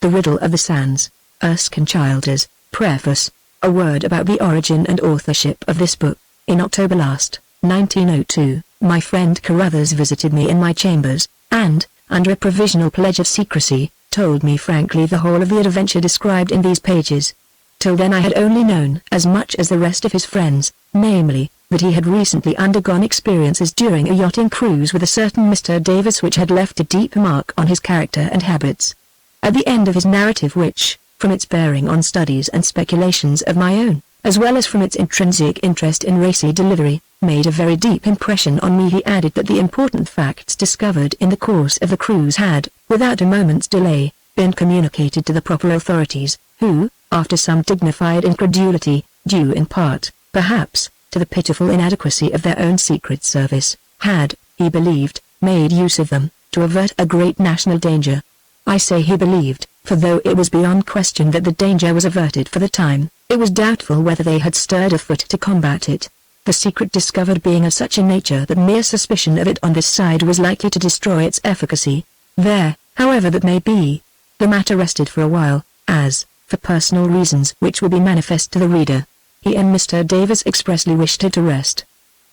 The Riddle of the Sands, Erskine Childers, Preface. A word about the origin and authorship of this book. In October last, 1902, my friend Carruthers visited me in my chambers, and, under a provisional pledge of secrecy, told me frankly the whole of the adventure described in these pages. Till then I had only known as much as the rest of his friends, namely, that he had recently undergone experiences during a yachting cruise with a certain Mr. Davis which had left a deep mark on his character and habits. At the end of his narrative which, from its bearing on studies and speculations of my own, as well as from its intrinsic interest in racy delivery, made a very deep impression on me, he added that the important facts discovered in the course of the cruise had, without a moment's delay, been communicated to the proper authorities, who, after some dignified incredulity, due in part, perhaps, to the pitiful inadequacy of their own secret service, had, he believed, made use of them, to avert a great national danger. I say he believed, for though it was beyond question that the danger was averted for the time, it was doubtful whether they had stirred a foot to combat it. The secret discovered being of such a nature that mere suspicion of it on this side was likely to destroy its efficacy. There, however that may be, the matter rested for a while, as, for personal reasons which will be manifest to the reader, he and Mr. Davis expressly wished it to rest.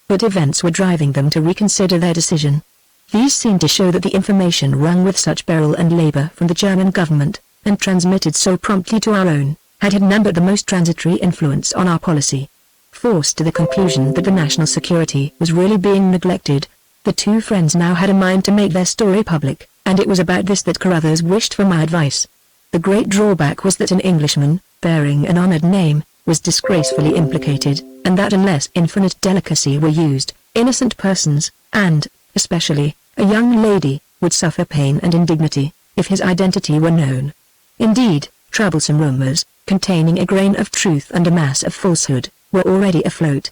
But events were driving them to reconsider their decision. These seemed to show that the information wrung with such peril and labor from the German government, and transmitted so promptly to our own, had none but the most transitory influence on our policy. Forced to the conclusion that the national security was really being neglected, the two friends now had a mind to make their story public, and it was about this that Carruthers wished for my advice. The great drawback was that an Englishman, bearing an honored name, was disgracefully implicated, and that unless infinite delicacy were used, innocent persons, and, especially, a young lady, would suffer pain and indignity, if his identity were known. Indeed, troublesome rumors, containing a grain of truth and a mass of falsehood, were already afloat.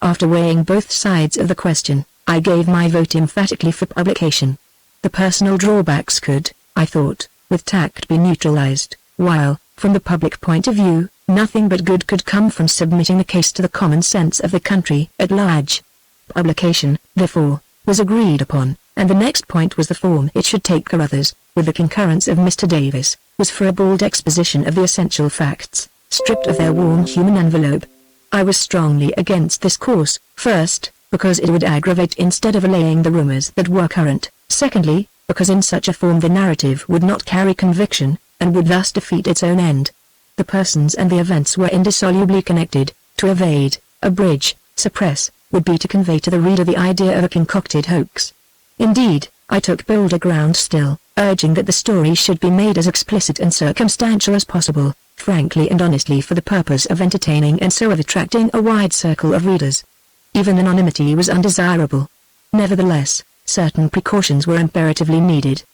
After weighing both sides of the question, I gave my vote emphatically for publication. The personal drawbacks could, I thought, with tact be neutralized, while, from the public point of view, nothing but good could come from submitting the case to the common sense of the country at large. Publication, therefore, was agreed upon, and the next point was the form it should take. Carruthers, with the concurrence of Mr. Davis, was for a bald exposition of the essential facts, stripped of their warm human envelope. I was strongly against this course, first, because it would aggravate instead of allaying the rumors that were current, secondly, because in such a form the narrative would not carry conviction, and would thus defeat its own end. The persons and the events were indissolubly connected. To evade, abridge, suppress, would be to convey to the reader the idea of a concocted hoax. Indeed, I took bolder ground still, urging that the story should be made as explicit and circumstantial as possible, frankly and honestly, for the purpose of entertaining and so of attracting a wide circle of readers. Even anonymity was undesirable. Nevertheless, certain precautions were imperatively needed.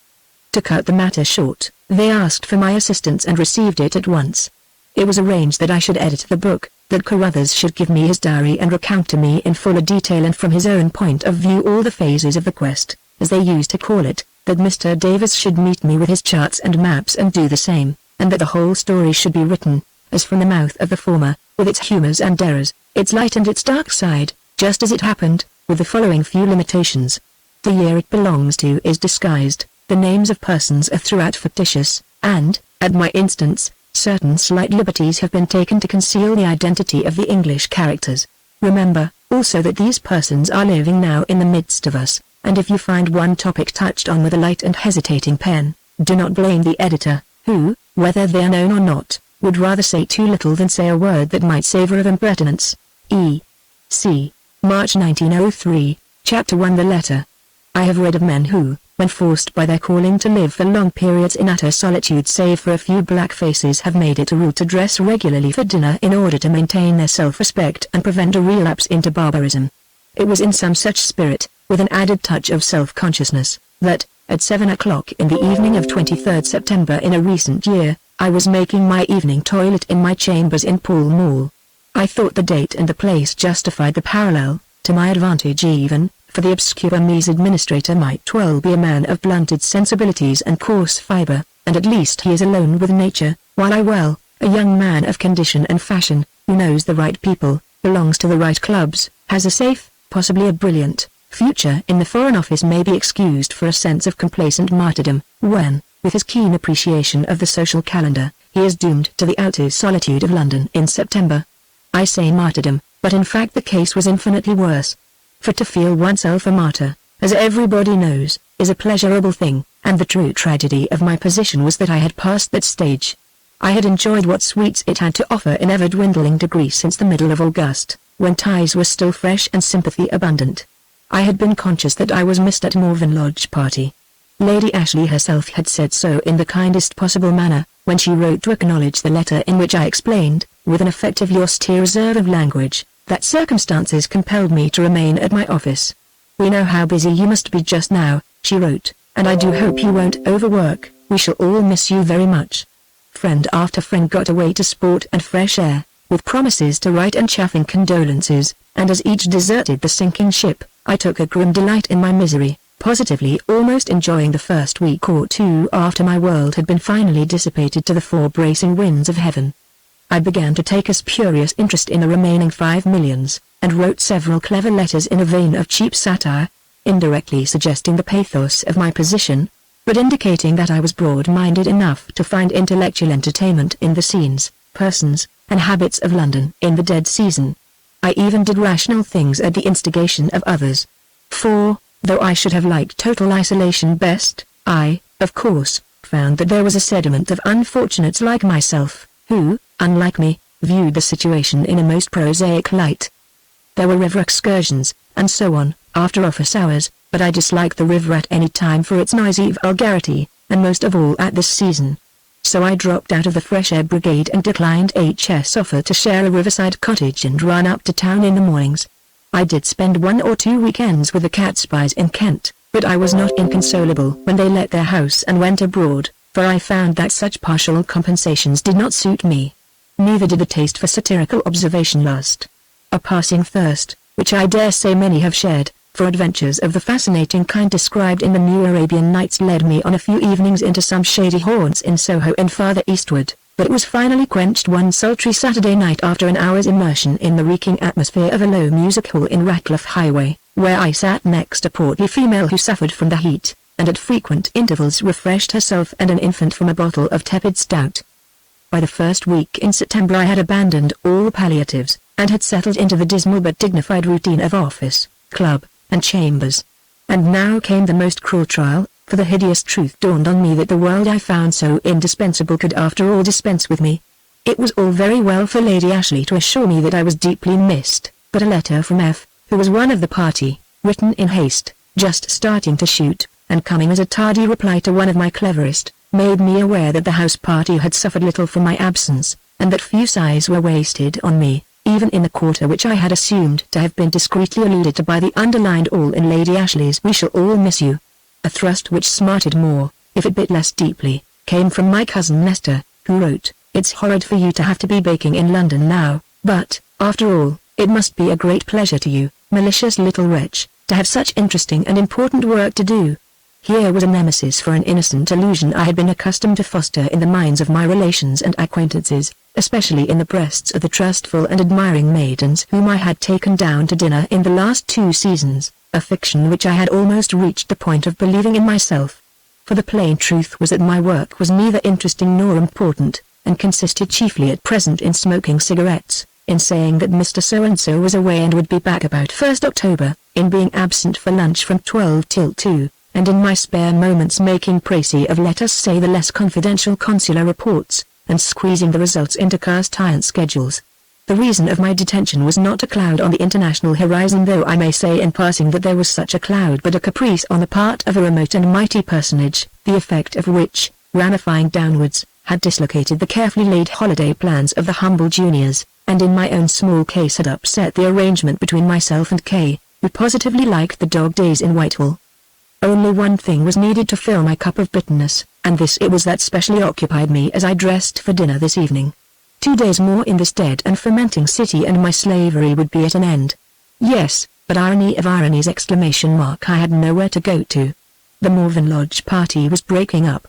To cut the matter short, they asked for my assistance and received it at once. It was arranged that I should edit the book, that Carruthers should give me his diary and recount to me in fuller detail and from his own point of view all the phases of the quest, as they used to call it, that Mr. Davis should meet me with his charts and maps and do the same, and that the whole story should be written, as from the mouth of the former, with its humors and errors, its light and its dark side, just as it happened, with the following few limitations. The year it belongs to is disguised, the names of persons are throughout fictitious, and, at my instance, certain slight liberties have been taken to conceal the identity of the English characters. Remember, also, that these persons are living now in the midst of us, and if you find one topic touched on with a light and hesitating pen, do not blame the editor, who, whether they are known or not, would rather say too little than say a word that might savor of impertinence. E. C. March 1903, Chapter 1. The Letter. I have read of men who, when forced by their calling to live for long periods in utter solitude save for a few black faces, have made it a rule to dress regularly for dinner in order to maintain their self-respect and prevent a relapse into barbarism. It was in some such spirit, with an added touch of self-consciousness, that, at 7 o'clock in the evening of 23rd September in a recent year, I was making my evening toilet in my chambers in Pall Mall. I thought the date and the place justified the parallel, to my advantage even, for the obscure Mies administrator might well be a man of blunted sensibilities and coarse fibre, and at least he is alone with nature, while I, a young man of condition and fashion, who knows the right people, belongs to the right clubs, has a safe, possibly a brilliant, future in the Foreign Office may be excused for a sense of complacent martyrdom, when, with his keen appreciation of the social calendar, he is doomed to the outer solitude of London in September. I say martyrdom, but in fact the case was infinitely worse. For to feel oneself a martyr, as everybody knows, is a pleasurable thing, and the true tragedy of my position was that I had passed that stage. I had enjoyed what sweets it had to offer in ever-dwindling degree since the middle of August, when ties were still fresh and sympathy abundant. I had been conscious that I was missed at Morven Lodge party. Lady Ashley herself had said so in the kindest possible manner, when she wrote to acknowledge the letter in which I explained, with an effectively austere reserve of language, that circumstances compelled me to remain at my office. "We know how busy you must be just now," she wrote, "and I do hope you won't overwork. We shall all miss you very much." Friend after friend got away to sport and fresh air, with promises to write and chaffing condolences, and as each deserted the sinking ship, I took a grim delight in my misery, positively almost enjoying the first week or two after my world had been finally dissipated to the four bracing winds of heaven. I began to take a spurious interest in the remaining 5 millions, and wrote several clever letters in a vein of cheap satire, indirectly suggesting the pathos of my position, but indicating that I was broad-minded enough to find intellectual entertainment in the scenes, persons, and habits of London in the dead season. I even did rational things at the instigation of others. For, though I should have liked total isolation best, I, of course, found that there was a sediment of unfortunates like myself, who, unlike me, viewed the situation in a most prosaic light. There were river excursions, and so on, after office hours, but I disliked the river at any time for its noisy vulgarity, and most of all at this season. So I dropped out of the fresh air brigade and declined H.'s offer to share a riverside cottage and run up to town in the mornings. I did spend 1 or 2 weekends with the Catspies in Kent, but I was not inconsolable when they let their house and went abroad, for I found that such partial compensations did not suit me. Neither did the taste for satirical observation last. A passing thirst, which I dare say many have shared, for adventures of the fascinating kind described in the New Arabian Nights led me on a few evenings into some shady haunts in Soho and farther eastward, but it was finally quenched one sultry Saturday night after an hour's immersion in the reeking atmosphere of a low music hall in Ratcliffe Highway, where I sat next a portly female who suffered from the heat, and at frequent intervals refreshed herself and an infant from a bottle of tepid stout. By the first week in September I had abandoned all palliatives, and had settled into the dismal but dignified routine of office, club, and chambers. And now came the most cruel trial, for the hideous truth dawned on me that the world I found so indispensable could after all dispense with me. It was all very well for Lady Ashley to assure me that I was deeply missed, but a letter from F., who was one of the party, written in haste, just starting to shoot, and coming as a tardy reply to one of my cleverest, made me aware that the house party had suffered little from my absence, and that few sighs were wasted on me, even in the quarter which I had assumed to have been discreetly alluded to by the underlined all in Lady Ashley's "We shall all miss you." A thrust which smarted more, if it bit less deeply, came from my cousin Nestor, who wrote, "It's horrid for you to have to be baking in London now, but, after all, it must be a great pleasure to you, malicious little wretch, to have such interesting and important work to do." Here was a nemesis for an innocent illusion I had been accustomed to foster in the minds of my relations and acquaintances, especially in the breasts of the trustful and admiring maidens whom I had taken down to dinner in the last 2 seasons, a fiction which I had almost reached the point of believing in myself. For the plain truth was that my work was neither interesting nor important, and consisted chiefly at present in smoking cigarettes, in saying that Mr. So-and-so was away and would be back about 1st October, in being absent for lunch from 12 till 2, and in my spare moments making précis of let us say the less confidential consular reports, and squeezing the results into cast-iron schedules. The reason of my detention was not a cloud on the international horizon, though I may say in passing that there was such a cloud, but a caprice on the part of a remote and mighty personage, the effect of which, ramifying downwards, had dislocated the carefully laid holiday plans of the humble juniors, and in my own small case had upset the arrangement between myself and Kay, who positively liked the dog days in Whitehall. Only one thing was needed to fill my cup of bitterness, and this it was that specially occupied me as I dressed for dinner this evening. 2 days more in this dead and fermenting city and my slavery would be at an end. Yes, but irony of ironies! I had nowhere to go to. The Morven Lodge party was breaking up.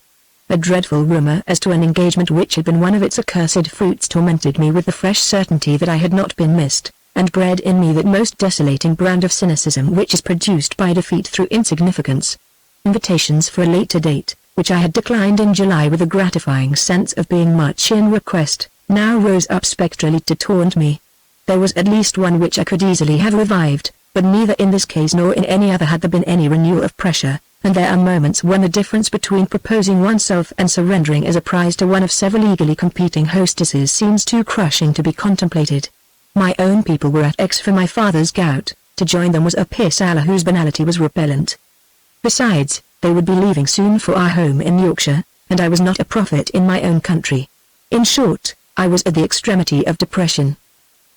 A dreadful rumor as to an engagement which had been one of its accursed fruits tormented me with the fresh certainty that I had not been missed, and bred in me that most desolating brand of cynicism which is produced by defeat through insignificance. Invitations for a later date, which I had declined in July with a gratifying sense of being much in request, now rose up spectrally to taunt me. There was at least one which I could easily have revived, but neither in this case nor in any other had there been any renewal of pressure, and there are moments when the difference between proposing oneself and surrendering as a prize to one of several eagerly competing hostesses seems too crushing to be contemplated. My own people were at X for my father's gout, to join them was a piss-aller whose banality was repellent. Besides, they would be leaving soon for our home in Yorkshire, and I was not a prophet in my own country. In short, I was at the extremity of depression.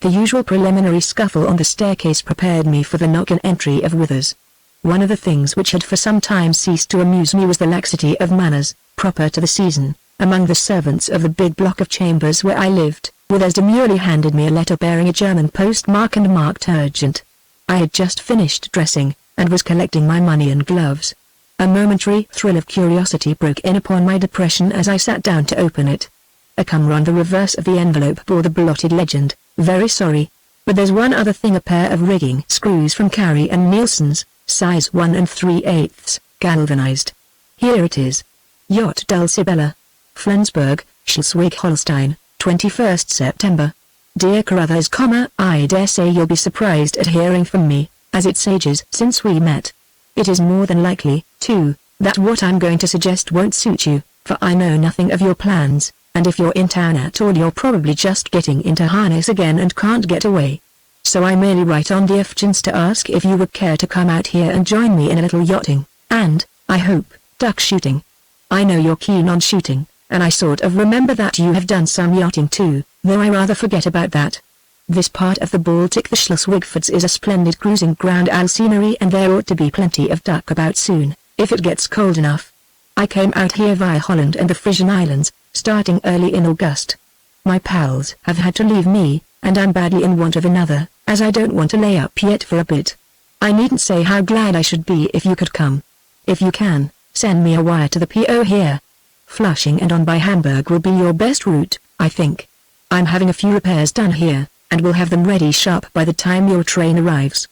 The usual preliminary scuffle on the staircase prepared me for the knock and entry of Withers. One of the things which had for some time ceased to amuse me was the laxity of manners, proper to the season, among the servants of the big block of chambers where I lived. Withers demurely handed me a letter bearing a German postmark and marked urgent. I had just finished dressing, and was collecting my money and gloves. A momentary thrill of curiosity broke in upon my depression as I sat down to open it. A comer on the reverse of the envelope bore the blotted legend, "Very sorry, but there's one other thing, a pair of rigging screws from Carey and Nielsen's, size 1 3/8, galvanized. Here it is. Yacht Dulcibella. Flensburg, Schleswig-Holstein, 21st September. Dear Carruthers, I dare say you'll be surprised at hearing from me, as it's ages since we met. It is more than likely, too, that what I'm going to suggest won't suit you, for I know nothing of your plans, and if you're in town at all you're probably just getting into harness again and can't get away. So I merely write on the off chance to ask if you would care to come out here and join me in a little yachting, and, I hope, duck shooting. I know you're keen on shooting, and I sort of remember that you have done some yachting too, though I rather forget about that. This part of the Baltic, the Schleswig-Fords, is a splendid cruising ground scenery, and there ought to be plenty of duck about soon, if it gets cold enough. I came out here via Holland and the Frisian Islands, starting early in August. My pals have had to leave me, and I'm badly in want of another, as I don't want to lay up yet for a bit. I needn't say how glad I should be if you could come. If you can, send me a wire to the PO here. Flushing and on by Hamburg will be your best route, I think. I'm having a few repairs done here, and will have them ready sharp by the time your train arrives.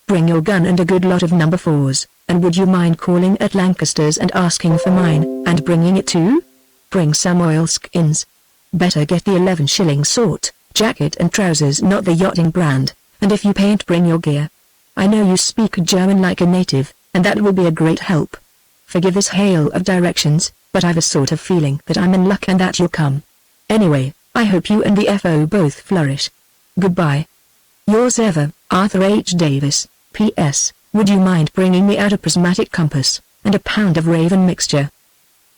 Bring your gun and a good lot of number 4s, and would you mind calling at Lancaster's and asking for mine, and bringing it too? Bring some oilskins. Better get the 11-shilling sort, jacket and trousers, not the yachting brand, and if you paint, bring your gear. I know you speak German like a native, and that will be a great help. Forgive this hail of directions, but I've a sort of feeling that I'm in luck and that you'll come. Anyway, I hope you and the FO both flourish. Goodbye. Yours ever, Arthur H. Davis. P.S. Would you mind bringing me out a prismatic compass, and a pound of Raven mixture?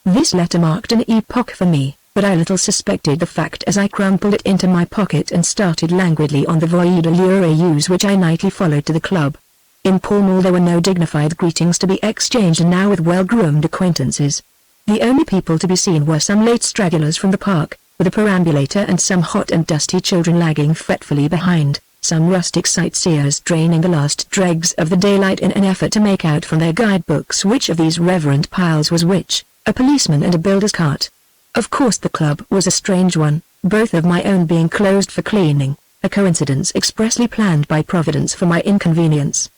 This letter marked an epoch for me, but I little suspected the fact as I crumpled it into my pocket and started languidly on the voie de l'oreilleuse which I nightly followed to the club. In Pall Mall there were no dignified greetings to be exchanged now with well-groomed acquaintances. The only people to be seen were some late stragglers from the park, with a perambulator and some hot and dusty children lagging fretfully behind, some rustic sightseers draining the last dregs of the daylight in an effort to make out from their guidebooks which of these reverend piles was which, a policeman and a builder's cart. Of course the club was a strange one, both of my own being closed for cleaning, a coincidence expressly planned by Providence for my inconvenience.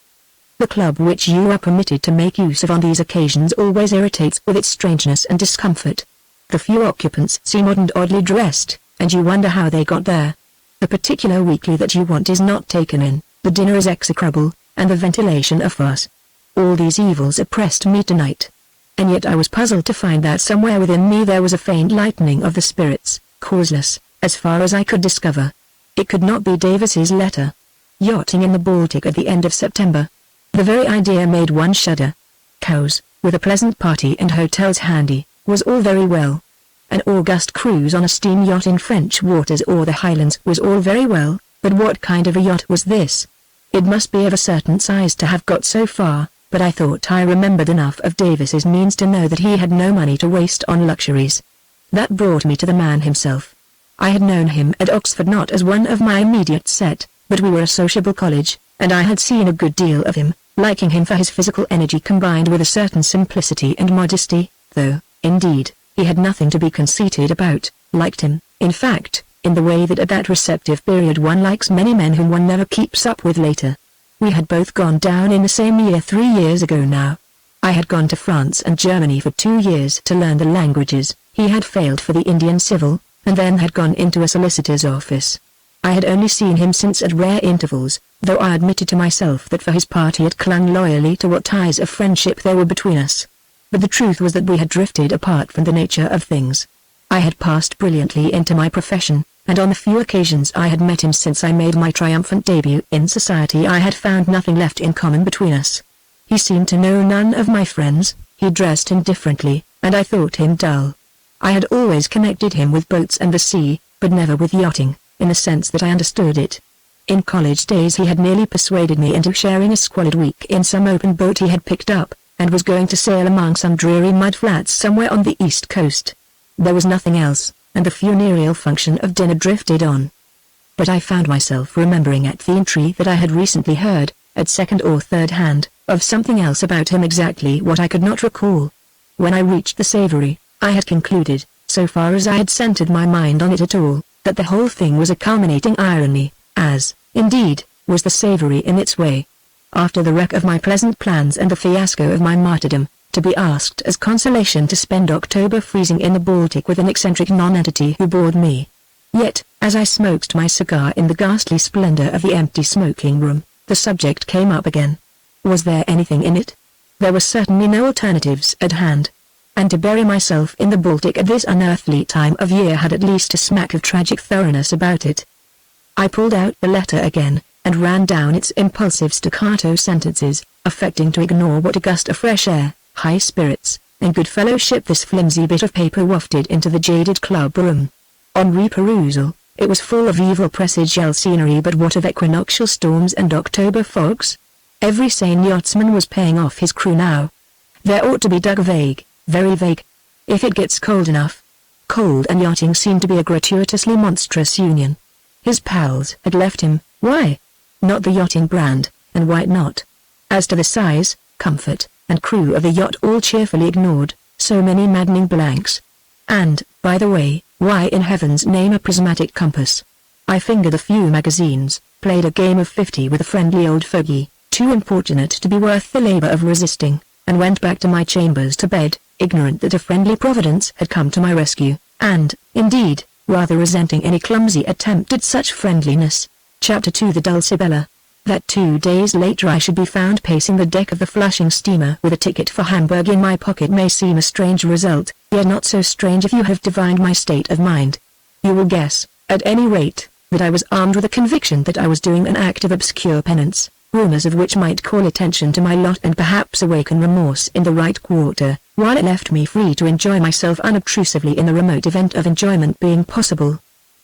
The club which you are permitted to make use of on these occasions always irritates with its strangeness and discomfort. The few occupants seem odd and oddly dressed, and you wonder how they got there. The particular weekly that you want is not taken in, the dinner is execrable, and the ventilation a farce. All these evils oppressed me tonight. And yet I was puzzled to find that somewhere within me there was a faint lightening of the spirits, causeless, as far as I could discover. It could not be Davis's letter. Yachting in the Baltic at the end of September. The very idea made one shudder. Cows, with a pleasant party and hotels handy, was all very well. An August cruise on a steam yacht in French waters or the Highlands was all very well, but what kind of a yacht was this? It must be of a certain size to have got so far, but I thought I remembered enough of Davis's means to know that he had no money to waste on luxuries. That brought me to the man himself. I had known him at Oxford not as one of my immediate set, but we were a sociable college, and I had seen a good deal of him, liking him for his physical energy combined with a certain simplicity and modesty, though, indeed, he had nothing to be conceited about, liked him, in fact, in the way that at that receptive period one likes many men whom one never keeps up with later. We had both gone down in the same year 3 years ago now. I had gone to France and Germany for 2 years to learn the languages, he had failed for the Indian Civil, and then had gone into a solicitor's office. I had only seen him since at rare intervals, though I admitted to myself that for his part he had clung loyally to what ties of friendship there were between us. But the truth was that we had drifted apart from the nature of things. I had passed brilliantly into my profession, and on the few occasions I had met him since I made my triumphant debut in society I had found nothing left in common between us. He seemed to know none of my friends, he dressed indifferently, and I thought him dull. I had always connected him with boats and the sea, but never with yachting, in the sense that I understood it. In college days he had nearly persuaded me into sharing a squalid week in some open boat he had picked up, and was going to sail among some dreary mud flats somewhere on the east coast. There was nothing else, and the funereal function of dinner drifted on. But I found myself remembering at the entry that I had recently heard, at second or third hand, of something else about him, exactly what I could not recall. When I reached the Savory, I had concluded, so far as I had centered my mind on it at all, that the whole thing was a culminating irony, as, indeed, was the Savory in its way. After the wreck of my pleasant plans and the fiasco of my martyrdom, to be asked as consolation to spend October freezing in the Baltic with an eccentric nonentity who bored me. Yet, as I smoked my cigar in the ghastly splendor of the empty smoking room, the subject came up again. Was there anything in it? There were certainly no alternatives at hand. And to bury myself in the Baltic at this unearthly time of year had at least a smack of tragic thoroughness about it. I pulled out the letter again, and ran down its impulsive staccato sentences, affecting to ignore what a gust of fresh air, high spirits, and good fellowship this flimsy bit of paper wafted into the jaded club room. On reperusal, it was full of evil presaged scenery, but what of equinoctial storms and October fogs? Every sane yachtsman was paying off his crew now. There ought to be dug vague, very vague. If it gets cold enough. Cold and yachting seemed to be a gratuitously monstrous union. His pals had left him, why? Not the yachting brand, and why not? As to the size, comfort, and crew of the yacht all cheerfully ignored, so many maddening blanks. And, by the way, why in heaven's name a prismatic compass? I fingered a few magazines, played a game of 50 with a friendly old fogey, too importunate to be worth the labor of resisting, and went back to my chambers to bed, ignorant that a friendly providence had come to my rescue, and, indeed, rather resenting any clumsy attempt at such friendliness. Chapter 2 The Dulcibella. That 2 days later I should be found pacing the deck of the Flushing steamer with a ticket for Hamburg in my pocket may seem a strange result, yet not so strange if you have divined my state of mind. You will guess, at any rate, that I was armed with a conviction that I was doing an act of obscure penance, rumors of which might call attention to my lot and perhaps awaken remorse in the right quarter, while it left me free to enjoy myself unobtrusively in the remote event of enjoyment being possible.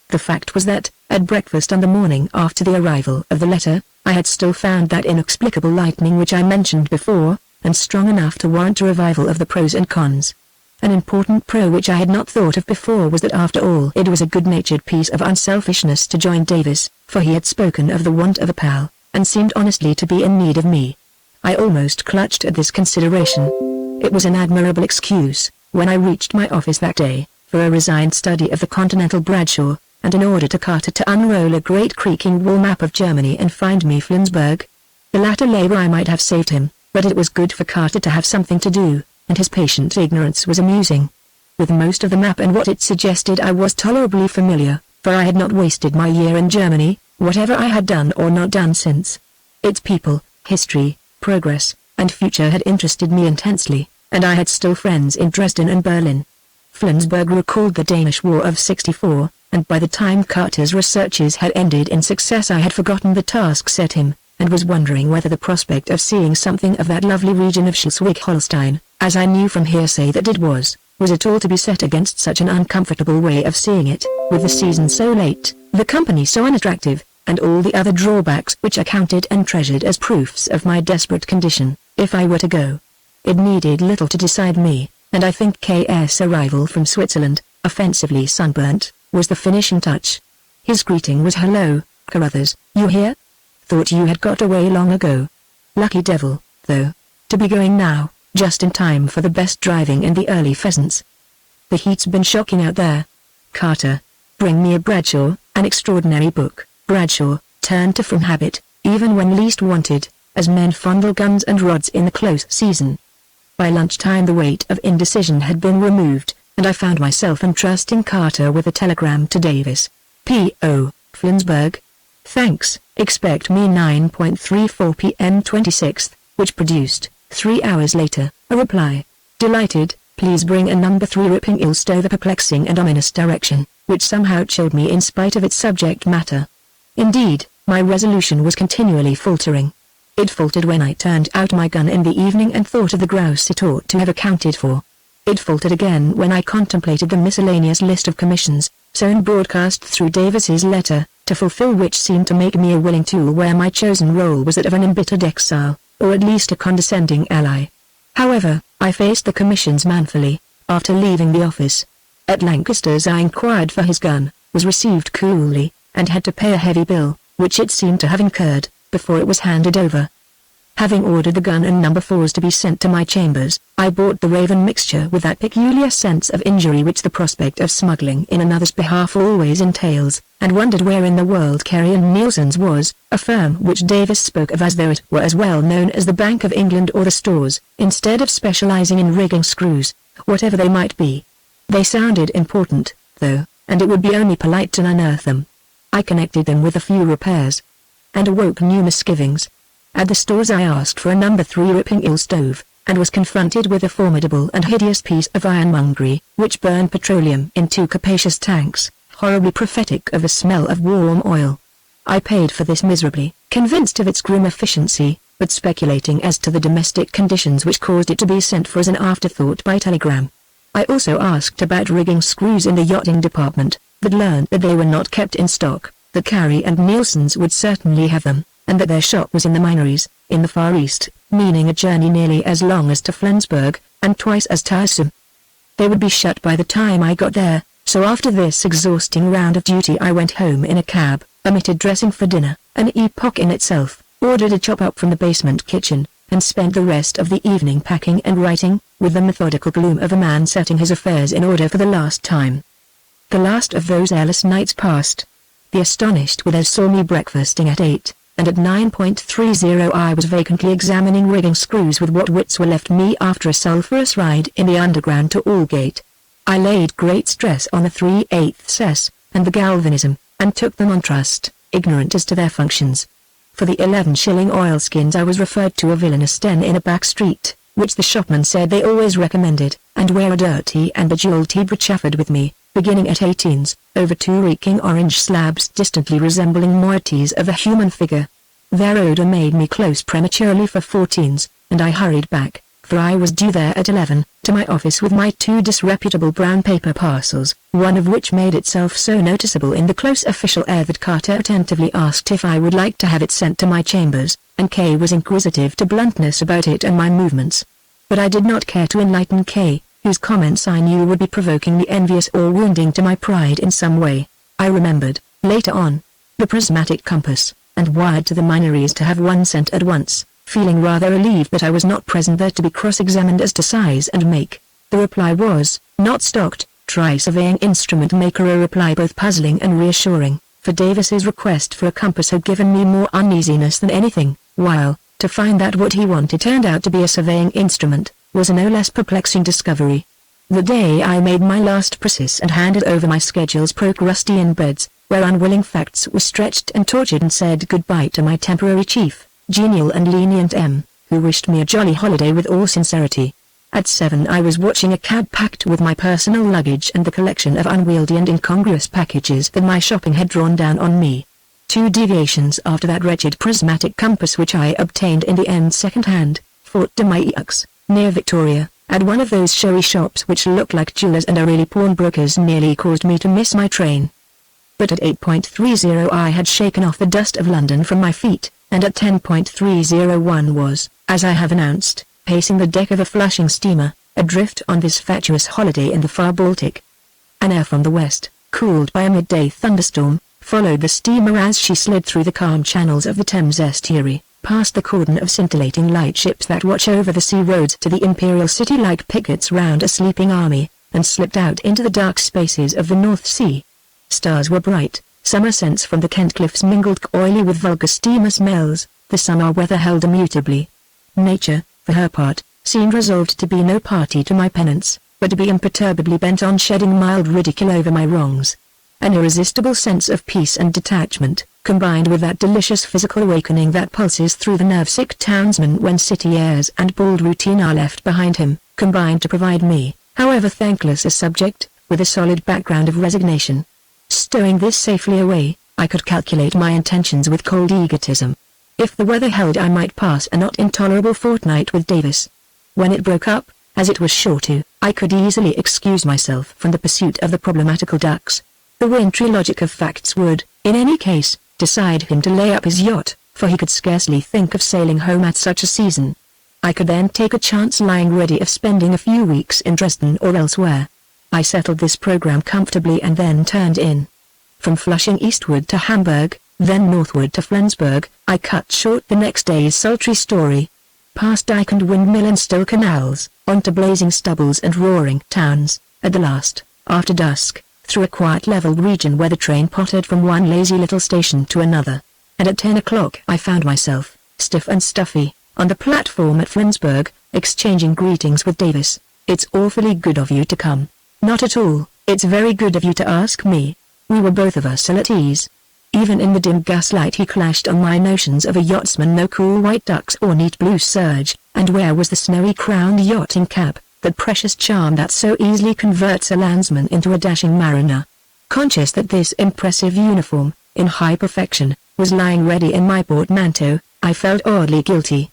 The fact was that, at breakfast on the morning after the arrival of the letter, I had still found that inexplicable lightning which I mentioned before, and strong enough to warrant a revival of the pros and cons. An important pro which I had not thought of before was that after all it was a good-natured piece of unselfishness to join Davis, for he had spoken of the want of a pal, and seemed honestly to be in need of me. I almost clutched at this consideration. It was an admirable excuse, when I reached my office that day, for a resigned study of the Continental Bradshaw, and in order to Carter to unroll a great creaking wall map of Germany and find me Flensburg. The latter labor I might have saved him, but it was good for Carter to have something to do, and his patient ignorance was amusing. With most of the map and what it suggested I was tolerably familiar, for I had not wasted my year in Germany, whatever I had done or not done since. Its people, history, progress, and future had interested me intensely, and I had still friends in Dresden and Berlin. Flensburg recalled the Danish War of '64, and by the time Carter's researches had ended in success I had forgotten the task set him, and was wondering whether the prospect of seeing something of that lovely region of Schleswig-Holstein, as I knew from hearsay that it was at all to be set against such an uncomfortable way of seeing it, with the season so late, the company so unattractive, and all the other drawbacks which I counted and treasured as proofs of my desperate condition, if I were to go. It needed little to decide me, and I think K.'s arrival from Switzerland, offensively sunburnt, was the finishing touch. His greeting was "Hello, Carruthers, you here? Thought you had got away long ago. Lucky devil, though, to be going now, just in time for the best driving in the early pheasants. The heat's been shocking out there. Carter. bring me a Bradshaw, an extraordinary book. Bradshaw turned to from habit, even when least wanted, as men fondle guns and rods in the close season. By lunchtime the weight of indecision had been removed, and I found myself entrusting Carter with a telegram to Davis. P.O. Flensburg. Thanks, expect me 9:34 p.m. 26th, which produced, 3 hours later, a reply. Delighted, please bring a number 3 ripping Ilsto. The perplexing and ominous direction, which somehow chilled me in spite of its subject matter. Indeed, my resolution was continually faltering. It faltered when I turned out my gun in the evening and thought of the grouse it ought to have accounted for. It faltered again when I contemplated the miscellaneous list of commissions, sown broadcast through Davis's letter, to fulfill which seemed to make me a willing tool where my chosen role was that of an embittered exile, or at least a condescending ally. However, I faced the commissions manfully, after leaving the office. At Lancaster's I inquired for his gun, was received coolly, and had to pay a heavy bill, which it seemed to have incurred, before it was handed over. Having ordered the gun and number 4s to be sent to my chambers, I bought the Raven mixture with that peculiar sense of injury which the prospect of smuggling in another's behalf always entails, and wondered where in the world Carey and Nielsen's was, a firm which Davis spoke of as though it were as well known as the Bank of England or the Stores, instead of specializing in rigging screws, whatever they might be. They sounded important, though, and it would be only polite to unearth them. I connected them with a few repairs, and awoke new misgivings. At the Stores I asked for a number 3 ripping ill stove, and was confronted with a formidable and hideous piece of ironmongery, which burned petroleum in 2 capacious tanks, horribly prophetic of a smell of warm oil. I paid for this miserably, convinced of its grim efficiency, but speculating as to the domestic conditions which caused it to be sent for as an afterthought by telegram. I also asked about rigging screws in the yachting department, but learned that they were not kept in stock, that Carey and Nielsen's would certainly have them, and that their shop was in the Minories, in the Far East, meaning a journey nearly as long as to Flensburg, and twice as tiresome. They would be shut by the time I got there, so after this exhausting round of duty I went home in a cab, omitted dressing for dinner, an epoch in itself, ordered a chop-up from the basement kitchen, and spent the rest of the evening packing and writing, with the methodical gloom of a man setting his affairs in order for the last time. The last of those airless nights passed. The astonished widow saw me breakfasting at 8, and at 9:30 I was vacantly examining rigging screws with what wits were left me after a sulphurous ride in the underground to Aldgate. I laid great stress on the 3/8 S, and the galvanism, and took them on trust, ignorant as to their functions. For the 11-shilling oilskins I was referred to a villainous den in a back street, which the shopman said they always recommended, and where a dirty and bejewelled Tibra chaffered with me, beginning at 18s, over 2 reeking orange slabs distantly resembling moieties of a human figure. Their odor made me close prematurely for 14s, and I hurried back, for I was due there at 11, to my office with my 2 disreputable brown paper parcels, one of which made itself so noticeable in the close official air that Carter attentively asked if I would like to have it sent to my chambers, and Kay was inquisitive to bluntness about it and my movements. But I did not care to enlighten Kay, whose comments I knew would be provokingly envious or wounding to my pride in some way. I remembered, later on, the prismatic compass, and wired to the Minories to have one sent at once, feeling rather relieved that I was not present there to be cross-examined as to size and make. The reply was, not stocked. Try surveying instrument maker. A reply both puzzling and reassuring, for Davis's request for a compass had given me more uneasiness than anything, while, to find that what he wanted turned out to be a surveying instrument, was a no less perplexing discovery. The day I made my last precis and handed over my schedules Procrustean beds, where unwilling facts were stretched and tortured, and said goodbye to my temporary chief, genial and lenient M, who wished me a jolly holiday with all sincerity. At 7 I was watching a cab packed with my personal luggage and the collection of unwieldy and incongruous packages that my shopping had drawn down on me. 2 deviations after that wretched prismatic compass which I obtained in the end second-hand, Fort de Mailloux, near Victoria, at one of those showy shops which look like jewelers and are really pawnbrokers, nearly caused me to miss my train. But at 8:30 I had shaken off the dust of London from my feet, and at 10:301 was, as I have announced, pacing the deck of a Flushing steamer, adrift on this fatuous holiday in the far Baltic. An air from the west, cooled by a midday thunderstorm, followed the steamer as she slid through the calm channels of the Thames estuary, past the cordon of scintillating lightships that watch over the sea roads to the imperial city like pickets round a sleeping army, and slipped out into the dark spaces of the North Sea. Stars were bright, summer scents from the Kent cliffs mingled oily with vulgar steamer smells, the summer weather held immutably. Nature, for her part, seemed resolved to be no party to my penance, but to be imperturbably bent on shedding mild ridicule over my wrongs. An irresistible sense of peace and detachment, combined with that delicious physical awakening that pulses through the nerve-sick townsman when city airs and bald routine are left behind him, combined to provide me, however thankless a subject, with a solid background of resignation. Stowing this safely away, I could calculate my intentions with cold egotism. If the weather held, I might pass a not intolerable fortnight with Davis. When it broke up, as it was sure to, I could easily excuse myself from the pursuit of the problematical ducks. The wintry logic of facts would, in any case, decide him to lay up his yacht, for he could scarcely think of sailing home at such a season. I could then take a chance lying ready of spending a few weeks in Dresden or elsewhere. I settled this program comfortably and then turned in. From Flushing eastward to Hamburg, then northward to Flensburg, I cut short the next day's sultry story. Past dike and windmill and still canals, on to blazing stubbles and roaring towns, at the last, after dusk, through a quiet level region where the train pottered from one lazy little station to another. And at 10 o'clock I found myself, stiff and stuffy, on the platform at Flensburg, exchanging greetings with Davis. "It's awfully good of you to come." "Not at all, it's very good of you to ask me." We were both of us ill at ease. Even in the dim gaslight he clashed on my notions of a yachtsman: no cool white ducks or neat blue serge, and where was the snowy crowned yachting cap, that precious charm that so easily converts a landsman into a dashing mariner? Conscious that this impressive uniform, in high perfection, was lying ready in my portmanteau, I felt oddly guilty.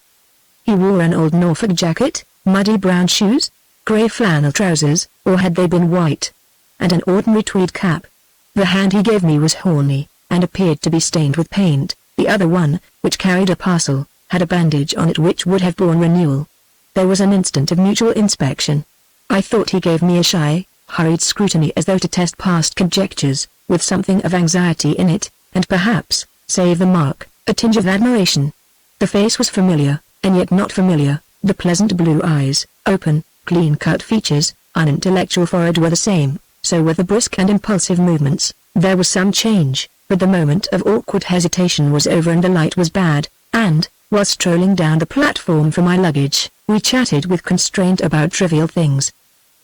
He wore an old Norfolk jacket, muddy brown shoes, grey flannel trousers, or had they been white? And an ordinary tweed cap. The hand he gave me was horny, and appeared to be stained with paint. The other one, which carried a parcel, had a bandage on it which would have borne renewal. There was an instant of mutual inspection. I thought he gave me a shy, hurried scrutiny as though to test past conjectures, with something of anxiety in it, and perhaps, save the mark, a tinge of admiration. The face was familiar, and yet not familiar. The pleasant blue eyes, open, clean-cut features, unintellectual forehead were the same, so were the brisk and impulsive movements. There was some change, but the moment of awkward hesitation was over and the light was bad, and, while strolling down the platform for my luggage, we chatted with constraint about trivial things.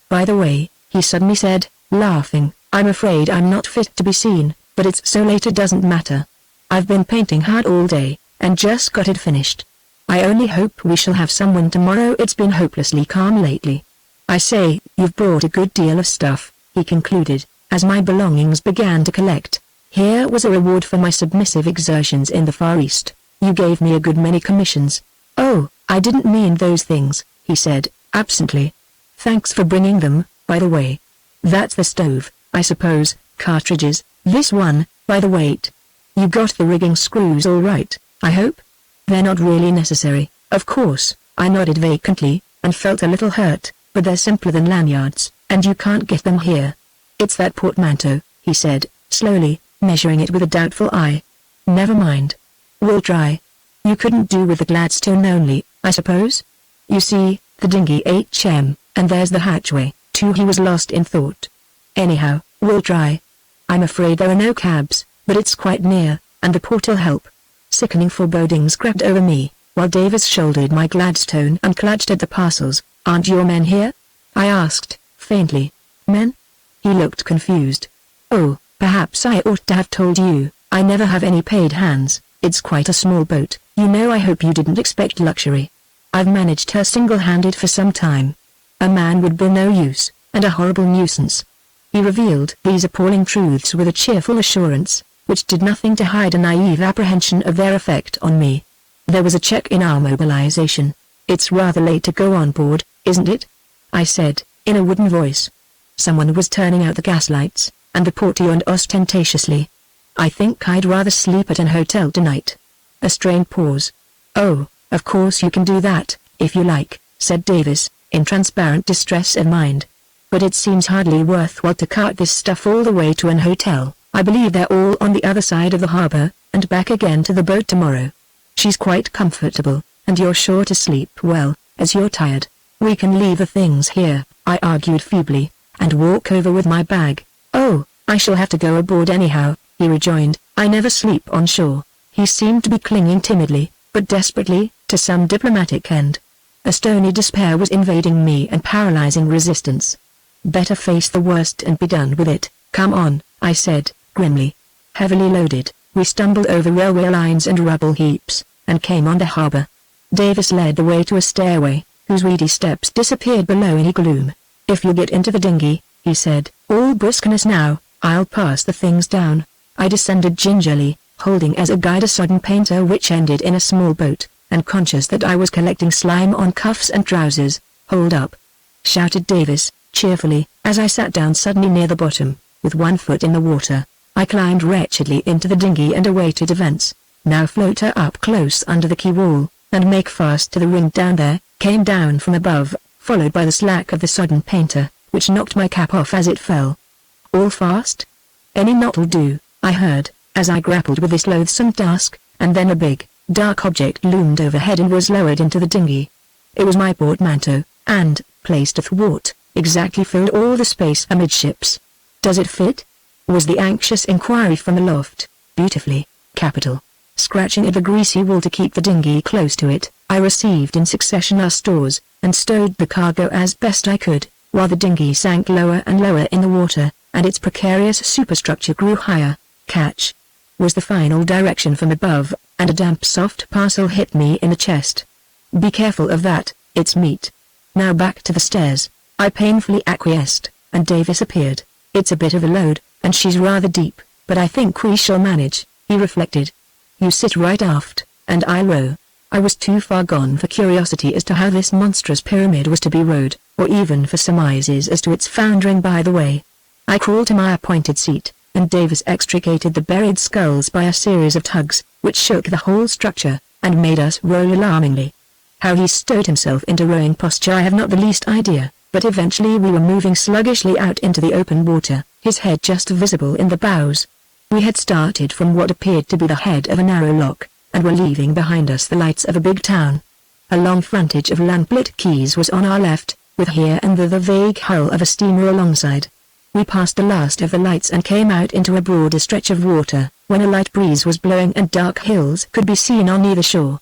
"By the way," he suddenly said, laughing, "I'm afraid I'm not fit to be seen, but it's so late it doesn't matter. I've been painting hard all day, and just got it finished. I only hope we shall have someone tomorrow. It's been hopelessly calm lately. I say, you've brought a good deal of stuff," he concluded, as my belongings began to collect. Here was a reward for my submissive exertions in the Far East. "You gave me a good many commissions." "Oh, I didn't mean those things," he said, absently. "Thanks for bringing them, by the way. That's the stove, I suppose, cartridges, this one, by the weight. You got the rigging screws all right, I hope?" "They're not really necessary, of course," I nodded vacantly, and felt a little hurt, "but they're simpler than lanyards, and you can't get them here." "It's that portmanteau," he said, slowly, measuring it with a doubtful eye. "Never mind. We'll try. You couldn't do with the Gladstone only, I suppose? You see, the dinghy HM, and there's the hatchway, too." He was lost in thought. "Anyhow, we'll try. I'm afraid there are no cabs, but it's quite near, and the port'll help." Sickening forebodings crept over me, while Davis shouldered my Gladstone and clutched at the parcels. "Aren't your men here?" I asked, faintly. "Men?" He looked confused. "Oh, perhaps I ought to have told you, I never have any paid hands. It's quite a small boat, you know. I hope you didn't expect luxury. I've managed her single-handed for some time. A man would be no use, and a horrible nuisance." He revealed these appalling truths with a cheerful assurance, which did nothing to hide a naive apprehension of their effect on me. There was a check in our mobilization. "It's rather late to go on board, isn't it?" I said, in a wooden voice. Someone was turning out the gaslights, and the porter yawned ostentatiously. "I think I'd rather sleep at an hotel tonight." A strained pause. "Oh, of course you can do that, if you like," said Davis, in transparent distress of mind. "But it seems hardly worthwhile to cart this stuff all the way to an hotel. I believe they're all on the other side of the harbor, and back again to the boat tomorrow. She's quite comfortable, and you're sure to sleep well, as you're tired. We can leave the things here," I argued feebly, "and walk over with my bag." "Oh, "I shall have to go aboard anyhow," he rejoined. "I never sleep on shore." He seemed to be clinging timidly, but desperately, to some diplomatic end. A stony despair was invading me and paralyzing resistance. "Better face the worst and be done with it. Come on," I said, grimly. Heavily loaded, we stumbled over railway lines and rubble heaps, and came on the harbor. Davis led the way to a stairway, whose weedy steps disappeared below in the gloom. "If you get into the dinghy," he said, all briskness now, "I'll pass the things down." I descended gingerly, holding as a guide a sodden painter which ended in a small boat, and conscious that I was collecting slime on cuffs and trousers. "Hold up!" shouted Davis, cheerfully, as I sat down suddenly near the bottom, with one foot in the water. I climbed wretchedly into the dinghy and awaited events. "Now float her up close under the quay wall, and make fast to the ring down there," came down from above, followed by the slack of the sodden painter, which knocked my cap off as it fell. "All fast?" "Any knot'll do," I heard, as I grappled with this loathsome task, and then a big, dark object loomed overhead and was lowered into the dinghy. It was my portmanteau, and, placed athwart, exactly filled all the space amidships. "Does it fit?" was the anxious inquiry from aloft. "Beautifully, capital." Scratching at the greasy wall to keep the dinghy close to it, I received in succession our stores, and stowed the cargo as best I could, while the dinghy sank lower and lower in the water, and its precarious superstructure grew higher. "Catch!" was the final direction from above, and a damp soft parcel hit me in the chest. "Be careful of that, it's meat." "Now back to the stairs," I painfully acquiesced, and Davis appeared. "It's a bit of a load, and she's rather deep, but I think we shall manage," he reflected. "You sit right aft, and I'll row." I was too far gone for curiosity as to how this monstrous pyramid was to be rowed, or even for surmises as to its foundering by the way. I crawled to my appointed seat, and Davis extricated the buried sculls by a series of tugs, which shook the whole structure, and made us roll alarmingly. How he stowed himself into rowing posture I have not the least idea, but eventually we were moving sluggishly out into the open water, his head just visible in the bows. We had started from what appeared to be the head of a narrow lock, and were leaving behind us the lights of a big town. A long frontage of lamplit quays was on our left, with here and there the vague hull of a steamer alongside. We passed the last of the lights and came out into a broader stretch of water, when a light breeze was blowing and dark hills could be seen on either shore.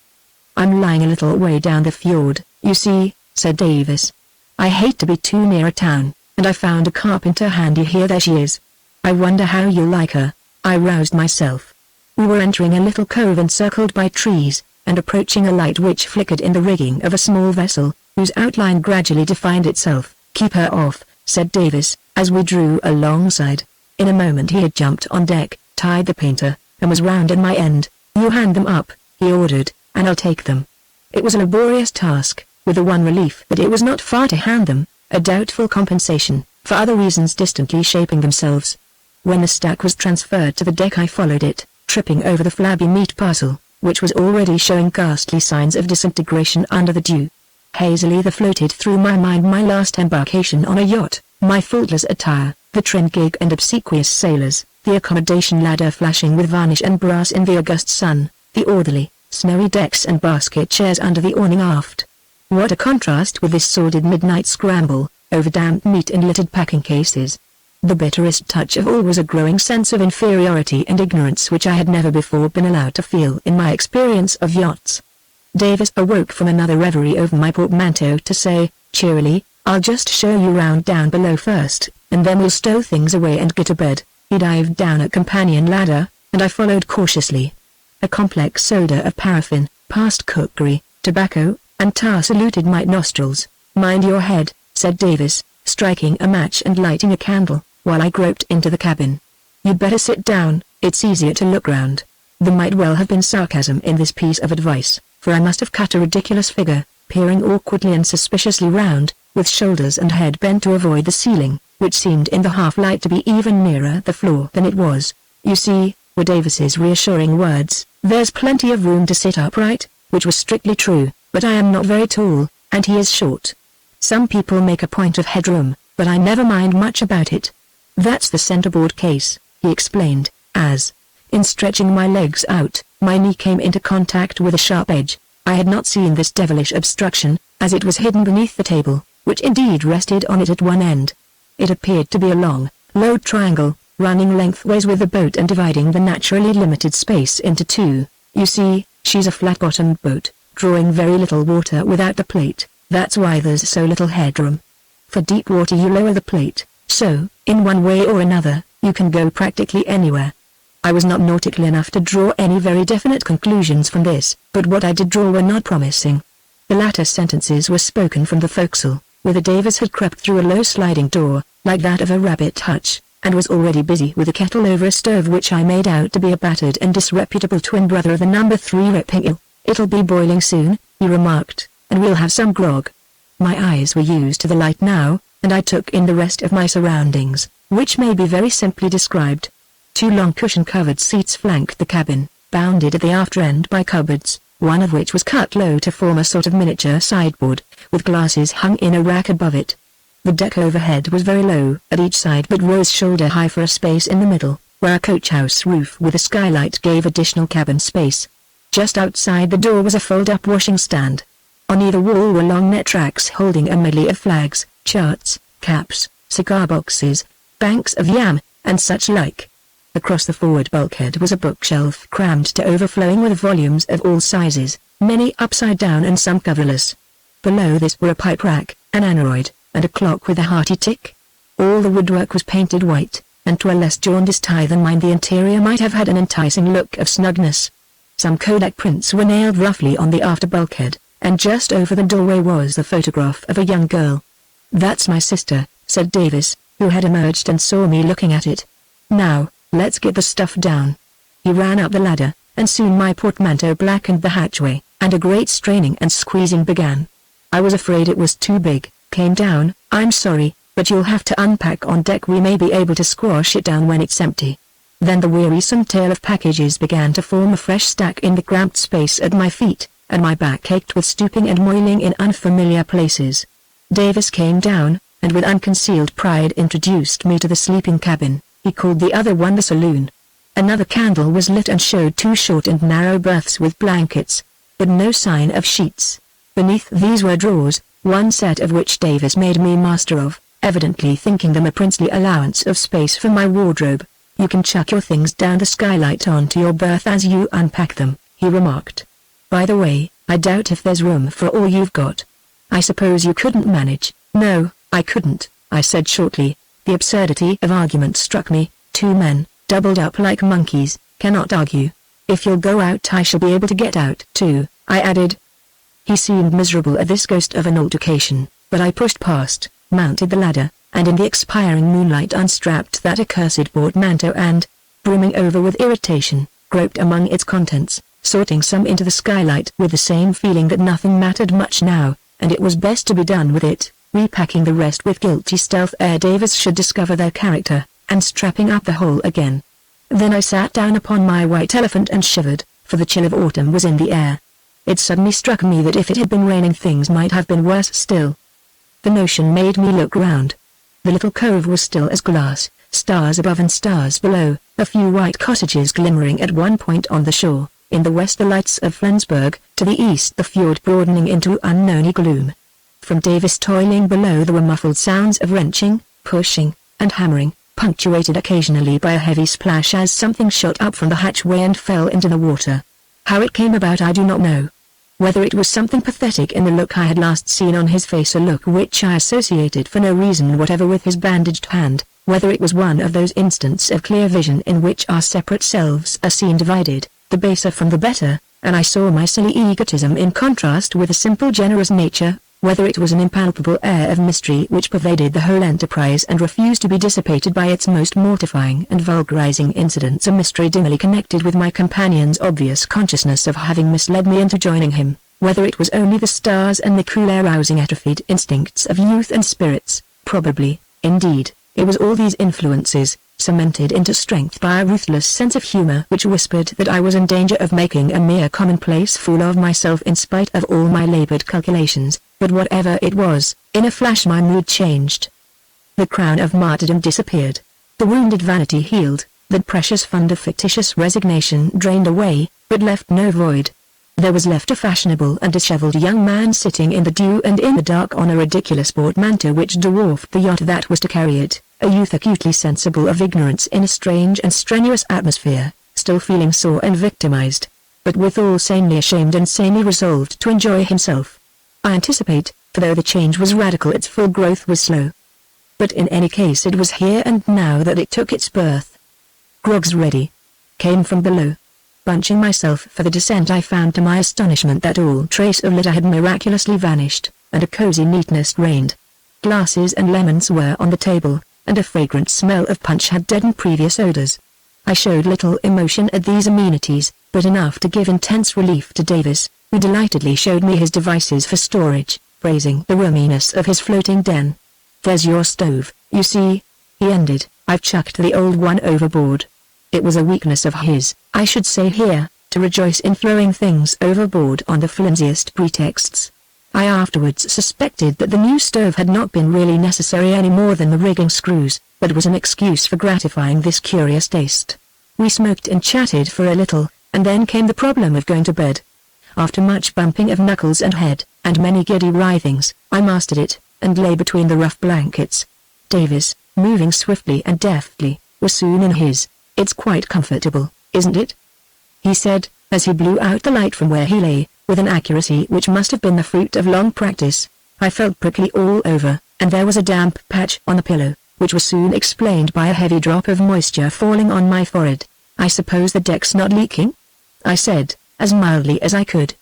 "I'm lying a little way down the fjord, you see," said Davis. "I hate to be too near a town, and I found a carpenter handy here. There she is. I wonder how you'll like her." I roused myself. We were entering a little cove encircled by trees, and approaching a light which flickered in the rigging of a small vessel, whose outline gradually defined itself. "Keep her off," said Davis, as we drew alongside. In a moment he had jumped on deck, tied the painter, and was round at my end. "You hand them up," he ordered, "and I'll take them." It was a laborious task, with the one relief that it was not far to hand them, a doubtful compensation, for other reasons distantly shaping themselves. When the stack was transferred to the deck I followed it, tripping over the flabby meat parcel, which was already showing ghastly signs of disintegration under the dew. Hazily there floated through my mind my last embarkation on a yacht, my faultless attire, the trim gig and obsequious sailors, the accommodation ladder flashing with varnish and brass in the August sun, the orderly, snowy decks and basket chairs under the awning aft. What a contrast with this sordid midnight scramble, over damp meat and littered packing cases. The bitterest touch of all was a growing sense of inferiority and ignorance which I had never before been allowed to feel in my experience of yachts. Davis awoke from another reverie over my portmanteau to say, cheerily, "I'll just show you round down below first, and then we'll stow things away and get to bed." He dived down a companion ladder, and I followed cautiously. A complex odor of paraffin, past cookery, tobacco, and tar saluted my nostrils. "Mind your head," said Davis, striking a match and lighting a candle, while I groped into the cabin. "You'd better sit down, it's easier to look round." There might well have been sarcasm in this piece of advice, for I must have cut a ridiculous figure, peering awkwardly and suspiciously round, with shoulders and head bent to avoid the ceiling, which seemed in the half-light to be even nearer the floor than it was. "You see," were Davis's reassuring words, "there's plenty of room to sit upright," which was strictly true, but I am not very tall, and he is short. Some people make a point of headroom, but I never mind much about it. "That's the centerboard case," he explained, as, in stretching my legs out, my knee came into contact with a sharp edge. I had not seen this devilish obstruction, as it was hidden beneath the table, which indeed rested on it at one end. It appeared to be a long, low triangle, running lengthways with the boat and dividing the naturally limited space into two. You see, she's a flat-bottomed boat, drawing very little water without the plate. That's why there's so little headroom. For deep water you lower the plate, so, in one way or another, you can go practically anywhere. I was not nautical enough to draw any very definite conclusions from this, but what I did draw were not promising. The latter sentences were spoken from the forecastle, whither Davis had crept through a low sliding door, like that of a rabbit hutch, and was already busy with a kettle over a stove which I made out to be a battered and disreputable twin brother of the number 3 ripping ill. "It'll be boiling soon," he remarked, "and we'll have some grog." My eyes were used to the light now, and I took in the rest of my surroundings, which may be very simply described. 2 long cushion-covered seats flanked the cabin, bounded at the after end by cupboards, one of which was cut low to form a sort of miniature sideboard, with glasses hung in a rack above it. The deck overhead was very low at each side but rose shoulder-high for a space in the middle, where a coach-house roof with a skylight gave additional cabin space. Just outside the door was a fold-up washing stand. On either wall were long net racks holding a medley of flags, charts, caps, cigar boxes, banks of yam, and such like. Across the forward bulkhead was a bookshelf crammed to overflowing with volumes of all sizes, many upside down and some coverless. Below this were a pipe rack, an aneroid, and a clock with a hearty tick. All the woodwork was painted white, and to a less jaundiced eye than mine the interior might have had an enticing look of snugness. Some Kodak prints were nailed roughly on the after bulkhead, and just over the doorway was the photograph of a young girl. "That's my sister," said Davis, who had emerged and saw me looking at it. "Now, let's get the stuff down." He ran up the ladder, and soon my portmanteau blackened the hatchway, and a great straining and squeezing began. I was afraid it was too big, came down. "I'm sorry, but you'll have to unpack on deck. We may be able to squash it down when it's empty." Then the wearisome tale of packages began to form a fresh stack in the cramped space at my feet, and my back ached with stooping and moiling in unfamiliar places. Davis came down, and with unconcealed pride introduced me to the sleeping cabin. He called the other one the saloon. Another candle was lit and showed 2 short and narrow berths with blankets, but no sign of sheets. Beneath these were drawers, one set of which Davis made me master of, evidently thinking them a princely allowance of space for my wardrobe. "You can chuck your things down the skylight onto your berth as you unpack them," he remarked. "By the way, I doubt if there's room for all you've got. I suppose you couldn't manage." "No, I couldn't," I said shortly. The absurdity of argument struck me. 2 men, doubled up like monkeys, cannot argue. "If you'll go out I shall be able to get out too," I added. He seemed miserable at this ghost of an altercation, but I pushed past, mounted the ladder, and in the expiring moonlight unstrapped that accursed portmanteau and, brimming over with irritation, groped among its contents, sorting some into the skylight with the same feeling that nothing mattered much now, and it was best to be done with it, repacking the rest with guilty stealth ere Davis should discover their character, and strapping up the whole again. Then I sat down upon my white elephant and shivered, for the chill of autumn was in the air. It suddenly struck me that if it had been raining things might have been worse still. The notion made me look round. The little cove was still as glass, stars above and stars below, a few white cottages glimmering at one point on the shore, in the west the lights of Flensburg, to the east the fjord broadening into unknown gloom. From Davis toiling below there were muffled sounds of wrenching, pushing, and hammering, punctuated occasionally by a heavy splash as something shot up from the hatchway and fell into the water. How it came about I do not know. Whether it was something pathetic in the look I had last seen on his face, a look which I associated for no reason whatever with his bandaged hand, whether it was one of those instants of clear vision in which our separate selves are seen divided, the baser from the better, and I saw my silly egotism in contrast with a simple generous nature, whether it was an impalpable air of mystery which pervaded the whole enterprise and refused to be dissipated by its most mortifying and vulgarizing incidents, a mystery dimly connected with my companion's obvious consciousness of having misled me into joining him, whether it was only the stars and the cool air rousing atrophied instincts of youth and spirits, probably, indeed, it was all these influences, cemented into strength by a ruthless sense of humor which whispered that I was in danger of making a mere commonplace fool of myself in spite of all my labored calculations. But whatever it was, in a flash my mood changed. The crown of martyrdom disappeared. The wounded vanity healed, the precious fund of fictitious resignation drained away, but left no void. There was left a fashionable and disheveled young man sitting in the dew and in the dark on a ridiculous portmanteau which dwarfed the yacht that was to carry it, a youth acutely sensible of ignorance in a strange and strenuous atmosphere, still feeling sore and victimized, but withal sanely ashamed and sanely resolved to enjoy himself. I anticipate, for though the change was radical its full growth was slow. But in any case it was here and now that it took its birth. "Grog's ready," came from below. Bunching myself for the descent, I found to my astonishment that all trace of litter had miraculously vanished, and a cozy neatness reigned. Glasses and lemons were on the table, and a fragrant smell of punch had deadened previous odors. I showed little emotion at these amenities, but enough to give intense relief to Davis, who delightedly showed me his devices for storage, praising the roominess of his floating den. "There's your stove, you see," he ended. "I've chucked the old one overboard." It was a weakness of his, I should say here, to rejoice in throwing things overboard on the flimsiest pretexts. I afterwards suspected that the new stove had not been really necessary any more than the rigging screws, but was an excuse for gratifying this curious taste. We smoked and chatted for a little, and then came the problem of going to bed. After much bumping of knuckles and head, and many giddy writhings, I mastered it, and lay between the rough blankets. Davis, moving swiftly and deftly, was soon in his. "It's quite comfortable, isn't it?" he said, as he blew out the light from where he lay, with an accuracy which must have been the fruit of long practice. I felt prickly all over, and there was a damp patch on the pillow, which was soon explained by a heavy drop of moisture falling on my forehead. "I suppose the deck's not leaking?" I said, as mildly as I could.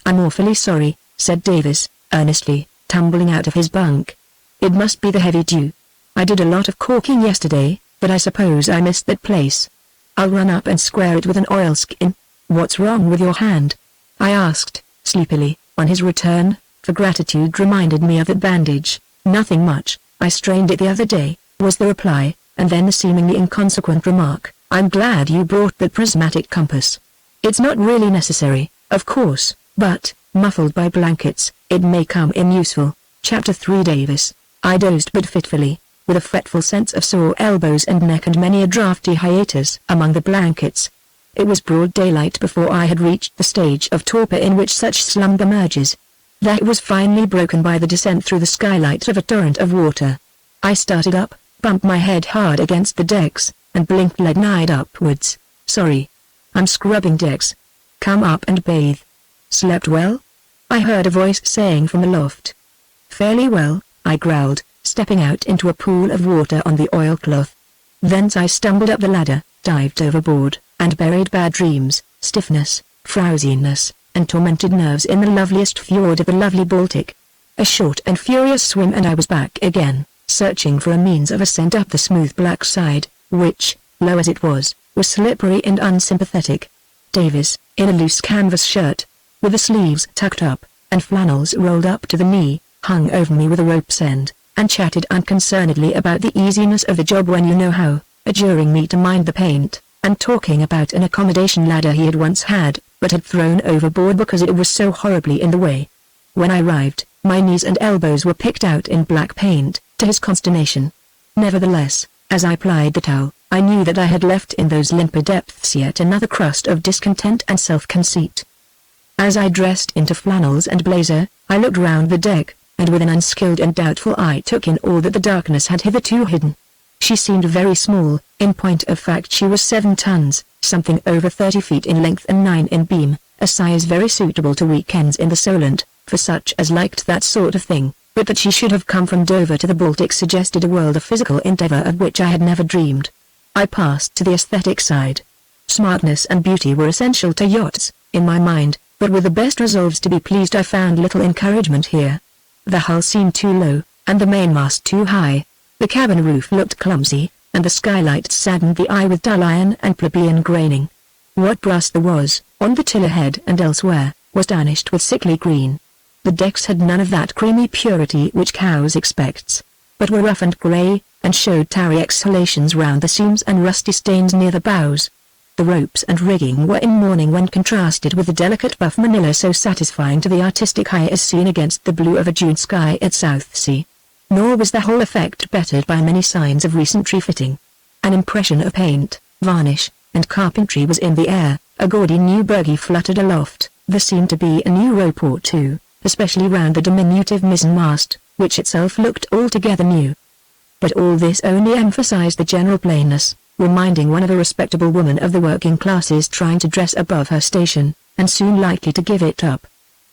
"I'm awfully sorry," said Davis, earnestly, tumbling out of his bunk. "It must be the heavy dew. I did a lot of caulking yesterday, but I suppose I missed that place. I'll run up and square it with an oilskin." "What's wrong with your hand?" I asked, sleepily, on his return, for gratitude reminded me of that bandage. "Nothing much, I strained it the other day," was the reply, and then the seemingly inconsequent remark, "I'm glad you brought that prismatic compass. It's not really necessary, of course, but, muffled by blankets, it may come in useful." Chapter 3 Davis. I dozed but fitfully, with a fretful sense of sore elbows and neck and many a draughty hiatus among the blankets. It was broad daylight before I had reached the stage of torpor in which such slumber merges. That was finally broken by the descent through the skylight of a torrent of water. I started up, bumped my head hard against the decks, and blinked leaden-eyed upwards. "Sorry. I'm scrubbing decks. Come up and bathe." "Slept well?" I heard a voice saying from the loft. "Fairly well," I growled, stepping out into a pool of water on the oilcloth. Thence I stumbled up the ladder, dived overboard, and buried bad dreams, stiffness, frowsiness, and tormented nerves in the loveliest fjord of the lovely Baltic. A short and furious swim and I was back again, searching for a means of ascent up the smooth black side, which, low as it was slippery and unsympathetic. Davis, in a loose canvas shirt, with the sleeves tucked up, and flannels rolled up to the knee, hung over me with a rope's end, and chatted unconcernedly about the easiness of the job when you know how, adjuring me to mind the paint, and talking about an accommodation ladder he had once had, but had thrown overboard because it was so horribly in the way. When I arrived, my knees and elbows were picked out in black paint, to his consternation. Nevertheless, as I plied the towel, I knew that I had left in those limper depths yet another crust of discontent and self-conceit. As I dressed into flannels and blazer, I looked round the deck, and with an unskilled and doubtful eye took in all that the darkness had hitherto hidden. She seemed very small. In point of fact she was 7 tons, something over 30 feet in length and 9 in beam, a size very suitable to weekends in the Solent, for such as liked that sort of thing, but that she should have come from Dover to the Baltic suggested a world of physical endeavor of which I had never dreamed. I passed to the aesthetic side. Smartness and beauty were essential to yachts, in my mind, but with the best resolves to be pleased I found little encouragement here. The hull seemed too low, and the mainmast too high. The cabin roof looked clumsy, and the skylights saddened the eye with dull iron and plebeian graining. What brass there was, on the tiller head and elsewhere, was tarnished with sickly green. The decks had none of that creamy purity which cows expects, but were rough and grey, and showed tarry exhalations round the seams and rusty stains near the bows. The ropes and rigging were in mourning when contrasted with the delicate buff manila so satisfying to the artistic eye as seen against the blue of a June sky at Southsea. Nor was the whole effect bettered by many signs of recent refitting. An impression of paint, varnish, and carpentry was in the air, A gaudy new buggy fluttered aloft. There seemed to be a new rope or two, especially round the diminutive mizzenmast, which itself looked altogether new. But all this only emphasized the general plainness, reminding one of a respectable woman of the working classes trying to dress above her station, and soon likely to give it up.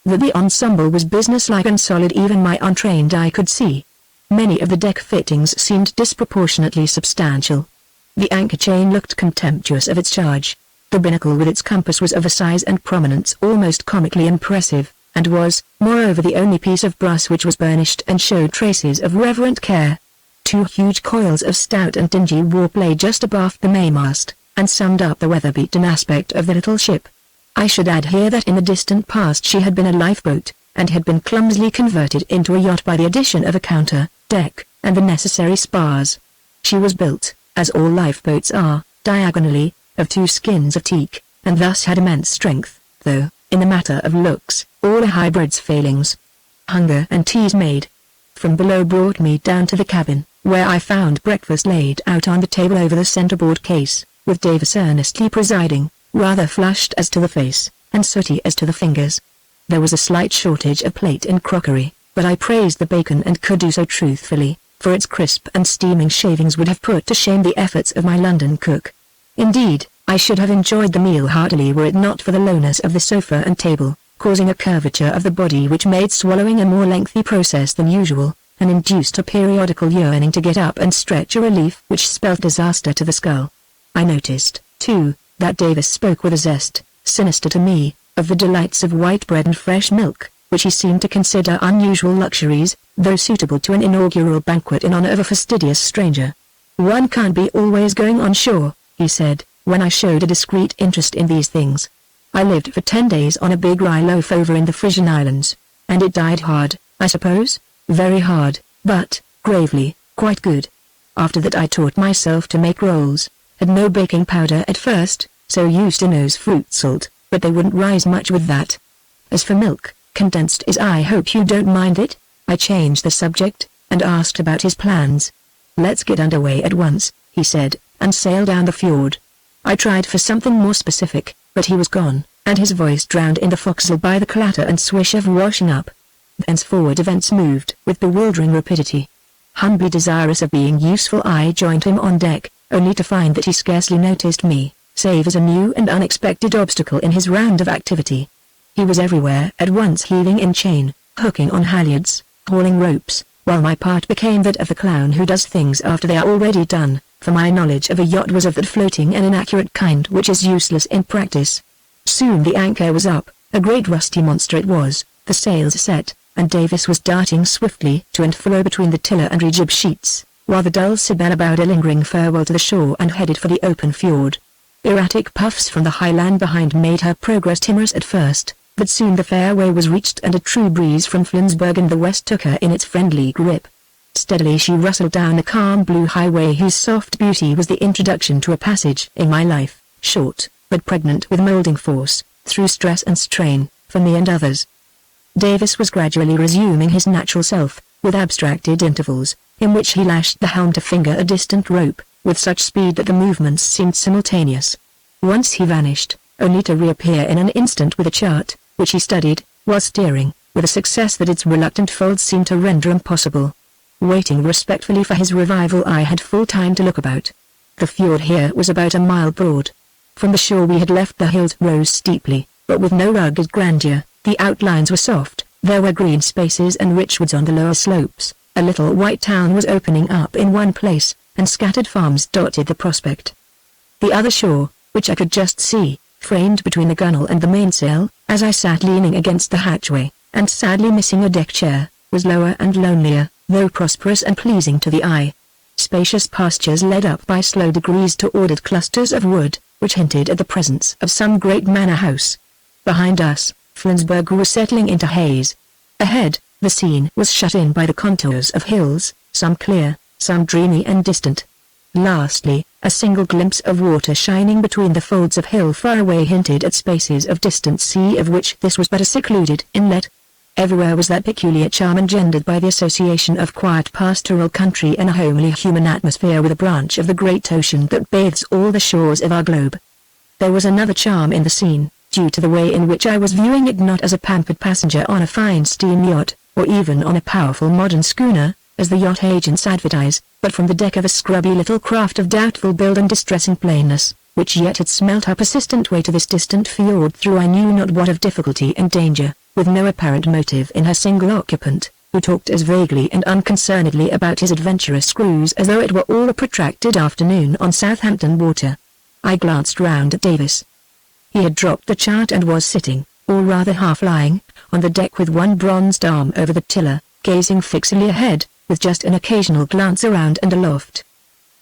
That the ensemble was businesslike and solid even my untrained eye could see. Many of the deck fittings seemed disproportionately substantial. The anchor chain looked contemptuous of its charge. The binnacle with its compass was of a size and prominence almost comically impressive, and was, moreover, the only piece of brass which was burnished and showed traces of reverent care. 2 huge coils of stout and dingy warp lay just abaft the mainmast, and summed up the weather-beaten aspect of the little ship. I should add here that in the distant past she had been a lifeboat, and had been clumsily converted into a yacht by the addition of a counter, deck, and the necessary spars. She was built, as all lifeboats are, diagonally, of 2 skins of teak, and thus had immense strength, though, in the matter of looks, all a hybrid's failings. Hunger and teas made from below brought me down to the cabin, where I found breakfast laid out on the table over the centerboard case, with Davis earnestly presiding, rather flushed as to the face, and sooty as to the fingers. There was a slight shortage of plate and crockery, but I praised the bacon and could do so truthfully, for its crisp and steaming shavings would have put to shame the efforts of my London cook. Indeed, I should have enjoyed the meal heartily were it not for the lowness of the sofa and table, causing a curvature of the body which made swallowing a more lengthy process than usual, and induced a periodical yearning to get up and stretch, a relief which spelt disaster to the skull. I noticed, too, that Davis spoke with a zest, sinister to me, of the delights of white bread and fresh milk, which he seemed to consider unusual luxuries, though suitable to an inaugural banquet in honor of a fastidious stranger. "One can't be always going on shore," he said, when I showed a discreet interest in these things. "I lived for 10 days on a big rye loaf over in the Frisian Islands, and it died hard, I suppose, very hard, but, gravely, quite good. After that I taught myself to make rolls, had no baking powder at first, so used to nose fruit salt, but they wouldn't rise much with that. As for milk, condensed is, I hope you don't mind it?" I changed the subject, and asked about his plans. "Let's get underway at once," he said, and sail down the fjord. I tried for something more specific, but he was gone, and his voice drowned in the forecastle by the clatter and swish of washing up. Thenceforward events moved with bewildering rapidity. Humbly desirous of being useful, I joined him on deck, only to find that he scarcely noticed me, save as a new and unexpected obstacle in his round of activity. He was everywhere at once, heaving in chain, hooking on halyards, hauling ropes, while my part became that of the clown who does things after they are already done, for my knowledge of a yacht was of that floating and inaccurate kind which is useless in practice. Soon the anchor was up, a great rusty monster it was, the sails set, and Davis was darting swiftly to and fro between the tiller and rejib sheets, while the dull Sibella bowed a lingering farewell to the shore and headed for the open fjord. Erratic puffs from the high land behind made her progress timorous at first, but soon the fairway was reached and a true breeze from Flensburg in the west took her in its friendly grip. Steadily she rustled down the calm blue highway whose soft beauty was the introduction to a passage in my life, short, but pregnant with moulding force, through stress and strain, for me and others. Davis was gradually resuming his natural self, with abstracted intervals, in which he lashed the helm to finger a distant rope, with such speed that the movements seemed simultaneous. Once he vanished, only to reappear in an instant with a chart, which he studied, while steering, with a success that its reluctant folds seemed to render impossible. Waiting respectfully for his revival, I had full time to look about. The fjord here was about a mile broad. From the shore we had left, the hills rose steeply, but with no rugged grandeur. The outlines were soft, there were green spaces and rich woods on the lower slopes. A little white town was opening up in one place, and scattered farms dotted the prospect. The other shore, which I could just see, framed between the gunwale and the mainsail, as I sat leaning against the hatchway, and sadly missing a deck chair, was lower and lonelier, though prosperous and pleasing to the eye. Spacious pastures led up by slow degrees to ordered clusters of wood, which hinted at the presence of some great manor house. Behind us, Flensburg was settling into haze. Ahead, the scene was shut in by the contours of hills, some clear, some dreamy and distant. Lastly, a single glimpse of water shining between the folds of hill far away hinted at spaces of distant sea, of which this was but a secluded inlet. Everywhere was that peculiar charm engendered by the association of quiet pastoral country and a homely human atmosphere with a branch of the great ocean that bathes all the shores of our globe. There was another charm in the scene, due to the way in which I was viewing it, not as a pampered passenger on a fine steam yacht, or even on a powerful modern schooner, as the yacht agents advertise, but from the deck of a scrubby little craft of doubtful build and distressing plainness, which yet had smelt her persistent way to this distant fjord through I knew not what of difficulty and danger, with no apparent motive in her single occupant, who talked as vaguely and unconcernedly about his adventurous cruise as though it were all a protracted afternoon on Southampton water. I glanced round at Davis. He had dropped the chart and was sitting, or rather half lying, on the deck with one bronzed arm over the tiller, gazing fixedly ahead, with just an occasional glance around and aloft.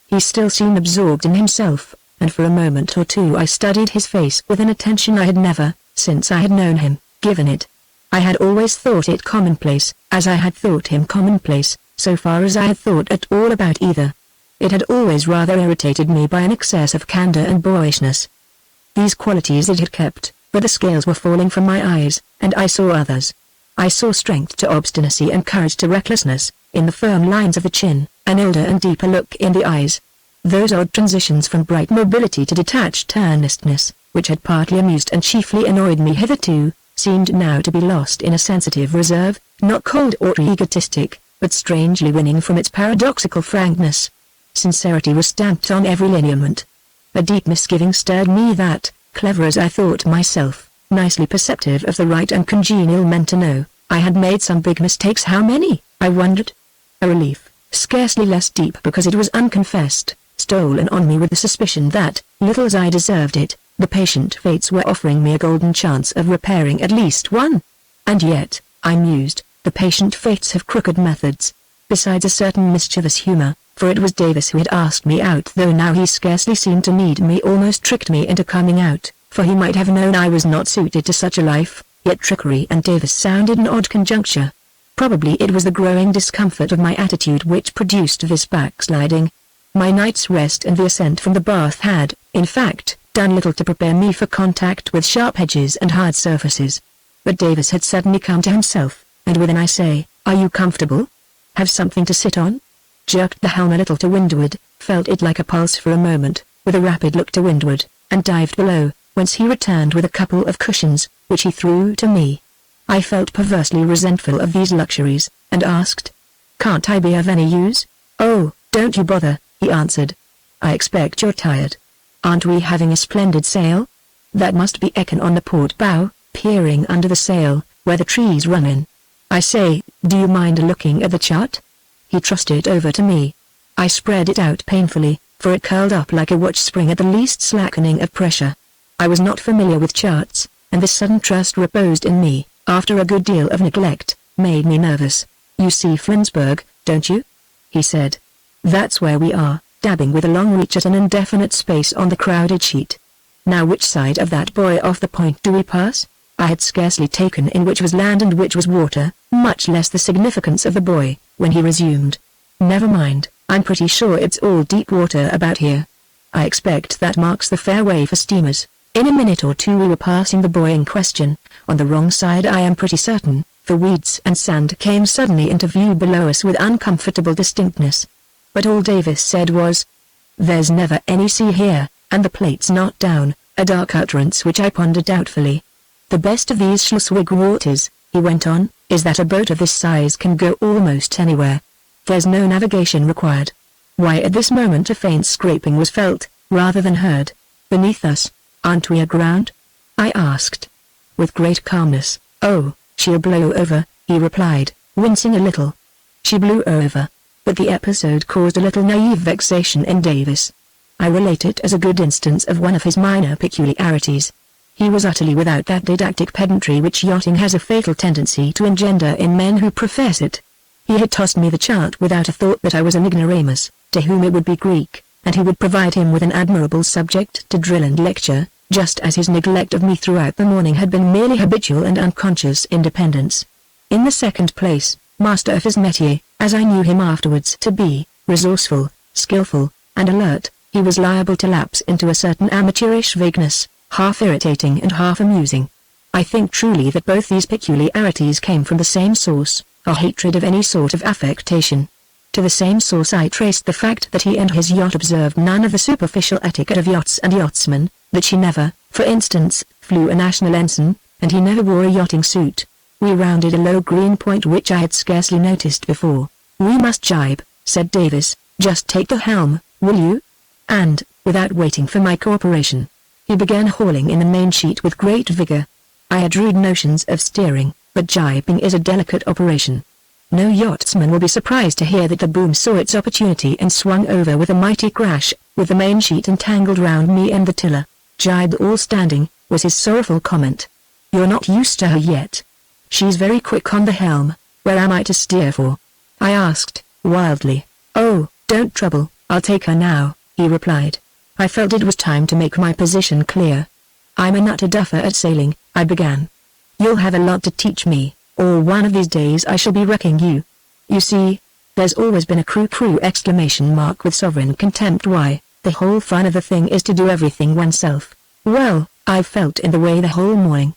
He still seemed absorbed in himself, and for a moment or two I studied his face with an attention I had never, since I had known him, given it. I had always thought it commonplace, as I had thought him commonplace, so far as I had thought at all about either. It had always rather irritated me by an excess of candor and boyishness. These qualities it had kept, but the scales were falling from my eyes, and I saw others. I saw strength to obstinacy and courage to recklessness, in the firm lines of the chin, an older and deeper look in the eyes. Those odd transitions from bright mobility to detached earnestness, which had partly amused and chiefly annoyed me hitherto, seemed now to be lost in a sensitive reserve, not cold or egotistic, but strangely winning from its paradoxical frankness. Sincerity was stamped on every lineament. A deep misgiving stirred me that, clever as I thought myself, nicely perceptive of the right and congenial men to know, I had made some big mistakes. How many, I wondered? A relief, scarcely less deep because it was unconfessed, stolen on me with the suspicion that, little as I deserved it, the patient fates were offering me a golden chance of repairing at least one. And yet, I mused, the patient fates have crooked methods. Besides a certain mischievous humor, for it was Davis who had asked me out, though now he scarcely seemed to need me, almost tricked me into coming out, for he might have known I was not suited to such a life, yet trickery and Davis sounded an odd conjuncture. Probably it was the growing discomfort of my attitude which produced this backsliding. My night's rest and the ascent from the bath had, in fact, done little to prepare me for contact with sharp edges and hard surfaces. But Davis had suddenly come to himself, and with an "I say, are you comfortable? Have something to sit on?" jerked the helm a little to windward, felt it like a pulse for a moment, with a rapid look to windward, and dived below, whence he returned with a couple of cushions, which he threw to me. I felt perversely resentful of these luxuries, and asked, "Can't I be of any use?" "Oh, don't you bother," he answered. "I expect you're tired. Aren't we having a splendid sail? That must be Erskine on the port bow, peering under the sail, where the trees run in. I say, do you mind looking at the chart?" He thrust it over to me. I spread it out painfully, for it curled up like a watch spring at the least slackening of pressure. I was not familiar with charts, and this sudden trust reposed in me, after a good deal of neglect, made me nervous. "You see Flensburg, don't you?" he said. "That's where we are," dabbing with a long reach at an indefinite space on the crowded sheet. "Now which side of that buoy off the point do we pass?" I had scarcely taken in which was land and which was water, much less the significance of the buoy, when he resumed. "Never mind, I'm pretty sure it's all deep water about here. I expect that marks the fairway for steamers." In a minute or two we were passing the buoy in question, on the wrong side I am pretty certain, for weeds and sand came suddenly into view below us with uncomfortable distinctness. But all Davis said was, "There's never any sea here, and the plate's not down," a dark utterance which I pondered doubtfully. "The best of these Schleswig waters," he went on, "is that a boat of this size can go almost anywhere. There's no navigation required." Why, at this moment a faint scraping was felt, rather than heard, beneath us. "Aren't we aground?" I asked. With great calmness. "Oh, she'll blow over," he replied, wincing a little. She blew over. But the episode caused a little naive vexation in Davis. I relate it as a good instance of one of his minor peculiarities. He was utterly without that didactic pedantry which yachting has a fatal tendency to engender in men who profess it. He had tossed me the chart without a thought that I was an ignoramus, to whom it would be Greek, and he would provide him with an admirable subject to drill and lecture, just as his neglect of me throughout the morning had been merely habitual and unconscious independence. In the second place, master of his métier, as I knew him afterwards to be, resourceful, skillful, and alert, he was liable to lapse into a certain amateurish vagueness, half irritating and half amusing. I think truly that both these peculiarities came from the same source, a hatred of any sort of affectation. To the same source I traced the fact that he and his yacht observed none of the superficial etiquette of yachts and yachtsmen, that she never, for instance, flew a national ensign, and he never wore a yachting suit. We rounded a low green point which I had scarcely noticed before. "We must jibe," said Davis. "Just take the helm, will you?" And, without waiting for my cooperation, he began hauling in the main sheet with great vigor. I had rude notions of steering, but jibing is a delicate operation. No yachtsman will be surprised to hear that the boom saw its opportunity and swung over with a mighty crash, with the main sheet entangled round me and the tiller. "Jibed all standing," was his sorrowful comment. "You're not used to her yet. She's very quick on the helm. Where am I to steer for?" I asked, wildly. "Oh, don't trouble, I'll take her now," he replied. I felt it was time to make my position clear. "I'm a nutter duffer at sailing," I began. "You'll have a lot to teach me, or one of these days I shall be wrecking you. You see, there's always been a crew exclamation mark with sovereign contempt. Why, the whole fun of the thing is to do everything oneself. Well, I've felt in the way the whole morning.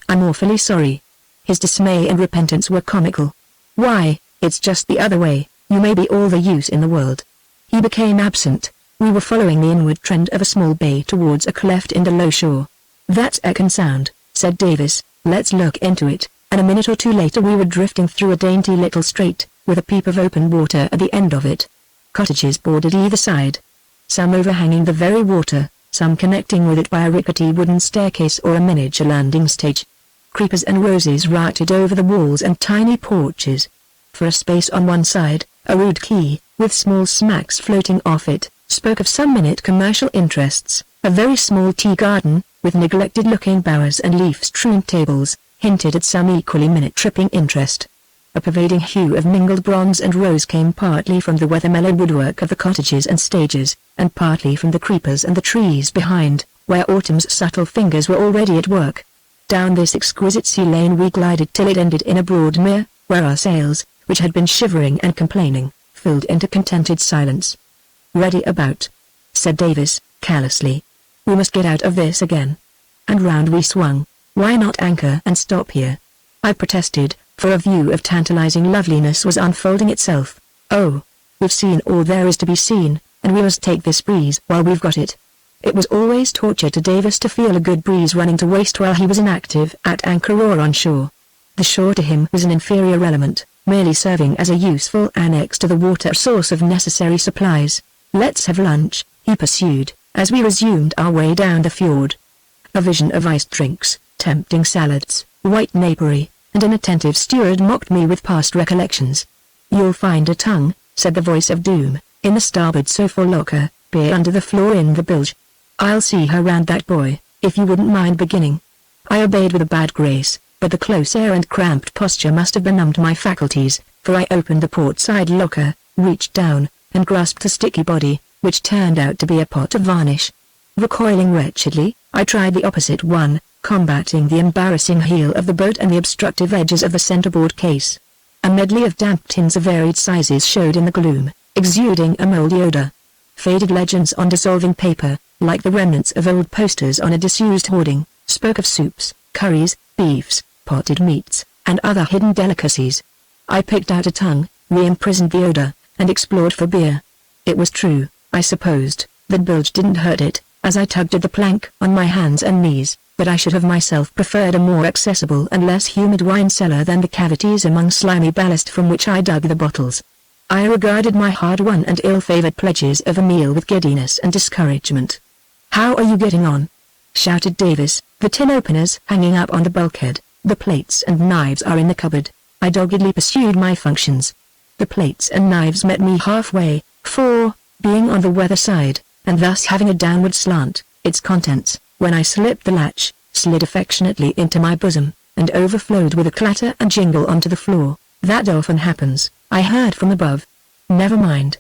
I'm awfully sorry." His dismay and repentance were comical. "Why, it's just the other way, you may be all the use in the world." He became absent. We were following the inward trend of a small bay towards a cleft in the low shore. "That's Erskine Sound," said Davis. "Let's look into it." And a minute or two later we were drifting through a dainty little strait, with a peep of open water at the end of it. Cottages bordered either side, some overhanging the very water, some connecting with it by a rickety wooden staircase or a miniature landing stage. Creepers and roses rioted over the walls and tiny porches. For a space on one side, a rude quay, with small smacks floating off it, spoke of some minute commercial interests. A very small tea garden, with neglected-looking bowers and leaf-strewn tables, hinted at some equally minute-tripping interest. A pervading hue of mingled bronze and rose came partly from the weather-mellow woodwork of the cottages and stages, and partly from the creepers and the trees behind, where autumn's subtle fingers were already at work. Down this exquisite sea lane we glided till it ended in a broad mere, where our sails, which had been shivering and complaining, filled into contented silence. "Ready about," said Davis, callously. "We must get out of this again." And round we swung. "Why not anchor and stop here?" I protested, for a view of tantalizing loveliness was unfolding itself. "Oh, we've seen all there is to be seen, and we must take this breeze while we've got it." It was always torture to Davis to feel a good breeze running to waste while he was inactive at anchor or on shore. The shore to him was an inferior element, merely serving as a useful annex to the water source of necessary supplies. "Let's have lunch," he pursued, as we resumed our way down the fjord. A vision of iced drinks, tempting salads, white napery, and an attentive steward mocked me with past recollections. "You'll find a tongue," said the voice of doom, "in the starboard sofa locker, beer under the floor in the bilge. I'll see her round that boy, if you wouldn't mind beginning." I obeyed with a bad grace, but the close air and cramped posture must have benumbed my faculties, for I opened the port side locker, reached down, and grasped a sticky body, which turned out to be a pot of varnish. Recoiling wretchedly, I tried the opposite one, combating the embarrassing heel of the boat and the obstructive edges of the centerboard case. A medley of damp tins of varied sizes showed in the gloom, exuding a moldy odor. Faded legends on dissolving paper, like the remnants of old posters on a disused hoarding, spoke of soups, curries, beefs, potted meats, and other hidden delicacies. I picked out a tongue, re-imprisoned the odor, and explored for beer. It was true, I supposed, that bilge didn't hurt it, as I tugged at the plank on my hands and knees, but I should have myself preferred a more accessible and less humid wine cellar than the cavities among slimy ballast from which I dug the bottles. I regarded my hard-won and ill-favored pledges of a meal with giddiness and discouragement. "How are you getting on?" shouted Davis, the tin openers hanging up on the bulkhead. "The plates and knives are in the cupboard." I doggedly pursued my functions. The plates and knives met me halfway, for, being on the weather side, and thus having a downward slant, its contents, when I slipped the latch, slid affectionately into my bosom, and overflowed with a clatter and jingle onto the floor. "That often happens," I heard from above. "Never mind.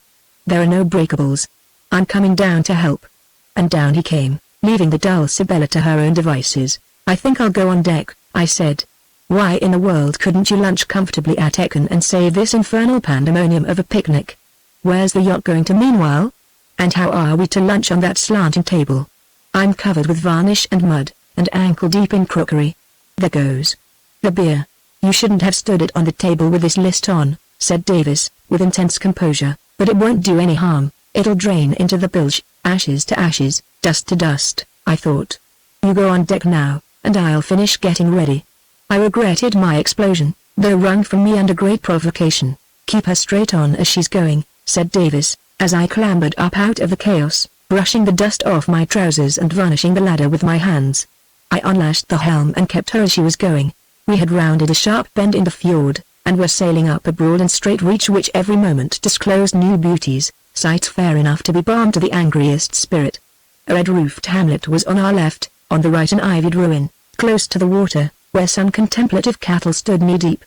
There are no breakables. I'm coming down to help." And down he came, leaving the dull Sibella to her own devices. "I think I'll go on deck," I said. "Why in the world couldn't you lunch comfortably at Erskine and save this infernal pandemonium of a picnic? Where's the yacht going to meanwhile? And how are we to lunch on that slanting table? I'm covered with varnish and mud, and ankle-deep in crockery. There goes the beer. You shouldn't have stood it on the table with this list on," said Davis, with intense composure, but it won't do any harm. It'll drain into the bilge, ashes to ashes, dust to dust, I thought. You go on deck now, and I'll finish getting ready. I regretted my explosion, though wrung from me under great provocation. Keep her straight on as she's going, said Davis, as I clambered up out of the chaos, brushing the dust off my trousers and varnishing the ladder with my hands. I unlashed the helm and kept her as she was going. We had rounded a sharp bend in the fjord, and were sailing up a broad and straight reach which every moment disclosed new beauties, sights fair enough to be balm to the angriest spirit. A red-roofed hamlet was on our left, on the right an ivied ruin, close to the water, where some contemplative cattle stood knee-deep.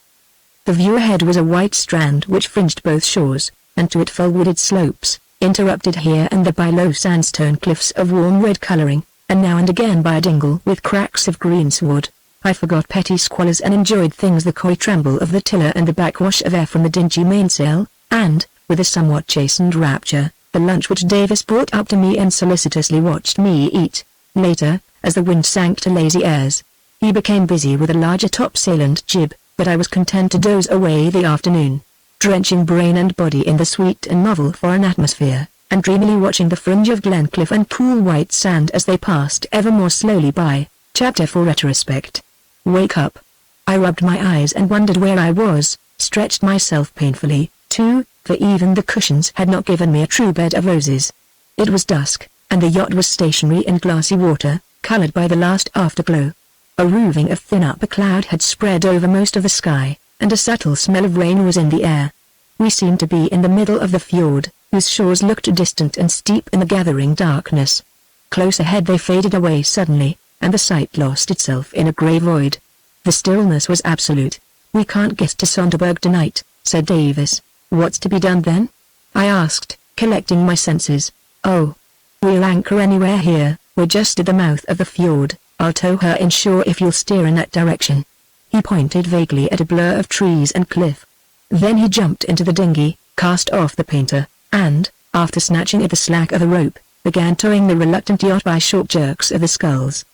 The view ahead was a white strand which fringed both shores, and to it fell wooded slopes, interrupted here and there by low sandstone cliffs of warm red colouring, and now and again by a dingle with cracks of greensward. I forgot petty squalors and enjoyed things the coy tremble of the tiller and the backwash of air from the dingy mainsail, and, with a somewhat chastened rapture, the lunch which Davis brought up to me and solicitously watched me eat. Later, as the wind sank to lazy airs, he became busy with a larger topsail and jib, but I was content to doze away the afternoon, drenching brain and body in the sweet and novel foreign atmosphere, and dreamily watching the fringe of Glencliff and cool white sand as they passed ever more slowly by. Chapter 4 Retrospect. Wake up. I rubbed my eyes and wondered where I was, stretched myself painfully, too, for even the cushions had not given me a true bed of roses. It was dusk, and the yacht was stationary in glassy water, coloured by the last afterglow. A roofing of thin upper cloud had spread over most of the sky, and a subtle smell of rain was in the air. We seemed to be in the middle of the fjord, whose shores looked distant and steep in the gathering darkness. Close ahead they faded away suddenly, and the sight lost itself in a grey void. The stillness was absolute. We can't get to Sonderburg tonight, said Davis. What's to be done then? I asked, collecting my senses. Oh. We'll anchor anywhere here, we're just at the mouth of the fjord. I'll tow her inshore if you'll steer in that direction. He pointed vaguely at a blur of trees and cliff. Then he jumped into the dinghy, cast off the painter, and, after snatching at the slack of the rope, began towing the reluctant yacht by short jerks of the sculls.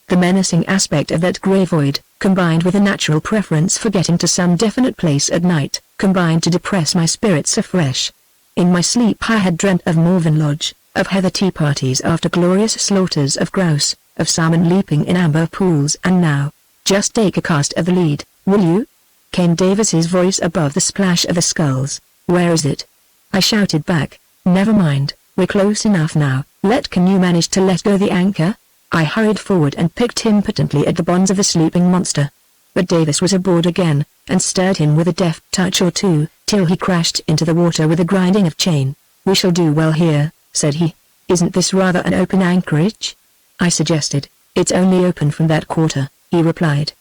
The menacing aspect of that grey void, combined with a natural preference for getting to some definite place at night, combined to depress my spirits afresh. In my sleep I had dreamt of Morven Lodge, of heather tea parties after glorious slaughters of grouse, of salmon leaping in amber pools, and now, just take a cast of the lead, will you? Came Davis's voice above the splash of the sculls. Where is it? I shouted back. Never mind, we're close enough now. Can you manage to let go the anchor? I hurried forward and picked impotently at the bonds of the sleeping monster. But Davis was aboard again, and stirred him with a deft touch or two, till he crashed into the water with a grinding of chain. We shall do well here, said he. Isn't this rather an open anchorage? I suggested. It's only open from that quarter, he replied.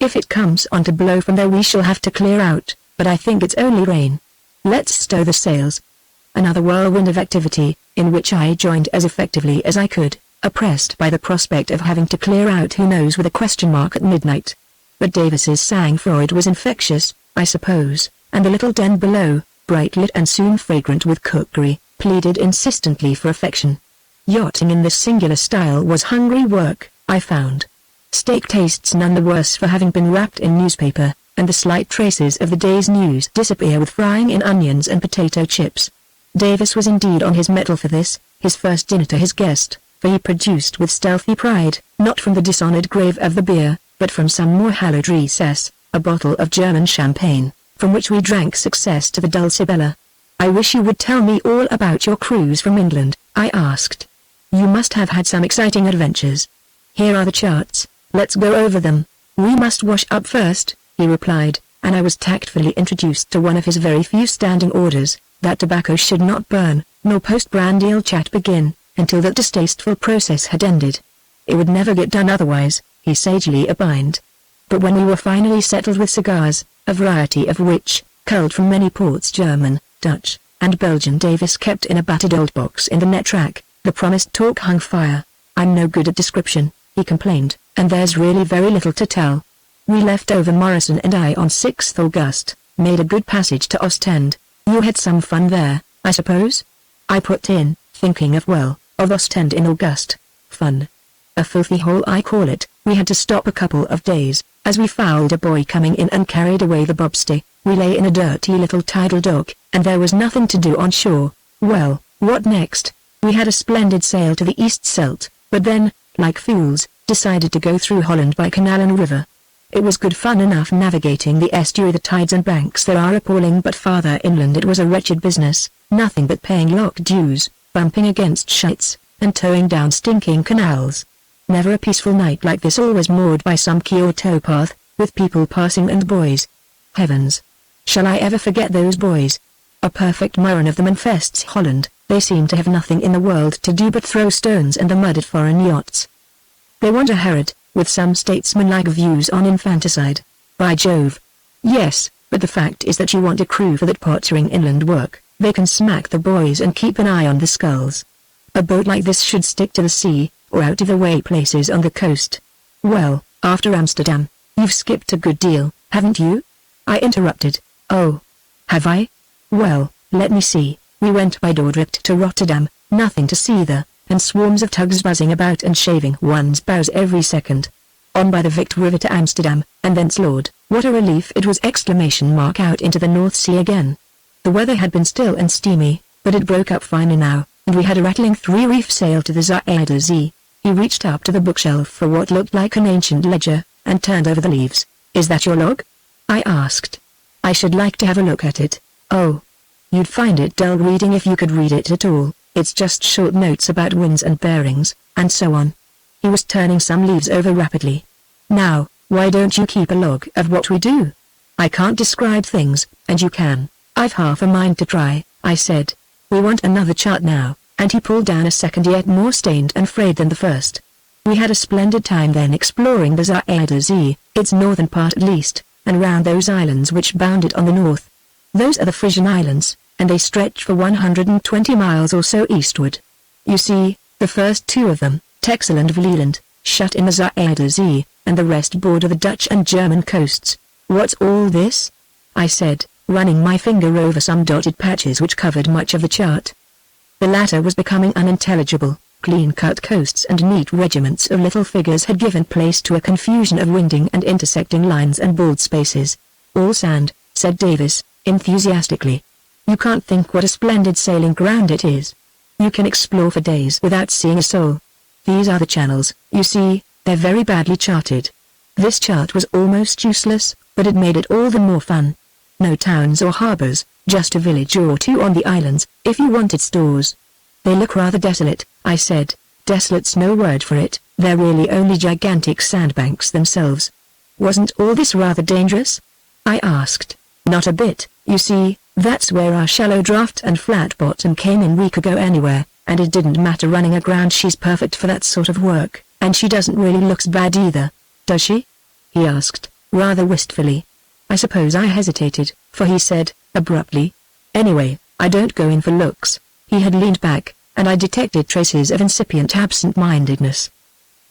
If it comes on to blow from there we shall have to clear out, but I think it's only rain. Let's stow the sails. Another whirlwind of activity, in which I joined as effectively as I could, oppressed by the prospect of having to clear out who knows with a question mark at midnight. But Davis's sang-froid was infectious, I suppose, and the little den below, bright lit and soon fragrant with cookery, pleaded insistently for affection. Yachting in this singular style was hungry work, I found. Steak tastes none the worse for having been wrapped in newspaper, and the slight traces of the day's news disappear with frying in onions and potato chips. Davis was indeed on his mettle for this, his first dinner to his guest, for he produced with stealthy pride, not from the dishonoured grave of the beer, but from some more hallowed recess, a bottle of German champagne, from which we drank success to the Dulcibella. I wish you would tell me all about your cruise from England, I asked. You must have had some exciting adventures. Here are the charts, let's go over them. We must wash up first, he replied, and I was tactfully introduced to one of his very few standing orders, that tobacco should not burn, nor post-brandial chat begin, until that distasteful process had ended. It would never get done otherwise, he sagely opined. But when we were finally settled with cigars, a variety of which, culled from many ports German, Dutch, and Belgian Davis kept in a battered old box in the net rack, the promised talk hung fire. I'm no good at description, he complained, and there's really very little to tell. We left over Morrison and I on 6th August, made a good passage to Ostend. You had some fun there, I suppose? I put in, thinking of Ostend in August. Fun. A filthy hole I call it, We had to stop a couple of days, as we fouled a buoy coming in and carried away the bobstay. We lay in a dirty little tidal dock, and there was nothing to do on shore. Well, what next? We had a splendid sail to the East Scheldt, but then, like fools, decided to go through Holland by canal and river. It was good fun enough navigating the estuary. The tides and banks there are appalling, but farther inland it was a wretched business, nothing but paying lock dues, bumping against shites, and towing down stinking canals. Never a peaceful night like this, always moored by some quay or towpath, with people passing and buoys. Heavens! Shall I ever forget those buoys? A perfect murrain of them infests Holland. They seem to have nothing in the world to do but throw stones in the mud at foreign yachts. They want a Herod, with some statesman-like views on infanticide. By Jove! Yes, but the fact is that you want a crew for that pottering inland work. They can smack the buoys and keep an eye on the sculls. A boat like this should stick to the sea, or out-of-the-way places on the coast. Well, after Amsterdam, you've skipped a good deal, haven't you? I interrupted. Oh. Have I? Well, let me see. We went by Dordrecht to Rotterdam, nothing to see there, and swarms of tugs buzzing about and shaving one's bows every second. On by the Vict River to Amsterdam, and thence Lord, what a relief it was! Out into the North Sea again. The weather had been still and steamy, but it broke up finely now, and we had a rattling three-reef sail to the Zuider Zee. He reached up to the bookshelf for what looked like an ancient ledger, and turned over the leaves. Is that your log? I asked. I should like to have a look at it. Oh. You'd find it dull reading if you could read it at all. It's just short notes about winds and bearings, and so on. He was turning some leaves over rapidly. Now, why don't you keep a log of what we do? I can't describe things, and you can. I've half a mind to try, I said. We want another chart now, and he pulled down a second yet more stained and frayed than the first. We had a splendid time then exploring the Zuider Zee, its northern part at least, and round those islands which bound it on the north. Those are the Frisian Islands, and they stretch for 120 miles or so eastward. You see, the first two of them, Texel and Vlieland, shut in the Zuider Zee, and the rest border the Dutch and German coasts. What's all this? I said, running my finger over some dotted patches which covered much of the chart. The latter was becoming unintelligible. Clean-cut coasts and neat regiments of little figures had given place to a confusion of winding and intersecting lines and bald spaces. All sand, said Davis, enthusiastically. You can't think what a splendid sailing ground it is. You can explore for days without seeing a soul. These are the channels, you see, they're very badly charted. This chart was almost useless, but it made it all the more fun. No towns or harbors, just a village or two on the islands, if you wanted stores. They look rather desolate, I said. Desolate's no word for it, they're really only gigantic sandbanks themselves. Wasn't all this rather dangerous? I asked. Not a bit, you see, that's where our shallow draft and flat bottom came in. We could go anywhere, and it didn't matter running aground. She's perfect for that sort of work, and she doesn't really look bad either, does she? He asked, rather wistfully. I suppose I hesitated, for he said, abruptly. Anyway, I don't go in for looks. He had leaned back, and I detected traces of incipient absent-mindedness.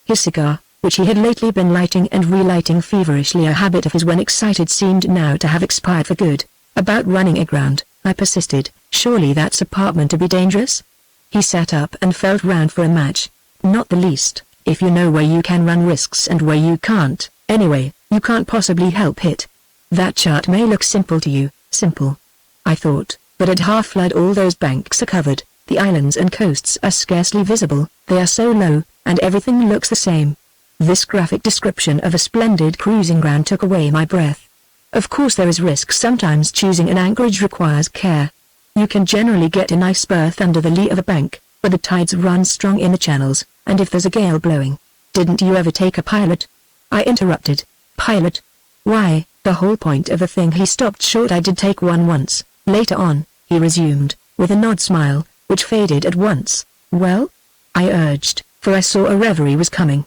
His cigar, which he had lately been lighting and relighting feverishly, a habit of his when excited, seemed now to have expired for good. About running aground, I persisted. Surely that's apartment to be dangerous? He sat up and felt round for a match. Not the least, if you know where you can run risks and where you can't. Anyway, you can't possibly help it. That chart may look simple to you, simple, I thought, but at half flood all those banks are covered, the islands and coasts are scarcely visible, they are so low, and everything looks the same. This graphic description of a splendid cruising ground took away my breath. Of course there is risk sometimes. Choosing an anchorage requires care. You can generally get a nice berth under the lee of a bank, but the tides run strong in the channels, and if there's a gale blowing. Didn't you ever take a pilot? I interrupted. Pilot? Why, the whole point of the thing. He stopped short. I did take one once. Later on, he resumed, with an odd smile, which faded at once. Well? I urged, for I saw a reverie was coming.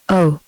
Oh.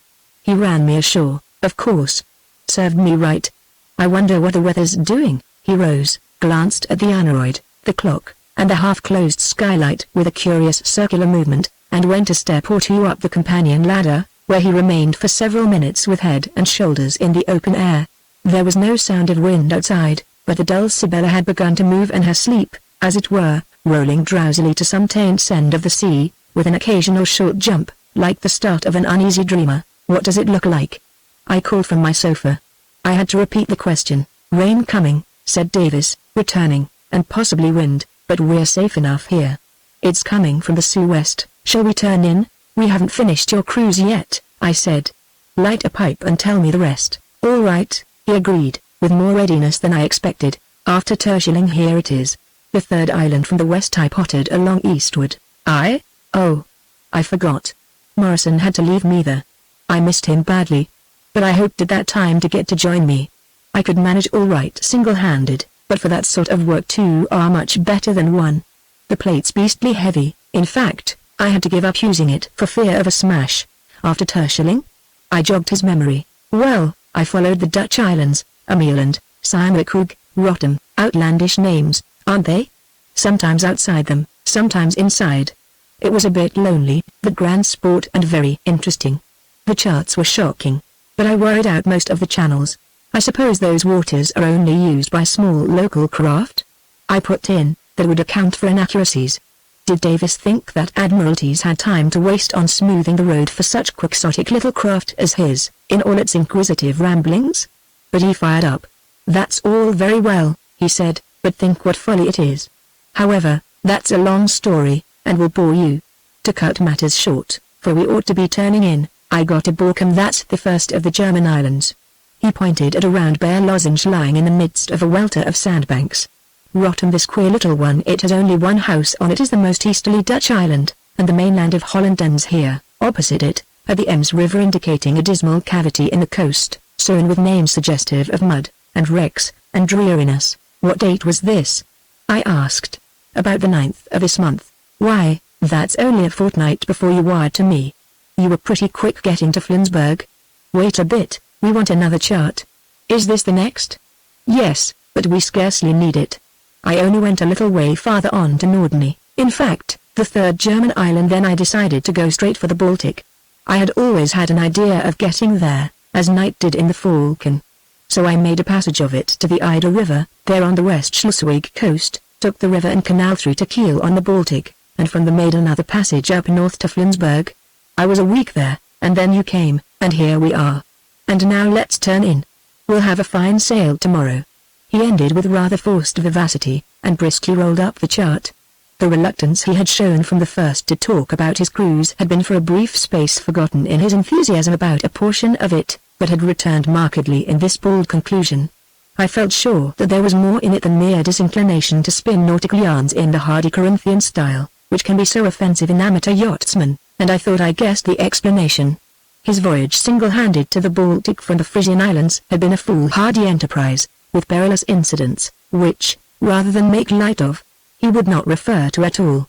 He ran me ashore, of course. Served me right. I wonder what the weather's doing. He rose, glanced at the aneroid, the clock, and the half-closed skylight with a curious circular movement, and went a step or two up the companion ladder, where he remained for several minutes with head and shoulders in the open air. There was no sound of wind outside, but the Dulcibella had begun to move in her sleep, as it were, rolling drowsily to some faint send of the sea, with an occasional short jump, like the start of an uneasy dreamer. What does it look like? I called from my sofa. I had to repeat the question. Rain coming, said Davis, returning, and possibly wind, but we're safe enough here. It's coming from the southwest. Shall we turn in? We haven't finished your cruise yet, I said. Light a pipe and tell me the rest. All right, he agreed, with more readiness than I expected. After Terschelling, here it is. The third island from the west. I pottered along eastward. Oh, I forgot. Morrison had to leave me there. I missed him badly. But I hoped at that time to get to join me. I could manage all right single-handed, but for that sort of work two are much better than one. The plate's beastly heavy. In fact, I had to give up using it for fear of a smash. After Terschelling? I jogged his memory. Well, I followed the Dutch islands, Ameland, Sijmekhoek, Rotterdam, outlandish names, aren't they? Sometimes outside them, sometimes inside. It was a bit lonely, but grand sport and very interesting. The charts were shocking, but I worried out most of the channels. I suppose those waters are only used by small local craft? I put in, that would account for inaccuracies. Did Davis think that admiralties had time to waste on smoothing the road for such quixotic little craft as his, in all its inquisitive ramblings? But he fired up. That's all very well, he said, but think what folly it is. However, that's a long story, and will bore you. To cut matters short, for we ought to be turning in, I got a Borkum. That's the first of the German islands. He pointed at a round bare lozenge lying in the midst of a welter of sandbanks. Rotterdam, this queer little one, it has only one house on it, is the most easterly Dutch island, and the mainland of Holland ends here, opposite it, at the Ems River, indicating a dismal cavity in the coast, sown with names suggestive of mud, and wrecks, and dreariness. What date was this? I asked. About the 9th of this month. Why, that's only a fortnight before you wired to me. You were pretty quick getting to Flensburg. Wait a bit, we want another chart. Is this the next? Yes, but we scarcely need it. I only went a little way farther on to Norderney, in fact, the third German island. Then I decided to go straight for the Baltic. I had always had an idea of getting there, as Knight did in the Falcon. So I made a passage of it to the Ida River, there on the West Schleswig coast, took the river and canal through to Kiel on the Baltic, and from there made another passage up north to Flensburg. I was a week there, and then you came, and here we are. And now let's turn in. We'll have a fine sail tomorrow. He ended with rather forced vivacity, and briskly rolled up the chart. The reluctance he had shown from the first to talk about his cruise had been for a brief space forgotten in his enthusiasm about a portion of it, but had returned markedly in this bald conclusion. I felt sure that there was more in it than mere disinclination to spin nautical yarns in the hardy Corinthian style, which can be so offensive in amateur yachtsmen, and I thought I guessed the explanation. His voyage single-handed to the Baltic from the Frisian Islands had been a foolhardy enterprise, with perilous incidents, which, rather than make light of, he would not refer to at all.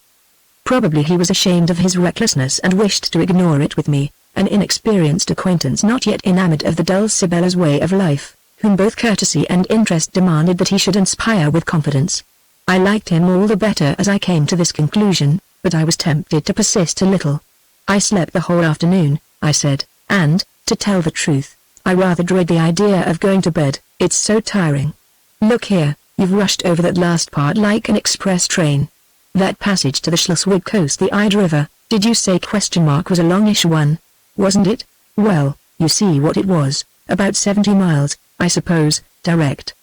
Probably he was ashamed of his recklessness and wished to ignore it with me, an inexperienced acquaintance not yet enamored of the dull Sibella's way of life, whom both courtesy and interest demanded that he should inspire with confidence. I liked him all the better as I came to this conclusion, but I was tempted to persist a little. I slept the whole afternoon, I said, and, to tell the truth, I rather dread the idea of going to bed. It's so tiring. Look here, you've rushed over that last part like an express train. That passage to the Schleswig coast, the Ida River, did you say ? Was a longish one, wasn't it? Well, you see what it was, about 70 miles, I suppose, direct.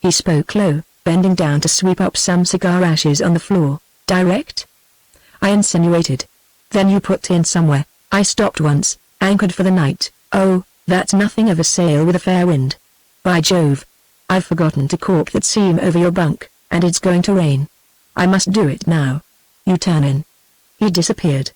He spoke low, bending down to sweep up some cigar ashes on the floor. Direct? I insinuated. Then you put in somewhere. I stopped once, anchored for the night. Oh, that's nothing of a sail with a fair wind. By Jove! I've forgotten to cork that seam over your bunk, and it's going to rain. I must do it now. You turn in. He disappeared.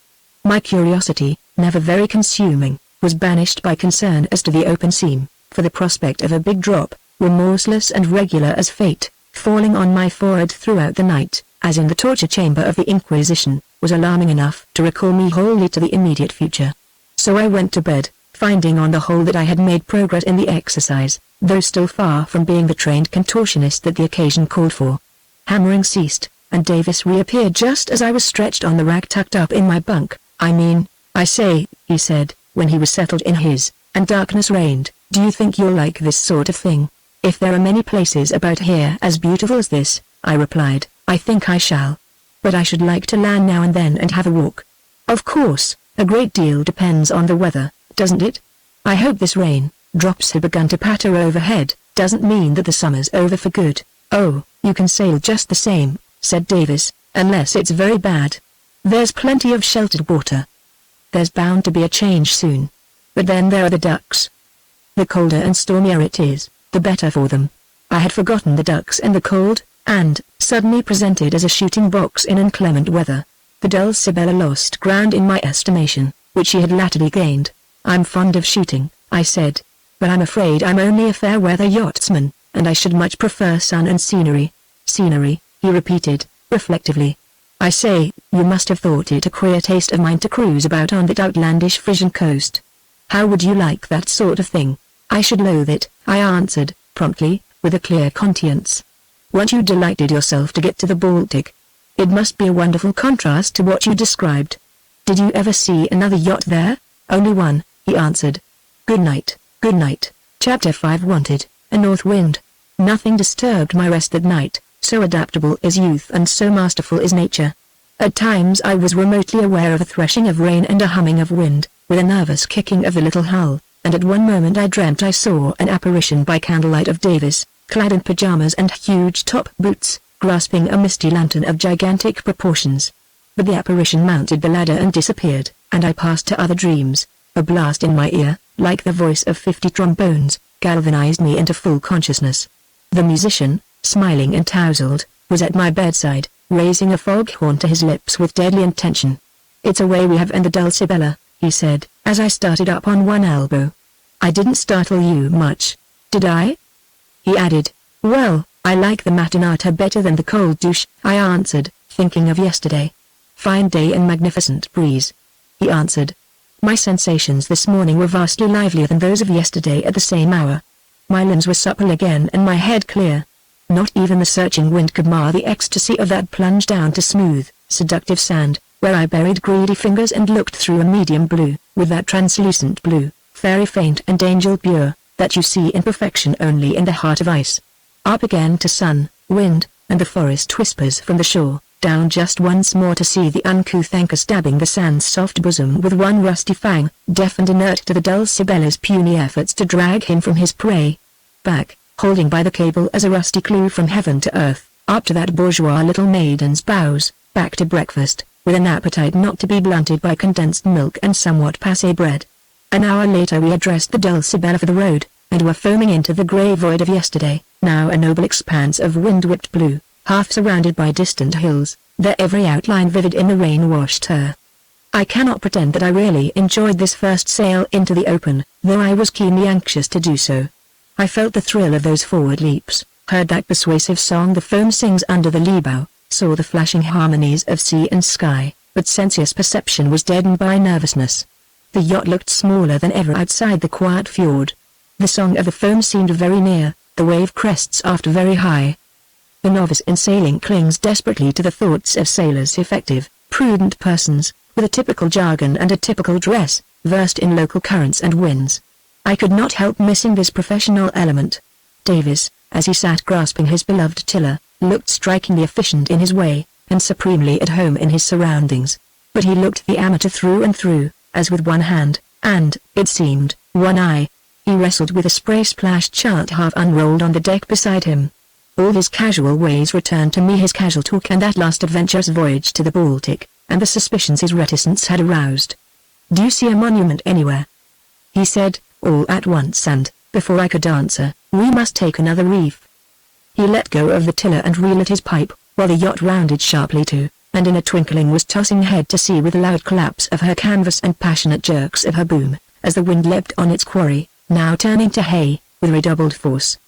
My curiosity, never very consuming, was banished by concern as to the open seam, for the prospect of a big drop, remorseless and regular as fate, falling on my forehead throughout the night, as in the torture chamber of the Inquisition, was alarming enough to recall me wholly to the immediate future. So I went to bed, finding on the whole that I had made progress in the exercise, though still far from being the trained contortionist that the occasion called for. Hammering ceased, and Davis reappeared just as I was stretched on the rag tucked up in my bunk. I say, he said, when he was settled in his, and darkness reigned, do you think you'll like this sort of thing? If there are many places about here as beautiful as this, I replied, I think I shall. But I should like to land now and then and have a walk. Of course, a great deal depends on the weather, doesn't it? I hope this rain, drops had begun to patter overhead, doesn't mean that the summer's over for good. Oh, you can sail just the same, said Davis, unless it's very bad. There's plenty of sheltered water. There's bound to be a change soon. But then there are the ducks. The colder and stormier it is, the better for them. I had forgotten the ducks and the cold, and, suddenly presented as a shooting box in inclement weather. The Dulcibella lost ground in my estimation, which she had latterly gained. I'm fond of shooting, I said. But I'm afraid I'm only a fair-weather yachtsman, and I should much prefer sun and scenery. Scenery, he repeated, reflectively. I say, you must have thought it a queer taste of mine to cruise about on that outlandish Frisian coast. How would you like that sort of thing? I should loathe it, I answered, promptly, with a clear conscience. Weren't you delighted yourself to get to the Baltic? It must be a wonderful contrast to what you described. Did you ever see another yacht there? Only one, he answered. Good night, good night. Chapter 5 Wanted, a north wind. Nothing disturbed my rest that night, so adaptable is youth and so masterful is nature. At times I was remotely aware of a threshing of rain and a humming of wind, with a nervous kicking of the little hull, and at one moment I dreamt I saw an apparition by candlelight of Davis, clad in pajamas and huge top boots, grasping a misty lantern of gigantic proportions. But the apparition mounted the ladder and disappeared, and I passed to other dreams. A blast in my ear, like the voice of 50 trombones, galvanized me into full consciousness. The musician, smiling and tousled, was at my bedside, raising a foghorn to his lips with deadly intention. It's a way we have in the Dulcibella, he said, as I started up on one elbow. I didn't startle you much, did I? He added. Well, I like the mattinata better than the cold douche, I answered, thinking of yesterday. Fine day and magnificent breeze. He answered. My sensations this morning were vastly livelier than those of yesterday at the same hour. My limbs were supple again and my head clear. Not even the searching wind could mar the ecstasy of that plunge down to smooth, seductive sand, where I buried greedy fingers and looked through a medium blue, with that translucent blue, fairy faint and angel pure, that you see in perfection only in the heart of ice. Up again to sun, wind, and the forest whispers from the shore, down just once more to see the uncouth anchor stabbing the sand's soft bosom with one rusty fang, deaf and inert to the Dulcibella's puny efforts to drag him from his prey. Back, holding by the cable as a rusty clue from heaven to earth, up to that bourgeois little maiden's bows, back to breakfast, with an appetite not to be blunted by condensed milk and somewhat passé bread. An hour later we addressed the Dulcibella for the road, and were foaming into the grey void of yesterday, now a noble expanse of wind-whipped blue, half surrounded by distant hills, their every outline vivid in the rain-washed turf. I cannot pretend that I really enjoyed this first sail into the open, though I was keenly anxious to do so. I felt the thrill of those forward leaps, heard that persuasive song the foam sings under the lee bow, saw the flashing harmonies of sea and sky, but sensuous perception was deadened by nervousness. The yacht looked smaller than ever outside the quiet fjord. The song of the foam seemed very near, the wave crests aft very high. The novice in sailing clings desperately to the thoughts of sailors, effective, prudent persons, with a typical jargon and a typical dress, versed in local currents and winds. I could not help missing this professional element. Davis, as he sat grasping his beloved tiller, looked strikingly efficient in his way, and supremely at home in his surroundings. But he looked the amateur through and through, as with one hand, and, it seemed, one eye, he wrestled with a spray-splashed chart half unrolled on the deck beside him. All his casual ways returned to me, his casual talk and that last adventurous voyage to the Baltic, and the suspicions his reticence had aroused. "Do you see a monument anywhere?" he said, all at once, and, before I could answer, "We must take another reef." He let go of the tiller and relit his pipe, while the yacht rounded sharply to, and in a twinkling was tossing head to sea with loud claps of her canvas and passionate jerks of her boom, as the wind leapt on its quarry, now turning to hay, with redoubled force.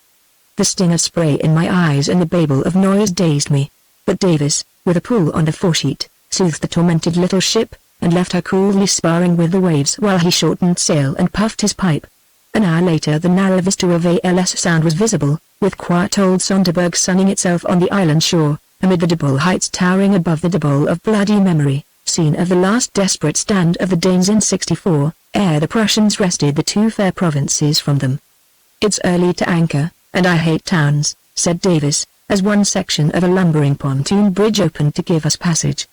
The sting of spray in my eyes and the babel of noise dazed me, but Davis, with a pull on the foresheet, soothed the tormented little ship, and left her coolly sparring with the waves while he shortened sail and puffed his pipe. An hour later the narrow vista of ALS Sound was visible, with quiet old Sonderburg sunning itself on the island shore, amid the Debol heights towering above the Debol of bloody memory, scene of the last desperate stand of the Danes in '64, ere the Prussians wrested the two fair provinces from them. "It's early to anchor, and I hate towns," said Davis, as one section of a lumbering pontoon bridge opened to give us passage.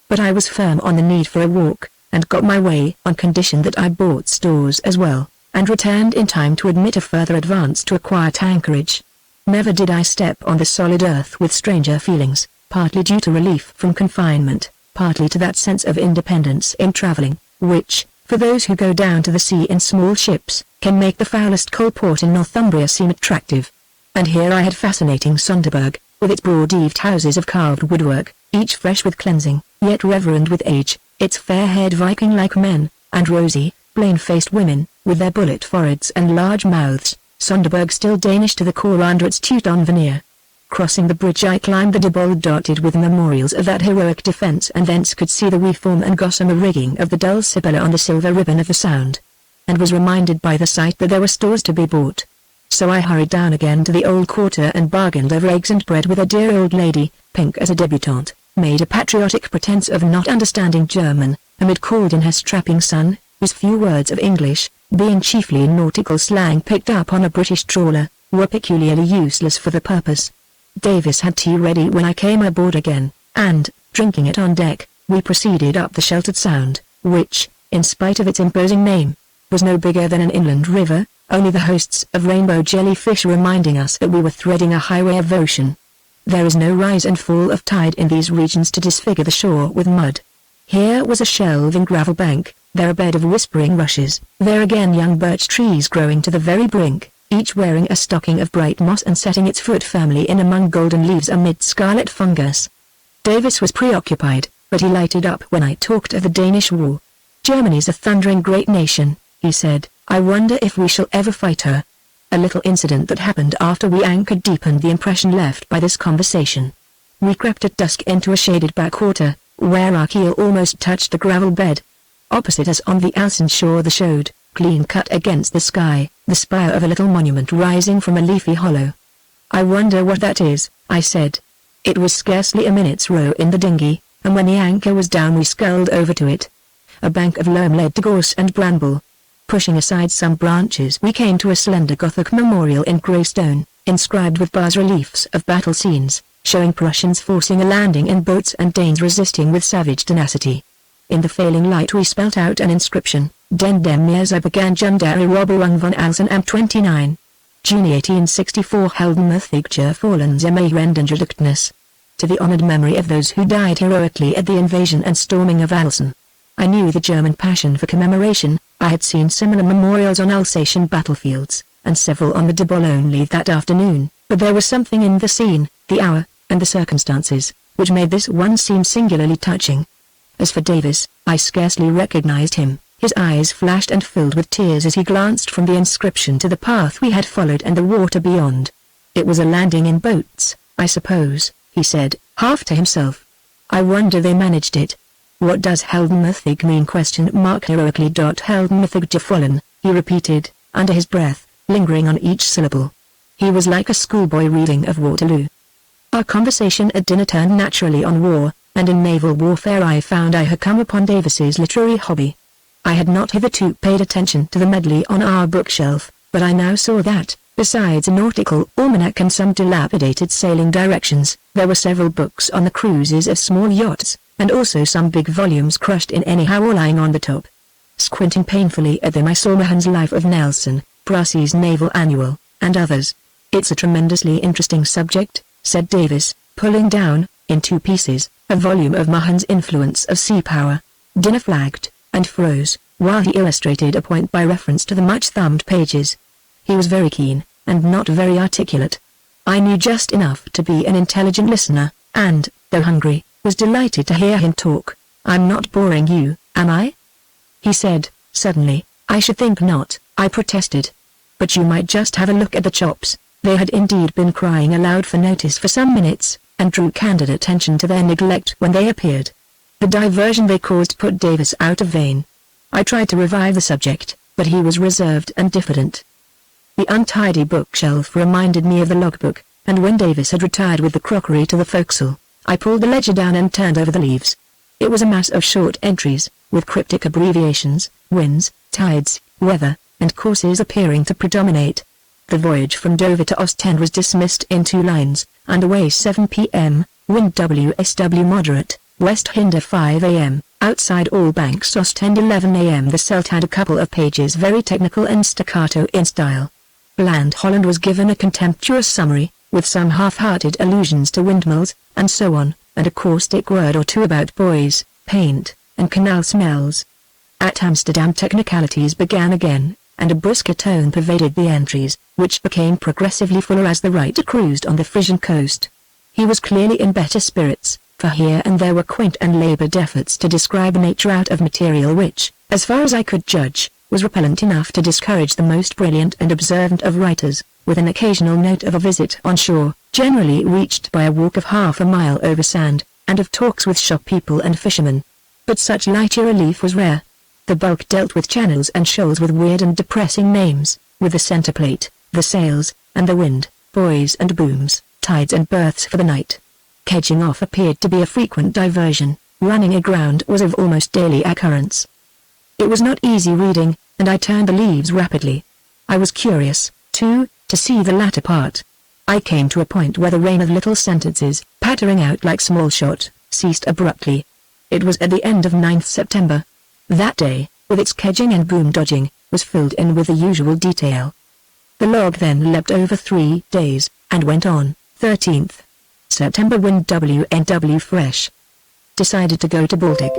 But I was firm on the need for a walk, and got my way on condition that I bought stores as well, and returned in time to admit a further advance to a quiet anchorage. Never did I step on the solid earth with stranger feelings, partly due to relief from confinement, partly to that sense of independence in traveling, which, for those who go down to the sea in small ships, can make the foulest coal port in Northumbria seem attractive. And here I had fascinating Sonderburg, with its broad-eaved houses of carved woodwork, each fresh with cleansing, yet reverend with age, its fair-haired Viking-like men, and rosy, plain-faced women, with their bullet foreheads and large mouths, Sonderburg still Danish to the core under its Teuton veneer. Crossing the bridge I climbed the Diboll dotted with memorials of that heroic defense, and thence could see the weave-form and gossamer rigging of the Dulcibella on the silver ribbon of the Sound, and was reminded by the sight that there were stores to be bought. So I hurried down again to the old quarter and bargained over eggs and bread with a dear old lady, pink as a debutante, made a patriotic pretense of not understanding German, amid called in her strapping son, whose few words of English, being chiefly nautical slang picked up on a British trawler, were peculiarly useless for the purpose. Davis had tea ready when I came aboard again, and, drinking it on deck, we proceeded up the sheltered Sound, which, in spite of its imposing name, was no bigger than an inland river, only the hosts of rainbow jellyfish reminding us that we were threading a highway of ocean. There is no rise and fall of tide in these regions to disfigure the shore with mud. Here was a shelving gravel bank, there a bed of whispering rushes, there again young birch trees growing to the very brink, each wearing a stocking of bright moss and setting its foot firmly in among golden leaves amid scarlet fungus. Davis was preoccupied, but he lighted up when I talked of the Danish war. "Germany's a thundering great nation," he said. "I wonder if we shall ever fight her." A little incident that happened after we anchored deepened the impression left by this conversation. We crept at dusk into a shaded backwater, where our keel almost touched the gravel bed. Opposite us on the Alsen shore there showed, clean cut against the sky, the spire of a little monument rising from a leafy hollow. "I wonder what that is," I said. It was scarcely a minute's row in the dinghy, and when the anchor was down we sculled over to it. A bank of loam led to gorse and bramble. Pushing aside some branches we came to a slender Gothic memorial in grey stone, inscribed with bas-reliefs of battle scenes, showing Prussians forcing a landing in boats and Danes resisting with savage tenacity. In the failing light we spelt out an inscription, Den dem Meersübergang Roberung von Alsen am 29. Juni 1864 Heldenmüthige fallen Endangeredness. To the honored memory of those who died heroically at the invasion and storming of Alsen. I knew the German passion for commemoration. I had seen similar memorials on Alsatian battlefields, and several on the Diboll only that afternoon, but there was something in the scene, the hour, and the circumstances, which made this one seem singularly touching. As for Davis, I scarcely recognized him. His eyes flashed and filled with tears as he glanced from the inscription to the path we had followed and the water beyond. "It was a landing in boats, I suppose," he said, half to himself. "I wonder they managed it. What does Heldenmüthig mean? Heroically. Heldenmüthige fallen," he repeated, under his breath, lingering on each syllable. He was like a schoolboy reading of Waterloo. Our conversation at dinner turned naturally on war, and in naval warfare I found I had come upon Davis's literary hobby. I had not hitherto paid attention to the medley on our bookshelf, but I now saw that, besides a nautical almanac and some dilapidated sailing directions, there were several books on the cruises of small yachts, and also some big volumes crushed in anyhow or lying on the top. Squinting painfully at them I saw Mahan's Life of Nelson, Brassey's Naval Annual, and others. "It's a tremendously interesting subject," said Davis, pulling down, in two pieces, a volume of Mahan's Influence of Sea Power. Dinner flagged, and froze, while he illustrated a point by reference to the much-thumbed pages. He was very keen, and not very articulate. I knew just enough to be an intelligent listener, and, though hungry, was delighted to hear him talk. "I'm not boring you, am I?" he said, suddenly. "I should think not," I protested. "But you might just have a look at the chops." They had indeed been crying aloud for notice for some minutes, and drew candid attention to their neglect when they appeared. The diversion they caused put Davis out of vein. I tried to revive the subject, but he was reserved and diffident. The untidy bookshelf reminded me of the logbook, and when Davis had retired with the crockery to the forecastle, I pulled the ledger down and turned over the leaves. It was a mass of short entries, with cryptic abbreviations, winds, tides, weather, and courses appearing to predominate. The voyage from Dover to Ostend was dismissed in 2 lines, underway 7 p.m., wind WSW moderate, west Hinder 5 a.m., Outside all banks Ostend 11 a.m. The Celt had a couple of pages very technical and staccato in style. Bland Holland was given a contemptuous summary, with some half-hearted allusions to windmills, and so on, and a caustic word or two about boys, paint, and canal smells. At Amsterdam technicalities began again, and a brisker tone pervaded the entries, which became progressively fuller as the writer cruised on the Frisian coast. He was clearly in better spirits, for here and there were quaint and laboured efforts to describe nature out of material which, as far as I could judge, was repellent enough to discourage the most brilliant and observant of writers, with an occasional note of a visit on shore, generally reached by a walk of half a mile over sand, and of talks with shop people and fishermen. But such lighter relief was rare. The bulk dealt with channels and shoals with weird and depressing names, with the centre plate, the sails, and the wind, buoys and booms, tides and berths for the night. Kedging off appeared to be a frequent diversion, running aground was of almost daily occurrence. It was not easy reading, and I turned the leaves rapidly. I was curious, too, to see the latter part. I came to a point where the rain of little sentences, pattering out like small shot, ceased abruptly. It was at the end of 9th September. That day, with its kedging and boom dodging, was filled in with the usual detail. The log then leapt over 3 days, and went on, 13th September wind WNW fresh. Decided to go to Baltic.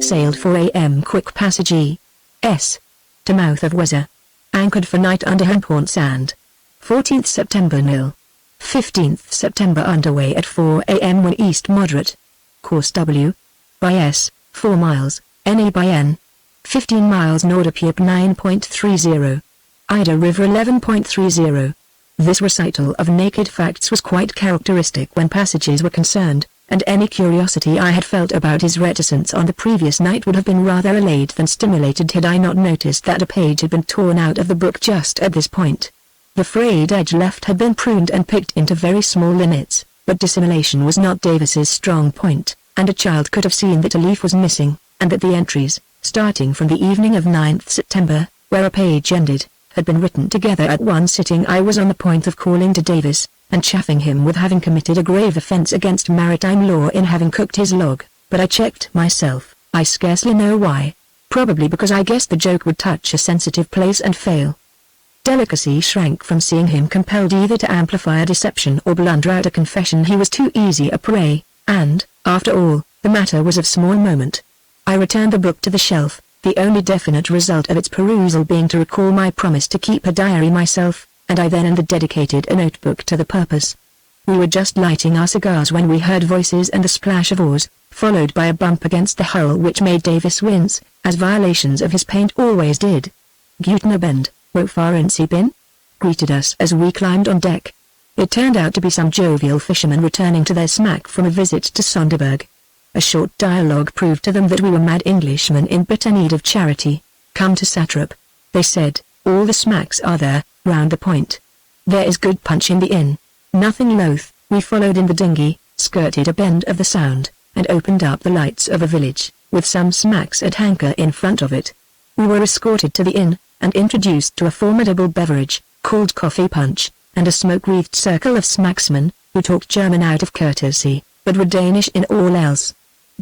Sailed 4 a.m. quick passage E.S. to mouth of Weser. Anchored for night under Hemphorn Sand. 14th September nil. 15th September underway at 4 a.m. when east moderate. Course W. By S, 4 miles, NA by N. 15 miles Norderpeep 9.30. Ida River 11.30. This recital of naked facts was quite characteristic when passages were concerned, and any curiosity I had felt about his reticence on the previous night would have been rather allayed than stimulated had I not noticed that a page had been torn out of the book just at this point. The frayed edge left had been pruned and picked into very small limits, but dissimulation was not Davis's strong point, and a child could have seen that a leaf was missing, and that the entries, starting from the evening of 9th September, where a page ended, had been written together at one sitting. I was on the point of calling to Davis, and chaffing him with having committed a grave offence against maritime law in having cooked his log, but I checked myself, I scarcely know why. Probably because I guessed the joke would touch a sensitive place and fail. Delicacy shrank from seeing him compelled either to amplify a deception or blunder out a confession. He was too easy a prey, and, after all, the matter was of small moment. I returned the book to the shelf, the only definite result of its perusal being to recall my promise to keep a diary myself, and I then dedicated a notebook to the purpose. We were just lighting our cigars when we heard voices and the splash of oars, followed by a bump against the hull which made Davis wince, as violations of his paint always did. Gutner Bend, wo fahren Sie bin? Greeted us as we climbed on deck. It turned out to be some jovial fishermen returning to their smack from a visit to Sonderburg. A short dialogue proved to them that we were mad Englishmen in bitter need of charity. Come to Satrap, they said, all the smacks are there, round the point. There is good punch in the inn. Nothing loath, we followed in the dinghy, skirted a bend of the Sound, and opened up the lights of a village, with some smacks at anchor in front of it. We were escorted to the inn, and introduced to a formidable beverage, called coffee punch, and a smoke-wreathed circle of smacksmen, who talked German out of courtesy, but were Danish in all else.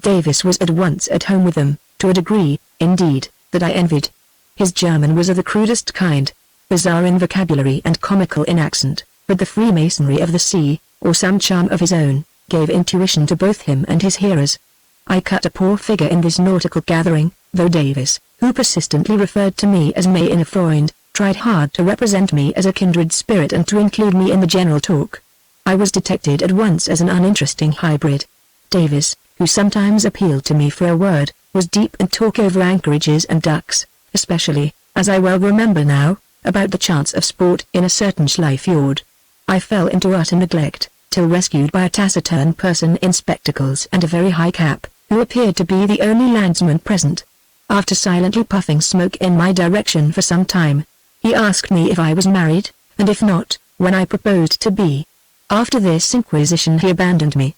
Davis was at once at home with them, to a degree, indeed, that I envied. His German was of the crudest kind, bizarre in vocabulary and comical in accent, but the Freemasonry of the sea, or some charm of his own, gave intuition to both him and his hearers. I cut a poor figure in this nautical gathering, though Davis, who persistently referred to me as meine Freund, tried hard to represent me as a kindred spirit and to include me in the general talk. I was detected at once as an uninteresting hybrid. Davis, who sometimes appealed to me for a word, was deep in talk over anchorages and ducks, especially, as I well remember now, about the chance of sport in a certain Schleifjord. I fell into utter neglect, till rescued by a taciturn person in spectacles and a very high cap, who appeared to be the only landsman present. After silently puffing smoke in my direction for some time, he asked me if I was married, and if not, when I proposed to be. After this inquisition he abandoned me.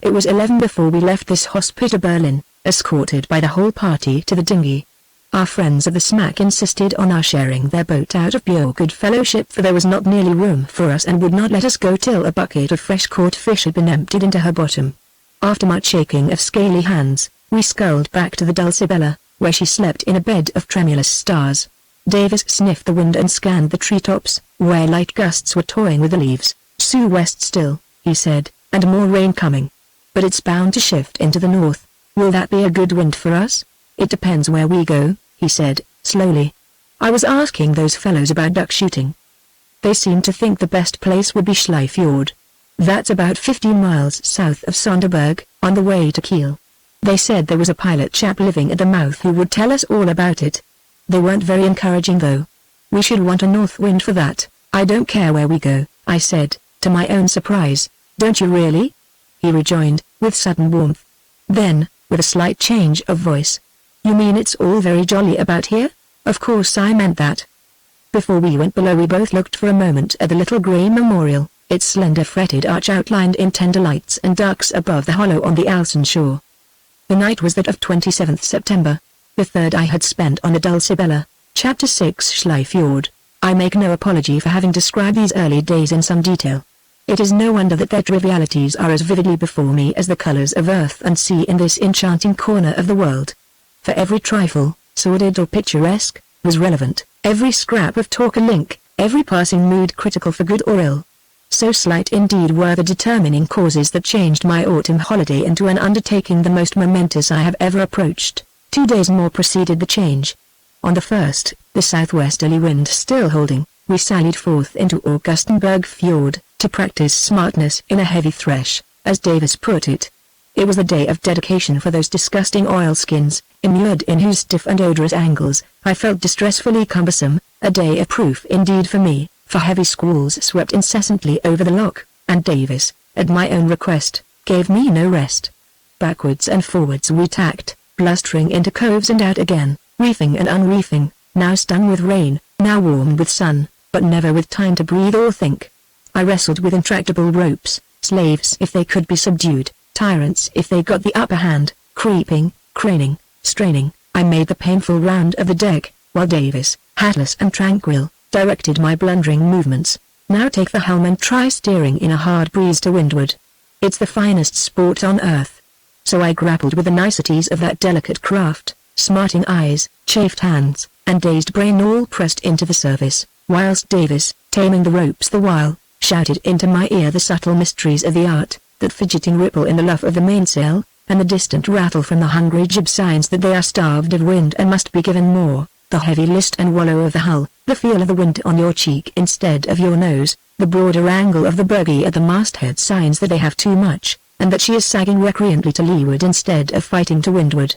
It was 11 before we left this hospital Berlin, escorted by the whole party to the dinghy. Our friends of the smack insisted on our sharing their boat out of pure good fellowship, for there was not nearly room for us and would not let us go till a bucket of fresh caught fish had been emptied into her bottom. After much shaking of scaly hands, we sculled back to the Dulcibella, where she slept in a bed of tremulous stars. Davis sniffed the wind and scanned the treetops, where light gusts were toying with the leaves. "Sue west still," he said, "and more rain coming. But it's bound to shift into the north. Will that be a good wind for us?" "It depends where we go," he said, slowly. "I was asking those fellows about duck shooting. They seemed to think the best place would be Schlei Fjord. That's about 15 miles south of Sonderburg, on the way to Kiel. They said there was a pilot chap living at the mouth who would tell us all about it. They weren't very encouraging though. We should want a north wind for that." "I don't care where we go," I said, to my own surprise. "Don't you really?" he rejoined, with sudden warmth. Then, with a slight change of voice, "You mean it's all very jolly about here?" "Of course I meant that." Before we went below we both looked for a moment at the little grey memorial, its slender fretted arch outlined in tender lights and ducks above the hollow on the Alsen shore. The night was that of 27th September, the third I had spent on the Dulcibella. Chapter 6 Schlei Fjord. I make no apology for having described these early days in some detail. It is no wonder that their trivialities are as vividly before me as the colors of earth and sea in this enchanting corner of the world. For every trifle, sordid or picturesque, was relevant, every scrap of talk a link, every passing mood critical for good or ill. So slight indeed were the determining causes that changed my autumn holiday into an undertaking the most momentous I have ever approached. 2 days more preceded the change. On the 1st, the southwesterly wind still holding, we sallied forth into Augustenburg Fjord, to practice smartness in a heavy thresh, as Davis put it. It was the day of dedication for those disgusting oilskins, immured in whose stiff and odorous angles I felt distressfully cumbersome, a day of proof indeed for me, for heavy squalls swept incessantly over the loch, and Davis, at my own request, gave me no rest. Backwards and forwards we tacked, blustering into coves and out again, reefing and unreefing, now stung with rain, now warmed with sun, but never with time to breathe or think. I wrestled with intractable ropes, slaves if they could be subdued, tyrants if they got the upper hand, creeping, craning, straining. I made the painful round of the deck, while Davis, hatless and tranquil, directed my blundering movements. "Now take the helm and try steering in a hard breeze to windward. It's the finest sport on earth." So I grappled with the niceties of that delicate craft, smarting eyes, chafed hands, and dazed brain all pressed into the service, whilst Davis, taming the ropes the while, shouted into my ear the subtle mysteries of the art, that fidgeting ripple in the luff of the mainsail, and the distant rattle from the hungry jib signs that they are starved of wind and must be given more, the heavy list and wallow of the hull, the feel of the wind on your cheek instead of your nose, the broader angle of the bogie at the masthead signs that they have too much, and that she is sagging recreantly to leeward instead of fighting to windward.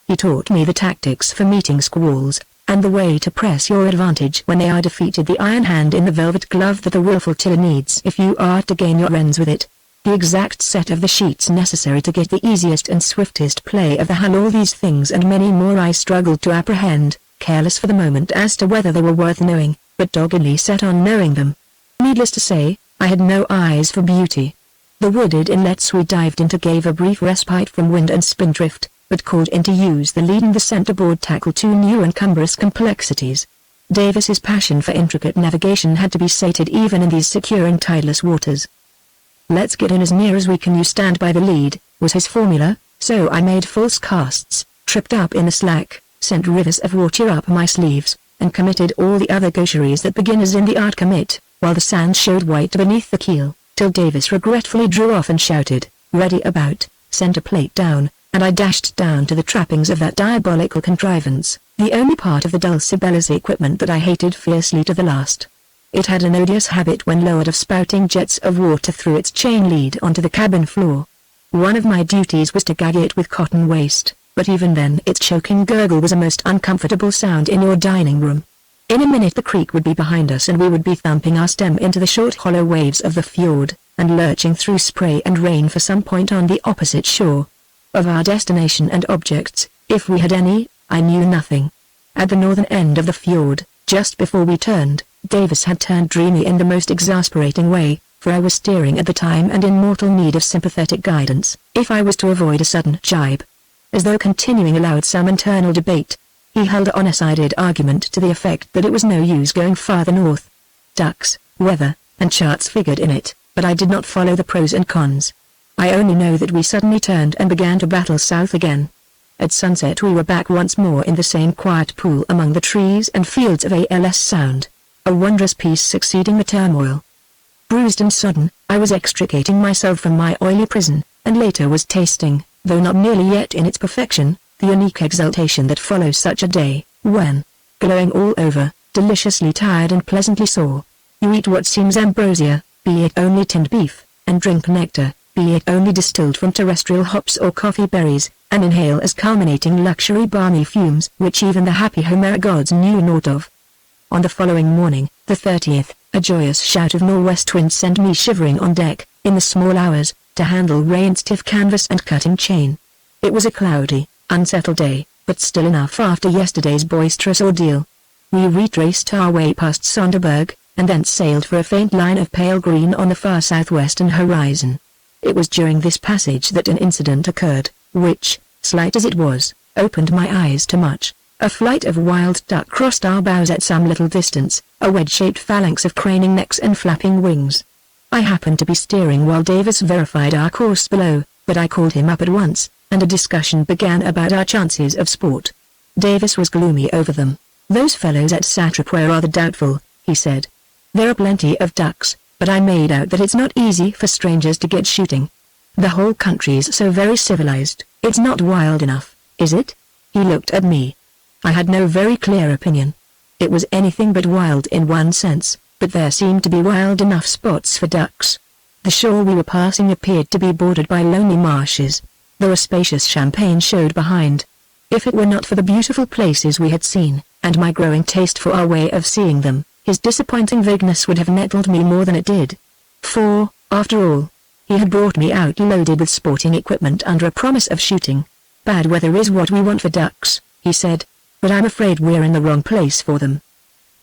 He taught me the tactics for meeting squalls, and the way to press your advantage when they are defeated, the iron hand in the velvet glove that the willful tiller needs if you are to gain your ends with it, the exact set of the sheets necessary to get the easiest and swiftest play of the hull. All these things and many more I struggled to apprehend, careless for the moment as to whether they were worth knowing, but doggedly set on knowing them. Needless to say, I had no eyes for beauty. The wooded inlets we dived into gave a brief respite from wind and spindrift, but called into use the lead and the centerboard tackle, two new and cumbrous complexities. Davis's passion for intricate navigation had to be sated even in these secure and tideless waters. "Let's get in as near as we can, you stand by the lead," was his formula, so I made false casts, tripped up in the slack, sent rivers of water up my sleeves, and committed all the other gaucheries that beginners in the art commit, while the sand showed white beneath the keel, till Davis regretfully drew off and shouted, "Ready about, center plate down," and I dashed down to the trappings of that diabolical contrivance, the only part of the Dulcibella's equipment that I hated fiercely to the last. It had an odious habit when lowered of spouting jets of water through its chain lead onto the cabin floor. One of my duties was to gag it with cotton waste, but even then its choking gurgle was a most uncomfortable sound in your dining room. In a minute the creek would be behind us and we would be thumping our stem into the short hollow waves of the fjord, and lurching through spray and rain for some point on the opposite shore. Of our destination and objects, if we had any, I knew nothing. At the northern end of the fjord, just before we turned, Davis had turned dreamy in the most exasperating way, for I was steering at the time and in mortal need of sympathetic guidance, if I was to avoid a sudden jibe. As though continuing aloud some internal debate, he held on a sided argument to the effect that it was no use going farther north. Ducks, weather, and charts figured in it, but I did not follow the pros and cons. I only know that we suddenly turned and began to battle south again. At sunset we were back once more in the same quiet pool among the trees and fields of ALS Sound. A wondrous peace succeeding the turmoil. Bruised and sodden, I was extricating myself from my oily prison, and later was tasting, though not nearly yet in its perfection, the unique exultation that follows such a day, when, glowing all over, deliciously tired and pleasantly sore, you eat what seems ambrosia, be it only tinned beef, and drink nectar, be it only distilled from terrestrial hops or coffee berries, and inhale as culminating luxury balmy fumes which even the happy Homeric gods knew naught of. On the following morning, the 30th, a joyous shout of northwest wind sent me shivering on deck, in the small hours, to handle rain stiff canvas and cutting chain. It was a cloudy, unsettled day, but still enough after yesterday's boisterous ordeal. We retraced our way past Sonderburg, and thence sailed for a faint line of pale green on the far southwestern horizon. It was during this passage that an incident occurred, which, slight as it was, opened my eyes to much. A flight of wild duck crossed our bows at some little distance, a wedge-shaped phalanx of craning necks and flapping wings. I happened to be steering while Davis verified our course below, but I called him up at once, and a discussion began about our chances of sport. Davis was gloomy over them. "Those fellows at Satrap were rather doubtful," he said. "There are plenty of ducks, but I made out that it's not easy for strangers to get shooting. The whole country's so very civilized, it's not wild enough, is it?" He looked at me. I had no very clear opinion. It was anything but wild in one sense, but there seemed to be wild enough spots for ducks. The shore we were passing appeared to be bordered by lonely marshes, though a spacious champaign showed behind. If it were not for the beautiful places we had seen, and my growing taste for our way of seeing them, his disappointing vagueness would have nettled me more than it did. For, after all, he had brought me out loaded with sporting equipment under a promise of shooting. "Bad weather is what we want for ducks," he said, "but I'm afraid we're in the wrong place for them."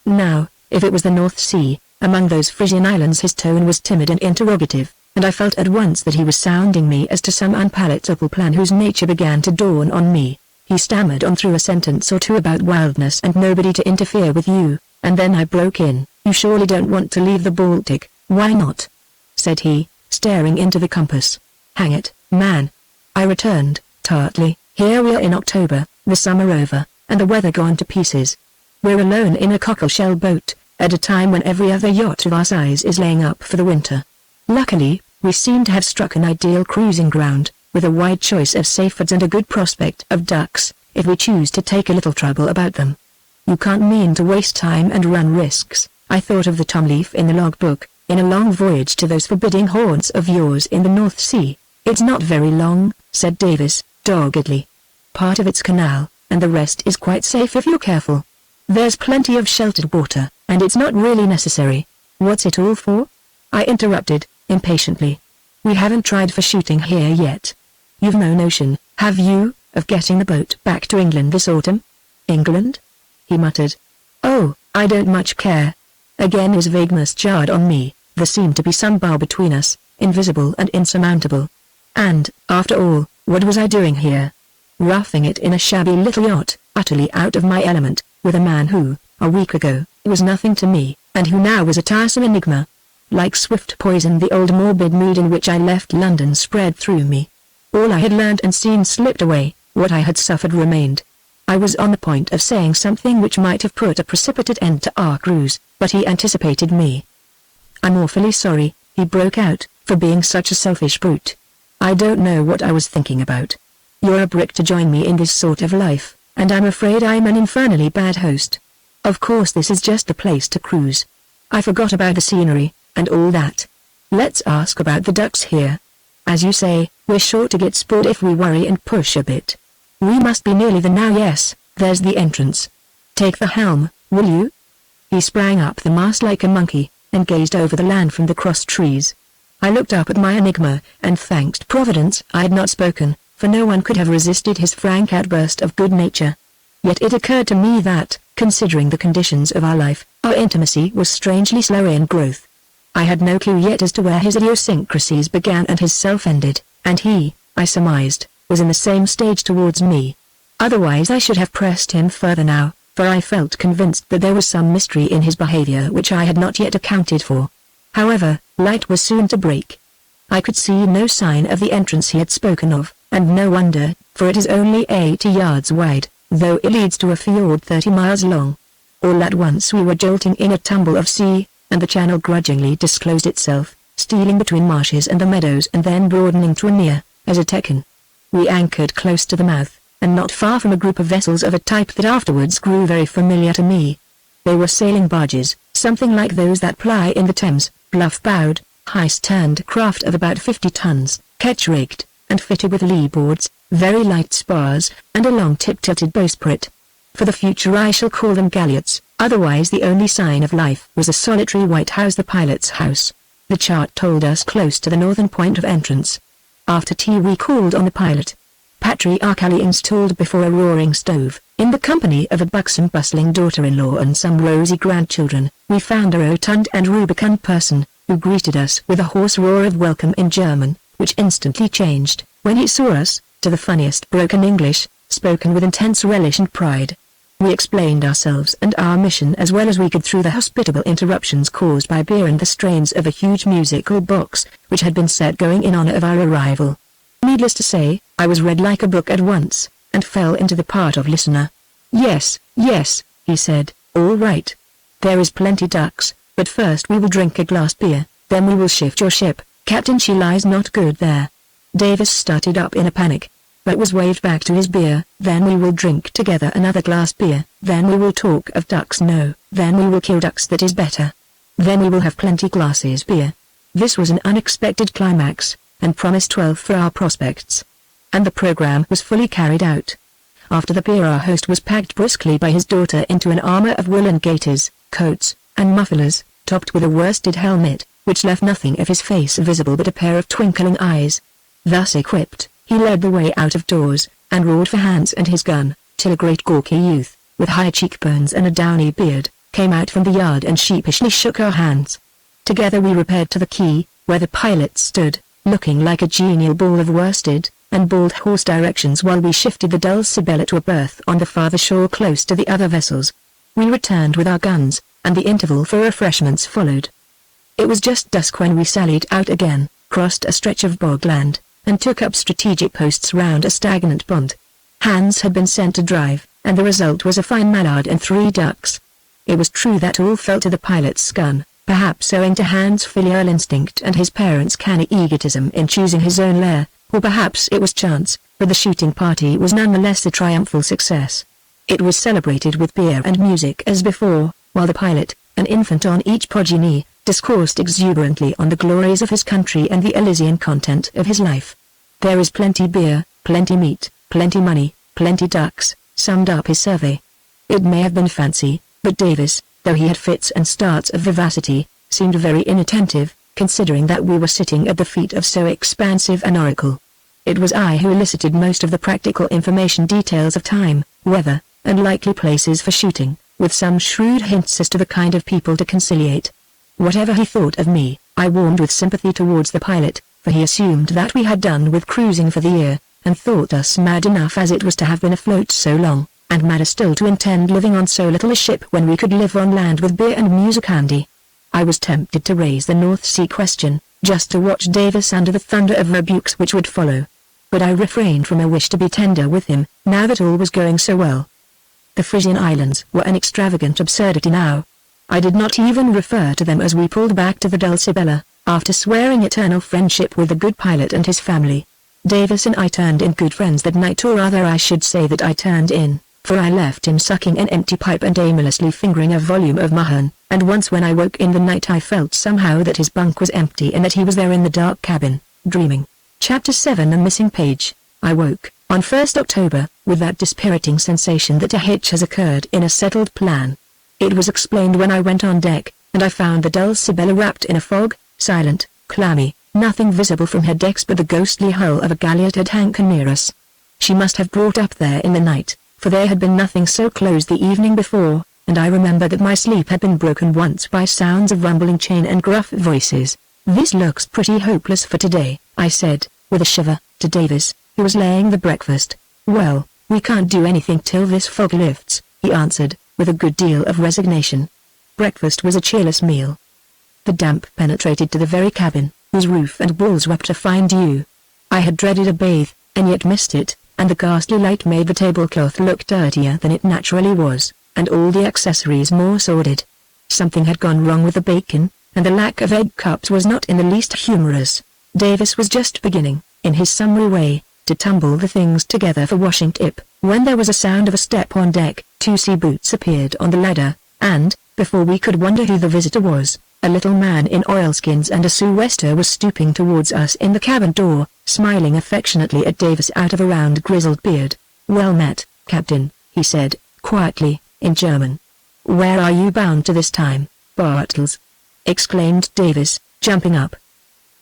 Now, if it was the North Sea, among those Frisian islands, his tone was timid and interrogative, and I felt at once that he was sounding me as to some unpalatable plan whose nature began to dawn on me. He stammered on through a sentence or two about wildness and nobody to interfere with you, and then I broke in. "You surely don't want to leave the Baltic, why not?" said he, staring into the compass. "Hang it, man," I returned, tartly, "here we are in October, the summer over, and the weather gone to pieces. We're alone in a cockleshell boat, at a time when every other yacht of our size is laying up for the winter. Luckily, we seem to have struck an ideal cruising ground, with a wide choice of safeguards and a good prospect of ducks, if we choose to take a little trouble about them. You can't mean to waste time and run risks." I thought of the tom leaf in the logbook, "in a long voyage to those forbidding haunts of yours in the North Sea." "It's not very long," said Davis, doggedly. "Part of it's canal, and the rest is quite safe if you're careful. There's plenty of sheltered water, and it's not really necessary." "What's it all for?" I interrupted, impatiently. "We haven't tried for shooting here yet. You've no notion, have you, of getting the boat back to England this autumn?" "England?" he muttered. "Oh, I don't much care." Again his vagueness jarred on me. There seemed to be some bar between us, invisible and insurmountable. And, after all, what was I doing here? Roughing it in a shabby little yacht, utterly out of my element, with a man who, a week ago, was nothing to me, and who now was a tiresome enigma. Like swift poison the old morbid mood in which I left London spread through me. All I had learned and seen slipped away, what I had suffered remained. I was on the point of saying something which might have put a precipitate end to our cruise, but he anticipated me. "I'm awfully sorry," he broke out, "for being such a selfish brute. I don't know what I was thinking about. You're a brick to join me in this sort of life, and I'm afraid I'm an infernally bad host. Of course this is just a place to cruise. I forgot about the scenery, and all that. Let's ask about the ducks here. As you say, we're sure to get sport if we worry and push a bit. We must be nearly there now. Yes, there's the entrance. Take the helm, will you?" He sprang up the mast like a monkey, and gazed over the land from the crossed trees. I looked up at my enigma, and thanked Providence I had not spoken, for no one could have resisted his frank outburst of good nature. Yet it occurred to me that, considering the conditions of our life, our intimacy was strangely slow in growth. I had no clue yet as to where his idiosyncrasies began and his self ended, and he, I surmised, was in the same stage towards me. Otherwise I should have pressed him further now, for I felt convinced that there was some mystery in his behavior which I had not yet accounted for. However, light was soon to break. I could see no sign of the entrance he had spoken of, and no wonder, for it is only 80 yards wide, though it leads to a fjord 30 miles long. All at once we were jolting in a tumble of sea, and the channel grudgingly disclosed itself, stealing between marshes and the meadows and then broadening to a near, as a tekken. We anchored close to the mouth, and not far from a group of vessels of a type that afterwards grew very familiar to me. They were sailing barges, something like those that ply in the Thames, bluff-bowed, high-sterned craft of about 50 tons, ketch-rigged, and fitted with lee boards, very light spars, and a long tip-tilted bowsprit. For the future I shall call them galliots, otherwise the only sign of life was a solitary white house, the pilot's house. The chart told us close to the northern point of entrance. After tea we called on the pilot, patriarchally installed before a roaring stove, in the company of a buxom bustling daughter-in-law and some rosy grandchildren. We found a rotund and rubicund person, who greeted us with a hoarse roar of welcome in German, which instantly changed, when he saw us, to the funniest broken English, spoken with intense relish and pride. We explained ourselves and our mission as well as we could through the hospitable interruptions caused by beer and the strains of a huge musical box, which had been set going in honor of our arrival. Needless to say, I was read like a book at once, and fell into the part of listener. Yes, yes, he said, all right. There is plenty ducks, but first we will drink a glass beer, then we will shift your ship, Captain, she lies not good there. Davis started up in a panic, but was waved back to his beer. Then we will drink together another glass beer, then we will talk of ducks, no, then we will kill ducks, that is better. Then we will have plenty glasses beer. This was an unexpected climax, and promised 12 for our prospects. And the program was fully carried out. After the beer our host was packed briskly by his daughter into an armor of woolen gaiters, coats, and mufflers, topped with a worsted helmet, which left nothing of his face visible but a pair of twinkling eyes. Thus equipped, he led the way out of doors, and roared for Hans and his gun, till a great gawky youth, with high cheekbones and a downy beard, came out from the yard and sheepishly shook our hands. Together we repaired to the quay, where the pilot stood, looking like a genial ball of worsted, and bawled hoarse directions while we shifted the Dulcibella to a berth on the farther shore close to the other vessels. We returned with our guns, and the interval for refreshments followed. It was just dusk when we sallied out again, crossed a stretch of bogland, and took up strategic posts round a stagnant pond. Hans had been sent to drive, and the result was a fine mallard and 3 ducks. It was true that all fell to the pilot's gun, perhaps owing to Hans' filial instinct and his parents' canny egotism in choosing his own lair, or perhaps it was chance, for the shooting party was nonetheless a triumphal success. It was celebrated with beer and music as before, while the pilot, an infant on each podgy knee, discoursed exuberantly on the glories of his country and the Elysian content of his life. There is plenty beer, plenty meat, plenty money, plenty ducks, summed up his survey. It may have been fancy, but Davis, though he had fits and starts of vivacity, seemed very inattentive, considering that we were sitting at the feet of so expansive an oracle. It was I who elicited most of the practical information, details of time, weather, and likely places for shooting, with some shrewd hints as to the kind of people to conciliate. Whatever he thought of me, I warmed with sympathy towards the pilot, for he assumed that we had done with cruising for the year, and thought us mad enough as it was to have been afloat so long, and madder still to intend living on so little a ship when we could live on land with beer and music handy. I was tempted to raise the North Sea question, just to watch Davis under the thunder of rebukes which would follow. But I refrained from a wish to be tender with him, now that all was going so well. The Frisian Islands were an extravagant absurdity now. I did not even refer to them as we pulled back to the Dulcibella, after swearing eternal friendship with the good pilot and his family. Davis and I turned in good friends that night, or rather I should say that I turned in, for I left him sucking an empty pipe and aimlessly fingering a volume of Mahon, and once when I woke in the night I felt somehow that his bunk was empty and that he was there in the dark cabin, dreaming. Chapter 7, A Missing Page. I woke, on 1st October, with that dispiriting sensation that a hitch has occurred in a settled plan. It was explained when I went on deck, and I found the Dulcibella wrapped in a fog, silent, clammy, nothing visible from her decks but the ghostly hull of a galliot at anchor near us. She must have brought up there in the night, for there had been nothing so close the evening before, and I remember that my sleep had been broken once by sounds of rumbling chain and gruff voices. This looks pretty hopeless for today, I said, with a shiver, to Davis, who was laying the breakfast. Well, we can't do anything till this fog lifts, he answered, with a good deal of resignation. Breakfast was a cheerless meal. The damp penetrated to the very cabin, whose roof and walls wept to find you. I had dreaded a bathe, and yet missed it, and the ghastly light made the tablecloth look dirtier than it naturally was, and all the accessories more sordid. Something had gone wrong with the bacon, and the lack of egg cups was not in the least humorous. Davis was just beginning, in his summary way, to tumble the things together for washing tip, when there was a sound of a step on deck. 2 sea boots appeared on the ladder, and, before we could wonder who the visitor was, a little man in oilskins and a sou'wester was stooping towards us in the cabin door, smiling affectionately at Davis out of a round grizzled beard. "Well met, Captain," he said, quietly, in German. "Where are you bound to this time, Bartles?" exclaimed Davis, jumping up.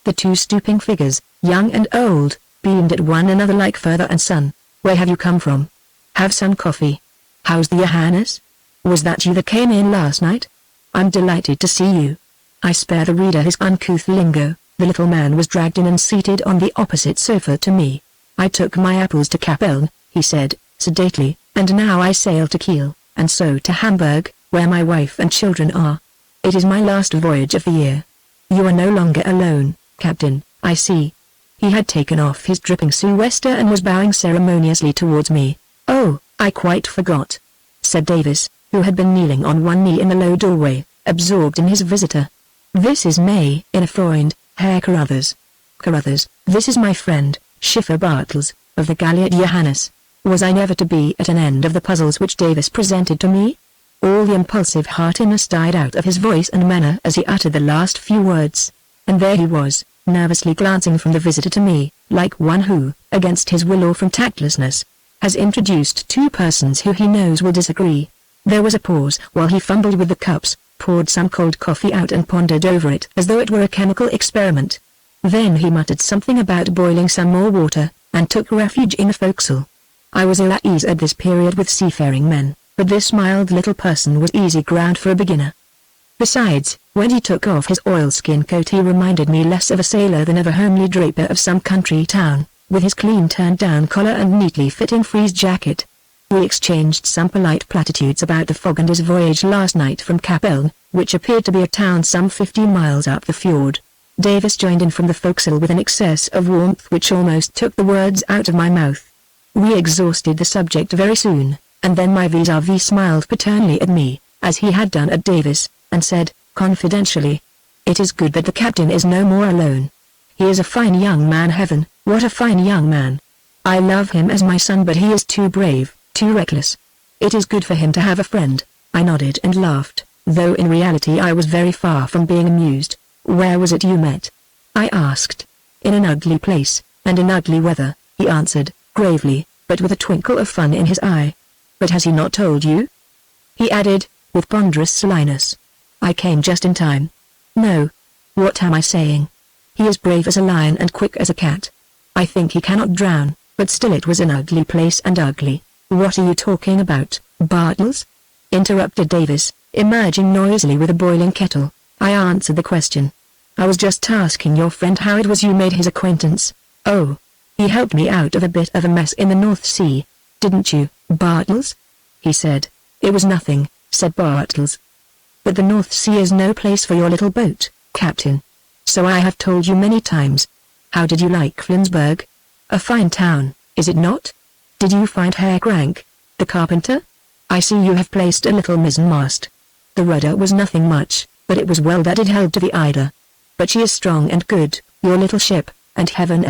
The 2 stooping figures, young and old, beamed at one another like father and son. "Where have you come from? Have some coffee. How's the Johannes? Was that you that came in last night? I'm delighted to see you." I spare the reader his uncouth lingo. The little man was dragged in and seated on the opposite sofa to me. "I took my apples to Capeln," he said, sedately, "and now I sail to Kiel, and so to Hamburg, where my wife and children are. It is my last voyage of the year." "You are no longer alone, Captain, I see." He had taken off his dripping sou'wester and was bowing ceremoniously towards me. "Oh, I quite forgot," said Davis, who had been kneeling on one knee in the low doorway, absorbed in his visitor. "This is May, in a Freund, Herr Carruthers. Carruthers, this is my friend, Schiffer Bartels, of the Galliot Johannes." Was I never to be at an end of the puzzles which Davis presented to me? All the impulsive heartiness died out of his voice and manner as he uttered the last few words. And there he was, nervously glancing from the visitor to me, like one who, against his will or from tactlessness, has introduced 2 persons who he knows will disagree. There was a pause while he fumbled with the cups, poured some cold coffee out and pondered over it as though it were a chemical experiment. Then he muttered something about boiling some more water, and took refuge in the forecastle. I was ill at ease at this period with seafaring men, but this mild little person was easy ground for a beginner. Besides, when he took off his oilskin coat he reminded me less of a sailor than of a homely draper of some country town, with his clean turned-down collar and neatly fitting frieze jacket. We exchanged some polite platitudes about the fog and his voyage last night from Capeln, which appeared to be a town some 15 miles up the fjord. Davis joined in from the forecastle with an excess of warmth which almost took the words out of my mouth. We exhausted the subject very soon, and then my vis-à-vis smiled paternally at me, as he had done at Davis, and said, confidentially, "It is good that the captain is no more alone. He is a fine young man. Heaven, what a fine young man! I love him as my son, but he is too brave, too reckless. It is good for him to have a friend." I nodded and laughed, though in reality I was very far from being amused. "Where was it you met?" I asked. "In an ugly place, and in ugly weather," he answered, gravely, but with a twinkle of fun in his eye. "But has he not told you?" he added, with ponderous slyness. I came just in time. "No. What am I saying? He is brave as a lion and quick as a cat. I think he cannot drown, but still it was an ugly place and ugly." "What are you talking about, Bartels?" interrupted Davis, emerging noisily with a boiling kettle. I answered the question. "I was just asking your friend how it was you made his acquaintance." "Oh. He helped me out of a bit of a mess in the North Sea. Didn't you, Bartels?" he said. "It was nothing," said Bartels. "But the North Sea is no place for your little boat, Captain. So I have told you many times. How did you like Flensburg? A fine town, is it not? Did you find Herr Krank, the carpenter? I see you have placed a little mizzenmast. The rudder was nothing much, but it was well that it held to the Ida. But she is strong and good, your little ship, and heaven !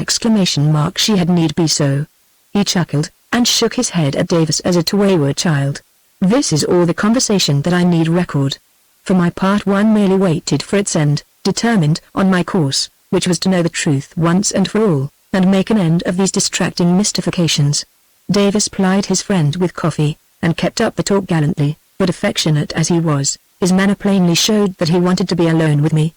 She had need be so." He chuckled, and shook his head at Davis as at a wayward child. This is all the conversation that I need record. For my part, one merely waited for its end, determined on my course, which was to know the truth once and for all, and make an end of these distracting mystifications. Davis plied his friend with coffee, and kept up the talk gallantly, but affectionate as he was, his manner plainly showed that he wanted to be alone with me.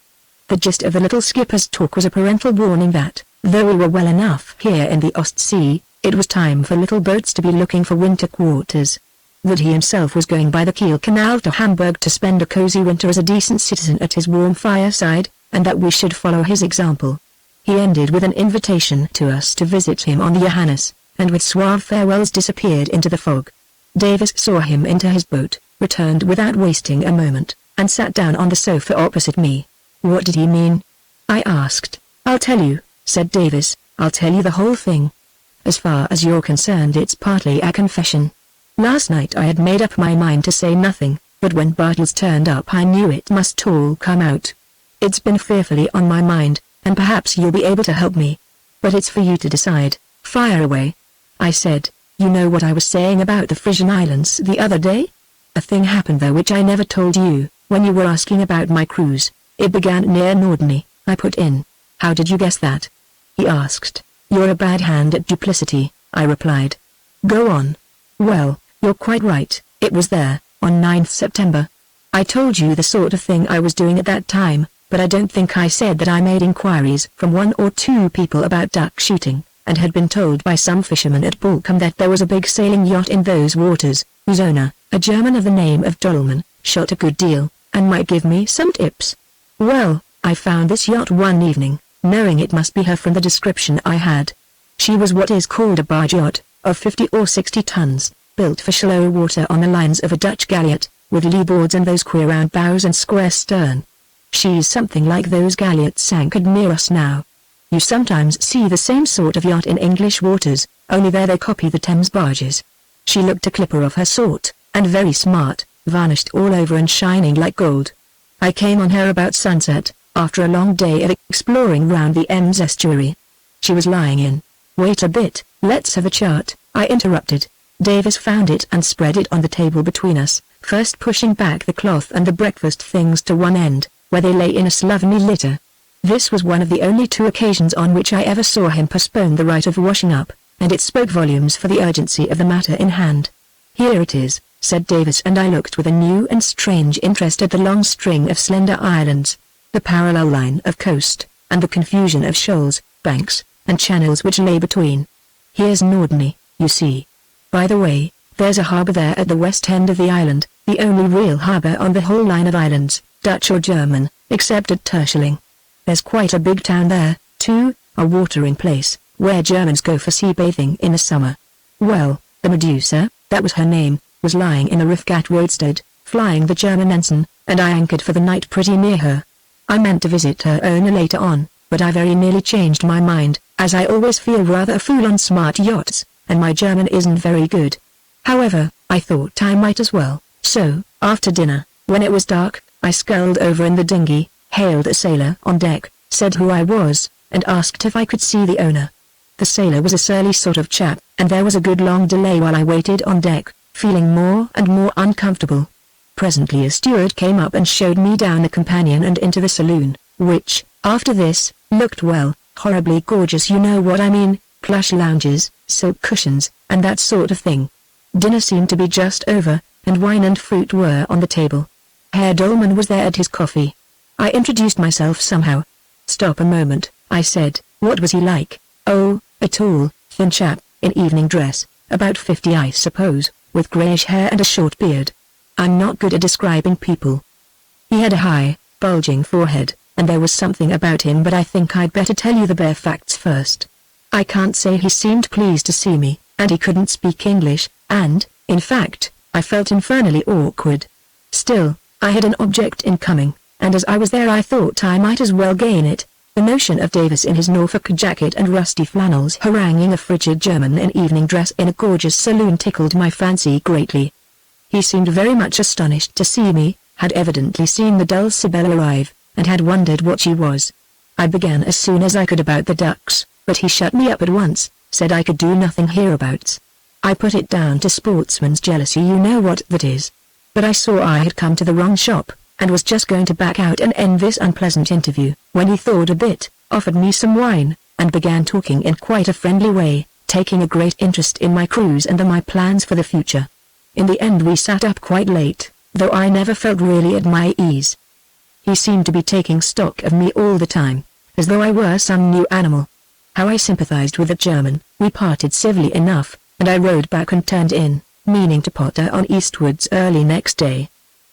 The gist of the little skipper's talk was a parental warning that, though we were well enough here in the Ostsee, it was time for little boats to be looking for winter quarters. That he himself was going by the Kiel Canal to Hamburg to spend a cozy winter as a decent citizen at his warm fireside, and that we should follow his example. He ended with an invitation to us to visit him on the Johannes, and with suave farewells disappeared into the fog. Davis saw him into his boat, returned without wasting a moment, and sat down on the sofa opposite me. "What did he mean?" I asked. "I'll tell you," said Davis, "I'll tell you the whole thing. As far as you're concerned, it's partly a confession. Last night I had made up my mind to say nothing, but when Bartles turned up I knew it must all come out. It's been fearfully on my mind, and perhaps you'll be able to help me. But it's for you to decide. Fire away." I said, "You know what I was saying about the Frisian Islands the other day? A thing happened there which I never told you, when you were asking about my cruise. It began near Norderney," I put in. "How did you guess that?" he asked. "You're a bad hand at duplicity," I replied. "Go on." "Well, you're quite right, it was there, on 9th September. I told you the sort of thing I was doing at that time, but I don't think I said that I made inquiries from 1 or 2 people about duck shooting, and had been told by some fishermen at Balcombe that there was a big sailing yacht in those waters, whose owner, a German of the name of Dolman, shot a good deal, and might give me some tips. Well, I found this yacht one evening, knowing it must be her from the description I had. She was what is called a barge yacht, of 50 or 60 tons, built for shallow water on the lines of a Dutch galliot, with lee boards and those queer round bows and square stern. She's something like those galleots anchored near us now. You sometimes see the same sort of yacht in English waters, only there they copy the Thames barges. She looked a clipper of her sort, and very smart, varnished all over and shining like gold. I came on her about sunset, after a long day of exploring round the Ems estuary. She was lying in. "Wait a bit, let's have a chart," I interrupted. Davis found it and spread it on the table between us, first pushing back the cloth and the breakfast things to one end, where they lay in a slovenly litter. This was one of the only 2 occasions on which I ever saw him postpone the rite of washing up, and it spoke volumes for the urgency of the matter in hand. "Here it is," said Davis, and I looked with a new and strange interest at the long string of slender islands, the parallel line of coast, and the confusion of shoals, banks, and channels which lay between. "Here's Norderney, you see. By the way, there's a harbour there at the west end of the island, the only real harbour on the whole line of islands, Dutch or German, except at Terschelling. There's quite a big town there, too, a watering place, where Germans go for sea bathing in the summer. Well, the Medusa, that was her name, was lying in a riff at roadstead, flying the German ensign, and I anchored for the night pretty near her. I meant to visit her owner later on, but I very nearly changed my mind, as I always feel rather a fool on smart yachts, and my German isn't very good. However, I thought I might as well, so, after dinner, when it was dark, I sculled over in the dinghy, hailed a sailor on deck, said who I was, and asked if I could see the owner. The sailor was a surly sort of chap, and there was a good long delay while I waited on deck, feeling more and more uncomfortable. Presently a steward came up and showed me down the companion and into the saloon, which, after this, looked well, horribly gorgeous, you know what I mean, plush lounges, silk cushions, and that sort of thing. Dinner seemed to be just over, and wine and fruit were on the table. Herr Dolman was there at his coffee. I introduced myself somehow. "Stop a moment," I said. "What was he like?" "Oh, a tall, thin chap, in evening dress, about 50 I suppose, with greyish hair and a short beard. I'm not good at describing people. He had a high, bulging forehead, and there was something about him, but I think I'd better tell you the bare facts first. I can't say he seemed pleased to see me, and he couldn't speak English, and, in fact, I felt infernally awkward. Still, I had an object in coming, and as I was there I thought I might as well gain it. The notion of Davis in his Norfolk jacket and rusty flannels haranguing a frigid German in evening dress in a gorgeous saloon tickled my fancy greatly. He seemed very much astonished to see me, had evidently seen the Dulcibella arrive, and had wondered what she was. I began as soon as I could about the ducks, but he shut me up at once, said I could do nothing hereabouts. I put it down to sportsman's jealousy, you know what that is. But I saw I had come to the wrong shop, and was just going to back out and end this unpleasant interview, when he thawed a bit, offered me some wine, and began talking in quite a friendly way, taking a great interest in my cruise and my plans for the future. In the end we sat up quite late, though I never felt really at my ease. He seemed to be taking stock of me all the time, as though I were some new animal. How I sympathized with the German. We parted civilly enough, and I rowed back and turned in, meaning to potter on eastwards early next day.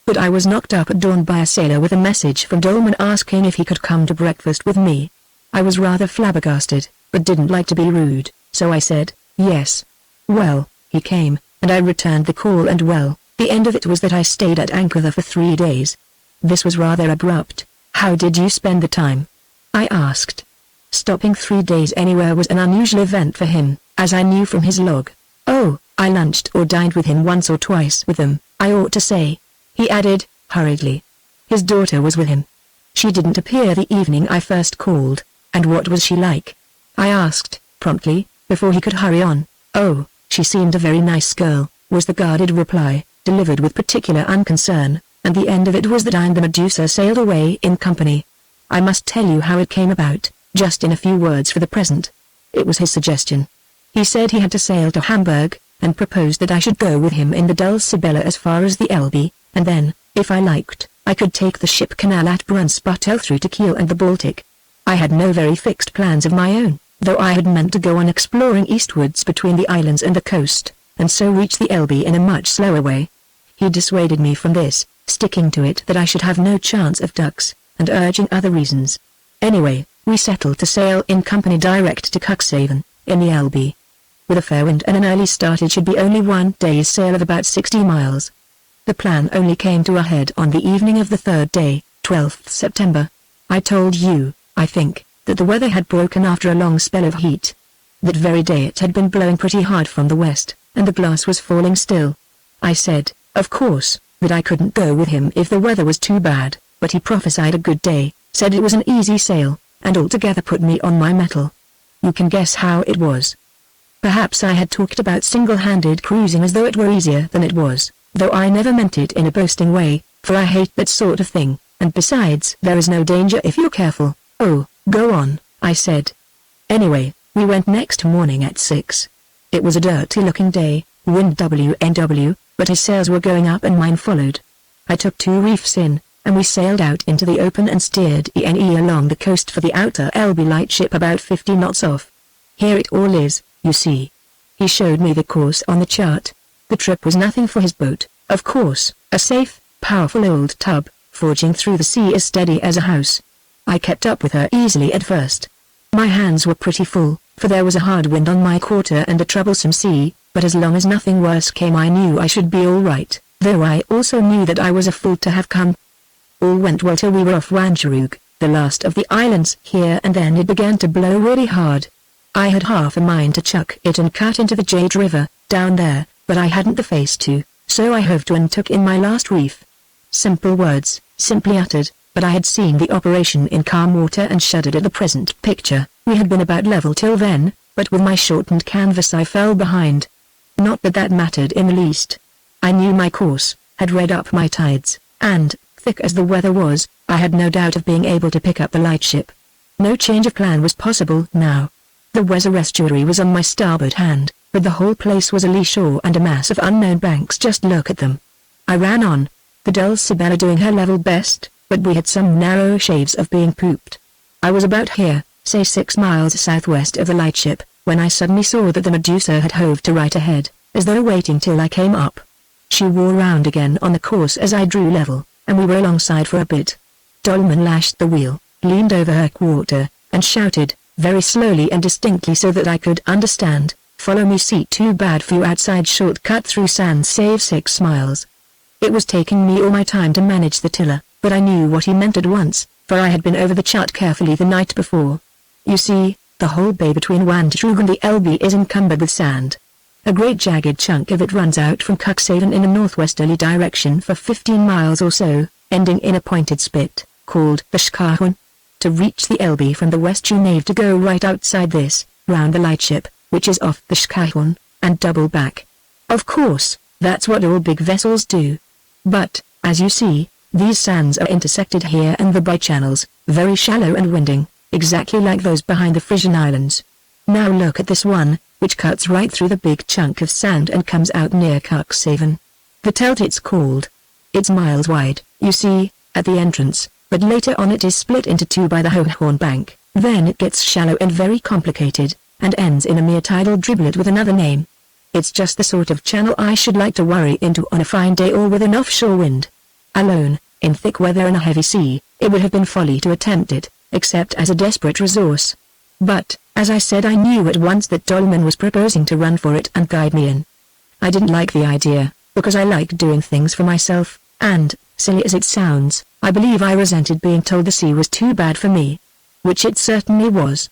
But I was knocked up at dawn by a sailor with a message from Dolman asking if he could come to breakfast with me. I was rather flabbergasted, but didn't like to be rude, so I said, yes. Well, he came, and I returned the call, and well, the end of it was that I stayed at anchor there for 3 days. This was rather abrupt. How did you spend the time? I asked. Stopping 3 days anywhere was an unusual event for him, as I knew from his log. Oh, I lunched or dined with him once or twice with them, I ought to say. He added, hurriedly. His daughter was with him. She didn't appear the evening I first called. And what was she like? I asked, promptly, before he could hurry on. Oh, she seemed a very nice girl, was the guarded reply, delivered with particular unconcern, and the end of it was that I and the Medusa sailed away in company. I must tell you how it came about, just in a few words for the present. It was his suggestion. He said he had to sail to Hamburg, and proposed that I should go with him in the Dulcibella as far as the Elbe, and then, if I liked, I could take the ship canal at Brunsbüttel through to Kiel and the Baltic. I had no very fixed plans of my own, though I had meant to go on exploring eastwards between the islands and the coast, and so reach the Elbe in a much slower way. He dissuaded me from this, sticking to it that I should have no chance of ducks, and urging other reasons. Anyway, we settled to sail in company direct to Cuxhaven, in the Elbe. With a fair wind and an early start it should be only 1 day's sail of about 60 miles. The plan only came to a head on the evening of the 3rd day, 12th September. I told you, I think, that the weather had broken after a long spell of heat. That very day it had been blowing pretty hard from the west, and the glass was falling still. I said, of course, that I couldn't go with him if the weather was too bad, but he prophesied a good day, said it was an easy sail, and altogether put me on my mettle. You can guess how it was. Perhaps I had talked about single-handed cruising as though it were easier than it was, though I never meant it in a boasting way, for I hate that sort of thing, and besides there is no danger if you're careful. Oh, go on, I said. Anyway, we went next morning at 6. It was a dirty-looking day, wind WNW, but his sails were going up and mine followed. I took 2 reefs in, and we sailed out into the open and steered ENE along the coast for the outer Elbe lightship about 50 knots off. Here it all is, you see. He showed me the course on the chart. The trip was nothing for his boat, of course, a safe, powerful old tub, forging through the sea as steady as a house. I kept up with her easily at first. My hands were pretty full, for there was a hard wind on my quarter and a troublesome sea, but as long as nothing worse came I knew I should be all right, though I also knew that I was a fool to have come. All went well till we were off Wangerooge, the last of the islands here, and then it began to blow really hard. I had half a mind to chuck it and cut into the Jade River, down there, but I hadn't the face to, so I hove to and took in my last reef. Simple words, simply uttered, but I had seen the operation in calm water and shuddered at the present picture. We had been about level till then, but with my shortened canvas I fell behind. Not that that mattered in the least. I knew my course, had read up my tides, and, thick as the weather was, I had no doubt of being able to pick up the lightship. No change of plan was possible now. The Weser estuary was on my starboard hand, but the whole place was a lee shore and a mass of unknown banks. Just look at them. I ran on, the Dulcibella doing her level best, but we had some narrow shaves of being pooped. I was about here, say 6 miles southwest of the lightship, when I suddenly saw that the Medusa had hove to right ahead, as though waiting till I came up. She wore round again on the course as I drew level, and we were alongside for a bit. Dolman lashed the wheel, leaned over her quarter, and shouted, very slowly and distinctly so that I could understand, "Follow me, see, too bad for you, outside shortcut through sand, save 6 miles." It was taking me all my time to manage the tiller, but I knew what he meant at once, for I had been over the chart carefully the night before. You see, the whole bay between Wangerooge and the Elbe is encumbered with sand. A great jagged chunk of it runs out from Cuxhaven in a northwesterly direction for 15 miles or so, ending in a pointed spit, called the Schkarhorn. To reach the Elbe from the west you need to go right outside this, round the lightship, which is off the Schkarhorn, and double back. Of course, that's what all big vessels do. But, as you see, these sands are intersected here and there by channels, very shallow and winding, exactly like those behind the Frisian Islands. Now look at this one, which cuts right through the big chunk of sand and comes out near Cuxhaven. The Telt it's called. It's miles wide, you see, at the entrance, but later on it is split into 2 by the Hohhorn bank, then it gets shallow and very complicated, and ends in a mere tidal driblet with another name. It's just the sort of channel I should like to worry into on a fine day or with an offshore wind. Alone, in thick weather and a heavy sea, it would have been folly to attempt it, except as a desperate resource. But, as I said, I knew at once that Dolman was proposing to run for it and guide me in. I didn't like the idea, because I like doing things for myself, and, silly as it sounds, I believe I resented being told the sea was too bad for me. Which it certainly was.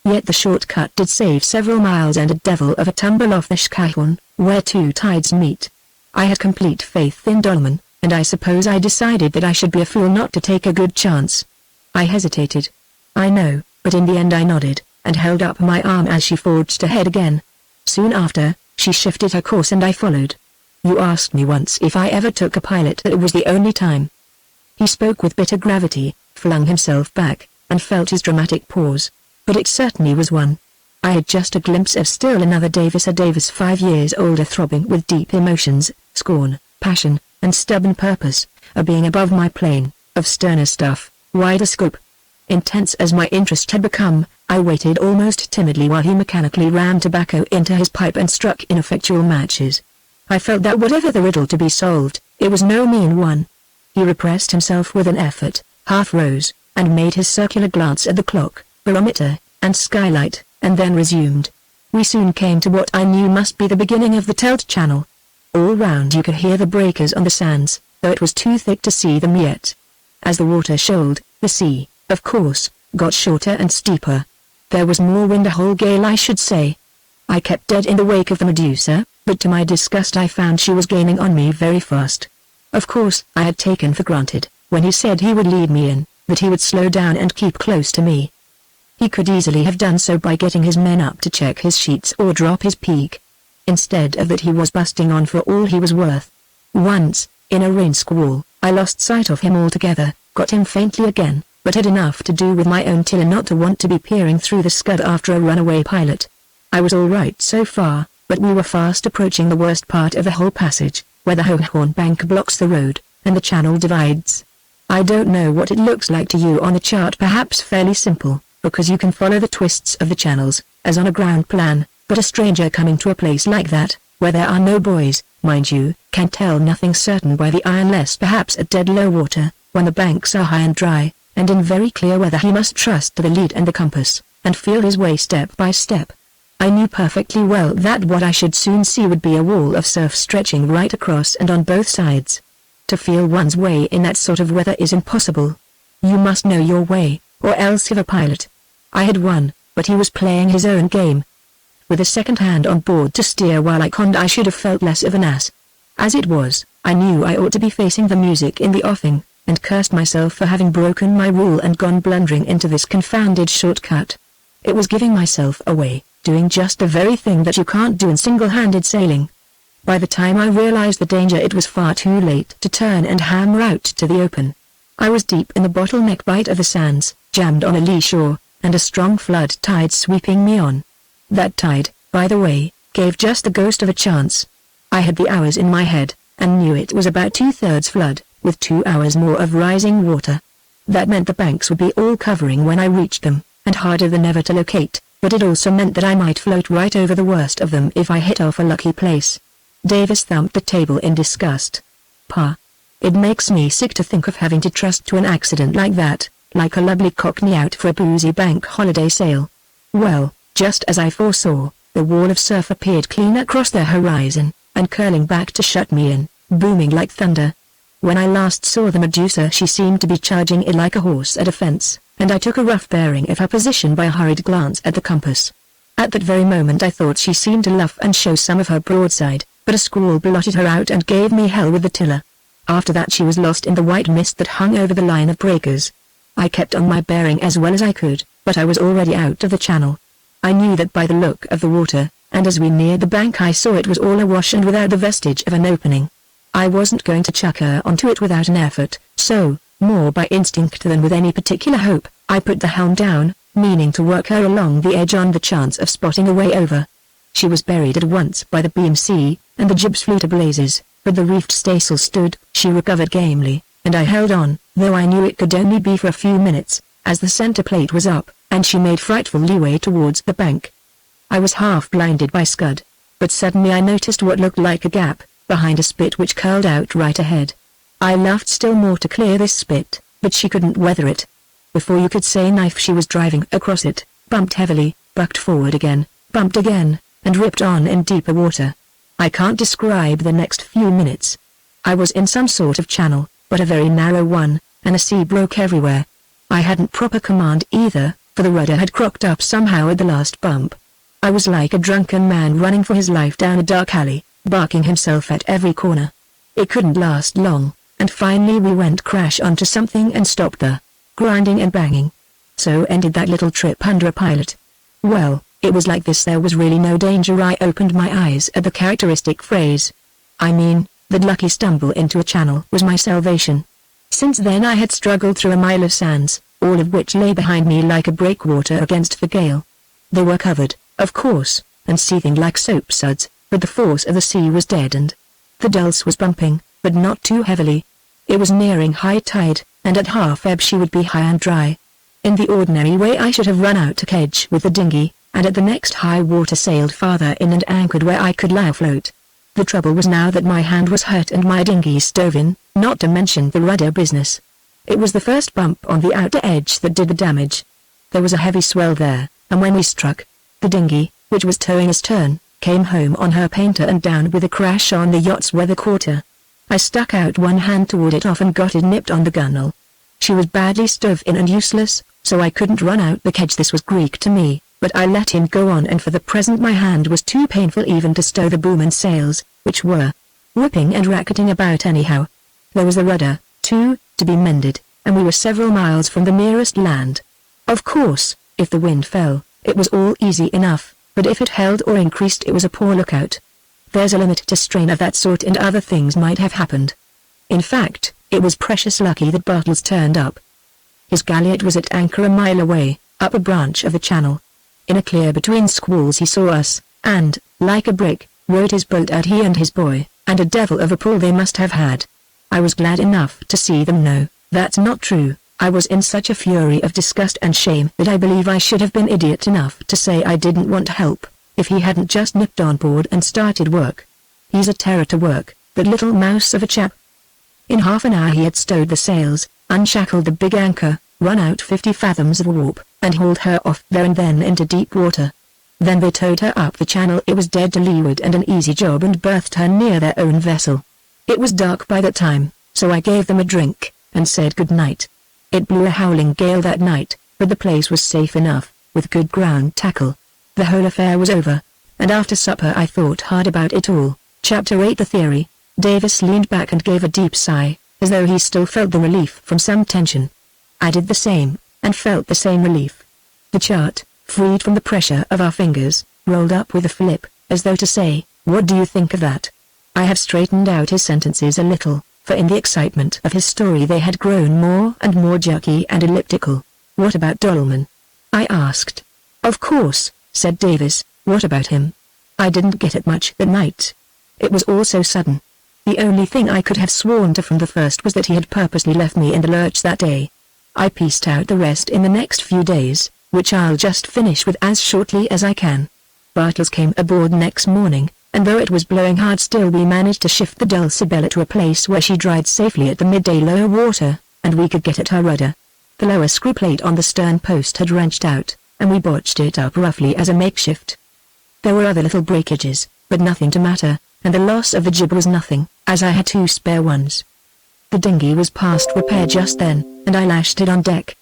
Yet the shortcut did save several miles and a devil of a tumble off the Schkihorn, where two tides meet. I had complete faith in Dolman, and I suppose I decided that I should be a fool not to take a good chance. I hesitated. I know, but in the end I nodded, and held up my arm as she forged ahead again. Soon after, she shifted her course and I followed. You asked me once if I ever took a pilot. That was the only time. He spoke with bitter gravity, flung himself back, and felt his dramatic pause. But it certainly was one. I had just a glimpse of still another Davis, a Davis 5 years older, throbbing with deep emotions, scorn, passion, and stubborn purpose, a being above my plane, of sterner stuff, wider scope. Intense as my interest had become, I waited almost timidly while he mechanically rammed tobacco into his pipe and struck ineffectual matches. I felt that whatever the riddle to be solved, it was no mean one. He repressed himself with an effort, half rose, and made his circular glance at the clock, barometer, and skylight, and then resumed. We soon came to what I knew must be the beginning of the Telt Channel. All round you could hear the breakers on the sands, though it was too thick to see them yet. As the water shoaled, the sea, of course, got shorter and steeper. There was more wind, a whole gale I should say. I kept dead in the wake of the Medusa, but to my disgust I found she was gaining on me very fast. Of course, I had taken for granted, when he said he would lead me in, that he would slow down and keep close to me. He could easily have done so by getting his men up to check his sheets or drop his peak. Instead of that he was busting on for all he was worth. Once, in a rain squall, I lost sight of him altogether, got him faintly again, but had enough to do with my own tiller not to want to be peering through the scud after a runaway pilot. I was all right so far, but we were fast approaching the worst part of the whole passage, where the Hohhorn bank blocks the road, and the channel divides. I don't know what it looks like to you on the chart, perhaps fairly simple, because you can follow the twists of the channels, as on a ground plan, but a stranger coming to a place like that, where there are no buoys, mind you, can tell nothing certain by the eye unless perhaps at dead low water, when the banks are high and dry, and in very clear weather he must trust to the lead and the compass, and feel his way step by step. I knew perfectly well that what I should soon see would be a wall of surf stretching right across and on both sides. To feel one's way in that sort of weather is impossible. You must know your way, or else have a pilot. I had one, but he was playing his own game. With a second hand on board to steer while I conned, I should have felt less of an ass. As it was, I knew I ought to be facing the music in the offing, and cursed myself for having broken my rule and gone blundering into this confounded shortcut. It was giving myself away, doing just the very thing that you can't do in single-handed sailing. By the time I realized the danger, it was far too late to turn and hammer out to the open. I was deep in the bottleneck bite of the sands, jammed on a lee shore, and a strong flood tide sweeping me on. That tide, by the way, gave just the ghost of a chance. I had the hours in my head, and knew it was about 2/3 flood, with 2 hours more of rising water. That meant the banks would be all covering when I reached them, and harder than ever to locate, but it also meant that I might float right over the worst of them if I hit off a lucky place. Davis thumped the table in disgust. Pa. It makes me sick to think of having to trust to an accident like that, like a lovely cockney out for a boozy bank holiday sail. Well, just as I foresaw, the wall of surf appeared clean across the horizon, and curling back to shut me in, booming like thunder. When I last saw the Medusa, she seemed to be charging it like a horse at a fence, and I took a rough bearing of her position by a hurried glance at the compass. At that very moment I thought she seemed to luff and show some of her broadside, but a squall blotted her out and gave me hell with the tiller. After that she was lost in the white mist that hung over the line of breakers. I kept on my bearing as well as I could, but I was already out of the channel. I knew that by the look of the water, and as we neared the bank I saw it was all awash and without the vestige of an opening. I wasn't going to chuck her onto it without an effort, so, more by instinct than with any particular hope, I put the helm down, meaning to work her along the edge on the chance of spotting a way over. She was buried at once by the beam sea, and the jibs flew to blazes, but the reefed staysail stood. She recovered gamely, and I held on, though I knew it could only be for a few minutes, as the center plate was up, and she made frightful leeway towards the bank. I was half blinded by scud, but suddenly I noticed what looked like a gap, behind a spit which curled out right ahead. I laughed still more to clear this spit, but she couldn't weather it. Before you could say knife she was driving across it, bumped heavily, bucked forward again, bumped again, and ripped on in deeper water. I can't describe the next few minutes. I was in some sort of channel, but a very narrow one, and the sea broke everywhere. I hadn't proper command either, for the rudder had crocked up somehow at the last bump. I was like a drunken man running for his life down a dark alley, barking himself at every corner. It couldn't last long, and finally we went crash onto something and stopped the grinding and banging. So ended that little trip under a pilot. Well, it was like this. There was really no danger. I opened my eyes at the characteristic phrase. I mean, that lucky stumble into a channel was my salvation. Since then I had struggled through a mile of sands, all of which lay behind me like a breakwater against the gale. They were covered, of course, and seething like soap suds, but the force of the sea was deadened. The dulce was bumping, but not too heavily. It was nearing high tide, and at half ebb she would be high and dry. In the ordinary way I should have run out to Kedge with the dinghy, and at the next high water sailed farther in and anchored where I could lie afloat. The trouble was now that my hand was hurt and my dinghy stove in, not to mention the rudder business. It was the first bump on the outer edge that did the damage. There was a heavy swell there, and when we struck, the dinghy, which was towing astern, came home on her painter and down with a crash on the yacht's weather quarter. I stuck out one hand toward it off and got it nipped on the gunwale. She was badly stove in and useless, so I couldn't run out the Kedge. This was Greek to me, but I let him go on, and for the present my hand was too painful even to stow the boom and sails, which were whipping and racketing about anyhow. There was the rudder, too, to be mended, and we were several miles from the nearest land. Of course, if the wind fell, it was all easy enough, but if it held or increased it was a poor lookout. There's a limit to strain of that sort, and other things might have happened. In fact, it was precious lucky that Bartels turned up. His galliot was at anchor a mile away, up a branch of the channel. In a clear between squalls he saw us, and, like a brick, rowed his boat out, he and his boy, and a devil of a pull they must have had. I was glad enough to see them. No, that's not true. I was in such a fury of disgust and shame that I believe I should have been idiot enough to say I didn't want help, if he hadn't just nipped on board and started work. He's a terror to work, that little mouse of a chap. In half an hour he had stowed the sails, unshackled the big anchor, run out 50 fathoms of warp, and hauled her off there and then into deep water. Then they towed her up the channel. It was dead to leeward and an easy job, and berthed her near their own vessel. It was dark by that time, so I gave them a drink, and said good night. It blew a howling gale that night, but the place was safe enough, with good ground tackle. The whole affair was over, and after supper I thought hard about it all. Chapter 8 The Theory. Davis leaned back and gave a deep sigh, as though he still felt the relief from some tension. I did the same, and felt the same relief. The chart, freed from the pressure of our fingers, rolled up with a flip, as though to say, "What do you think of that?" I have straightened out his sentences a little, for in the excitement of his story they had grown more and more jerky and elliptical. "What about Dolman?" I asked. "Of course," said Davis, "what about him?" I didn't get it much that night. It was all so sudden. The only thing I could have sworn to from the first was that he had purposely left me in the lurch that day. I pieced out the rest in the next few days, which I'll just finish with as shortly as I can. Bartels came aboard next morning, and though it was blowing hard still we managed to shift the Dulcibella to a place where she dried safely at the midday low water, and we could get at her rudder. The lower screw plate on the stern post had wrenched out, and we botched it up roughly as a makeshift. There were other little breakages, but nothing to matter, and the loss of the jib was nothing, as I had 2 spare ones. The dinghy was past repair just then, and I lashed it on deck.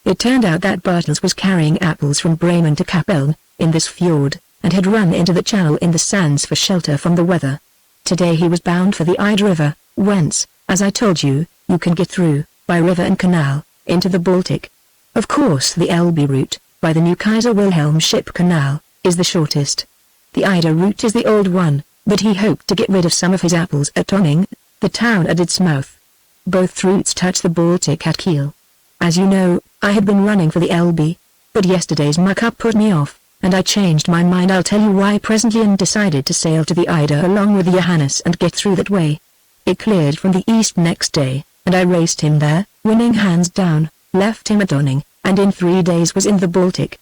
It turned out that Bartels was carrying apples from Bremen to Capeln, in this fjord, and had run into the channel in the sands for shelter from the weather. Today he was bound for the Ide River, whence, as I told you, you can get through, by river and canal, into the Baltic. Of course the Elbe route, by the new Kaiser Wilhelm ship canal, is the shortest. The Ida route is the old one, but he hoped to get rid of some of his apples at Tonning, the town at its mouth. Both routes touch the Baltic at Kiel. As you know, I had been running for the Elbe, but yesterday's muck-up put me off, and I changed my mind. I'll tell you why presently, and decided to sail to the Ida along with Johannes and get through that way. It cleared from the east next day, and I raced him there, winning hands down, left him at Tonning, and in 3 days was in the Baltic.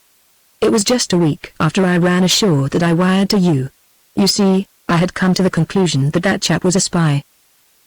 It was just a week after I ran ashore that I wired to you. You see, I had come to the conclusion that that chap was a spy.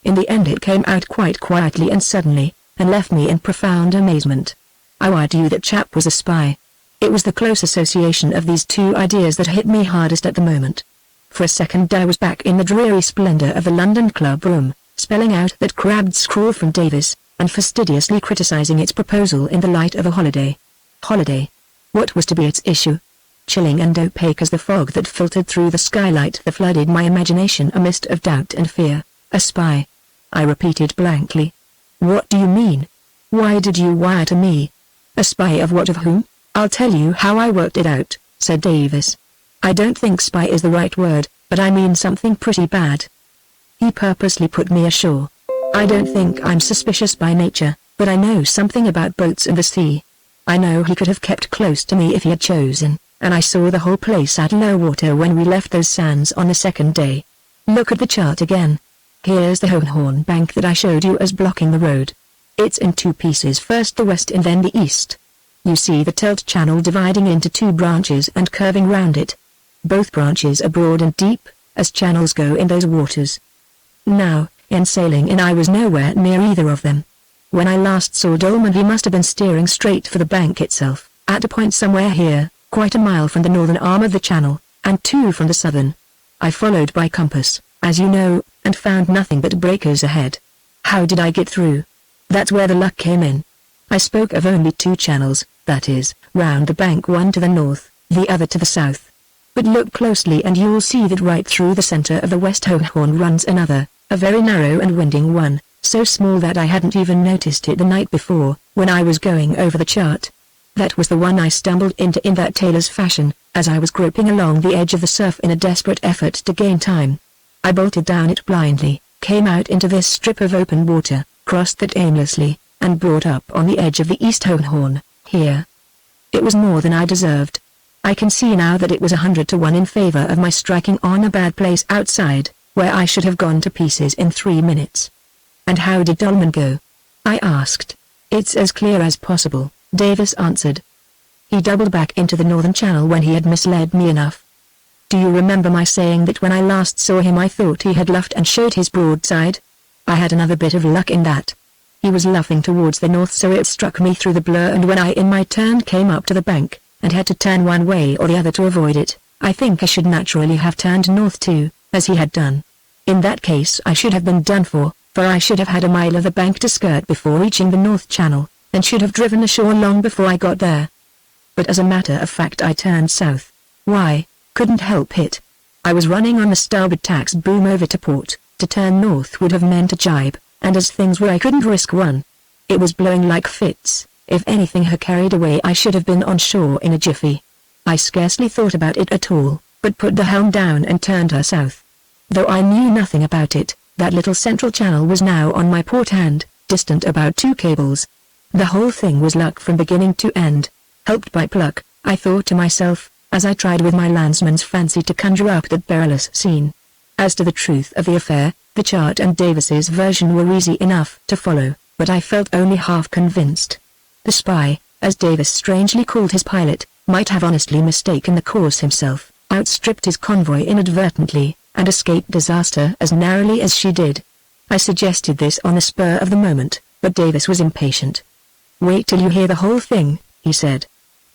In the end it came out quite quietly and suddenly, and left me in profound amazement. I wired to you that chap was a spy. It was the close association of these 2 ideas that hit me hardest at the moment. For a second I was back in the dreary splendor of the London club room, spelling out that crabbed scrawl from Davis, and fastidiously criticizing its proposal in the light of a holiday. Holiday. What was to be its issue? Chilling and opaque as the fog that filtered through the skylight that flooded my imagination, a mist of doubt and fear. A spy. I repeated blankly. What do you mean? Why did you wire to me? A spy of what, of whom? I'll tell you how I worked it out, said Davis. I don't think spy is the right word, but I mean something pretty bad. He purposely put me ashore. I don't think I'm suspicious by nature, but I know something about boats and the sea. I know he could have kept close to me if he had chosen, and I saw the whole place at low water when we left those sands on the second day. Look at the chart again. Here's the Hohenhorn bank that I showed you as blocking the road. It's in two pieces, first the west and then the east. You see the tilt channel dividing into two branches and curving round it. Both branches are broad and deep, as channels go in those waters. Now, in sailing in I was nowhere near either of them. When I last saw Dolman he must have been steering straight for the bank itself, at a point somewhere here, quite a mile from the northern arm of the channel, and 2 from the southern. I followed by compass, as you know, and found nothing but breakers ahead. How did I get through? That's where the luck came in. I spoke of only 2 channels, that is, round the bank, one to the north, the other to the south. But look closely and you'll see that right through the center of the West Hohenhorn runs another, a very narrow and winding one, so small that I hadn't even noticed it the night before, when I was going over the chart. That was the one I stumbled into in that tailor's fashion, as I was groping along the edge of the surf in a desperate effort to gain time. I bolted down it blindly, came out into this strip of open water, crossed that aimlessly, and brought up on the edge of the East Hohenhorn, here. It was more than I deserved. I can see now that it was 100 to 1 in favor of my striking on a bad place outside, where I should have gone to pieces in 3 minutes. And how did Dolman go? I asked. It's as clear as possible, Davis answered. He doubled back into the northern channel when he had misled me enough. Do you remember my saying that when I last saw him I thought he had luffed and showed his broadside? I had another bit of luck in that. He was luffing towards the north, so it struck me through the blur, and when I in my turn came up to the bank, and had to turn one way or the other to avoid it, I think I should naturally have turned north too, as he had done. In that case I should have been done for I should have had a mile of the bank to skirt before reaching the north channel, and should have driven ashore long before I got there. But as a matter of fact I turned south. Why? Couldn't help it. I was running on the starboard tack's boom over to port. To turn north would have meant a jibe, and as things were I couldn't risk one. It was blowing like fits. If anything had carried away I should have been on shore in a jiffy. I scarcely thought about it at all, but put the helm down and turned her south. Though I knew nothing about it, that little central channel was now on my port hand, distant about 2 cables. The whole thing was luck from beginning to end. Helped by pluck, I thought to myself, as I tried with my landsman's fancy to conjure up that perilous scene. As to the truth of the affair, the chart and Davis's version were easy enough to follow, but I felt only half convinced. The spy, as Davis strangely called his pilot, might have honestly mistaken the course himself, outstripped his convoy inadvertently, and escaped disaster as narrowly as she did. I suggested this on the spur of the moment, but Davis was impatient. Wait till you hear the whole thing, he said.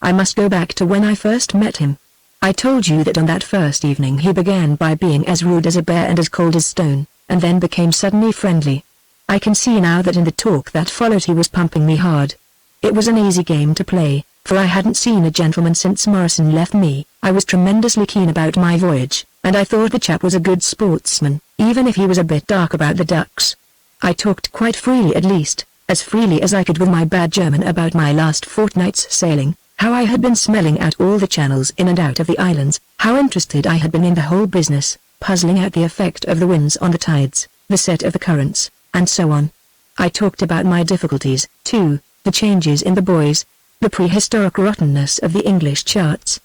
I must go back to when I first met him. I told you that on that first evening he began by being as rude as a bear and as cold as stone, and then became suddenly friendly. I can see now that in the talk that followed he was pumping me hard. It was an easy game to play, for I hadn't seen a gentleman since Morrison left me. I was tremendously keen about my voyage, and I thought the chap was a good sportsman, even if he was a bit dark about the ducks. I talked quite freely, at least, as freely as I could with my bad German, about my last fortnight's sailing, how I had been smelling out all the channels in and out of the islands, how interested I had been in the whole business, puzzling out the effect of the winds on the tides, the set of the currents, and so on. I talked about my difficulties, too, the changes in the buoys, the prehistoric rottenness of the English charts.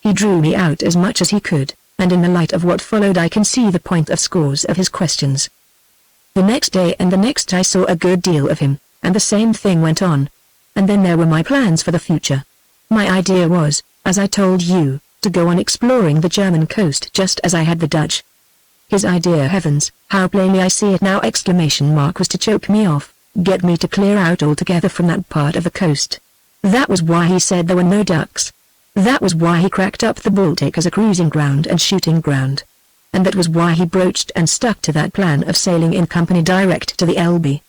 He drew me out as much as he could, and in the light of what followed I can see the point of scores of his questions. The next day and the next I saw a good deal of him, and the same thing went on. And then there were my plans for the future. My idea was, as I told you, to go on exploring the German coast just as I had the Dutch. His idea, heavens, how plainly I see it now! Was to choke me off, get me to clear out altogether from that part of the coast. That was why he said there were no ducks. That was why he cracked up the Baltic as a cruising ground and shooting ground. And that was why he broached and stuck to that plan of sailing in company direct to the Elbe.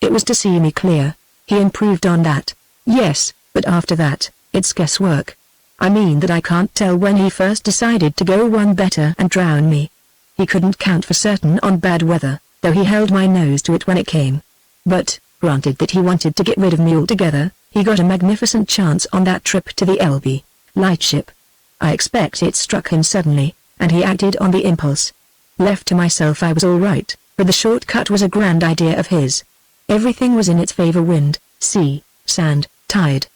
It was to see me clear. He improved on that, yes, but after that, It's guesswork. I mean that I can't tell when he first decided to go one better and drown me. He couldn't count for certain on bad weather, though he held my nose to it when it came. But, granted that he wanted to get rid of me altogether, he got a magnificent chance on that trip to the LB lightship. I expect it struck him suddenly, and he acted on the impulse. Left to myself I was all right, but the shortcut was a grand idea of his. Everything was in its favor: wind, sea, sand, tide.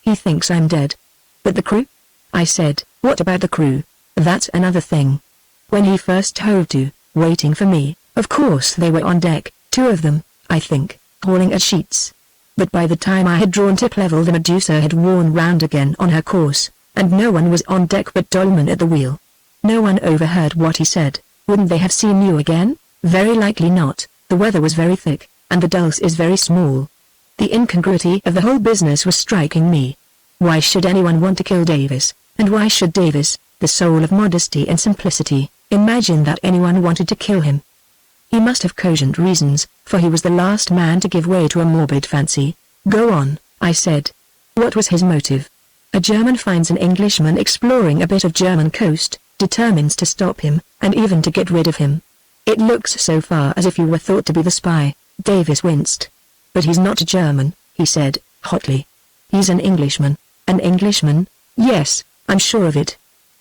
He thinks I'm dead. But the crew? I said. What about the crew? That's another thing. When he first hove to, waiting for me, of course they were on deck, 2 of them, I think, hauling at sheets. But by the time I had drawn tip level the Medusa had worn round again on her course, and no one was on deck but Dolman at the wheel. No one overheard what he said. Wouldn't they have seen you again? Very likely not. The weather was very thick, and the dulce is very small. The incongruity of the whole business was striking me. Why should anyone want to kill Davis, and why should Davis, the soul of modesty and simplicity, imagine that anyone wanted to kill him? He must have cogent reasons, for he was the last man to give way to a morbid fancy. Go on, I said. What was his motive? A German finds an Englishman exploring a bit of German coast, determines to stop him, and even to get rid of him. It looks so far as if you were thought to be the spy. Davis winced. But he's not a German, he said, hotly. He's an Englishman. An Englishman? Yes, I'm sure of it.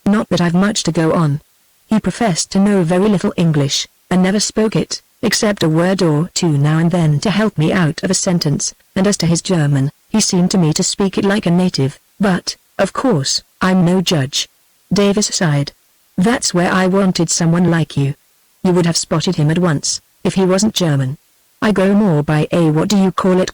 Not that I've much to go on. He professed to know very little English, and never spoke it, except a word or 2 now and then to help me out of a sentence, and as to his German, he seemed to me to speak it like a native, but, of course, I'm no judge. Davis sighed. That's where I wanted someone like you. You would have spotted him at once, if he wasn't German. I go more by a what do you call it ?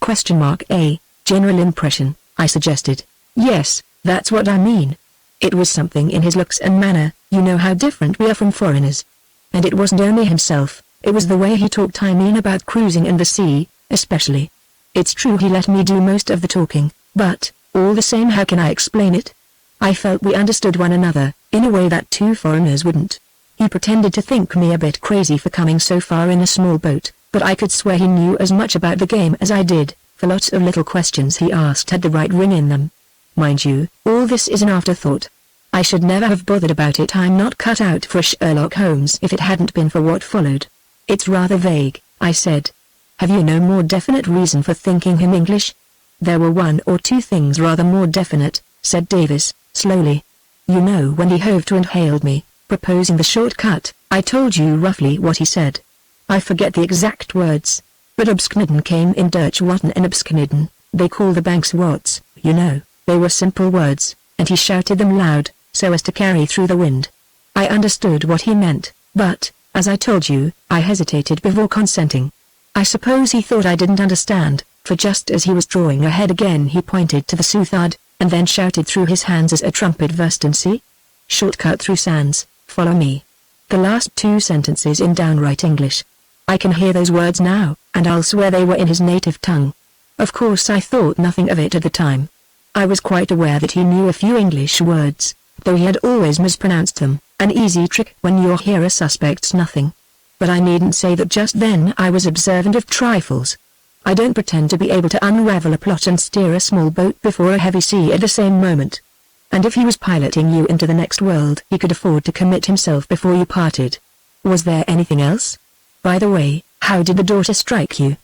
A general impression, I suggested. Yes, that's what I mean. It was something in his looks and manner, you know how different we are from foreigners. And it wasn't only himself, it was the way he talked. I mean about cruising and the sea, especially. It's true he let me do most of the talking, but, all the same, how can I explain it? I felt we understood one another, in a way that 2 foreigners wouldn't. He pretended to think me a bit crazy for coming so far in a small boat, but I could swear he knew as much about the game as I did, for lots of little questions he asked had the right ring in them. Mind you, all this is an afterthought. I should never have bothered about it. I'm not cut out for Sherlock Holmes if it hadn't been for what followed. It's rather vague, I said. Have you no more definite reason for thinking him English? There were 1 or 2 things rather more definite, said Davis, slowly. You know, when he hove to and hailed me, proposing the shortcut, I told you roughly what he said. I forget the exact words, but Abskniden came in Dutch. What an Abskniden, they call the banks Watts, you know. They were simple words, and he shouted them loud, so as to carry through the wind. I understood what he meant, but, as I told you, I hesitated before consenting. I suppose he thought I didn't understand, for just as he was drawing ahead again he pointed to the Southard, and then shouted through his hands as a trumpet verstancy. Shortcut through sands, follow me. The last 2 sentences in downright English. I can hear those words now, and I'll swear they were in his native tongue. Of course I thought nothing of it at the time. I was quite aware that he knew a few English words, though he had always mispronounced them, an easy trick when your hearer suspects nothing. But I needn't say that just then I was observant of trifles. I don't pretend to be able to unravel a plot and steer a small boat before a heavy sea at the same moment. And if he was piloting you into the next world, he could afford to commit himself before you parted. Was there anything else? By the way, how did the daughter strike you?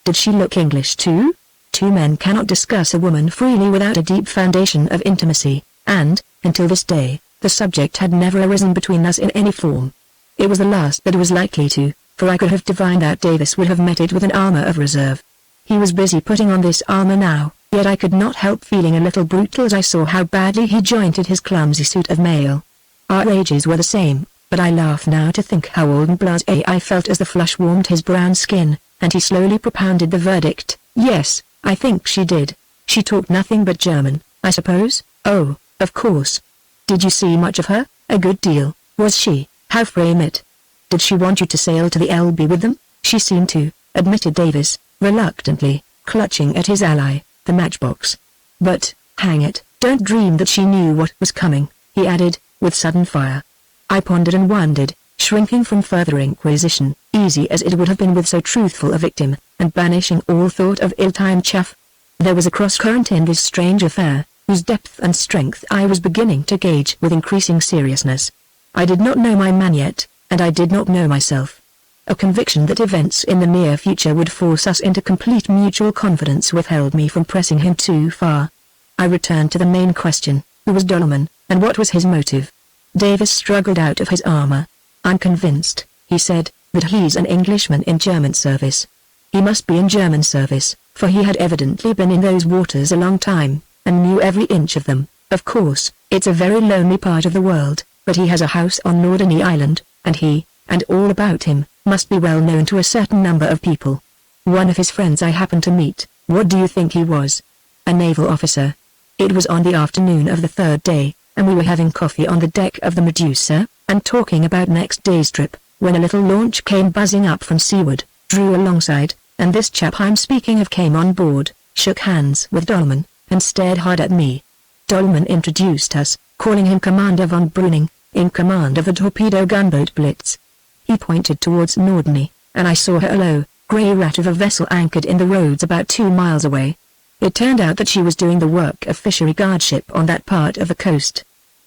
Did she look English too? 2 men cannot discuss a woman freely without a deep foundation of intimacy, and, until this day, the subject had never arisen between us in any form. It was the last that was likely to, for I could have divined that Davis would have met it with an armor of reserve. He was busy putting on this armor now, yet I could not help feeling a little brutal as I saw how badly he jointed his clumsy suit of mail. Our ages were the same, but I laugh now to think how old and blasé I felt as the flush warmed his brown skin, and he slowly propounded the verdict. Yes, I think she did. She talked nothing but German, I suppose? Oh, of course. Did you see much of her? A good deal. Was she? How frame it? Did she want you to sail to the LB with them? She seemed to, admitted Davis, reluctantly, clutching at his ally, the matchbox. But, hang it, don't dream that she knew what was coming, he added, with sudden fire. I pondered and wondered, shrinking from further inquisition, easy as it would have been with so truthful a victim, and banishing all thought of ill-timed chaff. There was a cross-current in this strange affair, whose depth and strength I was beginning to gauge with increasing seriousness. I did not know my man yet, and I did not know myself. A conviction that events in the near future would force us into complete mutual confidence withheld me from pressing him too far. I returned to the main question: who was Dolman, and what was his motive? Davis struggled out of his armor. "I'm convinced," he said, "that he's an Englishman in German service. He must be in German service, for he had evidently been in those waters a long time, and knew every inch of them. Of course, it's a very lonely part of the world, but he has a house on Norderney Island, and he, and all about him, must be well known to a certain number of people. One of his friends I happened to meet, what do you think he was? A naval officer. It was on the afternoon of the third day, and we were having coffee on the deck of the Medusa, and talking about next day's trip, when a little launch came buzzing up from seaward, drew alongside, and this chap I'm speaking of came on board, shook hands with Dolman, and stared hard at me. Dolman introduced us, calling him Commander von Breuning, in command of the torpedo gunboat Blitz. He pointed towards Norderney, and I saw her low, grey rat of a vessel anchored in the roads about 2 miles away. It turned out that she was doing the work of fishery guardship on that part of the coast.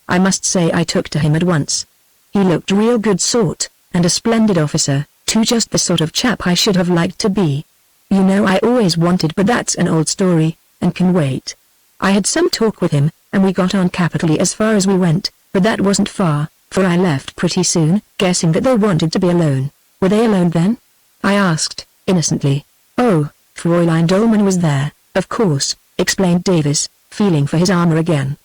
I must say I took to him at once. He looked real good sort, and a splendid officer, too, just the sort of chap I should have liked to be. You know, I always wanted, but that's an old story, and can wait. I had some talk with him, and we got on capitally as far as we went, but that wasn't far, for I left pretty soon, guessing that they wanted to be alone. Were they alone then? I asked, innocently. Oh, Fräulein Dolman was there, of course, explained Davis, feeling for his armor again.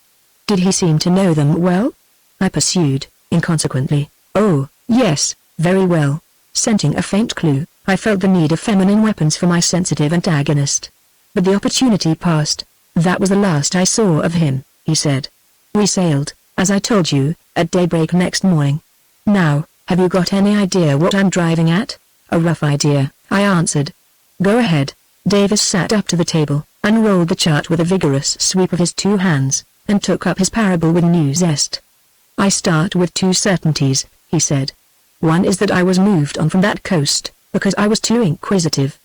Did he seem to know them well? I pursued, inconsequently. Oh, yes, very well. Scenting a faint clue, I felt the need of feminine weapons for my sensitive antagonist. But the opportunity passed. That was the last I saw of him, he said. We sailed, as I told you, at daybreak next morning. Now, have you got any idea what I'm driving at? A rough idea, I answered. Go ahead. Davis sat up to the table, unrolled the chart with a vigorous sweep of his 2 hands, and took up his parable with new zest. I start with 2 certainties, he said. One is that I was moved on from that coast, because I was too inquisitive.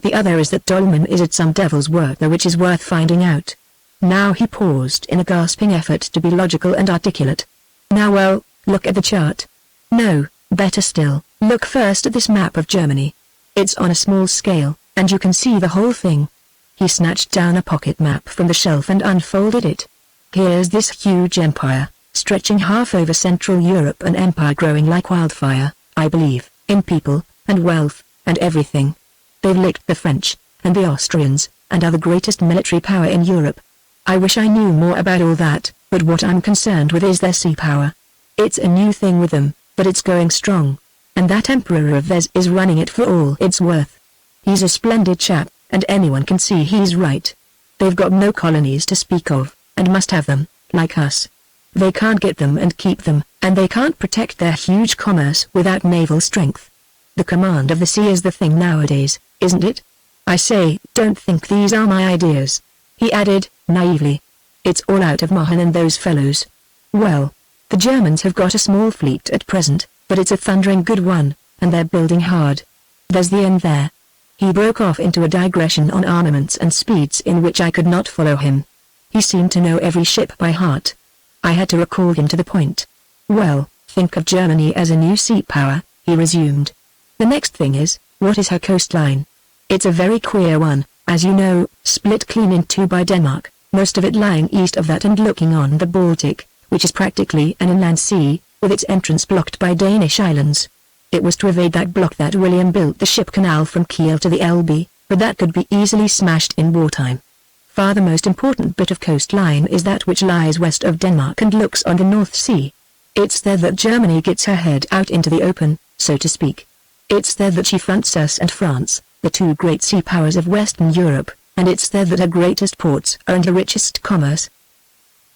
The other is that Dolman is at some devil's work there which is worth finding out. Now he paused in a gasping effort to be logical and articulate. Now well, look at the chart. No, better still, look first at this map of Germany. It's on a small scale, and you can see the whole thing. He snatched down a pocket map from the shelf and unfolded it. Here's this huge empire, stretching half over Central Europe, an empire growing like wildfire, I believe, in people, and wealth, and everything. They've licked the French, and the Austrians, and are the greatest military power in Europe. I wish I knew more about all that, but what I'm concerned with is their sea power. It's a new thing with them, but it's going strong. And that emperor of theirs is running it for all it's worth. He's a splendid chap, and anyone can see he's right. They've got no colonies to speak of, and must have them, like us. They can't get them and keep them, and they can't protect their huge commerce without naval strength. The command of the sea is the thing nowadays, isn't it? I say, don't think these are my ideas, he added, naively. It's all out of Mahan and those fellows. Well, the Germans have got a small fleet at present, but it's a thundering good one, and they're building hard. There's the end there. He broke off into a digression on armaments and speeds in which I could not follow him. He seemed to know every ship by heart. I had to recall him to the point. Well, think of Germany as a new sea power, he resumed. The next thing is, what is her coastline? It's a very queer one, as you know, split clean in 2 by Denmark, most of it lying east of that and looking on the Baltic, which is practically an inland sea, with its entrance blocked by Danish islands. It was to evade that block that William built the ship canal from Kiel to the Elbe, but that could be easily smashed in wartime. Far the most important bit of coastline is that which lies west of Denmark and looks on the North Sea. It's there that Germany gets her head out into the open, so to speak. It's there that she fronts us and France, the 2 great sea powers of Western Europe, and it's there that her greatest ports are and her richest commerce.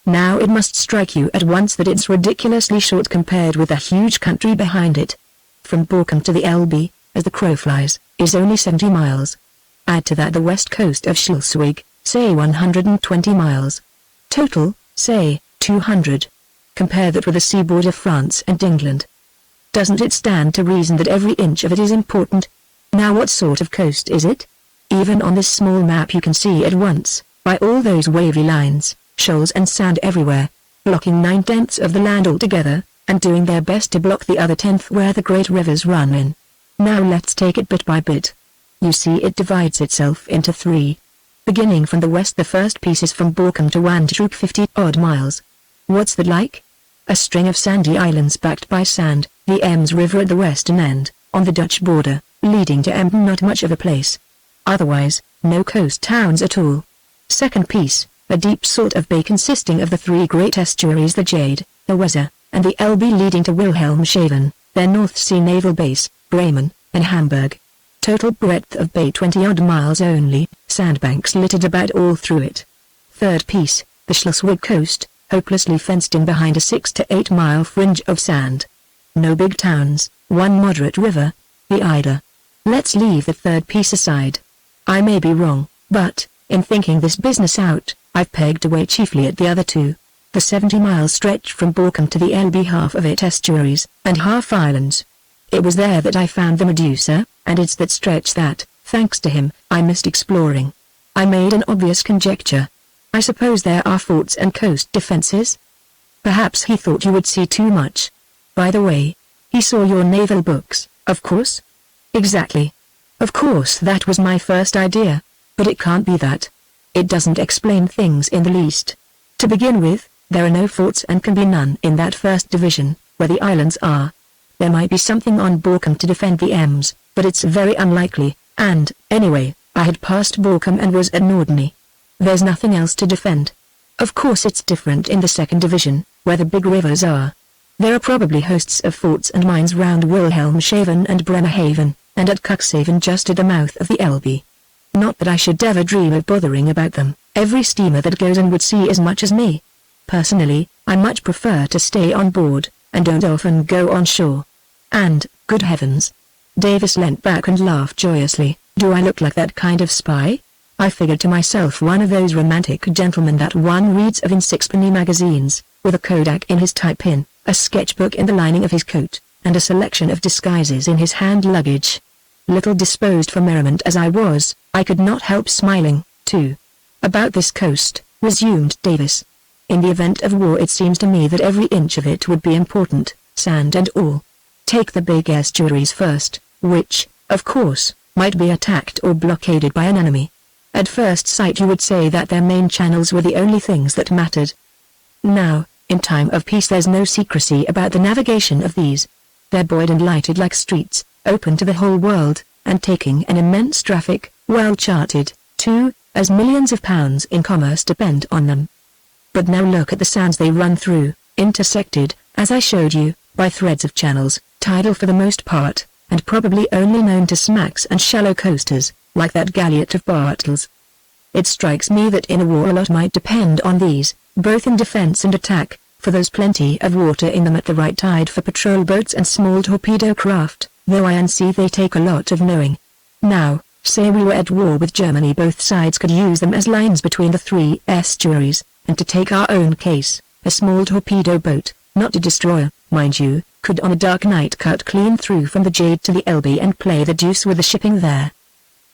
Now it must strike you at once that it's ridiculously short compared with the huge country behind it. From Borkum to the Elbe, as the crow flies, is only 70 miles. Add to that the west coast of Schleswig, say 120 miles. Total, say, 200. Compare that with the seaboard of France and England. Doesn't it stand to reason that every inch of it is important? Now what sort of coast is it? Even on this small map you can see at once, by all those wavy lines, shoals and sand everywhere, blocking 9/10 of the land altogether, and doing their best to block the other 10th where the great rivers run in. Now let's take it bit by bit. You see it divides itself into 3. Beginning from the west, the first piece is from Borkum to Wandhoek, 50-odd miles. What's that like? A string of sandy islands backed by sand, the Ems River at the western end, on the Dutch border, leading to Emden, not much of a place. Otherwise, no coast towns at all. Second piece, a deep sort of bay consisting of the 3 great estuaries, the Jade, the Weser, and the Elbe, leading to Wilhelmshaven, their North Sea naval base, Bremen, and Hamburg. Total breadth of bay 20-odd miles only, sandbanks littered about all through it. Third piece, the Schleswig coast, hopelessly fenced in behind a 6 to 8 mile fringe of sand. No big towns, one moderate river, the Eider. Let's leave the third piece aside. I may be wrong, but, in thinking this business out, I've pegged away chiefly at the other 2. The 70-mile stretch from Borkum to the Elbe, half of it estuaries, and half islands. It was there that I found the Medusa, and it's that stretch that, thanks to him, I missed exploring. I made an obvious conjecture. I suppose there are forts and coast defenses? Perhaps he thought you would see too much. By the way, he saw your naval books, of course? Exactly. Of course, that was my first idea. But it can't be that. It doesn't explain things in the least. To begin with, there are no forts and can be none in that first division, where the islands are. There might be something on Borkum to defend the Ems, but it's very unlikely, and, anyway, I had passed Borkum and was at Norderney. There's nothing else to defend. Of course it's different in the second division, where the big rivers are. There are probably hosts of forts and mines round Wilhelmshaven and Bremerhaven, and at Cuxhaven just at the mouth of the Elbe. Not that I should ever dream of bothering about them, every steamer that goes in would see as much as me. Personally, I much prefer to stay on board, and don't often go on shore. And, good heavens! Davis leant back and laughed joyously. Do I look like that kind of spy? I figured to myself one of those romantic gentlemen that one reads of in sixpenny magazines, with a Kodak in his tie pin, a sketchbook in the lining of his coat, and a selection of disguises in his hand luggage. Little disposed for merriment as I was, I could not help smiling, too. About this coast, resumed Davis. In the event of war, it seems to me that every inch of it would be important, sand and all. Take the big estuaries first, which, of course, might be attacked or blockaded by an enemy. At first sight you would say that their main channels were the only things that mattered. Now, in time of peace there's no secrecy about the navigation of these. They're buoyed and lighted like streets, open to the whole world, and taking an immense traffic, well charted, too, as millions of pounds in commerce depend on them. But now look at the sands they run through, intersected, as I showed you, by threads of channels, tidal for the most part, and probably only known to smacks and shallow coasters, like that galliot of Bartels. It strikes me that in a war a lot might depend on these, both in defense and attack, for there's plenty of water in them at the right tide for patrol boats and small torpedo craft, though I see they take a lot of knowing. Now, say we were at war with Germany, both sides could use them as lines between the 3 estuaries, and to take our own case, a small torpedo boat, not a destroyer, mind you, could on a dark night cut clean through from the Jade to the Elbe and play the deuce with the shipping there.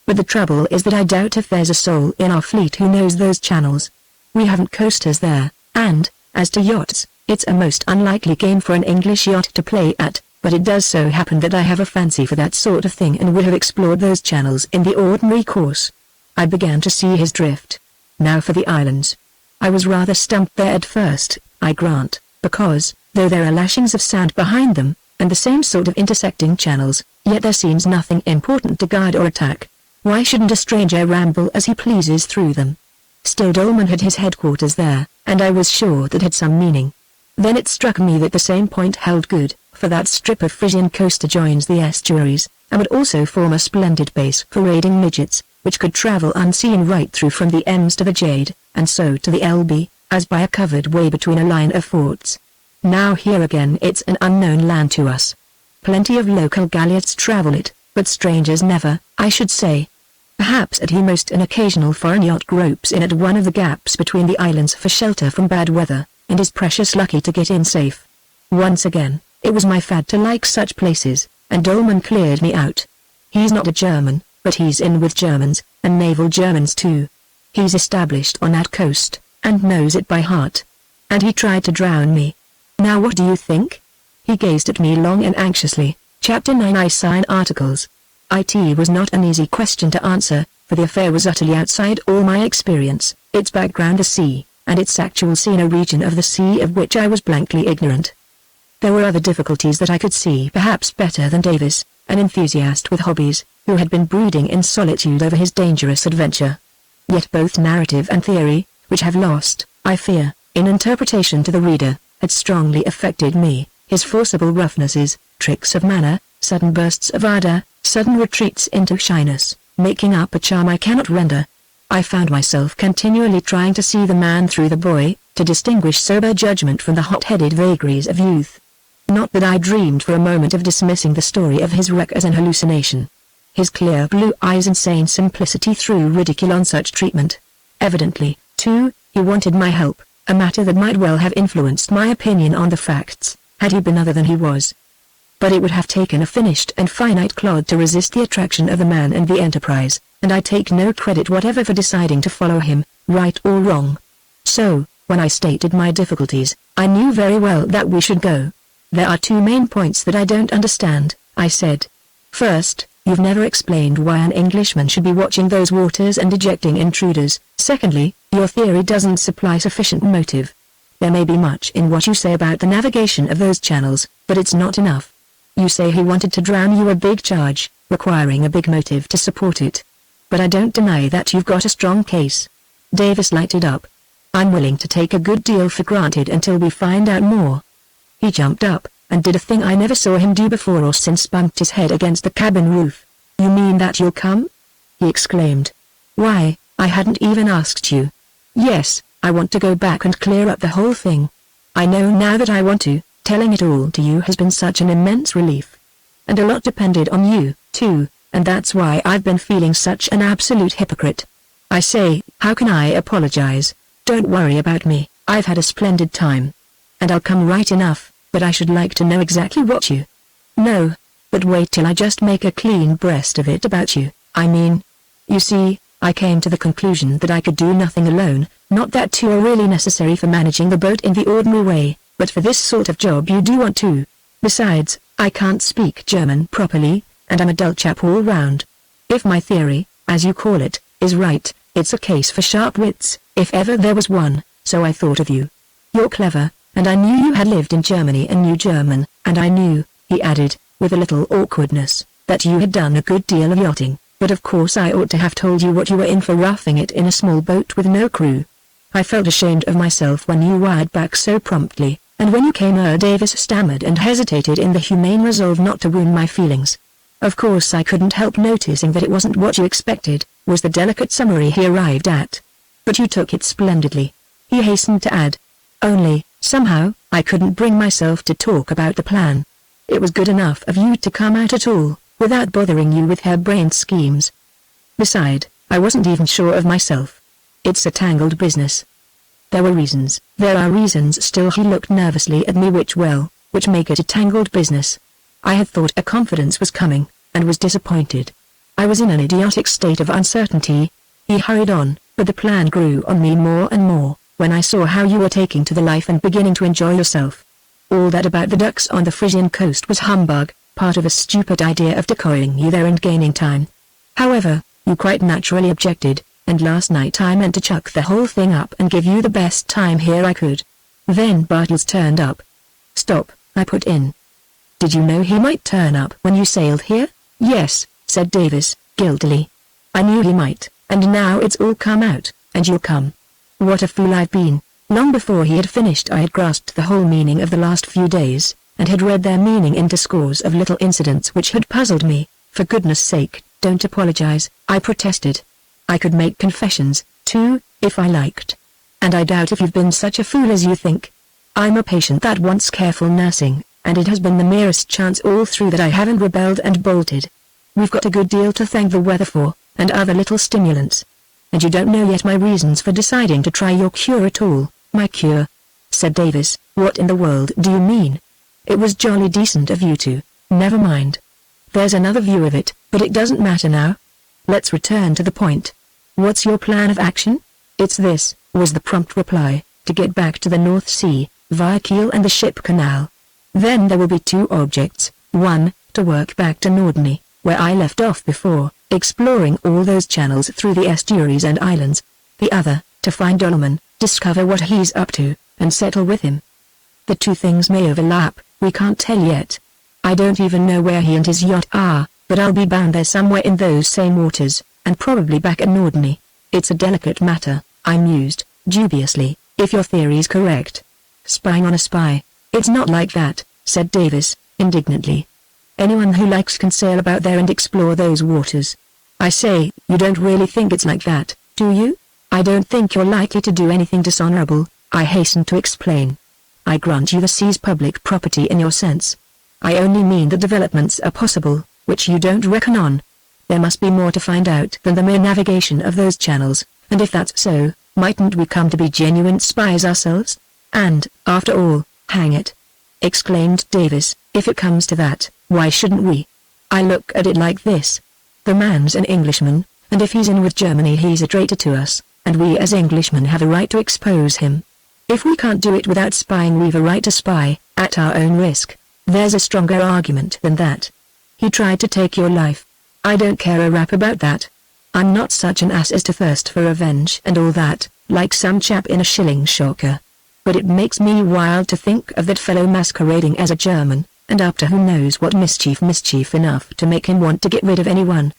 But the trouble is that I doubt if there's a soul in our fleet who knows those channels. We haven't coasters there, and, as to yachts, it's a most unlikely game for an English yacht to play at, but it does so happen that I have a fancy for that sort of thing and would have explored those channels in the ordinary course. I began to see his drift. Now for the islands. I was rather stumped there at first, I grant, because, though there are lashings of sand behind them, and the same sort of intersecting channels, yet there seems nothing important to guard or attack. Why shouldn't a stranger ramble as he pleases through them? Still, Dolman had his headquarters there, and I was sure that had some meaning. Then it struck me that the same point held good, for that strip of Frisian coast adjoins the estuaries, and would also form a splendid base for raiding midgets, which could travel unseen right through from the Ems to the Jade, and so to the Elbe, as by a covered way between a line of forts. Now here again it's an unknown land to us. Plenty of local galleots travel it, but strangers never, I should say. Perhaps at most an occasional foreign yacht gropes in at one of the gaps between the islands for shelter from bad weather, and is precious lucky to get in safe. Once again, it was my fad to like such places, and Dolman cleared me out. He's not a German, but he's in with Germans, and naval Germans too. He's established on that coast, and knows it by heart. And he tried to drown me. Now what do you think? He gazed at me long and anxiously. Chapter 9. I sign articles. It was not an easy question to answer, for the affair was utterly outside all my experience, its background the sea, and its actual scene a region of the sea of which I was blankly ignorant. There were other difficulties that I could see perhaps better than Davis, an enthusiast with hobbies, who had been brooding in solitude over his dangerous adventure. Yet both narrative and theory, which have lost, I fear, in interpretation to the reader, had strongly affected me. His forcible roughnesses, tricks of manner, sudden bursts of ardor, sudden retreats into shyness, making up a charm I cannot render. I found myself continually trying to see the man through the boy, to distinguish sober judgment from the hot-headed vagaries of youth. Not that I dreamed for a moment of dismissing the story of his wreck as an hallucination. His clear blue eyes and sane simplicity threw ridicule on such treatment. Evidently, too, he wanted my help, a matter that might well have influenced my opinion on the facts, had he been other than he was. But it would have taken a finished and finite clod to resist the attraction of the man and the enterprise, and I take no credit whatever for deciding to follow him, right or wrong. So, when I stated my difficulties, I knew very well that we should go. There are two main points that I don't understand, I said. First, you've never explained why an Englishman should be watching those waters and ejecting intruders. Secondly, your theory doesn't supply sufficient motive. There may be much in what you say about the navigation of those channels, but it's not enough. You say he wanted to drown you, a big charge, requiring a big motive to support it. But I don't deny that you've got a strong case. Davis lighted up. I'm willing to take a good deal for granted until we find out more. He jumped up, and did a thing I never saw him do before or since, bumped his head against the cabin roof. You mean that you'll come? He exclaimed. Why, I hadn't even asked you. Yes, I want to go back and clear up the whole thing. I know now that I want to. Telling it all to you has been such an immense relief. And a lot depended on you, too, and that's why I've been feeling such an absolute hypocrite. I say, how can I apologize? Don't worry about me, I've had a splendid time. And I'll come right enough, but I should like to know exactly what you... No, but wait till I just make a clean breast of it about you. I mean, you see, I came to the conclusion that I could do nothing alone, not that two are really necessary for managing the boat in the ordinary way. But for this sort of job you do want to. Besides, I can't speak German properly, and I'm a dull chap all round. If my theory, as you call it, is right, it's a case for sharp wits, if ever there was one, so I thought of you. You're clever, and I knew you had lived in Germany and knew German, and I knew, he added, with a little awkwardness, that you had done a good deal of yachting, but of course I ought to have told you what you were in for roughing it in a small boat with no crew. I felt ashamed of myself when you wired back so promptly. And when you came, Davis stammered and hesitated in the humane resolve not to wound my feelings. Of course I couldn't help noticing that it wasn't what you expected, was the delicate summary he arrived at. But you took it splendidly. He hastened to add. Only, somehow, I couldn't bring myself to talk about the plan. It was good enough of you to come out at all, without bothering you with harebrained schemes. Beside, I wasn't even sure of myself. It's a tangled business. There are reasons still. He looked nervously at me which make it a tangled business. I had thought a confidence was coming, and was disappointed. I was in an idiotic state of uncertainty. He hurried on, but the plan grew on me more and more, when I saw how you were taking to the life and beginning to enjoy yourself. All that about the ducks on the Frisian coast was humbug, part of a stupid idea of decoying you there and gaining time. However, you quite naturally objected. And last night I meant to chuck the whole thing up and give you the best time here I could. Then Bartels turned up. Stop, I put in. Did you know he might turn up when you sailed here? Yes, said Davis, guiltily. I knew he might, and now it's all come out, and you'll come. What a fool I've been. Long before he had finished I had grasped the whole meaning of the last few days, and had read their meaning into scores of little incidents which had puzzled me. For goodness sake, don't apologize, I protested. I could make confessions, too, if I liked. And I doubt if you've been such a fool as you think. I'm a patient that wants careful nursing, and it has been the merest chance all through that I haven't rebelled and bolted. We've got a good deal to thank the weather for, and other little stimulants. And you don't know yet my reasons for deciding to try your cure at all. My cure? Said Davis. What in the world do you mean? It was jolly decent of you to. Never mind. There's another view of it, but it doesn't matter now. Let's return to the point. What's your plan of action? It's this. was the prompt reply, to get back to the North Sea, via Kiel and the Ship Canal. Then there will be two objects, one, to work back to Norderney, where I left off before, exploring all those channels through the estuaries and islands. The other, to find Dolman, discover what he's up to, and settle with him. The two things may overlap, we can't tell yet. I don't even know where he and his yacht are, but I'll be bound there somewhere in those same waters, and probably back at Norderney. It's a delicate matter, I mused, dubiously, if your theory's correct. Spying on a spy. It's not like that, said Davis, indignantly. Anyone who likes can sail about there and explore those waters. I say, you don't really think it's like that, do you? I don't think you're likely to do anything dishonorable, I hastened to explain. I grant you the sea's public property in your sense. I only mean that developments are possible, which you don't reckon on. There must be more to find out than the mere navigation of those channels, and if that's so, mightn't we come to be genuine spies ourselves? And, after all, hang it, exclaimed Davis, if it comes to that, why shouldn't we? I look at it like this. The man's an Englishman, and if he's in with Germany he's a traitor to us, and we as Englishmen have a right to expose him. If we can't do it without spying we've a right to spy, at our own risk. There's a stronger argument than that. He tried to take your life. I don't care a rap about that. I'm not such an ass as to thirst for revenge and all that, like some chap in a shilling shocker. But it makes me wild to think of that fellow masquerading as a German, and up to who knows what mischief enough to make him want to get rid of anyone.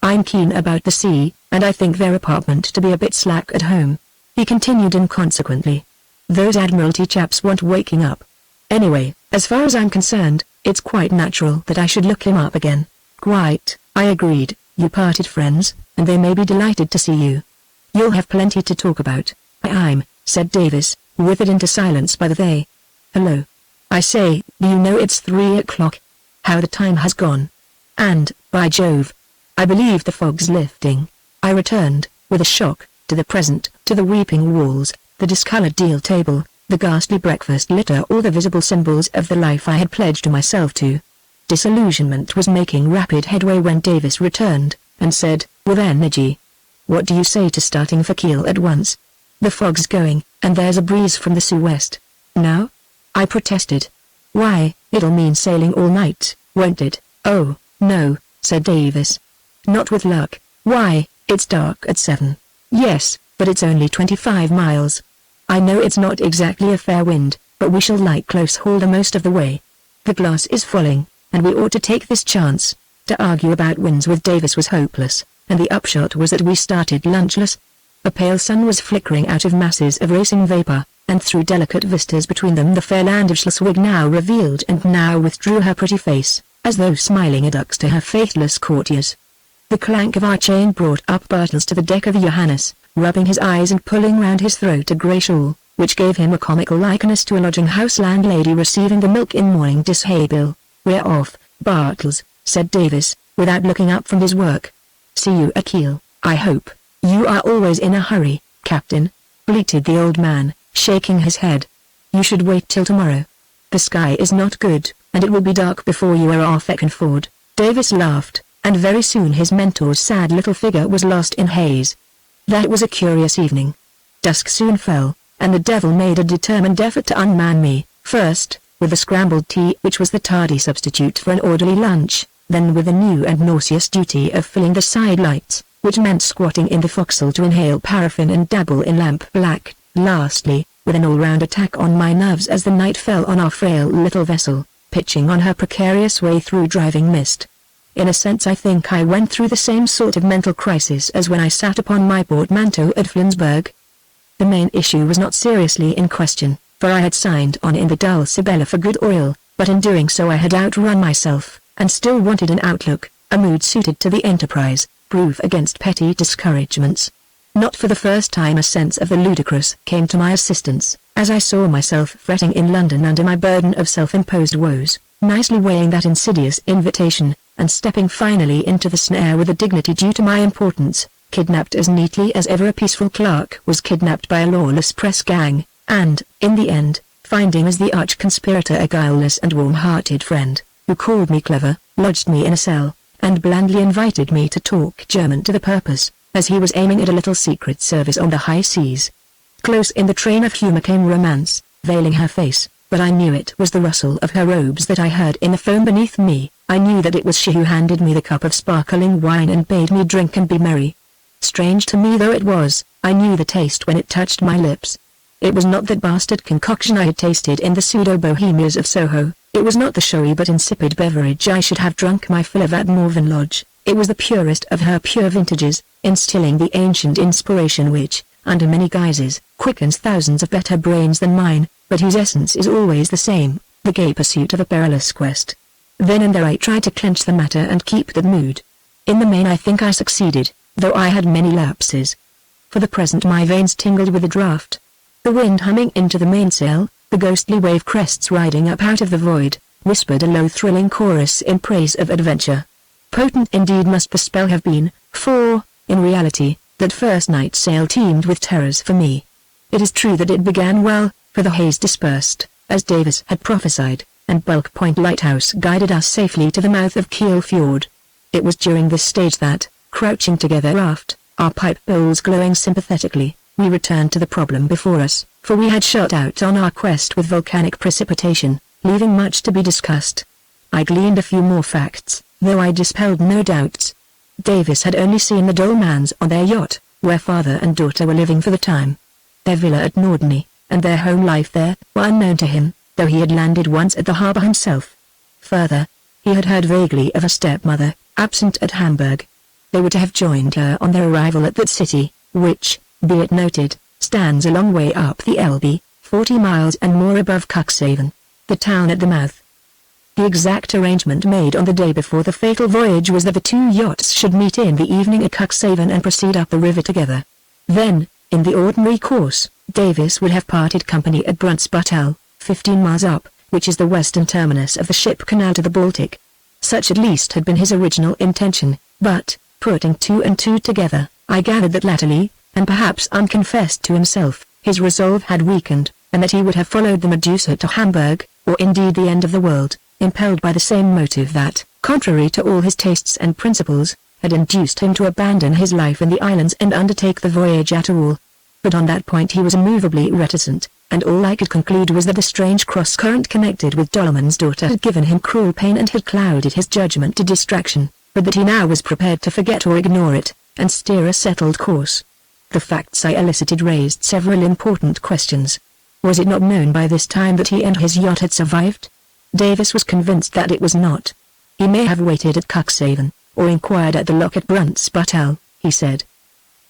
I'm keen about the sea, and I think their apartment to be a bit slack at home. He continued inconsequently. Those Admiralty chaps want waking up. Anyway, as far as I'm concerned, it's quite natural that I should look him up again. Quite, I agreed, you parted friends, and they may be delighted to see you. You'll have plenty to talk about. I'm, said Davis, withered into silence by the they. Hello. I say, do you know it's 3 o'clock? How the time has gone. And, by Jove, I believe the fog's lifting. I returned, with a shock, to the present, to the weeping walls, the discolored deal table, the ghastly breakfast litter, all the visible symbols of the life I had pledged to myself to. Disillusionment was making rapid headway when Davis returned, and said, with energy, what do you say to starting for Kiel at once? The fog's going, and there's a breeze from the southwest. Now? I protested. Why, it'll mean sailing all night, won't it? Oh, no, said Davis. Not with luck. Why, it's dark at 7. Yes, but it's only 25 miles. I know it's not exactly a fair wind, but we shall lie close hauled most of the way. The glass is falling, and we ought to take this chance. To argue about winds with Davis was hopeless, and the upshot was that we started lunchless. A pale sun was flickering out of masses of racing vapor, and through delicate vistas between them the fair land of Schleswig now revealed and now withdrew her pretty face, as though smiling adducts to her faithless courtiers. The clank of our chain brought up Bartels to the deck of the Johannes, rubbing his eyes and pulling round his throat a grey shawl, which gave him a comical likeness to a lodging-house landlady receiving the milk in morning dishabille. We're off, Bartels, said Davis, without looking up from his work. See you at Kiel, I hope. You are always in a hurry, Captain, bleated the old man, shaking his head. You should wait till tomorrow. The sky is not good, and it will be dark before you are off Eckernford. Davis laughed, and very soon his mentor's sad little figure was lost in haze. That was a curious evening. Dusk soon fell, and the devil made a determined effort to unman me, first, with the scrambled tea which was the tardy substitute for an orderly lunch, then with the new and nauseous duty of filling the side lights, which meant squatting in the forecastle to inhale paraffin and dabble in lamp black, lastly, with an all-round attack on my nerves as the night fell on our frail little vessel, pitching on her precarious way through driving mist. In a sense I think I went through the same sort of mental crisis as when I sat upon my portmanteau at Flensburg. The main issue was not seriously in question, for I had signed on in the Dulcibella for good oil, but in doing so I had outrun myself, and still wanted an outlook, a mood suited to the enterprise, proof against petty discouragements. Not for the first time a sense of the ludicrous came to my assistance, as I saw myself fretting in London under my burden of self-imposed woes, nicely weighing that insidious invitation, and stepping finally into the snare with the dignity due to my importance, kidnapped as neatly as ever a peaceful clerk was kidnapped by a lawless press gang, and, in the end, finding as the arch-conspirator a guileless and warm-hearted friend, who called me clever, lodged me in a cell, and blandly invited me to talk German to the purpose, as he was aiming at a little secret service on the high seas. Close in the train of humor came romance, veiling her face, but I knew it was the rustle of her robes that I heard in the foam beneath me. I knew that it was she who handed me the cup of sparkling wine and bade me drink and be merry. Strange to me though it was, I knew the taste when it touched my lips. It was not that bastard concoction I had tasted in the pseudo-bohemias of Soho, it was not the showy but insipid beverage I should have drunk my fill of at Morven Lodge, it was the purest of her pure vintages, instilling the ancient inspiration which, under many guises, quickens thousands of better brains than mine, but whose essence is always the same, the gay pursuit of a perilous quest. Then and there I tried to clench the matter and keep the mood. In the main I think I succeeded, though I had many lapses. For the present my veins tingled with the draught. The wind humming into the mainsail, the ghostly wave crests riding up out of the void, whispered a low thrilling chorus in praise of adventure. Potent indeed must the spell have been, for, in reality, that first night's sail teemed with terrors for me. It is true that it began well, for the haze dispersed, as Davis had prophesied, and Bulk Point Lighthouse guided us safely to the mouth of Kiel Fjord. It was during this stage that, crouching together aft, our pipe bowls glowing sympathetically, we returned to the problem before us, for we had shot out on our quest with volcanic precipitation, leaving much to be discussed. I gleaned a few more facts, though I dispelled no doubts. Davis had only seen the Dolmans on their yacht, where father and daughter were living for the time. Their villa at Norderney, and their home life there, were unknown to him, though he had landed once at the harbour himself. Further, he had heard vaguely of a stepmother, absent at Hamburg. They were to have joined her on their arrival at that city, which, be it noted, stands a long way up the Elbe, 40 miles and more above Cuxhaven, the town at the mouth. The exact arrangement made on the day before the fatal voyage was that the two yachts should meet in the evening at Cuxhaven and proceed up the river together. Then, in the ordinary course, Davis would have parted company at Brunsbüttel, 15 miles up, which is the western terminus of the ship canal to the Baltic. Such at least had been his original intention, but, putting two and two together, I gathered that latterly, and perhaps unconfessed to himself, his resolve had weakened, and that he would have followed the Medusa to Hamburg, or indeed the end of the world, impelled by the same motive that, contrary to all his tastes and principles, had induced him to abandon his life in the islands and undertake the voyage at all. But on that point he was immovably reticent, and all I could conclude was that the strange cross-current connected with Dolman's daughter had given him cruel pain and had clouded his judgment to distraction, but that he now was prepared to forget or ignore it, and steer a settled course. The facts I elicited raised several important questions. Was it not known by this time that he and his yacht had survived? Davis was convinced that it was not. He may have waited at Cuxhaven, or inquired at the lock at Brunsbüttel, he said.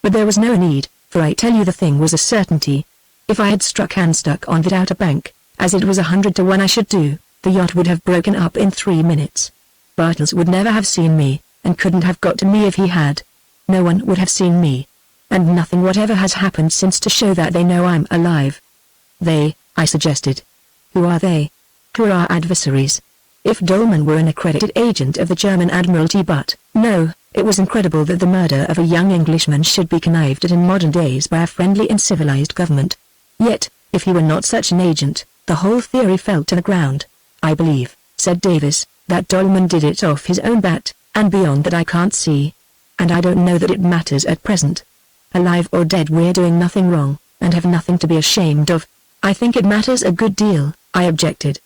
But there was no need, for I tell you the thing was a certainty. If I had struck and stuck on that outer bank, as it was 100 to 1 I should do, the yacht would have broken up in 3 minutes. Bartels would never have seen me, and couldn't have got to me if he had. No one would have seen me. And nothing whatever has happened since to show that they know I'm alive. They, I suggested. Who are they? Who are our adversaries? If Dolman were an accredited agent of the German Admiralty, but, no, it was incredible that the murder of a young Englishman should be connived at in modern days by a friendly and civilized government. Yet, if he were not such an agent, the whole theory fell to the ground. I believe, said Davis, that Dolman did it off his own bat, and beyond that I can't see. And I don't know that it matters at present. Alive or dead, we're doing nothing wrong, and have nothing to be ashamed of. I think it matters a good deal, I objected.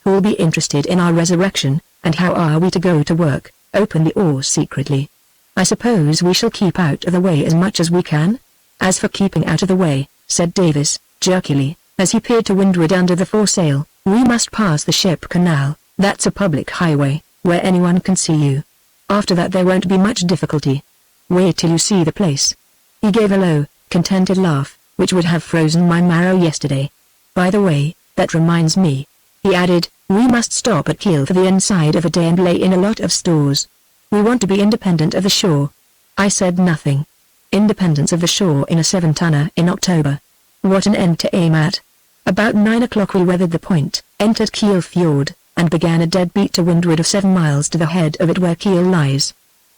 Who'll be interested in our resurrection, and how are we to go to work, openly or secretly? I suppose we shall keep out of the way as much as we can? As for keeping out of the way, said Davis, jerkily, as he peered to windward under the foresail, we must pass the ship canal, that's a public highway, where anyone can see you. After that there won't be much difficulty. Wait till you see the place. He gave a low, contented laugh, which would have frozen my marrow yesterday. By the way, that reminds me, he added, we must stop at Kiel for the inside of a day and lay in a lot of stores. We want to be independent of the shore. I said nothing. Independence of the shore in a 7-tonner in October. What an end to aim at. About 9 o'clock we weathered the point, entered Kiel Fjord, and began a dead beat to windward of 7 miles to the head of it where Kiel lies.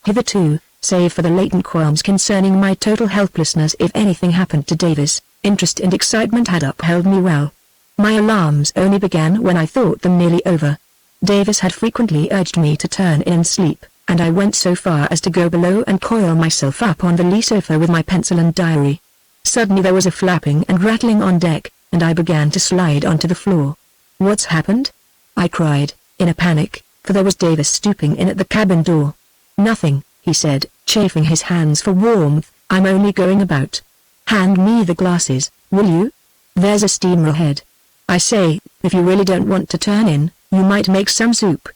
Hitherto, save for the latent qualms concerning my total helplessness if anything happened to Davis, interest and excitement had upheld me well. My alarms only began when I thought them nearly over. Davis had frequently urged me to turn in and sleep, and I went so far as to go below and coil myself up on the lee sofa with my pencil and diary. Suddenly there was a flapping and rattling on deck, and I began to slide onto the floor. "What's happened?" I cried, in a panic, for there was Davis stooping in at the cabin door. "Nothing," he said, chafing his hands for warmth, "I'm only going about." "Hand me the glasses, will you? There's a steamer ahead. I say, if you really don't want to turn in, you might make some soup.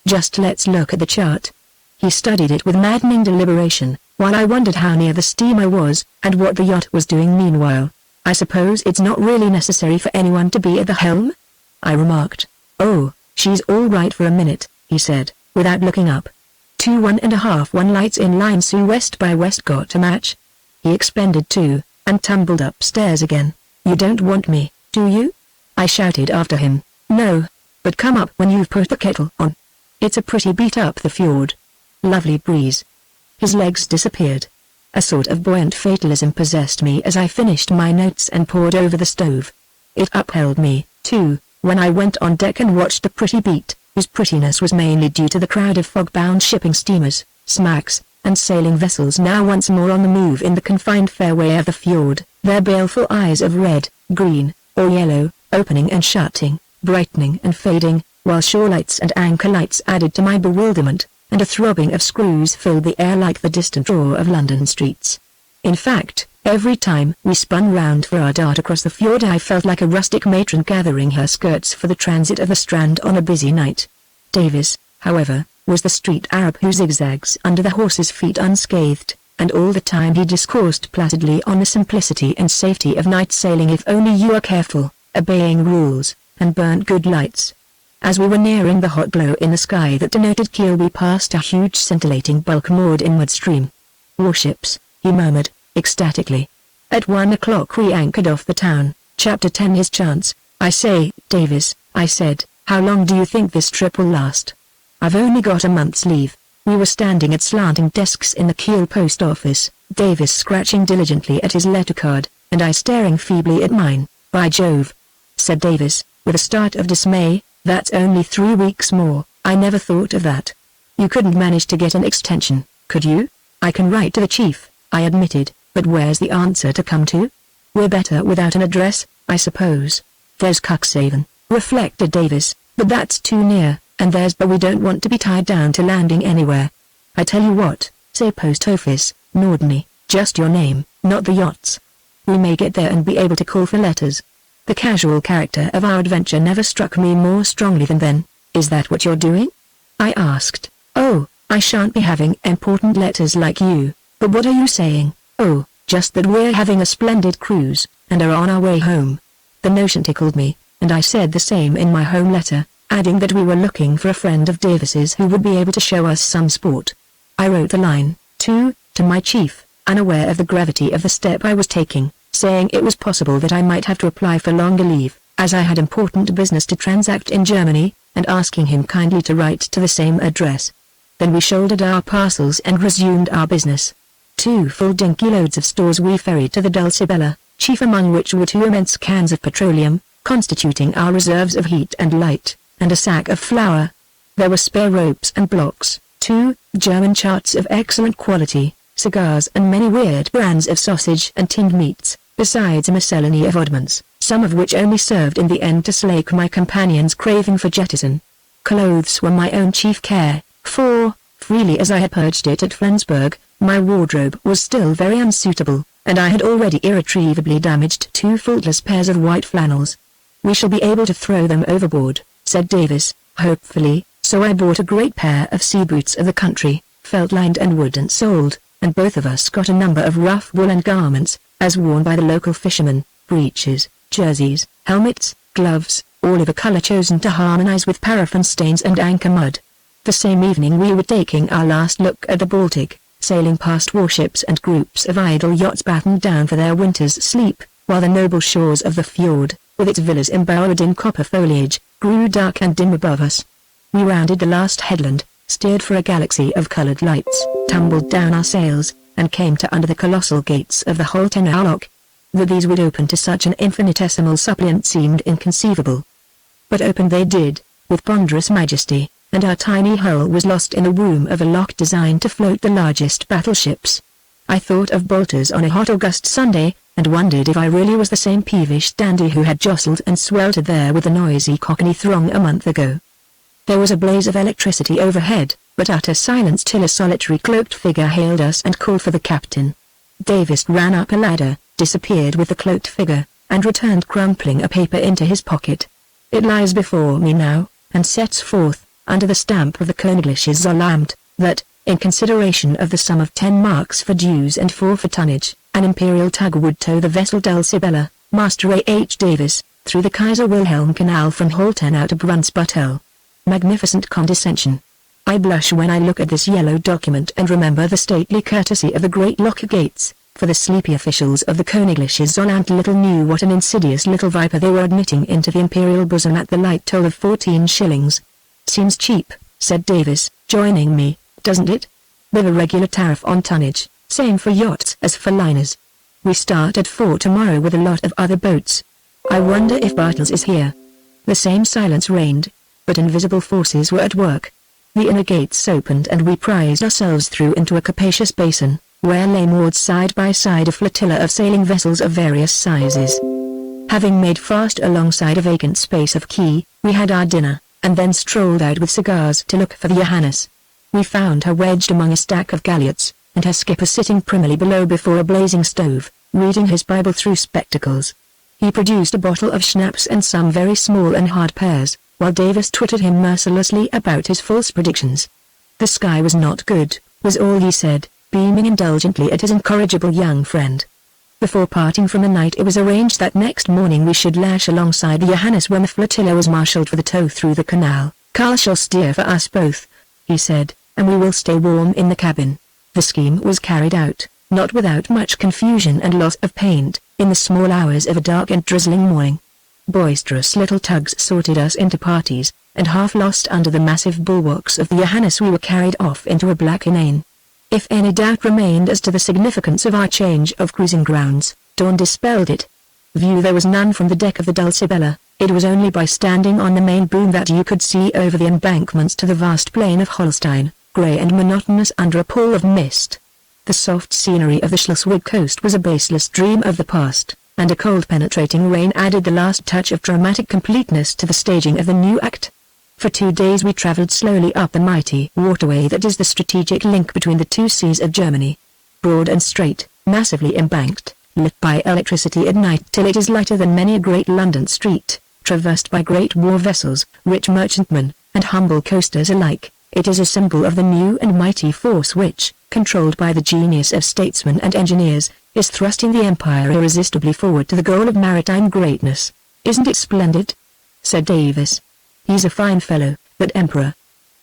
Just let's look at the chart." He studied it with maddening deliberation, while I wondered how near the steamer was, and what the yacht was doing meanwhile. "I suppose it's not really necessary for anyone to be at the helm?" I remarked. "Oh, she's all right for a minute," he said, without looking up. 2 1/2 lights in line Sue west by west got a match." He expended 2, and tumbled upstairs again. "You don't want me, do you?" I shouted after him. "No, but come up when you've put the kettle on. It's a pretty beat up the fjord. Lovely breeze." His legs disappeared. A sort of buoyant fatalism possessed me as I finished my notes and pored over the stove. It upheld me, too, when I went on deck and watched the pretty beat, whose prettiness was mainly due to the crowd of fog-bound shipping steamers, smacks, and sailing vessels now once more on the move in the confined fairway of the fjord, their baleful eyes of red, green, or yellow, opening and shutting, brightening and fading, while shore lights and anchor lights added to my bewilderment, and a throbbing of screws filled the air like the distant roar of London streets. In fact, every time we spun round for our dart across the fjord I felt like a rustic matron gathering her skirts for the transit of the Strand on a busy night. Davis, however, was the street Arab who zigzags under the horse's feet unscathed, and all the time he discoursed placidly on the simplicity and safety of night sailing if only you are careful, obeying rules, and burnt good lights. As we were nearing the hot glow in the sky that denoted Kiel we passed a huge scintillating bulk moored in midstream. "Warships," he murmured, ecstatically. At 1 o'clock we anchored off the town. Chapter 10 His Chance. "I say, Davis," I said, "how long do you think this trip will last?" "I've only got a month's leave." We were standing at slanting desks in the Kiel post office, Davis scratching diligently at his lettercard, and I staring feebly at mine. "By Jove," said Davis, with a start of dismay, "that's only 3 weeks more. I never thought of that. You couldn't manage to get an extension, could you?" "I can write to the chief," I admitted, "but where's the answer to come to? We're better without an address, I suppose." "There's Cuxhaven," reflected Davis, "but that's too near, and but we don't want to be tied down to landing anywhere. I tell you what, say post office, Nordney, just your name, not the yacht's. We may get there and be able to call for letters." The casual character of our adventure never struck me more strongly than then. "Is that what you're doing?" I asked. "Oh, I shan't be having important letters like you, but what are you saying?" "Oh, just that we're having a splendid cruise, and are on our way home." The notion tickled me, and I said the same in my home letter, adding that we were looking for a friend of Davis's who would be able to show us some sport. I wrote the line, too, to my chief, unaware of the gravity of the step I was taking, saying it was possible that I might have to apply for longer leave, as I had important business to transact in Germany, and asking him kindly to write to the same address. Then we shouldered our parcels and resumed our business. 2 full dinky loads of stores we ferried to the Dulcibella, chief among which were 2 immense cans of petroleum, constituting our reserves of heat and light, and a sack of flour. There were spare ropes and blocks, 2 German charts of excellent quality, cigars and many weird brands of sausage and tinned meats, besides a miscellany of oddments, some of which only served in the end to slake my companion's craving for jettison. Clothes were my own chief care, for, freely as I had purged it at Flensburg, my wardrobe was still very unsuitable, and I had already irretrievably damaged 2 faultless pairs of white flannels. "We shall be able to throw them overboard," said Davis, hopefully, so I bought a great pair of sea boots of the country, felt-lined and wooden-soled, and both of us got a number of rough woolen garments, as worn by the local fishermen, breeches, jerseys, helmets, gloves, all of a color chosen to harmonize with paraffin stains and anchor mud. The same evening we were taking our last look at the Baltic, sailing past warships and groups of idle yachts battened down for their winter's sleep, while the noble shores of the fjord, with its villas embowered in copper foliage, grew dark and dim above us. We rounded the last headland, steered for a galaxy of colored lights, tumbled down our sails, and came to under the colossal gates of the Holtenau lock. That these would open to such an infinitesimal suppliant seemed inconceivable. But open they did, with ponderous majesty, and our tiny hull was lost in the womb of a lock designed to float the largest battleships. I thought of Bolters on a hot August Sunday, and wondered if I really was the same peevish dandy who had jostled and sweltered there with the noisy Cockney throng a month ago. There was a blaze of electricity overhead, but utter silence till a solitary cloaked figure hailed us and called for the captain. Davis ran up a ladder, disappeared with the cloaked figure, and returned crumpling a paper into his pocket. It lies before me now, and sets forth, under the stamp of the Königliche Zollamt, that, in consideration of the sum of 10 marks for dues and 4 for tonnage, an imperial tug would tow the vessel Dulcibella, Master A. H. Davis, through the Kaiser Wilhelm Canal from Holtenau to Brunsbüttel. Magnificent condescension. I blush when I look at this yellow document and remember the stately courtesy of the great locker gates, for the sleepy officials of the Königliche Zollamt little knew what an insidious little viper they were admitting into the imperial bosom at the light toll of 14 shillings. Seems cheap, said Davis, joining me, doesn't it? With a regular tariff on tonnage, same for yachts as for liners. We start at 4 tomorrow with a lot of other boats. I wonder if Bartels is here. The same silence reigned, but invisible forces were at work. The inner gates opened and we prized ourselves through into a capacious basin, where lay moored side by side a flotilla of sailing vessels of various sizes. Having made fast alongside a vacant space of quay, we had our dinner, and then strolled out with cigars to look for the Johannes. We found her wedged among a stack of galliots, and her skipper sitting primly below before a blazing stove, reading his Bible through spectacles. He produced a bottle of schnapps and some very small and hard pears, while Davis twitted him mercilessly about his false predictions. The sky was not good, was all he said, beaming indulgently at his incorrigible young friend. Before parting from the night it was arranged that next morning we should lash alongside the Johannes when the flotilla was marshalled for the tow through the canal. "Carl shall steer for us both," he said, "and we will stay warm in the cabin." The scheme was carried out, not without much confusion and loss of paint, in the small hours of a dark and drizzling morning. Boisterous little tugs sorted us into parties, and half lost under the massive bulwarks of the Johannes we were carried off into a black inane. If any doubt remained as to the significance of our change of cruising grounds, dawn dispelled it. View there was none from the deck of the Dulcibella. It was only by standing on the main boom that you could see over the embankments to the vast plain of Holstein, grey and monotonous under a pall of mist. The soft scenery of the Schleswig coast was a baseless dream of the past, and a cold penetrating rain added the last touch of dramatic completeness to the staging of the new act. For 2 days we travelled slowly up the mighty waterway that is the strategic link between the 2 seas of Germany. Broad and straight, massively embanked, lit by electricity at night till it is lighter than many a great London street, traversed by great war vessels, rich merchantmen, and humble coasters alike, it is a symbol of the new and mighty force which, controlled by the genius of statesmen and engineers, is thrusting the empire irresistibly forward to the goal of maritime greatness. "Isn't it splendid?" said Davis. "He's a fine fellow, that emperor."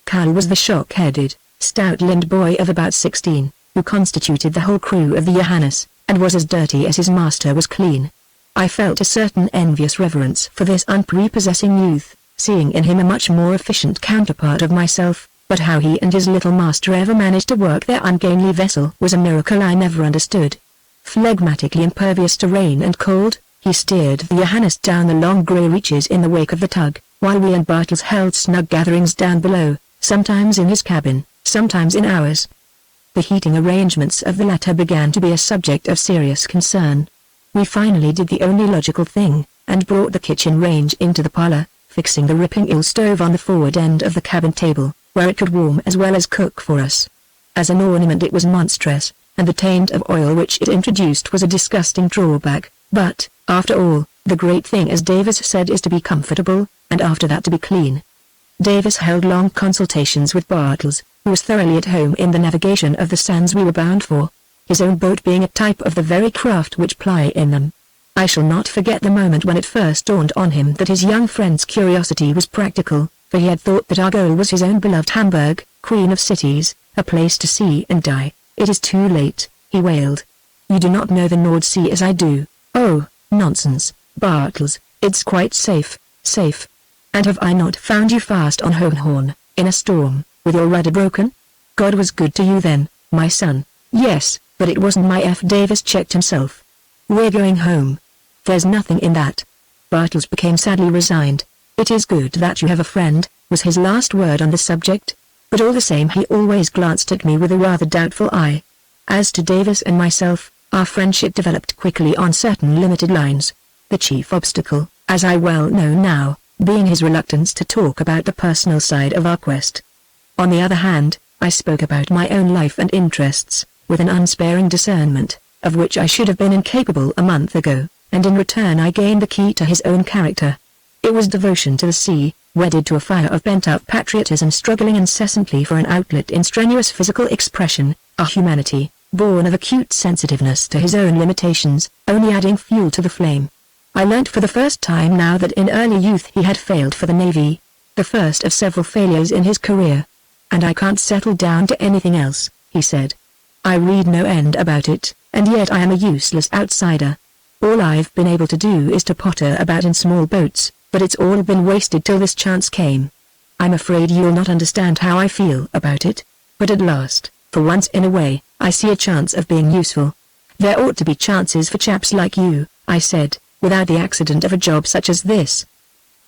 Karl was the shock-headed, stout-limbed boy of about 16, who constituted the whole crew of the Johannes, and was as dirty as his master was clean. I felt a certain envious reverence for this unprepossessing youth, seeing in him a much more efficient counterpart of myself, but how he and his little master ever managed to work their ungainly vessel was a miracle I never understood. Phlegmatically impervious to rain and cold, he steered the Johannes down the long grey reaches in the wake of the tug, while we and Bartels held snug gatherings down below, sometimes in his cabin, sometimes in ours. The heating arrangements of the latter began to be a subject of serious concern. We finally did the only logical thing, and brought the kitchen range into the parlour, fixing the ripping ill stove on the forward end of the cabin table, where it could warm as well as cook for us. As an ornament it was monstrous, and the taint of oil which it introduced was a disgusting drawback, but, after all, the great thing as Davis said is to be comfortable, and after that to be clean. Davis held long consultations with Bartels, who was thoroughly at home in the navigation of the sands we were bound for, his own boat being a type of the very craft which ply in them. I shall not forget the moment when it first dawned on him that his young friend's curiosity was practical, for he had thought that our goal was his own beloved Hamburg, queen of cities, a place to see and die. "It is too late," he wailed. "You do not know the Nord Sea as I do." "Oh, nonsense, Bartels, it's quite safe, safe. And have I not found you fast on Hohenhorn, in a storm, with your rudder broken? God was good to you then, my son." "Yes, but it wasn't my F." Davis checked himself. "We're going home." "There's nothing in that." Bartels became sadly resigned. "It is good that you have a friend," was his last word on the subject. But all the same he always glanced at me with a rather doubtful eye. As to Davis and myself, Our friendship developed quickly on certain limited lines. The chief obstacle, as I well know now, being his reluctance to talk about the personal side of our quest. On the other hand, I spoke about my own life and interests, with an unsparing discernment, of which I should have been incapable a month ago, and in return I gained the key to his own character. It was devotion to the sea, wedded to a fire of pent-up patriotism struggling incessantly for an outlet in strenuous physical expression, a humanity, born of acute sensitiveness to his own limitations, only adding fuel to the flame. I learnt for the first time now that in early youth he had failed for the Navy, the first of several failures in his career. "And I can't settle down to anything else," he said. "I read no end about it, and yet I am a useless outsider. All I've been able to do is to potter about in small boats, but it's all been wasted till this chance came. I'm afraid you'll not understand how I feel about it, but at last, for once in a way, I see a chance of being useful. There ought to be chances for chaps like you," I said, "without the accident of a job such as this."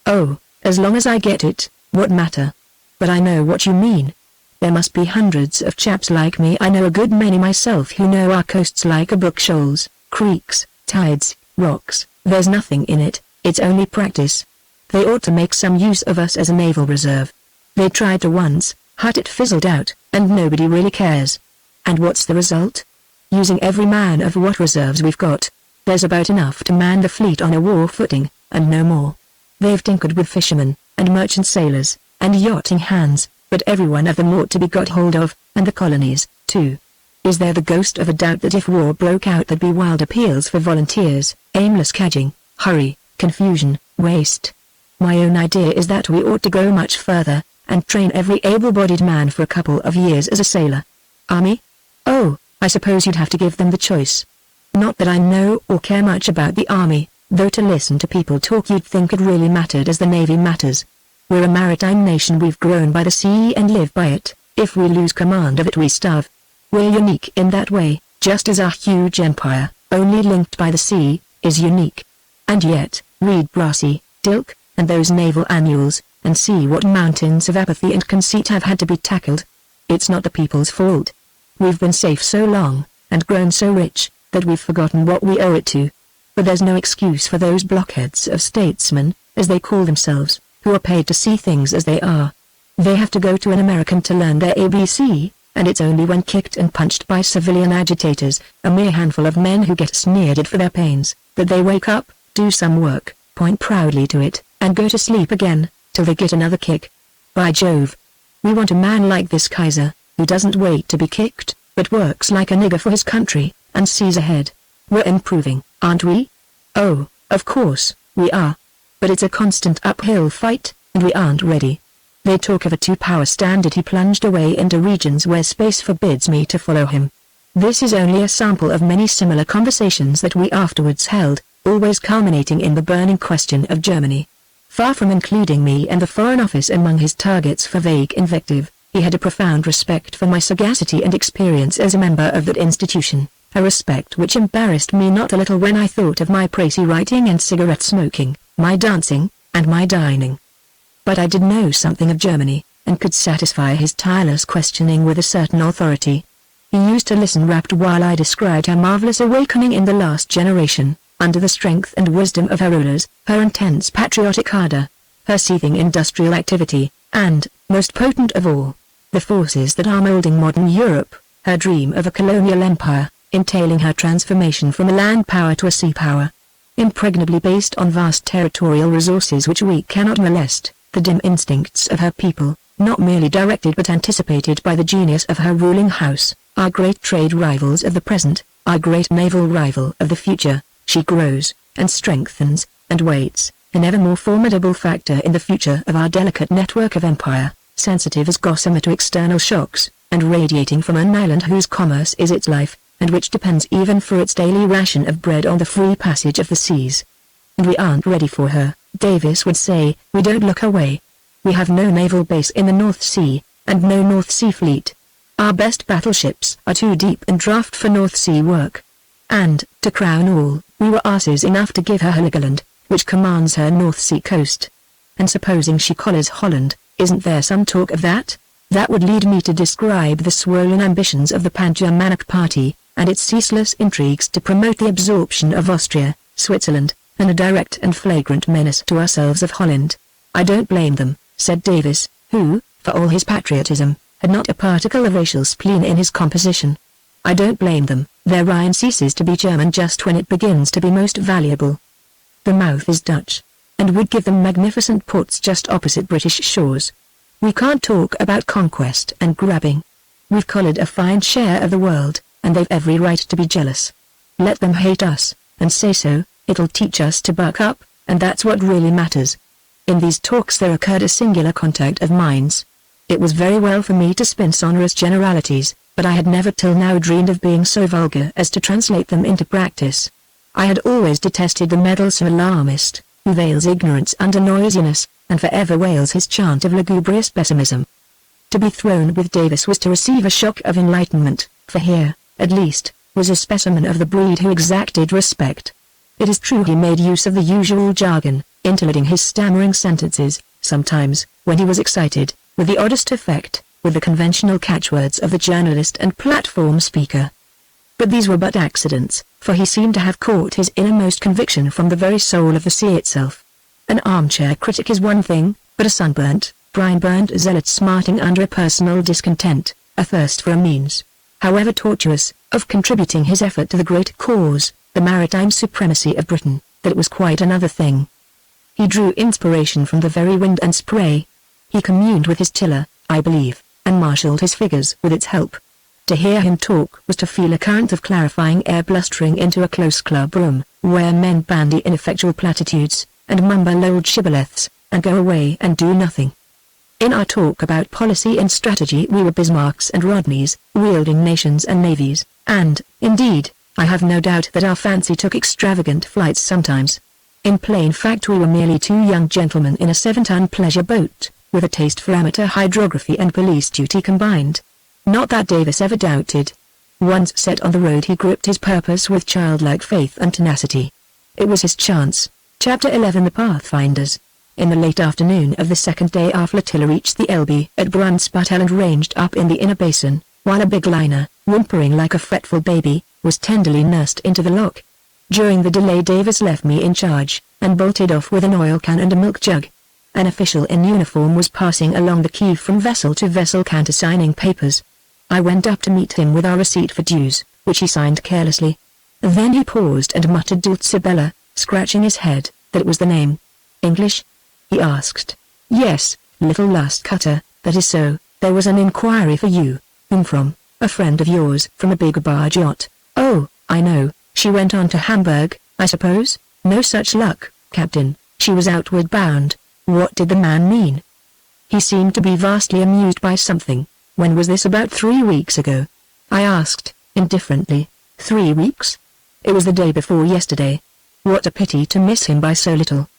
"Oh, as long as I get it, what matter? But I know what you mean. There must be hundreds of chaps like me. I know a good many myself who know our coasts like a book, shoals, creeks, tides, rocks. There's nothing in it, it's only practice. They ought to make some use of us as a naval reserve. They tried to once, but it fizzled out, and nobody really cares. And what's the result? Using every man of what reserves we've got. There's about enough to man the fleet on a war footing, and no more. They've tinkered with fishermen, and merchant sailors, and yachting hands, but every one of them ought to be got hold of, and the colonies, too. Is there the ghost of a doubt that if war broke out there'd be wild appeals for volunteers, aimless cadging, hurry, confusion, waste? My own idea is that we ought to go much further, and train every able-bodied man for a couple of years as a sailor. Army? Oh, I suppose you'd have to give them the choice. Not that I know or care much about the army, though to listen to people talk you'd think it really mattered as the Navy matters. We're a maritime nation, we've grown by the sea and live by it. If we lose command of it we starve. We're unique in that way, just as our huge empire, only linked by the sea, is unique. And yet, read Brassey, Dilke, and those naval annuals, and see what mountains of apathy and conceit have had to be tackled. It's not the people's fault. We've been safe so long, and grown so rich, that we've forgotten what we owe it to. But there's no excuse for those blockheads of statesmen, as they call themselves, who are paid to see things as they are. They have to go to an American to learn their ABC, and it's only when kicked and punched by civilian agitators, a mere handful of men who get sneered at for their pains, that they wake up, do some work, point proudly to it, and go to sleep again, till they get another kick. By Jove! We want a man like this Kaiser, who doesn't wait to be kicked, but works like a nigger for his country, and sees ahead. We're improving, aren't we? Oh, of course, we are. But it's a constant uphill fight, and we aren't ready. They talk of a two-power standard. He plunged away into regions where space forbids me to follow him. This is only a sample of many similar conversations that we afterwards held, always culminating in the burning question of Germany. Far from including me and the Foreign Office among his targets for vague invective, he had a profound respect for my sagacity and experience as a member of that institution, a respect which embarrassed me not a little when I thought of my pracy writing and cigarette smoking, my dancing, and my dining. But I did know something of Germany, and could satisfy his tireless questioning with a certain authority. He used to listen rapt while I described her marvelous awakening in the last generation, under the strength and wisdom of her rulers, her intense patriotic ardor, her seething industrial activity, and, most potent of all, the forces that are molding modern Europe, her dream of a colonial empire, entailing her transformation from a land power to a sea power, impregnably based on vast territorial resources which we cannot molest, the dim instincts of her people, not merely directed but anticipated by the genius of her ruling house, our great trade rivals of the present, our great naval rival of the future. She grows, and strengthens, and waits, an ever more formidable factor in the future of our delicate network of empire, sensitive as gossamer to external shocks, and radiating from an island whose commerce is its life, and which depends even for its daily ration of bread on the free passage of the seas. And we aren't ready for her, Davis would say. We don't look her way. We have no naval base in the North Sea, and no North Sea fleet. Our best battleships are too deep in draft for North Sea work. And, to crown all, we were asses enough to give her Heligoland, which commands her North Sea coast. And supposing she collars Holland, isn't there some talk of that? That would lead me to describe the swollen ambitions of the Pan-Germanic party, and its ceaseless intrigues to promote the absorption of Austria, Switzerland, and a direct and flagrant menace to ourselves of Holland. I don't blame them, said Davis, who, for all his patriotism, had not a particle of racial spleen in his composition. I don't blame them. Their Rhine ceases to be German just when it begins to be most valuable. The mouth is Dutch, and would give them magnificent ports just opposite British shores. We can't talk about conquest and grabbing. We've collared a fine share of the world, and they've every right to be jealous. Let them hate us, and say so, it'll teach us to buck up, and that's what really matters. In these talks there occurred a singular contact of minds. It was very well for me to spin sonorous generalities, but I had never till now dreamed of being so vulgar as to translate them into practice. I had always detested the meddlesome alarmist, who veils ignorance under noisiness, and forever wails his chant of lugubrious pessimism. To be thrown with Davis was to receive a shock of enlightenment, for here, at least, was a specimen of the breed who exacted respect. It is true he made use of the usual jargon, interlarding his stammering sentences, sometimes, when he was excited, with the oddest effect, with the conventional catchwords of the journalist and platform speaker. But these were but accidents, for he seemed to have caught his innermost conviction from the very soul of the sea itself. An armchair critic is one thing, but a sunburnt, brine-burnt zealot smarting under a personal discontent, a thirst for a means, however tortuous, of contributing his effort to the great cause, the maritime supremacy of Britain, that was quite another thing. He drew inspiration from the very wind and spray. He communed with his tiller, I believe, and marshalled his figures with its help. To hear him talk was to feel a current of clarifying air blustering into a close club room, where men bandy ineffectual platitudes, and mumble old shibboleths, and go away and do nothing. In our talk about policy and strategy we were Bismarcks and Rodneys, wielding nations and navies, and, indeed, I have no doubt that our fancy took extravagant flights sometimes. In plain fact we were merely two young gentlemen in a 7-ton pleasure boat, with a taste for amateur hydrography and police duty combined. Not that Davis ever doubted. Once set on the road he gripped his purpose with childlike faith and tenacity. It was his chance. Chapter 11 The Pathfinders. In the late afternoon of the second day our flotilla reached the Elbe at Brunsbüttel and ranged up in the inner basin, while a big liner, whimpering like a fretful baby, was tenderly nursed into the lock. During the delay Davis left me in charge, and bolted off with an oil can and a milk jug. An official in uniform was passing along the quay from vessel to vessel countersigning papers. I went up to meet him with our receipt for dues, which he signed carelessly. Then he paused and muttered Dulcibella, scratching his head, that it was the name. English? He asked. Yes, little last cutter, that is so. There was an inquiry for you. Whom from? A friend of yours, from a big barge yacht. Oh, I know. She went on to Hamburg, I suppose? No such luck, Captain. She was outward bound. What did the man mean? He seemed to be vastly amused by something. When was this? About 3 weeks ago? I asked, indifferently. 3 weeks? It was the day before yesterday. What a pity to miss him by so little.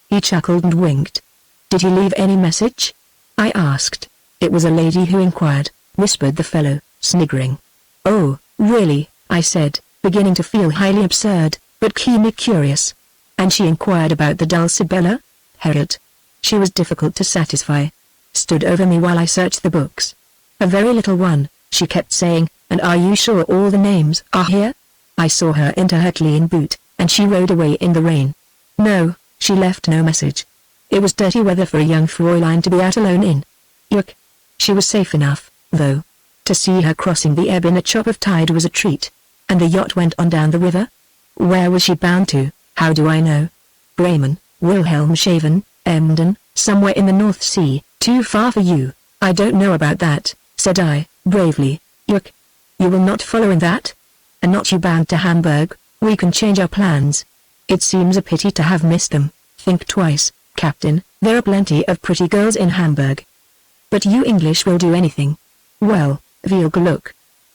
He chuckled and winked. Did he leave any message? I asked. It was a lady who inquired, whispered the fellow, sniggering. Oh, really, I said, beginning to feel highly absurd, but keenly curious. And she inquired about the Dulcibella? Harriet. She was difficult to satisfy. Stood over me while I searched the books. A very little one, she kept saying, and are you sure all the names are here? I saw her enter her clean boot, and she rode away in the rain. No, she left no message. It was dirty weather for a young Fräulein to be out alone in. Yuck. She was safe enough, though. To see her crossing the ebb in a chop of tide was a treat. And the yacht went on down the river? Where was she bound to? How do I know? Bremen, Wilhelmshaven, Emden, somewhere in the North Sea, too far for you. I don't know about that, said I, bravely. Yuck. You will not follow in that? And not you bound to Hamburg? We can change our plans. It seems a pity to have missed them. Think twice, Captain, there are plenty of pretty girls in Hamburg. But you English will do anything. Well, we'll look.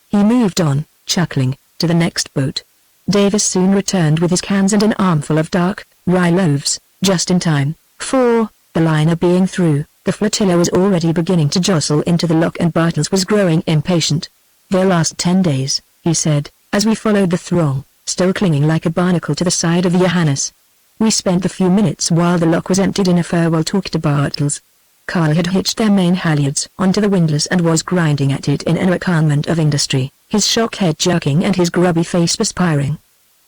He moved on, chuckling, to the next boat. Davis soon returned with his cans and an armful of dark, rye loaves, just in time, for, the liner being through, the flotilla was already beginning to jostle into the lock and Bartels was growing impatient. They'll last 10 days, he said, as we followed the throng, still clinging like a barnacle to the side of the Johannes. We spent the few minutes while the lock was emptied in a farewell talk to Bartels. Carl had hitched their main halyards onto the windlass and was grinding at it in an accompaniment of industry. his shock head jerking and his grubby face perspiring.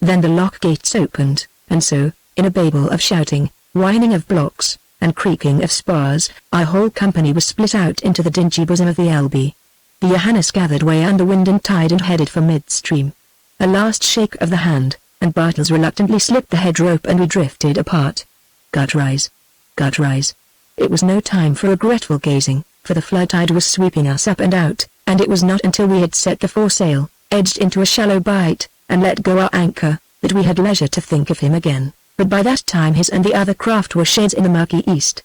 Then the lock gates opened, and so, in a babel of shouting, whining of blocks, and creaking of spars, our whole company was split out into the dingy bosom of the Elbe. The Johannes gathered way under wind and tide and headed for midstream. A last shake of the hand, and Bartels reluctantly slipped the head rope and we drifted apart. Gut rise. Gut rise. It was no time for regretful gazing, for the flood tide was sweeping us up and out, and it was not until we had set the foresail, edged into a shallow bight, and let go our anchor, that we had leisure to think of him again, but by that time his and the other craft were shades in the murky east.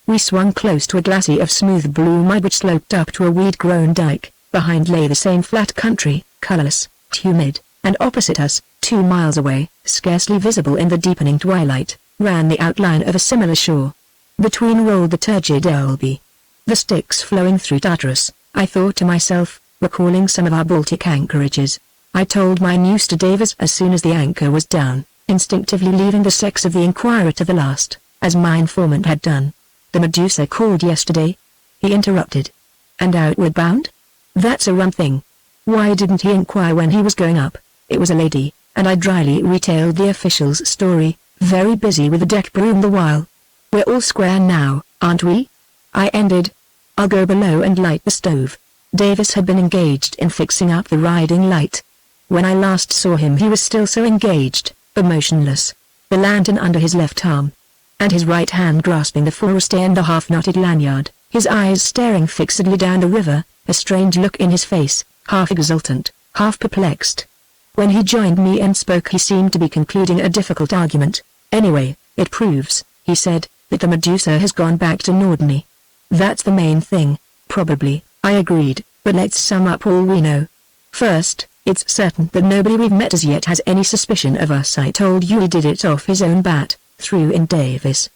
We swung close to a glacis of smooth blue mud which sloped up to a weed-grown dike. Behind lay the same flat country, colourless, humid, and opposite us, 2 miles away, scarcely visible in the deepening twilight, ran the outline of a similar shore. Between rolled the turgid Elbe. The Styx flowing through Tartarus, I thought to myself, recalling some of our Baltic anchorages. I told my news to Davis as soon as the anchor was down, instinctively leaving the sex of the inquirer to the last, as my informant had done. The Medusa called yesterday? He interrupted. And outward bound? That's a rum thing. Why didn't he inquire when he was going up? It was a lady, and I dryly retailed the official's story, very busy with the deck broom the while. We're all square now, aren't we? I ended. I'll go below and light the stove. Davis had been engaged in fixing up the riding light. When I last saw him he was still so engaged, but motionless, the lantern under his left arm, and his right hand grasping the forestay and the half-knotted lanyard, his eyes staring fixedly down the river, a strange look in his face, half exultant, half perplexed. When he joined me and spoke he seemed to be concluding a difficult argument. Anyway, it proves, he said, that the Medusa has gone back to Norderney. That's the main thing, probably, I agreed, but let's sum up all we know. First, it's certain that nobody we've met as yet has any suspicion of us. I told you he did it off his own bat, threw in Davis.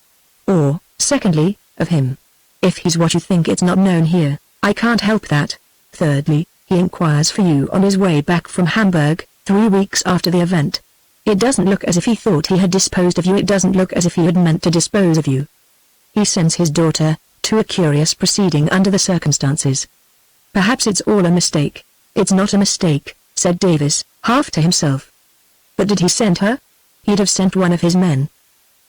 Or, secondly, of him. If he's what you think, it's not known here, I can't help that. Thirdly, he inquires for you on his way back from Hamburg, 3 weeks after the event. It doesn't look as if he thought he had disposed of you. It doesn't look as if he had meant to dispose of you. He sends his daughter, to a curious proceeding under the circumstances. Perhaps it's all a mistake. It's not a mistake, said Davis, half to himself. But did he send her? He'd have sent one of his men.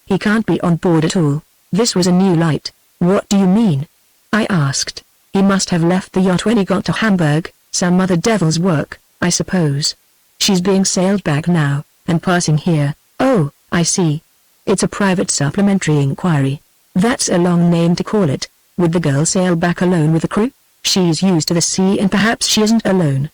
He can't be on board at all. This was a new light. What do you mean? I asked. He must have left the yacht when he got to Hamburg, some other devil's work, I suppose. She's being sailed back now, and passing here. Oh, I see. It's a private supplementary inquiry. That's a long name to call it. Would the girl sail back alone with the crew? She's used to the sea and perhaps she isn't alone.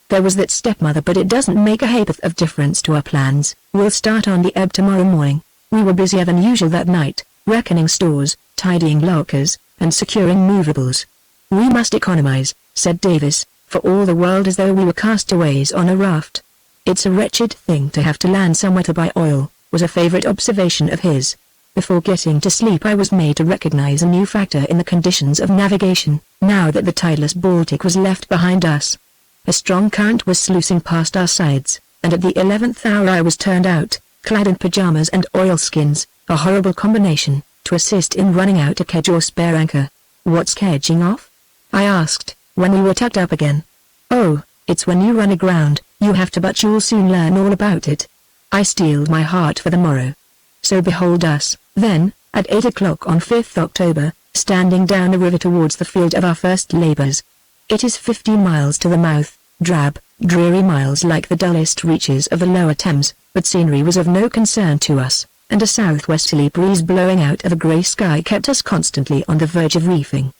There was that stepmother, but it doesn't make a ha'porth of difference to our plans. We'll start on the ebb tomorrow morning. We were busier than usual that night, reckoning stores, tidying lockers, and securing movables. We must economize, said Davis, for all the world as though we were castaways on a raft. It's a wretched thing to have to land somewhere to buy oil, was a favorite observation of his. Before getting to sleep I was made to recognize a new factor in the conditions of navigation, now that the tideless Baltic was left behind us. A strong current was sluicing past our sides, and at the 11th hour I was turned out, clad in pajamas and oilskins, a horrible combination, to assist in running out a kedge or spare anchor. What's kedging off? I asked, when we were tucked up again. Oh, it's when you run aground, you have to, but you'll soon learn all about it. I steeled my heart for the morrow. So behold us, then, at 8 o'clock on 5th October, standing down the river towards the field of our first labours. It is 15 miles to the mouth, drab, dreary miles like the dullest reaches of the lower Thames, but scenery was of no concern to us, and a southwesterly breeze blowing out of a grey sky kept us constantly on the verge of reefing.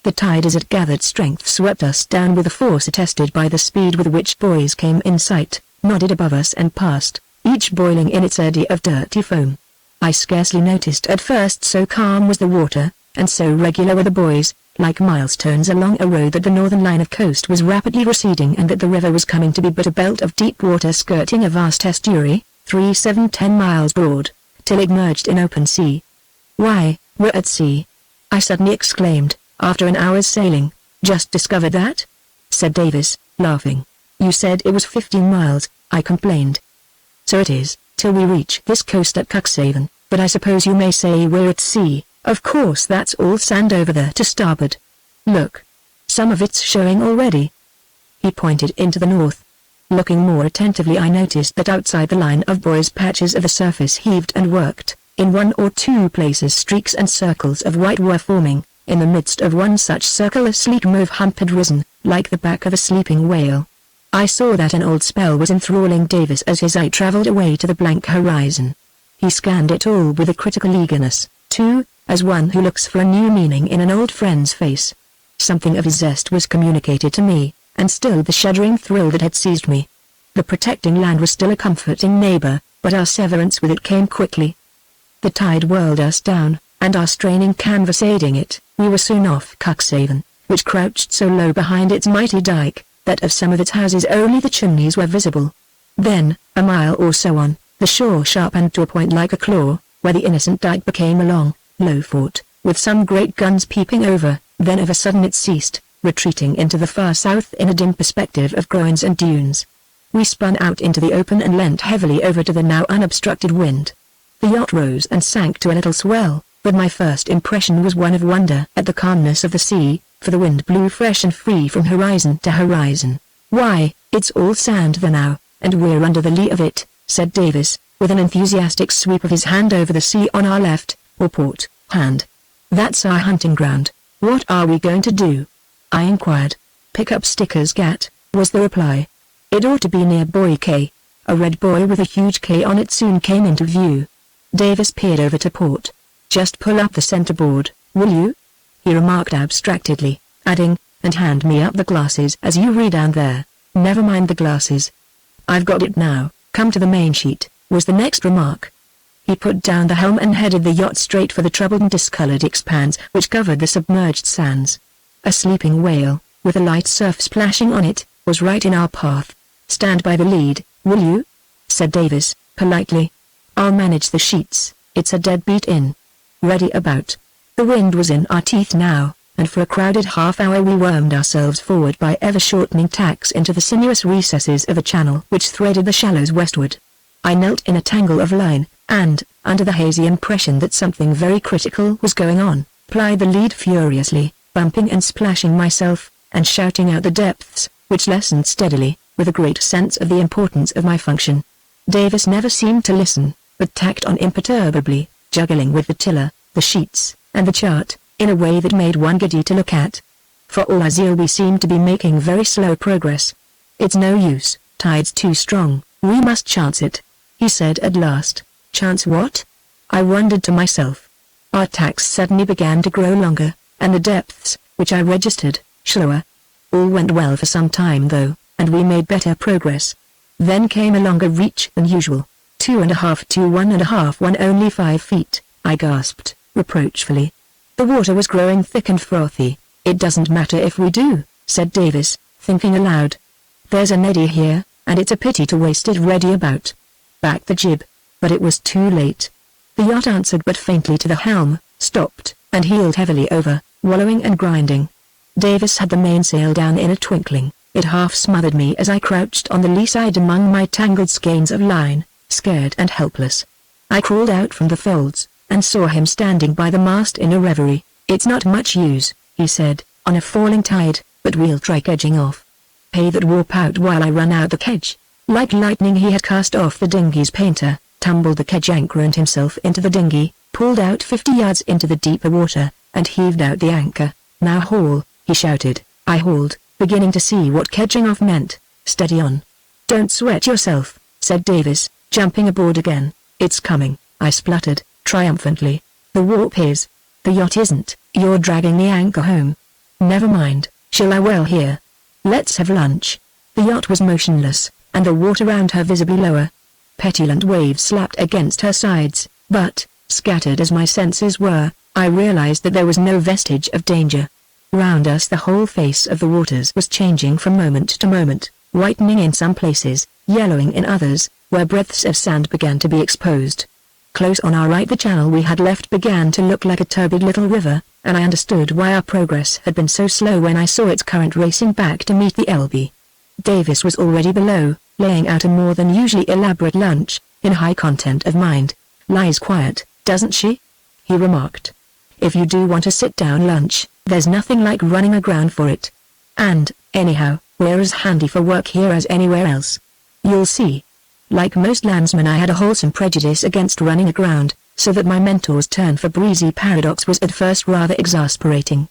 The tide as it gathered strength swept us down with a force attested by the speed with which buoys came in sight, nodded above us and passed, each boiling in its eddy of dirty foam. I scarcely noticed at first, so calm was the water, and so regular were the buoys, like milestones along a road, that the northern line of coast was rapidly receding and that the river was coming to be but a belt of deep water skirting a vast estuary, 10 miles broad, till it merged in open sea. Why, we're at sea! I suddenly exclaimed, after an hour's sailing. Just discovered that? Said Davis, laughing. You said it was 15 miles, I complained. So it is, till we reach this coast at Cuxhaven, but I suppose you may say we're at sea. Of course that's all sand over there to starboard. Look. Some of it's showing already. He pointed into the north. Looking more attentively, I noticed that outside the line of buoys patches of the surface heaved and worked. In one or two places streaks and circles of white were forming. In the midst of one such circle a sleek mauve hump had risen, like the back of a sleeping whale. I saw that an old spell was enthralling Davis as his eye travelled away to the blank horizon. He scanned it all with a critical eagerness, too, as one who looks for a new meaning in an old friend's face. Something of his zest was communicated to me, and still the shuddering thrill that had seized me. The protecting land was still a comforting neighbor, but our severance with it came quickly. The tide whirled us down, and our straining canvas aiding it, we were soon off Cuxhaven, which crouched so low behind its mighty dike, that of some of its houses only the chimneys were visible. Then, a mile or so on, the shore sharpened to a point like a claw, where the innocent dike became a long, low fort, with some great guns peeping over. Then of a sudden it ceased, retreating into the far south in a dim perspective of groins and dunes. We spun out into the open and leant heavily over to the now unobstructed wind. The yacht rose and sank to a little swell, but my first impression was one of wonder at the calmness of the sea, for the wind blew fresh and free from horizon to horizon. "Why, it's all sand there now, and we're under the lee of it," said Davis, with an enthusiastic sweep of his hand over the sea on our left, or port, hand. "That's our hunting ground. What are we going to do?" I inquired. "Pick up Sticker's Gat," was the reply. "It ought to be near Buoy K." A red buoy with a huge K on it soon came into view. Davis peered over to port. "Just pull up the centerboard, will you?" he remarked abstractedly, adding, "and hand me up the glasses as you read down there." "Never mind the glasses. I've got it now, come to the main sheet," was the next remark. He put down the helm and headed the yacht straight for the troubled and discolored expanse which covered the submerged sands. A sleeping whale, with a light surf splashing on it, was right in our path. "Stand by the lead, will you?" said Davis, politely. "I'll manage the sheets, it's a deadbeat in." Ready about. The wind was in our teeth now, and for a crowded half hour we wormed ourselves forward by ever-shortening tacks into the sinuous recesses of a channel which threaded the shallows westward. I knelt in a tangle of line, and, under the hazy impression that something very critical was going on, plied the lead furiously, bumping and splashing myself, and shouting out the depths, which lessened steadily, with a great sense of the importance of my function. Davis never seemed to listen, but tacked on imperturbably, juggling with the tiller, the sheets, and the chart, in a way that made one giddy to look at. For all our zeal we seemed to be making very slow progress. "It's no use, tide's too strong, we must chance it," he said at last. "Chance what?" I wondered to myself. Our tacks suddenly began to grow longer, and the depths, which I registered, shallower. All went well for some time though, and we made better progress. Then came a longer reach than usual. 2.5 to 1.5, only 5 feet, I gasped, reproachfully. The water was growing thick and frothy. "It doesn't matter if we do," said Davis, thinking aloud. "There's an eddy here, and it's a pity to waste it ready about. Back the jib." But it was too late. The yacht answered but faintly to the helm, stopped, and heeled heavily over, wallowing and grinding. Davis had the mainsail down in a twinkling. It half smothered me as I crouched on the lee side among my tangled skeins of line, scared and helpless. I crawled out from the folds, and saw him standing by the mast in a reverie. "It's not much use," he said, "on a falling tide, but we'll try kedging off. Pay that warp out while I run out the kedge." Like lightning he had cast off the dinghy's painter, tumbled the kedge anchor and himself into the dinghy, pulled out 50 yards into the deeper water, and heaved out the anchor. "Now haul," he shouted. I hauled, beginning to see what kedging off meant. "Steady on. Don't sweat yourself," said Davis, jumping aboard again. "It's coming," I spluttered, triumphantly. "The warp is. The yacht isn't. You're dragging the anchor home." "Never mind, she'll lie well here. Let's have lunch." The yacht was motionless, and the water round her visibly lower. Petulant waves slapped against her sides, but, scattered as my senses were, I realized that there was no vestige of danger. Round us the whole face of the waters was changing from moment to moment, whitening in some places, yellowing in others, where breadths of sand began to be exposed. Close on our right the channel we had left began to look like a turbid little river, and I understood why our progress had been so slow when I saw its current racing back to meet the Elbe. Davis was already below, laying out a more than usually elaborate lunch, in high content of mind. "Lies quiet, doesn't she?" he remarked. "If you do want a sit-down lunch, there's nothing like running aground for it. And, anyhow, we're as handy for work here as anywhere else. You'll see. Like most landsmen, I had a wholesome prejudice against running aground, so that my mentor's turn for breezy paradox was at first rather exasperating.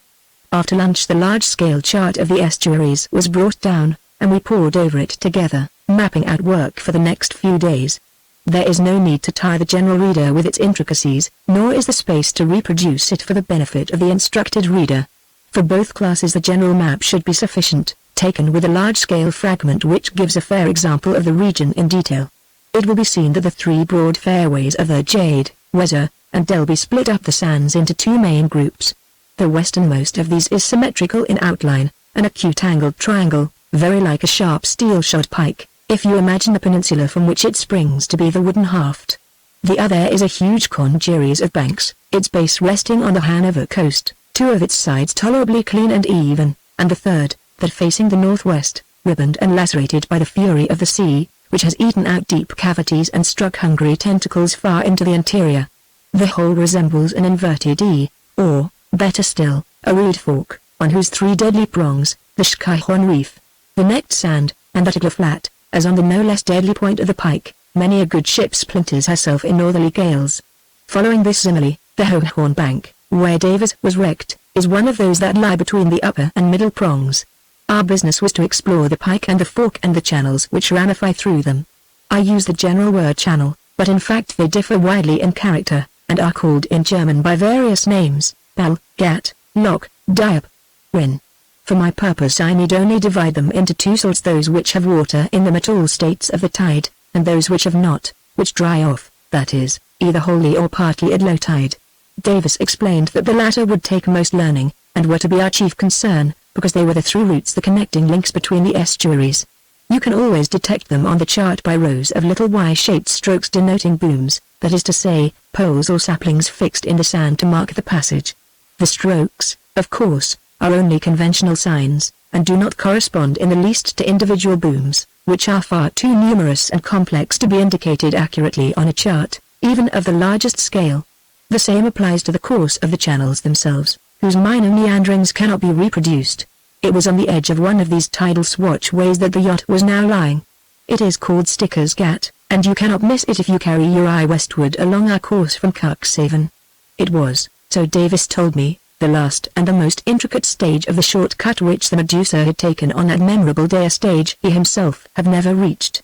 After lunch the large-scale chart of the estuaries was brought down, and we pored over it together, mapping out work for the next few days. There is no need to tire the general reader with its intricacies, nor is the space to reproduce it for the benefit of the instructed reader. For both classes the general map should be sufficient, taken with a large-scale fragment which gives a fair example of the region in detail. It will be seen that the three broad fairways of the Jade, Weser, and Delby split up the sands into two main groups. The westernmost of these is symmetrical in outline, an acute-angled triangle, very like a sharp steel-shod pike, if you imagine the peninsula from which it springs to be the wooden haft. The other is a huge congeries of banks, its base resting on the Hanover coast, two of its sides tolerably clean and even, and the third, that facing the northwest, ribboned and lacerated by the fury of the sea, which has eaten out deep cavities and struck hungry tentacles far into the interior. The whole resembles an inverted E, or, better still, a reed fork, on whose three deadly prongs, the Schkyhorn reef, the necked sand, and the Tickler flat, as on the no less deadly point of the pike, many a good ship splinters herself in northerly gales. Following this simile, the Hohenhorn bank, where Davis was wrecked, is one of those that lie between the upper and middle prongs. Our business was to explore the pike and the fork and the channels which ramify through them. I use the general word channel, but in fact they differ widely in character, and are called in German by various names, Ball, Gat, Loch, Diab, Win. For my purpose I need only divide them into two sorts: those which have water in them at all states of the tide, and those which have not, which dry off, that is, either wholly or partly at low tide. Davis explained that the latter would take most learning, and were to be our chief concern, because they were the through routes, the connecting links between the estuaries. You can always detect them on the chart by rows of little Y-shaped strokes denoting booms, that is to say, poles or saplings fixed in the sand to mark the passage. The strokes, of course, are only conventional signs, and do not correspond in the least to individual booms, which are far too numerous and complex to be indicated accurately on a chart, even of the largest scale. The same applies to the course of the channels themselves, whose minor meanderings cannot be reproduced. It was on the edge of one of these tidal swatchways that the yacht was now lying. It is called Sticker's Gat, and you cannot miss it if you carry your eye westward along our course from Cuxhaven. It was, so Davis told me, the last and the most intricate stage of the short-cut which the Medusa had taken on that memorable day, a stage he himself had never reached.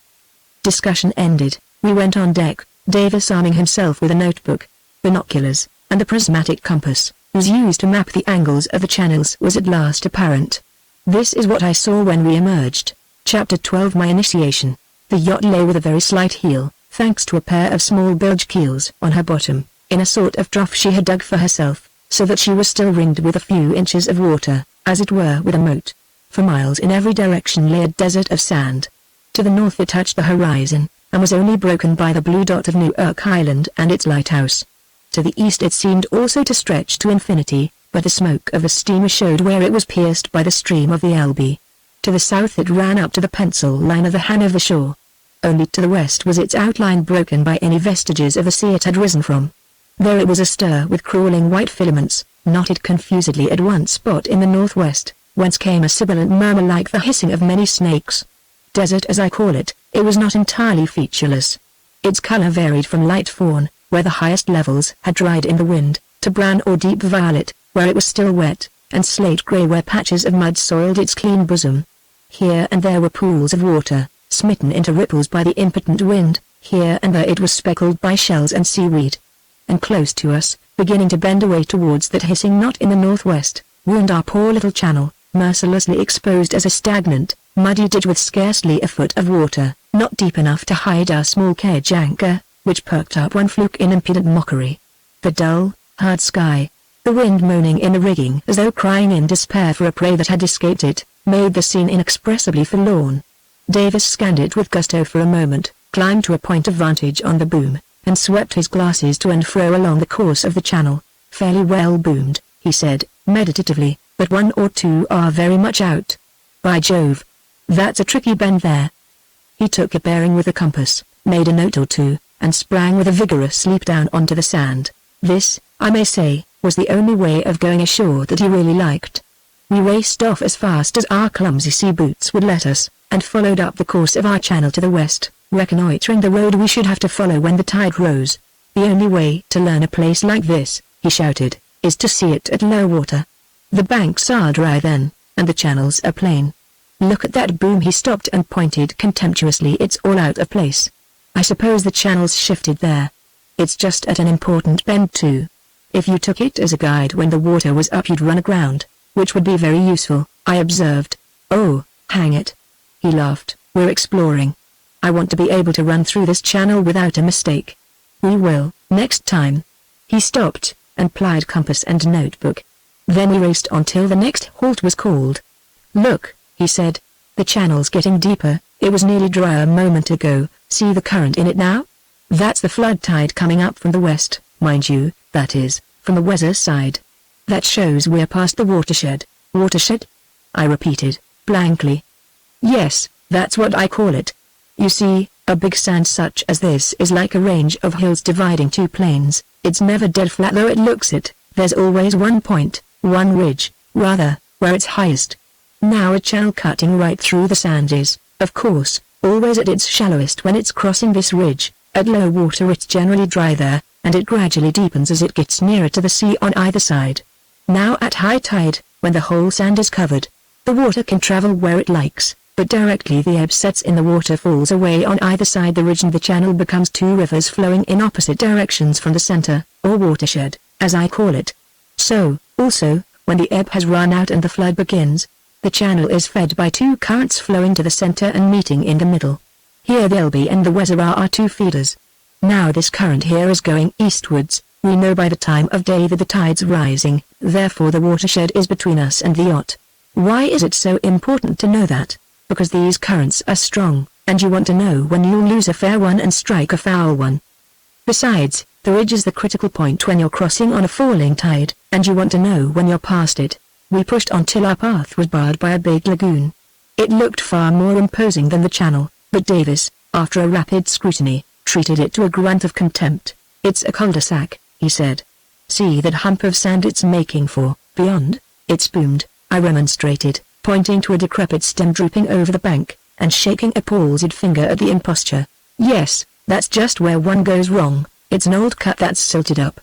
Discussion ended, we went on deck, Davis arming himself with a notebook, binoculars, and the prismatic compass, whose use to map the angles of the channels was at last apparent. This is what I saw when we emerged. Chapter 12 My Initiation. The yacht lay with a very slight heel, thanks to a pair of small bilge keels on her bottom, in a sort of trough she had dug for herself, so that she was still ringed with a few inches of water, as it were with a moat. For miles in every direction lay a desert of sand. To the north it touched the horizon, and was only broken by the blue dot of Newark Island and its lighthouse. To the east it seemed also to stretch to infinity, but the smoke of a steamer showed where it was pierced by the stream of the Elbe. To the south it ran up to the pencil line of the Hanover shore. Only to the west was its outline broken by any vestiges of the sea it had risen from. There it was astir with crawling white filaments, knotted confusedly at one spot in the northwest, whence came a sibilant murmur like the hissing of many snakes. Desert as I call it, it was not entirely featureless. Its color varied from light fawn, where the highest levels had dried in the wind, to brown or deep violet, where it was still wet, and slate gray where patches of mud soiled its clean bosom. Here and there were pools of water, smitten into ripples by the impotent wind, here and there it was speckled by shells and seaweed. And close to us, beginning to bend away towards that hissing knot in the northwest, wound our poor little channel, mercilessly exposed as a stagnant, muddy ditch with scarcely a foot of water, not deep enough to hide our small kedge anchor, which perked up one fluke in impudent mockery. The dull, hard sky, the wind moaning in the rigging as though crying in despair for a prey that had escaped it, made the scene inexpressibly forlorn. Davis scanned it with gusto for a moment, climbed to a point of vantage on the boom, and swept his glasses to and fro along the course of the channel. Fairly well boomed, he said, meditatively, but one or two are very much out. By Jove! That's a tricky bend there. He took a bearing with the compass, made a note or two, and sprang with a vigorous leap down onto the sand. This, I may say, was the only way of going ashore that he really liked. We raced off as fast as our clumsy sea boots would let us, and followed up the course of our channel to the west, reconnoitering the road we should have to follow when the tide rose. The only way to learn a place like this, he shouted, is to see it at low water. The banks are dry then, and the channels are plain. Look at that boom. He stopped and pointed contemptuously. It's all out of place. I suppose the channel's shifted there. It's just at an important bend too. If you took it as a guide when the water was up you'd run aground, which would be very useful, I observed. Oh, hang it. He laughed. We're exploring. I want to be able to run through this channel without a mistake. We will, next time. He stopped, and plied compass and notebook. Then we raced on till the next halt was called. Look, he said. The channel's getting deeper. It was nearly dry a moment ago. See the current in it now? That's the flood tide coming up from the west, mind you, that is, from the Weser side. That shows we're past the watershed. Watershed? I repeated, blankly. Yes, that's what I call it. You see, a big sand such as this is like a range of hills dividing two plains. It's never dead flat though it looks it. There's always one point, one ridge, rather, where it's highest. Now a channel cutting right through the sand is, of course, always at its shallowest when it's crossing this ridge. At low water it's generally dry there, and it gradually deepens as it gets nearer to the sea on either side. Now at high tide, when the whole sand is covered, the water can travel where it likes, but directly the ebb sets in the water falls away on either side the ridge and the channel becomes two rivers flowing in opposite directions from the center, or watershed, as I call it. So, also, when the ebb has run out and the flood begins, the channel is fed by two currents flowing to the center and meeting in the middle. Here the Elbe and the Weser are our two feeders. Now this current here is going eastwards. We know by the time of day that the tide's rising, therefore the watershed is between us and the yacht. Why is it so important to know that? Because these currents are strong, and you want to know when you'll lose a fair one and strike a foul one. Besides, the ridge is the critical point when you're crossing on a falling tide, and you want to know when you're past it. We pushed on till our path was barred by a big lagoon. It looked far more imposing than the channel, but Davis, after a rapid scrutiny, treated it to a grunt of contempt. It's a cul-de-sac, he said. See that hump of sand it's making for, beyond? It's boomed, I remonstrated, pointing to a decrepit stem drooping over the bank, and shaking a palsied finger at the imposture. Yes, that's just where one goes wrong. It's an old cut that's silted up.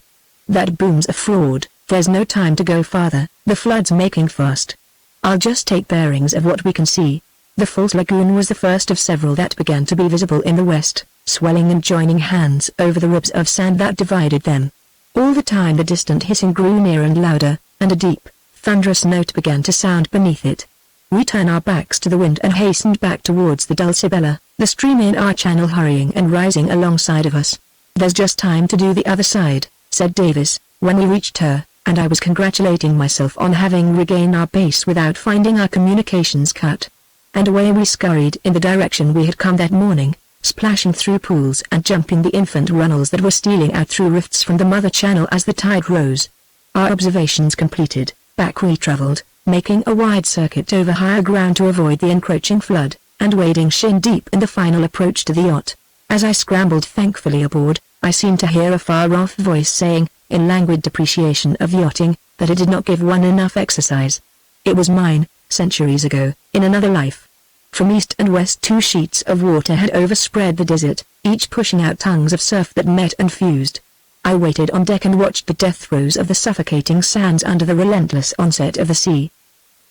That boom's a fraud. There's no time to go farther. The flood's making fast. I'll just take bearings of what we can see. The false lagoon was the first of several that began to be visible in the west, swelling and joining hands over the ribs of sand that divided them. All the time the distant hissing grew nearer and louder, and a deep, thunderous note began to sound beneath it. We turned our backs to the wind and hastened back towards the Dulcibella, the stream in our channel hurrying and rising alongside of us. There's just time to do the other side, said Davis, when we reached her, and I was congratulating myself on having regained our pace without finding our communications cut. And away we scurried in the direction we had come that morning, splashing through pools and jumping the infant runnels that were stealing out through rifts from the mother channel as the tide rose. Our observations completed, back we travelled, making a wide circuit over higher ground to avoid the encroaching flood, and wading shin-deep in the final approach to the yacht. As I scrambled thankfully aboard, I seemed to hear a far-off voice saying, in languid depreciation of yachting, that it did not give one enough exercise. It was mine, centuries ago, in another life. From east and west 2 sheets of water had overspread the desert, each pushing out tongues of surf that met and fused. I waited on deck and watched the death throes of the suffocating sands under the relentless onset of the sea.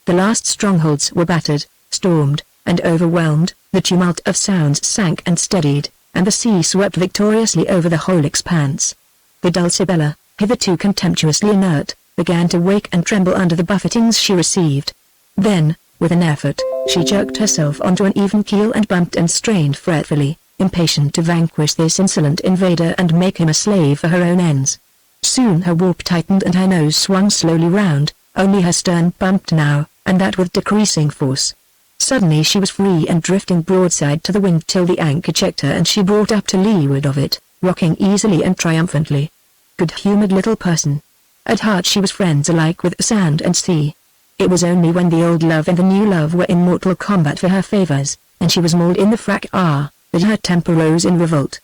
The last strongholds were battered, stormed, and overwhelmed, the tumult of sounds sank and steadied, and the sea swept victoriously over the whole expanse. The Dulcibella, hitherto contemptuously inert, began to wake and tremble under the buffetings she received. Then, with an effort, she jerked herself onto an even keel and bumped and strained fretfully, impatient to vanquish this insolent invader and make him a slave for her own ends. Soon her warp tightened and her nose swung slowly round, only her stern bumped now, and that with decreasing force. Suddenly she was free and drifting broadside to the wind till the anchor checked her and she brought up to leeward of it, rocking easily and triumphantly. Good-humoured little person. At heart she was friends alike with sand and sea. It was only when the old love and the new love were in mortal combat for her favours, and she was mauled in the fracas, that her temper rose in revolt.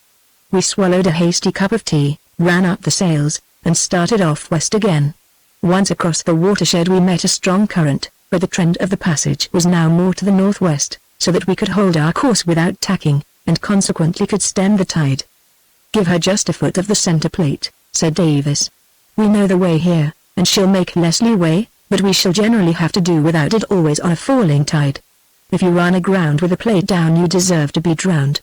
We swallowed a hasty cup of tea, ran up the sails, and started off west again. Once across the watershed we met a strong current, but the trend of the passage was now more to the northwest, so that we could hold our course without tacking, and consequently could stem the tide. "Give her just a foot of the center plate," said Davis. "We know the way here, and she'll make less leeway, but we shall generally have to do without it always on a falling tide. If you run aground with a plate down you deserve to be drowned."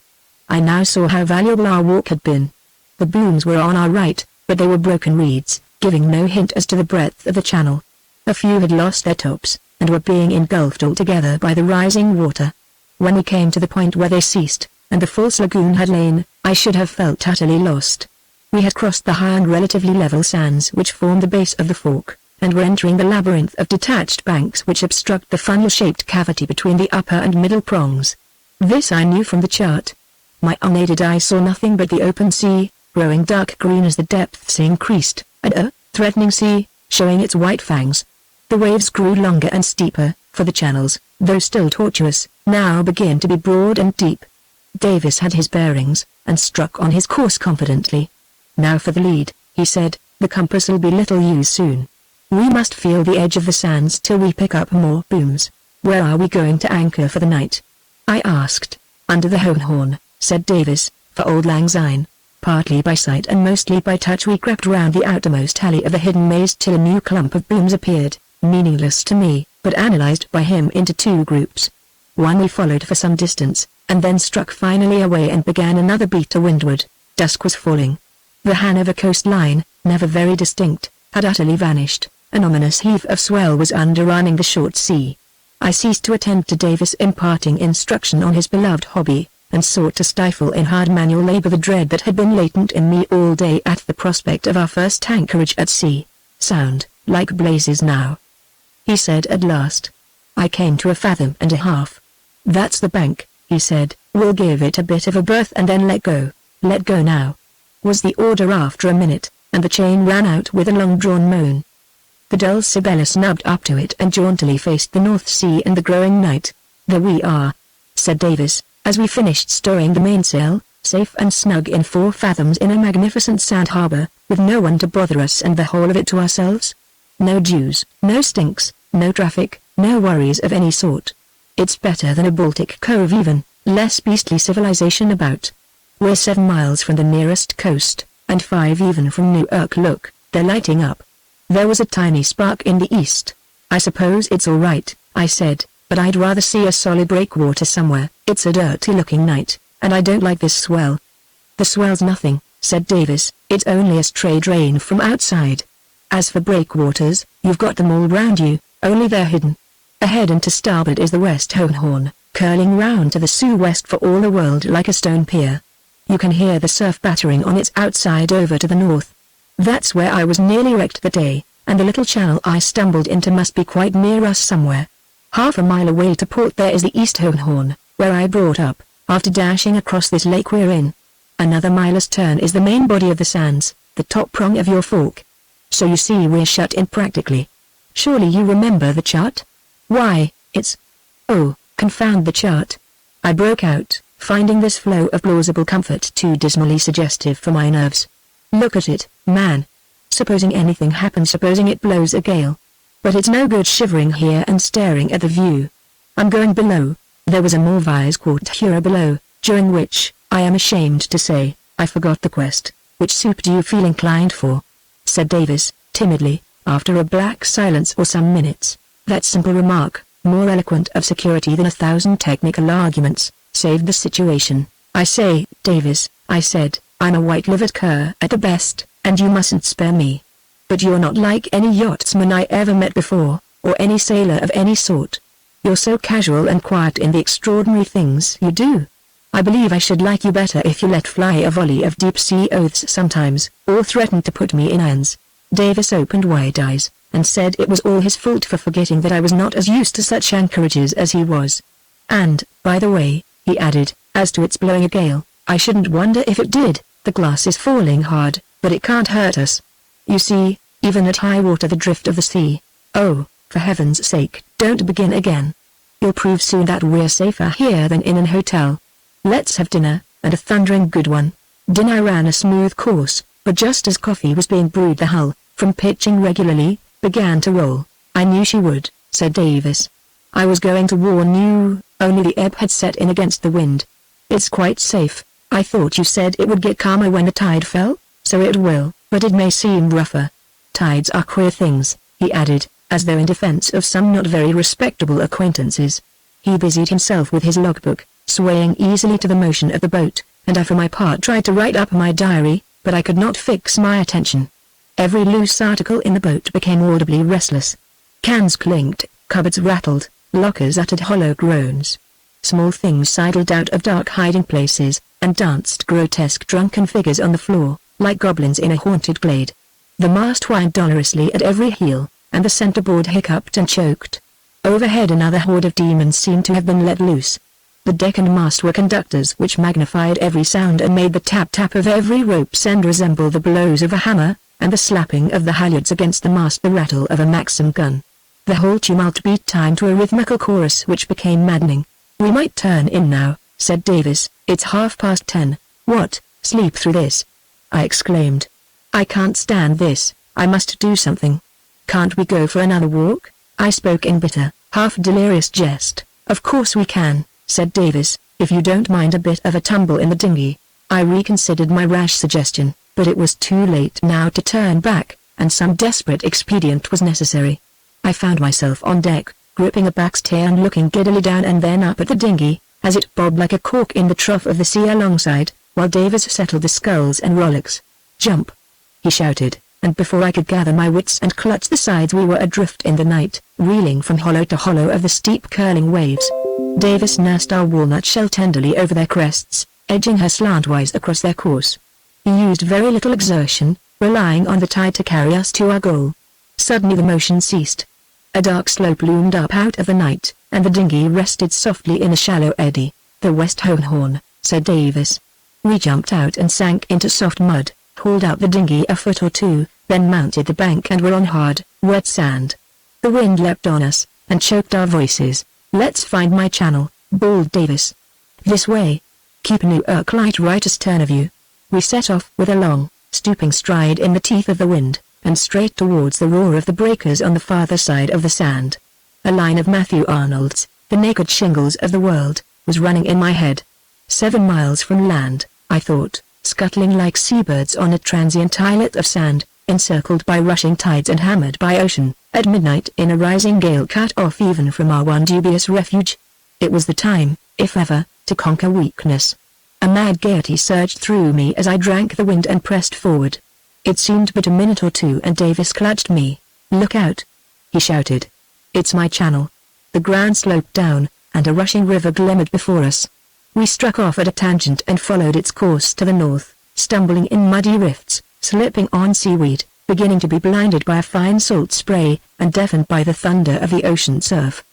I now saw how valuable our walk had been. The booms were on our right, but they were broken reeds, giving no hint as to the breadth of the channel. A few had lost their tops, and were being engulfed altogether by the rising water. When we came to the point where they ceased, and the false lagoon had lain, I should have felt utterly lost. We had crossed the high and relatively level sands which formed the base of the fork, and were entering the labyrinth of detached banks which obstruct the funnel-shaped cavity between the upper and middle prongs. This I knew from the chart. My unaided eye saw nothing but the open sea, growing dark green as the depths increased, and a threatening sea, showing its white fangs. The waves grew longer and steeper, for the channels, though still tortuous, now began to be broad and deep. Davis had his bearings, and struck on his course confidently. "Now for the lead," he said, "the compass'll be little use soon. We must feel the edge of the sands till we pick up more booms. Where are we going to anchor for the night?" I asked. "Under the Hohenhorn," said Davis, "for Old Lang Syne." Partly by sight and mostly by touch we crept round the outermost alley of the hidden maze till a new clump of booms appeared, meaningless to me, but analyzed by him into two groups. One we followed for some distance, and then struck finally away and began another beat to windward. Dusk was falling. The Hanover coastline, never very distinct, had utterly vanished. An ominous heave of swell was underrunning the short sea. I ceased to attend to Davis imparting instruction on his beloved hobby, and sought to stifle in hard manual labor the dread that had been latent in me all day at the prospect of our first anchorage at sea. "Sound, like blazes now," he said at last. I came to a fathom and a half. "That's the bank," he said. "We'll give it a bit of a berth and then let go. Let go now," was the order after a minute, and the chain ran out with a long-drawn moan. The dull Sibella snubbed up to it and jauntily faced the North Sea and the growing night. "There we are," said Davis, as we finished stowing the mainsail, safe and snug in 4 fathoms in a magnificent sand harbor, with no one to bother us and the whole of it to ourselves. No Jews, no stinks, no traffic, no worries of any sort. It's better than a Baltic cove even, less beastly civilization about. We're 7 miles from the nearest coast, and 5 even from Newark. Look, they're lighting up. There was a tiny spark in the east. "I suppose it's all right," I said, "but I'd rather see a solid breakwater somewhere. It's a dirty-looking night, and I don't like this swell." "The swell's nothing," said Davis, "it's only a stray drain from outside. As for breakwaters, you've got them all round you, only they're hidden. Ahead and to starboard is the West Hohenhorn, curling round to the sou-west for all the world like a stone pier. You can hear the surf battering on its outside over to the north. That's where I was nearly wrecked that day, and the little channel I stumbled into must be quite near us somewhere. Half a mile away to port there is the East Hohenhorn, where I brought up, after dashing across this lake we're in. Another mile astern is the main body of the sands, the top prong of your fork. So you see we're shut in practically. Surely you remember the chart? Why, it's... Oh, confound the chart," I broke out, finding this flow of plausible comfort too dismally suggestive for my nerves. "Look at it, man. Supposing anything happens, supposing it blows a gale. But it's no good shivering here and staring at the view. I'm going below." There was a Malvise quarter below, during which, I am ashamed to say, I forgot the quest. "Which soup do you feel inclined for?" said Davis, timidly, after a black silence for some minutes. That simple remark, more eloquent of security than 1,000 technical arguments, saved the situation. "I say, Davis," I said, "I'm a white-livered cur at the best, and you mustn't spare me. But you're not like any yachtsman I ever met before, or any sailor of any sort. You're so casual and quiet in the extraordinary things you do. I believe I should like you better if you let fly a volley of deep-sea oaths sometimes, or threatened to put me in irons." Davis opened wide eyes, and said it was all his fault for forgetting that I was not as used to such anchorages as he was. "And, by the way," he added, "as to its blowing a gale, I shouldn't wonder if it did. The glass is falling hard, but it can't hurt us. You see, even at high water the drift of the sea... Oh, for heaven's sake, don't begin again. You'll prove soon that we're safer here than in an hotel. Let's have dinner, and a thundering good one." Dinner ran a smooth course, but just as coffee was being brewed the hull, from pitching regularly, began to roll. I knew she would, said Davis. I was going to warn you, only the ebb had set in against the wind. It's quite safe. I thought you said it would get calmer when the tide fell, so it will, but it may seem rougher. Tides are queer things, he added, as though in defense of some not very respectable acquaintances. He busied himself with his logbook, swaying easily to the motion of the boat, and I for my part tried to write up my diary, but I could not fix my attention. Every loose article in the boat became audibly restless. Cans clinked, cupboards rattled, lockers uttered hollow groans. Small things sidled out of dark hiding places, and danced grotesque drunken figures on the floor, like goblins in a haunted glade. The mast whined dolorously at every heel, and the centerboard hiccuped and choked. Overhead another horde of demons seemed to have been let loose. The deck and mast were conductors which magnified every sound and made the tap-tap of every rope's end resemble the blows of a hammer, and the slapping of the halyards against the mast the rattle of a Maxim gun. The whole tumult beat time to a rhythmical chorus which became maddening. "We might turn in now," said Davis. "It's 10:30. "What, sleep through this?" I exclaimed. "I can't stand this, I must do something." "Can't we go for another walk?" I spoke in bitter, half-delirious jest. "Of course we can," said Davis, "if you don't mind a bit of a tumble in the dinghy." I reconsidered my rash suggestion, but it was too late now to turn back, and some desperate expedient was necessary. I found myself on deck, gripping a backstay and looking giddily down and then up at the dinghy, as it bobbed like a cork in the trough of the sea alongside, while Davis settled the sculls and rowlocks. "Jump!" he shouted, and before I could gather my wits and clutch the sides we were adrift in the night, reeling from hollow to hollow of the steep curling waves. Davis nursed our walnut shell tenderly over their crests, edging her slantwise across their course. He used very little exertion, relying on the tide to carry us to our goal. Suddenly the motion ceased. A dark slope loomed up out of the night, and the dinghy rested softly in a shallow eddy. "The West Horn," said Davis. We jumped out and sank into soft mud, hauled out the dinghy a foot or two, then mounted the bank and were on hard, wet sand. The wind leapt on us, and choked our voices. "Let's find my channel," bawled Davis. "This way. Keep New Erskine right astern of you." We set off with a long, stooping stride in the teeth of the wind, and straight towards the roar of the breakers on the farther side of the sand. A line of Matthew Arnold's, "The Naked Shingles of the World," was running in my head. 7 miles from land, I thought, scuttling like seabirds on a transient islet of sand, encircled by rushing tides and hammered by ocean, at midnight in a rising gale cut off even from our one dubious refuge. It was the time, if ever, to conquer weakness. A mad gaiety surged through me as I drank the wind and pressed forward. It seemed but a minute or two and Davis clutched me. "Look out!" he shouted. "It's my channel." The ground sloped down, and a rushing river glimmered before us. We struck off at a tangent and followed its course to the north, stumbling in muddy rifts, slipping on seaweed, beginning to be blinded by a fine salt spray, and deafened by the thunder of the ocean surf.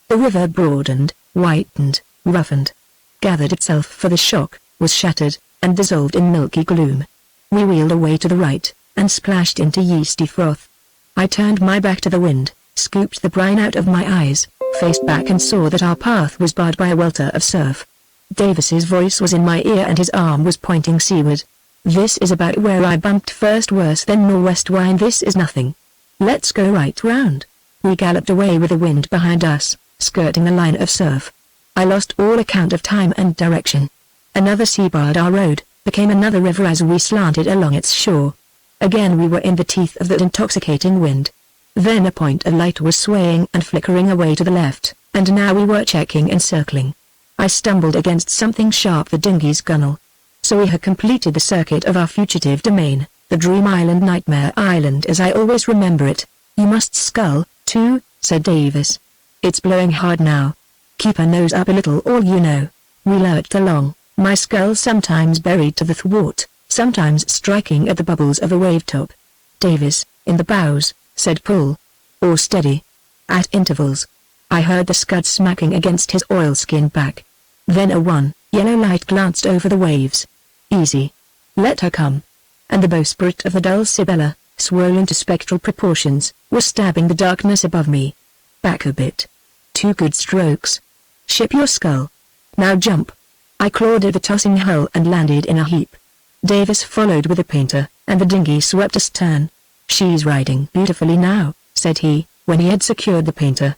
The river broadened, whitened, roughened, gathered itself for the shock, was shattered, and dissolved in milky gloom. We wheeled away to the right, and splashed into yeasty froth. I turned my back to the wind, scooped the brine out of my eyes, faced back and saw that our path was barred by a welter of surf. Davis's voice was in my ear and his arm was pointing seaward. "This is about where I bumped first, worse than nor'west wind. This is nothing. Let's go right round." We galloped away with the wind behind us, skirting the line of surf. I lost all account of time and direction. Another sea barred our road, became another river as we slanted along its shore. Again we were in the teeth of that intoxicating wind. Then a point of light was swaying and flickering away to the left, and now we were checking and circling. I stumbled against something sharp, the dinghy's gunwale. So we had completed the circuit of our fugitive domain, the Dream Island, Nightmare Island as I always remember it. "You must scull, too," said Davis. "It's blowing hard now. Keep her nose up a little, all you know." We lurched along, my scull sometimes buried to the thwart, sometimes striking at the bubbles of a wave-top. "Davis, in the bows," said "Pull." "Or steady." At intervals, I heard the scud smacking against his oilskin back. Then a yellow light glanced over the waves. "Easy. Let her come." And the bowsprit of the Dulcibella, swollen to spectral proportions, was stabbing the darkness above me. "Back a bit. 2 good strokes. Ship your scull. Now jump." I clawed at the tossing hull and landed in a heap. Davis followed with a painter, and the dinghy swept astern. "She's riding beautifully now," said he. when he had secured the painter.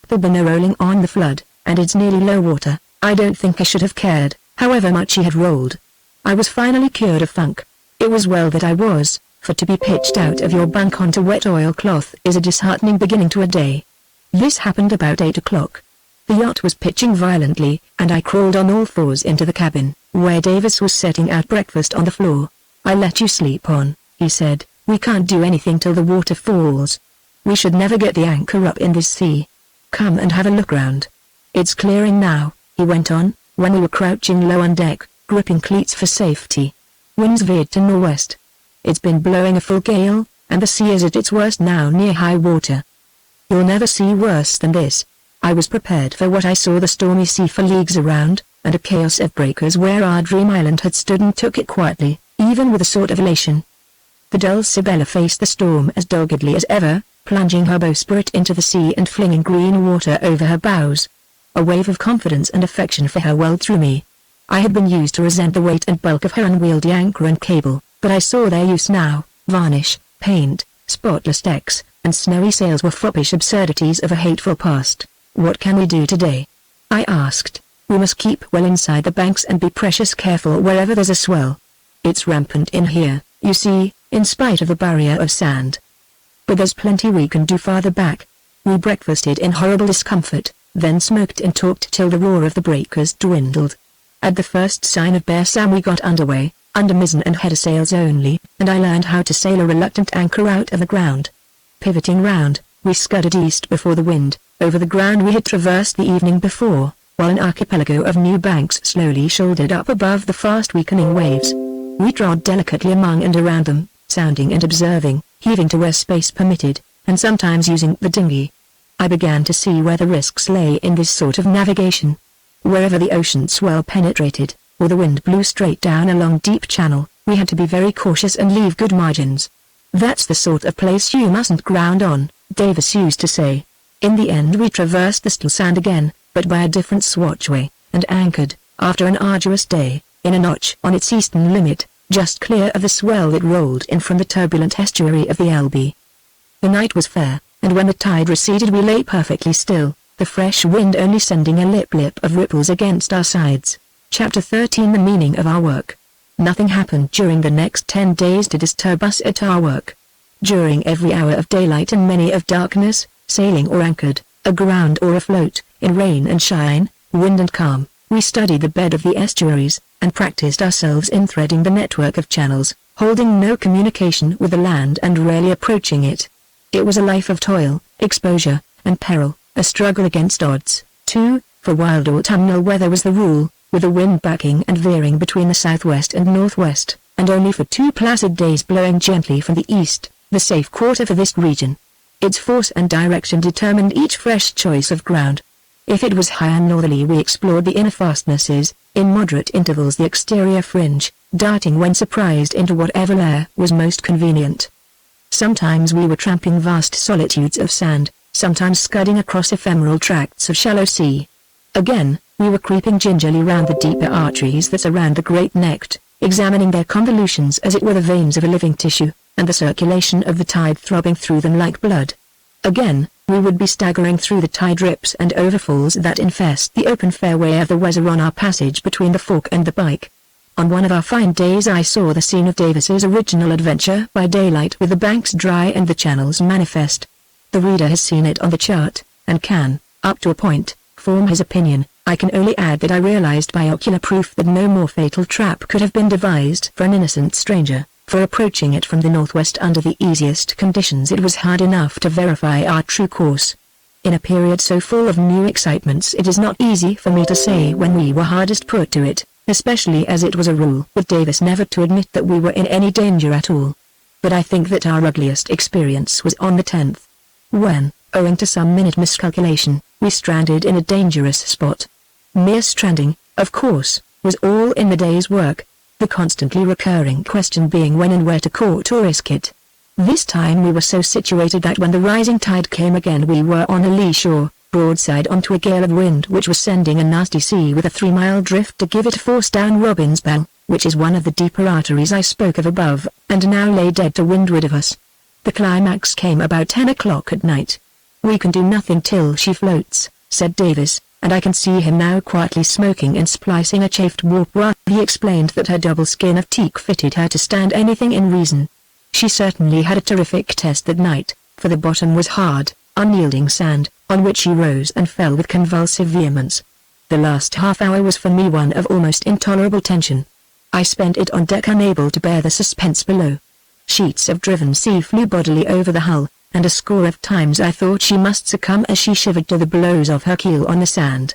The banner rolling on the flood, and it's nearly low water. I don't think I should have cared, however much he had rolled. I was finally cured of funk. It was well that I was, for to be pitched out of your bunk onto wet oilcloth is a disheartening beginning to a day. This happened about 8 o'clock. The yacht was pitching violently, and I crawled on all fours into the cabin, where Davis was setting out breakfast on the floor. "I let you sleep on," he said. "We can't do anything till the water falls. We should never get the anchor up in this sea. Come and have a look round. It's clearing now," he went on, when we were crouching low on deck, gripping cleats for safety. Winds veered to northwest. It's been blowing a full gale, and the sea is at its worst now near high water. You'll never see worse than this. I was prepared for what I saw: the stormy sea for leagues around, and a chaos of breakers where our dream island had stood, and took it quietly, even with a sort of elation. The Dulcibella faced the storm as doggedly as ever, plunging her bowsprit into the sea and flinging green water over her bows. A wave of confidence and affection for her welled through me. I had been used to resent the weight and bulk of her unwieldy anchor and cable, but I saw their use now. Varnish, paint, spotless decks, and snowy sails were foppish absurdities of a hateful past. "What can we do today?" I asked. "We must keep well inside the banks and be precious careful wherever there's a swell. It's rampant in here, you see, in spite of the barrier of sand. But there's plenty we can do farther back." We breakfasted in horrible discomfort, then smoked and talked till the roar of the breakers dwindled. At the first sign of Bear Sam we got underway, under mizzen and header sails only, and I learned how to sail a reluctant anchor out of the ground. Pivoting round, we scudded east before the wind, over the ground we had traversed the evening before, while an archipelago of new banks slowly shouldered up above the fast weakening waves. We trod delicately among and around them, sounding and observing, heaving to where space permitted, and sometimes using the dinghy. I began to see where the risks lay in this sort of navigation. Wherever the ocean swell penetrated, or the wind blew straight down a long deep channel, we had to be very cautious and leave good margins. "That's the sort of place you mustn't ground on," Davis used to say. In the end we traversed the still sand again, but by a different swatchway, and anchored, after an arduous day, in a notch on its eastern limit, just clear of the swell that rolled in from the turbulent estuary of the Elbe. The night was fair, and when the tide receded we lay perfectly still, the fresh wind only sending a lip of ripples against our sides. Chapter 13: The meaning of our work. Nothing happened during the next 10 days to disturb us at our work. During every hour of daylight and many of darkness, sailing or anchored, aground or afloat, in rain and shine, wind and calm, we studied the bed of the estuaries, and practiced ourselves in threading the network of channels, holding no communication with the land and rarely approaching it. It was a life of toil, exposure, and peril, a struggle against odds, too, for wild autumnal weather was the rule, with the wind backing and veering between the southwest and northwest, and only for 2 placid days blowing gently from the east, the safe quarter for this region. Its force and direction determined each fresh choice of ground. If it was high and northerly we explored the inner fastnesses, in moderate intervals the exterior fringe, darting when surprised into whatever lair was most convenient. Sometimes we were tramping vast solitudes of sand, sometimes scudding across ephemeral tracts of shallow sea. Again, we were creeping gingerly round the deeper arteries that surround the great neck, examining their convolutions as it were the veins of a living tissue, and the circulation of the tide throbbing through them like blood. Again, we would be staggering through the tide rips and overfalls that infest the open fairway of the Weser on our passage between the Fork and the Pike. On one of our fine days I saw the scene of Davis's original adventure by daylight with the banks dry and the channels manifest. The reader has seen it on the chart, and can, up to a point, form his opinion. I can only add that I realized by ocular proof that no more fatal trap could have been devised for an innocent stranger, for approaching it from the northwest under the easiest conditions it was hard enough to verify our true course. In a period so full of new excitements it is not easy for me to say when we were hardest put to it, especially as it was a rule with Davis never to admit that we were in any danger at all. But I think that our ugliest experience was on the 10th. When, owing to some minute miscalculation, we stranded in a dangerous spot. Mere stranding, of course, was all in the day's work, the constantly recurring question being when and where to court or risk it. This time we were so situated that when the rising tide came again we were on a lee shore, broadside onto a gale of wind which was sending a nasty sea with a 3-mile drift to give it a force down Robin's Bell, which is one of the deeper arteries I spoke of above, and now lay dead to windward of us. The climax came about 10 o'clock at night. "We can do nothing till she floats," said Davis, and I can see him now quietly smoking and splicing a chafed warp while he explained that her double skin of teak fitted her to stand anything in reason. She certainly had a terrific test that night, for the bottom was hard, unyielding sand, on which she rose and fell with convulsive vehemence. The last half hour was for me one of almost intolerable tension. I spent it on deck unable to bear the suspense below. Sheets of driven sea flew bodily over the hull, and a score of times I thought she must succumb as she shivered to the blows of her keel on the sand.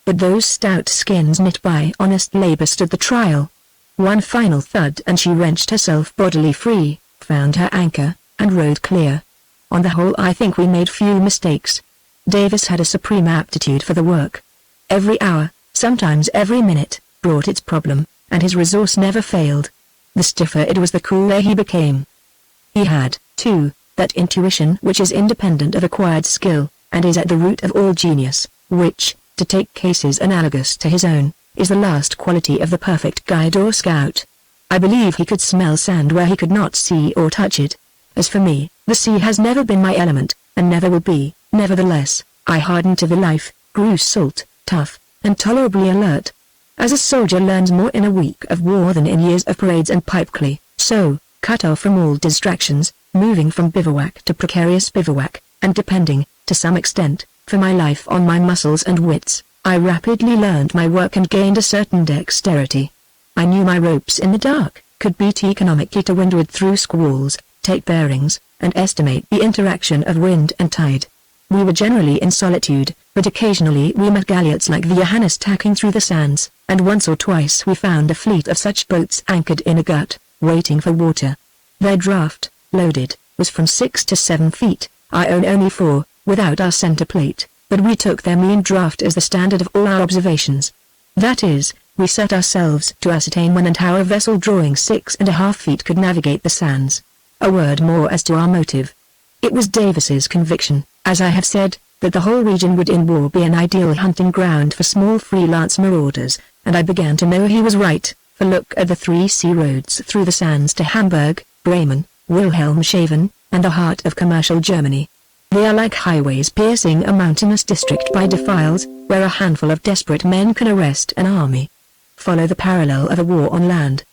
But those stout skins knit by honest labor stood the trial. One final thud and she wrenched herself bodily free, found her anchor, and rode clear. On the whole I think we made few mistakes. Davis had a supreme aptitude for the work. Every hour, sometimes every minute, brought its problem, and his resource never failed. The stiffer it was the cooler he became. He had, too, that intuition which is independent of acquired skill, and is at the root of all genius, which, to take cases analogous to his own, is the last quality of the perfect guide or scout. I believe he could smell sand where he could not see or touch it. As for me, the sea has never been my element, and never will be. Nevertheless, I hardened to the life, grew salt, tough, and tolerably alert. As a soldier learns more in a week of war than in years of parades and pipeclay, so, cut off from all distractions, moving from bivouac to precarious bivouac, and depending, to some extent, for my life on my muscles and wits, I rapidly learned my work and gained a certain dexterity. I knew my ropes in the dark, could beat economically to windward through squalls, take bearings, and estimate the interaction of wind and tide. We were generally in solitude, but occasionally we met galiots like the Johannes tacking through the sands, and once or twice we found a fleet of such boats anchored in a gut, waiting for water. Their draft, loaded, was from 6 to 7 feet. I own only 4, without our center plate, but we took their mean draft as the standard of all our observations. That is, we set ourselves to ascertain when and how a vessel drawing 6½ feet could navigate the sands. A word more as to our motive. It was Davis's conviction, as I have said, that the whole region would in war be an ideal hunting ground for small freelance marauders, and I began to know he was right, for look at the 3 sea roads through the sands to Hamburg, Bremen, Wilhelmshaven, and the heart of commercial Germany. They are like highways piercing a mountainous district by defiles, where a handful of desperate men can arrest an army. Follow the parallel of a war on land.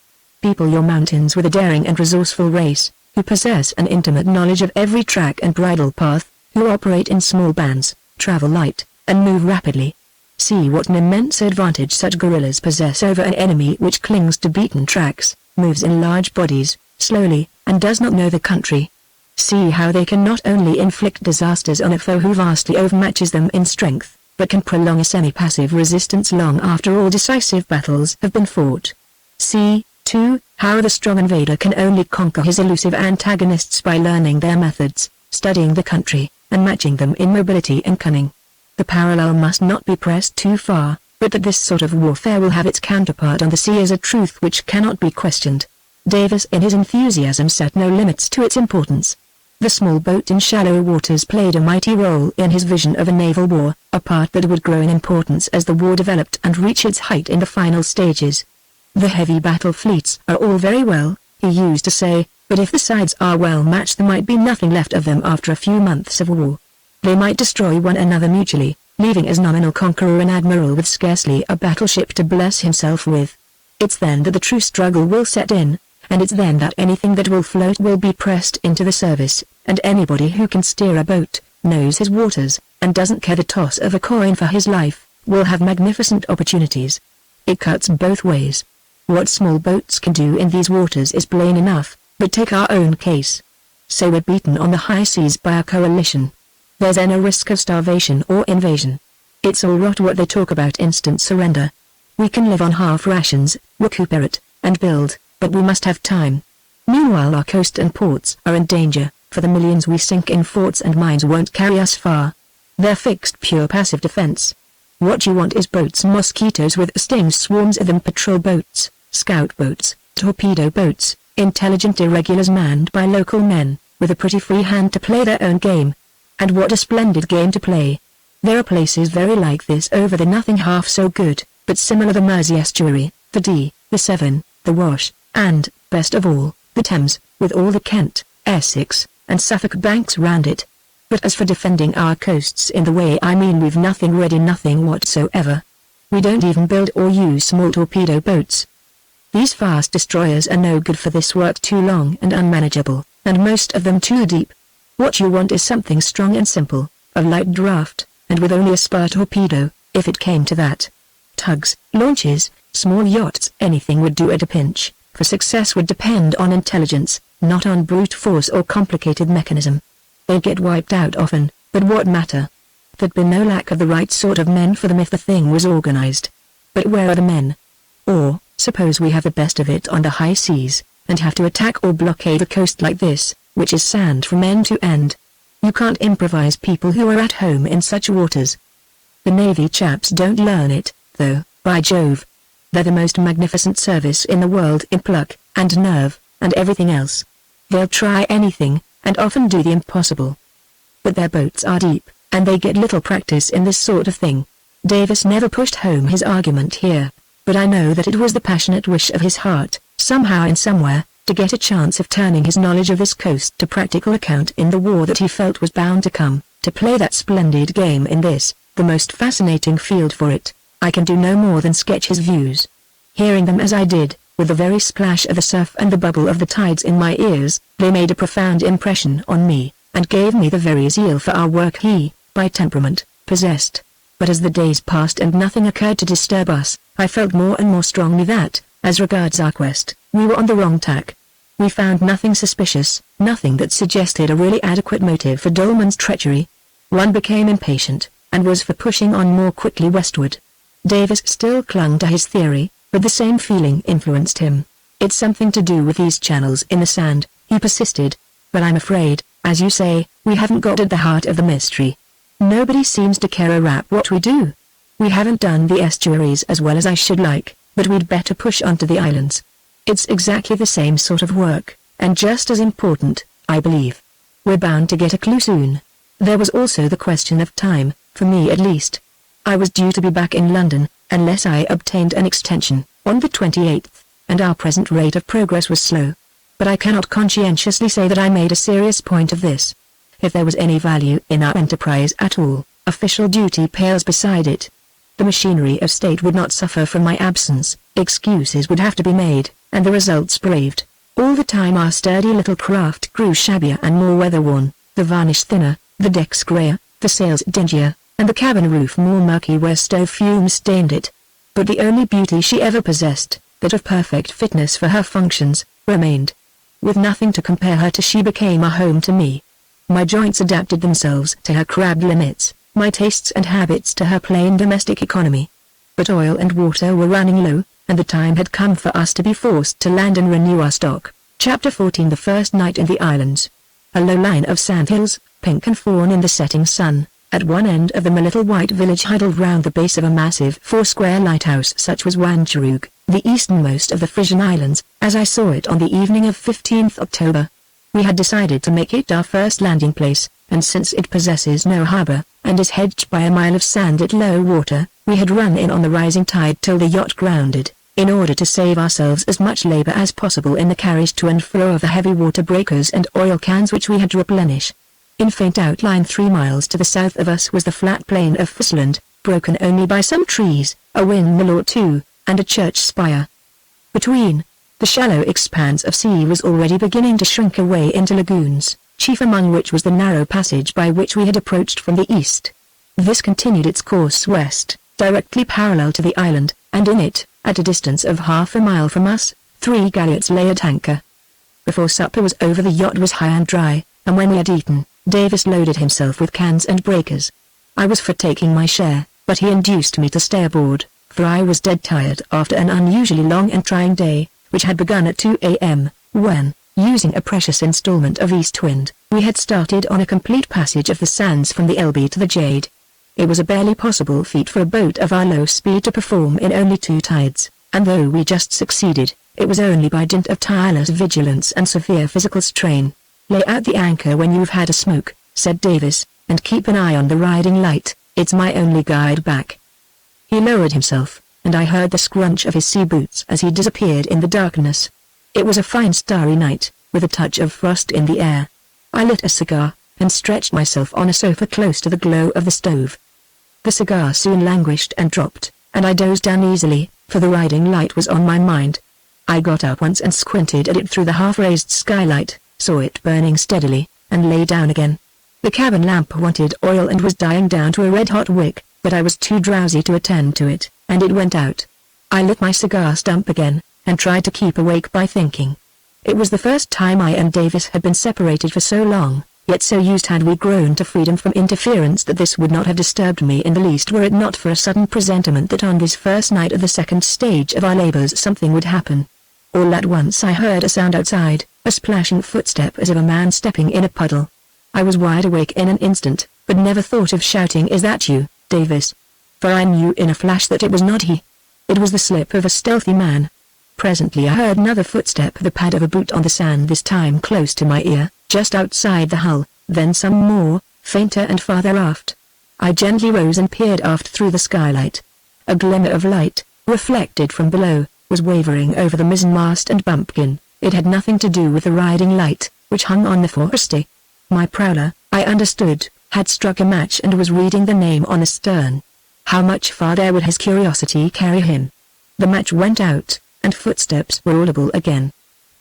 People your mountains with a daring and resourceful race, who possess an intimate knowledge of every track and bridle path, who operate in small bands, travel light, and move rapidly. See what an immense advantage such guerrillas possess over an enemy which clings to beaten tracks, moves in large bodies, slowly, and does not know the country. See how they can not only inflict disasters on a foe who vastly overmatches them in strength, but can prolong a semi-passive resistance long after all decisive battles have been fought. See, too, how the strong invader can only conquer his elusive antagonists by learning their methods, studying the country, and matching them in mobility and cunning. The parallel must not be pressed too far, but that this sort of warfare will have its counterpart on the sea is a truth which cannot be questioned. Davis in his enthusiasm set no limits to its importance. The small boat in shallow waters played a mighty role in his vision of a naval war, a part that would grow in importance as the war developed and reach its height in the final stages. The heavy battle fleets are all very well, he used to say, but if the sides are well matched there might be nothing left of them after a few months of war. They might destroy one another mutually, leaving as nominal conqueror an admiral with scarcely a battleship to bless himself with. It's then that the true struggle will set in, and it's then that anything that will float will be pressed into the service, and anybody who can steer a boat, knows his waters, and doesn't care the toss of a coin for his life, will have magnificent opportunities. It cuts both ways. What small boats can do in these waters is plain enough, but take our own case. So we're beaten on the high seas by a coalition. There's no risk of starvation or invasion. It's all rot what they talk about instant surrender. We can live on half rations, recuperate, and build, but we must have time. Meanwhile our coast and ports are in danger, for the millions we sink in forts and mines won't carry us far. They're fixed pure passive defense. What you want is boats, mosquitoes with stings, swarms of them, patrol boats, scout boats, torpedo boats, intelligent irregulars manned by local men, with a pretty free hand to play their own game. And what a splendid game to play. There are places very like this over the nothing half so good, but similar: the Mersey estuary, the Dee, the Severn, the Wash, and, best of all, the Thames, with all the Kent, Essex, and Suffolk banks round it. But as for defending our coasts in the way I mean, we've nothing ready, nothing whatsoever. We don't even build or use small torpedo boats. These fast destroyers are no good for this work, too long and unmanageable, and most of them too deep. What you want is something strong and simple, of light draft, and with only a spar torpedo, if it came to that. Tugs, launches, small yachts, anything would do at a pinch, for success would depend on intelligence, not on brute force or complicated mechanism. They'd get wiped out often, but what matter? There'd be no lack of the right sort of men for them if the thing was organized. But where are the men? Or, suppose we have the best of it on the high seas, and have to attack or blockade a coast like this, which is sand from end to end. You can't improvise people who are at home in such waters. The Navy chaps don't learn it, though, by Jove. They're the most magnificent service in the world in pluck, and nerve, and everything else. They'll try anything, and often do the impossible. But their boats are deep, and they get little practice in this sort of thing. Davis never pushed home his argument here, but I know that it was the passionate wish of his heart, somehow and somewhere, to get a chance of turning his knowledge of this coast to practical account in the war that he felt was bound to come, to play that splendid game in this, the most fascinating field for it. I can do no more than sketch his views. Hearing them as I did, with the very splash of the surf and the bubble of the tides in my ears, they made a profound impression on me, and gave me the very zeal for our work he, by temperament, possessed. But as the days passed and nothing occurred to disturb us, I felt more and more strongly that, as regards our quest, we were on the wrong tack. We found nothing suspicious, nothing that suggested a really adequate motive for Dolman's treachery. One became impatient, and was for pushing on more quickly westward. Davis still clung to his theory, but the same feeling influenced him. It's something to do with these channels in the sand, he persisted. But I'm afraid, as you say, we haven't got at the heart of the mystery. Nobody seems to care a rap what we do. We haven't done the estuaries as well as I should like, but we'd better push on to the islands. It's exactly the same sort of work, and just as important, I believe. We're bound to get a clue soon. There was also the question of time, for me at least. I was due to be back in London, unless I obtained an extension, on the 28th, and our present rate of progress was slow. But I cannot conscientiously say that I made a serious point of this. If there was any value in our enterprise at all, official duty pales beside it. The machinery of state would not suffer from my absence, excuses would have to be made, and the results braved. All the time our sturdy little craft grew shabbier and more weather-worn, the varnish thinner, the decks greyer, the sails dingier, and the cabin roof more murky where stove fumes stained it. But the only beauty she ever possessed, that of perfect fitness for her functions, remained. With nothing to compare her to, she became a home to me. My joints adapted themselves to her crabbed limits, my tastes and habits to her plain domestic economy. But oil and water were running low, and the time had come for us to be forced to land and renew our stock. Chapter 14. The First Night in the Islands. A low line of sandhills, pink and fawn in the setting sun. At one end of them a little white village huddled round the base of a massive four-square lighthouse such was Wancherooge, the easternmost of the Frisian Islands, as I saw it on the evening of 15th October. We had decided to make it our first landing place, and since it possesses no harbour, and is hedged by a mile of sand at low water, we had run in on the rising tide till the yacht grounded, in order to save ourselves as much labour as possible in the carriage to and fro of the heavy water breakers and oil cans which we had to replenish. In faint outline 3 miles to the south of us was the flat plain of Friesland, broken only by some trees, a windmill or two, and a church spire. Between, the shallow expanse of sea was already beginning to shrink away into lagoons, chief among which was the narrow passage by which we had approached from the east. This continued its course west, directly parallel to the island, and in it, at a distance of half a mile from us, 3 galliots lay at anchor. Before supper was over the yacht was high and dry, and when we had eaten, Davis loaded himself with cans and breakers. I was for taking my share, but he induced me to stay aboard, for I was dead tired after an unusually long and trying day, which had begun at 2 a.m., when, using a precious installment of east wind, we had started on a complete passage of the sands from the Elbe to the Jade. It was a barely possible feat for a boat of our low speed to perform in only 2 tides, and though we just succeeded, it was only by dint of tireless vigilance and severe physical strain. "Lay out the anchor when you've had a smoke," said Davis, "and keep an eye on the riding light, it's my only guide back." He lowered himself, and I heard the scrunch of his sea boots as he disappeared in the darkness. It was a fine starry night, with a touch of frost in the air. I lit a cigar, and stretched myself on a sofa close to the glow of the stove. The cigar soon languished and dropped, and I dozed uneasily, for the riding light was on my mind. I got up once and squinted at it through the half-raised skylight, saw it burning steadily, and lay down again. The cabin lamp wanted oil and was dying down to a red-hot wick, but I was too drowsy to attend to it, and it went out. I lit my cigar stump again, and tried to keep awake by thinking. It was the first time I and Davis had been separated for so long, yet so used had we grown to freedom from interference that this would not have disturbed me in the least were it not for a sudden presentiment that on this first night of the second stage of our labors something would happen. All at once I heard a sound outside, a splashing footstep as of a man stepping in a puddle. I was wide awake in an instant, but never thought of shouting, "Is that you, Davis?" For I knew in a flash that it was not he. It was the slip of a stealthy man. Presently I heard another footstep, the pad of a boot on the sand, this time close to my ear, just outside the hull, then some more, fainter and farther aft. I gently rose and peered aft through the skylight. A glimmer of light, reflected from below, was wavering over the mizzenmast and bumpkin. It had nothing to do with the riding light, which hung on the forestay. My prowler, I understood, had struck a match and was reading the name on the stern. How much farther would his curiosity carry him? The match went out, and footsteps were audible again.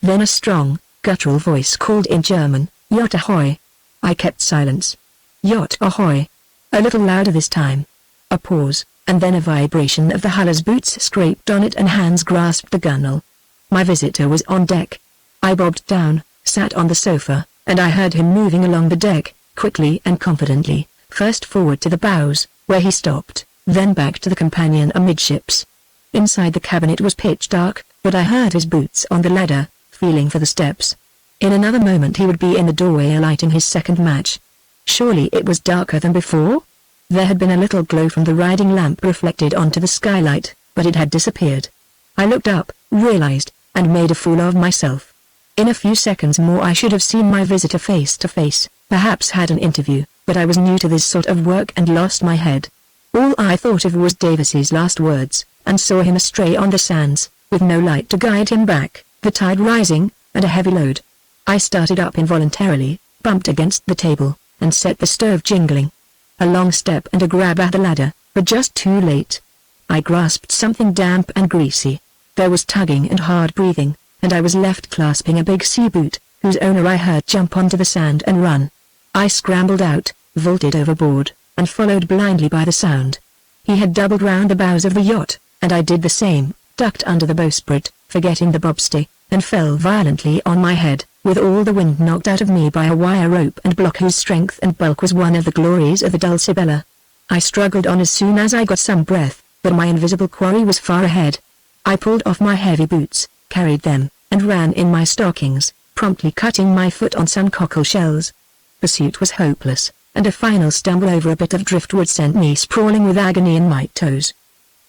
Then a strong, guttural voice called in German, "Yacht ahoy!" I kept silence. "Yacht ahoy!" A little louder this time. A pause, and then a vibration of the hull as boots scraped on it and hands grasped the gunwale. My visitor was on deck. I bobbed down, sat on the sofa, and I heard him moving along the deck, quickly and confidently, first forward to the bows, where he stopped, then back to the companion amidships. Inside the cabin it was pitch dark, but I heard his boots on the ladder, feeling for the steps. In another moment he would be in the doorway lighting his second match. Surely it was darker than before? There had been a little glow from the riding lamp reflected onto the skylight, but it had disappeared. I looked up, realized, and made a fool of myself. In a few seconds more I should have seen my visitor face to face, perhaps had an interview, but I was new to this sort of work and lost my head. All I thought of was Davis's last words, and saw him astray on the sands, with no light to guide him back, the tide rising, and a heavy load. I started up involuntarily, bumped against the table, and set the stove jingling. A long step and a grab at the ladder, but just too late. I grasped something damp and greasy. There was tugging and hard breathing, and I was left clasping a big sea boot, whose owner I heard jump onto the sand and run. I scrambled out, vaulted overboard, and followed blindly by the sound. He had doubled round the bows of the yacht, and I did the same, ducked under the bowsprit, forgetting the bobstay, and fell violently on my head, with all the wind knocked out of me by a wire rope and block whose strength and bulk was one of the glories of the Dulcibella. I struggled on as soon as I got some breath, but my invisible quarry was far ahead. I pulled off my heavy boots, carried them, and ran in my stockings, promptly cutting my foot on some cockle shells. Pursuit was hopeless, and a final stumble over a bit of driftwood sent me sprawling with agony in my toes.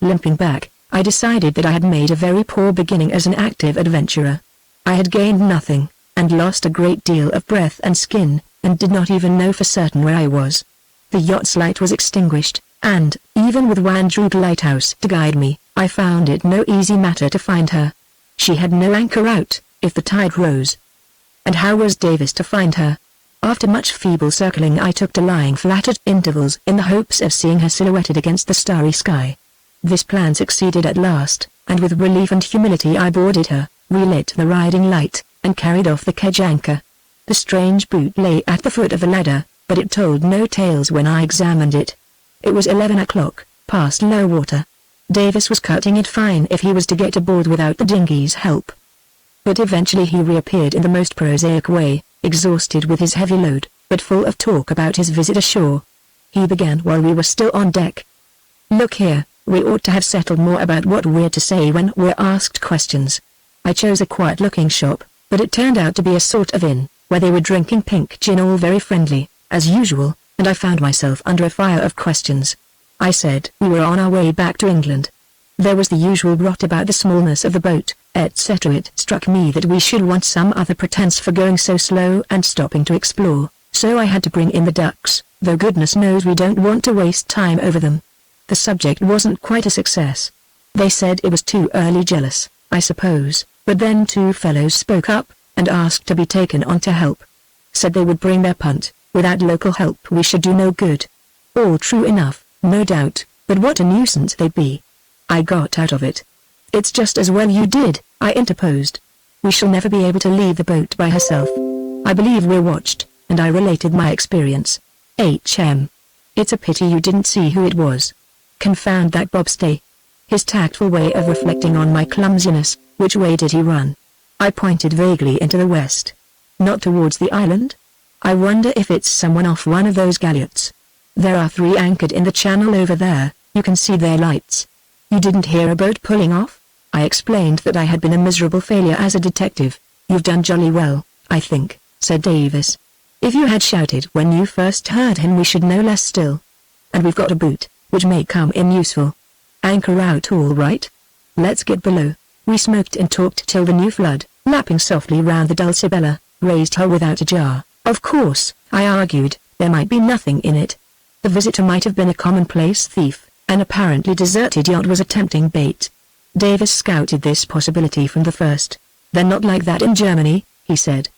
Limping back, I decided that I had made a very poor beginning as an active adventurer. I had gained nothing, and lost a great deal of breath and skin, and did not even know for certain where I was. The yacht's light was extinguished, and, even with Wandroog Lighthouse to guide me, I found it no easy matter to find her. She had no anchor out, if the tide rose. And how was Davis to find her? After much feeble circling I took to lying flat at intervals in the hopes of seeing her silhouetted against the starry sky. This plan succeeded at last, and with relief and humility I boarded her, relit the riding light, and carried off the kedge anchor. The strange boot lay at the foot of the ladder, but it told no tales when I examined it. It was 11 o'clock, past low water. Davis was cutting it fine if he was to get aboard without the dinghy's help. But eventually he reappeared in the most prosaic way, exhausted with his heavy load, but full of talk about his visit ashore. He began while we were still on deck. "Look here, we ought to have settled more about what we're to say when we're asked questions." I chose a quiet-looking shop, but it turned out to be a sort of inn, where they were drinking pink gin all very friendly, as usual, and I found myself under a fire of questions. I said we were on our way back to England. There was the usual rot about the smallness of the boat, etc. It struck me that we should want some other pretense for going so slow and stopping to explore, so I had to bring in the ducks, though goodness knows we don't want to waste time over them. The subject wasn't quite a success. They said it was too early, jealous, I suppose, but then two fellows spoke up, and asked to be taken on to help. Said they would bring their punt, Without local help we should do no good. All true enough, no doubt, but what a nuisance they'd be. I got out of it. It's just as well you did, I interposed. We shall never be able to leave the boat by herself. I believe we're watched, and I related my experience. It's a pity you didn't see who it was. Confound that bobstay. His tactful way of reflecting on my clumsiness. Which way did he run? I pointed vaguely into the west. Not towards the island? I wonder if it's someone off one of those galiots. There are 3 anchored in the channel over there, you can see their lights. You didn't hear a boat pulling off? I explained that I had been a miserable failure as a detective. You've done jolly well, I think, said Davis. If you had shouted when you first heard him we should know less still. And we've got a boot, which may come in useful. Anchor out all right? Let's get below. We smoked and talked till the new flood, lapping softly round the Dulcibella, raised her without a jar. Of course, I argued, there might be nothing in it. The visitor might have been a commonplace thief. An apparently deserted yacht was a tempting bait. Davis scouted this possibility from the first. They're not like that in Germany, he said.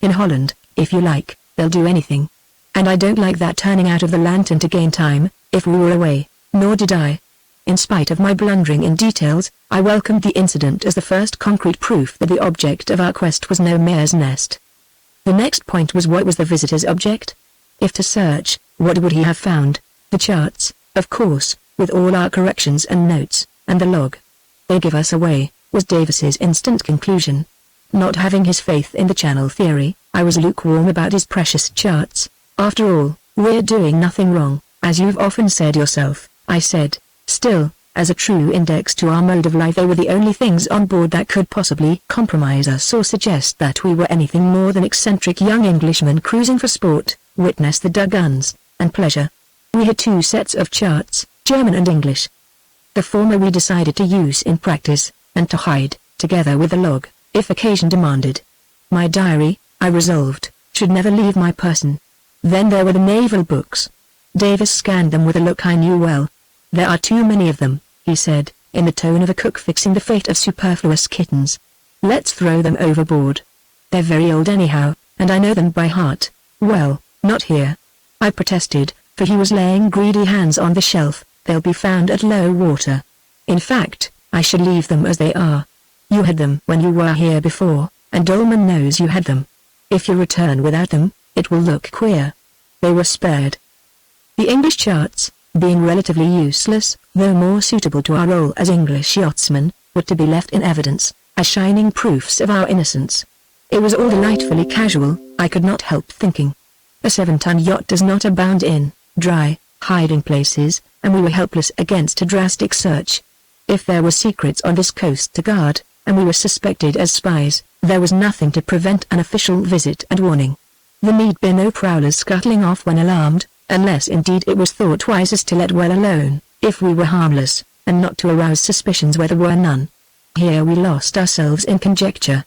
In Holland, if you like, they'll do anything. And I don't like that turning out of the lantern to gain time, if we were away, nor did I. In spite of my blundering in details, I welcomed the incident as the first concrete proof that the object of our quest was no mare's nest. The next point was, what was the visitor's object? If to search, what would he have found? The charts, of course, with all our corrections and notes, and the log. They give us away, was Davis's instant conclusion. Not having his faith in the channel theory, I was lukewarm about his precious charts. After all, we're doing nothing wrong, as you've often said yourself, I said. Still, as a true index to our mode of life, they were the only things on board that could possibly compromise us or suggest that we were anything more than eccentric young Englishmen cruising for sport, witness the guns, and pleasure. We had 2 sets of charts, German and English. The former we decided to use in practice, and to hide, together with the log, if occasion demanded. My diary, I resolved, should never leave my person. Then there were the naval books. Davis scanned them with a look I knew well. There are too many of them, he said, in the tone of a cook fixing the fate of superfluous kittens. Let's throw them overboard. They're very old anyhow, and I know them by heart. Well, not here. I protested, for he was laying greedy hands on the shelf. They'll be found at low water. In fact, I should leave them as they are. You had them when you were here before, and Dolman knows you had them. If you return without them, it will look queer. They were spared. The English charts, being relatively useless, though more suitable to our role as English yachtsmen, were to be left in evidence, as shining proofs of our innocence. It was all delightfully casual, I could not help thinking. A 7-ton yacht does not abound in dry hiding places, and we were helpless against a drastic search. If there were secrets on this coast to guard, and we were suspected as spies, there was nothing to prevent an official visit and warning. There need be no prowlers scuttling off when alarmed, unless indeed it was thought wisest to let well alone, if we were harmless, and not to arouse suspicions where there were none. Here we lost ourselves in conjecture.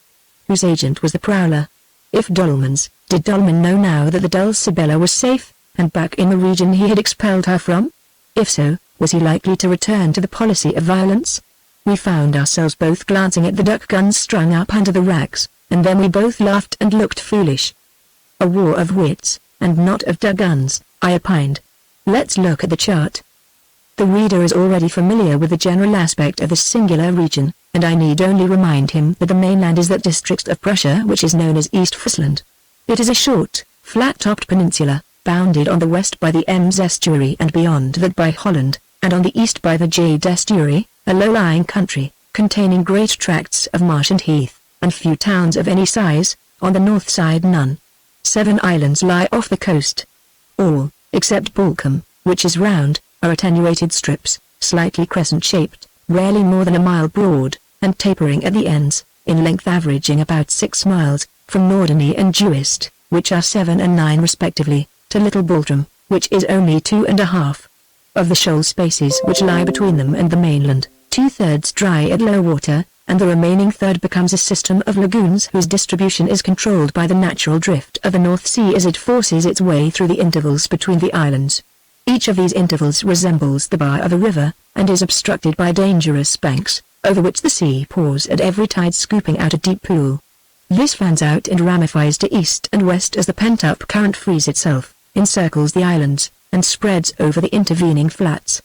Whose agent was the prowler? If Dolman's, did Dolman know now that the Dulcibella was safe, and back in the region he had expelled her from? If so, was he likely to return to the policy of violence? We found ourselves both glancing at the duck guns strung up under the racks, and then we both laughed and looked foolish. A war of wits, and not of duck guns, I opined. Let's look at the chart. The reader is already familiar with the general aspect of this singular region, and I need only remind him that the mainland is that district of Prussia which is known as East Friesland. It is a short, flat-topped peninsula, bounded on the west by the Ems estuary and beyond that by Holland, and on the east by the Jade estuary, a low-lying country, containing great tracts of marsh and heath, and few towns of any size, on the north side none. 7 islands lie off the coast. All, except Balcombe, which is round, are attenuated strips, slightly crescent-shaped, rarely more than a mile broad, and tapering at the ends, in length averaging about 6 miles, from Norderney and Juist, which are 7 and 9 respectively, to Little Baltrum, which is only 2.5. Of the shoal spaces which lie between them and the mainland, 2/3 dry at low water, and the remaining third becomes a system of lagoons whose distribution is controlled by the natural drift of the North Sea as it forces its way through the intervals between the islands. Each of these intervals resembles the bar of a river, and is obstructed by dangerous banks, over which the sea pours at every tide, scooping out a deep pool. This fans out and ramifies to east and west as the pent-up current frees itself, encircles the islands, and spreads over the intervening flats.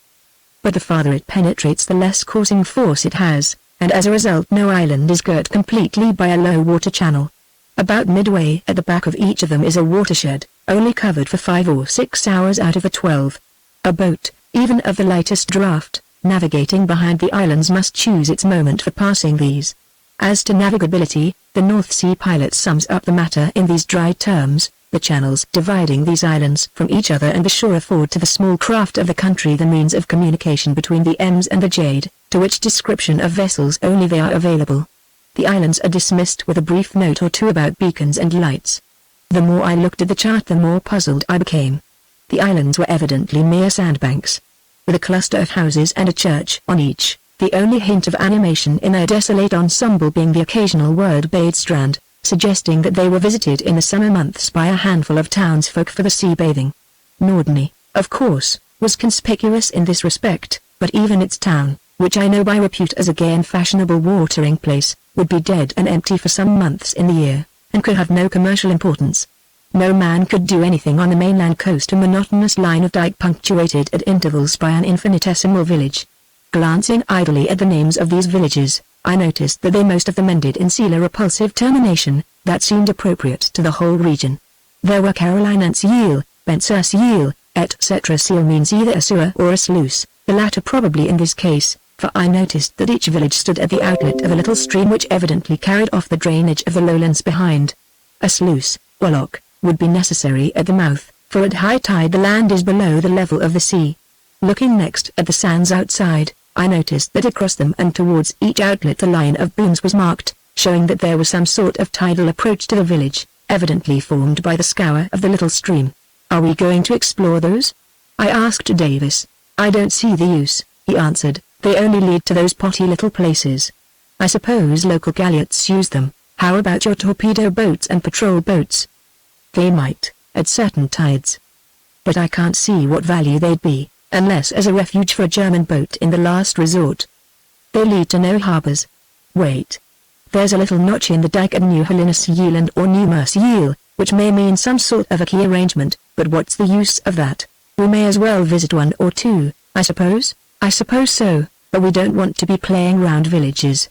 But the farther it penetrates, the less coursing force it has, and as a result no island is girt completely by a low water channel. About midway at the back of each of them is a watershed, only covered for 5 or 6 hours out of the 12. A boat, even of the lightest draft, navigating behind the islands must choose its moment for passing these. As to navigability, the North Sea pilot sums up the matter in these dry terms: the channels dividing these islands from each other and the shore afford to the small craft of the country the means of communication between the Ems and the Jade, to which description of vessels only they are available. The islands are dismissed with a brief note or two about beacons and lights. The more I looked at the chart, the more puzzled I became. The islands were evidently mere sandbanks, with a cluster of houses and a church on each, the only hint of animation in their desolate ensemble being the occasional word Badestrand, suggesting that they were visited in the summer months by a handful of townsfolk for the sea bathing. Norderney, of course, was conspicuous in this respect, but even its town, which I know by repute as a gay and fashionable watering place, would be dead and empty for some months in the year, and could have no commercial importance. No man could do anything on the mainland coast, a monotonous line of dike punctuated at intervals by an infinitesimal village. Glancing idly at the names of these villages, I noticed that they most of them ended in seal, a repulsive termination that seemed appropriate to the whole region. There were Caroline and Seal, Benser Seal, etc. Seal means either a sewer or a sluice, the latter probably in this case, for I noticed that each village stood at the outlet of a little stream which evidently carried off the drainage of the lowlands behind. A sluice, or lock, would be necessary at the mouth, for at high tide the land is below the level of the sea. Looking next at the sands outside, I noticed that across them and towards each outlet the line of booms was marked, showing that there was some sort of tidal approach to the village, evidently formed by the scour of the little stream. "Are we going to explore those?" I asked Davis. "I don't see the use," he answered. "They only lead to those potty little places. I suppose local galliots use them. How about your torpedo boats and patrol boats?" "They might, at certain tides. But I can't see what value they'd be, unless as a refuge for a German boat in the last resort. They lead to no harbors. Wait. There's a little notch in the dike at New Helena or New Merseyel, which may mean some sort of a key arrangement, but what's the use of that? We may as well visit one or two, I suppose." "I suppose so, but we don't want to be playing round villages.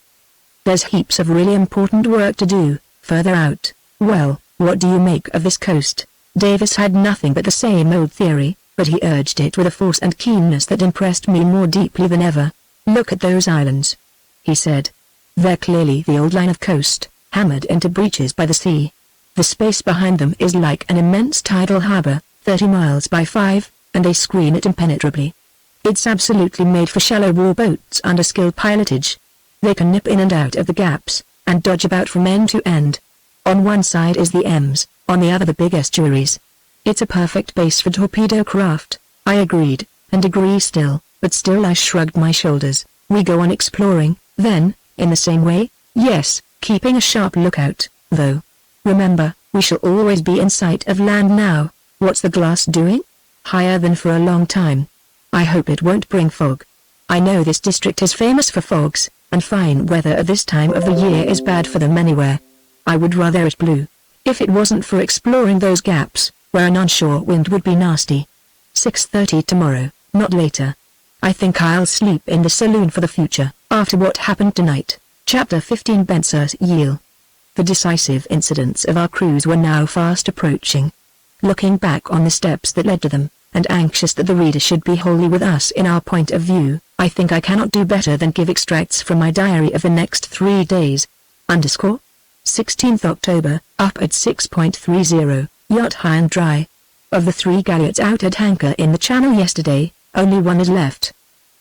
There's heaps of really important work to do, further out." "Well, what do you make of this coast?" Davis had nothing but the same old theory, but he urged it with a force and keenness that impressed me more deeply than ever. "Look at those islands," he said. "They're clearly the old line of coast, hammered into breaches by the sea. The space behind them is like an immense tidal harbor, 30 miles by 5, and they screen it impenetrably. It's absolutely made for shallow war boats under skilled pilotage. They can nip in and out of the gaps, and dodge about from end to end. On one side is the Ems, on the other the big estuaries. It's a perfect base for torpedo craft." I agreed, and agree still, but still I shrugged my shoulders. "We go on exploring, then, in the same way?" "Yes, keeping a sharp lookout, though. Remember, we shall always be in sight of land now." "What's the glass doing?" "Higher than for a long time. I hope it won't bring fog. I know this district is famous for fogs, and fine weather at this time of the year is bad for them anywhere. I would rather it blew. If it wasn't for exploring those gaps, where an onshore wind would be nasty. 6:30 tomorrow, not later. I think I'll sleep in the saloon for the future, after what happened tonight." Chapter 15 Benser's Yield. The decisive incidents of our cruise were now fast approaching. Looking back on the steps that led to them, and anxious that the reader should be wholly with us in our point of view, I think I cannot do better than give extracts from my diary of the next 3 days. 16th October, up at 6.30, yacht high and dry. Of the 3 galliots out at anchor in the channel yesterday, only one is left.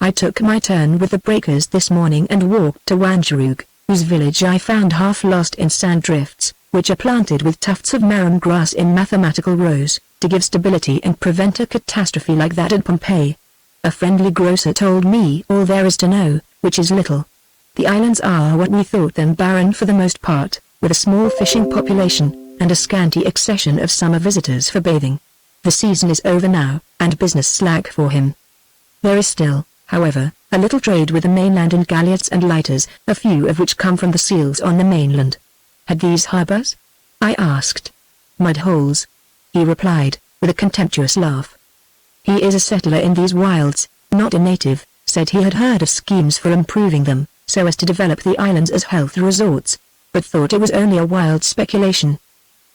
I took my turn with the breakers this morning and walked to Wangerooge, whose village I found half lost in sand drifts, which are planted with tufts of marram grass in mathematical rows, to give stability and prevent a catastrophe like that at Pompeii. A friendly grocer told me all there is to know, which is little. The islands are what we thought them, barren for the most part, with a small fishing population, and a scanty accession of summer visitors for bathing. The season is over now, and business slack for him. There is still, however, a little trade with the mainland in galliots and lighters, a few of which come from the seals on the mainland. Had these harbors? I asked. Mud holes, he replied. with a contemptuous laugh. "He is a settler in these wilds, not a native," said he had heard of schemes for improving them, so as to develop the islands as health resorts, but thought it was only a wild speculation.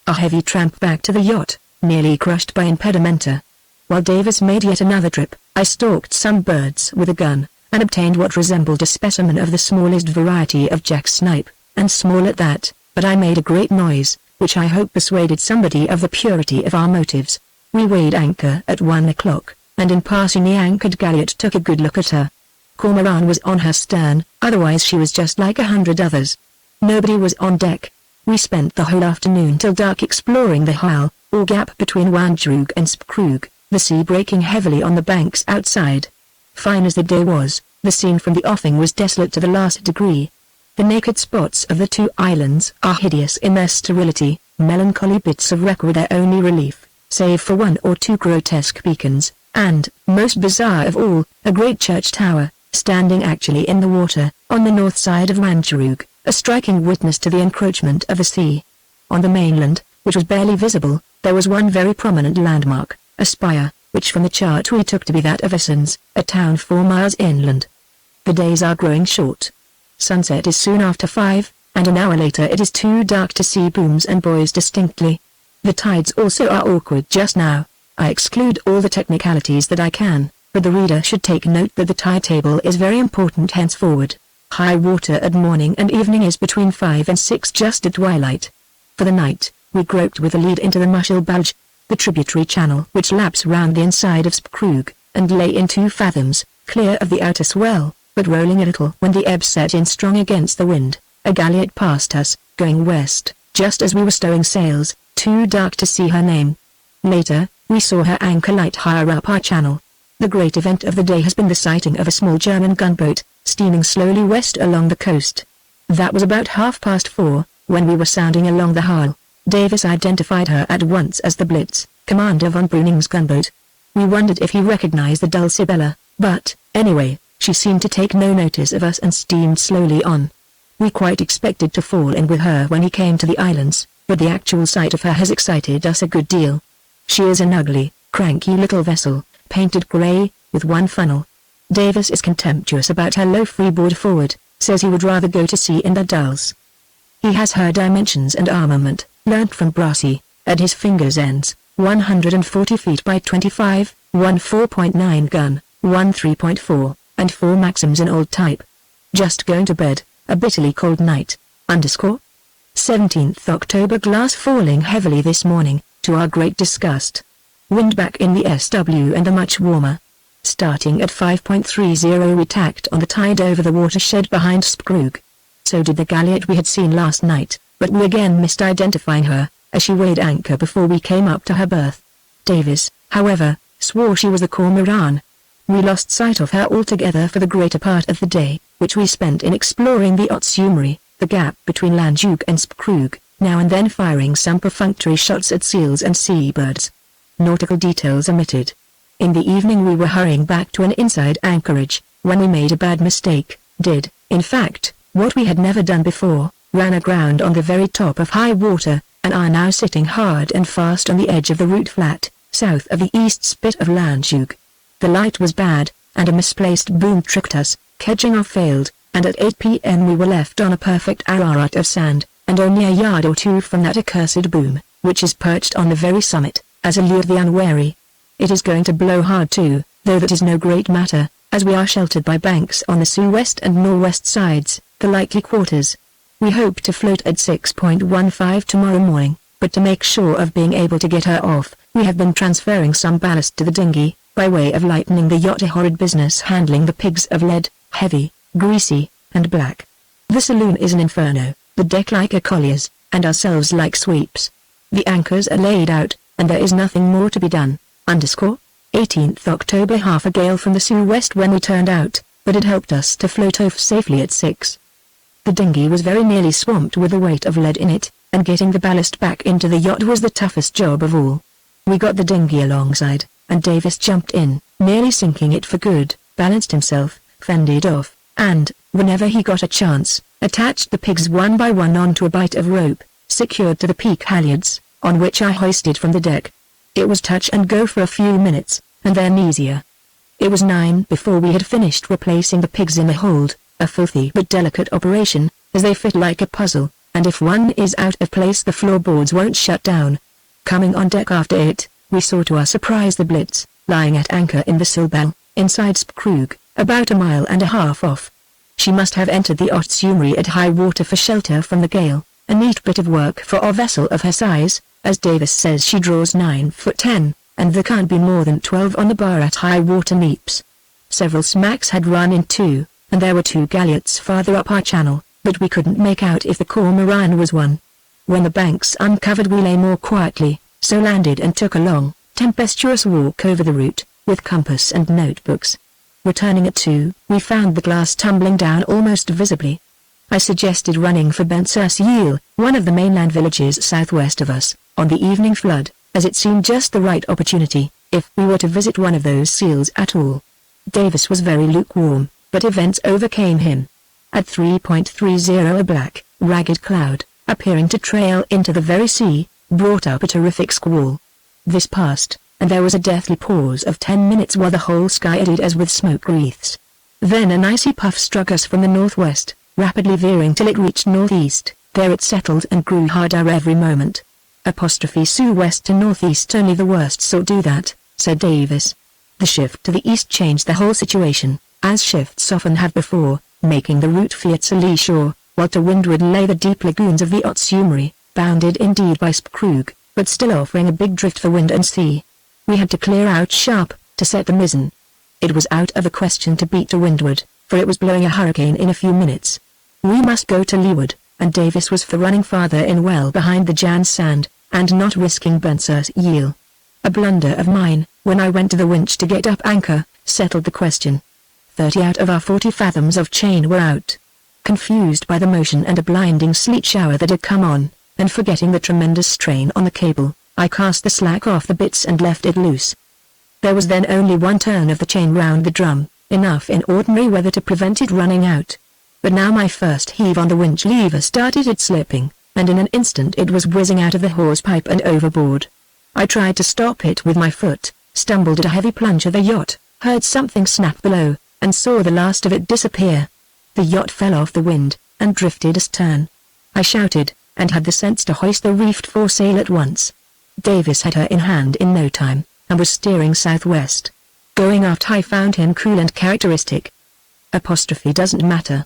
A heavy tramp back to the yacht, nearly crushed by impedimenta. While Davis made yet another trip, I stalked some birds with a gun, and obtained what resembled a specimen of the smallest variety of jack snipe, and small at that, but I made a great noise, which I hope persuaded somebody of the purity of our motives. We weighed anchor at 1 o'clock, and in passing the anchored galliot took a good look at her. Cormoran was on her stern, otherwise she was just like 100 others. Nobody was on deck. We spent the whole afternoon till dark exploring the Heil, or gap between Wandjroog and Spkrug, the sea breaking heavily on the banks outside. Fine as the day was, the scene from the offing was desolate to the last degree. The naked spots of the two islands are hideous in their sterility, melancholy bits of wreck were their only relief, save for one or two grotesque beacons, and, most bizarre of all, a great church tower, standing actually in the water, on the north side of Wandjroog, a striking witness to the encroachment of the sea. On the mainland, which was barely visible, there was one very prominent landmark, a spire, which from the chart we took to be that of Erskine, a town 4 miles inland. The days are growing short. Sunset is soon after 5, and an hour later it is too dark to see booms and buoys distinctly. The tides also are awkward just now. I exclude all the technicalities that I can, but the reader should take note that the tide table is very important henceforward. High water at morning and evening is between 5 and 6 just at twilight. For the night, we groped with the lead into the Mushel Bulge, the tributary channel which laps round the inside of Spkrug, and lay in 2 fathoms, clear of the outer swell, but rolling a little when the ebb set in strong against the wind. A galliot passed us, going west, just as we were stowing sails, too dark to see her name. Later, we saw her anchor light higher up our channel. The great event of the day has been the sighting of a small German gunboat, steaming slowly west along the coast. That was about 4:30, when we were sounding along the Heil. Davis identified her at once as the Blitz, Commander von Bruning's gunboat. We wondered if he recognized the Dulcibella, but, anyway, she seemed to take no notice of us and steamed slowly on. We quite expected to fall in with her when he came to the islands, but the actual sight of her has excited us a good deal. She is an ugly, cranky little vessel, painted grey, with one funnel. Davis is contemptuous about her low freeboard forward, says he would rather go to sea in the Dulce. He has her dimensions and armament, learnt from Brassey, at his fingers' ends, 140 feet by 25, one 4.9 gun, one 3.4, and 4 Maxims in old type. Just going to bed, a bitterly cold night, _ 17th October. Glass falling heavily this morning, to our great disgust. Wind back in the SW and a much warmer. Starting at 5.30 we tacked on the tide over the watershed behind Spkrug. So did the galliot we had seen last night, but we again missed identifying her, as she weighed anchor before we came up to her berth. Davis, however, swore she was the Cormoran. We lost sight of her altogether for the greater part of the day, which we spent in exploring the Otsumri, the gap between Wandjroog and Spkrug, now and then firing some perfunctory shots at seals and seabirds. Nautical details omitted. In the evening we were hurrying back to an inside anchorage, when we made a bad mistake, in fact, what we had never done before, ran aground on the very top of high water, and are now sitting hard and fast on the edge of the root flat, south of the east spit of Wandjroog. The light was bad, and a misplaced boom tricked us, kedging off failed, and at 8 p.m. we were left on a perfect Ararat of sand, and only a yard or two from that accursed boom, which is perched on the very summit, as a lure to the unwary. It is going to blow hard too, though that is no great matter, as we are sheltered by banks on the sou-west and nor-west sides, the likely quarters. We hope to float at 6.15 tomorrow morning, but to make sure of being able to get her off, we have been transferring some ballast to the dinghy, by way of lightening the yacht. A horrid business handling the pigs of lead, heavy, greasy, and black. The saloon is an inferno, the deck like a collier's, and ourselves like sweeps. The anchors are laid out, and there is nothing more to be done. _ 18th October. Half a gale from the sou-west when we turned out, but it helped us to float off safely at 6. The dinghy was very nearly swamped with the weight of lead in it, and getting the ballast back into the yacht was the toughest job of all. We got the dinghy alongside, and Davis jumped in, nearly sinking it for good, balanced himself, fended off, and, whenever he got a chance, attached the pigs one by one onto a bight of rope, secured to the peak halyards, on which I hoisted from the deck. It was touch and go for a few minutes, and then easier. It was 9 before we had finished replacing the pigs in the hold, a filthy but delicate operation, as they fit like a puzzle, and if one is out of place the floorboards won't shut down. Coming on deck after it, we saw to our surprise the Blitz, lying at anchor in the Silbel, inside Spkrug, about a mile and a half off. She must have entered the Otsumri at high water for shelter from the gale, a neat bit of work for a vessel of her size, as Davis says she draws 9 foot 10, and there can't be more than 12 on the bar at high water neaps. Several smacks had run in too, and there were 2 galliots farther up our channel, but we couldn't make out if the Cormoran was one. When the banks uncovered we lay more quietly, so landed and took a long, tempestuous walk over the route, with compass and notebooks. Returning at 2, we found the glass tumbling down almost visibly. I suggested running for Bensersiel, one of the mainland villages southwest of us, on the evening flood, as it seemed just the right opportunity, if we were to visit one of those seals at all. Davis was very lukewarm, but events overcame him. At 3.30 a black, ragged cloud, appearing to trail into the very sea, brought up a terrific squall. This passed, and there was a deathly pause of 10 minutes while the whole sky eddied as with smoke wreaths. Then an icy puff struck us from the northwest, rapidly veering till it reached northeast. There it settled and grew harder every moment. Sue west to northeast, only the worst sort do that, said Davis. The shift to the east changed the whole situation, as shifts often have before, making the route Fiat-Lee shore, while to windward lay the deep lagoons of the Otsumri, bounded indeed by Spkrug, but still offering a big drift for wind and sea. We had to clear out sharp, to set the mizzen. It was out of the question to beat to windward, for it was blowing a hurricane in a few minutes. We must go to leeward, and Davis was for running farther in well behind the Jan sand, and not risking Bensersiel. A blunder of mine, when I went to the winch to get up anchor, settled the question. 30 out of our 40 fathoms of chain were out. Confused by the motion and a blinding sleet shower that had come on, and forgetting the tremendous strain on the cable, I cast the slack off the bitts and left it loose. There was then only one turn of the chain round the drum, enough in ordinary weather to prevent it running out. But now my first heave on the winch lever started it slipping, and in an instant it was whizzing out of the hawse-pipe and overboard. I tried to stop it with my foot, stumbled at a heavy plunge of the yacht, heard something snap below, and saw the last of it disappear. The yacht fell off the wind, and drifted astern. I shouted, and had the sense to hoist the reefed foresail at once. Davis had her in hand in no time, and was steering southwest. Going aft I found him cool and characteristic. Doesn't matter,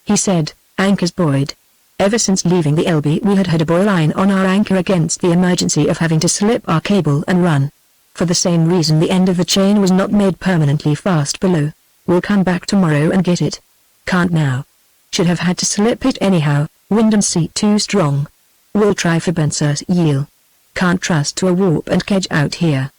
he said, anchor's buoyed. Ever since leaving the LB we had had a buoy line on our anchor against the emergency of having to slip our cable and run. For the same reason the end of the chain was not made permanently fast below. We'll come back tomorrow and get it. Can't now. Should have had to slip it anyhow, wind and sea too strong. We'll try for Bensersiel. Can't trust to a warp and kedge out here.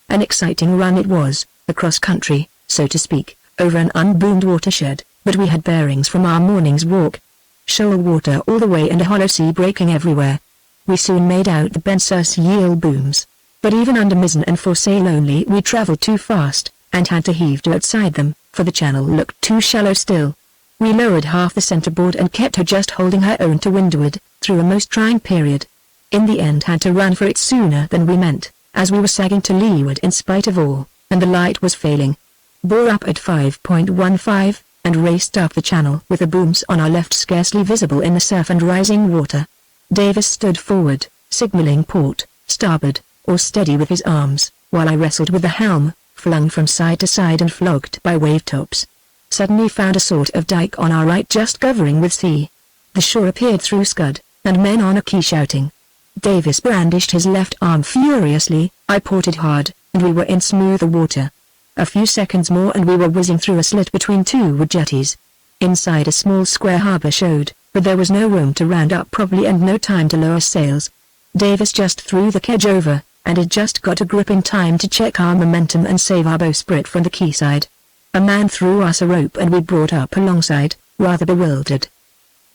An exciting run it was, across country, so to speak, over an unboomed watershed, but we had bearings from our morning's walk. Shoal water all the way and a hollow sea breaking everywhere. We soon made out the Bensersiel booms, but even under mizzen and foresail only we travelled too fast, and had to heave to outside them, for the channel looked too shallow still. We lowered half the centreboard and kept her just holding her own to windward, through a most trying period. In the end had to run for it sooner than we meant, as we were sagging to leeward in spite of all, and the light was failing. Bore up at 5.15, and raced up the channel with the booms on our left scarcely visible in the surf and rising water. Davis stood forward, signalling port, starboard, or steady with his arms, while I wrestled with the helm, flung from side to side and flogged by wave tops. Suddenly found a sort of dike on our right just covering with sea. The shore appeared through scud, and men on a quay shouting. Davis brandished his left arm furiously, I ported hard, and we were in smoother water. A few seconds more and we were whizzing through a slit between 2 wood jetties. Inside a small square harbour showed, but there was no room to round up properly and no time to lower sails. Davis just threw the kedge over, and had just got a grip in time to check our momentum and save our bowsprit from the quayside. A man threw us a rope and we brought up alongside, rather bewildered.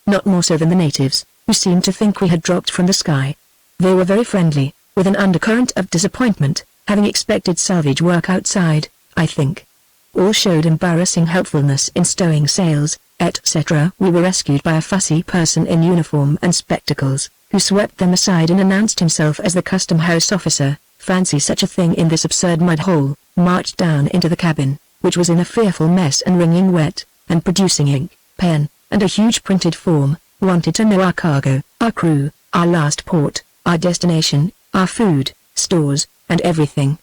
Not more so than the natives, who seemed to think we had dropped from the sky. They were very friendly, with an undercurrent of disappointment, having expected salvage work outside, I think. All showed embarrassing helpfulness in stowing sails, etc. We were rescued by a fussy person in uniform and spectacles, who swept them aside and announced himself as the custom house officer, fancy such a thing in this absurd mud hole, marched down into the cabin, which was in a fearful mess and wringing wet, and producing ink, pen, and a huge printed form, wanted to know our cargo, our crew, our last port, our destination, our food, stores, and everything.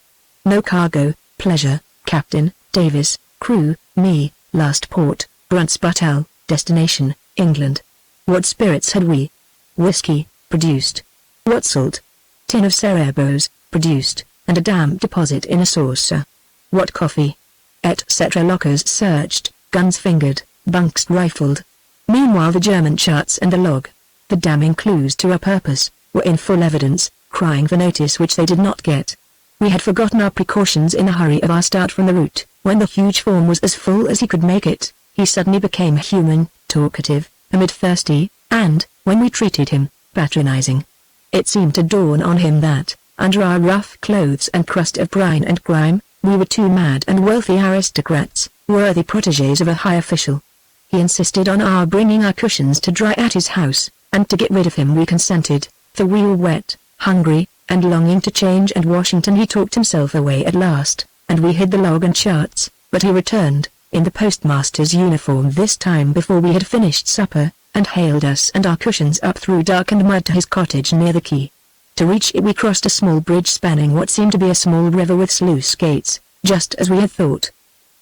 No cargo, pleasure, Captain, Davis, crew, me, last port, Brunsbüttel, destination, England. What spirits had we? Whiskey, produced. What salt? Tin of Cerebos, produced, and a damp deposit in a saucer. What coffee? Etc. Lockers searched, guns fingered, bunks rifled. Meanwhile the German charts and the log, the damning clues to our purpose, were in full evidence, crying for notice which they did not get. We had forgotten our precautions in the hurry of our start from the route. When the huge form was as full as he could make it, he suddenly became human, talkative, a bit thirsty, and, when we treated him, patronizing. It seemed to dawn on him that, under our rough clothes and crust of brine and grime, we were two mad and wealthy aristocrats, worthy protégés of a high official. He insisted on our bringing our cushions to dry at his house, and to get rid of him we consented, for we were wet, hungry, and longing to change, and Washington he talked himself away at last, and we hid the log and charts, but he returned, in the postmaster's uniform this time before we had finished supper, and hailed us and our cushions up through darkened mud to his cottage near the quay. To reach it we crossed a small bridge spanning what seemed to be a small river with sluice gates, just as we had thought.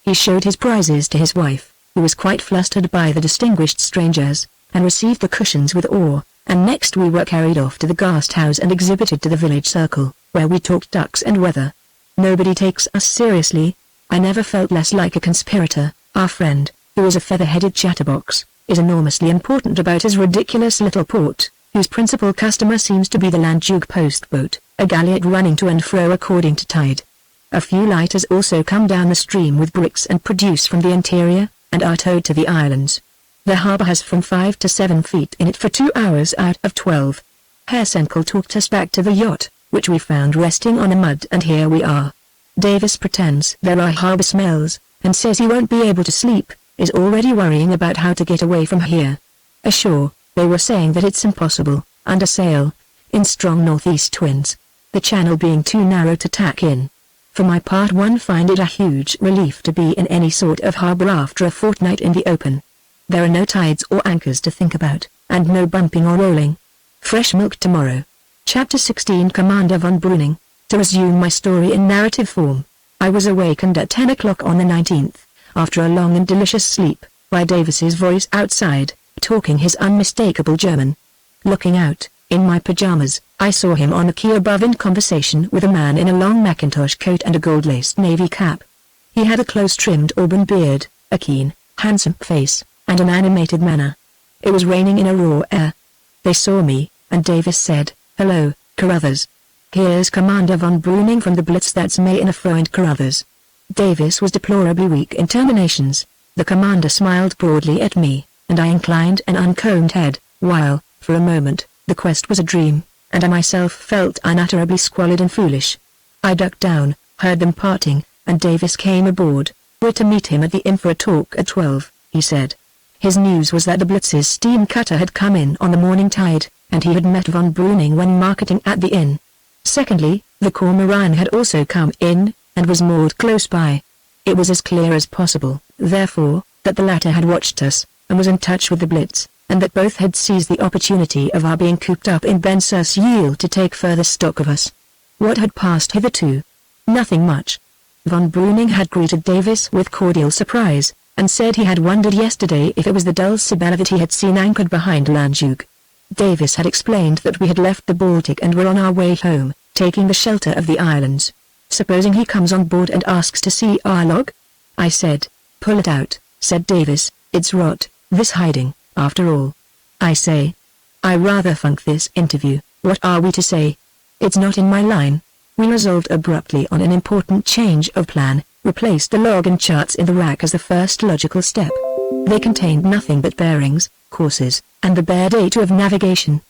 He showed his prizes to his wife, who was quite flustered by the distinguished strangers, and received the cushions with awe, and next we were carried off to the guest house and exhibited to the village circle, where we talked ducks and weather. Nobody takes us seriously. I never felt less like a conspirator. Our friend, who is a feather-headed chatterbox, is enormously important about his ridiculous little port, whose principal customer seems to be the Landjug post boat, a galliot running to and fro according to tide. A few lighters also come down the stream with bricks and produce from the interior, and are towed to the islands. The harbour has from 5 to 7 feet in it for 2 hours out of 12. Herr Senkel talked us back to the yacht, which we found resting on the mud, and here we are. Davis pretends there are harbour smells, and says he won't be able to sleep, is already worrying about how to get away from here. Ashore, they were saying that it's impossible, under sail, in strong northeast winds, the channel being too narrow to tack in. For my part one find it a huge relief to be in any sort of harbour after a fortnight in the open. There are no tides or anchors to think about, and no bumping or rolling. Fresh milk tomorrow. Chapter 16 Commander von Breuning. To resume my story in narrative form, I was awakened at 10 o'clock on the 19th, after a long and delicious sleep, by Davis's voice outside, talking his unmistakable German. Looking out, in my pyjamas, I saw him on the quay above in conversation with a man in a long Macintosh coat and a gold-laced navy cap. He had a close-trimmed auburn beard, a keen, handsome face, and an animated manner. It was raining in a raw air. They saw me, and Davis said, "Hello, Carruthers. Here's Commander von Breuning from the Blitz, that's May in a Freund Carruthers." Davis was deplorably weak in terminations. The commander smiled broadly at me, and I inclined an uncombed head, while, for a moment, the quest was a dream, and I myself felt unutterably squalid and foolish. I ducked down, heard them parting, and Davis came aboard. "We're to meet him at the inn for a talk at 12, he said. His news was that the Blitz's steam cutter had come in on the morning tide, and he had met von Breuning when marketing at the inn. Secondly, the Cormoran had also come in, and was moored close by. It was as clear as possible, therefore, that the latter had watched us, and was in touch with the Blitz, and that both had seized the opportunity of our being cooped up in Ben Sur-Seul to take further stock of us. What had passed hitherto? Nothing much. Von Breuning had greeted Davis with cordial surprise, and said he had wondered yesterday if it was the Dulcibella that he had seen anchored behind Landjug. Davis had explained that we had left the Baltic and were on our way home, taking the shelter of the islands. "Supposing he comes on board and asks to see our log?" I said. "Pull it out," said Davis, "it's rot, this hiding, after all. I say. I rather funk this interview. What are we to say? It's not in my line." We resolved abruptly on an important change of plan, replaced the log and charts in the rack as the first logical step. They contained nothing but bearings, courses, and the bare data of navigation.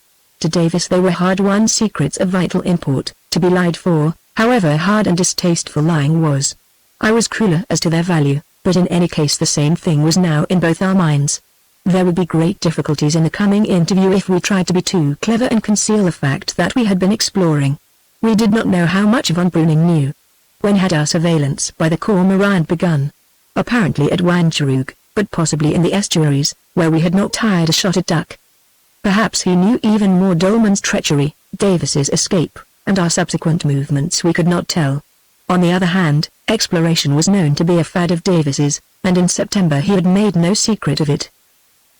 To Davis they were hard-won secrets of vital import, to be lied for, however hard and distasteful lying was. I was crueler as to their value, but in any case the same thing was now in both our minds. There would be great difficulties in the coming interview if we tried to be too clever and conceal the fact that we had been exploring. We did not know how much von Breuning knew. When had our surveillance by the cormorant begun? Apparently at Wancherooge, but possibly in the estuaries, where we had not tired a shot at duck. Perhaps he knew even more. Dolman's treachery, Davis's escape, and our subsequent movements we could not tell. On the other hand, exploration was known to be a fad of Davis's, and in September he had made no secret of it.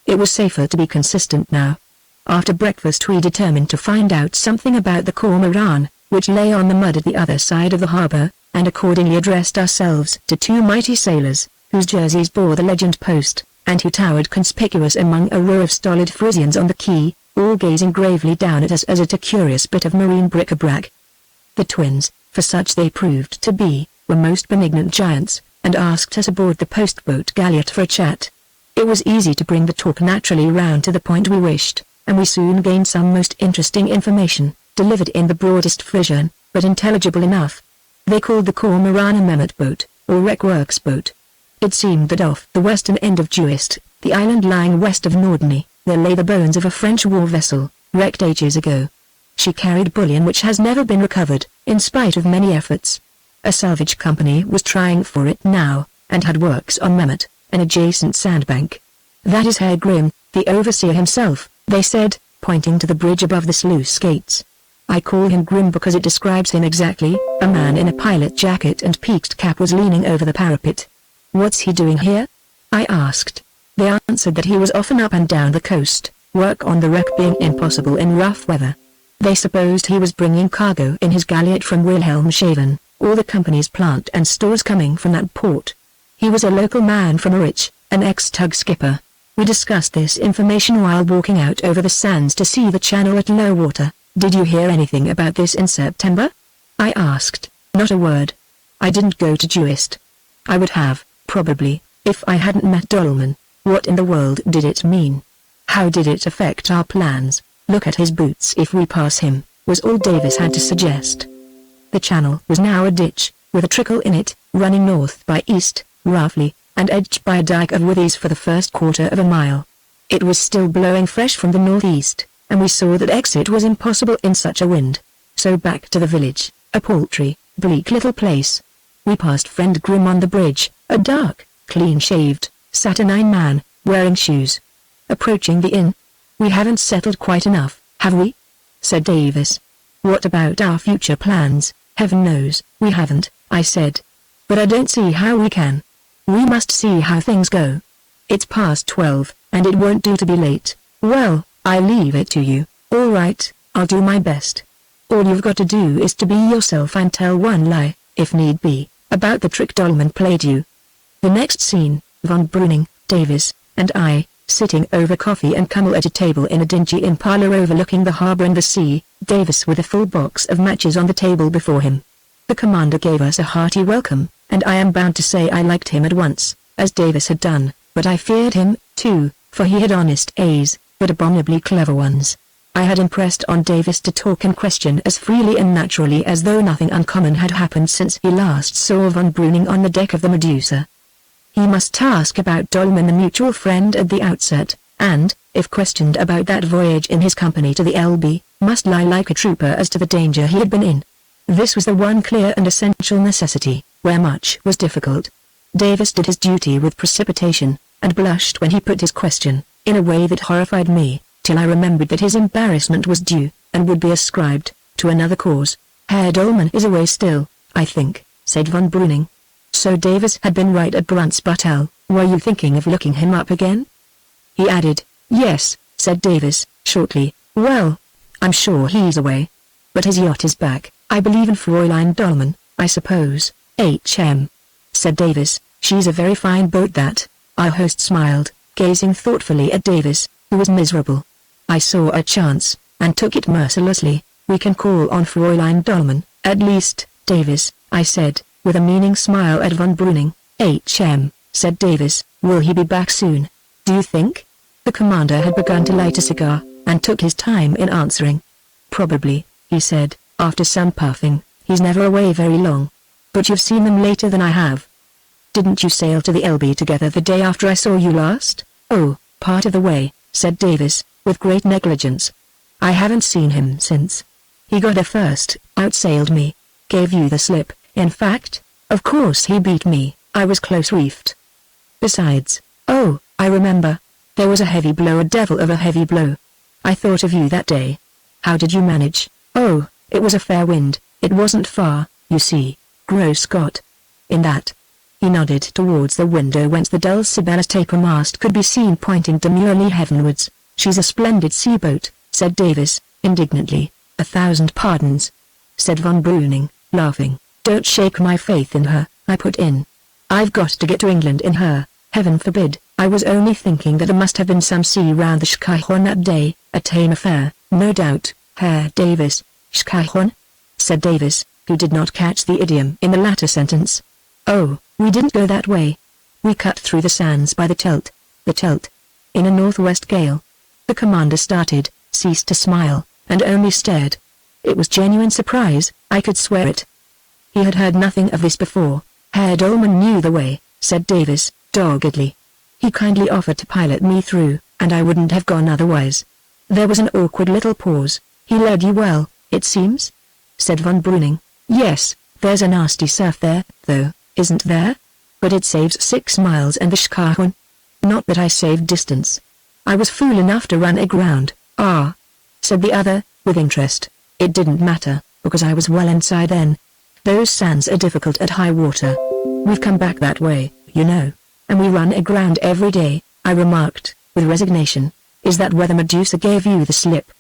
It was safer to be consistent now. After breakfast we determined to find out something about the cormorant, which lay on the mud at the other side of the harbour, and accordingly addressed ourselves to two mighty sailors, whose jerseys bore the legend Post, and who towered conspicuous among a row of stolid Frisians on the quay, all gazing gravely down at us as at a curious bit of marine bric-a-brac. The twins, for such they proved to be, were most benignant giants, and asked us aboard the post-boat galliot for a chat. It was easy to bring the talk naturally round to the point we wished, and we soon gained some most interesting information, delivered in the broadest Frisian, but intelligible enough. They called the cormorant a Mehmet boat, or wreckworks boat. It seemed that off the western end of Juist, the island lying west of Norderney, there lay the bones of a French war vessel, wrecked ages ago. She carried bullion which has never been recovered, in spite of many efforts. A salvage company was trying for it now, and had works on Mehmet, an adjacent sandbank. That is Herr Grimm, the overseer himself, they said, pointing to the bridge above the sluice gates. I call him Grimm because it describes him exactly. A man in a pilot jacket and peaked cap was leaning over the parapet. "What's he doing here?" I asked. They answered that he was often up and down the coast, work on the wreck being impossible in rough weather. They supposed he was bringing cargo in his galliot from Wilhelmshaven, all the company's plant and stores coming from that port. He was a local man from Rich, an ex-tug skipper. We discussed this information while walking out over the sands to see the channel at low water. "Did you hear anything about this in September?" I asked. "Not a word. I didn't go to Juist. I would have, probably, if I hadn't met Dolman. What in the world did it mean? How did it affect our plans? Look at his boots if we pass him," was all Davis had to suggest. The channel was now a ditch, with a trickle in it, running north by east, roughly, and edged by a dike of withies for the first quarter of a mile. It was still blowing fresh from the northeast, and we saw that exit was impossible in such a wind. So back to the village, a paltry, bleak little place. We passed friend Grimm on the bridge, a dark, clean-shaved, saturnine man, wearing shoes. Approaching the inn. "We haven't settled quite enough, have we?" said Davis. "What about our future plans?" "Heaven knows, we haven't," I said. "But I don't see how we can. We must see how things go. It's past 12, and it won't do to be late." "Well, I leave it to you." "All right, I'll do my best. All you've got to do is to be yourself and tell one lie, if need be, about the trick Dolman played you." The next scene, von Breuning, Davis, and I, sitting over coffee and Kummel at a table in a dingy inn parlor overlooking the harbor and the sea, Davis with a full box of matches on the table before him. The commander gave us a hearty welcome, and I am bound to say I liked him at once, as Davis had done, but I feared him, too, for he had honest A's, but abominably clever ones. I had impressed on Davis to talk and question as freely and naturally as though nothing uncommon had happened since he last saw von Breuning on the deck of the Medusa. He must ask about Dolman, the mutual friend, at the outset, and, if questioned about that voyage in his company to the Elbe, must lie like a trooper as to the danger he had been in. This was the one clear and essential necessity, where much was difficult. Davis did his duty with precipitation, and blushed when he put his question, in a way that horrified me, till I remembered that his embarrassment was due, and would be ascribed, to another cause. "Herr Dolman is away still, I think," said von Breuning. So Davis had been right at Brunsbüttel. "Were you thinking of looking him up again?" he added. "Yes," said Davis, shortly. "Well, I'm sure he's away. But his yacht is back. I believe in Fräulein Dolman, I suppose." "H.M." said Davis. "She's a very fine boat, that." Our host smiled, gazing thoughtfully at Davis, who was miserable. "I saw a chance, and took it mercilessly. We can call on Fräulein Dolman, at least, Davis," I said, with a meaning smile at von Breuning. "H.M., said Davis. "Will he be back soon, do you think?" The commander had begun to light a cigar, and took his time in answering. "Probably," he said, after some puffing. "He's never away very long. But you've seen them later than I have. Didn't you sail to the Elbe together the day after I saw you last?" "Oh, part of the way," said Davis, with great negligence. "I haven't seen him since." He got there first, outsailed me. Gave you the slip, in fact. Of course he beat me, I was close reefed. Besides, oh, I remember. There was a heavy blow, a devil of a heavy blow. I thought of you that day. How did you manage? Oh, it was a fair wind, it wasn't far, you see. Gross Scott. In that. He nodded towards the window whence the Dulcibella's taper mast could be seen pointing demurely heavenwards. She's a splendid seaboat, said Davis, indignantly. 1,000 pardons, said von Breuning, laughing. Don't shake my faith in her, I put in. I've got to get to England in her, heaven forbid. I was only thinking that there must have been some sea round the Schkeichhorn that day, a tame affair, no doubt. Herr Davis, Schkeichhorn? Said Davis, who did not catch the idiom in the latter sentence. Oh, we didn't go that way. We cut through the sands by the Chelt. The Chelt. In a northwest gale. The commander started, ceased to smile, and only stared. It was genuine surprise, I could swear it. He had heard nothing of this before. Herr Dolman knew the way, said Davis, doggedly. He kindly offered to pilot me through, and I wouldn't have gone otherwise. There was an awkward little pause. He led you well, it seems? Said von Breuning. Yes, there's a nasty surf there, though, isn't there? But it saves 6 miles and the Schkeichhorn. Not that I saved distance. I was fool enough to run aground. Ah, said the other, with interest. It didn't matter, because I was well inside then. Those sands are difficult at high water. We've come back that way, you know. And we run aground every day, I remarked, with resignation. Is that where the Medusa gave you the slip?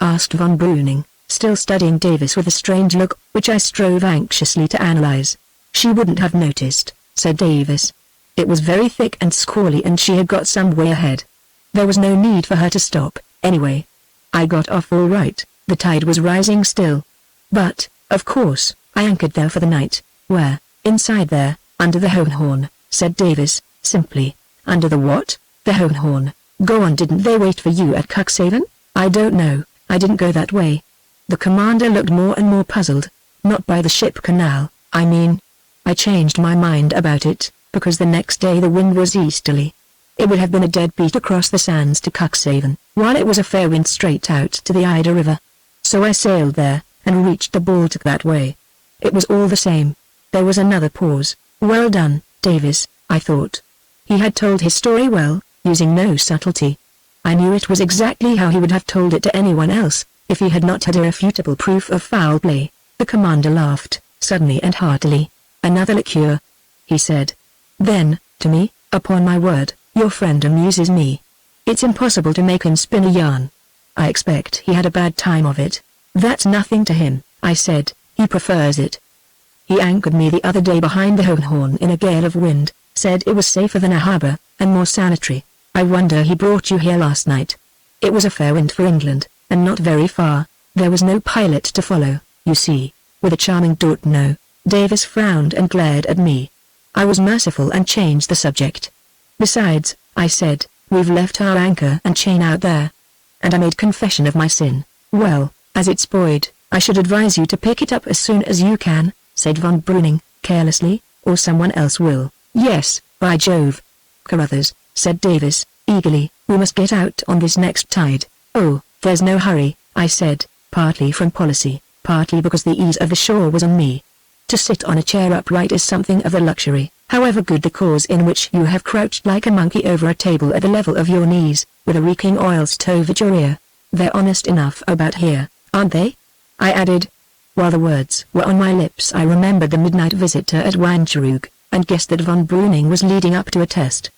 Asked von Breuning, still studying Davis with a strange look, which I strove anxiously to analyze. She wouldn't have noticed, said Davis. It was very thick and squally and she had got some way ahead. There was no need for her to stop, anyway. I got off all right, the tide was rising still. But, of course, I anchored there for the night. Where? Inside there, under the Hohenhorn, said Davis, simply. Under the what? The Hohenhorn. Go on, didn't they wait for you at Cuxhaven? I don't know, I didn't go that way. The commander looked more and more puzzled. Not by the ship canal, I mean. I changed my mind about it, because the next day the wind was easterly. It would have been a dead beat across the sands to Cuxhaven, while it was a fair wind straight out to the Ida River. So I sailed there, and reached the Baltic that way. It was all the same. There was another pause. Well done, Davis, I thought. He had told his story well, using no subtlety. I knew it was exactly how he would have told it to anyone else, if he had not had irrefutable proof of foul play. The commander laughed, suddenly and heartily. Another liqueur, he said. Then, to me, upon my word, your friend amuses me. It's impossible to make him spin a yarn. I expect he had a bad time of it. That's nothing to him, I said, he prefers it. He anchored me the other day behind the Hohenhorn in a gale of wind, said it was safer than a harbour, and more sanitary. I wonder he brought you here last night. It was a fair wind for England, and not very far. There was no pilot to follow, you see, with a charming Dortno. Davis frowned and glared at me. I was merciful and changed the subject. Besides, I said, we've left our anchor and chain out there. And I made confession of my sin. Well, as it's buoyed, I should advise you to pick it up as soon as you can, said von Breuning, carelessly, or someone else will. Yes, by Jove. Carruthers, said Davis, eagerly, we must get out on this next tide. Oh, there's no hurry, I said, partly from policy, partly because the ease of the shore was on me. To sit on a chair upright is something of a luxury, however good the cause in which you have crouched like a monkey over a table at the level of your knees, with a reeking oil stove at your ear. They're honest enough about here, aren't they? I added. While the words were on my lips I remembered the midnight visitor at Wandsrug, and guessed that von Breuning was leading up to a test.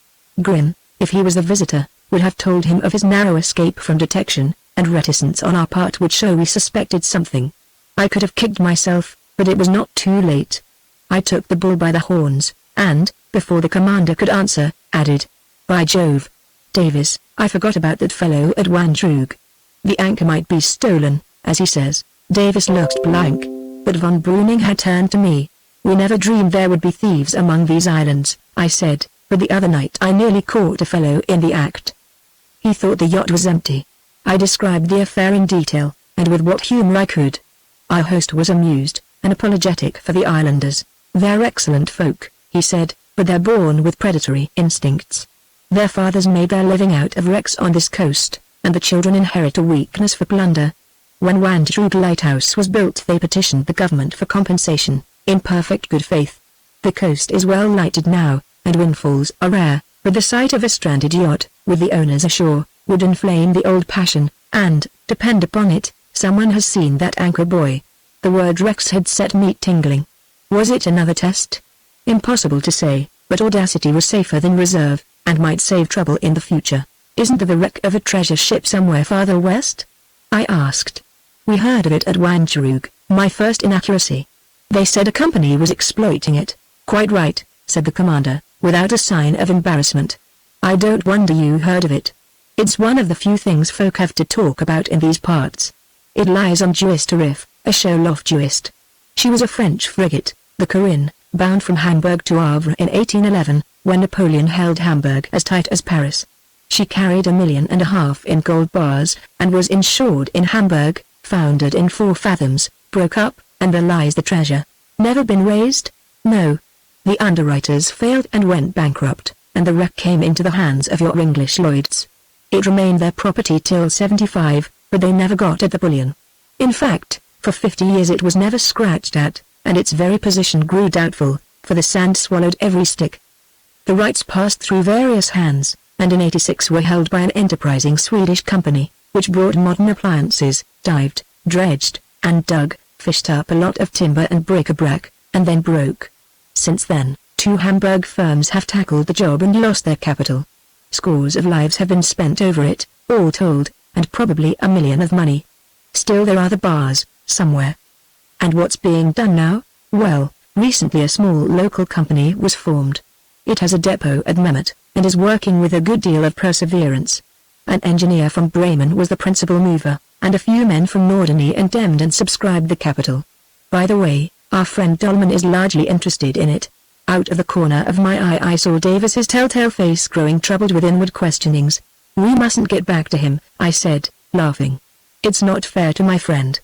Grimm, if he was the visitor, would have told him of his narrow escape from detection, and reticence on our part would show we suspected something. I could have kicked myself, but it was not too late. I took the bull by the horns, and, before the commander could answer, added, by Jove, Davis, I forgot about that fellow at Wandsrug. The anchor might be stolen, as he says. Davis looked blank, but von Breuning had turned to me. We never dreamed there would be thieves among these islands, I said, but the other night I nearly caught a fellow in the act. He thought the yacht was empty. I described the affair in detail, and with what humour I could. Our host was amused, and apologetic for the islanders. They're excellent folk, he said, but they're born with predatory instincts. Their fathers made their living out of wrecks on this coast, and the children inherit a weakness for plunder. When Wandrug Lighthouse was built they petitioned the government for compensation, in perfect good faith. The coast is well lighted now, and windfalls are rare, but the sight of a stranded yacht, with the owners ashore, would inflame the old passion, and, depend upon it, someone has seen that anchor buoy. The word Rex had set me tingling. Was it another test? Impossible to say, but audacity was safer than reserve, and might save trouble in the future. Isn't there the wreck of a treasure ship somewhere farther west? I asked. We heard of it at Wandrug, my first inaccuracy. They said a company was exploiting it. Quite right, said the commander, without a sign of embarrassment. I don't wonder you heard of it. It's one of the few things folk have to talk about in these parts. It lies on Juist Reef, a shoal off Juist. She was a French frigate, the Corinne, bound from Hamburg to Havre in 1811, when Napoleon held Hamburg as tight as Paris. She carried $1.5 million in gold bars, and was insured in Hamburg, foundered in 4 fathoms, broke up, and there lies the treasure. Never been raised? No. The underwriters failed and went bankrupt, and the wreck came into the hands of your English Lloyds. It remained their property till '75, but they never got at the bullion. In fact, for 50 years it was never scratched at, and its very position grew doubtful, for the sand swallowed every stick. The rights passed through various hands, and in '86 were held by an enterprising Swedish company, which brought modern appliances, dived, dredged, and dug, fished up a lot of timber and bric-a-brac, and then broke. Since then, 2 Hamburg firms have tackled the job and lost their capital. Scores of lives have been spent over it, all told, and probably $1 million of money. Still there are the bars, somewhere. And what's being done now? Well, recently a small local company was formed. It has a depot at Mehmet, and is working with a good deal of perseverance. An engineer from Bremen was the principal mover, and a few men from Norderney and Emden subscribed the capital. By the way, our friend Dolman is largely interested in it. Out of the corner of my eye I saw Davis's telltale face growing troubled with inward questionings. We mustn't get back to him, I said, laughing. It's not fair to my friend.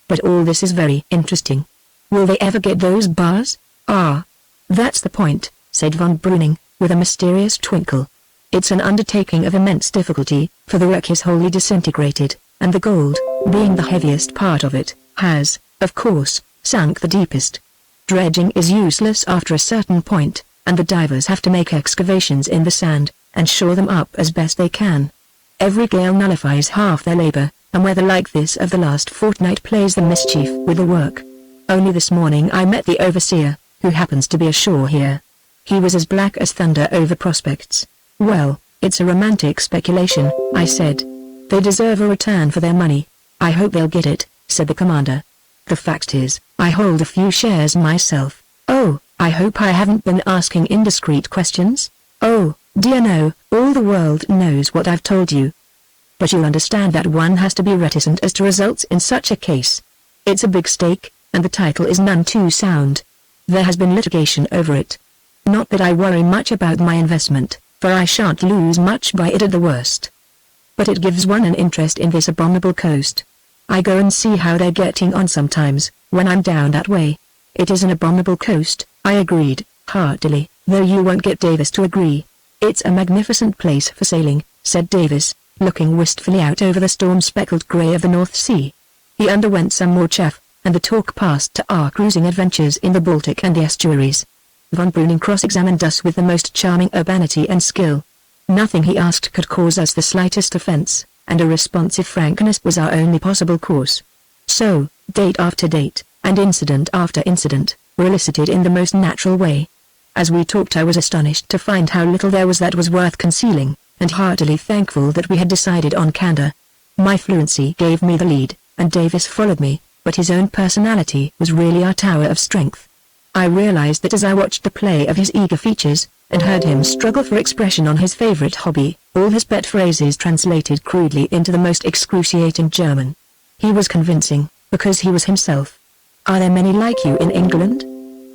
But all this is very interesting. Will they ever get those bars? Ah. That's the point, said von Breuning, with a mysterious twinkle. It's an undertaking of immense difficulty, for the wreck is wholly disintegrated, and the gold, being the heaviest part of it, has, of course, sunk the deepest. Dredging is useless after a certain point, and the divers have to make excavations in the sand, and shore them up as best they can. Every gale nullifies half their labor, and weather like this of the last fortnight plays the mischief with the work. Only this morning I met the overseer, who happens to be ashore here. He was as black as thunder over prospects. Well, it's a romantic speculation, I said. They deserve a return for their money. I hope they'll get it, said the commander. The fact is, I hold a few shares myself. Oh, I hope I haven't been asking indiscreet questions? Oh, dear no, all the world knows what I've told you. But you'll understand that one has to be reticent as to results in such a case. It's a big stake, and the title is none too sound. There has been litigation over it. Not that I worry much about my investment, for I shan't lose much by it at the worst. But it gives one an interest in this abominable coast. I go and see how they're getting on sometimes, when I'm down that way. It is an abominable coast, I agreed, heartily, though you won't get Davis to agree. It's a magnificent place for sailing, said Davis, looking wistfully out over the storm-speckled grey of the North Sea. He underwent some more chaff, and the talk passed to our cruising adventures in the Baltic and the estuaries. Von Breuning cross-examined us with the most charming urbanity and skill. Nothing he asked could cause us the slightest offense, and a responsive frankness was our only possible course. So, date after date, and incident after incident, were elicited in the most natural way. As we talked I was astonished to find how little there was that was worth concealing, and heartily thankful that we had decided on candor. My fluency gave me the lead, and Davis followed me, but his own personality was really our tower of strength. I realized that as I watched the play of his eager features, and heard him struggle for expression on his favorite hobby, all his pet phrases translated crudely into the most excruciating German. He was convincing, because he was himself. Are there many like you in England?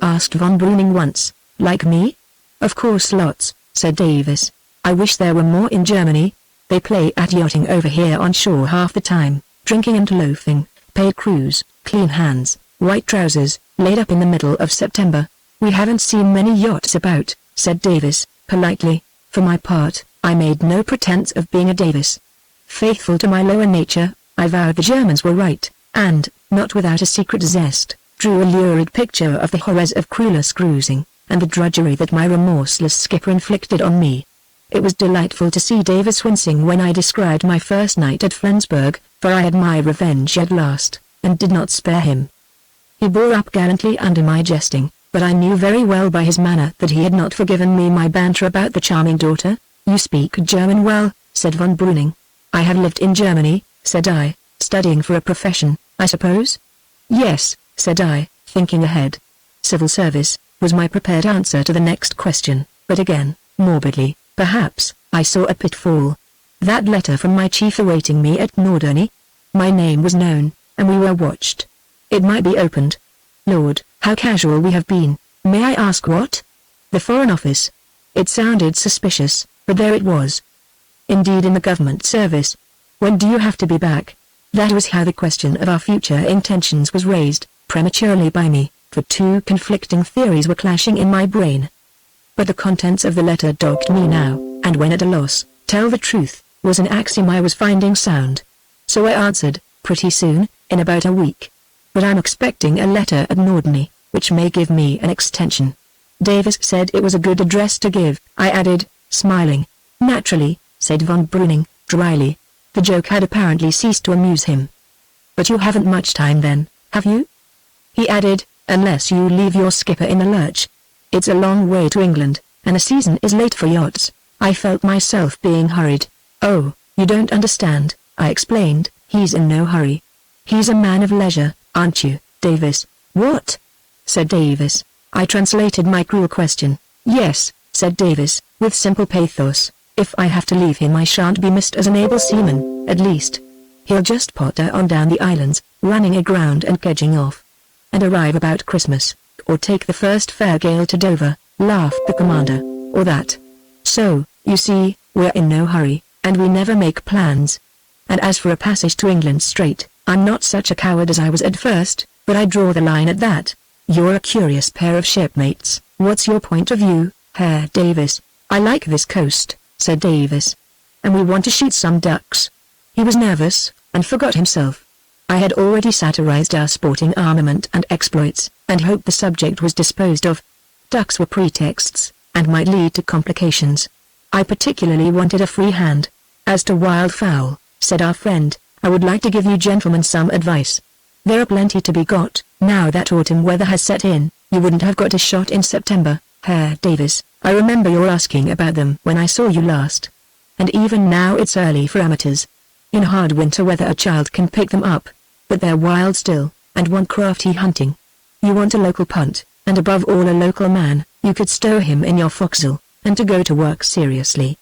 Asked von Breuning once. Like me? Of course lots, said Davis. I wish there were more in Germany. They play at yachting over here on shore half the time, drinking and loafing, paid crews, clean hands, white trousers, laid up in the middle of September. We haven't seen many yachts about, said Davis, politely. For my part, I made no pretense of being a Davis. Faithful to my lower nature, I vowed the Germans were right, and, not without a secret zest, drew a lurid picture of the horrors of crewless cruising, and the drudgery that my remorseless skipper inflicted on me. It was delightful to see Davis wincing when I described my first night at Flensburg, for I had my revenge at last, and did not spare him. He bore up gallantly under my jesting, but I knew very well by his manner that he had not forgiven me my banter about the charming daughter. "You speak German well," said von Breuning. "I have lived in Germany," said I, "studying for a profession, I suppose?" "Yes," said I, thinking ahead. "Civil service," was my prepared answer to the next question, but again, morbidly, perhaps, I saw a pitfall. That letter from my chief awaiting me at Norderney? My name was known, and we were watched. It might be opened. Lord, how casual we have been. May I ask what? The Foreign Office. It sounded suspicious, but there it was. Indeed, in the government service. When do you have to be back? That was how the question of our future intentions was raised, prematurely by me, for two conflicting theories were clashing in my brain. But the contents of the letter dogged me now, and when at a loss, tell the truth, was an axiom I was finding sound. So I answered, pretty soon, in about a week. But I'm expecting a letter at Norderney, which may give me an extension. Davis said it was a good address to give, I added, smiling. Naturally, said von Breuning, dryly. The joke had apparently ceased to amuse him. But you haven't much time then, have you? He added, unless you leave your skipper in the lurch. It's a long way to England, and the season is late for yachts. I felt myself being hurried. Oh, you don't understand, I explained, he's in no hurry. He's a man of leisure, aren't you, Davis? What? Said Davis. I translated my cruel question. Yes, said Davis, with simple pathos. If I have to leave him I shan't be missed as an able seaman, at least. He'll just potter on down the islands, running aground and kedging off. And arrive about Christmas, or take the first fair gale to Dover, laughed the commander, or that. So, you see, we're in no hurry, and we never make plans. And as for a passage to England straight, I'm not such a coward as I was at first, but I draw the line at that. You're a curious pair of shipmates. What's your point of view, Herr Davis? I like this coast, said Davis. And we want to shoot some ducks. He was nervous, and forgot himself. I had already satirized our sporting armament and exploits, and hoped the subject was disposed of. Ducks were pretexts, and might lead to complications. I particularly wanted a free hand. As to wildfowl, said our friend, I would like to give you gentlemen some advice. There are plenty to be got, now that autumn weather has set in. You wouldn't have got a shot in September, Herr Davis. I remember your asking about them when I saw you last. And even now it's early for amateurs. In hard winter weather a child can pick them up, but they're wild still, and want crafty hunting. You want a local punt, and above all a local man. You could stow him in your forecastle, and to go to work seriously.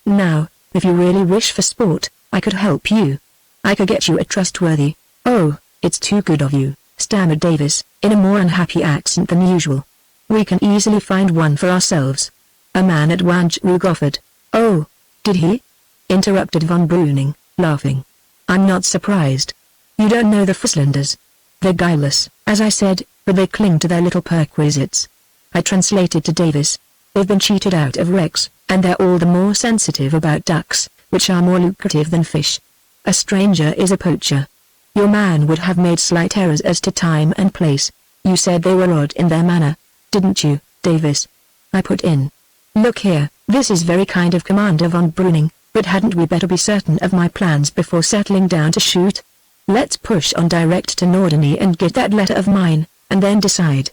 Now, if you really wish for sport, I could help you. I could get you a trustworthy. Oh, it's too good of you, stammered Davis, in a more unhappy accent than usual. We can easily find one for ourselves. A man at Wandsrug offered. Oh, did he? Interrupted von Breuning, laughing. I'm not surprised. You don't know the Frieslanders. They're guileless, as I said, but they cling to their little perquisites. I translated to Davis. They've been cheated out of wrecks, and they're all the more sensitive about ducks, which are more lucrative than fish. A stranger is a poacher. Your man would have made slight errors as to time and place. You said they were odd in their manner, didn't you, Davis? I put in. Look here, this is very kind of Commander von Breuning, but hadn't we better be certain of my plans before settling down to shoot? Let's push on direct to Norderney and get that letter of mine, and then decide.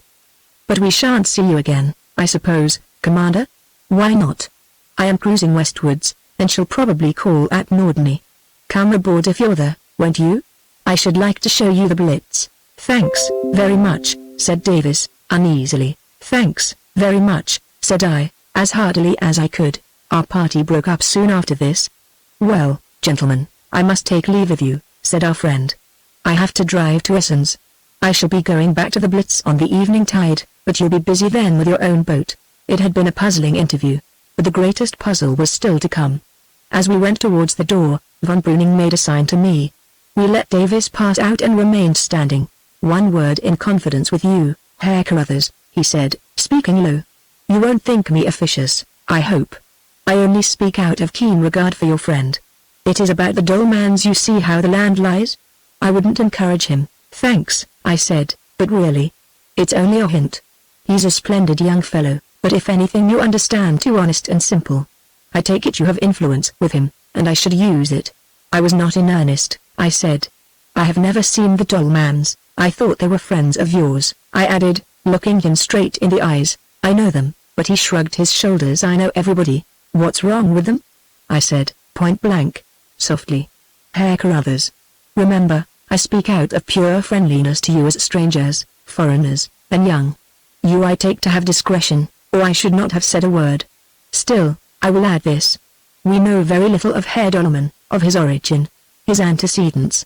But we shan't see you again, I suppose, Commander? Why not? I am cruising westwards, and shall probably call at Norderney. Come aboard if you're there, won't you? I should like to show you the Blitz. Thanks, very much, said Davis, uneasily. Thanks, very much, said I, as heartily as I could. Our party broke up soon after this. Well, gentlemen, I must take leave of you, said our friend. I have to drive to Erskine. I shall be going back to the Blitz on the evening tide, but you'll be busy then with your own boat. It had been a puzzling interview, but the greatest puzzle was still to come. As we went towards the door, von Breuning made a sign to me. We let Davis pass out and remained standing. One word in confidence with you, Herr Carruthers, he said, speaking low. You won't think me officious, I hope. I only speak out of keen regard for your friend. It is about the Dolmans. You see how the land lies? I wouldn't encourage him, thanks, I said, but really. It's only a hint. He's a splendid young fellow, but if anything you understand too honest and simple. I take it you have influence with him, and I should use it. I was not in earnest, I said. I have never seen the Dolmans. I thought they were friends of yours, I added, looking him straight in the eyes. I know them, but he shrugged his shoulders. I know everybody. What's wrong with them? I said, point blank, softly. Herr Carruthers. Remember, I speak out of pure friendliness to you as strangers, foreigners, and young. You I take to have discretion, or I should not have said a word. Still, I will add this. We know very little of Herr Dolman, of his origin, his antecedents.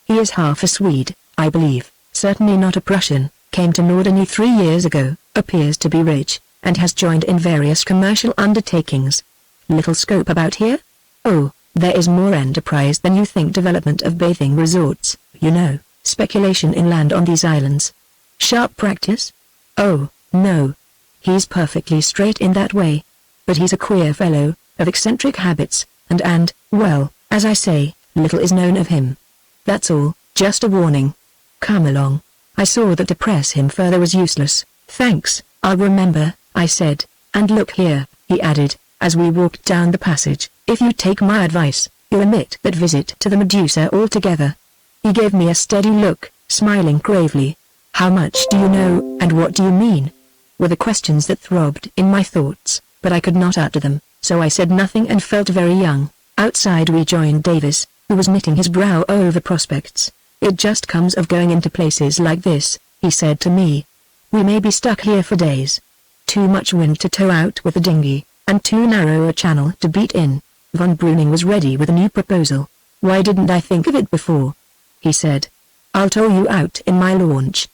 He is half a Swede, I believe, certainly not a Prussian, came to Norderney 3 years ago, appears to be rich, and has joined in various commercial undertakings. Little scope about here? Oh, there is more enterprise than you think. Development of bathing resorts, you know, speculation in land on these islands. Sharp practice? Oh, no. He's perfectly straight in that way. But he's a queer fellow, of eccentric habits, and, well, as I say, little is known of him. That's all, just a warning. Come along. I saw that to press him further was useless. Thanks, I'll remember, I said, and look here, he added, as we walked down the passage, if you take my advice, you omit that visit to the Medusa altogether. He gave me a steady look, smiling gravely. How much do you know, and what do you mean? Were the questions that throbbed in my thoughts, but I could not utter them, so I said nothing and felt very young. Outside we joined Davis, who was knitting his brow over prospects. It just comes of going into places like this, he said to me. We may be stuck here for days. Too much wind to tow out with the dinghy, and too narrow a channel to beat in. Von Breuning was ready with a new proposal. Why didn't I think of it before? He said. I'll tow you out in my launch.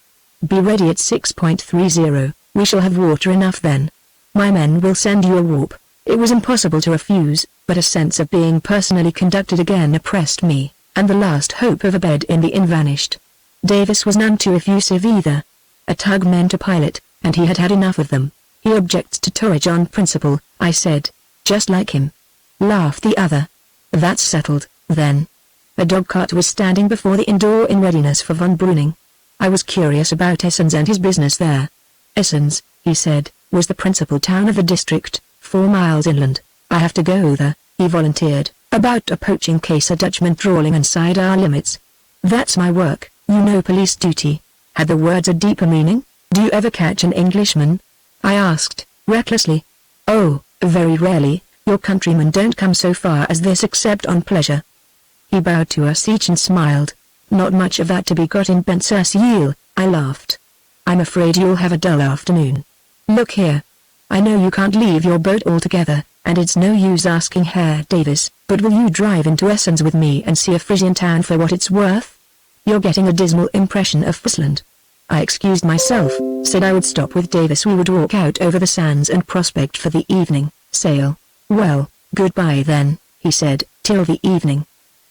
Be ready at 6.30, we shall have water enough then. My men will send you a warp. It was impossible to refuse, but a sense of being personally conducted again oppressed me, and the last hope of a bed in the inn vanished. Davis was none too effusive either. A tug meant a pilot, and he had had enough of them. He objects to towage on principle, I said. Just like him. Laughed the other. That's settled, then. A dogcart was standing before the inn door in readiness for Von Breuning. I was curious about Essens and his business there. Essens, he said, was the principal town of the district, 4 miles inland. I have to go there, he volunteered, about a poaching case. A Dutchman drawling inside our limits. That's my work, you know, police duty. Had the words a deeper meaning? Do you ever catch an Englishman? I asked, recklessly. Oh, very rarely. Your countrymen don't come so far as this except on pleasure. He bowed to us each and smiled. Not much of that to be got in Bensersiel, I laughed. I'm afraid you'll have a dull afternoon. Look here. I know you can't leave your boat altogether, and it's no use asking Herr Davis, but will you drive into Essens with me and see a Frisian town for what it's worth? You're getting a dismal impression of Friesland. I excused myself, said I would stop with Davis. We would walk out over the sands and prospect for the evening sail. Well, goodbye then, he said, till the evening.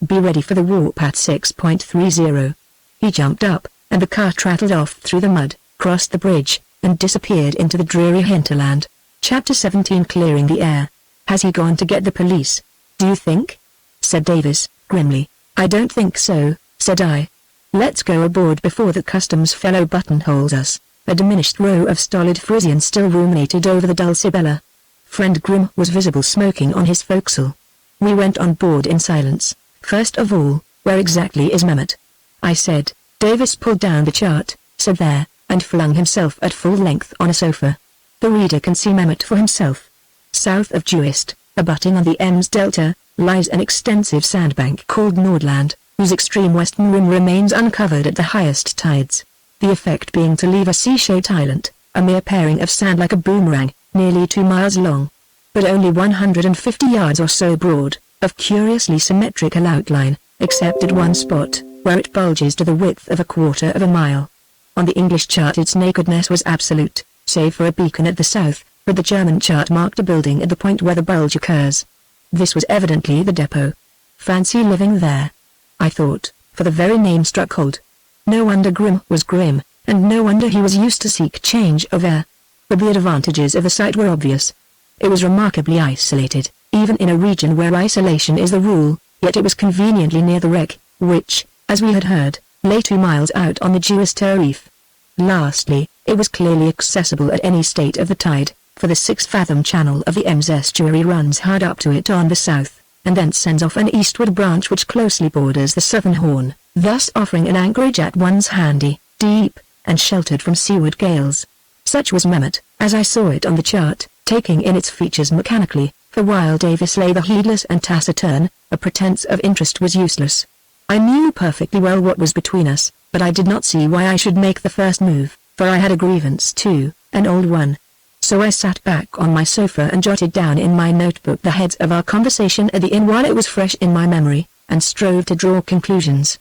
Be ready for the warp at 6.30. He jumped up, and the car rattled off through the mud, crossed the bridge, and disappeared into the dreary hinterland. Chapter 17. Clearing the air. Has he gone to get the police? Do you think? Said Davis, grimly. I don't think so, said I. Let's go aboard before the customs fellow buttonholes us. A diminished row of stolid Frisians still ruminated over the Dulcibella. Friend Grimm was visible smoking on his forecastle. We went on board in silence. First of all, where exactly is Mehmet? I said. Davis pulled down the chart, said there, and flung himself at full length on a sofa. The reader can see Mehmet for himself. South of Juist, abutting on the Ems Delta, lies an extensive sandbank called Nordland, whose extreme western rim remains uncovered at the highest tides. The effect being to leave a sea-shaped island, a mere paring of sand like a boomerang, nearly 2 miles long, but only 150 yards or so broad, of curiously symmetrical outline, except at one spot, where it bulges to the width of 1/4 of a mile. On the English chart its nakedness was absolute, save for a beacon at the south, but the German chart marked a building at the point where the bulge occurs. This was evidently the depot. Fancy living there, I thought, for the very name struck hold. No wonder Grimm was grim, and no wonder he was used to seek change of air. But the advantages of the site were obvious. It was remarkably isolated, even in a region where isolation is the rule. yet it was conveniently near the wreck, which, as we had heard, lay 2 miles out on the Jewester Reef. Lastly, it was clearly accessible at any state of the tide, for the 6-fathom channel of the Ems estuary runs hard up to it on the south, and thence sends off an eastward branch which closely borders the southern horn, thus offering an anchorage at once handy, deep, and sheltered from seaward gales. Such was Memmott, as I saw it on the chart, taking in its features mechanically, for while Davis lay the heedless and taciturn, a pretense of interest was useless. I knew perfectly well what was between us, but I did not see why I should make the first move, for I had a grievance too, an old one. So I sat back on my sofa and jotted down in my notebook the heads of our conversation at the inn while it was fresh in my memory, and strove to draw conclusions.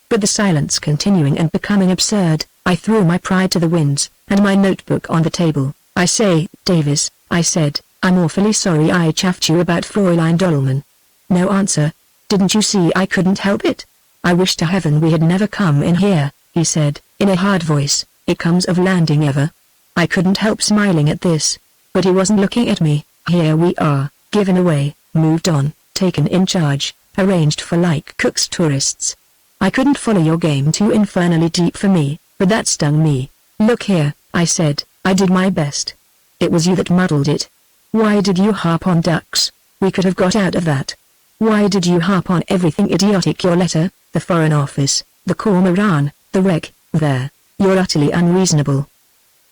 But the silence continuing and becoming absurd, I threw my pride to the winds, and my notebook on the table. "I say, Davis," I said, "I'm awfully sorry I chaffed you about Fräulein Dolman." No answer. "Didn't you see I couldn't help it? I wish to heaven we had never come in here," he said, in a hard voice. "It comes of landing ever." I couldn't help smiling at this. But he wasn't looking at me. Here we are, given away, moved on, taken in charge, arranged for like Cook's tourists. I couldn't follow your game too infernally deep for me, but that stung me. "Look here," I said, "I did my best. It was you that muddled it. Why did you harp on ducks? We could have got out of that. Why did you harp on everything idiotic? Your letter, the Foreign Office, the Cormoran, the wreck, there. You're utterly unreasonable.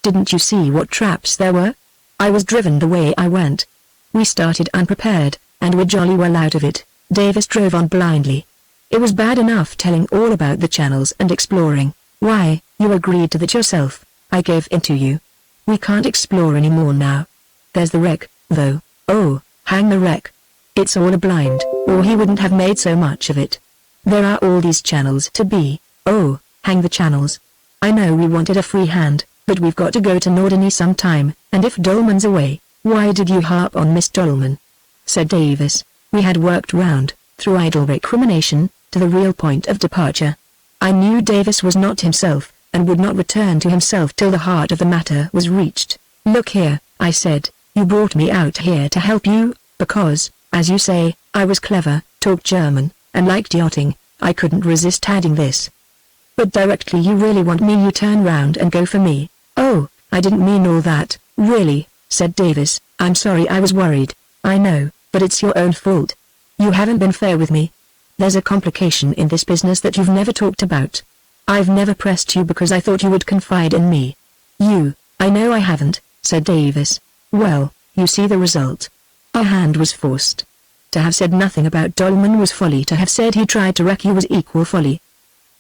Didn't you see what traps there were? I was driven the way I went. We started unprepared, and were jolly well out of it." Davis drove on blindly. "It was bad enough telling all about the channels and exploring. Why, you agreed to that yourself. I gave in to you. We can't explore any more now. There's the wreck, though. Oh, hang the wreck. It's all a blind, or he wouldn't have made so much of it. There are all these channels to be. Oh, hang the channels. I know we wanted a free hand, but we've got to go to Norderney sometime, and if Dolman's away, why did you harp on Miss Dolman?" said Davis. We had worked round, through idle recrimination, to the real point of departure. I knew Davis was not himself, and would not return to himself till the heart of the matter was reached. "Look here," I said, "you brought me out here to help you, because, as you say, I was clever, talked German, and liked yachting. I couldn't resist adding this. But directly you really want me you turn round and go for me." "Oh, I didn't mean all that, really," said Davis. "I'm sorry I was worried. I know, but it's your own fault. You haven't been fair with me. There's a complication in this business that you've never talked about. I've never pressed you because I thought you would confide in me." I know I haven't," said Davis. "Well, you see the result. Our hand was forced. To have said nothing about Dolman was folly. To have said he tried to wreck you was equal folly.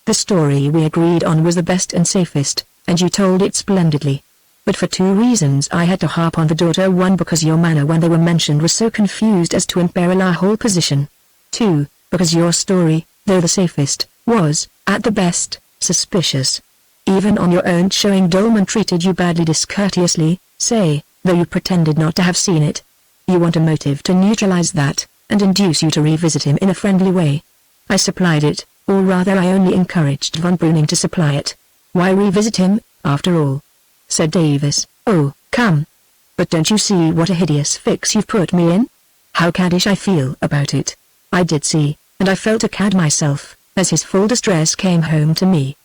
The story we agreed on was the best and safest, and you told it splendidly. But for 2 reasons I had to harp on the daughter. 1, because your manner when they were mentioned was so confused as to imperil our whole position. 2, because your story, though the safest, was, at the best, suspicious. Even on your own showing Dolman treated you badly, discourteously, say, though you pretended not to have seen it. You want a motive to neutralize that, and induce you to revisit him in a friendly way. I supplied it, or rather I only encouraged von Breuning to supply it. Why revisit him, after all?" said Davis. "Oh, come. But don't you see what a hideous fix you've put me in? How caddish I feel about it. I did see, and I felt a cad myself, as his full distress came home to me.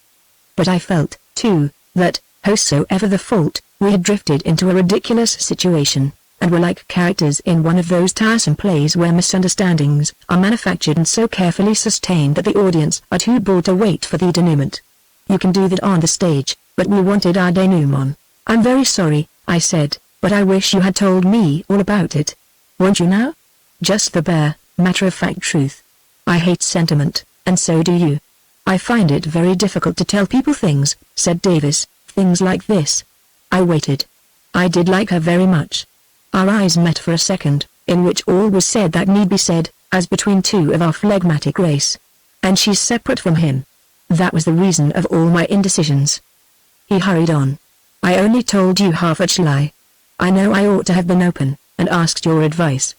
But I felt, too, that, howsoever the fault, we had drifted into a ridiculous situation, and were like characters in one of those tiresome plays where misunderstandings are manufactured and so carefully sustained that the audience are too bored to wait for the denouement. You can do that on the stage, but we wanted our denouement. I'm very sorry," I said, "but I wish you had told me all about it. Won't you now? Just the bare, matter-of-fact truth. I hate sentiment, and so do you." "I find it very difficult to tell people things," said Davis, "things like this." I waited. I did like her very much. Our eyes met for a second, in which all was said that need be said, as between 2 of our phlegmatic race. And she's separate from him. That was the reason of all my indecisions. He hurried on. "I only told you half a lie. I know I ought to have been open, and asked your advice.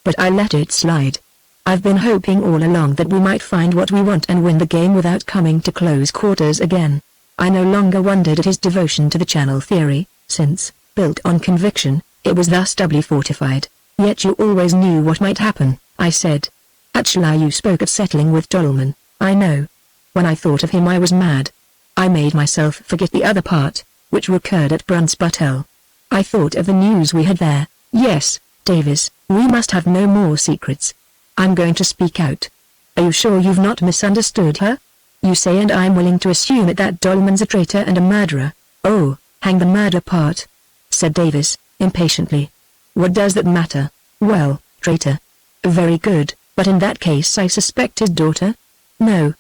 But I let it slide. I've been hoping all along that we might find what we want and win the game without coming to close quarters again." I no longer wondered at his devotion to the channel theory, since, built on conviction, it was thus doubly fortified. "Yet you always knew what might happen," I said. Actually, you spoke of settling with Dolman. I know. When I thought of him I was mad. I made myself forget the other part, which recurred at Brunsbüttel. I thought of the news we had there. Yes, Davis, we must have no more secrets. I'm going to speak out. Are you sure you've not misunderstood her? You say, and I'm willing to assume it, that Dolman's a traitor and a murderer. Oh, hang the murder part, said Davis, impatiently. What does that matter? Well, traitor. Very good, but in that case I suspect his daughter? No.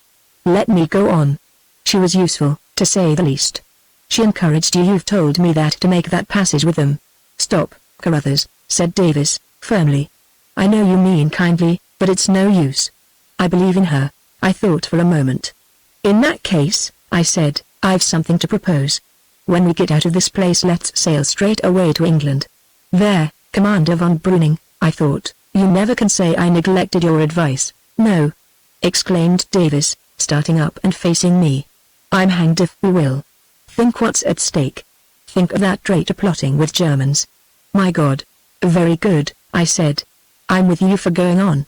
Let me go on. She was useful, to say the least. She encouraged you. You've told me that, to make that passage with them. Stop, Carruthers, said Davis, firmly. I know you mean kindly, but it's no use. I believe in her. I thought for a moment. In that case, I said, I've something to propose. When we get out of this place, let's sail straight away to England. There, Commander von Breuning, I thought, you never can say I neglected your advice. No, exclaimed Davis, starting up and facing me. I'm hanged if we will. Think what's at stake. Think of that traitor plotting with Germans. My God. Very good, I said. I'm with you for going on.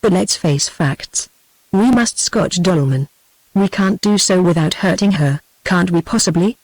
But let's face facts. We must scotch Dolman. We can't do so without hurting her, can't we possibly?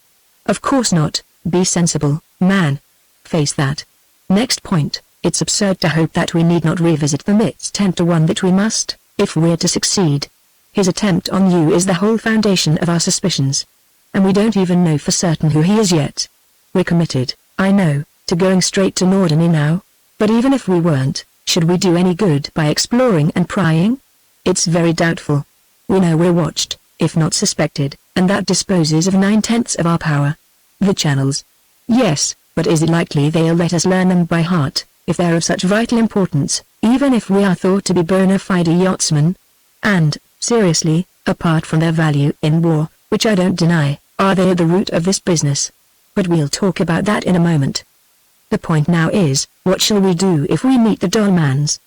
Of course not. Be sensible, man. Face that. Next point, it's absurd to hope that we need not revisit them. It's 10 to 1 that we must, if we're to succeed. His attempt on you is the whole foundation of our suspicions. And we don't even know for certain who he is yet. We're committed, I know, to going straight to Norderney now. But even if we weren't, should we do any good by exploring and prying? It's very doubtful. We know we're watched, if not suspected, and that disposes of 9/10 of our power. The channels. Yes, but is it likely they'll let us learn them by heart, if they're of such vital importance, even if we are thought to be bona fide yachtsmen? And, seriously, apart from their value in war, which I don't deny, are they at the root of this business? But we'll talk about that in a moment. The point now is, what shall we do if we meet the Dolmans?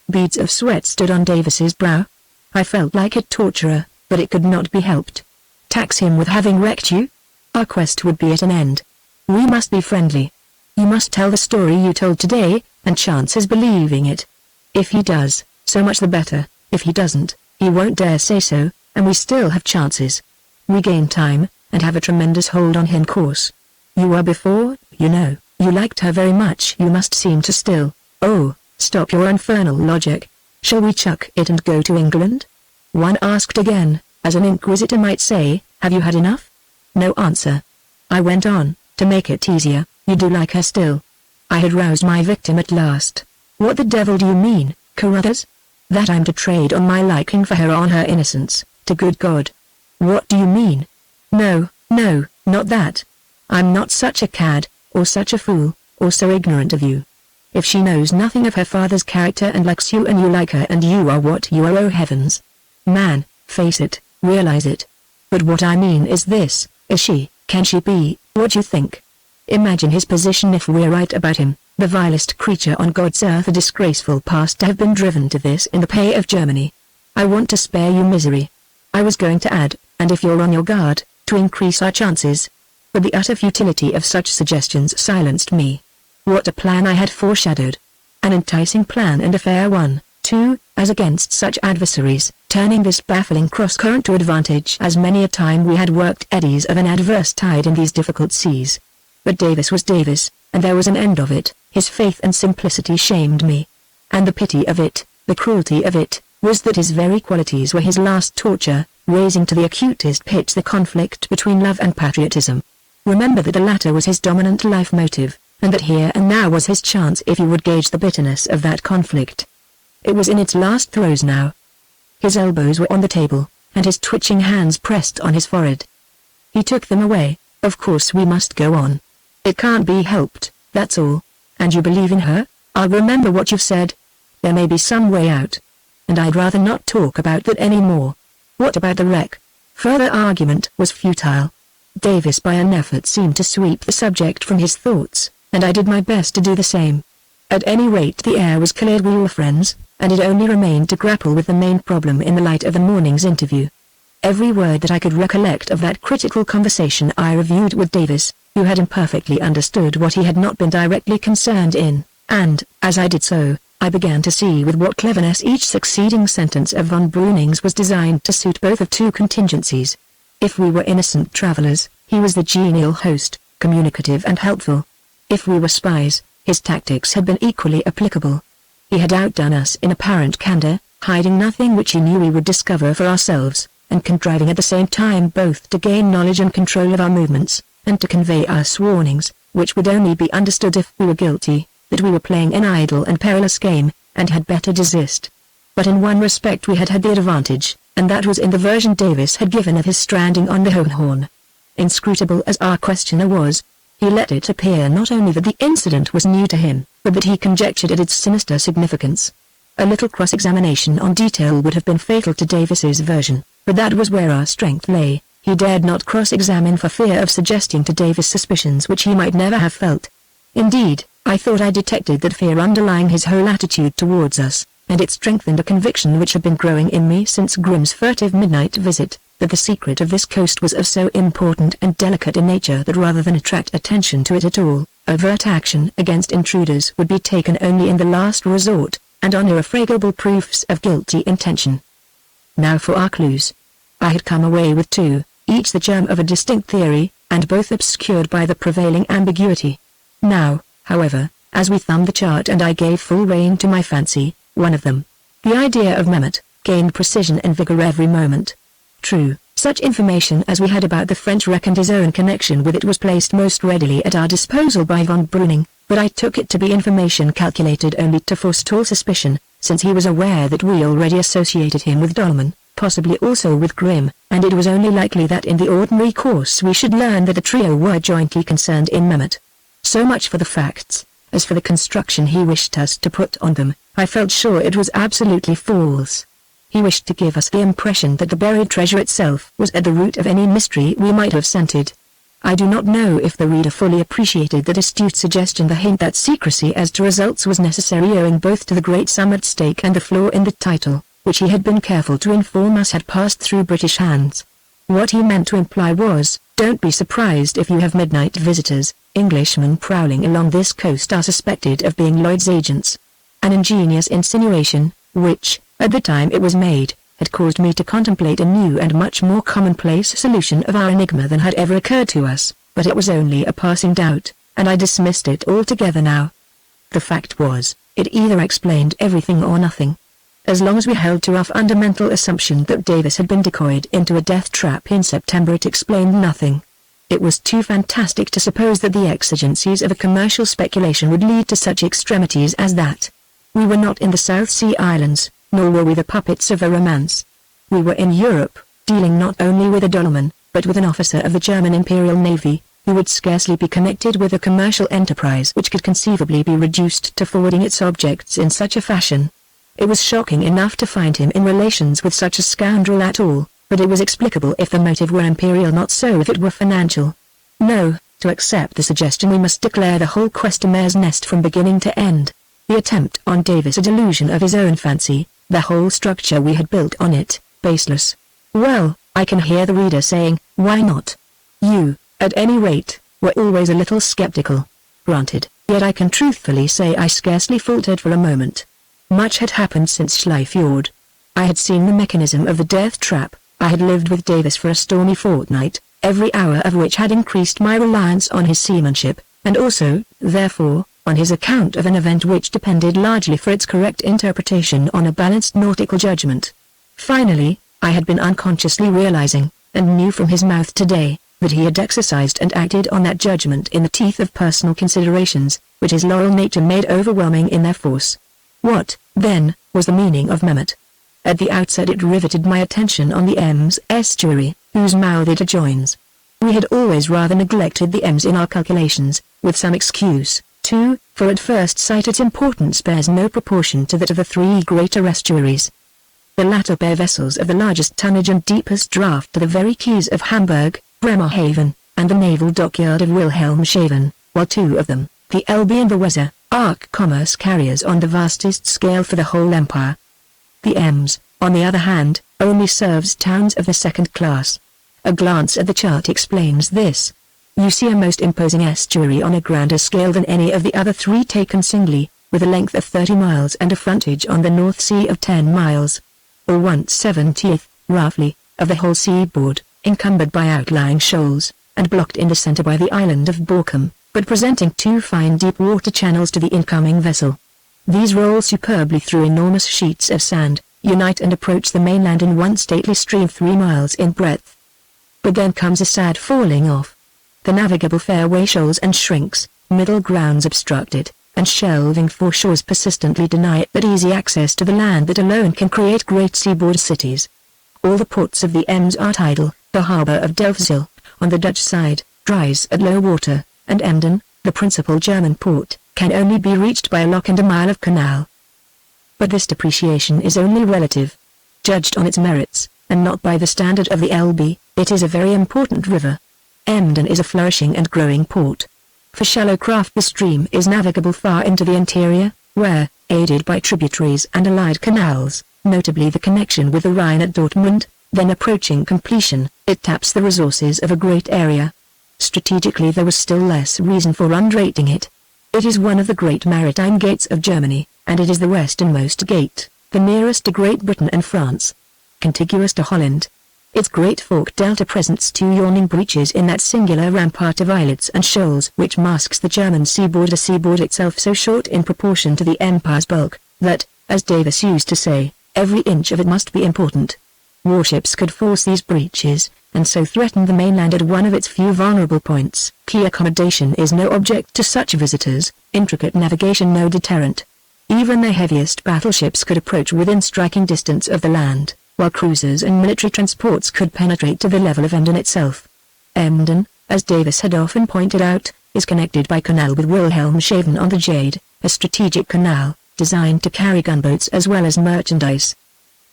Beads of sweat stood on Davis's brow. I felt like a torturer, but it could not be helped. Tax him with having wrecked you? Our quest would be at an end. We must be friendly. You must tell the story you told today, and chance his believing it. If he does, so much the better. If he doesn't, he won't dare say so, and we still have chances. We gain time, and have a tremendous hold on him course. You were before, you know, you liked her very much. You must seem to still. Oh, stop your infernal logic. Shall we chuck it and go to England? One asked again, as an inquisitor might say, have you had enough? No answer. I went on, to make it easier, you do like her still. I had roused my victim at last. What the devil do you mean, Carruthers? That I'm to trade on my liking for her on her innocence, to good God. What do you mean? No, no, not that. I'm not such a cad, or such a fool, or so ignorant of you. If she knows nothing of her father's character and likes you and you like her and you are what you are, oh heavens. Man, face it, realize it. But what I mean is this, can she be, what you think? Imagine his position if we're right about him, the vilest creature on God's earth, a disgraceful past to have been driven to this in the pay of Germany. I want to spare you misery. I was going to add, and if you're on your guard, to increase our chances. But the utter futility of such suggestions silenced me. What a plan I had foreshadowed. An enticing plan and a fair one, too, as against such adversaries, turning this baffling cross-current to advantage, as many a time we had worked eddies of an adverse tide in these difficult seas. But Davis was Davis, and there was an end of it. His faith and simplicity shamed me. And the pity of it, the cruelty of it, was that his very qualities were his last torture, raising to the acutest pitch the conflict between love and patriotism. Remember that the latter was his dominant life motive, and that here and now was his chance if you would gauge the bitterness of that conflict. It was in its last throes now. His elbows were on the table, and his twitching hands pressed on his forehead. He took them away. Of course we must go on. It can't be helped, that's all. And you believe in her? I'll remember what you've said. There may be some way out. And I'd rather not talk about that any more. What about the wreck? Further argument was futile. Davis by an effort seemed to sweep the subject from his thoughts, and I did my best to do the same. At any rate the air was cleared, we were friends, and it only remained to grapple with the main problem in the light of the morning's interview. Every word that I could recollect of that critical conversation I reviewed with Davis, who had imperfectly understood what he had not been directly concerned in, and, as I did so, I began to see with what cleverness each succeeding sentence of von Breuning's was designed to suit both of two contingencies. If we were innocent travelers, he was the genial host, communicative and helpful. If we were spies, his tactics had been equally applicable. He had outdone us in apparent candor, hiding nothing which he knew we would discover for ourselves, and contriving at the same time both to gain knowledge and control of our movements, and to convey us warnings, which would only be understood if we were guilty, that we were playing an idle and perilous game, and had better desist. But in one respect we had the advantage, and that was in the version Davis had given of his stranding on the Hohenhorn. Inscrutable as our questioner was, he let it appear not only that the incident was new to him, but that he conjectured at its sinister significance. A little cross-examination on detail would have been fatal to Davis's version, but that was where our strength lay. He dared not cross-examine for fear of suggesting to Davis suspicions which he might never have felt. Indeed, I thought I detected that fear underlying his whole attitude towards us, and it strengthened a conviction which had been growing in me since Grimm's furtive midnight visit, that the secret of this coast was of so important and delicate a nature that rather than attract attention to it at all, overt action against intruders would be taken only in the last resort, and on irrefragable proofs of guilty intention. Now for our clues. I had come away with two, each the germ of a distinct theory, and both obscured by the prevailing ambiguity. Now, however, as we thumbed the chart and I gave full rein to my fancy, one of them, the idea of Mehmet, gained precision and vigor every moment. True, such information as we had about the French wreck and his own connection with it was placed most readily at our disposal by von Breuning, but I took it to be information calculated only to forestall suspicion, since he was aware that we already associated him with Dolman, possibly also with Grimm, and it was only likely that in the ordinary course we should learn that the trio were jointly concerned in Mehmet. So much for the facts. As for the construction he wished us to put on them, I felt sure it was absolutely false. He wished to give us the impression that the buried treasure itself was at the root of any mystery we might have scented. I do not know if the reader fully appreciated that astute suggestion, the hint that secrecy as to results was necessary owing both to the great sum at stake and the flaw in the title, which he had been careful to inform us had passed through British hands. What he meant to imply was, don't be surprised if you have midnight visitors. Englishmen prowling along this coast are suspected of being Lloyd's agents. An ingenious insinuation, which, at the time it was made, had caused me to contemplate a new and much more commonplace solution of our enigma than had ever occurred to us, but it was only a passing doubt, and I dismissed it altogether now. The fact was, it either explained everything or nothing. As long as we held to our fundamental assumption that Davis had been decoyed into a death trap in September, it explained nothing. It was too fantastic to suppose that the exigencies of a commercial speculation would lead to such extremities as that. We were not in the South Sea Islands, nor were we the puppets of a romance. We were in Europe, dealing not only with a Dolman, but with an officer of the German Imperial Navy, who would scarcely be connected with a commercial enterprise which could conceivably be reduced to forwarding its objects in such a fashion. It was shocking enough to find him in relations with such a scoundrel at all, but it was explicable if the motive were imperial, not so if it were financial. No, to accept the suggestion we must declare the whole quest a mare's nest from beginning to end. The attempt on Davis a delusion of his own fancy, the whole structure we had built on it, baseless. Well, I can hear the reader saying, why not? You, at any rate, were always a little skeptical. Granted, yet I can truthfully say I scarcely faltered for a moment. Much had happened since Schleifjord. I had seen the mechanism of the death trap. I had lived with Davis for a stormy fortnight, every hour of which had increased my reliance on his seamanship, and also, therefore, on his account of an event which depended largely for its correct interpretation on a balanced nautical judgment. Finally, I had been unconsciously realizing, and knew from his mouth today, that he had exercised and acted on that judgment in the teeth of personal considerations, which his loyal nature made overwhelming in their force. What, then, was the meaning of Mehmet? At the outset it riveted my attention on the Ems estuary, whose mouth it adjoins. We had always rather neglected the Ems in our calculations, with some excuse, too, for at first sight its importance bears no proportion to that of the three greater estuaries. The latter bear vessels of the largest tonnage and deepest draught to the very quays of Hamburg, Bremerhaven, and the naval dockyard of Wilhelmshaven, while two of them, the Elbe and the Weser, are commerce carriers on the vastest scale for the whole empire. The Ems, on the other hand, only serves towns of the second class. A glance at the chart explains this. You see a most imposing estuary on a grander scale than any of the other three taken singly, with a length of 30 miles and a frontage on the North Sea of 10 miles, or 1/70th, roughly, of the whole seaboard, encumbered by outlying shoals, and blocked in the center by the island of Borkum, but presenting two fine deep water channels to the incoming vessel. These roll superbly through enormous sheets of sand, unite and approach the mainland in one stately stream 3 miles in breadth. But then comes a sad falling off. The navigable fairway shoals and shrinks, middle grounds obstructed, and shelving foreshores persistently deny it that easy access to the land that alone can create great seaboard cities. All the ports of the Ems are tidal. The harbor of Delfzijl, on the Dutch side, dries at low water, and Emden, the principal German port, can only be reached by a lock and a mile of canal. But this depreciation is only relative. Judged on its merits, and not by the standard of the Elbe, it is a very important river. Emden is a flourishing and growing port. For shallow craft the stream is navigable far into the interior, where, aided by tributaries and allied canals, notably the connection with the Rhine at Dortmund, then approaching completion, it taps the resources of a great area. Strategically there was still less reason for underrating it. It is one of the great maritime gates of Germany, and it is the westernmost gate, the nearest to Great Britain and France, contiguous to Holland. Its great fork delta presents two yawning breaches in that singular rampart of islets and shoals which masks the German seaboard, a seaboard itself so short in proportion to the empire's bulk, that, as Davis used to say, every inch of it must be important. Warships could force these breaches, and so threaten the mainland at one of its few vulnerable points. Key accommodation is no object to such visitors, intricate navigation no deterrent. Even the heaviest battleships could approach within striking distance of the land, while cruisers and military transports could penetrate to the level of Emden itself. Emden, as Davis had often pointed out, is connected by canal with Wilhelmshaven on the Jade, a strategic canal, designed to carry gunboats as well as merchandise.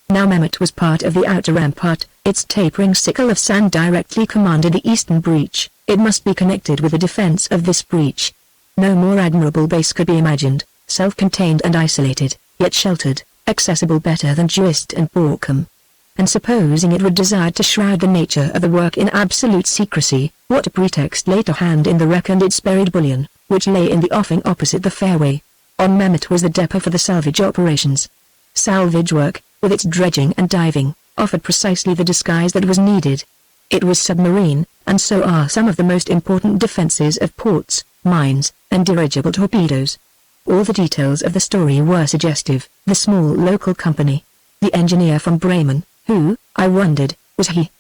Now Mehmet was part of the outer rampart, its tapering sickle of sand directly commanded the eastern breach. It must be connected with the defense of this breach. No more admirable base could be imagined, self-contained and isolated, yet sheltered, accessible better than Juist and Borkum. And supposing it would desire to shroud the nature of the work in absolute secrecy, what a pretext lay to hand in the wreck and its buried bullion, which lay in the offing opposite the fairway. On Mehmet was the depot for the salvage operations. Salvage work, with its dredging and diving, offered precisely the disguise that was needed. It was submarine, and so are some of the most important defenses of ports, mines, and dirigible torpedoes. All the details of the story were suggestive. The small local company, the engineer from Bremen, who, I wondered, was he?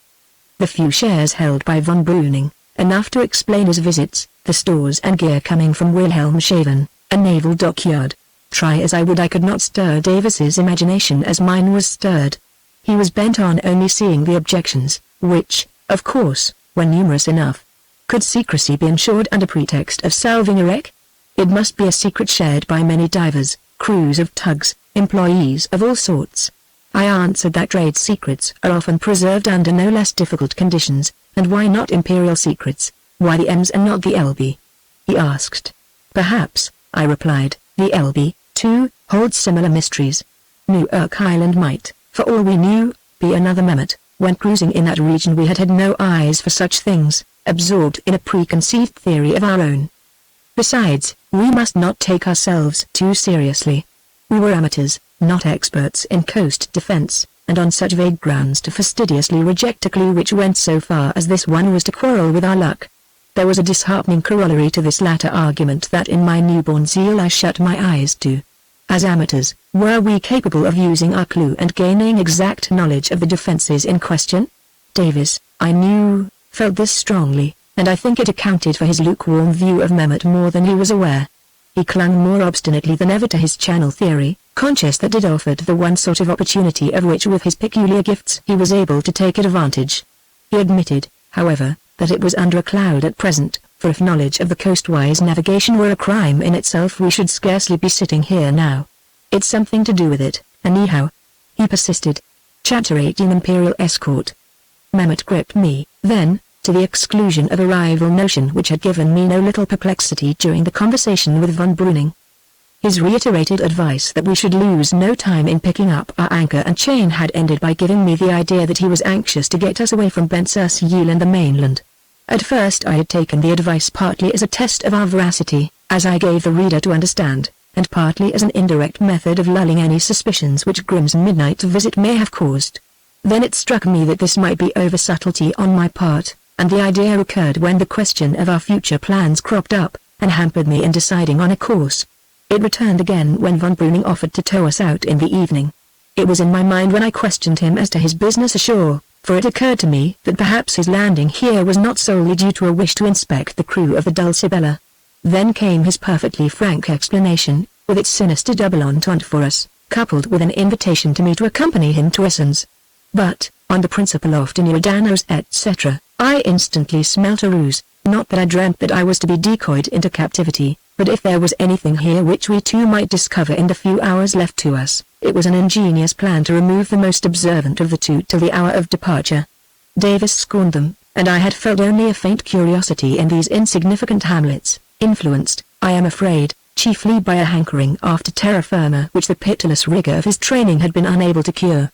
The few shares held by von Breuning, enough to explain his visits, the stores and gear coming from Wilhelmshaven, a naval dockyard. Try as I would I could not stir Davis's imagination as mine was stirred. He was bent on only seeing the objections, which, of course, were numerous enough. Could secrecy be ensured under pretext of salving a wreck? It must be a secret shared by many divers, crews of tugs, employees of all sorts. I answered that trade secrets are often preserved under no less difficult conditions, and why not imperial secrets? Why the Ems and not the Elbe? He asked. Perhaps, I replied, the Elbe, too, holds similar mysteries. New Urk Island might, for all we knew, be another Mehmet. When cruising in that region we had had no eyes for such things, absorbed in a preconceived theory of our own. Besides, we must not take ourselves too seriously. We were amateurs, not experts in coast defense, and on such vague grounds to fastidiously reject a clue which went so far as this one was to quarrel with our luck. There was a disheartening corollary to this latter argument that in my newborn zeal I shut my eyes to. As amateurs, were we capable of using our clue and gaining exact knowledge of the defenses in question? Davis, I knew, felt this strongly, and I think it accounted for his lukewarm view of Mehmet more than he was aware. He clung more obstinately than ever to his channel theory, conscious that it offered the one sort of opportunity of which with his peculiar gifts he was able to take advantage. He admitted, however, that it was under a cloud at present, for if knowledge of the coastwise navigation were a crime in itself we should scarcely be sitting here now. It's something to do with it, anyhow. He persisted. Chapter 18 Imperial Escort. Mehmet gripped me, then, to the exclusion of a rival notion which had given me no little perplexity during the conversation with von Breuning. His reiterated advice that we should lose no time in picking up our anchor and chain had ended by giving me the idea that he was anxious to get us away from Bensersiel and the mainland. At first I had taken the advice partly as a test of our veracity, as I gave the reader to understand, and partly as an indirect method of lulling any suspicions which Grimm's midnight visit may have caused. Then it struck me that this might be over-subtlety on my part, and the idea occurred when the question of our future plans cropped up, and hampered me in deciding on a course. It returned again when von Breuning offered to tow us out in the evening. It was in my mind when I questioned him as to his business ashore, for it occurred to me that perhaps his landing here was not solely due to a wish to inspect the crew of the Dulcibella. Then came his perfectly frank explanation, with its sinister double entente for us, coupled with an invitation to me to accompany him to Erskine's. But, on the principle of tenuidanos etc., I instantly smelt a ruse. Not that I dreamt that I was to be decoyed into captivity, but if there was anything here which we two might discover in the few hours left to us, it was an ingenious plan to remove the most observant of the two till the hour of departure. Davis scorned them, and I had felt only a faint curiosity in these insignificant hamlets, influenced, I am afraid, chiefly by a hankering after terra firma which the pitiless rigor of his training had been unable to cure.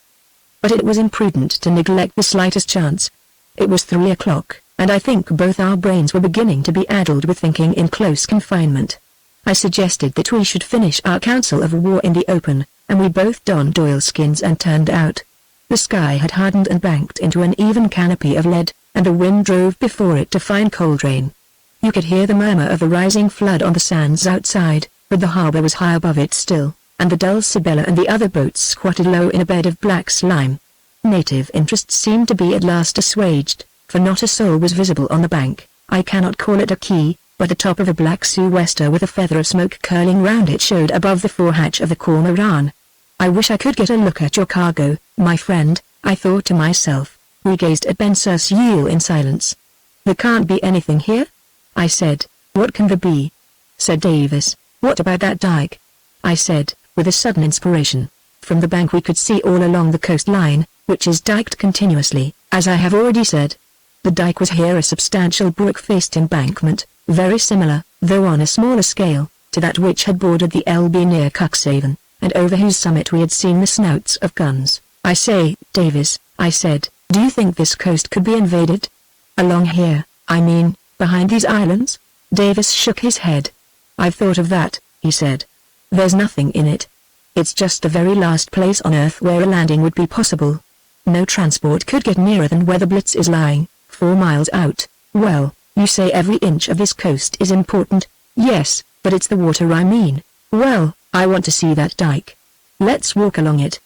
But it was imprudent to neglect the slightest chance. It was 3 o'clock, and I think both our brains were beginning to be addled with thinking in close confinement. I suggested that we should finish our council of war in the open, and we both donned oilskins and turned out. The sky had hardened and banked into an even canopy of lead, and the wind drove before it to fine cold rain. You could hear the murmur of the rising flood on the sands outside, but the harbour was high above it still, and the Dulcibella and the other boats squatted low in a bed of black slime. Native interest seemed to be at last assuaged, for not a soul was visible on the bank. I cannot call it a quay, but the top of a black sou'wester with a feather of smoke curling round it showed above the forehatch of the cormorant. I wish I could get a look at your cargo, my friend, I thought to myself. We gazed at Ben Circeul in silence. There can't be anything here? I said. What can there be? Said Davis. What about that dike? I said, with a sudden inspiration. From the bank we could see all along the coastline, which is diked continuously, as I have already said. The dike was here a substantial brook-faced embankment, very similar, though on a smaller scale, to that which had bordered the Elbe near Cuxhaven, and over whose summit we had seen the snouts of guns. I say, Davis, I said, do you think this coast could be invaded? Along here, I mean, behind these islands? Davis shook his head. I've thought of that, he said. There's nothing in it. It's just the very last place on Earth where a landing would be possible. No transport could get nearer than where the Blitz is lying, 4 miles out. Well, you say every inch of this coast is important. Yes, but it's the water I mean. Well, I want to see that dike. Let's walk along it.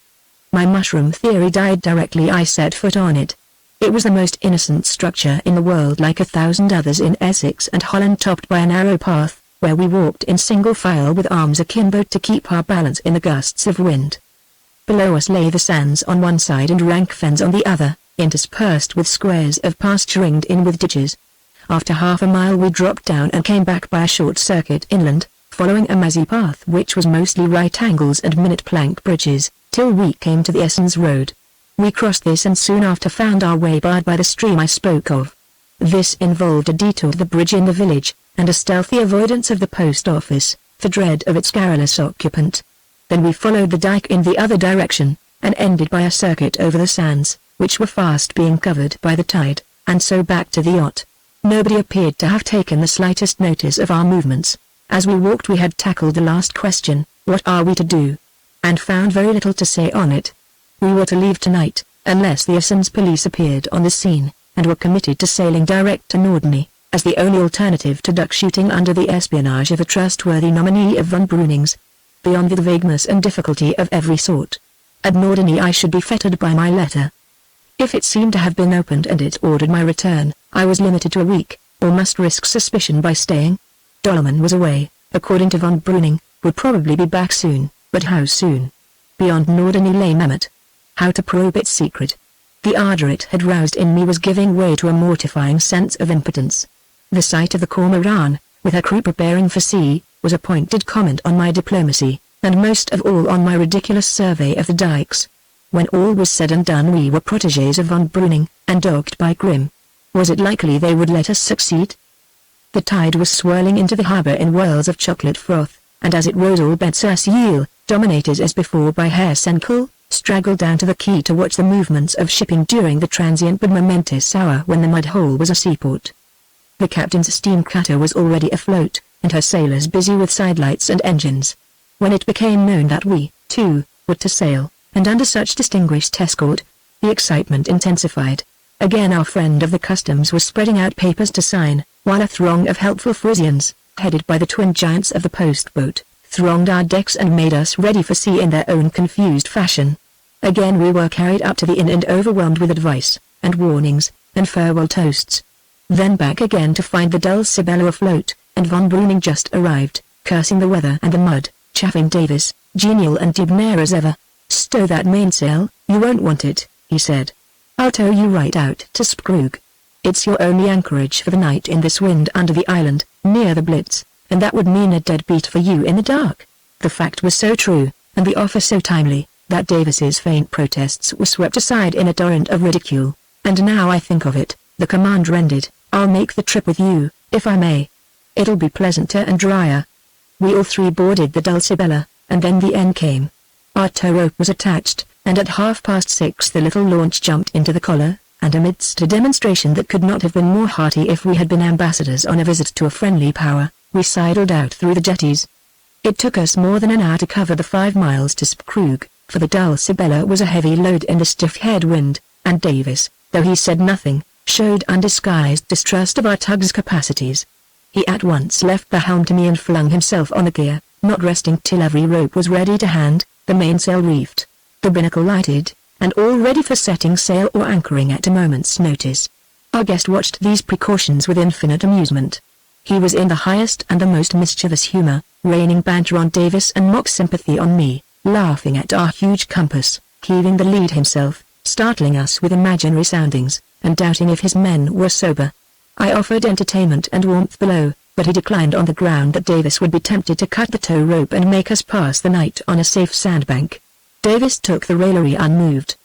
My mushroom theory died directly I set foot on it. It was the most innocent structure in the world, like 1,000 others in Essex and Holland, topped by a narrow path, where we walked in single file with arms akimbo to keep our balance in the gusts of wind. Below us lay the sands on one side and rank fens on the other, interspersed with squares of pasture ringed in with ditches. After half a mile we dropped down and came back by a short circuit inland, following a mazy path which was mostly right angles and minute plank bridges, till we came to the Erskine's road. We crossed this and soon after found our way barred by the stream I spoke of. This involved a detour to the bridge in the village, and a stealthy avoidance of the post office, for dread of its garrulous occupant. Then we followed the dike in the other direction, and ended by a circuit over the sands, which were fast being covered by the tide, and so back to the yacht. Nobody appeared to have taken the slightest notice of our movements. As we walked we had tackled the last question, what are we to do? And found very little to say on it. We were to leave tonight, unless the Erskine's police appeared on the scene, and were committed to sailing direct to Norderney, as the only alternative to duck shooting under the espionage of a trustworthy nominee of von Breuning's. Beyond the vagueness and difficulty of every sort. At Norderney I should be fettered by my letter. If it seemed to have been opened and it ordered my return, I was limited to a week, or must risk suspicion by staying. Dolman was away, according to von Breuning, would probably be back soon, but how soon? Beyond Norderney lay Mehmet. How to probe its secret? The ardor it had roused in me was giving way to a mortifying sense of impotence. The sight of the cormorant, with her crew preparing for sea, was a pointed comment on my diplomacy, and most of all on my ridiculous survey of the dikes. When all was said and done we were protégés of von Breuning, and dogged by Grimm. Was it likely they would let us succeed? The tide was swirling into the harbour in whirls of chocolate froth, and as it rose all Ben Circeul, dominated as before by Herr Senkel, straggled down to the quay to watch the movements of shipping during the transient but momentous hour when the mud hole was a seaport. The captain's steam cutter was already afloat, and her sailors busy with sidelights and engines. when it became known that we, too, were to sail, and under such distinguished escort, the excitement intensified. Again our friend of the customs was spreading out papers to sign, while a throng of helpful Frisians, headed by the twin giants of the post-boat, thronged our decks and made us ready for sea in their own confused fashion. Again we were carried up to the inn and overwhelmed with advice, and warnings, and farewell toasts. Then back again to find the Dulcibella afloat, and von Breuning just arrived, cursing the weather and the mud, chaffing Davis, genial and debonair as ever. "Stow that mainsail, you won't want it," he said. "I'll tow you right out to Spitzbergen. It's your only anchorage for the night in this wind under the island, near the Blitz, and that would mean a deadbeat for you in the dark." The fact was so true, and the offer so timely, that Davis's faint protests were swept aside in a torrent of ridicule. "And now I think of it," the commander ended, "I'll make the trip with you, if I may. It'll be pleasanter and drier." We all three boarded the Dulcibella, and then the end came. Our tow rope was attached, and at 6:30 the little launch jumped into the collar, and amidst a demonstration that could not have been more hearty if we had been ambassadors on a visit to a friendly power, we sidled out through the jetties. It took us more than an hour to cover the 5 miles to Spitzbergen, for the Dulcibella was a heavy load in a stiff headwind, and Davis, though he said nothing, showed undisguised distrust of our tug's capacities. He at once left the helm to me and flung himself on the gear, not resting till every rope was ready to hand, the mainsail reefed, the binnacle lighted, and all ready for setting sail or anchoring at a moment's notice. Our guest watched these precautions with infinite amusement. He was in the highest and the most mischievous humor, raining banter on Davis and mock sympathy on me, laughing at our huge compass, heaving the lead himself, startling us with imaginary soundings, and doubting if his men were sober. I offered entertainment and warmth below, but he declined on the ground that Davis would be tempted to cut the tow rope and make us pass the night on a safe sandbank. Davis took the raillery unmoved.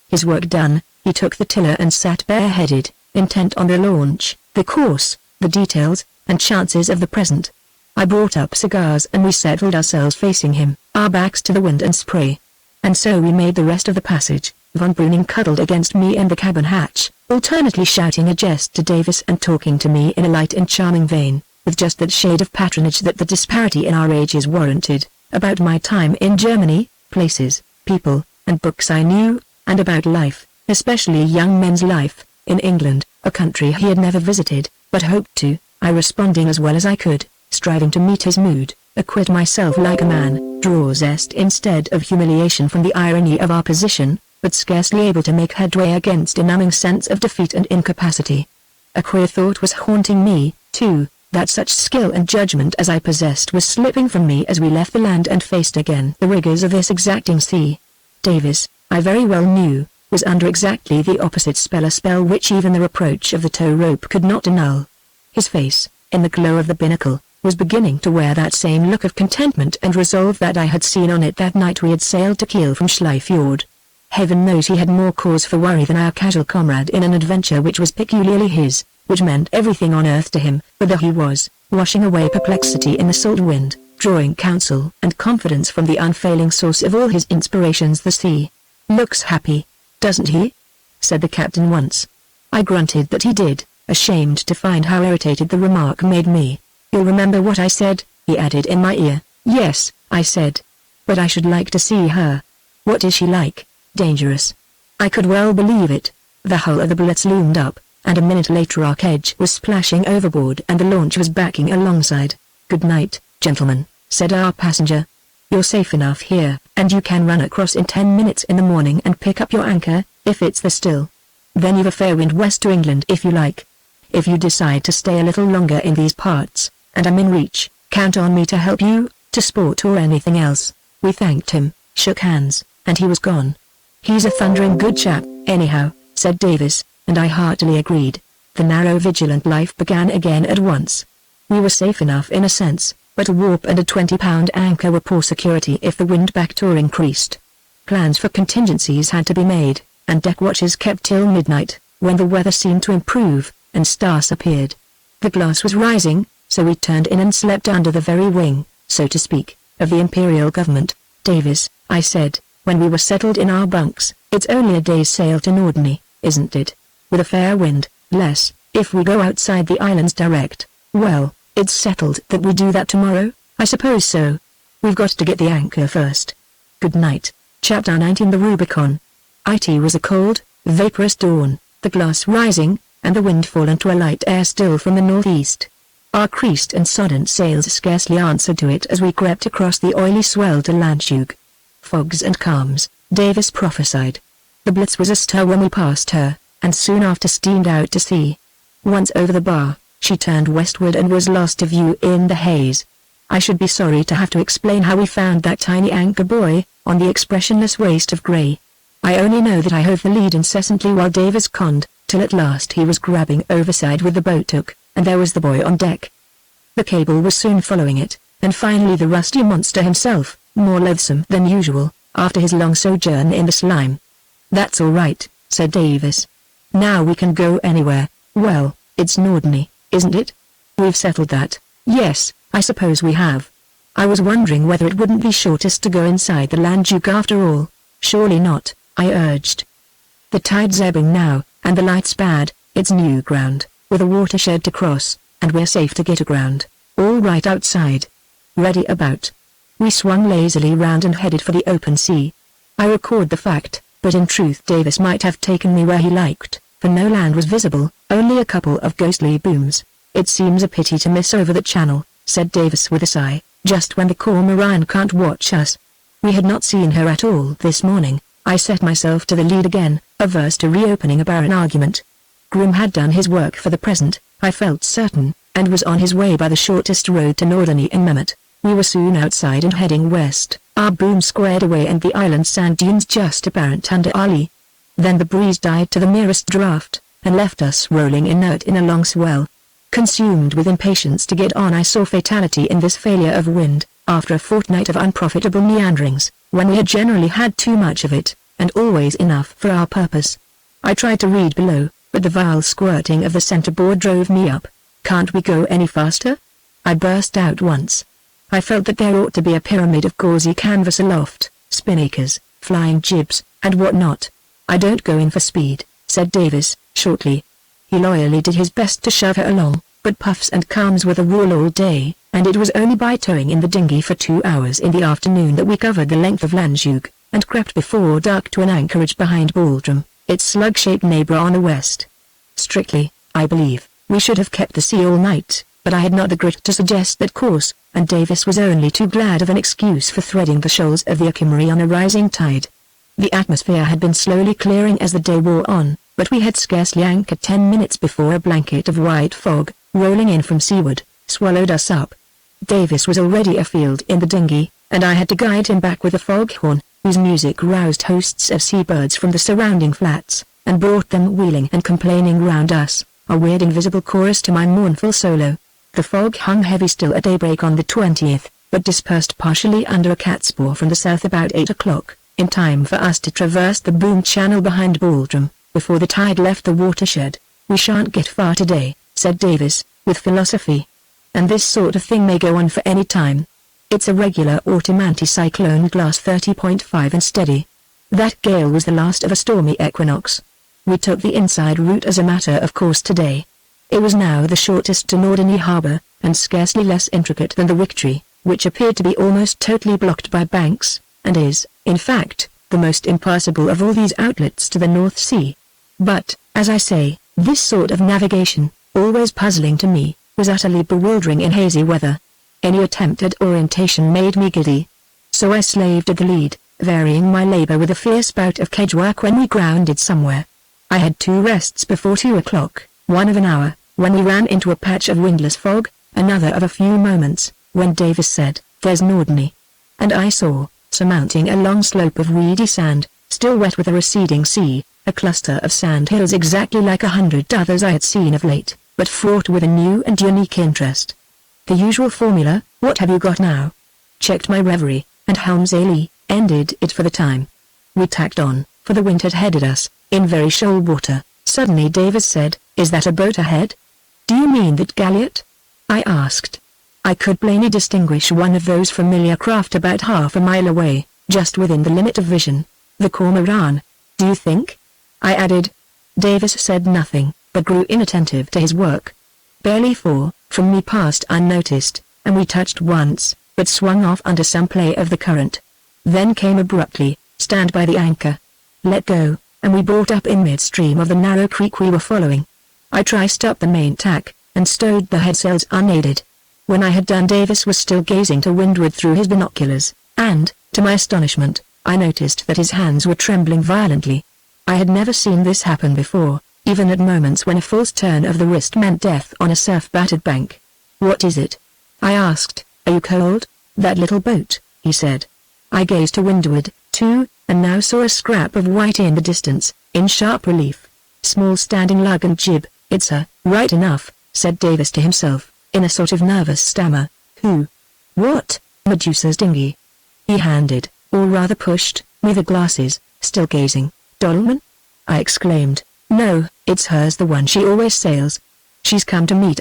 His work done, he took the tiller and sat bareheaded, intent on the launch, the course, the details, and chances of the present. I brought up cigars and we settled ourselves facing him, our backs to the wind and spray. And so we made the rest of the passage, von Breuning cuddled against me in the cabin hatch, alternately shouting a jest to Davis and talking to me in a light and charming vein, with just that shade of patronage that the disparity in our ages warranted, about my time in Germany, places, people, and books I knew, and about life, especially young men's life, in England, a country he had never visited, but hoped to, I responding as well as I could, striving to meet his mood, acquit myself like a man, draw zest instead of humiliation from the irony of our position, but scarcely able to make headway against a numbing sense of defeat and incapacity. A queer thought was haunting me, too, that such skill and judgment as I possessed was slipping from me as we left the land and faced again the rigors of this exacting sea. Davis, I very well knew, was under exactly the opposite spell, a spell which even the reproach of the tow rope could not annul. His face, in the glow of the binnacle, was beginning to wear that same look of contentment and resolve that I had seen on it that night we had sailed to Kiel from Schlei Fjord. Heaven knows he had more cause for worry than our casual comrade in an adventure which was peculiarly his, which meant everything on earth to him, for there he was, washing away perplexity in the salt wind, drawing counsel and confidence from the unfailing source of all his inspirations, the sea. "Looks happy, doesn't he?" said the captain once. I grunted that he did, ashamed to find how irritated the remark made me. "You'll remember what I said," he added in my ear. "Yes," I said. "But I should like to see her. What is she like? Dangerous?" I could well believe it. The hull of the Blitz loomed up, and a minute later our kedge was splashing overboard and the launch was backing alongside. "Good night, gentlemen," said our passenger. "You're safe enough here, and you can run across in 10 minutes in the morning and pick up your anchor, if it's there still. Then you've a fair wind west to England if you like. If you decide to stay a little longer in these parts, and I'm in reach, count on me to help you, to sport or anything else." We thanked him, shook hands, and he was gone. "He's a thundering good chap, anyhow," said Davis, and I heartily agreed. The narrow vigilant life began again at once. We were safe enough in a sense, but a warp and a 20-pound anchor were poor security if the wind backed or increased. Plans for contingencies had to be made, and deck watches kept till midnight, when the weather seemed to improve, and stars appeared. The glass was rising, so we turned in and slept under the very wing, so to speak, of the Imperial Government. "Davis," I said, when we were settled in our bunks, "it's only a day's sail to Norderney, isn't it? With a fair wind, less, if we go outside the islands direct." "Well, it's settled that we do that tomorrow?" "I suppose so." We've got to get the anchor first. Good night. Chapter 19 The Rubicon. It was a cold, vaporous dawn, the glass rising, and the wind fallen to a light air still from the northeast. Our creased and sodden sails scarcely answered to it as we crept across the oily swell to Landshut. Fogs and calms, Davis prophesied. The Blitz was astir when we passed her, and soon after steamed out to sea. Once over the bar, she turned westward and was lost to view in the haze. I should be sorry to have to explain how we found that tiny anchor buoy, on the expressionless waste of grey. I only know that I hove the lead incessantly while Davis conned, till at last he was grabbing overside with the boat hook, and there was the buoy on deck. The cable was soon following it, and finally the rusty monster himself, more loathsome than usual, after his long sojourn in the slime. "That's all right," said Davis. "Now we can go anywhere." "Well, it's Norderney, isn't it?" "We've settled that." "Yes, I suppose we have. I was wondering whether it wouldn't be shortest to go inside the Landshut after all." "Surely not," I urged. "The tide's ebbing now, and the light's bad. It's new ground, with a watershed to cross, and we're safe to get aground. All right outside. Ready about." We swung lazily round and headed for the open sea. I record the fact, but in truth Davis might have taken me where he liked, for no land was visible, only a couple of ghostly booms. "It seems a pity to miss over the channel," said Davis with a sigh, "just when the Cormoran can't watch us." We had not seen her at all this morning. I set myself to the lead again, averse to reopening a barren argument. Grim had done his work for the present, I felt certain, and was on his way by the shortest road to Norderney and Mehmet. We were soon outside and heading west, our boom squared away and the island sand dunes just apparent under our lee. Then the breeze died to the merest draught, and left us rolling inert in a long swell. Consumed with impatience to get on, I saw fatality in this failure of wind, after a fortnight of unprofitable meanderings, when we had generally had too much of it, and always enough for our purpose. I tried to read below, but the vile squirting of the centerboard drove me up. "Can't we go any faster?" I burst out once. I felt that there ought to be a pyramid of gauzy canvas aloft, spinnakers, flying jibs, and what not. "I don't go in for speed," said Davis, shortly. He loyally did his best to shove her along, but puffs and calms were the rule all day, and it was only by towing in the dinghy for 2 hours in the afternoon that we covered the length of Landshut, and crept before dark to an anchorage behind Baldrum, its slug-shaped neighbor on the west. Strictly, I believe, we should have kept the sea all night, but I had not the grit to suggest that course, and Davis was only too glad of an excuse for threading the shoals of the Akimari on a rising tide. The atmosphere had been slowly clearing as the day wore on, but we had scarcely anchored 10 minutes before a blanket of white fog, rolling in from seaward, swallowed us up. Davis was already afield in the dinghy, and I had to guide him back with a foghorn, whose music roused hosts of seabirds from the surrounding flats, and brought them wheeling and complaining round us, a weird invisible chorus to my mournful solo. The fog hung heavy still at daybreak on the 20th, but dispersed partially under a catspaw from the south about 8 o'clock, in time for us to traverse the boom channel behind Baldrum, before the tide left the watershed. "We shan't get far today," said Davis, with philosophy. "And this sort of thing may go on for any time. It's a regular autumn anticyclone glass 30.5 and steady." That gale was the last of a stormy equinox. We took the inside route as a matter of course today. It was now the shortest to Norderney Harbour, and scarcely less intricate than the Victory, which appeared to be almost totally blocked by banks, and is, in fact, the most impassable of all these outlets to the North Sea. But, as I say, this sort of navigation, always puzzling to me, was utterly bewildering in hazy weather. Any attempt at orientation made me giddy. So I slaved at the lead, varying my labor with a fierce bout of kedge work when we grounded somewhere. I had 2 rests before 2 o'clock, one of an hour, when we ran into a patch of windless fog, another of a few moments, when Davis said, "There's Norderney." And I saw, surmounting a long slope of weedy sand, still wet with a receding sea, a cluster of sand hills exactly like 100 others I had seen of late, but fraught with a new and unique interest. The usual formula, "What have you got now?" checked my reverie, and Helmsley ended it for the time. We tacked on, for the wind had headed us, in very shoal water. Suddenly Davis said, "Is that a boat ahead?" "Do you mean that galliot?" I asked. I could plainly distinguish one of those familiar craft about half a mile away, just within the limit of vision. "The Cormoran, do you think?" I added. Davis said nothing, but grew inattentive to his work. Barely 4 from me passed unnoticed, and we touched once, but swung off under some play of the current. Then came abruptly, "Stand by the anchor." Let go, and we brought up in midstream of the narrow creek we were following. I triced up the main tack, and stowed the headsails unaided. When I had done, Davis was still gazing to windward through his binoculars, and, to my astonishment, I noticed that his hands were trembling violently. I had never seen this happen before, even at moments when a false turn of the wrist meant death on a surf-battered bank. "What is it?" I asked. "Are you cold?" "That little boat," he said. I gazed to windward, too, and now saw a scrap of white in the distance, in sharp relief. "Small standing lug and jib, it's her, right enough," said Davis to himself, in a sort of nervous stammer. "Who?" "What?" "Medusa's dinghy." He handed, or rather pushed, me the glasses, still gazing. "Dolman?" I exclaimed. "No, it's hers, the one she always sails. She's come to meet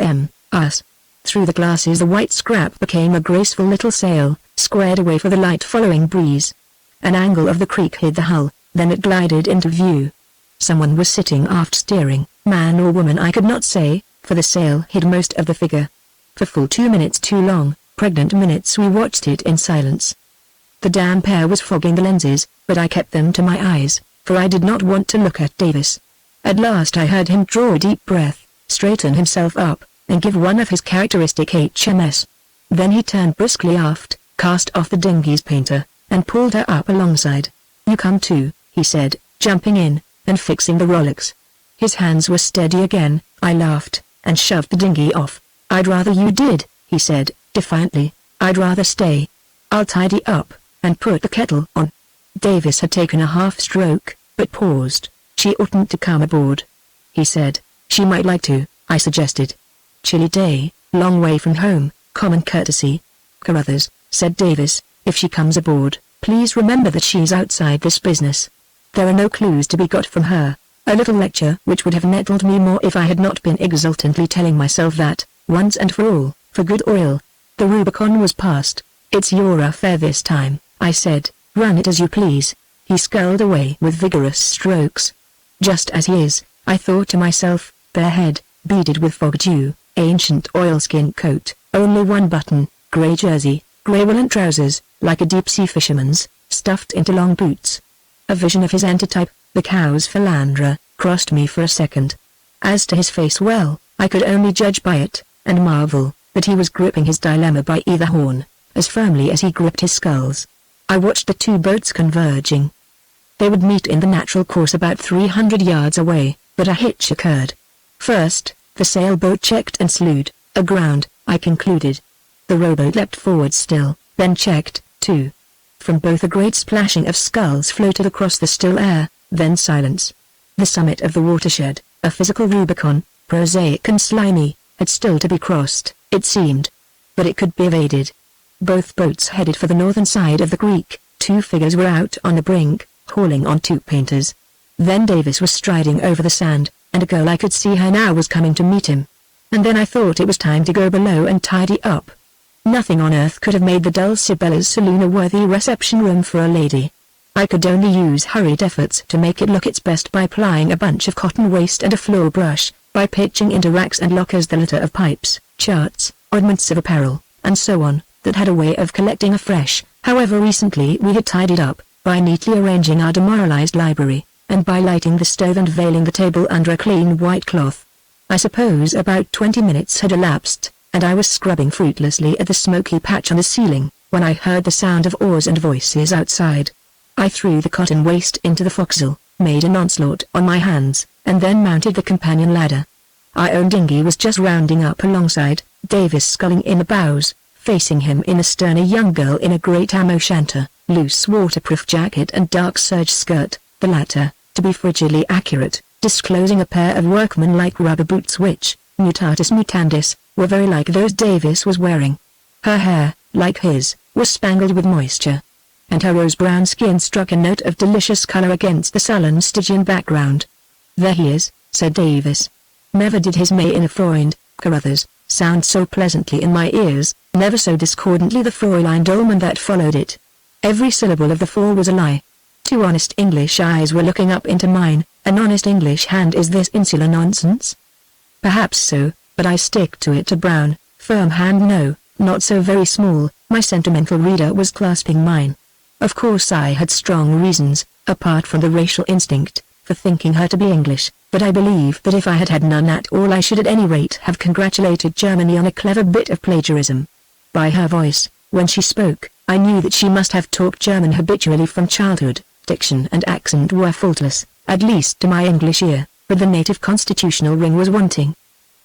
us." Through the glasses the white scrap became a graceful little sail, squared away for the light following breeze. An angle of the creek hid the hull, then it glided into view. Someone was sitting aft steering, man or woman I could not say, for the sail hid most of the figure. For full 2 minutes, 2 long, pregnant minutes, we watched it in silence. The damp air was fogging the lenses, but I kept them to my eyes, for I did not want to look at Davis. At last I heard him draw a deep breath, straighten himself up, and give one of his characteristic HMS. Then he turned briskly aft, cast off the dinghy's painter, and pulled her up alongside. "You come too," he said, jumping in, and fixing the rowlocks. His hands were steady again. I laughed, and shoved the dinghy off. "I'd rather you did," he said, defiantly. "I'd rather stay. I'll tidy up, and put the kettle on." Davis had taken a half-stroke, but paused. "She oughtn't to come aboard," he said. "She might like to," I suggested. "Chilly day, long way from home, common courtesy." "Carruthers," said Davis, "if she comes aboard, please remember that she's outside this business. There are no clues to be got from her." A little lecture which would have nettled me more if I had not been exultantly telling myself that, once and for all, for good or ill, the Rubicon was past. "It's your affair this time," I said. "Run it as you please." He sculled away with vigorous strokes. "Just as he is," I thought to myself, bare head, beaded with fog dew, ancient oilskin coat, only one button, grey jersey, grey woolen trousers, like a deep-sea fisherman's, stuffed into long boots. A vision of his antitype, the cow's philandra, crossed me for a second. As to his face, well, I could only judge by it, and marvel that he was gripping his dilemma by either horn, as firmly as he gripped his sculls. I watched the two boats converging. They would meet in the natural course about 300 yards away, but a hitch occurred. First, the sailboat checked and slewed, aground, I concluded. The rowboat leapt forward still, then checked, too. From both a great splashing of sculls floated across the still air, then silence. The summit of the watershed, a physical Rubicon, prosaic and slimy, had still to be crossed, it seemed. But it could be evaded. Both boats headed for the northern side of the creek. Two figures were out on the brink, hauling on two painters. Then Davis was striding over the sand, and a girl I could see her now was coming to meet him. And then I thought it was time to go below and tidy up. Nothing on earth could have made the Dulcibella's saloon a worthy reception room for a lady. I could only use hurried efforts to make it look its best by plying a bunch of cotton waste and a floor brush, by pitching into racks and lockers the litter of pipes, charts, oddments of apparel, and so on, that had a way of collecting afresh, however recently we had tidied up, by neatly arranging our demoralized library, and by lighting the stove and veiling the table under a clean white cloth. I suppose about 20 minutes had elapsed, and I was scrubbing fruitlessly at the smoky patch on the ceiling, when I heard the sound of oars and voices outside. I threw the cotton waste into the forecastle, made an onslaught on my hands, and then mounted the companion ladder. Our own dinghy was just rounding up alongside, Davis sculling in the bows, facing him in the stern a young girl in a grey tam o' shanter, loose waterproof jacket and dark serge skirt, the latter, to be frigidly accurate, disclosing a pair of workmanlike rubber boots which, mutatis mutandis, were very like those Davis was wearing. Her hair, like his, was spangled with moisture, and her rose-brown skin struck a note of delicious color against the sullen Stygian background. "There he is," said Davis. Never did his May in a Freund, Carruthers, sound so pleasantly in my ears, never so discordantly the Fräulein Dolman that followed it. Every syllable of the four was a lie. Two honest English eyes were looking up into mine. An honest English hand. Is this insular nonsense? Perhaps so, but I stick to it. A brown, firm hand. No, not so very small, My sentimental reader was clasping mine. Of course I had strong reasons, apart from the racial instinct, for thinking her to be English, but I believe that if I had had none at all I should at any rate have congratulated Germany on a clever bit of plagiarism. By her voice, when she spoke, I knew that she must have talked German habitually from childhood. Diction and accent were faultless, at least to my English ear, but the native constitutional ring was wanting.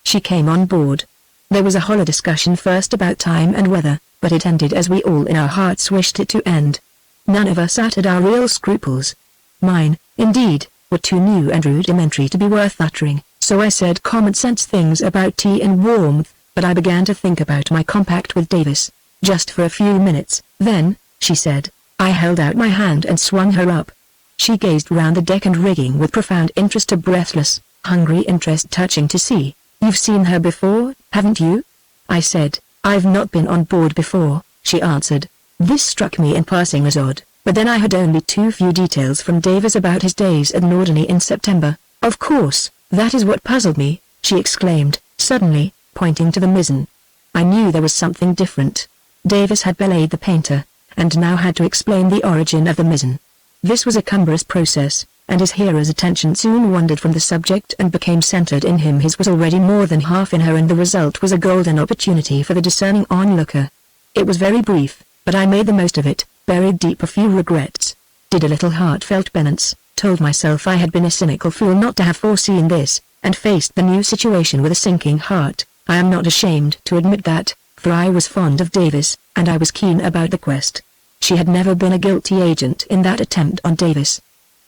She came on board. There was a hollow discussion first about time and weather, but it ended as we all in our hearts wished it to end. None of us uttered our real scruples. Mine, indeed, were too new and rudimentary to be worth uttering, so I said common-sense things about tea and warmth, but I began to think about my compact with Davis. Just for a few minutes, then, she said. I held out my hand and swung her up. She gazed round the deck and rigging with profound interest, a breathless, hungry interest touching to see. You've seen her before, haven't you? I said. I've not been on board before, she answered. This struck me in passing as odd, but then I had only too few details from Davis about his days at Norderney in September. Of course, that is what puzzled me, she exclaimed, suddenly, pointing to the mizzen. I knew there was something different. Davis had belayed the painter, and now had to explain the origin of the mizzen. This was a cumbrous process, and his hearer's attention soon wandered from the subject and became centered in him. His was already more than half in her, and the result was a golden opportunity for the discerning onlooker. It was very brief, but I made the most of it, buried deep a few regrets, did a little heartfelt penance, told myself I had been a cynical fool not to have foreseen this, and faced the new situation with a sinking heart. I am not ashamed to admit that, for I was fond of Davis, and I was keen about the quest. She had never been a guilty agent in that attempt on Davis.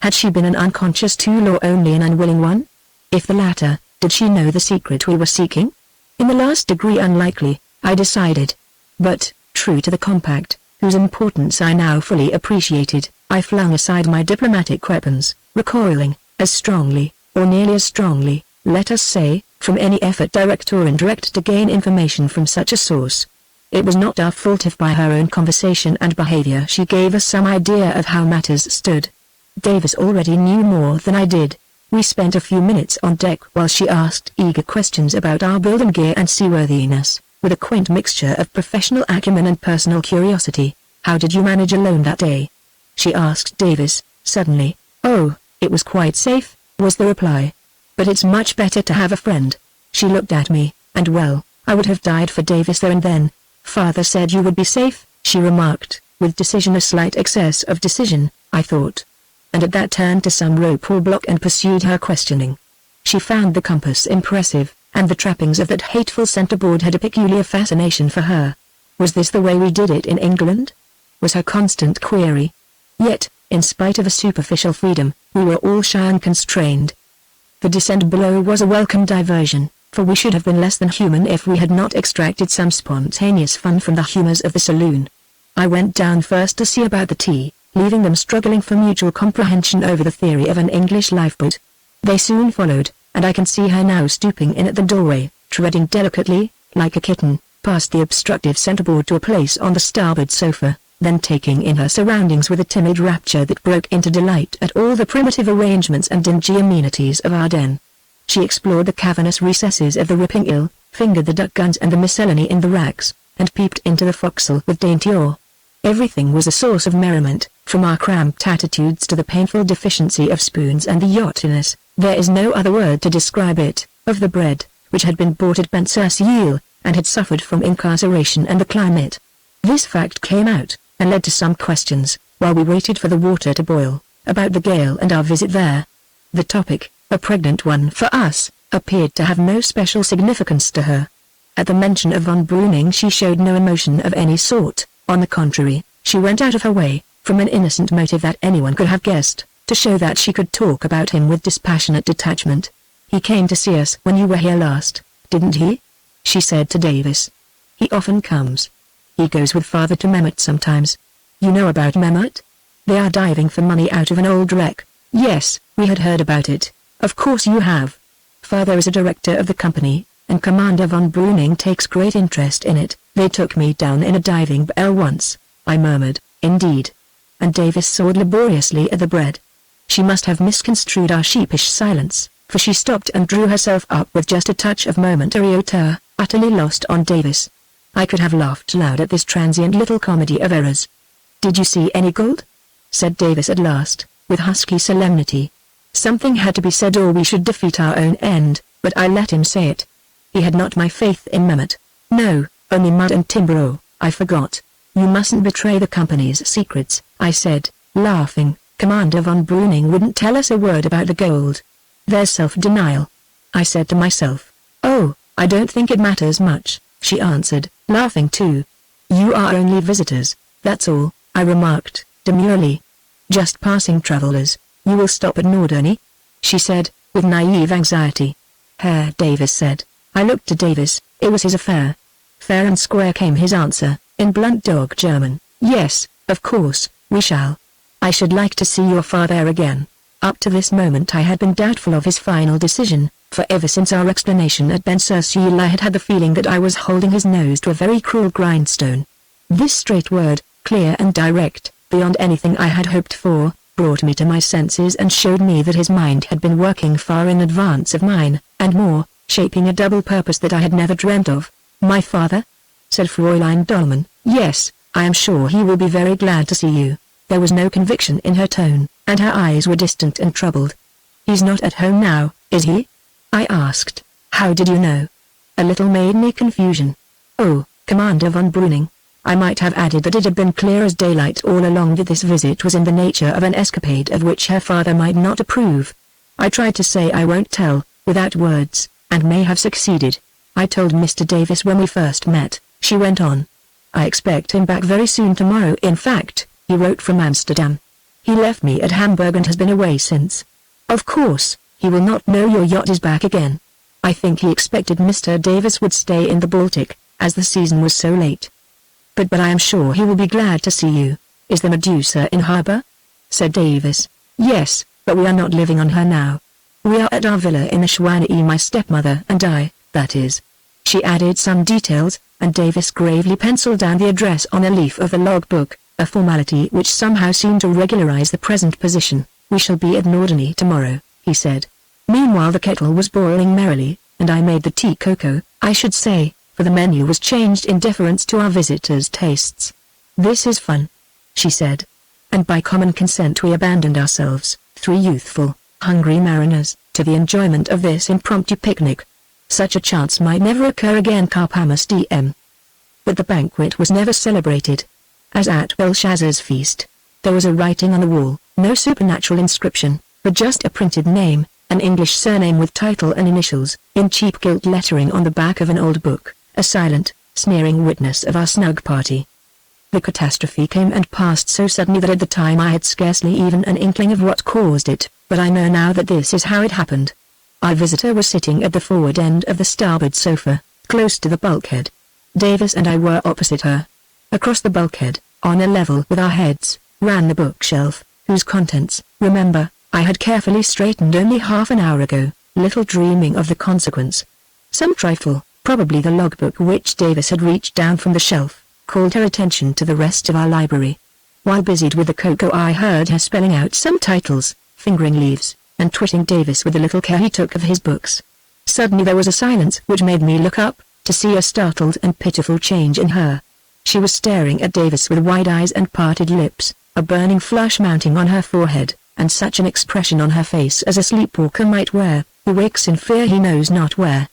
Had she been an unconscious tool or only an unwilling one? If the latter, did she know the secret we were seeking? In the last degree unlikely, I decided. But, true to the compact, whose importance I now fully appreciated, I flung aside my diplomatic weapons, recoiling, as strongly, or nearly as strongly, let us say, from any effort direct or indirect to gain information from such a source. It was not our fault if by her own conversation and behavior she gave us some idea of how matters stood. Davis already knew more than I did. We spent a few minutes on deck while she asked eager questions about our building gear and seaworthiness, with a quaint mixture of professional acumen and personal curiosity. How did you manage alone that day? She asked Davis, suddenly. Oh, it was quite safe, was the reply. But it's much better to have a friend. She looked at me, and well, I would have died for Davis there and then. Father said you would be safe, she remarked, with decision, a slight excess of decision, I thought. And at that turned to some rope or block and pursued her questioning. She found the compass impressive, and the trappings of that hateful centerboard had a peculiar fascination for her. Was this the way we did it in England? Was her constant query. Yet, in spite of a superficial freedom, we were all shy and constrained. The descent below was a welcome diversion, for we should have been less than human if we had not extracted some spontaneous fun from the humors of the saloon. I went down first to see about the tea, leaving them struggling for mutual comprehension over the theory of an English lifeboat. They soon followed, and I can see her now stooping in at the doorway, treading delicately, like a kitten, past the obstructive centerboard to a place on the starboard sofa, then taking in her surroundings with a timid rapture that broke into delight at all the primitive arrangements and dingy amenities of our den. She explored the cavernous recesses of the ripping ill, fingered the duck guns and the miscellany in the racks, and peeped into the forecastle with dainty awe. Everything was a source of merriment, from our cramped attitudes to the painful deficiency of spoons and the yachtiness, there is no other word to describe it, of the bread, which had been bought at Ben-sur-Seille, and had suffered from incarceration and the climate. This fact came out, and led to some questions, while we waited for the water to boil, about the gale and our visit there. The topic, a pregnant one for us, appeared to have no special significance to her. At the mention of von Breuning she showed no emotion of any sort. On the contrary, she went out of her way, from an innocent motive that anyone could have guessed, to show that she could talk about him with dispassionate detachment. He came to see us when you were here last, didn't he? She said to Davis. He often comes. He goes with Father to Memmert sometimes. You know about Memmert? They are diving for money out of an old wreck. Yes, we had heard about it. Of course you have. Father is a director of the company, and Commander von Breuning takes great interest in it. They took me down in a diving bell once, I murmured, indeed. And Davis sawed laboriously at the bread. She must have misconstrued our sheepish silence, for she stopped and drew herself up with just a touch of momentary hauteur, utterly lost on Davis. I could have laughed loud at this transient little comedy of errors. "Did you see any gold?" said Davis at last, with husky solemnity. Something had to be said or we should defeat our own end, but I let him say it. He had not my faith in Mehmet. "No, only mud and timber. Oh, I forgot. You mustn't betray the company's secrets," I said, laughing. "Commander von Breuning wouldn't tell us a word about the gold. There's self-denial." I said to myself. "Oh, I don't think it matters much," she answered, laughing too. "You are only visitors, that's all," I remarked, demurely. "Just passing travelers. You will stop at Norderney?" she said, with naive anxiety. "Herr Davis said." I looked to Davis. It was his affair. Fair and square came his answer, in blunt dog German. "Yes, of course, we shall. I should like to see your father again." Up to this moment I had been doubtful of his final decision, for ever since our explanation at Ben Sur-Seul I had had the feeling that I was holding his nose to a very cruel grindstone. This straight word, clear and direct, beyond anything I had hoped for, brought me to my senses and showed me that his mind had been working far in advance of mine, and more, shaping a double purpose that I had never dreamt of. "My father?" said Fräulein Dollmann. "Yes, I am sure he will be very glad to see you." There was no conviction in her tone, and her eyes were distant and troubled. "He's not at home now, is he?" I asked. "How did you know?" A little made me confusion. "Oh, Commander von Breuning." I might have added that it had been clear as daylight all along that this visit was in the nature of an escapade of which her father might not approve. I tried to say I won't tell, without words, and may have succeeded. "I told Mr. Davis when we first met," she went on. "I expect him back very soon tomorrow. In fact, he wrote from Amsterdam. He left me at Hamburg and has been away since. Of course, he will not know your yacht is back again. I think he expected Mr. Davis would stay in the Baltic, as the season was so late. But I am sure he will be glad to see you." "Is the Medusa in harbor?" said Davis. "Yes, but we are not living on her now. We are at our villa in the Schwanee, my stepmother and I, that is." She added some details, and Davis gravely penciled down the address on a leaf of the logbook, a formality which somehow seemed to regularize the present position. "We shall be at Norderney tomorrow," he said. Meanwhile the kettle was boiling merrily, and I made the tea cocoa, I should say, for the menu was changed in deference to our visitors' tastes. "This is fun," she said. And by common consent we abandoned ourselves, three youthful, hungry mariners, to the enjoyment of this impromptu picnic. Such a chance might never occur again, carpamus dm. But the banquet was never celebrated. As at Belshazzar's feast, there was a writing on the wall, no supernatural inscription, but just a printed name, an English surname with title and initials, in cheap gilt lettering on the back of an old book, a silent, sneering witness of our snug party. The catastrophe came and passed so suddenly that at the time I had scarcely even an inkling of what caused it, but I know now that this is how it happened. Our visitor was sitting at the forward end of the starboard sofa, close to the bulkhead. Davis and I were opposite her. Across the bulkhead, on a level with our heads, ran the bookshelf, whose contents, remember, I had carefully straightened only half an hour ago, little dreaming of the consequence. Some trifle, probably the logbook which Davis had reached down from the shelf, called her attention to the rest of our library. While busied with the cocoa I heard her spelling out some titles, fingering leaves, and twitting Davis with the little care he took of his books. Suddenly there was a silence which made me look up, to see a startled and pitiful change in her. She was staring at Davis with wide eyes and parted lips, a burning flush mounting on her forehead, and such an expression on her face as a sleepwalker might wear, who wakes in fear he knows not where.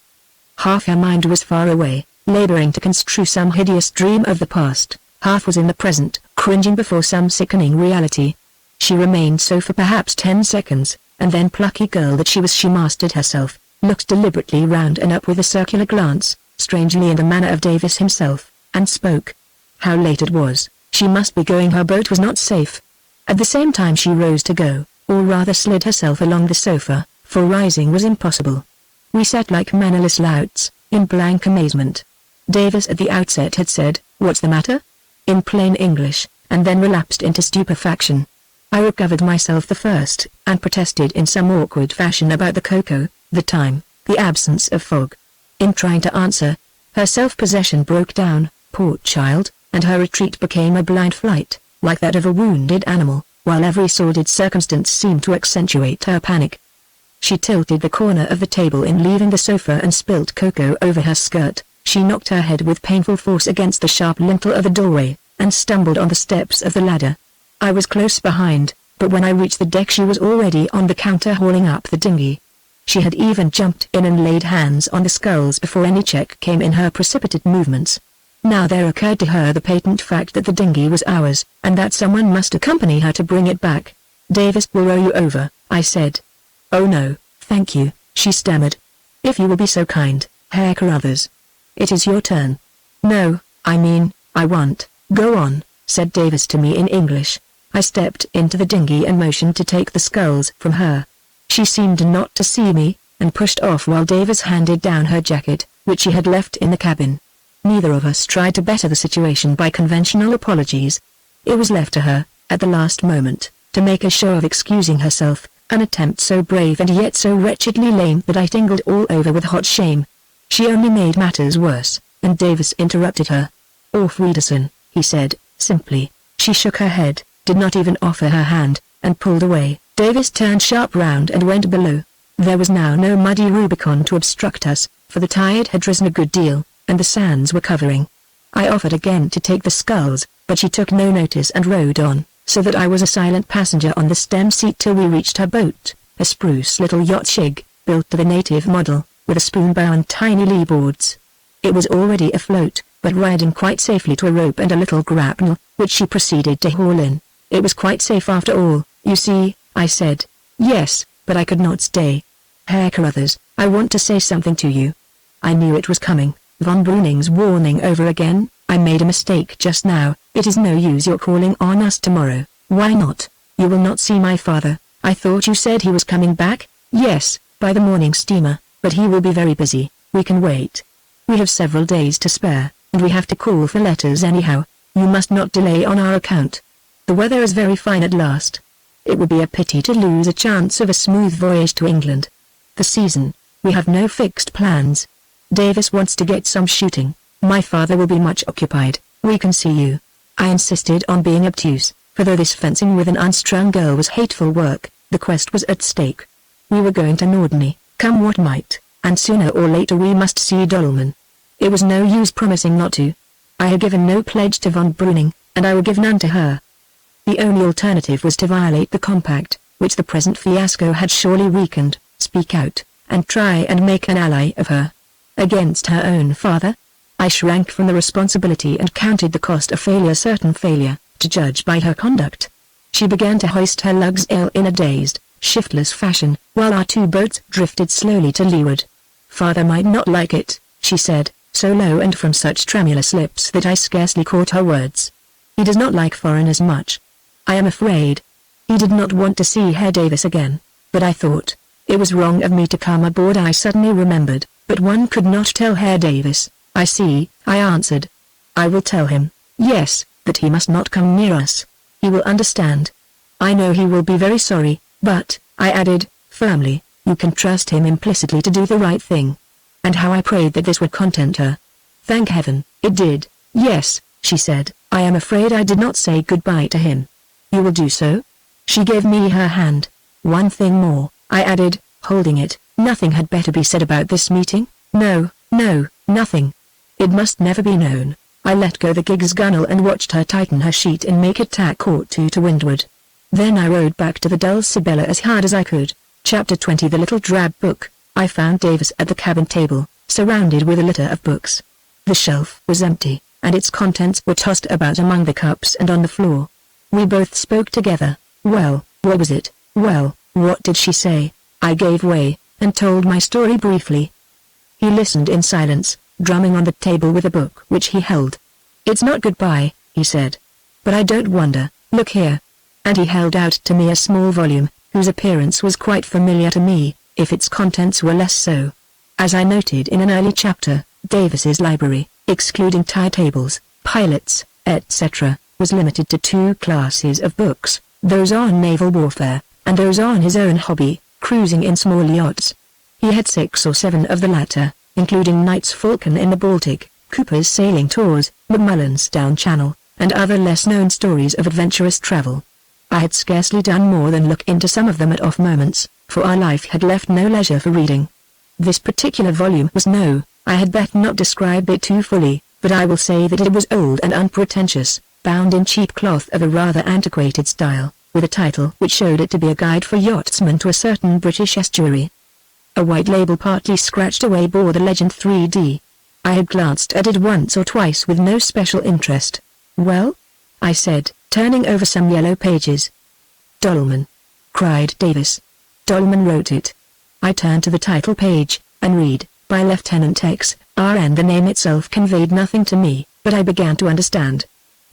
Half her mind was far away, laboring to construe some hideous dream of the past, half was in the present, cringing before some sickening reality. She remained so for perhaps 10 seconds, and then, plucky girl that she mastered herself, looked deliberately round and up with a circular glance, strangely in the manner of Davis himself, and spoke. How late it was, she must be going, her boat was not safe. At the same time she rose to go, or rather slid herself along the sofa, for rising was impossible. We sat like mannerless louts, in blank amazement. Davis at the outset had said, "What's the matter?" in plain English, and then relapsed into stupefaction. I recovered myself the first, and protested in some awkward fashion about the cocoa, the time, the absence of fog. In trying to answer, her self-possession broke down, poor child, and her retreat became a blind flight, like that of a wounded animal, while every sordid circumstance seemed to accentuate her panic. She tilted the corner of the table in leaving the sofa and spilt cocoa over her skirt. She knocked her head with painful force against the sharp lintel of the doorway, and stumbled on the steps of the ladder. I was close behind, but when I reached the deck she was already on the counter hauling up the dinghy. She had even jumped in and laid hands on the sculls before any check came in her precipitate movements. Now there occurred to her the patent fact that the dinghy was ours, and that someone must accompany her to bring it back. "Davis will row you over," I said. "Oh no, thank you," she stammered. "If you will be so kind, Herr Carruthers. It is your turn." "No, I mean, I want." "Go on," said Davis to me in English. I stepped into the dinghy and motioned to take the sculls from her. She seemed not to see me, and pushed off while Davis handed down her jacket, which she had left in the cabin. Neither of us tried to better the situation by conventional apologies. It was left to her, at the last moment, to make a show of excusing herself, an attempt so brave and yet so wretchedly lame that I tingled all over with hot shame. She only made matters worse, and Davis interrupted her. "Auf Wiedersehen," he said, simply. She shook her head, did not even offer her hand, and pulled away. Davis turned sharp round and went below. There was now no muddy Rubicon to obstruct us, for the tide had risen a good deal, and the sands were covering. I offered again to take the sculls, but she took no notice and rowed on, so that I was a silent passenger on the stem seat till we reached her boat, a spruce little yacht shig, built to the native model, with a spoon bow and tiny lee boards. It was already afloat, but riding quite safely to a rope and a little grapnel, which she proceeded to haul in. It was quite safe after all, you see, I said. Yes, but I could not stay. Herr Carruthers, I want to say something to you. I knew it was coming. Von Breuning's warning over again. I made a mistake just now. It is no use your calling on us tomorrow. Why not? You will not see my father. I thought you said he was coming back? Yes, by the morning steamer, but he will be very busy. We can wait. We have several days to spare, and we have to call for letters anyhow. You must not delay on our account. The weather is very fine at last. It would be a pity to lose a chance of a smooth voyage to England. The season, we have no fixed plans. Davis wants to get some shooting. My father will be much occupied. We can see you. I insisted on being obtuse, for though this fencing with an unstrung girl was hateful work, the quest was at stake. We were going to Norderney, come what might, and sooner or later we must see Dolman. It was no use promising not to. I had given no pledge to von Breuning, and I would give none to her. The only alternative was to violate the compact, which the present fiasco had surely weakened, speak out, and try and make an ally of her. Against her own father? I shrank from the responsibility and counted the cost of failure certain failure, to judge by her conduct. She began to hoist her lugs in a dazed, shiftless fashion, while our two boats drifted slowly to leeward. Father might not like it, she said, so low and from such tremulous lips that I scarcely caught her words. He does not like foreigners much. I am afraid. He did not want to see Herr Davis again, but I thought, it was wrong of me to come aboard. I suddenly remembered, but one could not tell Herr Davis. I see, I answered. I will tell him, yes, that he must not come near us. He will understand. I know he will be very sorry, but, I added, firmly, you can trust him implicitly to do the right thing. And how I prayed that this would content her. Thank heaven, it did. Yes, she said, I am afraid I did not say goodbye to him. You will do so? She gave me her hand. One thing more, I added, holding it. Nothing had better be said about this meeting? No, nothing. It must never be known. I let go the gig's gunwale and watched her tighten her sheet and make a tack or two to windward. Then I rowed back to the Dulcibella as hard as I could. Chapter 20. The Little Drab Book. I found Davis at the cabin table, surrounded with a litter of books. The shelf was empty, and its contents were tossed about among the cups and on the floor. We both spoke together. Well, what was it? Well, what did she say? I gave way, and told my story briefly. He listened in silence, drumming on the table with a book which he held. It's not goodbye, he said. But I don't wonder, look here. And he held out to me a small volume, whose appearance was quite familiar to me, if its contents were less so. As I noted in an early chapter, Davis's library, excluding tide tables, pilots, etc., was limited to two classes of books, those on naval warfare, and those on his own hobby, cruising in small yachts. He had 6 or 7 of the latter, including Knight's Falcon in the Baltic, Cooper's Sailing Tours, Macmillan's Down Channel, and other less-known stories of adventurous travel. I had scarcely done more than look into some of them at off moments, for our life had left no leisure for reading. This particular volume was no I had better not describe it too fully, but I will say that it was old and unpretentious, bound in cheap cloth of a rather antiquated style, with a title which showed it to be a guide for yachtsmen to a certain British estuary. A white label partly scratched away bore the legend 3D. I had glanced at it once or twice with no special interest. "Well?" I said, turning over some yellow pages. "Dolman!" cried Davis. "Dolman wrote it." I turned to the title page, and read, "By Lieutenant X, R.N." The name itself conveyed nothing to me, but I began to understand.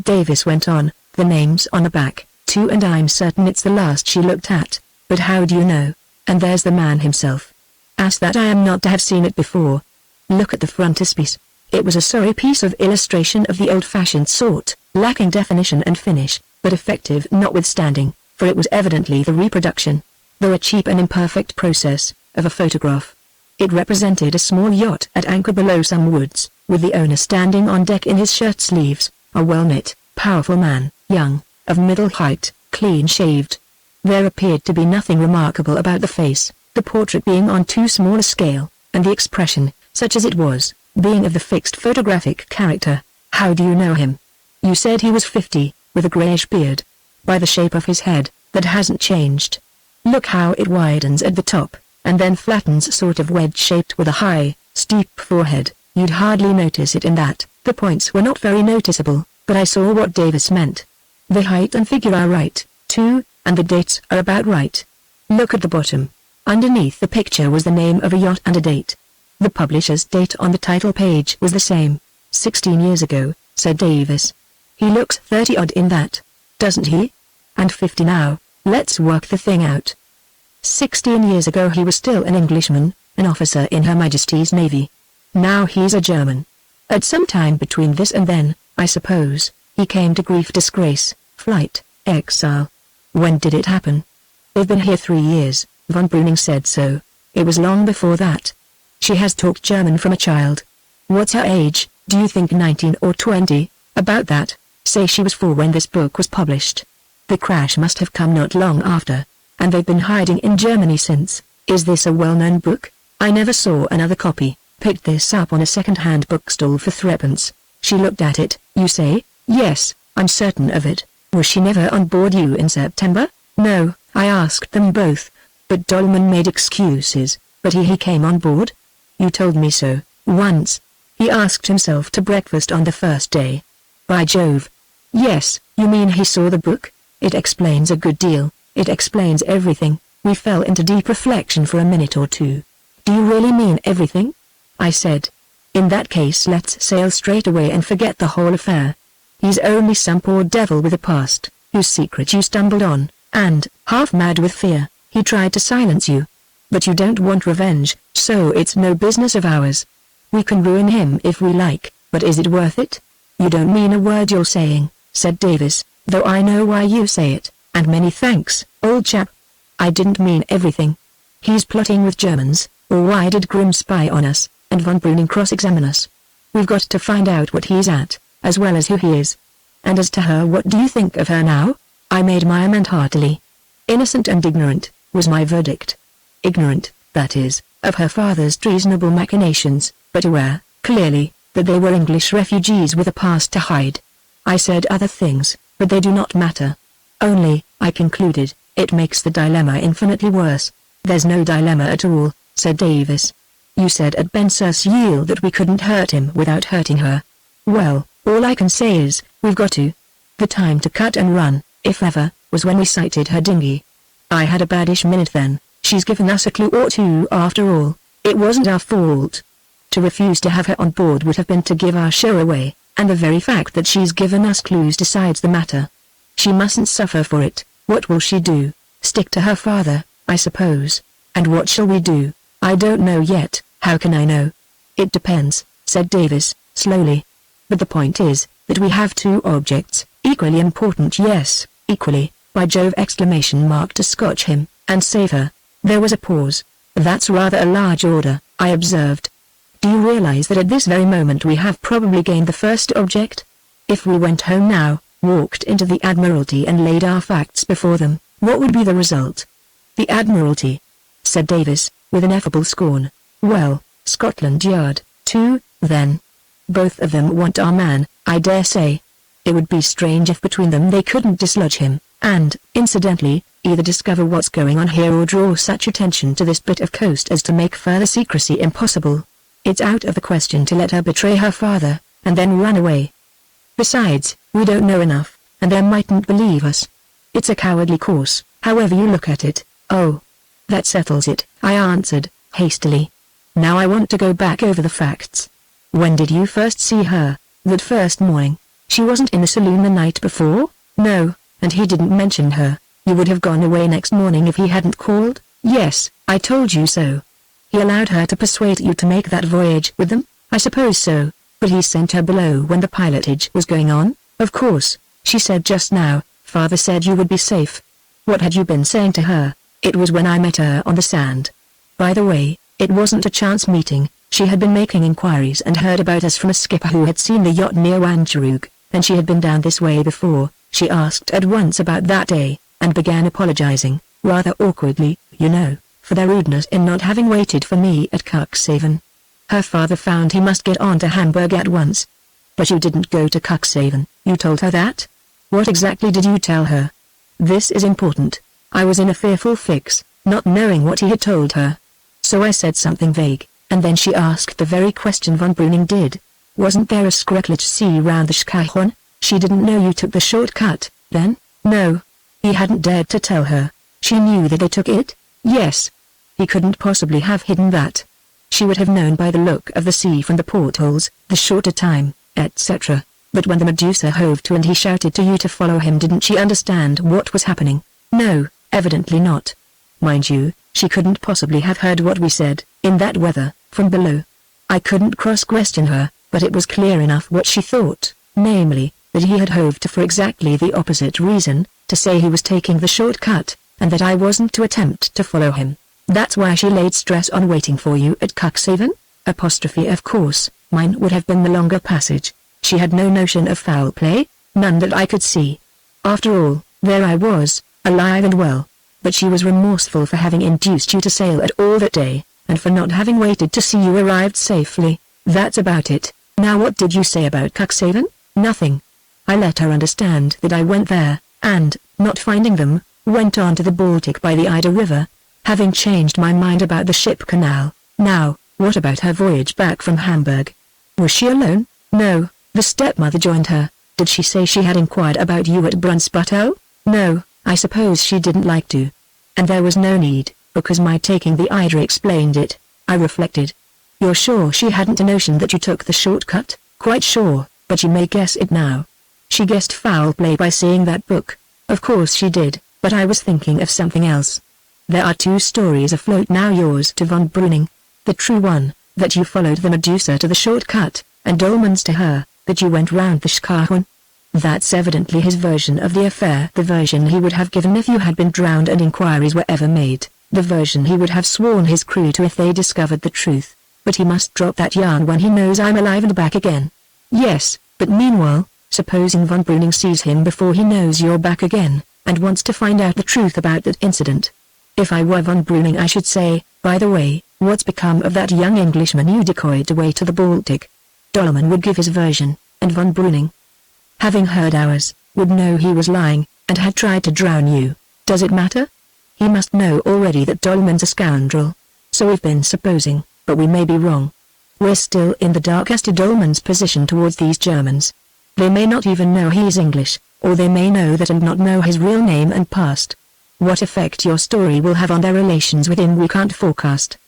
Davis went on, "The name's on the back, too, and I'm certain it's the last she looked at. But how do you know? And there's the man himself. As that I am not to have seen it before. Look at the frontispiece. It was a sorry piece of illustration of the old-fashioned sort, lacking definition and finish, but effective notwithstanding, for it was evidently the reproduction, though a cheap and imperfect process, of a photograph. It represented a small yacht at anchor below some woods, with the owner standing on deck in his shirt sleeves, a well-knit, powerful man, young, of middle height, clean-shaved. There appeared to be nothing remarkable about the face, the portrait being on too small a scale, and the expression, such as it was, being of the fixed photographic character. How do you know him? You said he was 50, with a greyish beard. By the shape of his head, that hasn't changed. Look how it widens at the top, and then flattens sort of wedge-shaped with a high, steep forehead. You'd hardly notice it in that. The points were not very noticeable, but I saw what Davis meant. The height and figure are right, too, and the dates are about right. Look at the bottom. Underneath the picture was the name of a yacht and a date. The publisher's date on the title page was the same. 16 years ago, said Davis. He looks 30-odd in that, doesn't he? And 50 now. Let's work the thing out. 16 years ago he was still an Englishman, an officer in Her Majesty's Navy. Now he's a German. At some time between this and then, I suppose, he came to grief, disgrace, flight, exile. When did it happen? They've been here 3 years, von Breuning said so. It was long before that. She has talked German from a child. What's her age, do you think 19 or 20? About that. Say she was 4 when this book was published. The crash must have come not long after, and they've been hiding in Germany since. Is this a well-known book? I never saw another copy. Picked this up on a second-hand bookstall for 3d. She looked at it, you say? Yes, I'm certain of it. Was she never on board you in September? No, I asked them both. But Dolman made excuses, but he came on board? You told me so, once. He asked himself to breakfast on the first day. By Jove. Yes, you mean he saw the book? It explains a good deal. It explains everything. We fell into deep reflection for a minute or two. Do you really mean everything? I said. In that case let's sail straight away and forget the whole affair. He's only some poor devil with a past, whose secret you stumbled on, and, half mad with fear, he tried to silence you. But you don't want revenge, so it's no business of ours. We can ruin him if we like, but is it worth it? You don't mean a word you're saying, said Davis, though I know why you say it, and many thanks, old chap. I didn't mean everything. He's plotting with Germans, or why did Grimm spy on us, and von Breuning cross-examine us? We've got to find out what he's at, as well as who he is. And as to her, what do you think of her now? I made my amend heartily. Innocent and ignorant, was my verdict. Ignorant, that is, of her father's treasonable machinations, but aware, clearly, that they were English refugees with a past to hide. I said other things, but they do not matter. Only, I concluded, it makes the dilemma infinitely worse. There's no dilemma at all, said Davis. You said at Ben Yield that we couldn't hurt him without hurting her. Well, all I can say is, we've got to. The time to cut and run, if ever, was when we sighted her dinghy. I had a baddish minute then. She's given us a clue or two after all. It wasn't our fault. To refuse to have her on board would have been to give our show away, and the very fact that she's given us clues decides the matter. She mustn't suffer for it. What will she do? Stick to her father, I suppose. And what shall we do? I don't know yet. How can I know? It depends, said Davis, slowly. But the point is, that we have 2 objects, equally important, yes, equally, by Jove ! To scotch him, and save her. There was a pause. That's rather a large order, I observed. Do you realize that at this very moment we have probably gained the first object? If we went home now, walked into the Admiralty and laid our facts before them, what would be the result? The Admiralty, said Davis, with ineffable scorn. Well, Scotland Yard, too, then. Both of them want our man, I dare say. It would be strange if between them they couldn't dislodge him, and, incidentally, either discover what's going on here or draw such attention to this bit of coast as to make further secrecy impossible. It's out of the question to let her betray her father, and then run away. Besides, we don't know enough, and they mightn't believe us. It's a cowardly course, however you look at it. Oh. That settles it, I answered, hastily. Now I want to go back over the facts. When did you first see her? That first morning. She wasn't in the saloon the night before? No, and he didn't mention her. You would have gone away next morning if he hadn't called? Yes, I told you so. He allowed her to persuade you to make that voyage with them? I suppose so, but he sent her below when the pilotage was going on? Of course, she said just now, Father said you would be safe. What had you been saying to her? It was when I met her on the sand. By the way, it wasn't a chance meeting. She had been making inquiries and heard about us from a skipper who had seen the yacht near Wancherooge, and she had been down this way before. She asked at once about that day, and began apologizing, rather awkwardly, you know, for their rudeness in not having waited for me at Cuxhaven. Her father found he must get on to Hamburg at once. But you didn't go to Cuxhaven, you told her that? What exactly did you tell her? This is important. I was in a fearful fix, not knowing what he had told her. So I said something vague, and then she asked the very question von Breuning did. Wasn't there a Schrecklich sea round the Schkachorn? She didn't know you took the shortcut, then? No. He hadn't dared to tell her. She knew that they took it? Yes. He couldn't possibly have hidden that. She would have known by the look of the sea from the portholes, the shorter time, etc. But when the Medusa hove to and he shouted to you to follow him, didn't she understand what was happening? No. Evidently not. Mind you, she couldn't possibly have heard what we said, in that weather, from below. I couldn't cross-question her, but it was clear enough what she thought, namely, that he had hove to for exactly the opposite reason, to say he was taking the short-cut, and that I wasn't to attempt to follow him. That's why she laid stress on waiting for you at Cuxhaven? Apostrophe of course, mine would have been the longer passage. She had no notion of foul play, none that I could see. After all, there I was, alive and well, but she was remorseful for having induced you to sail at all that day, and for not having waited to see you arrived safely. That's about it. Now what did you say about Cuxhaven? Nothing. I let her understand that I went there, and, not finding them, went on to the Baltic by the Ida River, having changed my mind about the ship canal. Now, what about her voyage back from Hamburg? Was she alone? No, the stepmother joined her. Did she say she had inquired about you at Brunsbüttel? No. I suppose she didn't like to. And there was no need, because my taking the Ida explained it. I reflected. You're sure she hadn't a notion that you took the shortcut? Quite sure, but you may guess it now. She guessed foul play by seeing that book. Of course she did, but I was thinking of something else. There are two stories afloat now, yours to von Breuning. The true one, that you followed the Medusa to the shortcut, and Dolman's to her, that you went round the Schkachorn. That's evidently his version of the affair, the version he would have given if you had been drowned and inquiries were ever made, the version he would have sworn his crew to if they discovered the truth. But he must drop that yarn when he knows I'm alive and back again. Yes, but meanwhile, supposing von Breuning sees him before he knows you're back again, and wants to find out the truth about that incident. If I were von Breuning I should say, by the way, what's become of that young Englishman you decoyed away to the Baltic? Dolman would give his version, and von Breuning, having heard ours, would know he was lying, and had tried to drown you. Does it matter? He must know already that Dolman's a scoundrel. So we've been supposing, but we may be wrong. We're still in the dark as to Dolman's position towards these Germans. They may not even know he's English, or they may know that and not know his real name and past. What effect your story will have on their relations with him we can't forecast.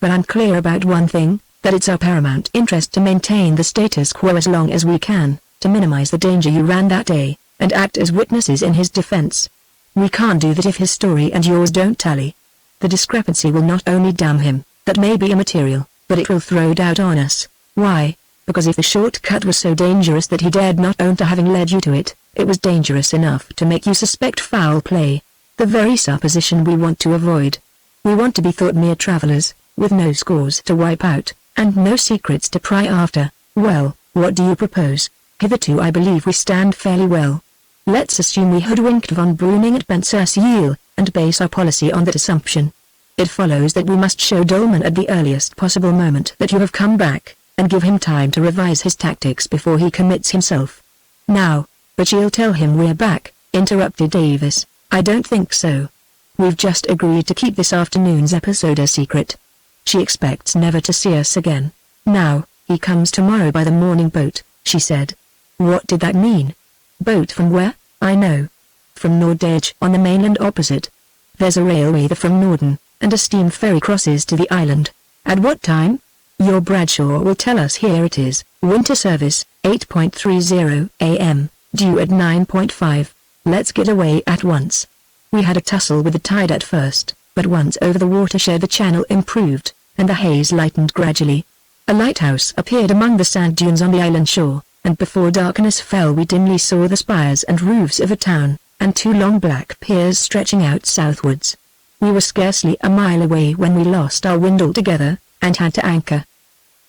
But I'm clear about one thing, that it's our paramount interest to maintain the status quo as long as we can, to minimize the danger you ran that day, and act as witnesses in his defense. We can't do that if his story and yours don't tally. The discrepancy will not only damn him, that may be immaterial, but it will throw doubt on us. Why? Because if the shortcut was so dangerous that he dared not own to having led you to it, it was dangerous enough to make you suspect foul play. The very supposition we want to avoid. We want to be thought mere travelers, with no scores to wipe out, and no secrets to pry after. Well, what do you propose? Hitherto I believe we stand fairly well. Let's assume we hoodwinked von Breuning at Bensersiel, and base our policy on that assumption. It follows that we must show Dolman at the earliest possible moment that you have come back, and give him time to revise his tactics before he commits himself. Now, but she'll tell him we're back, interrupted Davis. I don't think so. We've just agreed to keep this afternoon's episode a secret. She expects never to see us again. Now, he comes tomorrow by the morning boat, she said. What did that mean? Boat from where? I know. From Nordage on the mainland opposite. There's a railway there from Norden, and a steam ferry crosses to the island. At what time? Your Bradshaw will tell us. Here it is. Winter service, 8:30 a.m., due at 9:5. Let's get away at once. We had a tussle with the tide at first, but once over the watershed the channel improved, and the haze lightened gradually. A lighthouse appeared among the sand dunes on the island shore, and before darkness fell we dimly saw the spires and roofs of a town, and two long black piers stretching out southwards. We were scarcely a mile away when we lost our wind altogether, and had to anchor.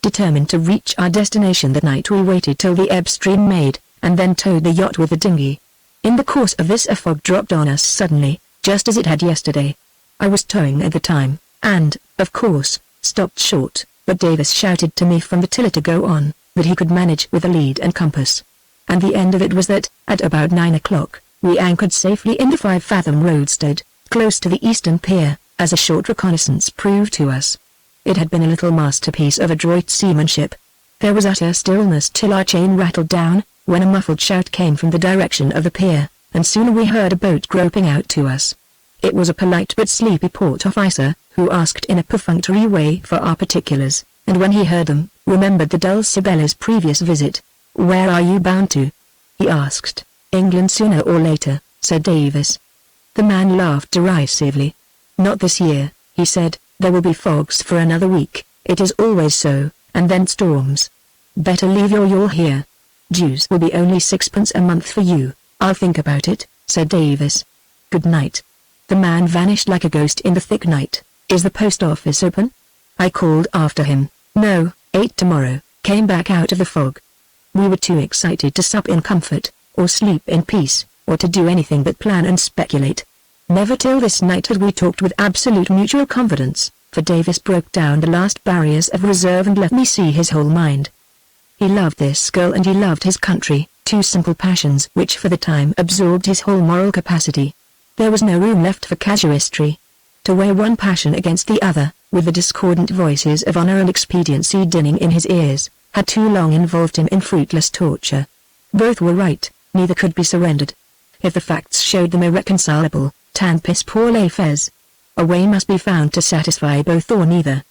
Determined to reach our destination that night, we waited till the ebb stream made, and then towed the yacht with the dinghy. In the course of this a fog dropped on us suddenly, just as it had yesterday. I was towing at the time, and, of course, stopped short, but Davis shouted to me from the tiller to go on, that he could manage with a lead and compass. And the end of it was that, at about 9 o'clock, we anchored safely in the 5-fathom roadstead, close to the eastern pier, as a short reconnaissance proved to us. It had been a little masterpiece of adroit seamanship. There was utter stillness till our chain rattled down, when a muffled shout came from the direction of the pier, and soon we heard a boat groping out to us. It was a polite but sleepy port officer, who asked in a perfunctory way for our particulars, and when he heard them, remembered the Dulcibella's previous visit. Where are you bound to? He asked. England sooner or later, said Davis. The man laughed derisively. Not this year, he said, there will be fogs for another week, it is always so, and then storms. Better leave your yawl here. Dues will be only 6 a month for you. I'll think about it, said Davis. Good night. The man vanished like a ghost in the thick night. Is the post office open? I called after him. No, 8 tomorrow, came back out of the fog. We were too excited to sup in comfort, or sleep in peace, or to do anything but plan and speculate. Never till this night had we talked with absolute mutual confidence, for Davis broke down the last barriers of reserve and let me see his whole mind. He loved this girl and he loved his country, two simple passions which for the time absorbed his whole moral capacity. There was no room left for casuistry. To weigh one passion against the other, with the discordant voices of honor and expediency dinning in his ears, had too long involved him in fruitless torture. Both were right, neither could be surrendered. If the facts showed them irreconcilable, tant pis pour les faits. A way must be found to satisfy both or neither.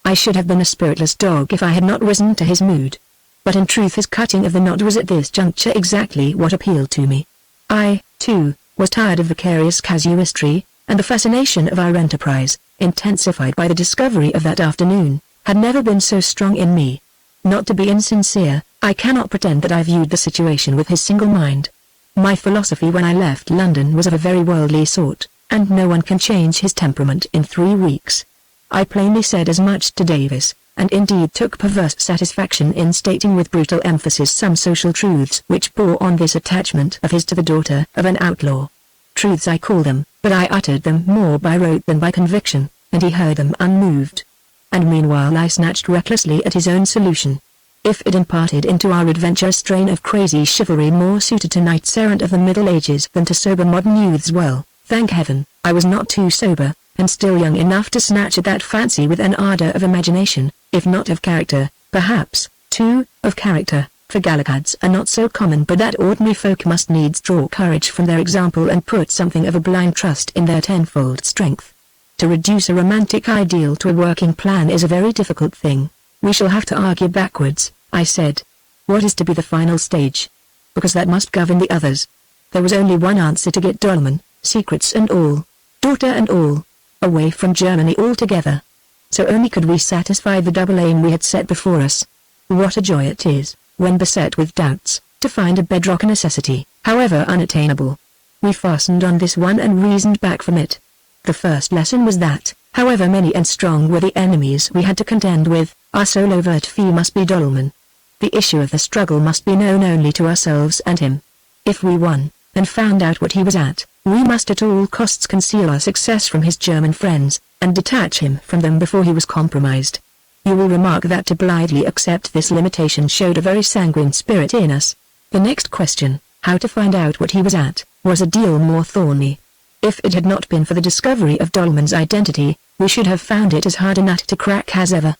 I should have been a spiritless dog if I had not risen to his mood. But in truth his cutting of the knot was at this juncture exactly what appealed to me. I, too, was tired of vicarious casuistry, and the fascination of our enterprise, intensified by the discovery of that afternoon, had never been so strong in me. Not to be insincere, I cannot pretend that I viewed the situation with his single mind. My philosophy when I left London was of a very worldly sort, and no one can change his temperament in 3 weeks. I plainly said as much to Davis, and indeed took perverse satisfaction in stating with brutal emphasis some social truths which bore on this attachment of his to the daughter of an outlaw. Truths I call them, but I uttered them more by rote than by conviction, and he heard them unmoved. And meanwhile I snatched recklessly at his own solution. If it imparted into our adventure a strain of crazy chivalry more suited to knights errant of the Middle Ages than to sober modern youths, well, thank heaven, I was not too sober, and still young enough to snatch at that fancy with an ardor of imagination, if not of character, perhaps, too, of character, for Galahads are not so common but that ordinary folk must needs draw courage from their example and put something of a blind trust in their tenfold strength. To reduce a romantic ideal to a working plan is a very difficult thing. We shall have to argue backwards, I said. What is to be the final stage? Because that must govern the others. There was only one answer to get Dolman, secrets and all, daughter and all, away from Germany altogether. So only could we satisfy the double aim we had set before us. What a joy it is, when beset with doubts, to find a bedrock necessity, however unattainable. We fastened on this one and reasoned back from it. The first lesson was that, however many and strong were the enemies we had to contend with, our sole overt foe must be Dolman. The issue of the struggle must be known only to ourselves and him. If we won, and found out what he was at, we must at all costs conceal our success from his German friends, and detach him from them before he was compromised. You will remark that to blithely accept this limitation showed a very sanguine spirit in us. The next question, how to find out what he was at, was a deal more thorny. If it had not been for the discovery of Dolman's identity, we should have found it as hard a nut to crack as ever.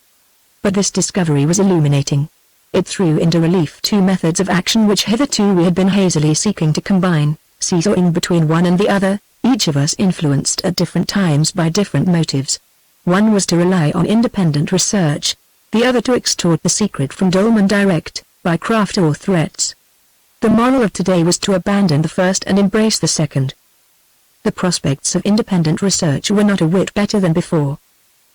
But this discovery was illuminating. It threw into relief two methods of action which hitherto we had been hazily seeking to combine, seesawing between one and the other, each of us influenced at different times by different motives. One was to rely on independent research, the other to extort the secret from Dolman direct, by craft or threats. The moral of today was to abandon the first and embrace the second. The prospects of independent research were not a whit better than before.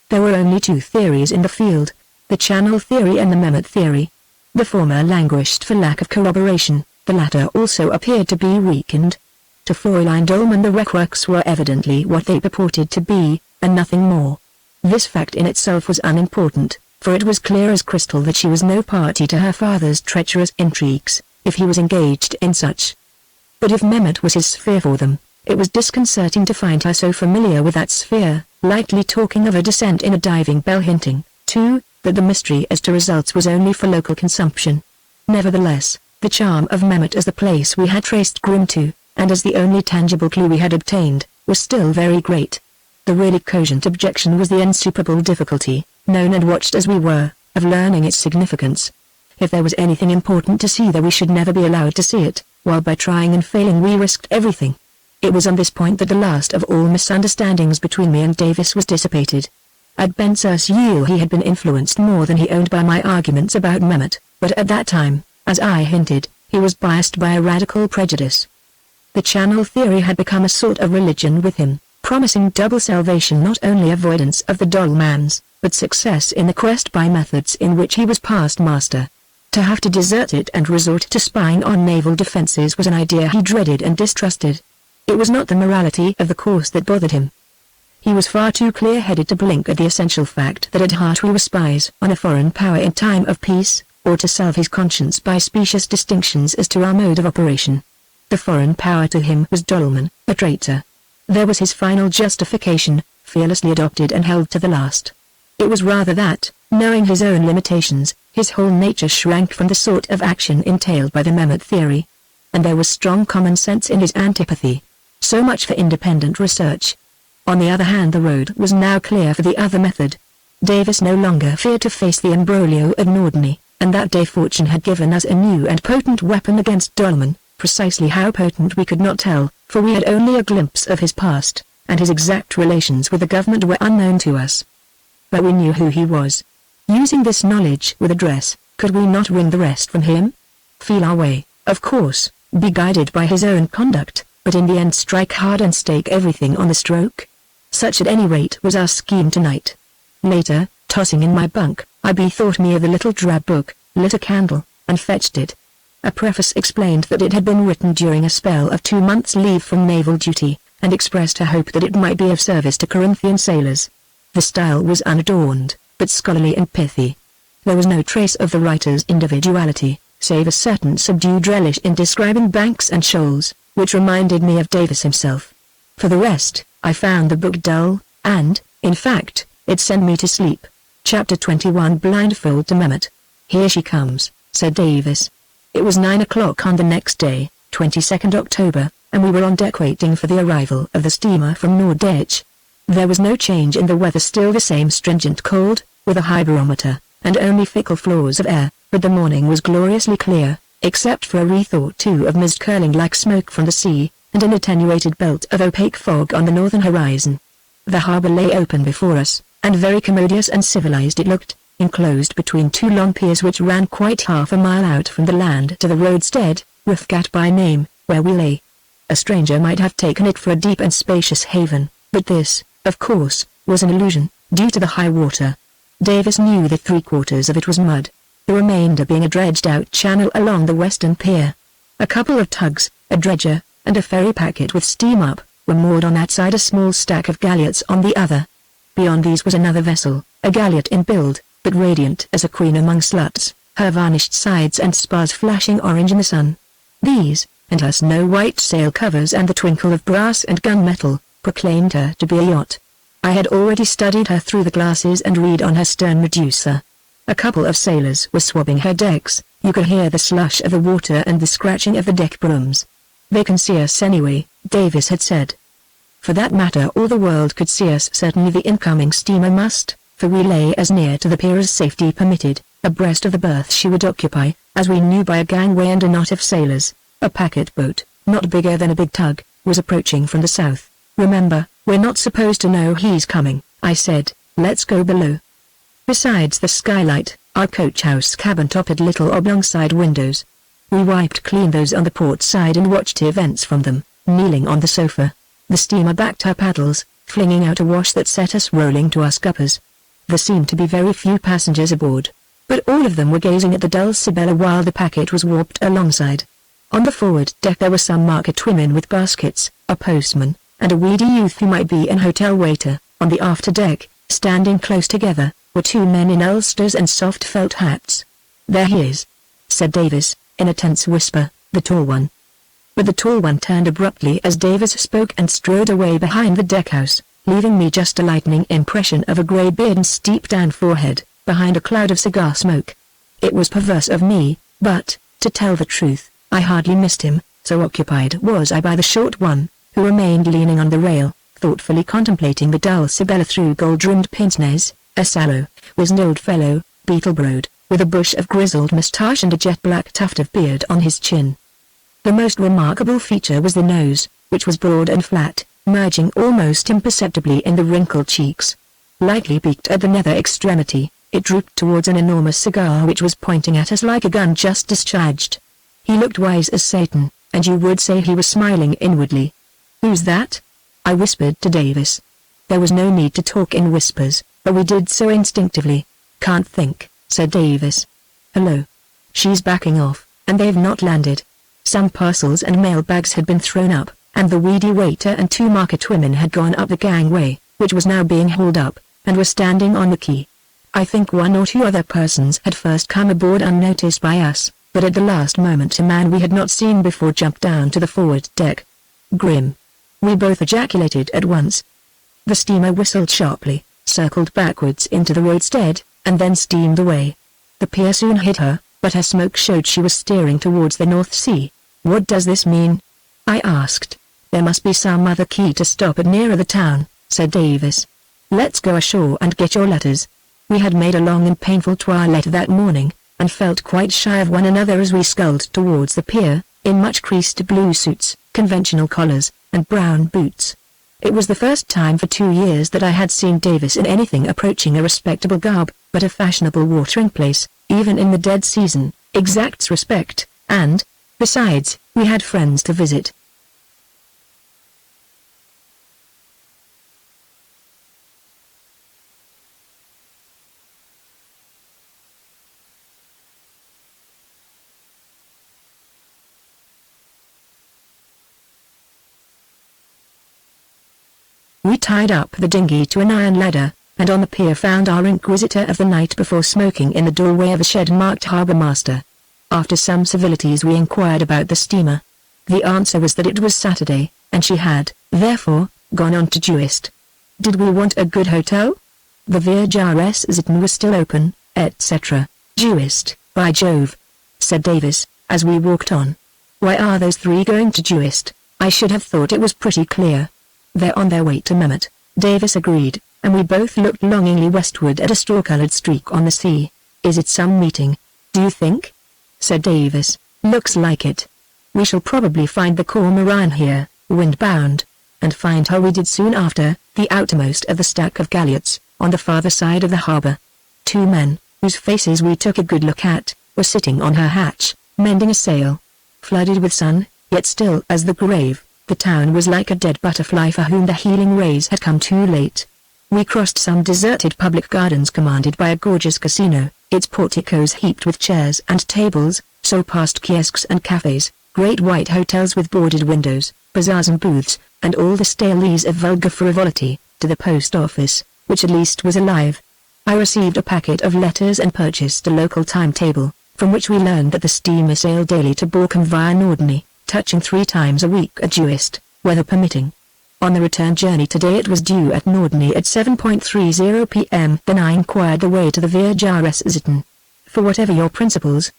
There were only two theories in the field, the channel theory and the Mehmet theory. The former languished for lack of corroboration, the latter also appeared to be weakened. To Fräulein Dolman the wreckworks were evidently what they purported to be, and nothing more. This fact in itself was unimportant, for it was clear as crystal that she was no party to her father's treacherous intrigues, if he was engaged in such. But if Mehmet was his sphere for them, it was disconcerting to find her so familiar with that sphere, lightly talking of a descent in a diving bell, hinting, too, that the mystery as to results was only for local consumption. Nevertheless, the charm of Mehmet as the place we had traced Grimm to, and as the only tangible clue we had obtained, was still very great. The really cogent objection was the insuperable difficulty, known and watched as we were, of learning its significance. If there was anything important to see there we should never be allowed to see it, while by trying and failing we risked everything. It was on this point that the last of all misunderstandings between me and Davis was dissipated. At Bensersiel he had been influenced more than he owned by my arguments about Mehmet, but at that time, as I hinted, he was biased by a radical prejudice. The channel theory had become a sort of religion with him, promising double salvation, not only avoidance of the Dolmans, but success in the quest by methods in which he was past master. To have to desert it and resort to spying on naval defenses was an idea he dreaded and distrusted. It was not the morality of the course that bothered him. He was far too clear-headed to blink at the essential fact that at heart we were spies on a foreign power in time of peace, or to salve his conscience by specious distinctions as to our mode of operation. The foreign power to him was Dolman, a traitor. There was his final justification, fearlessly adopted and held to the last. It was rather that, knowing his own limitations, his whole nature shrank from the sort of action entailed by the Mehmet theory. And there was strong common sense in his antipathy. So much for independent research. On the other hand, the road was now clear for the other method. Davis no longer feared to face the imbroglio at Norderney, and that day fortune had given us a new and potent weapon against Dolman. Precisely how potent we could not tell, for we had only a glimpse of his past, and his exact relations with the government were unknown to us. But we knew who he was. Using this knowledge with address, could we not wring the rest from him? Feel our way, of course, be guided by his own conduct, but in the end strike hard and stake everything on the stroke? Such at any rate was our scheme tonight. Later, tossing in my bunk, I bethought me of the little drab book, lit a candle, and fetched it. A preface explained that it had been written during a spell of 2 months' leave from naval duty, and expressed a hope that it might be of service to Corinthian sailors. The style was unadorned, but scholarly and pithy. There was no trace of the writer's individuality, save a certain subdued relish in describing banks and shoals, which reminded me of Davis himself. For the rest, I found the book dull, and, in fact, it sent me to sleep. Chapter 21 Blindfold to Mehmet. Here she comes, said Davis. It was 9 o'clock on the next day, 22nd October, and we were on deck waiting for the arrival of the steamer from Norddeich. There was no change in the weather, still the same stringent cold, with a high barometer, and only fickle flaws of air, but the morning was gloriously clear, except for a wreath or two of mist curling like smoke from the sea, and an attenuated belt of opaque fog on the northern horizon. The harbour lay open before us, and very commodious and civilized it looked, enclosed between two long piers which ran quite half a mile out from the land to the roadstead, Rifgat by name, where we lay. A stranger might have taken it for a deep and spacious haven, but this, of course, was an illusion, due to the high water. Davis knew that 3/4 of it was mud, the remainder being a dredged-out channel along the western pier. A couple of tugs, a dredger, and a ferry packet with steam up, were moored on that side, a small stack of galliots on the other. Beyond these was another vessel, a galliot in build, but radiant as a queen among sluts, her varnished sides and spars flashing orange in the sun. These, and her snow-white sail covers and the twinkle of brass and gun-metal, proclaimed her to be a yacht. I had already studied her through the glasses and read on her stern reducer. A couple of sailors were swabbing her decks. You could hear the slush of the water and the scratching of the deck brooms. "They can see us anyway," Davis had said. For that matter, all the world could see us. Certainly the incoming steamer must, for we lay as near to the pier as safety permitted, abreast of the berth she would occupy, as we knew by a gangway and a knot of sailors. A packet boat, not bigger than a big tug, was approaching from the south. "Remember, we're not supposed to know he's coming," I said. "Let's go below." Besides the skylight, our coachhouse cabin top had little oblong side windows. We wiped clean those on the port side and watched events from them, kneeling on the sofa. The steamer backed her paddles, flinging out a wash that set us rolling to our scuppers. There seemed to be very few passengers aboard, but all of them were gazing at the Dulcibella while the packet was warped alongside. On the forward deck there were some market women with baskets, a postman, and a weedy youth who might be an hotel waiter. On the after deck, standing close together, were two men in ulsters and soft felt hats. "There he is," said Davis, in a tense whisper, "the tall one." But the tall one turned abruptly as Davis spoke and strode away behind the deckhouse, leaving me just a lightning impression of a grey beard and steep down forehead, behind a cloud of cigar smoke. It was perverse of me, but, to tell the truth, I hardly missed him, so occupied was I by the short one, who remained leaning on the rail, thoughtfully contemplating the Dulcibella through gold-rimmed pince-nez, a sallow, wizened old fellow, beetle-browed, with a bush of grizzled moustache and a jet-black tuft of beard on his chin. The most remarkable feature was the nose, which was broad and flat, merging almost imperceptibly in the wrinkled cheeks. Lightly beaked at the nether extremity, it drooped towards an enormous cigar which was pointing at us like a gun just discharged. He looked wise as Satan, and you would say he was smiling inwardly. "Who's that?" I whispered to Davis. There was no need to talk in whispers, but we did so instinctively. "Can't think," said Davis. "Hello." "She's backing off, and they've not landed." Some parcels and mail bags had been thrown up, and the weedy waiter and two market women had gone up the gangway, which was now being hauled up, and were standing on the quay. I think one or two other persons had first come aboard unnoticed by us, but at the last moment a man we had not seen before jumped down to the forward deck. "Grim!" we both ejaculated at once. The steamer whistled sharply, circled backwards into the roadstead, and then steamed away. The pier soon hid her, but her smoke showed she was steering towards the North Sea. "What does this mean?" I asked. "There must be some other key to stop at nearer the town," said Davis. "Let's go ashore and get your letters." We had made a long and painful toilet that morning, and felt quite shy of one another as we sculled towards the pier, in much creased blue suits, conventional collars, and brown boots. It was the first time for 2 years that I had seen Davis in anything approaching a respectable garb, but a fashionable watering place, even in the dead season, exacts respect, and, besides, we had friends to visit. We tied up the dinghy to an iron ladder, and on the pier found our inquisitor of the night before smoking in the doorway of a shed marked Harbour Master. After some civilities we inquired about the steamer. The answer was that it was Saturday, and she had, therefore, gone on to Juist. Did we want a good hotel? The Vierjares Zitten was still open, etc. "Juist, by Jove," said Davis, as we walked on. "Why are those three going to Juist? I should have thought it was pretty clear." "They're on their way to Mehmet," Davis agreed, and we both looked longingly westward at a straw-colored streak on the sea. "Is it some meeting, do you think?" said Davis. "Looks like it. We shall probably find the Cormoran here, windbound." And find her we did soon after, the outermost of the stack of galliots, on the farther side of the harbour. Two men, whose faces we took a good look at, were sitting on her hatch, mending a sail. Flooded with sun, yet still as the grave, the town was like a dead butterfly for whom the healing rays had come too late. We crossed some deserted public gardens commanded by a gorgeous casino, its porticos heaped with chairs and tables, so past kiosks and cafes, great white hotels with boarded windows, bazaars and booths, and all the staleys of vulgar frivolity, to the post office, which at least was alive. I received a packet of letters and purchased a local timetable, from which we learned that the steamer sailed daily to Borkum via Norderney, touching 3 times a week at Juist, weather permitting. On the return journey today it was due at Norderney at 7:30 p.m. Then I inquired the way to the Vierjahreszeiten. For whatever your principles,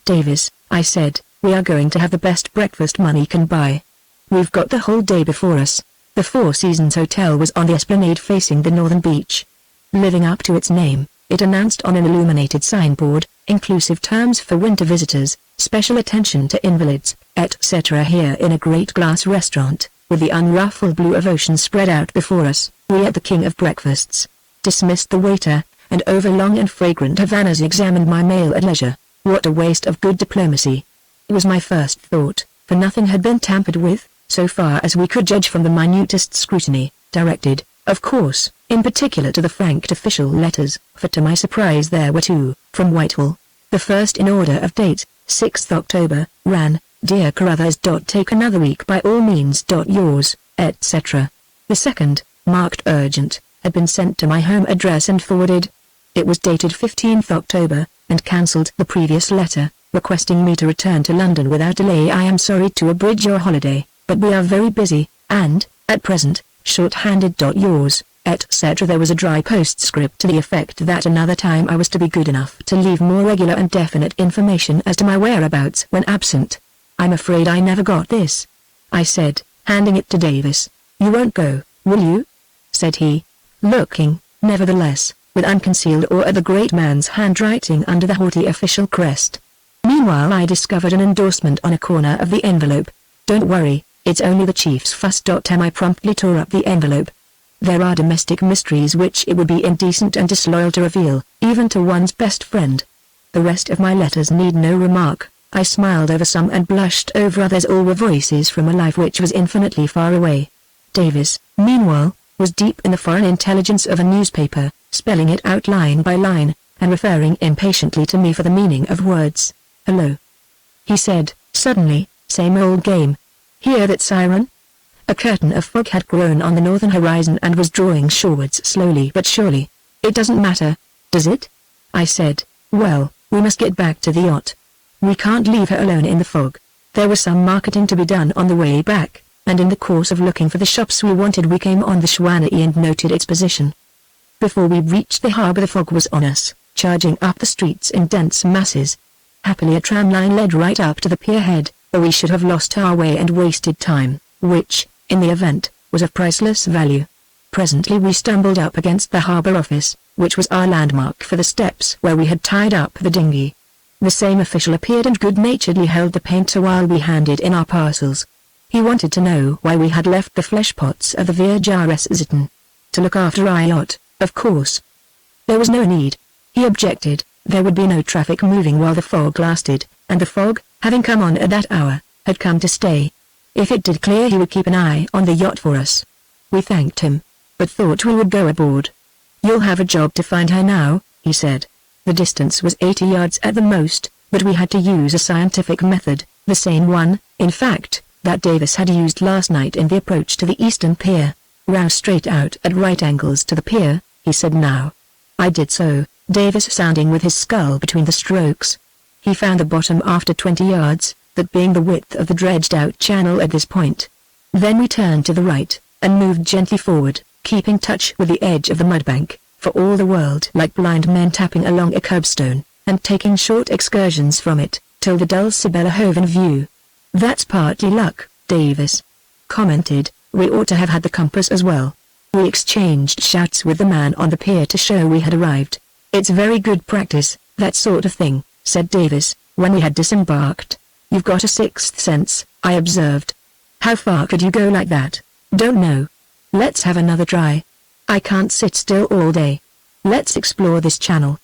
Davis, I said, we are going to have the best breakfast money can buy. We've got the whole day before us. The Four Seasons Hotel was on the esplanade facing the northern beach. Living up to its name, it announced on an illuminated signboard, inclusive terms for winter visitors, special attention to invalids, etc. Here in a great glass restaurant, with the unruffled blue of ocean spread out before us, we ate the king of breakfasts, dismissed the waiter, and over long and fragrant Havanas examined my mail at leisure. What a waste of good diplomacy. It was my first thought, for nothing had been tampered with, so far as we could judge from the minutest scrutiny, directed, of course, in particular to the franked official letters, for to my surprise there were two, from Whitehall. The first in order of date, 6th October, ran, Dear Carruthers. Take another week by all means. Yours, etc. The second, marked urgent, had been sent to my home address and forwarded. It was dated 15th October, and cancelled the previous letter, requesting me to return to London without delay. I am sorry to abridge your holiday, but we are very busy, and, at present, short-handed. Yours, etc. There was a dry postscript to the effect that another time I was to be good enough to leave more regular and definite information as to my whereabouts when absent. I'm afraid I never got this, I said, handing it to Davis. You won't go, will you? Said he, looking, nevertheless, with unconcealed awe at the great man's handwriting under the haughty official crest. Meanwhile I discovered an endorsement on a corner of the envelope. Don't worry, it's only the chief's fuss. I promptly tore up the envelope. There are domestic mysteries which it would be indecent and disloyal to reveal, even to one's best friend. The rest of my letters need no remark. I smiled over some and blushed over others. All were voices from a life which was infinitely far away. Davis, meanwhile, was deep in the foreign intelligence of a newspaper, spelling it out line by line, and referring impatiently to me for the meaning of words. Hello, he said, suddenly, same old game. Hear that siren? A curtain of fog had grown on the northern horizon and was drawing shorewards slowly but surely. It doesn't matter, does it? I said. Well, we must get back to the yacht. We can't leave her alone in the fog. There was some marketing to be done on the way back, and in the course of looking for the shops we wanted we came on the Schwanee and noted its position. Before we reached the harbour the fog was on us, charging up the streets in dense masses. Happily a tram line led right up to the pier head, or we should have lost our way and wasted time, which, in the event, was of priceless value. Presently we stumbled up against the harbour office, which was our landmark for the steps where we had tied up the dinghy. The same official appeared and good-naturedly held the painter while we handed in our parcels. He wanted to know why we had left the flesh pots of the Vierjahreszeiten. To look after our yacht, of course. There was no need, he objected. There would be no traffic moving while the fog lasted, and the fog, having come on at that hour, had come to stay. If it did clear he would keep an eye on the yacht for us. We thanked him, but thought we would go aboard. You'll have a job to find her now, he said. The distance was 80 yards at the most, but we had to use a scientific method, the same one, in fact, that Davis had used last night in the approach to the eastern pier. Row straight out at right angles to the pier, he said now. I did so, Davis sounding with his skull between the strokes. He found the bottom after 20 yards, that being the width of the dredged-out channel at this point. Then we turned to the right, and moved gently forward, keeping touch with the edge of the mudbank, for all the world like blind men tapping along a curbstone, and taking short excursions from it, till the Dulcibella hove in view. That's partly luck, Davis commented. We ought to have had the compass as well. We exchanged shouts with the man on the pier to show we had arrived. It's very good practice, that sort of thing, said Davis, when we had disembarked. You've got a sixth sense, I observed. How far could you go like that? Don't know. Let's have another try. I can't sit still all day. Let's explore this channel,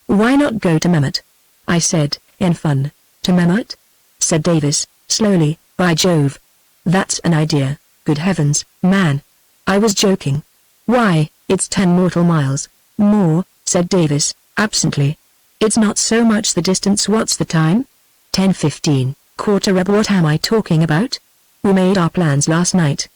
Why not go to Mehmet? I said, in fun. To Mehmet? Said Davis, slowly, by Jove. That's an idea, good heavens, man. I was joking. Why, it's 10 mortal miles. More, said Davis, absently. It's not so much the distance. What's the time? 10:15, quarter of. What am I talking about? We made our plans last night.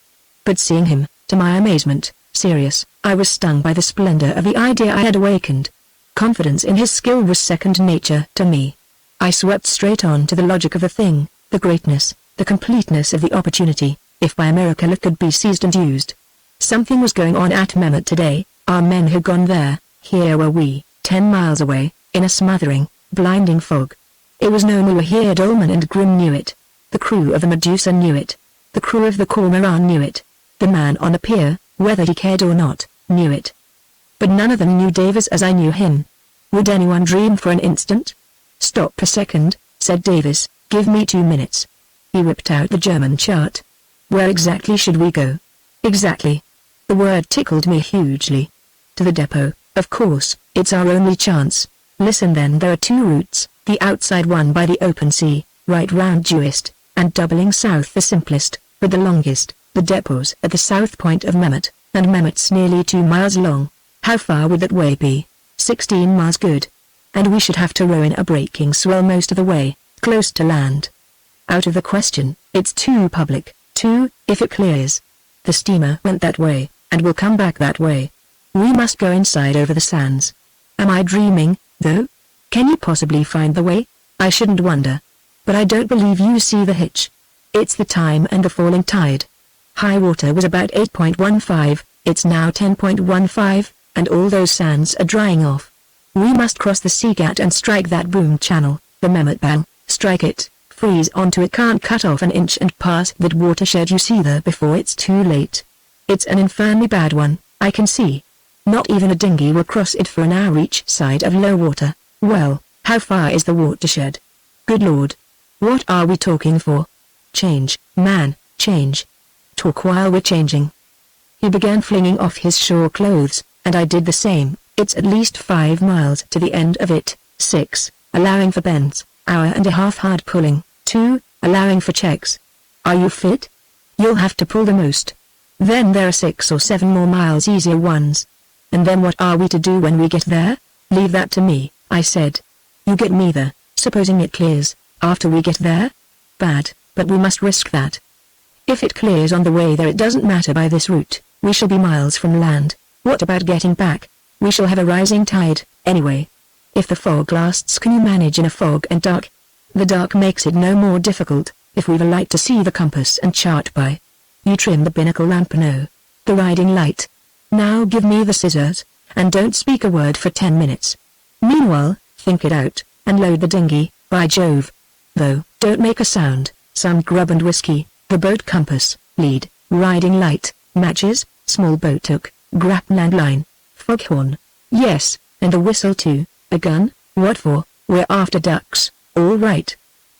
But seeing him, to my amazement, serious, I was stung by the splendor of the idea I had awakened. Confidence in his skill was second nature to me. I swept straight on to the logic of the thing, the greatness, the completeness of the opportunity, if by a miracle it could be seized and used. Something was going on at Mehmet today. Our men had gone there. Here were we, 10 miles away, in a smothering, blinding fog. It was known we were here. Dolman and Grimm knew it. The crew of the Medusa knew it. The crew of the Cormoran knew it. The man on the pier, whether he cared or not, knew it. But none of them knew Davis as I knew him. Would anyone dream for an instant? "Stop a second," said Davis, "give me 2 minutes." He whipped out the German chart. "Where exactly should we go?" "Exactly." The word tickled me hugely. "To the depot, of course, it's our only chance." "Listen then, there are 2 routes, the outside one by the open sea, right round due east, and doubling south the simplest, but the longest. The depot's at the south point of Mehmet, and Mehmet's nearly 2 miles long. How far would that way be?" 16 miles. "Good. And we should have to row in a breaking swell most of the way, close to land." "Out of the question, it's too public, if it clears. The steamer went that way, and will come back that way. We must go inside over the sands." "Am I dreaming, though? Can you possibly find the way?" "I shouldn't wonder. But I don't believe you see the hitch. It's the time and the falling tide. High water was about 8.15, it's now 10.15, and all those sands are drying off. We must cross the Seagat and strike that boom channel, the Mehmet Bang, strike it, freeze onto it, can't cut off an inch and pass that watershed you see there before it's too late. It's an infernally bad one, I can see. Not even a dinghy will cross it for an hour each side of low water. Well, how far is the watershed? Good Lord. What are we talking for? Change, man, change. Talk while we're changing." He began flinging off his shore clothes, and I did the same. "It's at least 5 miles to the end of it, 6, allowing for bends, hour and a half hard pulling, 2, allowing for checks. Are you fit? You'll have to pull the most. Then there are 6 or 7 more miles easier ones. And then what are we to do when we get there?" "Leave that to me," I said. "You get me there, supposing it clears, after we get there?" "Bad, but we must risk that. If it clears on the way there, it doesn't matter by this route, we shall be miles from land. What about getting back? We shall have a rising tide, anyway. If the fog lasts, can you manage in a fog and dark?" "The dark makes it no more difficult, if we've a light to see the compass and chart by. You trim the binnacle lamp, no. The riding light. Now give me the scissors, and don't speak a word for 10 minutes. Meanwhile, think it out, and load the dinghy, by Jove. Though, don't make a sound, some grub and whiskey, the boat compass, lead, riding light, matches, small boat hook, grapnel line, foghorn. Yes, and a whistle too. A gun? What for? We're after ducks, all right.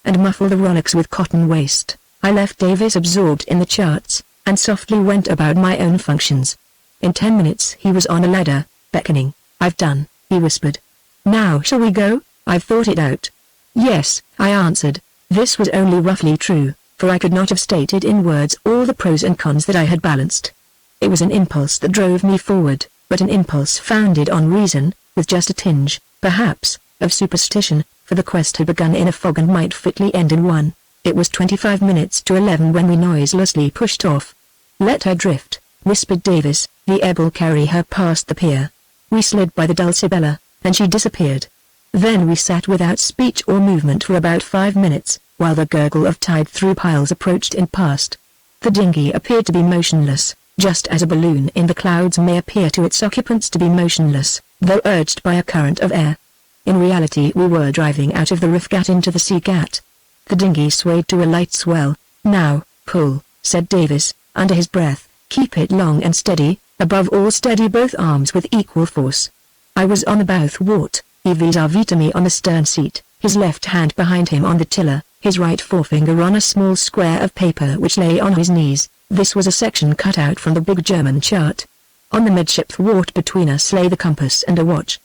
And muffle the rowlocks with cotton waste." I left Davis absorbed in the charts, and softly went about my own functions. In 10 minutes he was on a ladder, beckoning. "I've done," he whispered. "Now shall we go? I've thought it out." "Yes," I answered. This was only roughly true, for I could not have stated in words all the pros and cons that I had balanced. It was an impulse that drove me forward, but an impulse founded on reason, with just a tinge, perhaps, of superstition, for the quest had begun in a fog and might fitly end in one. It was 25 minutes to 11 when we noiselessly pushed off. "Let her drift," whispered Davis, "the ebb will carry her past the pier." We slid by the Dulcibella, and she disappeared. Then we sat without speech or movement for about 5 minutes, while the gurgle of tide through piles approached and passed. The dinghy appeared to be motionless, just as a balloon in the clouds may appear to its occupants to be motionless, though urged by a current of air. In reality we were driving out of the Rifgat into the Seagat. The dinghy swayed to a light swell. "Now, pull," said Davis, under his breath. "Keep it long and steady, above all steady both arms with equal force." I was on the bow thwart, he vis-à-vis to me on the stern seat, his left hand behind him on the tiller, his right forefinger on a small square of paper which lay on his knees. This was a section cut out from the big German chart. On the midship thwart between us lay the compass and a watch.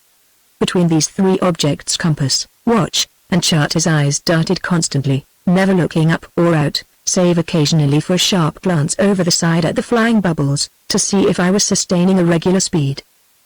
Between these 3 objects, compass, watch, and chart, his eyes darted constantly, never looking up or out, save occasionally for a sharp glance over the side at the flying bubbles, to see if I was sustaining a regular speed.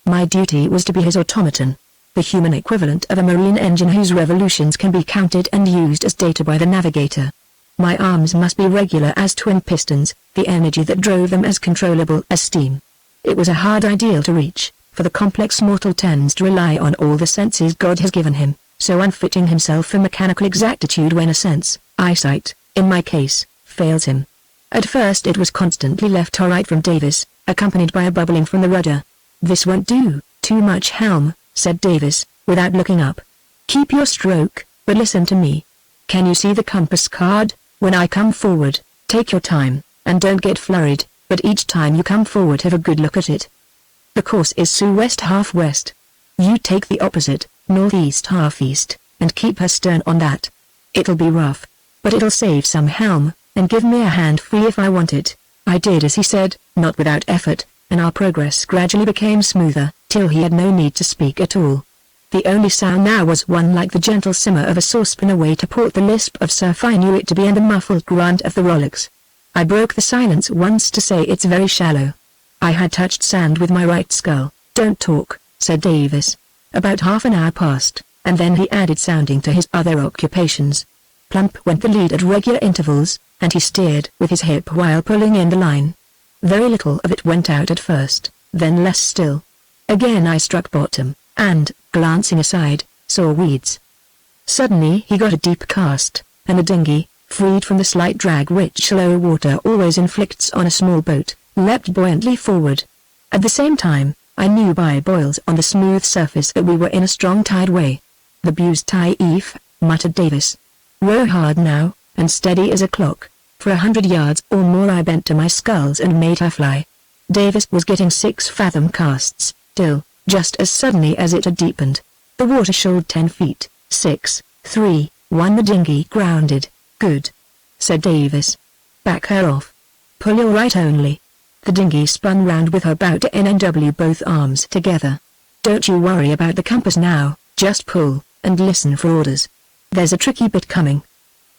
My duty was to be his automaton, the human equivalent of a marine engine whose revolutions can be counted and used as data by the navigator. My arms must be regular as twin pistons, the energy that drove them as controllable as steam. It was a hard ideal to reach, for the complex mortal tends to rely on all the senses God has given him, so unfitting himself for mechanical exactitude when a sense, eyesight, in my case, fails him. At first it was constantly left or right from Davis, accompanied by a bubbling from the rudder. "This won't do, too much helm," said Davis, without looking up. "Keep your stroke, but listen to me. Can you see the compass card? When I come forward, take your time, and don't get flurried, but each time you come forward have a good look at it. The course is sou-west half west. You take the opposite, northeast half east, and keep her stern on that. It'll be rough, but it'll save some helm, and give me a hand free if I want it." I did as he said, not without effort, and our progress gradually became smoother, till he had no need to speak at all. The only sound now was one like the gentle simmer of a saucepan away to port, the lisp of surf I knew it to be, and the muffled grunt of the rowlocks. I broke the silence once to say, "It's very shallow." I had touched sand with my right scull. "Don't talk," said Davis. About half an hour passed, and then he added, sounding to his other occupations. Plump went the lead at regular intervals, and he steered with his hip while pulling in the line. Very little of it went out at first, then less still. Again I struck bottom, and, glancing aside, saw weeds. Suddenly he got a deep cast, and the dinghy, freed from the slight drag which low water always inflicts on a small boat, leapt buoyantly forward. At the same time, I knew by boils on the smooth surface that we were in a strong tideway. "The Buse Taif," muttered Davis. "Row hard now, and steady as a clock." For 100 yards or more I bent to my sculls and made her fly. Davis was getting 6-fathom casts, till, just as suddenly as it had deepened, the water shoaled 10 feet, 6, 3, 1. The dinghy grounded. "Good," said Davis. "Back her off. Pull your right only." The dinghy spun round with her bow to NNW, both arms together. "Don't you worry about the compass now, just pull, and listen for orders. There's a tricky bit coming."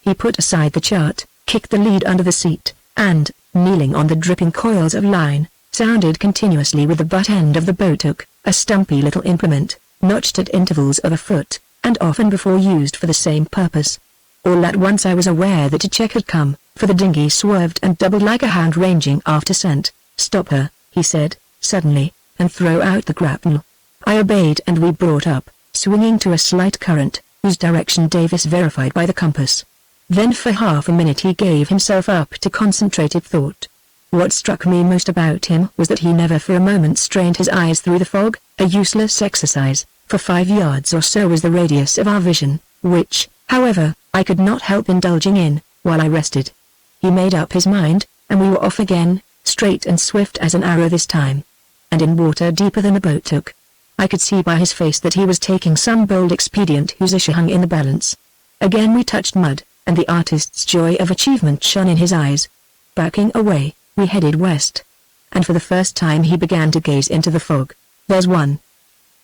He put aside the chart, kicked the lead under the seat, and, kneeling on the dripping coils of line, sounded continuously with the butt end of the boat hook, a stumpy little implement, notched at intervals of a foot, and often before used for the same purpose. All at once I was aware that a check had come, for the dinghy swerved and doubled like a hound ranging after scent. "Stop her," he said, suddenly, "and throw out the grapnel." I obeyed, and we brought up, swinging to a slight current, whose direction Davis verified by the compass. Then for half a minute he gave himself up to concentrated thought. What struck me most about him was that he never for a moment strained his eyes through the fog, a useless exercise, for 5 yards or so was the radius of our vision, which, however, I could not help indulging in, while I rested. He made up his mind, and we were off again, straight and swift as an arrow this time. And in water deeper than the boat took. I could see by his face that he was taking some bold expedient whose issue hung in the balance. Again we touched mud, and the artist's joy of achievement shone in his eyes. Backing away, we headed west. And for the first time he began to gaze into the fog. "There's one,"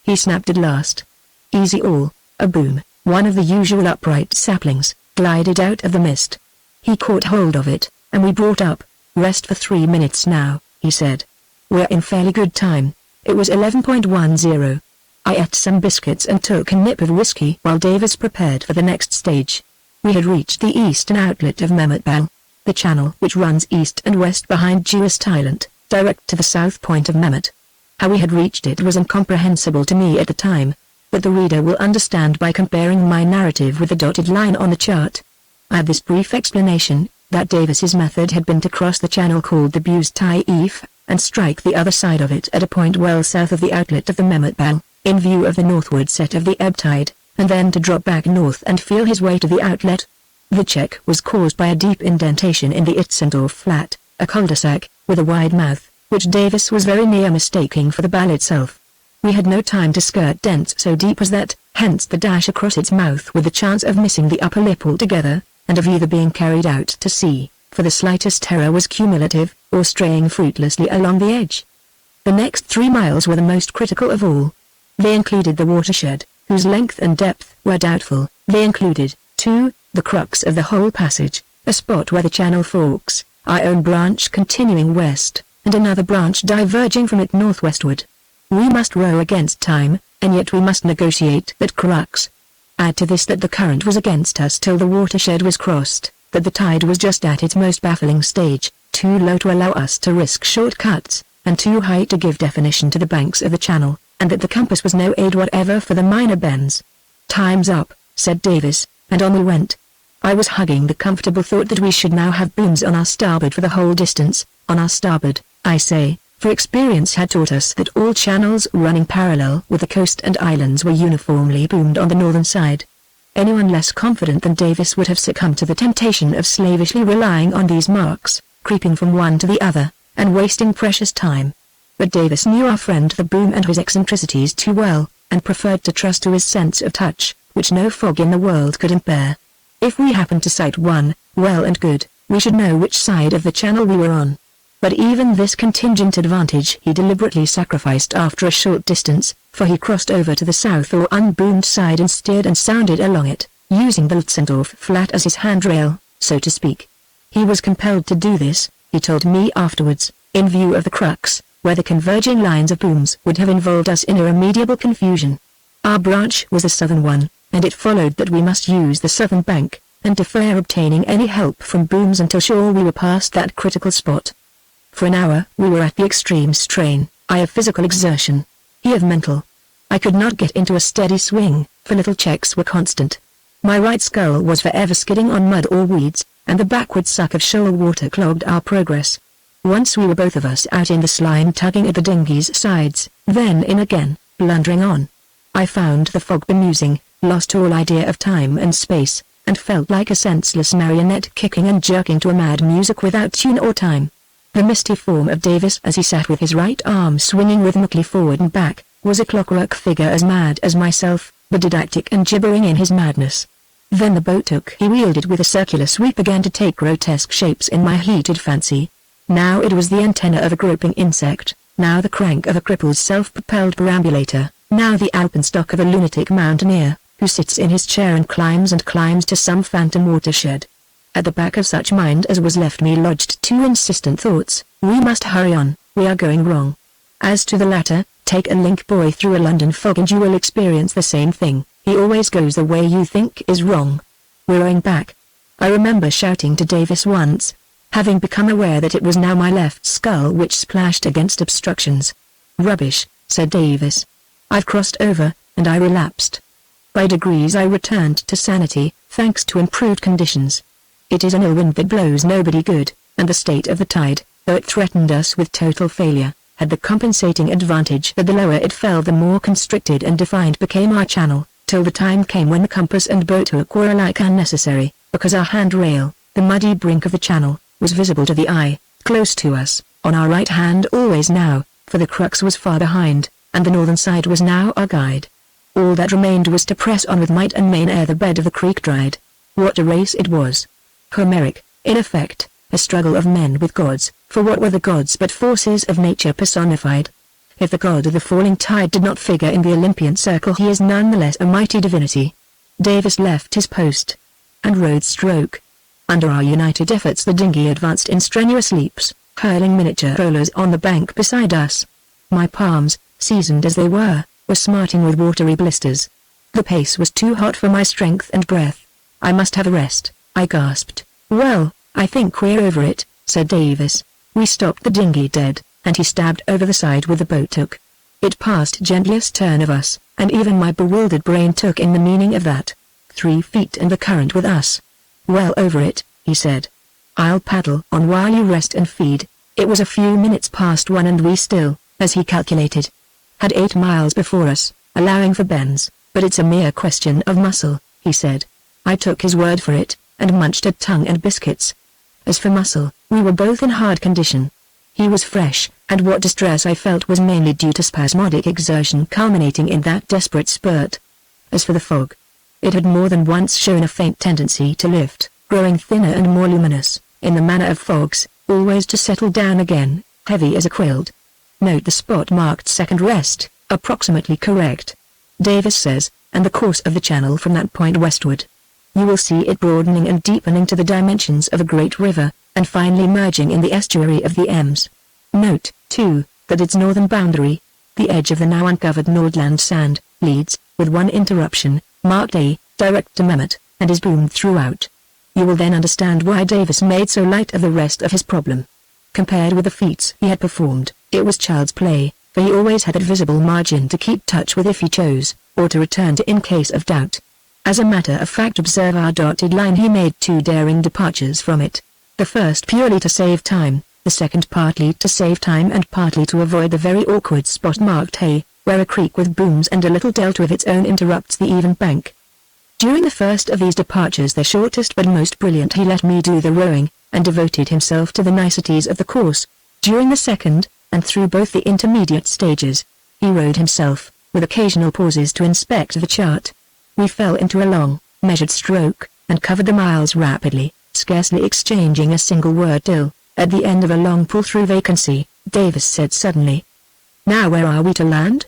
he snapped at last. "Easy all." A boom, one of the usual upright saplings, glided out of the mist. He caught hold of it, and we brought up. "Rest for 3 minutes now," he said. "We're in fairly good time." It was 11:10. I ate some biscuits and took a nip of whiskey while Davis prepared for the next stage. We had reached the eastern outlet of Mehmet, the channel which runs east and west behind Jewess Island, direct to the south point of Mehmet. How we had reached it was incomprehensible to me at the time, but the reader will understand by comparing my narrative with the dotted line on the chart. I had this brief explanation, that Davis's method had been to cross the channel called the Buse Taif, and strike the other side of it at a point well south of the outlet of the Mehmet, in view of the northward set of the ebb tide, and then to drop back north and feel his way to the outlet. The check was caused by a deep indentation in the Itzendorf flat, a cul-de-sac, with a wide mouth, which Davis was very near mistaking for the bell itself. We had no time to skirt dents so deep as that, hence the dash across its mouth with the chance of missing the upper lip altogether, and of either being carried out to sea, for the slightest terror was cumulative, or straying fruitlessly along the edge. The next 3 miles were the most critical of all. They included the watershed, whose length and depth were doubtful. They included, too, the crux of the whole passage, a spot where the channel forks, our own branch continuing west, and another branch diverging from it northwestward. We must row against time, and yet we must negotiate that crux. Add to this that the current was against us till the watershed was crossed, that the tide was just at its most baffling stage, too low to allow us to risk short cuts, and too high to give definition to the banks of the channel, and that the compass was no aid whatever for the minor bends. "Time's up," said Davis, and on we went. I was hugging the comfortable thought that we should now have booms on our starboard for the whole distance. On our starboard, I say, for experience had taught us that all channels running parallel with the coast and islands were uniformly boomed on the northern side. Anyone less confident than Davis would have succumbed to the temptation of slavishly relying on these marks, creeping from one to the other, and wasting precious time. But Davis knew our friend the boom and his eccentricities too well, and preferred to trust to his sense of touch, which no fog in the world could impair. If we happened to sight one, well and good, we should know which side of the channel we were on. But even this contingent advantage he deliberately sacrificed after a short distance, for he crossed over to the south or unboomed side and steered and sounded along it, using the Lutzendorf flat as his handrail, so to speak. He was compelled to do this, he told me afterwards, in view of the crux, where the converging lines of booms would have involved us in irremediable confusion. Our branch was the southern one, and it followed that we must use the southern bank, and defer obtaining any help from booms until sure we were past that critical spot. For an hour we were at the extreme strain, I of physical exertion, he of mental. I could not get into a steady swing, for little checks were constant. My right scull was forever skidding on mud or weeds, and the backward suck of shoal water clogged our progress. Once we were both of us out in the slime tugging at the dinghy's sides, then in again, blundering on. I found the fog bemusing, lost all idea of time and space, and felt like a senseless marionette kicking and jerking to a mad music without tune or time. The misty form of Davis as he sat with his right arm swinging rhythmically forward and back, was a clockwork figure as mad as myself, but didactic and gibbering in his madness. Then the boat hook he wielded with a circular sweep began to take grotesque shapes in my heated fancy. Now it was the antenna of a groping insect, now the crank of a cripple's self-propelled perambulator, now the alpenstock of a lunatic mountaineer, who sits in his chair and climbs to some phantom watershed. At the back of such mind as was left me lodged two insistent thoughts: we must hurry on, we are going wrong. As to the latter, take a link boy through a London fog and you will experience the same thing, he always goes the way you think is wrong. We're rowing back. I remember shouting to Davis once, having become aware that it was now my left scull which splashed against obstructions. Rubbish, said Davis. I've crossed over, and I relapsed. By degrees I returned to sanity, thanks to improved conditions. It is an ill wind that blows nobody good, and the state of the tide, though it threatened us with total failure, had the compensating advantage that the lower it fell the more constricted and defined became our channel, till the time came when the compass and boat hook were alike unnecessary, because our handrail, the muddy brink of the channel, was visible to the eye, close to us, on our right hand always now, for the crux was far behind, and the northern side was now our guide. All that remained was to press on with might and main ere the bed of the creek dried. What a race it was! Homeric, in effect, a struggle of men with gods, for what were the gods but forces of nature personified? If the god of the falling tide did not figure in the Olympian circle, he is none the less a mighty divinity. Davis left his post and rowed stroke. Under our united efforts the dinghy advanced in strenuous leaps, hurling miniature rollers on the bank beside us. My palms, seasoned as they were smarting with watery blisters. The pace was too hot for my strength and breath. I must have a rest, I gasped. Well, I think we're over it, said Davis. We stopped the dinghy dead, and he stabbed over the side with the boat hook. It passed gently astern of us, and even my bewildered brain took in the meaning of that. 3 feet and the current with us. Well over it, he said. I'll paddle on while you rest and feed. It was a few minutes past 1 and we still, as he calculated, had 8 miles before us, allowing for bends, but it's a mere question of muscle, he said. I took his word for it, and munched a tongue and biscuits. As for muscle, we were both in hard condition. He was fresh, and what distress I felt was mainly due to spasmodic exertion culminating in that desperate spurt. As for the fog, it had more than once shown a faint tendency to lift, growing thinner and more luminous, in the manner of fogs, always to settle down again, heavy as a quilt. Note the spot marked second rest, approximately correct. Davis says, and the course of the channel from that point westward. You will see it broadening and deepening to the dimensions of a great river, and finally merging in the estuary of the Ems. Note, too, that its northern boundary, the edge of the now uncovered Nordland sand, leads, with one interruption, marked A, direct to Mehmet, and is boomed throughout. You will then understand why Davis made so light of the rest of his problem. Compared with the feats he had performed, it was child's play, for he always had that visible margin to keep touch with if he chose, or to return to in case of doubt. As a matter of fact, observe our dotted line. He made 2 daring departures from it. The first purely to save time, the second partly to save time and partly to avoid the very awkward spot marked hay, where a creek with booms and a little delta of its own interrupts the even bank. During the first of these departures, the shortest but most brilliant, he let me do the rowing, and devoted himself to the niceties of the course. During the second, and through both the intermediate stages, he rowed himself, with occasional pauses to inspect the chart. We fell into a long, measured stroke, and covered the miles rapidly, scarcely exchanging a single word till, at the end of a long pull-through vacancy, Davis said suddenly, "Now where are we to land?"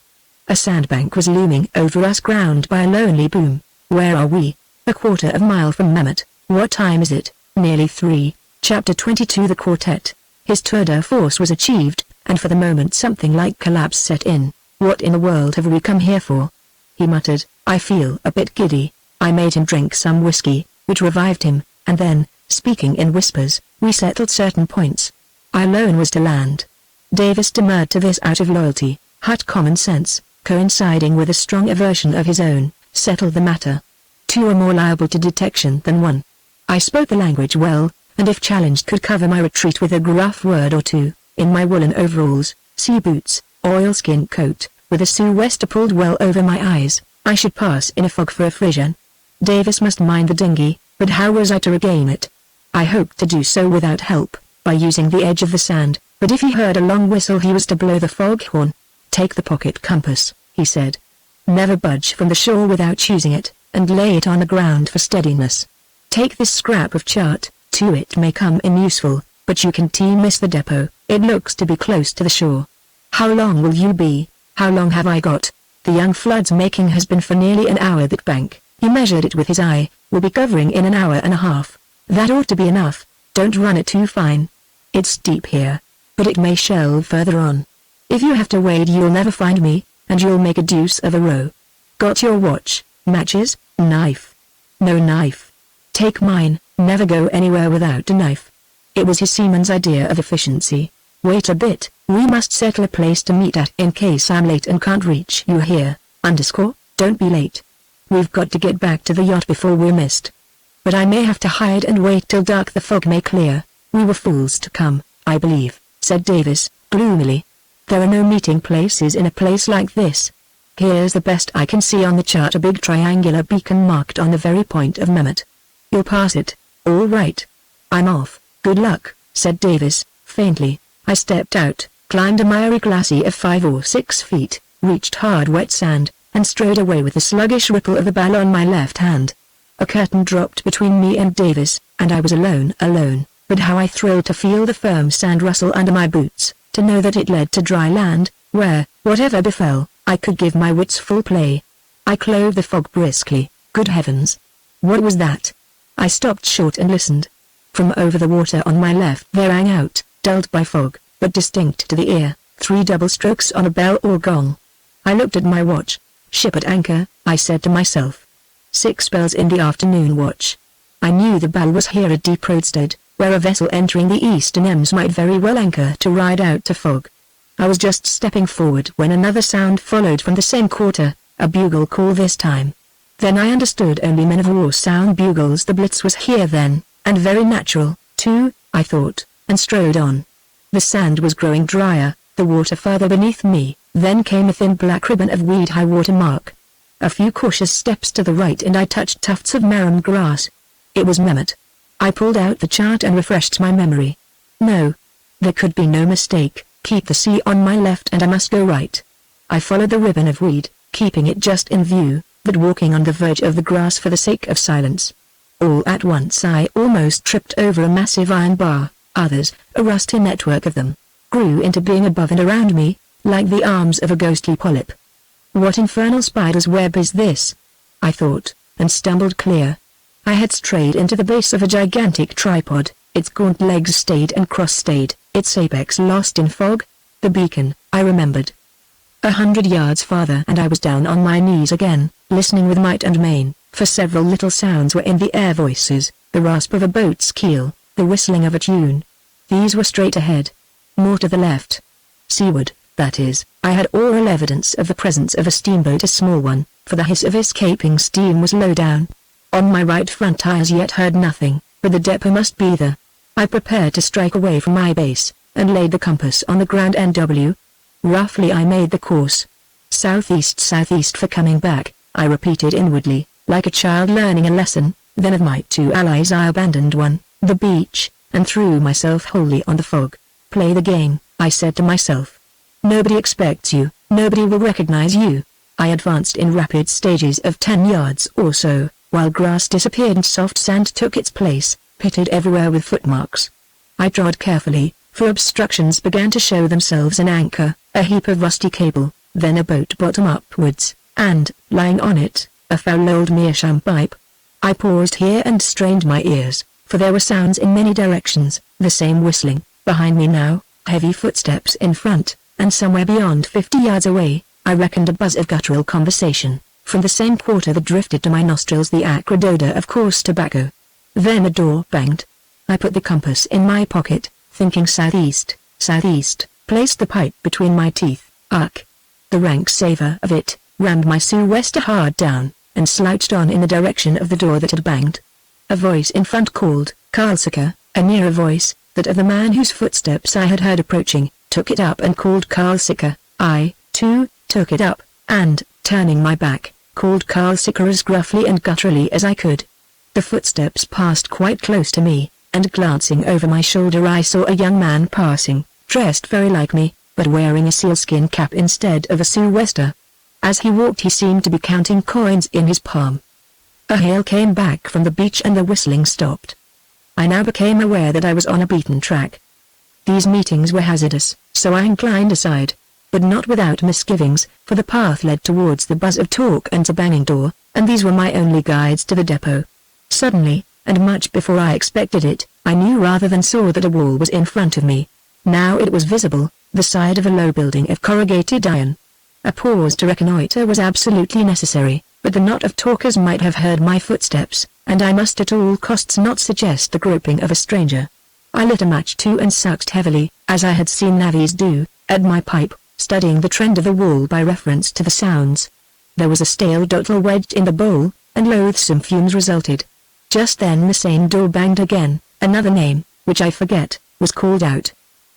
A sandbank was looming over us, ground by a lonely boom. "Where are we?" "A quarter of a mile from Mehmet." "What time is it?" "Nearly 3. Chapter 22. The quartet. His tour de force was achieved, and for the moment something like collapse set in. "What in the world have we come here for?" he muttered. "I feel a bit giddy." I made him drink some whiskey, which revived him, and then, speaking in whispers, we settled certain points. I alone was to land. Davis demurred to this out of loyalty. Hut common sense, coinciding with a strong aversion of his own, settled the matter. 2 are more liable to detection than 1. I spoke the language well, and if challenged could cover my retreat with a gruff word or 2, in my woolen overalls, sea boots, oilskin coat, with a sou'wester pulled well over my eyes. I should pass in a fog for a Frisian. Davis must mind the dinghy, but how was I to regain it? I hoped to do so without help, by using the edge of the sand, but if he heard a long whistle he was to blow the foghorn. "Take the pocket compass," he said. "Never budge from the shore without choosing it, and lay it on the ground for steadiness. Take this scrap of chart, too. It may come in useful, but you can miss the depot. It looks to be close to the shore." "How long will you be?" "How long have I got?" "The young flood's making has been for nearly an hour. That bank," he measured it with his eye, "will be covering in an hour and a half. That ought to be enough. Don't run it too fine. It's steep here, but it may shelve further on. If you have to wade you'll never find me, and you'll make a deuce of a row. Got your watch, matches, knife?" "No knife." "Take mine. Never go anywhere without a knife." It was his seaman's idea of efficiency. "Wait a bit, we must settle a place to meet at in case I'm late and can't reach you here, Don't be late. We've got to get back to the yacht before we're missed." "But I may have to hide and wait till dark. The fog may clear." "We were fools to come, I believe," said Davis, gloomily. "There are no meeting places in a place like this. Here's the best I can see on the chart, a big triangular beacon marked on the very point of Mehmet. You'll pass it, all right." "I'm off, good luck," said Davis, faintly. I stepped out, climbed a miry glacis of 5 or 6 feet, reached hard wet sand, and strode away with the sluggish ripple of the bell on my left hand. A curtain dropped between me and Davis, and I was alone, but how I thrilled to feel the firm sand rustle under my boots, to know that it led to dry land, where, whatever befell, I could give my wits full play. I clove the fog briskly. Good heavens! What was that? I stopped short and listened. From over the water on my left there rang out, dulled by fog, but distinct to the ear, 3 double strokes on a bell or gong. I looked at my watch. "Ship at anchor," I said to myself. 6 bells in the afternoon watch. I knew the bell was here at Deep Roadstead, where a vessel entering the Eastern Ems might very well anchor to ride out to fog. I was just stepping forward when another sound followed from the same quarter, a bugle call this time. Then I understood only men of war sound bugles. The Blitz was here then, and very natural, too, I thought, and strode on. The sand was growing drier, the water farther beneath me, then came a thin black ribbon of weed high water mark. A few cautious steps to the right and I touched tufts of marram grass. It was Mehmet. I pulled out the chart and refreshed my memory. No. There could be no mistake. Keep the sea on my left and I must go right. I followed the ribbon of weed, keeping it just in view, but walking on the verge of the grass for the sake of silence. All at once I almost tripped over a massive iron bar. Others, a rusty network of them, grew into being above and around me, like the arms of a ghostly polyp. What infernal spider's web is this? I thought, and stumbled clear. I had strayed into the base of a gigantic tripod, its gaunt legs stayed and cross-stayed, its apex lost in fog. The beacon, I remembered. 100 yards farther and I was down on my knees again, listening with might and main, for several little sounds were in the air, voices, the rasp of a boat's keel, the whistling of a tune. These were straight ahead. More to the left. Seaward, that is, I had oral evidence of the presence of a steamboat, a small one, for the hiss of escaping steam was low down. On my right front I as yet heard nothing, but the depot must be there. I prepared to strike away from my base, and laid the compass on the ground NW. Roughly I made the course. Southeast for coming back, I repeated inwardly, like a child learning a lesson. Then of my two allies I abandoned one, the beach, and threw myself wholly on the fog. Play the game, I said to myself. Nobody expects you, nobody will recognize you. I advanced in rapid stages of 10 yards or so, while grass disappeared and soft sand took its place, pitted everywhere with footmarks. I trod carefully, for obstructions began to show themselves: an anchor, a heap of rusty cable, then a boat bottom upwards, and, lying on it, a foul old meerschaum pipe. I paused here and strained my ears, for there were sounds in many directions, the same whistling, behind me now, heavy footsteps in front, and somewhere beyond 50 yards away, I reckoned a buzz of guttural conversation. From the same quarter that drifted to my nostrils the acrid odor of coarse tobacco. Then a door banged. I put the compass in my pocket, thinking southeast, placed the pipe between my teeth. Ugh! The rank savor of it, rammed my sou'wester hard down, and slouched on in the direction of the door that had banged. A voice in front called, "Karlsika," a nearer voice, that of the man whose footsteps I had heard approaching, took it up and called Karlsika. I, too, took it up, and, turning my back, called Karlsika as gruffly and gutturally as I could. The footsteps passed quite close to me, and glancing over my shoulder I saw a young man passing, dressed very like me, but wearing a sealskin cap instead of a sou'wester. As he walked he seemed to be counting coins in his palm. A hail came back from the beach and the whistling stopped. I now became aware that I was on a beaten track. These meetings were hazardous, so I inclined aside, but not without misgivings, for the path led towards the buzz of talk and the banging door, and these were my only guides to the depot. Suddenly, and much before I expected it, I knew rather than saw that a wall was in front of me. Now it was visible, the side of a low building of corrugated iron. A pause to reconnoiter was absolutely necessary, but the knot of talkers might have heard my footsteps, and I must at all costs not suggest the groping of a stranger. I lit a match too and sucked heavily, as I had seen navvies do, at my pipe, studying the trend of the wall by reference to the sounds. There was a stale dottle wedged in the bowl, and loathsome fumes resulted. Just then the same door banged again, another name, which I forget, was called out.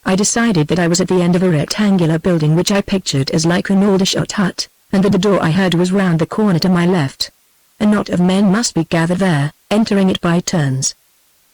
I decided that I was at the end of a rectangular building which I pictured as like an Aldershot hut, and that the door I heard was round the corner to my left. A knot of men must be gathered there, entering it by turns.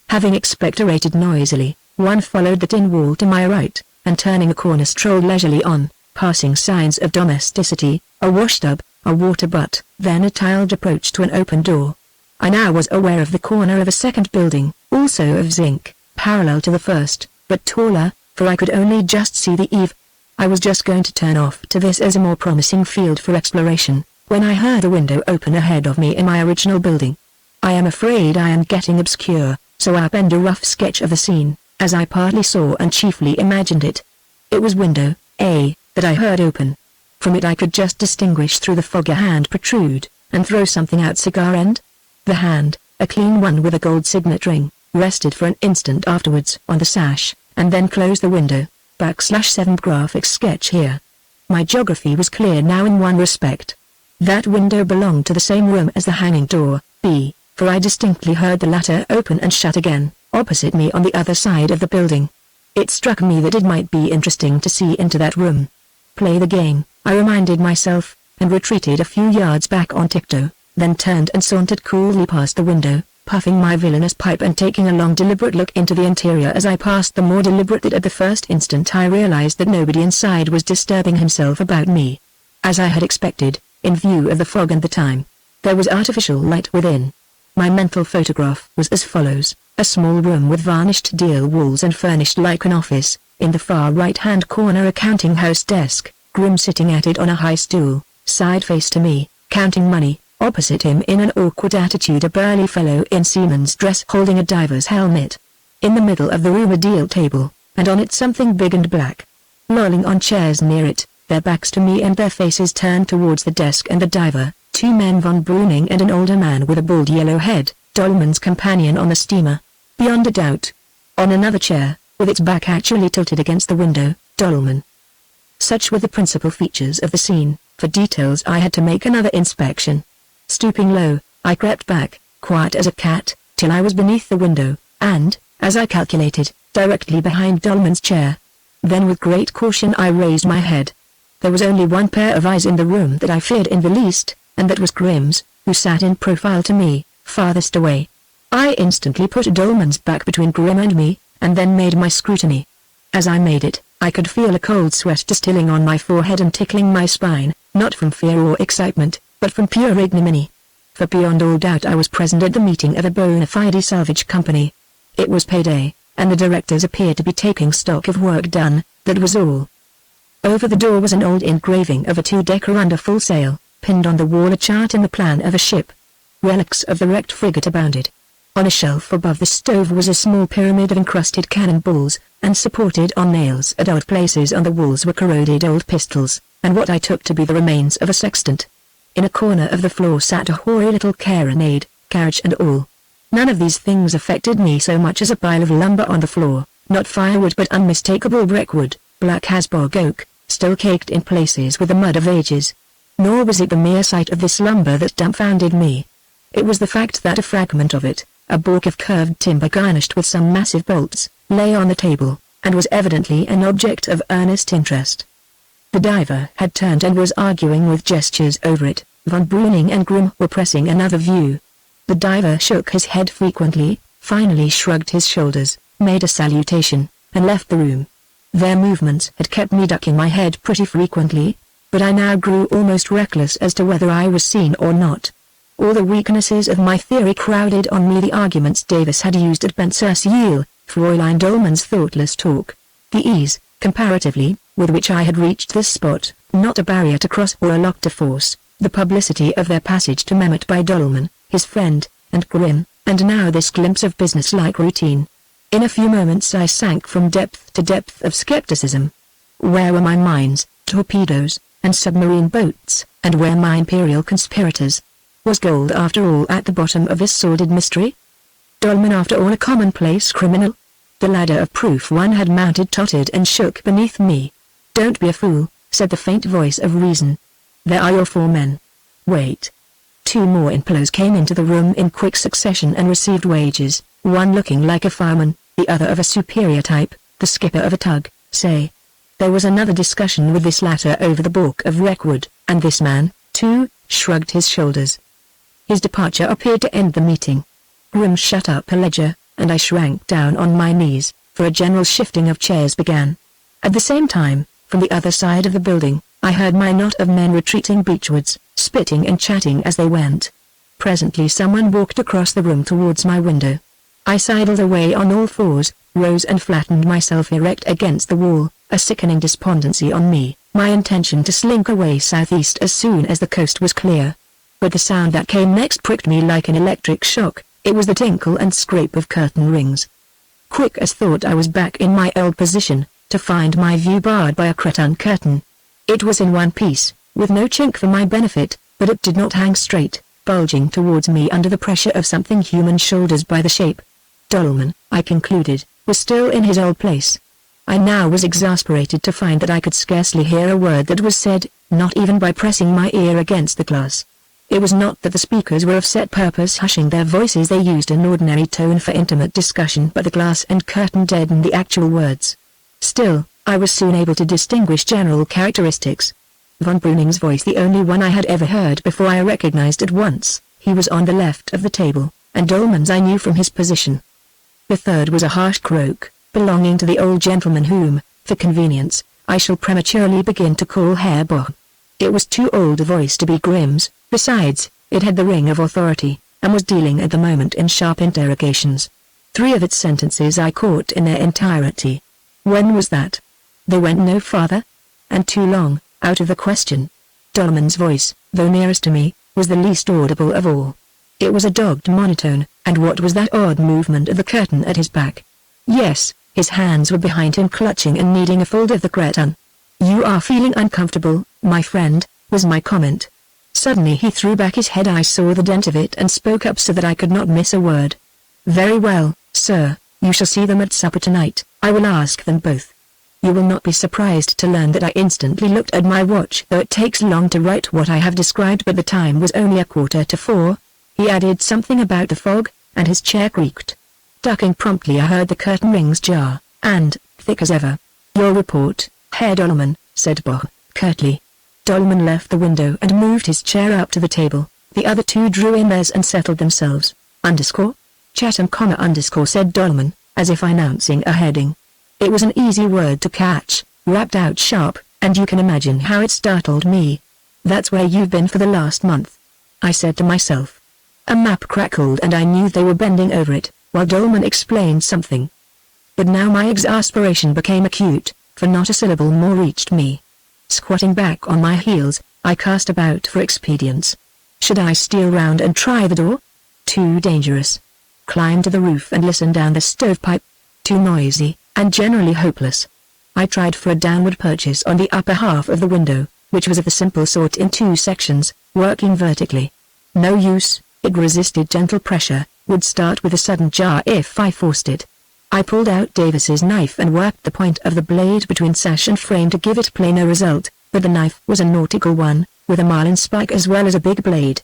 Having expectorated noisily, one followed the tin wall to my right, and turning a corner strolled leisurely on, passing signs of domesticity, a washtub, a water butt, then a tiled approach to an open door. I now was aware of the corner of a second building, also of zinc, parallel to the first, but taller, for I could only just see the eave. I was just going to turn off to this as a more promising field for exploration, when I heard a window open ahead of me in my original building. I am afraid I am getting obscure, so I'll append a rough sketch of the scene, as I partly saw and chiefly imagined it. It was window A, that I heard open. From it I could just distinguish through the fog a hand protrude, and throw something out cigar end. The hand, a clean one with a gold signet ring, rested for an instant afterwards on the sash, and then closed the window. /7 graphic sketch here. My geography was clear now in one respect. That window belonged to the same room as the hanging door, B, for I distinctly heard the latter open and shut again, opposite me on the other side of the building. It struck me that it might be interesting to see into that room. Play the game, I reminded myself, and retreated a few yards back on tiptoe, then turned and sauntered coolly past the window, puffing my villainous pipe and taking a long deliberate look into the interior. As I passed, the more deliberate that at the first instant I realized that nobody inside was disturbing himself about me. As I had expected, in view of the fog and the time, there was artificial light within. My mental photograph was as follows: a small room with varnished deal walls and furnished like an office, in the far right-hand corner a counting house desk, Grim sitting at it on a high stool, side face to me, counting money. Opposite him in an awkward attitude a burly fellow in seaman's dress holding a diver's helmet. In the middle of the room a deal table, and on it something big and black. Lolling on chairs near it, their backs to me and their faces turned towards the desk and the diver, two men von Bruning and an older man with a bald yellow head, Dolman's companion on the steamer. Beyond a doubt. On another chair, with its back actually tilted against the window, Dolman. Such were the principal features of the scene. For details I had to make another inspection. Stooping low, I crept back, quiet as a cat, till I was beneath the window, and, as I calculated, directly behind Dolman's chair. Then with great caution I raised my head. There was only one pair of eyes in the room that I feared in the least, and that was Grimm's, who sat in profile to me, farthest away. I instantly put Dolman's back between Grimm and me, and then made my scrutiny. As I made it, I could feel a cold sweat distilling on my forehead and tickling my spine, not from fear or excitement, but from pure ignominy. For beyond all doubt I was present at the meeting of a bona fide salvage company. It was payday, and the directors appeared to be taking stock of work done, that was all. Over the door was an old engraving of a two-decker under full sail, pinned on the wall a chart and the plan of a ship. Relics of the wrecked frigate abounded. On a shelf above the stove was a small pyramid of encrusted cannonballs, and supported on nails at odd places on the walls were corroded old pistols, and what I took to be the remains of a sextant. In a corner of the floor sat a hoary little carronade, carriage and all. None of these things affected me so much as a pile of lumber on the floor, not firewood but unmistakable brickwood, black as bog oak, still caked in places with the mud of ages. Nor was it the mere sight of this lumber that dumbfounded me. It was the fact that a fragment of it, a baulk of curved timber garnished with some massive bolts, lay on the table, and was evidently an object of earnest interest. The diver had turned and was arguing with gestures over it. Von Breuning and Grimm were pressing another view. The diver shook his head frequently, finally shrugged his shoulders, made a salutation, and left the room. Their movements had kept me ducking my head pretty frequently, but I now grew almost reckless as to whether I was seen or not. All the weaknesses of my theory crowded on me: the arguments Davis had used at Bensersiel, Fräulein Dolman's thoughtless talk, the ease, comparatively, with which I had reached this spot, not a barrier to cross or a lock to force, the publicity of their passage to Mehmet by Dolman, his friend, and Grimm, and now this glimpse of business-like routine. In a few moments I sank from depth to depth of skepticism. Where were my mines, torpedoes, and submarine boats, and where my imperial conspirators? Was gold after all at the bottom of this sordid mystery? Dolman after all a commonplace criminal? The ladder of proof one had mounted tottered and shook beneath me. "Don't be a fool," said the faint voice of reason. "There are your 4 men. Wait." 2 more employees came into the room in quick succession and received wages, one looking like a fireman, the other of a superior type, the skipper of a tug, say. There was another discussion with this latter over the baulk of wreckwood, and this man, too, shrugged his shoulders. His departure appeared to end the meeting. Grimm shut up a ledger, and I shrank down on my knees, for a general shifting of chairs began. At the same time, from the other side of the building, I heard my knot of men retreating beachwards, spitting and chatting as they went. Presently someone walked across the room towards my window. I sidled away on all fours, rose and flattened myself erect against the wall, a sickening despondency on me, my intention to slink away southeast as soon as the coast was clear. But the sound that came next pricked me like an electric shock. It was the tinkle and scrape of curtain rings. Quick as thought I was back in my old position, to find my view barred by a cretonne curtain. It was in one piece, with no chink for my benefit, but it did not hang straight, bulging towards me under the pressure of something human shoulders by the shape. Dolman, I concluded, was still in his old place. I now was exasperated to find that I could scarcely hear a word that was said, not even by pressing my ear against the glass. It was not that the speakers were of set purpose hushing their voices, they used an ordinary tone for intimate discussion, but the glass and curtain deadened the actual words. Still, I was soon able to distinguish general characteristics. Von Breuning's voice, the only one I had ever heard before, I recognized at once. He was on the left of the table, and Dolman's I knew from his position. The third was a harsh croak, belonging to the old gentleman whom, for convenience, I shall prematurely begin to call Herr Bock. It was too old a voice to be Grimm's. Besides, it had the ring of authority, and was dealing at the moment in sharp interrogations. 3 of its sentences I caught in their entirety. When was that? They went no farther? And too long, out of the question. Dolman's voice, though nearest to me, was the least audible of all. It was a dogged monotone, and what was that odd movement of the curtain at his back? Yes, his hands were behind him clutching and kneading a fold of the cretonne. "You are feeling uncomfortable, my friend," was my comment. Suddenly he threw back his head. I saw the dent of it and spoke up so that I could not miss a word. "Very well, sir, you shall see them at supper tonight. I will ask them both." You will not be surprised to learn that I instantly looked at my watch. Though it takes long to write what I have described, but the time was only 3:15. He added something about the fog, and his chair creaked. Ducking promptly, I heard the curtain rings jar, and, thick as ever. "Your report, Herr Dolman," said Boch, curtly. Dolman left the window and moved his chair up to the table. The other two drew in theirs and settled themselves. Chatham, said Dolman, as if announcing a heading. It was an easy word to catch, rapped out sharp, and you can imagine how it startled me. "That's where you've been for the last month," I said to myself. A map crackled and I knew they were bending over it, while Dolman explained something. But now my exasperation became acute, for not a syllable more reached me. Squatting back on my heels, I cast about for expedients. Should I steal round and try the door? Too dangerous. Climb to the roof and listen down the stovepipe? Too noisy, and generally hopeless. I tried for a downward purchase on the upper half of the window, which was of the simple sort in 2 sections, working vertically. No use, it resisted gentle pressure, would start with a sudden jar if I forced it. I pulled out Davis's knife and worked the point of the blade between sash and frame to give it plainer result, but the knife was a nautical one, with a marlin spike as well as a big blade.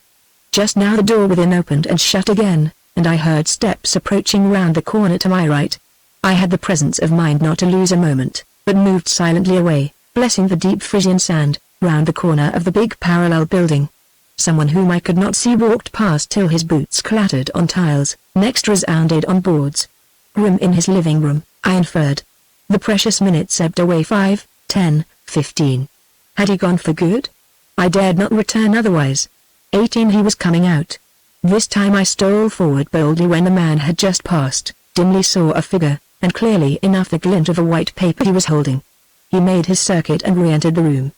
Just now the door within opened and shut again, and I heard steps approaching round the corner to my right. I had the presence of mind not to lose a moment, but moved silently away, blessing the deep Frisian sand, round the corner of the big parallel building. Someone whom I could not see walked past till his boots clattered on tiles, next resounded on boards. Grim in his living room, I inferred. The precious minutes ebbed away. 5, 10, 15. Had he gone for good? I dared not return otherwise. 18. He was coming out. This time I stole forward boldly when the man had just passed, dimly saw a figure, and clearly enough the glint of a white paper he was holding. He made his circuit and re-entered the room.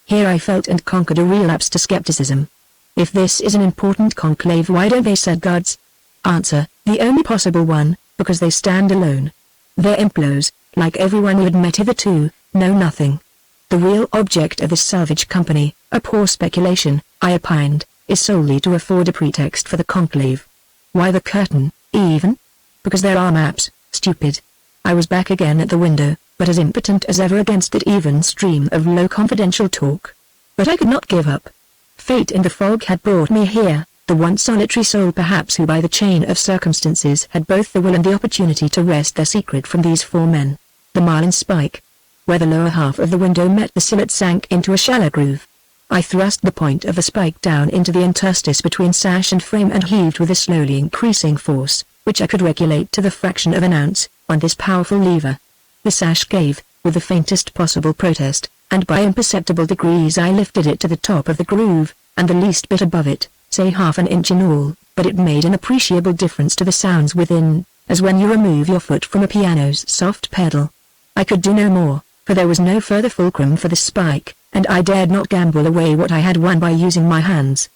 Here I felt and conquered a relapse to skepticism. If this is an important conclave, why don't they set guards? Answer, the only possible one, because they stand alone. Their employees, like everyone who had met hitherto, know nothing. The real object of this salvage company, a poor speculation, I opined, is solely to afford a pretext for the conclave. Why the curtain, even? Because there are maps, stupid. I was back again at the window, but as impotent as ever against that even stream of low confidential talk. But I could not give up. Fate in the fog had brought me here, the one solitary soul perhaps who by the chain of circumstances had both the will and the opportunity to wrest their secret from these 4 men. The marlin spike. Where the lower half of the window met the sill it sank into a shallow groove. I thrust the point of the spike down into the interstice between sash and frame and heaved with a slowly increasing force, which I could regulate to the fraction of an ounce, on this powerful lever. The sash gave, with the faintest possible protest, and by imperceptible degrees I lifted it to the top of the groove, and the least bit above it, say half an inch in all, but it made an appreciable difference to the sounds within, as when you remove your foot from a piano's soft pedal. I could do no more, for there was no further fulcrum for the spike, and I dared not gamble away what I had won by using my hands.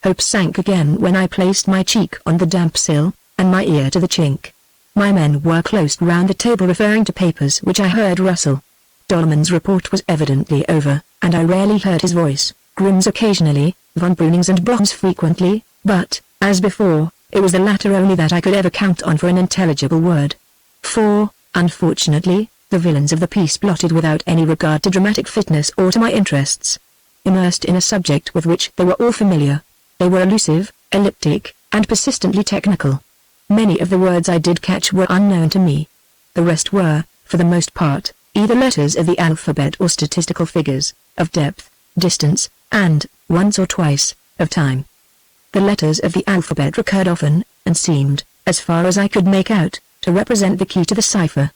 Hope sank again when I placed my cheek on the damp sill, and my ear to the chink. My men were close round the table referring to papers which I heard rustle. Dolman's report was evidently over, and I rarely heard his voice, Grimm's occasionally, von Bruning's and Boch's frequently, but, as before, it was the latter only that I could ever count on for an intelligible word. For, unfortunately, the villains of the piece blotted without any regard to dramatic fitness or to my interests. Immersed in a subject with which they were all familiar, they were elusive, elliptic, and persistently technical. Many of the words I did catch were unknown to me. The rest were, for the most part, either letters of the alphabet or statistical figures, of depth, distance, and, once or twice, of time. The letters of the alphabet recurred often, and seemed, as far as I could make out, to represent the key to the cipher.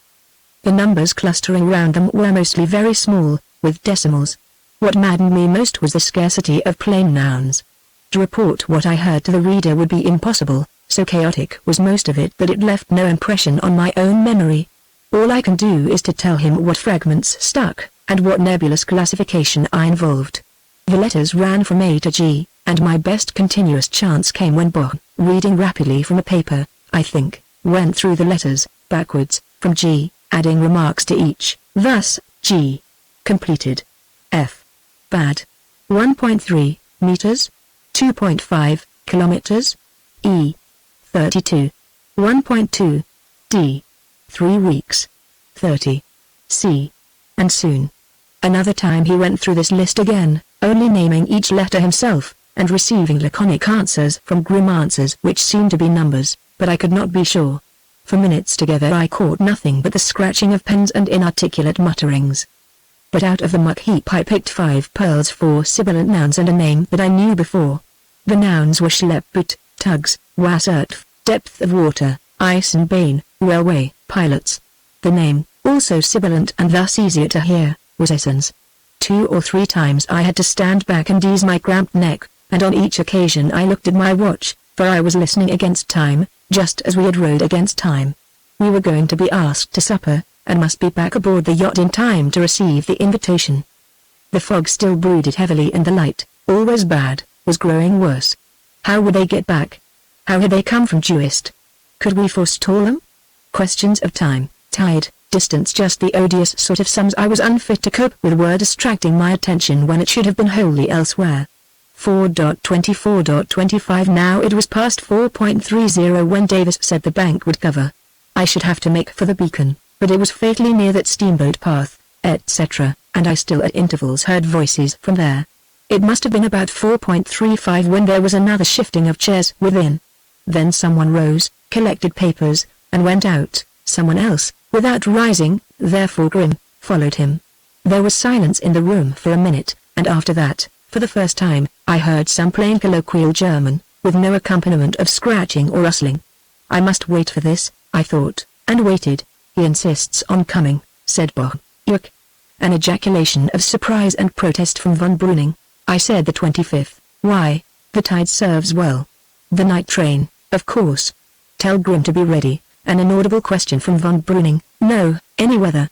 The numbers clustering round them were mostly very small, with decimals. What maddened me most was the scarcity of plain nouns. To report what I heard to the reader would be impossible, so chaotic was most of it that it left no impression on my own memory. All I can do is to tell him what fragments stuck, and what nebulous classification I involved. The letters ran from A to G, and my best continuous chance came when Boch, reading rapidly from a paper, I think, went through the letters, backwards, from G, adding remarks to each, thus, G. Completed. F. Bad. 1.3 meters. 2.5 kilometers. E. 32. 1.2. D. 3 weeks. 30. C. and soon. Another time he went through this list again, only naming each letter himself, and receiving laconic answers from grim answers which seemed to be numbers, but I could not be sure. For minutes together I caught nothing but the scratching of pens and inarticulate mutterings. But out of the muck heap I picked 5 pearls, 4 sibilant nouns and a name that I knew before. The nouns were schleppboot, tugs, wassertf, depth of water, ice and bane, railway, pilots. The name, also sibilant and thus easier to hear, was Essence. 2 or 3 times I had to stand back and ease my cramped neck, and on each occasion I looked at my watch, for I was listening against time, just as we had rowed against time. We were going to be asked to supper, and must be back aboard the yacht in time to receive the invitation. The fog still brooded heavily and the light, always bad, was growing worse. How would they get back? How had they come from due east? Could we forestall them? Questions of time, tide, distance, just the odious sort of sums I was unfit to cope with were distracting my attention when it should have been wholly elsewhere. 4.24.25 Now it was past 4.30 when Davis said the bank would cover. I should have to make for the beacon, but it was fatally near that steamboat path, etc., and I still at intervals heard voices from there. It must have been about 4.35 when there was another shifting of chairs within. Then someone rose, collected papers, and went out. Someone else, without rising, therefore grim, followed him. There was silence in the room for a minute, and after that, for the first time, I heard some plain colloquial German, with no accompaniment of scratching or rustling. I must wait for this, I thought, and waited. He insists on coming, said Boch. Yuck. An ejaculation of surprise and protest from von Breuning. I said the 25th. Why? The tide serves well. The night train, of course. Tell Grimm to be ready. An inaudible question from von Breuning. No, any weather.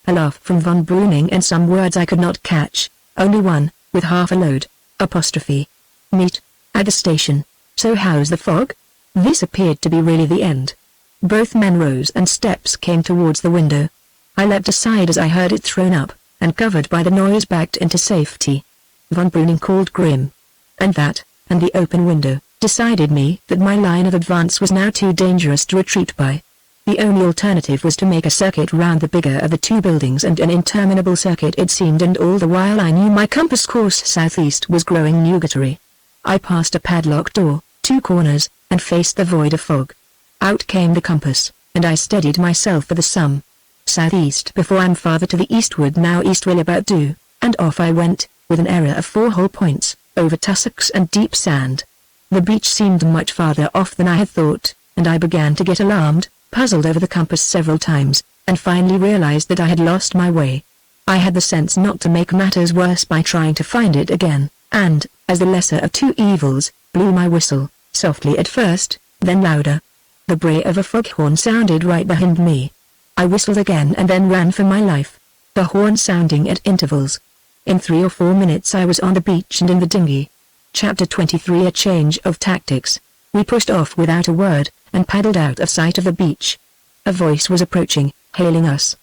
A laugh from von Breuning and some words I could not catch. Only one, with half a load. Apostrophe. Meet. At the station. So how's the fog? This appeared to be really the end. Both men rose and steps came towards the window. I leapt aside as I heard it thrown up, and covered by the noise backed into safety. Von Breuning called Grimm. And that, and the open window, decided me that my line of advance was now too dangerous to retreat by. The only alternative was to make a circuit round the bigger of the 2 buildings, and an interminable circuit it seemed, and all the while I knew my compass course southeast was growing nugatory. I passed a padlocked door, 2 corners, and faced the void of fog. Out came the compass, and I steadied myself for the sum. Southeast before I'm farther to the eastward now, east will about do, and off I went, with an error of 4 whole points, over tussocks and deep sand. The beach seemed much farther off than I had thought, and I began to get alarmed, puzzled over the compass several times, and finally realized that I had lost my way. I had the sense not to make matters worse by trying to find it again, and, as the lesser of 2 evils, blew my whistle, softly at first, then louder. The bray of a foghorn sounded right behind me. I whistled again and then ran for my life, the horn sounding at intervals. In 3 or 4 minutes I was on the beach and in the dinghy. Chapter 23 A Change of Tactics. We pushed off without a word, and paddled out of sight of the beach. A voice was approaching, hailing us.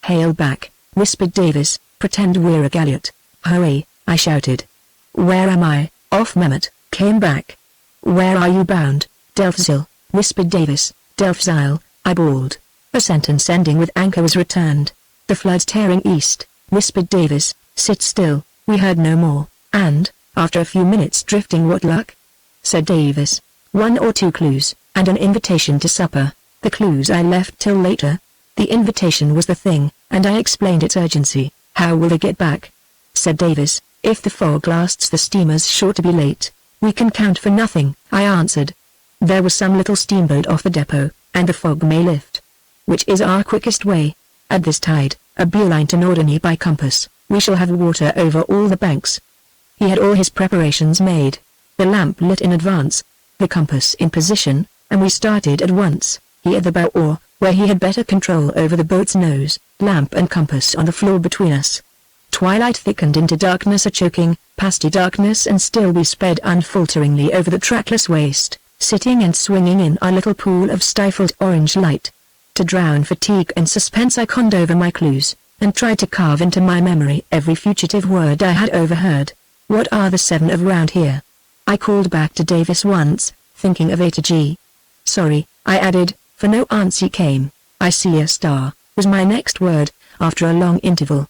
Hail back, whispered Davis, pretend we're a galliot. Hurry, I shouted. Where am I? Off Mehmet, came back. Where are you bound? Delfzijl, whispered Davis. Delfzijl, I bawled. A sentence ending with anchor was returned. The flood's tearing east, whispered Davis. Sit still. We heard no more, and, after a few minutes drifting, what luck? Said Davis. 1 or 2 clues, and an invitation to supper. The clues I left till later. The invitation was the thing, and I explained its urgency. How will they get back? Said Davis. If the fog lasts, the steamer's sure to be late. We can count for nothing, I answered. There was some little steamboat off the depot, and the fog may lift. Which is our quickest way? At this tide, a beeline to Norderney by compass. We shall have water over all the banks. He had all his preparations made. The lamp lit in advance, the compass in position, and we started at once. He at the bow oar, where he had better control over the boat's nose, lamp and compass on the floor between us. Twilight thickened into darkness, a choking, pasty darkness, and still we sped unfalteringly over the trackless waste, sitting and swinging in our little pool of stifled orange light. To drown fatigue and suspense I conned over my clues, and tried to carve into my memory every fugitive word I had overheard. What are the 7 of round here? I called back to Davis once, thinking of A to G. Sorry, I added, for no answer came. I see a star, was my next word, after a long interval.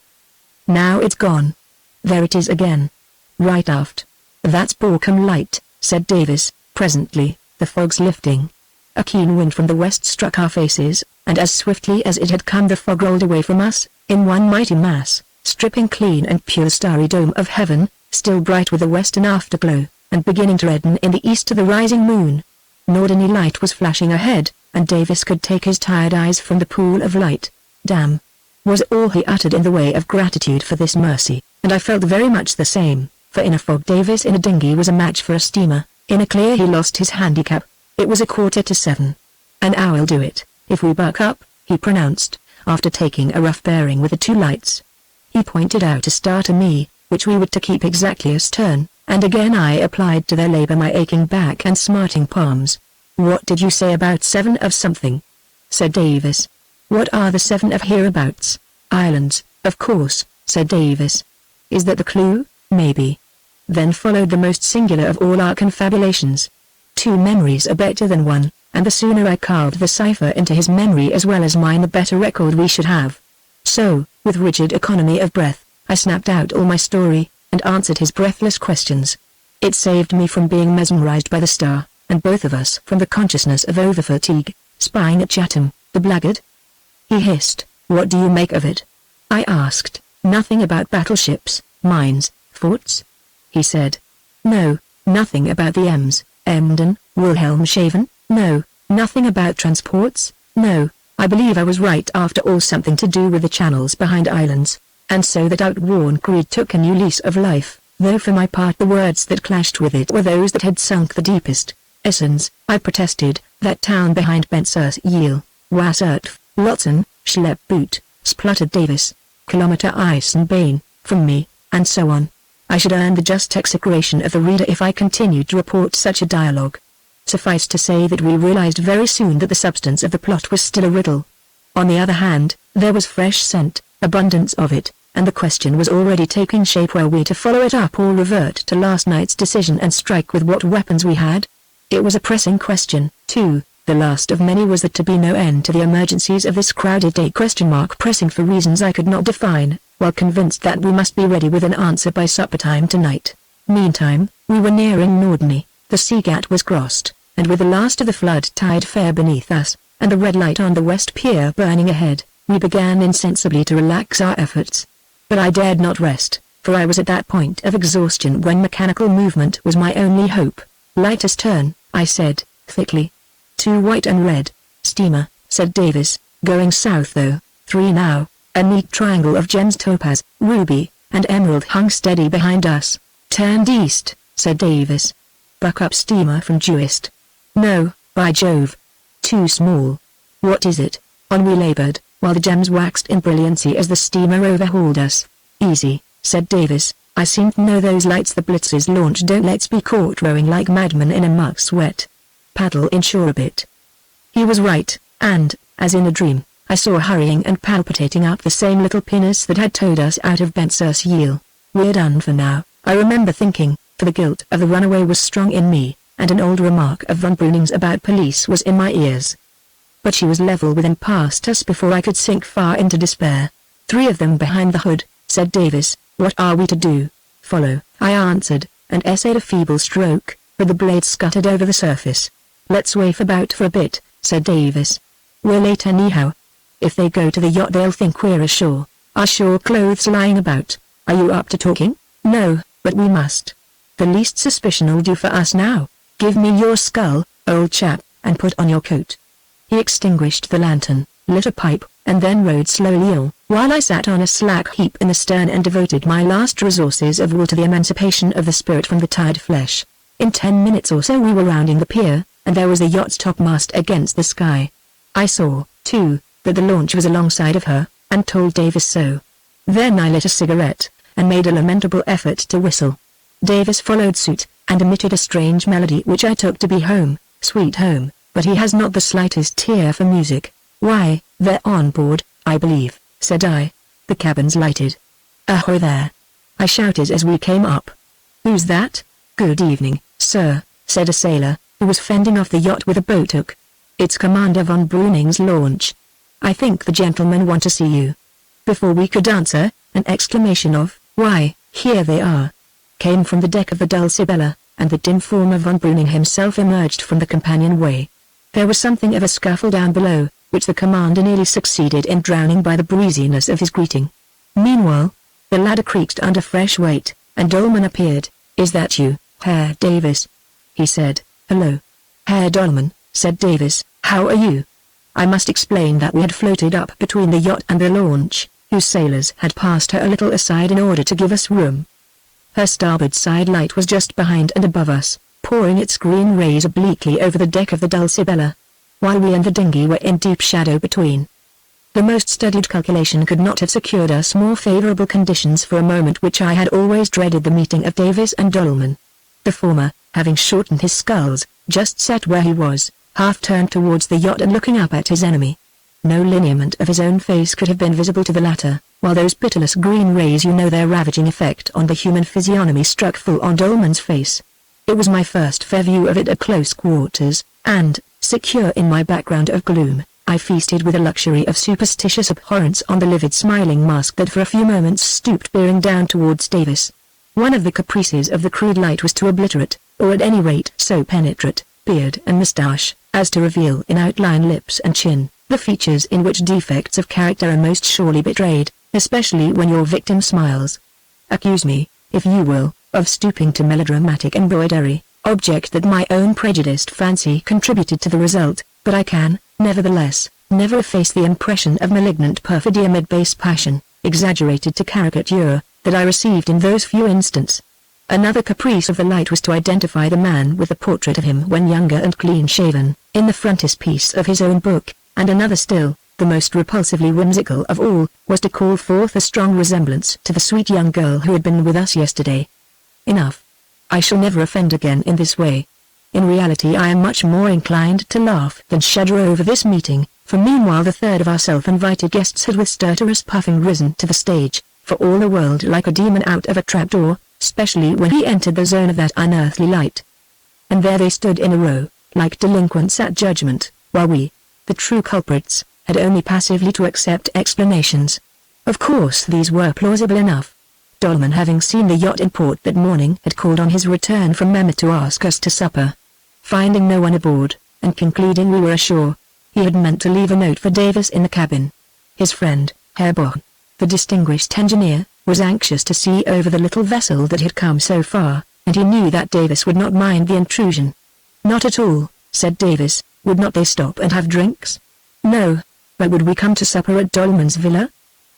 Now it's gone. There it is again. Right aft. That's Borkum Light, said Davis. Presently, the fog's lifting. A keen wind from the west struck our faces, and as swiftly as it had come the fog rolled away from us, in one mighty mass, stripping clean and pure the starry dome of heaven, still bright with a western afterglow, and beginning to redden in the east to the rising moon. Northerly light was flashing ahead, and Davis could take his tired eyes from the pool of light. Damn! Was all he uttered in the way of gratitude for this mercy, and I felt very much the same, for in a fog Davis in a dinghy was a match for a steamer, in a clear he lost his handicap. It was 6:45. "An hour'll do it, if we buck up," he pronounced, after taking a rough bearing with the two lights. He pointed out a star to me, which we were to keep exactly astern, and again I applied to their labor my aching back and smarting palms. "What did you say about 7 of something?" said Davis. "What are the 7 of hereabouts?" "Islands, of course," said Davis. "Is that the clue?" "Maybe." Then followed the most singular of all our confabulations. 2 memories are better than 1, and the sooner I carved the cipher into his memory as well as mine the better record we should have. So, with rigid economy of breath, I snapped out all my story, and answered his breathless questions. It saved me from being mesmerized by the star, and both of us from the consciousness of overfatigue, spying at Chatham, the blackguard. He hissed, "What do you make of it?" I asked. "Nothing about battleships, mines, forts?" He said. "No, nothing about the Ems, Emden, Wilhelmshaven, no, nothing about transports, no. I believe I was right after all, something to do with the channels behind islands, and so that outworn creed took a new lease of life, though for my part the words that clashed with it were those that had sunk the deepest. Essens, I protested, that town behind Benser's Yale, Wassertf, Lotzen, Schlepp Boot, spluttered Davis, kilometer Eisenbahn, from me, and so on. I should earn the just execration of the reader if I continued to report such a dialogue. Suffice to say that we realized very soon that the substance of the plot was still a riddle. On the other hand, there was fresh scent, abundance of it, and the question was already taking shape: were we to follow it up or revert to last night's decision and strike with what weapons we had? It was a pressing question, too. The last of many was that to be no end to the emergencies of this crowded day? Pressing for reasons I could not define, while convinced that we must be ready with an answer by supper time tonight. Meantime, we were nearing Norderney, the Seagat was crossed, and with the last of the flood tide fair beneath us, and the red light on the west pier burning ahead, we began insensibly to relax our efforts. But I dared not rest, for I was at that point of exhaustion when mechanical movement was my only hope. "Light astern," I said, thickly. "2 white and red. Steamer," said Davis, "going south though, 3 now." A neat triangle of gems, topaz, ruby, and emerald hung steady behind us. "Turned east," said Davis. "Buck up steamer from due east." "No, by Jove. Too small." "What is it?" On we labored, while the gems waxed in brilliancy as the steamer overhauled us. "Easy," said Davis. "I seem to know those lights the Blitzes launch. Don't let's be caught rowing like madmen in a muck sweat. Paddle inshore a bit." He was right, and, as in a dream, I saw hurrying and palpitating up the same little pinnace that had towed us out of Benser's Yale. "We're done for now," I remember thinking, for the guilt of the runaway was strong in me, and an old remark of von Breuning's about police was in my ears. But she was level with and past us before I could sink far into despair. "3 of them behind the hood," said Davis. "What are we to do?" "Follow," I answered, and essayed a feeble stroke, but the blade scuttered over the surface. "Let's waif about for a bit," said Davis. "We're late anyhow. If they go to the yacht they'll think we're ashore. Our shore clothes lying about. Are you up to talking?" "No, but we must. The least suspicion'll do for us now. Give me your skull, old chap, and put on your coat." He extinguished the lantern, lit a pipe, and then rowed slowly on, while I sat on a slack heap in the stern and devoted my last resources of will to the emancipation of the spirit from the tired flesh. In 10 minutes or so we were rounding the pier, and there was the yacht's topmast against the sky. I saw, too, that the launch was alongside of her, and told Davis so. Then I lit a cigarette, and made a lamentable effort to whistle. Davis followed suit, and emitted a strange melody which I took to be Home, Sweet Home, but he has not the slightest ear for music. "Why, they're on board, I believe," said I. The cabin's lighted. "Ahoy there!" I shouted as we came up. "Who's that?" "Good evening, sir," said a sailor, who was fending off the yacht with a boat hook. "It's Commander von Breuning's launch. I think the gentlemen want to see you." Before we could answer, an exclamation of, "Why, here they are!" came from the deck of the Dulcibella, and the dim form of von Breuning himself emerged from the companionway. There was something of a scuffle down below, which the commander nearly succeeded in drowning by the breeziness of his greeting. Meanwhile, the ladder creaked under fresh weight, and Dolman appeared. "Is that you, Herr Davis?" he said. "Hello, Herr Dolman," said Davis. "How are you?" I must explain that we had floated up between the yacht and the launch, whose sailors had passed her a little aside in order to give us room. Her starboard side light was just behind and above us, pouring its green rays obliquely over the deck of the Dulcibella, while we and the dinghy were in deep shadow between. The most studied calculation could not have secured us more favorable conditions for a moment which I had always dreaded, the meeting of Davis and Dolman. The former, having shortened his sculls, just sat where he was, half turned towards the yacht and looking up at his enemy. No lineament of his own face could have been visible to the latter, while those pitiless green rays, their ravaging effect on the human physiognomy, struck full on Dolman's face. It was my first fair view of it at close quarters, and, secure in my background of gloom, I feasted with a luxury of superstitious abhorrence on the livid smiling mask that for a few moments stooped peering down towards Davis. One of the caprices of the crude light was to obliterate, or at any rate so penetrate, beard and moustache, as to reveal in outline lips and chin, the features in which defects of character are most surely betrayed, especially when your victim smiles. Accuse me, if you will, of stooping to melodramatic embroidery, object that my own prejudiced fancy contributed to the result, but I can, nevertheless, never efface the impression of malignant perfidy amid base passion, exaggerated to caricature, that I received in those few instants. Another caprice of the light was to identify the man with the portrait of him when younger and clean-shaven, in the frontispiece of his own book, and another still, the most repulsively whimsical of all, was to call forth a strong resemblance to the sweet young girl who had been with us yesterday. Enough. I shall never offend again in this way. In reality I am much more inclined to laugh than shudder over this meeting, for meanwhile the third of our self-invited guests had with stertorous puffing risen to the stage, for all the world like a demon out of a trapdoor, especially when he entered the zone of that unearthly light. And there they stood in a row, like delinquents at judgment, while we, the true culprits, had only passively to accept explanations. Of course these were plausible enough. Dolman, having seen the yacht in port that morning, had called on his return from Memmert to ask us to supper. Finding no one aboard, and concluding we were ashore, he had meant to leave a note for Davis in the cabin. His friend, Herr Bock, the distinguished engineer, was anxious to see over the little vessel that had come so far, and he knew that Davis would not mind the intrusion. "Not at all," said Davis. "Would not they stop and have drinks?" "No, but would we come to supper at Dolman's villa?"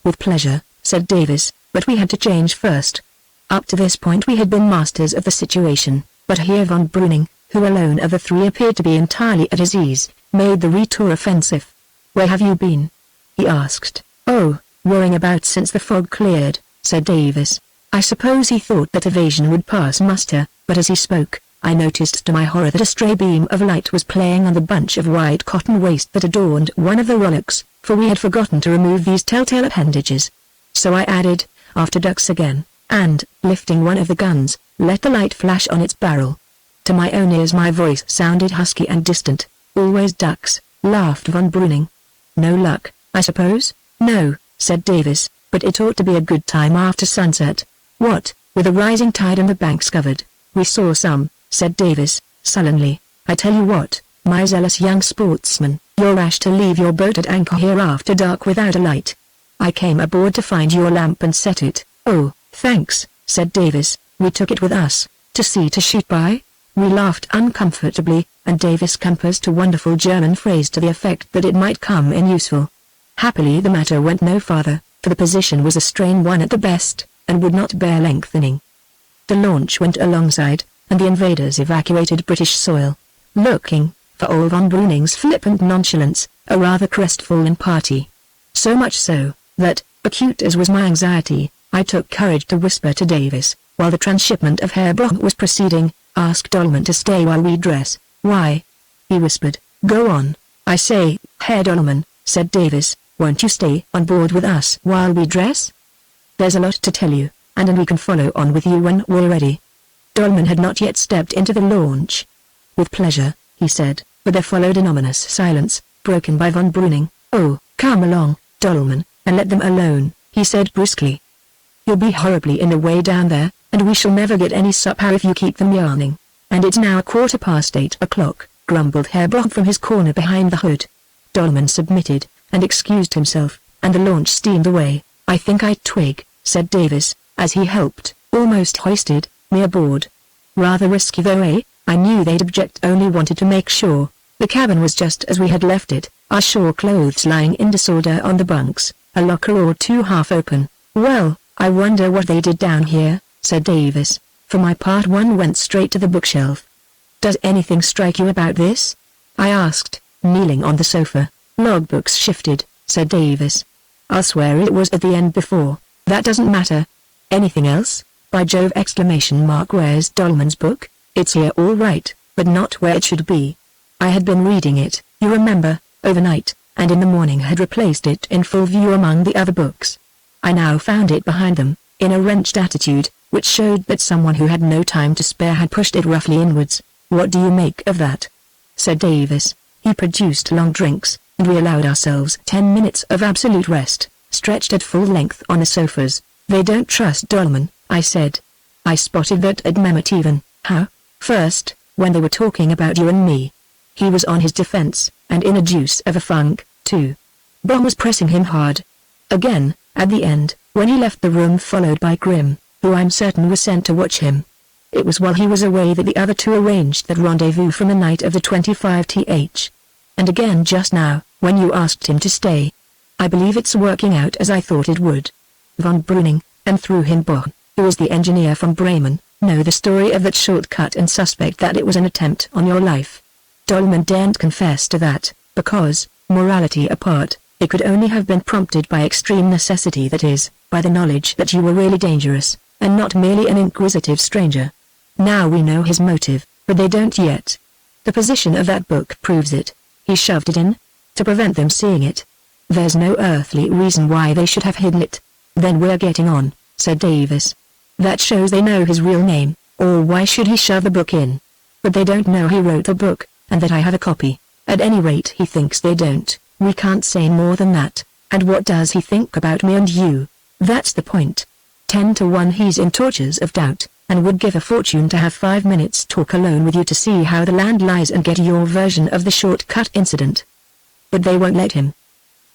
"With pleasure," said Davis, "but we had to change first." Up to this point we had been masters of the situation, but here von Breuning, who alone of the three appeared to be entirely at his ease, made the retour offensive. "Where have you been?" he asked. "Oh, worrying about since the fog cleared," said Davis. I suppose he thought that evasion would pass muster, but as he spoke, I noticed to my horror that a stray beam of light was playing on the bunch of white cotton waste that adorned one of the rowlocks, for we had forgotten to remove these telltale appendages. So I added, "After ducks again," and, lifting one of the guns, let the light flash on its barrel. To my own ears my voice sounded husky and distant. "Always ducks," laughed von Breuning. "No luck, I suppose?" "No," said Davis, "but it ought to be a good time after sunset." "What, with a rising tide and the banks covered?" "We saw some," said Davis, sullenly. "I tell you what, my zealous young sportsman, you're rash to leave your boat at anchor here after dark without a light. I came aboard to find your lamp and set it." "Oh, thanks," said Davis, "we took it with us, to see to shoot by." We laughed uncomfortably, and Davis composed a wonderful German phrase to the effect that it might come in useful. Happily the matter went no farther, for the position was a strained one at the best, and would not bear lengthening. The launch went alongside, and the invaders evacuated British soil, looking, for all von Breuning's flippant nonchalance, a rather crestfallen party. So much so, that, acute as was my anxiety, I took courage to whisper to Davis, while the transshipment of Herr Bock was proceeding, "Ask Dolman to stay while we dress." "Why?" he whispered. "Go on, I say, Herr Dolman," said Davis, "won't you stay on board with us while we dress? There's a lot to tell you, and we can follow on with you when we're ready." Dolman had not yet stepped into the launch. "With pleasure," he said, but there followed an ominous silence, broken by von Breuning. "Oh, come along, Dolman, and let them alone. he said brusquely. "You'll be horribly in the way down there, and we shall never get any supper if you keep them yarning. And it's now 8:15, grumbled Herr Bock from his corner behind the hood. Dolman submitted, and excused himself, and the launch steamed away. "I think I twig," said Davis, as he helped, almost hoisted, me aboard. "Rather risky though, eh?" I knew they'd object, only wanted to make sure. The cabin was just as we had left it, our shore clothes lying in disorder on the bunks, a locker or two half open. "Well, I wonder what they did down here," said Davis. For my part, one went straight to the bookshelf. "Does anything strike you about this?" I asked, kneeling on the sofa. "Logbooks shifted," said Davis. "I'll swear it was at the end before." "That doesn't matter." "Anything else?" "By Jove!" ! "Where's Dolman's book?" "It's here all right, but not where it should be." I had been reading it, you remember, overnight, and in the morning had replaced it in full view among the other books. I now found it behind them, in a wrenched attitude, which showed that someone who had no time to spare had pushed it roughly inwards. "What do you make of that?" said Davis. He produced long drinks, and we allowed ourselves 10 minutes of absolute rest, stretched at full length on the sofas. "They don't trust Dolman," I said. "I spotted that at Mehmet even." "How?" "First, when they were talking about you and me. He was on his defense, and in a deuce of a funk, too. Brom was pressing him hard. Again, at the end, when he left the room followed by Grimm, who I'm certain was sent to watch him. It was while he was away that the other two arranged that rendezvous from the night of the 25th. And again just now, when you asked him to stay. I believe it's working out as I thought it would." Von Breuning, and through him Bock, who was the engineer from Bremen, know the story of that shortcut and suspect that it was an attempt on your life. Dolman daren't confess to that, because, morality apart, it could only have been prompted by extreme necessity, that is, by the knowledge that you were really dangerous, and not merely an inquisitive stranger. Now we know his motive, but they don't yet. The position of that book proves it. He shoved it in, to prevent them seeing it. There's no earthly reason why they should have hidden it. "Then we're getting on," said Davis. "That shows they know his real name, or why should he shove the book in? But they don't know he wrote the book, and that I have a copy. At any rate he thinks they don't. We can't say more than that. And what does he think about me and you? That's the point. 10 to 1 he's in tortures of doubt, and would give a fortune to have 5 minutes talk alone with you to see how the land lies and get your version of the shortcut incident. But they won't let him.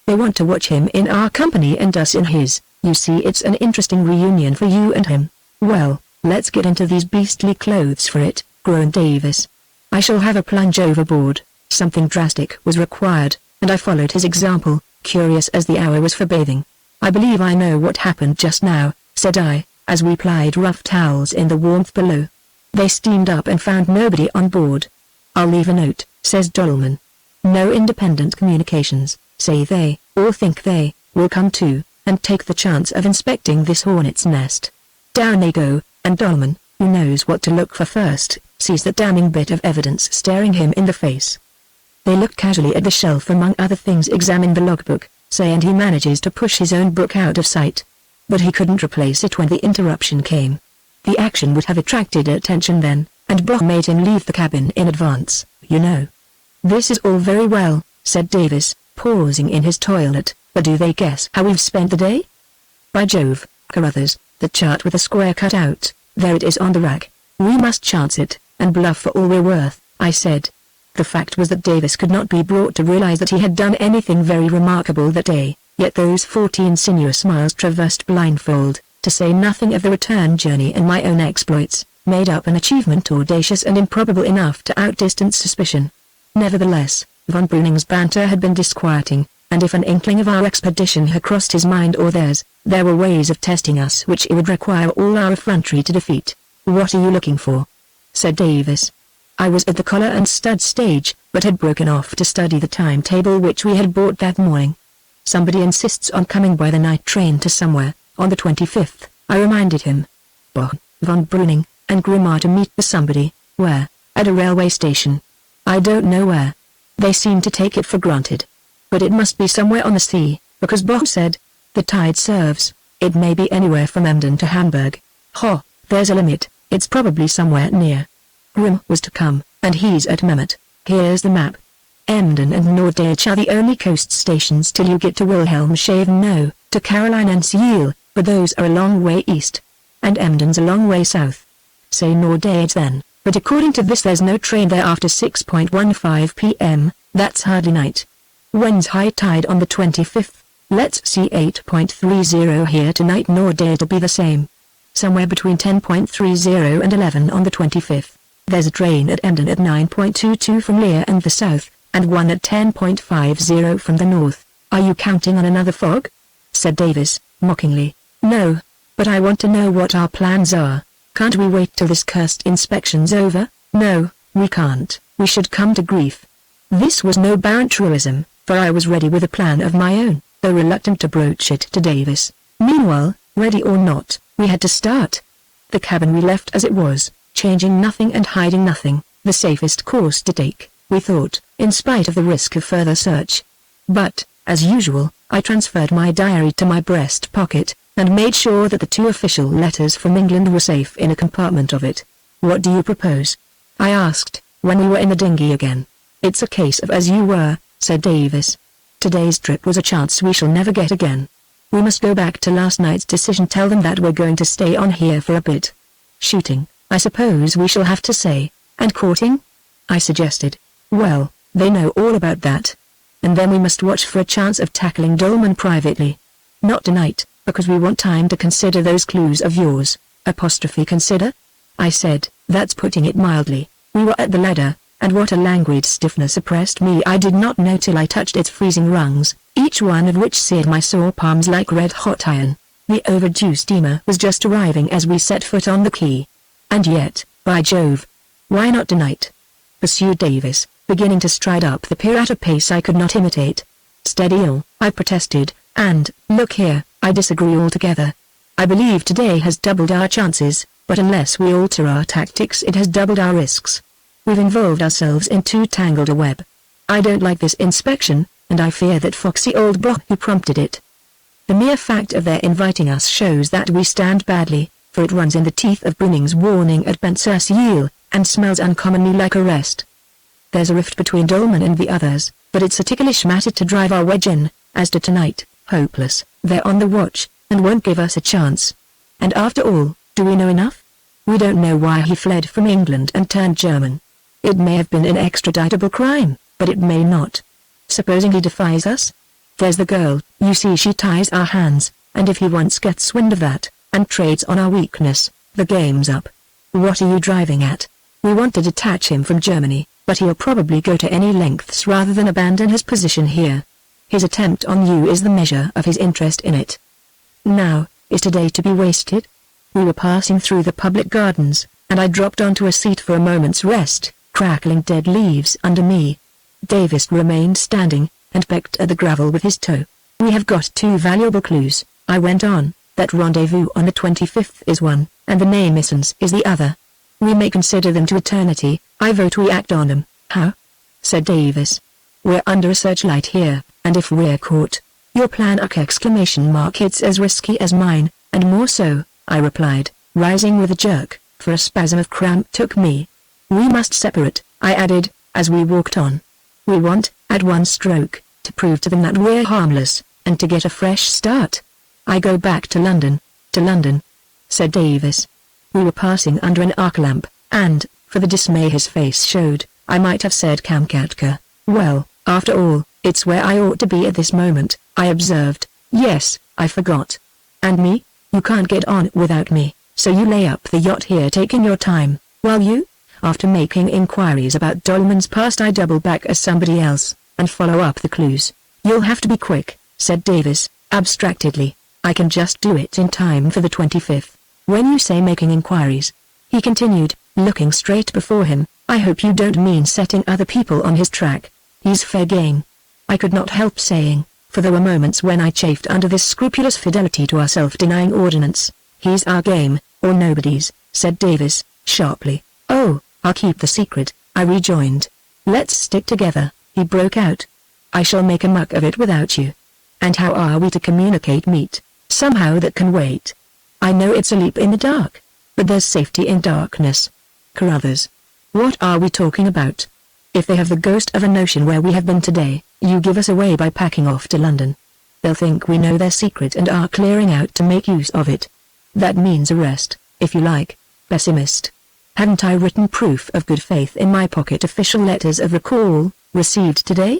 They want to watch him in our company and us in his. You see, it's an interesting reunion for you and him." "Well, let's get into these beastly clothes for it," groaned Davis. "I shall have a plunge overboard." Something drastic was required, and I followed his example, curious as the hour was for bathing. "I believe I know what happened just now," said I, as we plied rough towels in the warmth below. "They steamed up and found nobody on board." "I'll leave a note," says Dolman. "No independent communications, say they, or think they, will come to, and take the chance of inspecting this hornet's nest." Down they go, and Dolman, who knows what to look for first, sees that damning bit of evidence staring him in the face. They look casually at the shelf, among other things examine the logbook, say, and he manages to push his own book out of sight. But he couldn't replace it when the interruption came. The action would have attracted attention then, and Bock made him leave the cabin in advance, you know. "This is all very well," said Davis, pausing in his toilet, "but do they guess how we've spent the day? By Jove, Carruthers, the chart with a square cut out, there it is on the rack. We must chance it, and bluff for all we're worth," I said. The fact was that Davis could not be brought to realize that he had done anything very remarkable that day, yet those 14 sinuous miles traversed blindfold, to say nothing of the return journey and my own exploits, made up an achievement audacious and improbable enough to outdistance suspicion. Nevertheless, Von Breuning's banter had been disquieting, and if an inkling of our expedition had crossed his mind or theirs, there were ways of testing us which it would require all our effrontery to defeat. "What are you looking for?" said Davis. I was at the collar and stud stage, but had broken off to study the timetable which we had bought that morning. "Somebody insists on coming by the night train to somewhere, on the 25th, I reminded him. Bock, Von Breuning, and Grimm are to meet the somebody. Where? At a railway station. I don't know where. They seem to take it for granted. But it must be somewhere on the sea, because Bock said, the tide serves. It may be anywhere from Emden to Hamburg. Ho, there's a limit, it's probably somewhere near. Grimm was to come, and he's at Mehmet. Here's the map. Emden and Norddeich are the only coast stations till you get to Wilhelmshaven. No, to Caroline and Seal, but those are a long way east. And Emden's a long way south. Say Nordades then, but according to this there's no train there after 6:15 p.m., that's hardly night. When's high tide on the 25th? Let's see 8.30 here tonight. Nordade'll be the same. Somewhere between 10.30 and 11 on the 25th. There's a train at Emden at 9.22 from Lear and the south, and one at 10.50 from the north. Are you counting on another fog? Said Davis, mockingly. No, but I want to know what our plans are. Can't we wait till this cursed inspection's over? No, we can't. We should come to grief. This was no barren truism, for I was ready with a plan of my own, though reluctant to broach it to Davis. Meanwhile, ready or not, we had to start. The cabin we left as it was, changing nothing and hiding nothing, the safest course to take, we thought, in spite of the risk of further search. But, as usual, I transferred my diary to my breast pocket, and made sure that the 2 official letters from England were safe in a compartment of it. What do you propose? I asked, when we were in the dinghy again. It's a case of as you were, said Davis. Today's trip was a chance we shall never get again. We must go back to last night's decision, tell them that we're going to stay on here for a bit. Shooting, I suppose we shall have to say, and courting? I suggested. Well, they know all about that. And then we must watch for a chance of tackling Dolman privately. Not tonight, because we want time to consider those clues of yours. Consider? I said, that's putting it mildly. We were at the ladder, and what a languid stiffness oppressed me I did not know till I touched its freezing rungs, each one of which seared my sore palms like red-hot iron. The overdue steamer was just arriving as we set foot on the quay. And yet, by Jove! Why not tonight? Pursued Davis, beginning to stride up the pier at a pace I could not imitate. Steady, I protested, and, look here, I disagree altogether. I believe today has doubled our chances, but unless we alter our tactics it has doubled our risks. We've involved ourselves in too tangled a web. I don't like this inspection, and I fear that foxy old Brock who prompted it. The mere fact of their inviting us shows that we stand badly, for it runs in the teeth of Brunning's warning at Ben Seal, and smells uncommonly like arrest. There's a rift between Dolman and the others, but it's a ticklish matter to drive our wedge in. As to tonight, hopeless. They're on the watch, and won't give us a chance. And after all, do we know enough? We don't know why he fled from England and turned German. It may have been an extraditable crime, but it may not. Supposing he defies us? There's the girl, you see, she ties our hands, and if he once gets wind of that, and trades on our weakness, the game's up. What are you driving at? We want to detach him from Germany, but he'll probably go to any lengths rather than abandon his position here. His attempt on you is the measure of his interest in it. Now, is today to be wasted? We were passing through the public gardens, and I dropped onto a seat for a moment's rest, crackling dead leaves under me. Davis remained standing, and pecked at the gravel with his toe. We have got 2 valuable clues, I went on. That rendezvous on the 25th is one, and the name Missons is the other. We may consider them to eternity. I vote we act on them. How? Said Davis. We're under a searchlight here, and if we're caught, your plan it's as risky as mine, and more so, I replied, rising with a jerk, for a spasm of cramp took me. We must separate, I added, as we walked on. We want, at one stroke, to prove to them that we're harmless, and to get a fresh start. I go back to London, said Davis. We were passing under an arc lamp, and, for the dismay his face showed, I might have said Kamchatka. Well, after all, it's where I ought to be at this moment, I observed. Yes, I forgot. And me? You can't get on without me, so you lay up the yacht here taking your time, while you, after making inquiries about Dolman's past, I double back as somebody else, and follow up the clues. You'll have to be quick, said Davis, abstractedly. I can just do it in time for the 25th. When you say making inquiries, he continued, looking straight before him, I hope you don't mean setting other people on his track. He's fair game. I could not help saying, for there were moments when I chafed under this scrupulous fidelity to our self-denying ordinance. He's our game, or nobody's, said Davis, sharply. Oh, I'll keep the secret, I rejoined. Let's stick together, he broke out. I shall make a muck of it without you. And how are we to communicate meet? Somehow that can wait. I know it's a leap in the dark, but there's safety in darkness. Carruthers. What are we talking about? If they have the ghost of a notion where we have been today, you give us away by packing off to London. they'll think we know their secret and are clearing out to make use of it. That means arrest, if you like. Pessimist. Hadn't I written proof of good faith in my pocket official letters of recall, received today?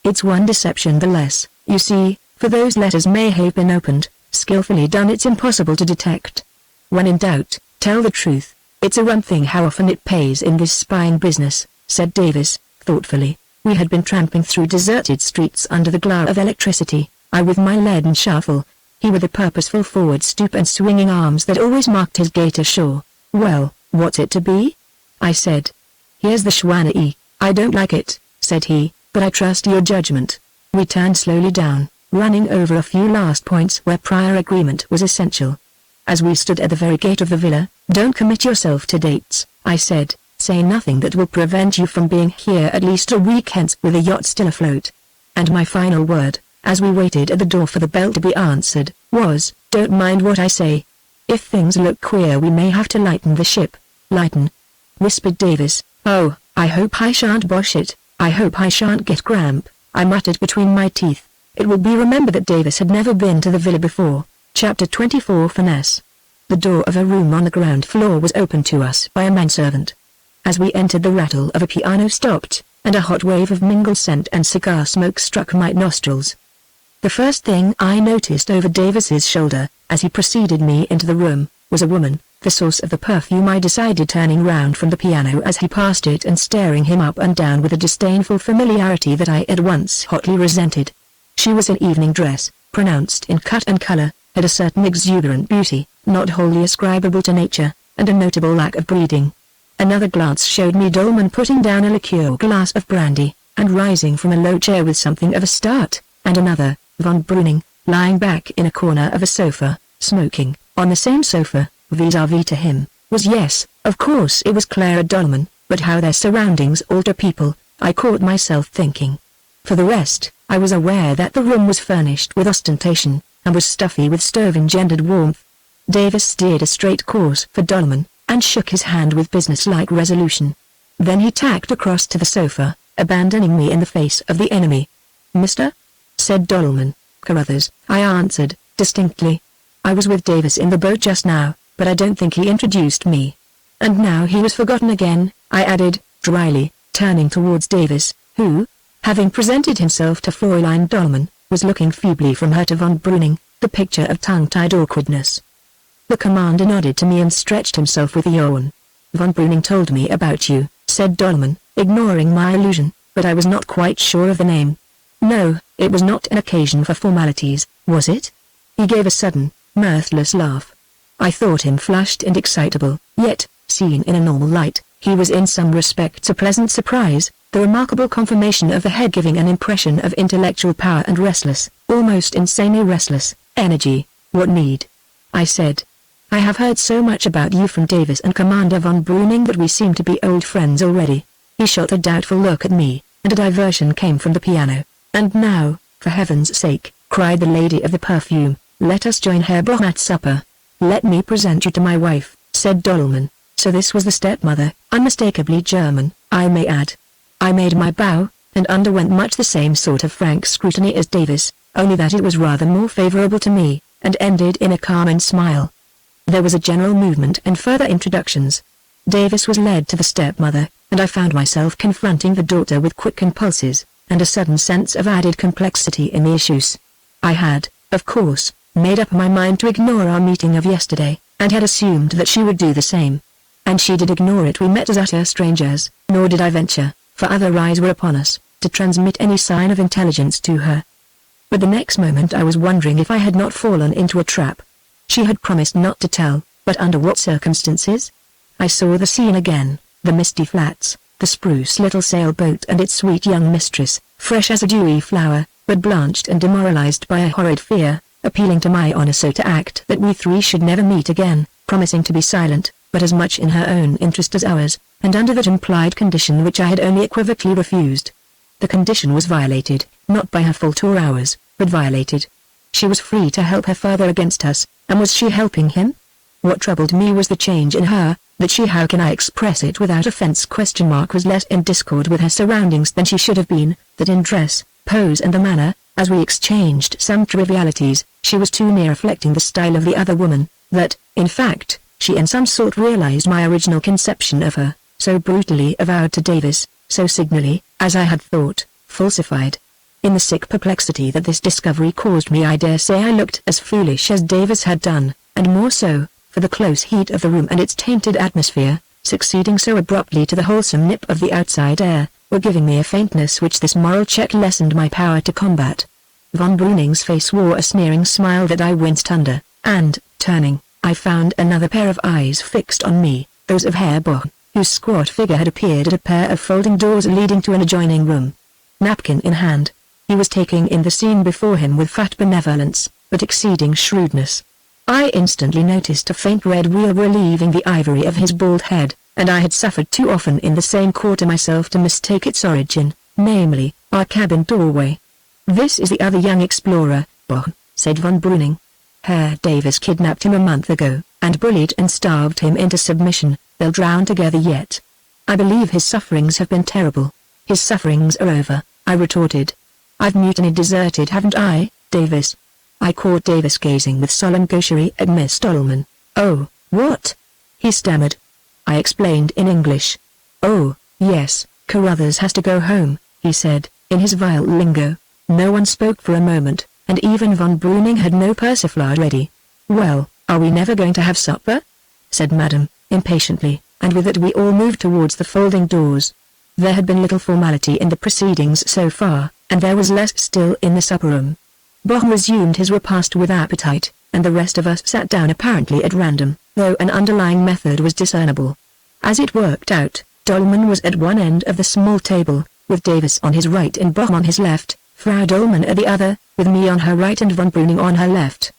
It's one deception the less, you see, for those letters may have been opened, skillfully done. It's impossible to detect. When in doubt, tell the truth. It's a rum thing how often it pays in this spying business, said Davis, thoughtfully. We had been tramping through deserted streets under the glare of electricity, I with my leaden shuffle, he with the purposeful forward stoop and swinging arms that always marked his gait ashore. Well, what's it to be? I said. Here's the Schwanee. I don't like it, said he, but I trust your judgment. We turned slowly down, running over a few last points where prior agreement was essential. As we stood at the very gate of the villa, don't commit yourself to dates, I said, say nothing that will prevent you from being here at least a week hence with the yacht still afloat. And my final word, as we waited at the door for the bell to be answered, was, don't mind what I say. If things look queer we may have to lighten the ship. Lighten? Whispered Davis. Oh, I hope I shan't bosh it, I hope I shan't get cramp, I muttered between my teeth. It will be remembered that Davis had never been to the villa before. Chapter 24 Finesse. The door of a room on the ground floor was opened to us by a manservant. As we entered the rattle of a piano stopped, and a hot wave of mingled scent and cigar smoke struck my nostrils. The first thing I noticed over Davis's shoulder, as he preceded me into the room, was a woman, the source of the perfume. I decided, turning round from the piano as he passed it and staring him up and down with a disdainful familiarity that I at once hotly resented. She was in evening dress, pronounced in cut and color, had a certain exuberant beauty, not wholly ascribable to nature, and a notable lack of breeding. Another glance showed me Dolman putting down a liqueur glass of brandy, and rising from a low chair with something of a start, and another, von Breuning, lying back in a corner of a sofa, smoking. On the same sofa, vis-à-vis to him, was, yes, of course it was Clara Dolman, but how their surroundings alter people, I caught myself thinking. For the rest, I was aware that the room was furnished with ostentation, and was stuffy with stove-engendered warmth. Davis steered a straight course for Dolman, and shook his hand with business-like resolution. Then he tacked across to the sofa, abandoning me in the face of the enemy. Mister? Said Dolman. Carruthers, I answered, distinctly. I was with Davis in the boat just now, but I don't think he introduced me. And now he was forgotten again, I added, dryly, turning towards Davis, who, having presented himself to Fräulein Dolman, was looking feebly from her to von Breuning, the picture of tongue-tied awkwardness. The commander nodded to me and stretched himself with a yawn. Von Breuning told me about you, said Dolman, ignoring my allusion, but I was not quite sure of the name. No, it was not an occasion for formalities, was it? He gave a sudden, mirthless laugh. I thought him flushed and excitable, yet, seen in a normal light, he was in some respects a pleasant surprise, the remarkable confirmation of the head giving an impression of intellectual power and restless, almost insanely restless, energy. What need? I said. I have heard so much about you from Davis and Commander von Breuning that we seem to be old friends already. He shot a doubtful look at me, and a diversion came from the piano. And now, for heaven's sake, cried the lady of the perfume, let us join Herr Bock at supper. Let me present you to my wife, said Dolman. So this was the stepmother, unmistakably German, I may add. I made my bow, and underwent much the same sort of frank scrutiny as Davis, only that it was rather more favorable to me, and ended in a calm smile. There was a general movement and further introductions. Davis was led to the stepmother, and I found myself confronting the daughter with quickened pulses, and a sudden sense of added complexity in the issues. I had, of course, made up my mind to ignore our meeting of yesterday, and had assumed that she would do the same. And she did ignore it. We met as utter strangers, nor did I venture, for other eyes were upon us, to transmit any sign of intelligence to her. But the next moment I was wondering if I had not fallen into a trap. She had promised not to tell, but under what circumstances? I saw the scene again, the misty flats, the spruce little sailboat and its sweet young mistress, fresh as a dewy flower, but blanched and demoralized by a horrid fear, appealing to my honor so to act that we three should never meet again, promising to be silent, but as much in her own interest as ours, and under that implied condition which I had only equivocally refused. The condition was violated, not by her fault or ours, but violated. She was free to help her father against us, and was she helping him? What troubled me was the change in her, that she, how can I express it without offense, was less in discord with her surroundings than she should have been, that in dress, pose and the manner, as we exchanged some trivialities, she was too near reflecting the style of the other woman, that, in fact, she in some sort realized my original conception of her, so brutally avowed to Davis, so signally, as I had thought, falsified. In the sick perplexity that this discovery caused me, I dare say I looked as foolish as Davis had done, and more so, for the close heat of the room and its tainted atmosphere, succeeding so abruptly to the wholesome nip of the outside air, were giving me a faintness which this moral check lessened my power to combat. Von Breuning's face wore a sneering smile that I winced under, and, turning, I found another pair of eyes fixed on me, those of Herr Bock, whose squat figure had appeared at a pair of folding doors leading to an adjoining room. Napkin in hand, he was taking in the scene before him with fat benevolence, but exceeding shrewdness. I instantly noticed a faint red wheal relieving the ivory of his bald head, and I had suffered too often in the same quarter myself to mistake its origin, namely, our cabin doorway. "This is the other young explorer, Bock," said von Breuning. "Herr Davis kidnapped him a month ago, and bullied and starved him into submission. They'll drown together yet. I believe his sufferings have been terrible." "His sufferings are over," I retorted. "I've mutinied, deserted, haven't I, Davis?" I caught Davis gazing with solemn gaucherie at Miss Dolman. "Oh, what?" he stammered. I explained in English. "Oh, yes, Carruthers has to go home," he said, in his vile lingo. No one spoke for a moment, and even von Breuning had no persiflage ready. "Well, are we never going to have supper?" said Madame, impatiently, and with it we all moved towards the folding doors. There had been little formality in the proceedings so far, and there was less still in the supper-room. Bock resumed his repast with appetite, and the rest of us sat down apparently at random, though an underlying method was discernible. As it worked out, Dolman was at one end of the small table, with Davis on his right and Bock on his left, Frau Dolman at the other, with me on her right and von Breuning on her left.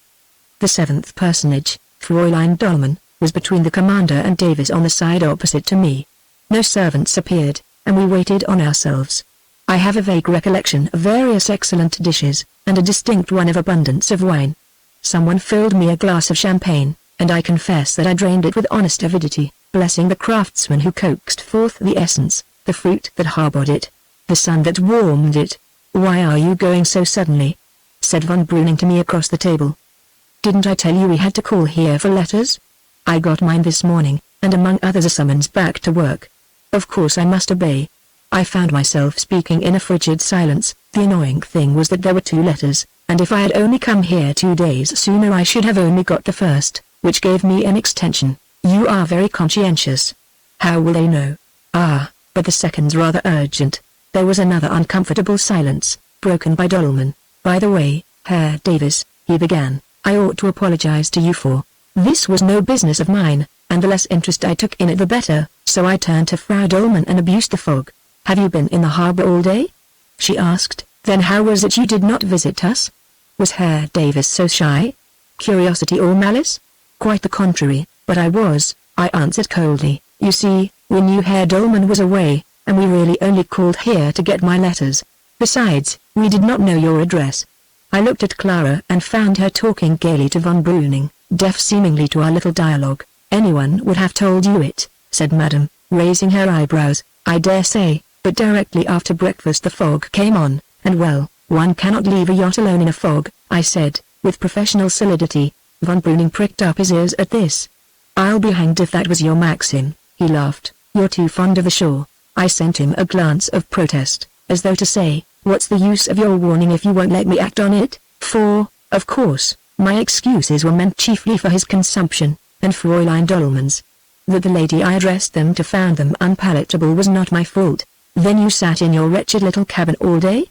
The seventh personage, Fräulein Dolman, was between the commander and Davis on the side opposite to me. No servants appeared, and we waited on ourselves. I have a vague recollection of various excellent dishes, and a distinct one of abundance of wine. Someone filled me a glass of champagne, and I confess that I drained it with honest avidity, blessing the craftsman who coaxed forth the essence, the fruit that harbored it, the sun that warmed it. "Why are you going so suddenly?" said von Breuning to me across the table. "Didn't I tell you we had to call here for letters? I got mine this morning, and among others a summons back to work. Of course I must obey." I found myself speaking in a frigid silence. The annoying thing was that there were 2 letters, and if I had only come here 2 days sooner I should have only got the first, which gave me an extension. "You are very conscientious." "How will they know?" "Ah, but the second's rather urgent." There was another uncomfortable silence, broken by Dolman. "By the way, Herr Davis," he began, "I ought to apologize to you for. This was no business of mine, and the less interest I took in it the better, so I turned to Frau Dolman and abused the fog. Have you been in the harbor all day?" she asked. "Then how was it you did not visit us? Was Herr Davis so shy? Curiosity or malice?" "Quite the contrary, but I answered coldly. "You see, we knew Herr Dolman was away, and we really only called here to get my letters. Besides, we did not know your address." I looked at Clara and found her talking gaily to von Breuning, deaf seemingly to our little dialogue. "Anyone would have told you it," said Madame, raising her eyebrows. "I dare say, but directly after breakfast the fog came on, and well, one cannot leave a yacht alone in a fog," I said, with professional solidity. Von Breuning pricked up his ears at this. "I'll be hanged if that was your maxim," he laughed. "You're too fond of the shore." I sent him a glance of protest, as though to say, "What's the use of your warning if you won't let me act on it?" For, of course, my excuses were meant chiefly for his consumption, and Fräulein Dolman's. That the lady I addressed them to found them unpalatable was not my fault. "Then you sat in your wretched little cabin all day?"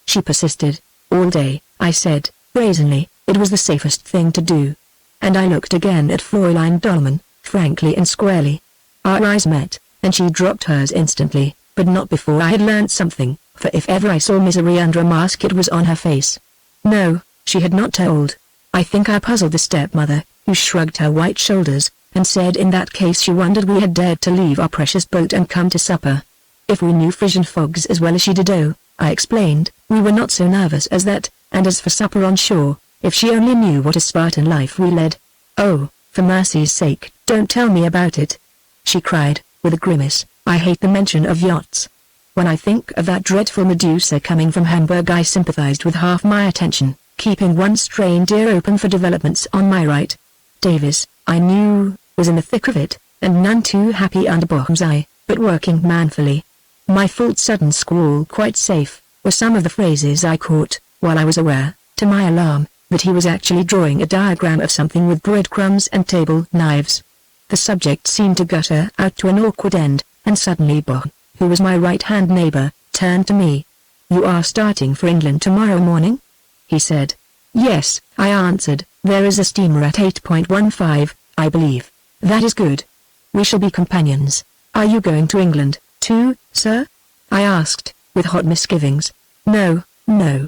she persisted. "All day," I said, brazenly. It was the safest thing to do. And I looked again at Fräulein Dolman, frankly and squarely. Our eyes met, and she dropped hers instantly, but not before I had learnt something, for if ever I saw misery under a mask it was on her face. No, she had not told. I think I puzzled the stepmother, who shrugged her white shoulders, and said in that case she wondered we had dared to leave our precious boat and come to supper. If we knew Frisian fogs as well as she did, I explained, we were not so nervous as that, and as for supper on shore, if she only knew what a Spartan life we led. "Oh, for mercy's sake, don't tell me about it," she cried, with a grimace. "I hate the mention of yachts." When I think of that dreadful Medusa coming from Hamburg, I sympathized with half my attention, keeping one strained ear open for developments on my right. Davis, I knew, was in the thick of it, and none too happy under Bochum's eye, but working manfully. My fault sudden squall quite safe, were some of the phrases I caught, while I was aware, to my alarm, that he was actually drawing a diagram of something with breadcrumbs and table knives. The subject seemed to gutter out to an awkward end, and suddenly Bochum, who was my right-hand neighbor, turned to me. You are starting for England tomorrow morning? He said. Yes, I answered, there is a steamer at 8:15, I believe. That is good. We shall be companions. Are you going to England, too, sir? I asked, with hot misgivings. No, no.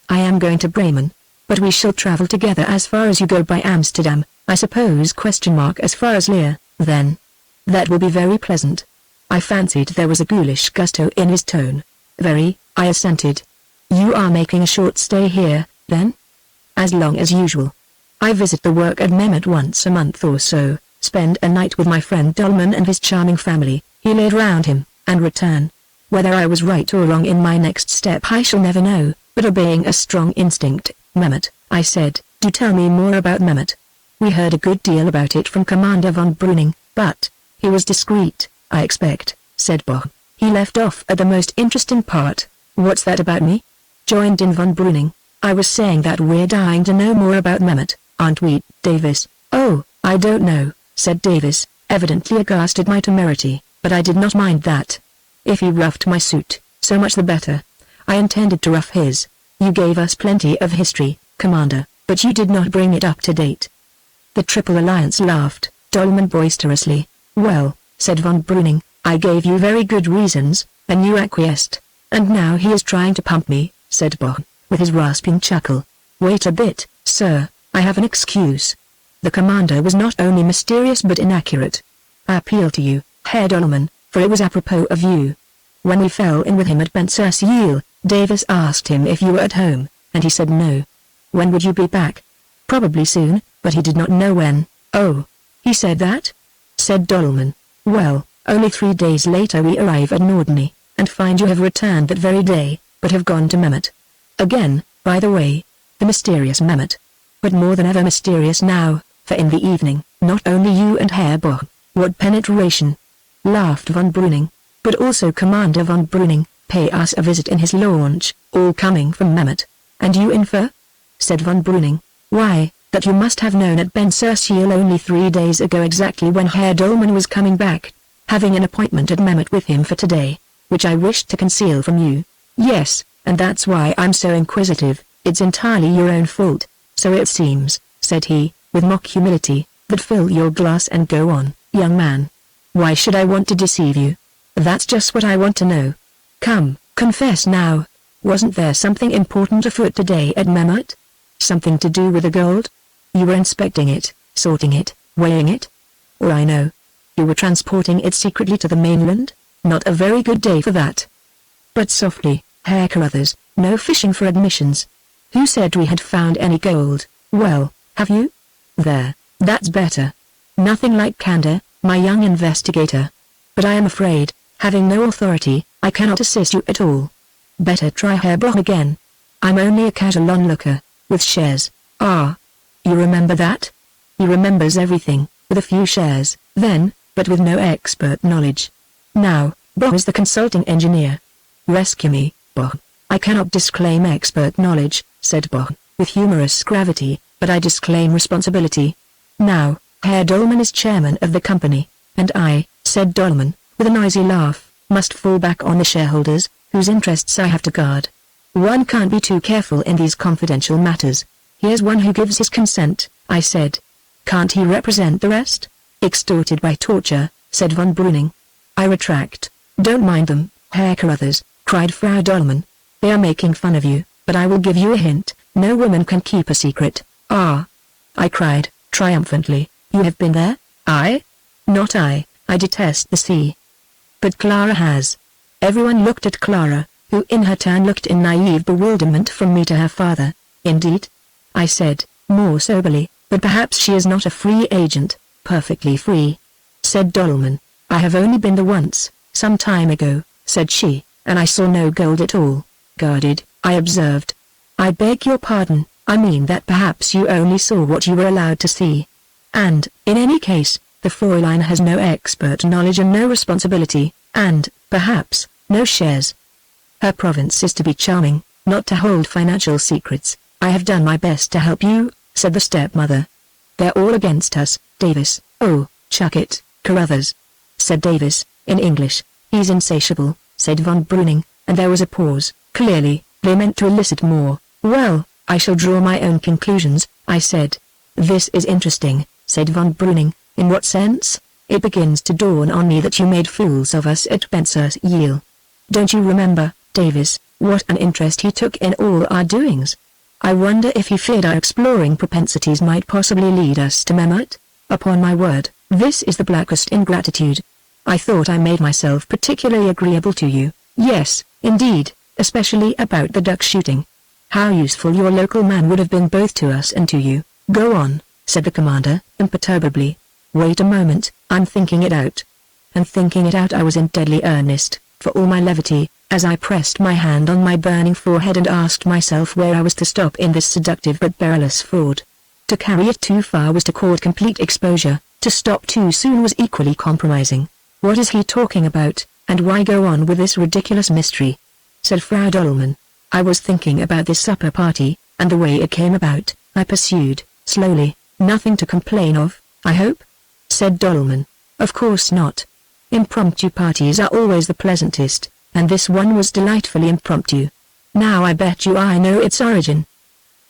I am going to Bremen. But we shall travel together as far as you go by Amsterdam, I suppose? As far as Leer, then. That will be very pleasant. I fancied there was a ghoulish gusto in his tone. Very, I assented. You are making a short stay here, then? As long as usual. I visit the work at Mehmet once a month or so, spend a night with my friend Dolman and his charming family, he laid round him, and return. Whether I was right or wrong in my next step I shall never know, but obeying a strong instinct, Mehmet, I said, do tell me more about Mehmet. We heard a good deal about it from Commander von Breuning, but he was discreet, I expect, said Bochum. He left off at the most interesting part. What's that about me? Joined in von Breuning. I was saying that we're dying to know more about Mehmet, aren't we, Davis? Oh, I don't know, said Davis, evidently aghast at my temerity, but I did not mind that. If he roughed my suit, so much the better. I intended to rough his. You gave us plenty of history, Commander, but you did not bring it up to date. The Triple Alliance laughed, Dolman boisterously. Well, said von Breuning, I gave you very good reasons, and you acquiesced. And now he is trying to pump me, said Bochum, with his rasping chuckle. Wait a bit, sir, I have an excuse. The commander was not only mysterious but inaccurate. I appeal to you, Herr Dolman, for it was apropos of you. When we fell in with him at Ben-sur-Ciel, Davis asked him if you were at home, and he said no. When would you be back? Probably soon, but he did not know when. Oh, he said that? Said Dolman. Well, only 3 days later we arrive at Norderney, and find you have returned that very day, but have gone to Mehmet. Again, by the way, the mysterious Mehmet. But more than ever mysterious now, for in the evening, not only you and Herr Bochum, what penetration! Laughed von Breuning, but also Commander von Breuning, pay us a visit in his launch, all coming from Mehmet. And you infer? Said von Breuning. Why, that you must have known at Ben-sur-Ciel only 3 days ago exactly when Herr Dolman was coming back, having an appointment at Mehmet with him for today, which I wished to conceal from you. Yes, and that's why I'm so inquisitive. It's entirely your own fault, so it seems, said he, with mock humility, but fill your glass and go on, young man. Why should I want to deceive you? That's just what I want to know. Come, confess now. Wasn't there something important afoot today at Mehmet? Something to do with the gold? You were inspecting it, sorting it, weighing it? Or I know. You were transporting it secretly to the mainland? Not a very good day for that. But softly, Herr Carruthers, no fishing for admissions. Who said we had found any gold? Well, have you? There, that's better. Nothing like candor, my young investigator. But I am afraid, having no authority, I cannot assist you at all. Better try Herr Bochum again. I'm only a casual onlooker, with shares. Ah. You remember that? He remembers everything, with a few shares, then, but with no expert knowledge. Now, Bochum is the consulting engineer. Rescue me, Bochum. I cannot disclaim expert knowledge, said Bochum, with humorous gravity, but I disclaim responsibility. Now, Herr Dolman is chairman of the company, and I, said Dolman, with a noisy laugh, must fall back on the shareholders, whose interests I have to guard. One can't be too careful in these confidential matters. Here's one who gives his consent, I said. Can't he represent the rest? Extorted by torture, said von Breuning. I retract. Don't mind them, Herr Carruthers, cried Frau Dolman. They are making fun of you, but I will give you a hint. No woman can keep a secret. Ah! I cried, triumphantly. You have been there? I? Not I detest the sea. But Clara has. Everyone looked at Clara, who in her turn looked in naive bewilderment from me to her father. Indeed? I said, more soberly, but perhaps she is not a free agent. Perfectly free. Said Dolman. I have only been there once, some time ago, said she, and I saw no gold at all. Guarded, I observed. I beg your pardon, I mean that perhaps you only saw what you were allowed to see. And, in any case, the Fräulein has no expert knowledge and no responsibility, and, perhaps, no shares. Her province is to be charming, not to hold financial secrets. I have done my best to help you, said the stepmother. They're all against us, Davis. Oh, chuck it, Carruthers, said Davis, in English. He's insatiable, said von Breuning, and there was a pause. Clearly, they meant to elicit more. Well, I shall draw my own conclusions, I said. This is interesting, said von Breuning. In what sense? It begins to dawn on me that you made fools of us at Spencer's Yale. Don't you remember, Davis, what an interest he took in all our doings? I wonder if he feared our exploring propensities might possibly lead us to Mehmet? Upon my word, this is the blackest ingratitude. I thought I made myself particularly agreeable to you. Yes, indeed, especially about the duck shooting. How useful your local man would have been both to us and to you. Go on, said the commander, imperturbably. Wait a moment, I'm thinking it out. And thinking it out I was in deadly earnest, for all my levity, as I pressed my hand on my burning forehead and asked myself where I was to stop in this seductive but perilous fraud. To carry it too far was to court complete exposure, to stop too soon was equally compromising. What is he talking about, and why go on with this ridiculous mystery? Said Frau Dolman. I was thinking about this supper party, and the way it came about, I pursued, slowly. Nothing to complain of, I hope? Said Dolman. Of course not. Impromptu parties are always the pleasantest, and this one was delightfully impromptu. Now I bet you I know its origin.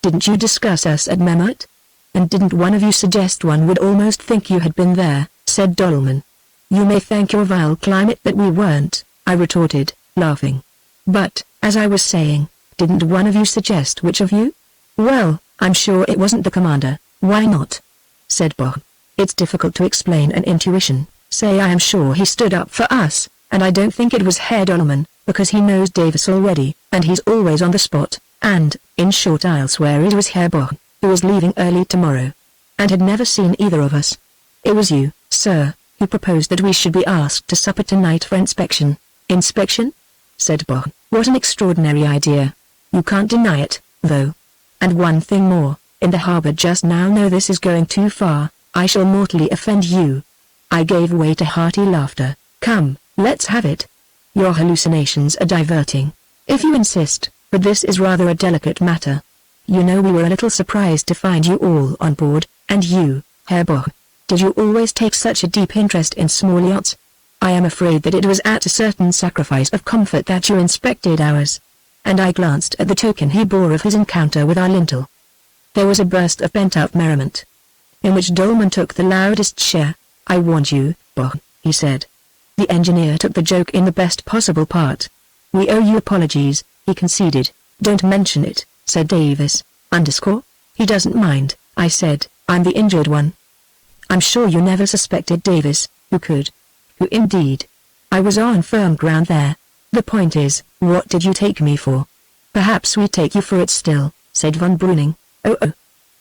Didn't you discuss us at Mehmet? And didn't one of you suggest one would almost think you had been there, said Dolman. You may thank your vile climate that we weren't, I retorted, laughing. But, as I was saying, didn't one of you suggest which of you? Well, I'm sure it wasn't the commander. Why not? Said Boch. It's difficult to explain an intuition. Say I am sure he stood up for us, and I don't think it was Herr Dolman, because he knows Davis already, and he's always on the spot, and, in short I'll swear it was Herr Boch, who was leaving early tomorrow, and had never seen either of us. It was you, sir, who proposed that we should be asked to supper tonight for inspection. Inspection? Said Boch. What an extraordinary idea. You can't deny it, though. And one thing more, in the harbor just now. No, this is going too far. I shall mortally offend you. I gave way to hearty laughter. Come, let's have it. Your hallucinations are diverting. If you insist, but this is rather a delicate matter. You know we were a little surprised to find you all on board, and you, Herr Boch. Did you always take such a deep interest in small yachts? I am afraid that it was at a certain sacrifice of comfort that you inspected ours. And I glanced at the token he bore of his encounter with our lintel. There was a burst of pent-up merriment, in which Dolman took the loudest share. I warned you, Boch, he said. The engineer took the joke in the best possible part. We owe you apologies, he conceded. Don't mention it, said Davis. Underscore? He doesn't mind, I said. I'm the injured one. I'm sure you never suspected Davis, who could? Who indeed? I was on firm ground there. The point is, what did you take me for? Perhaps we take you for it still, said von Breuning. Oh.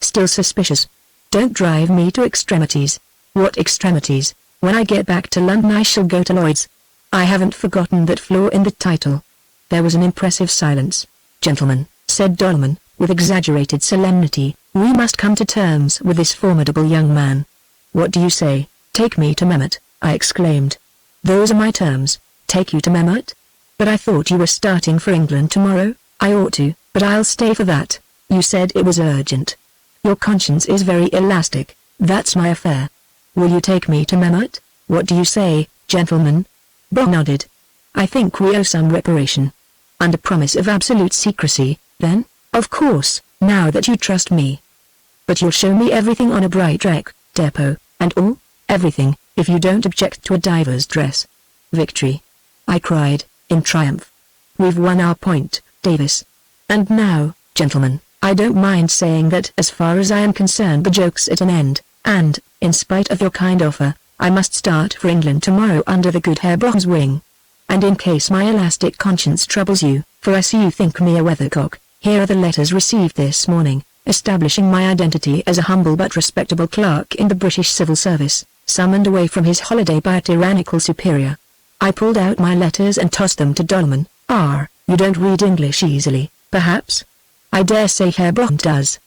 Still suspicious. Don't drive me to extremities. What extremities? When I get back to London I shall go to Lloyd's. I haven't forgotten that flaw in the title. There was an impressive silence. Gentlemen, said Dolman, with exaggerated solemnity, we must come to terms with this formidable young man. What do you say? Take me to Mehmet, I exclaimed. Those are my terms. Take you to Mehmet? But I thought you were starting for England tomorrow. I ought to, but I'll stay for that. You said it was urgent. Your conscience is very elastic. That's my affair. Will you take me to Mehmet? What do you say, gentlemen? Boch nodded. I think we owe some reparation. Under promise of absolute secrecy, then, of course, now that you trust me. But you'll show me everything on a bright wreck, depot, and all? Everything, if you don't object to a diver's dress. Victory! I cried, in triumph. We've won our point, Davis. And now, gentlemen, I don't mind saying that as far as I am concerned the joke's at an end, and, in spite of your kind offer, I must start for England tomorrow under the good Herr Boch's wing. And in case my elastic conscience troubles you, for I see you think me a weathercock, here are the letters received this morning, establishing my identity as a humble but respectable clerk in the British Civil Service, summoned away from his holiday by a tyrannical superior. I pulled out my letters and tossed them to Dolman, You don't read English easily, perhaps? I dare say Herr Bond does.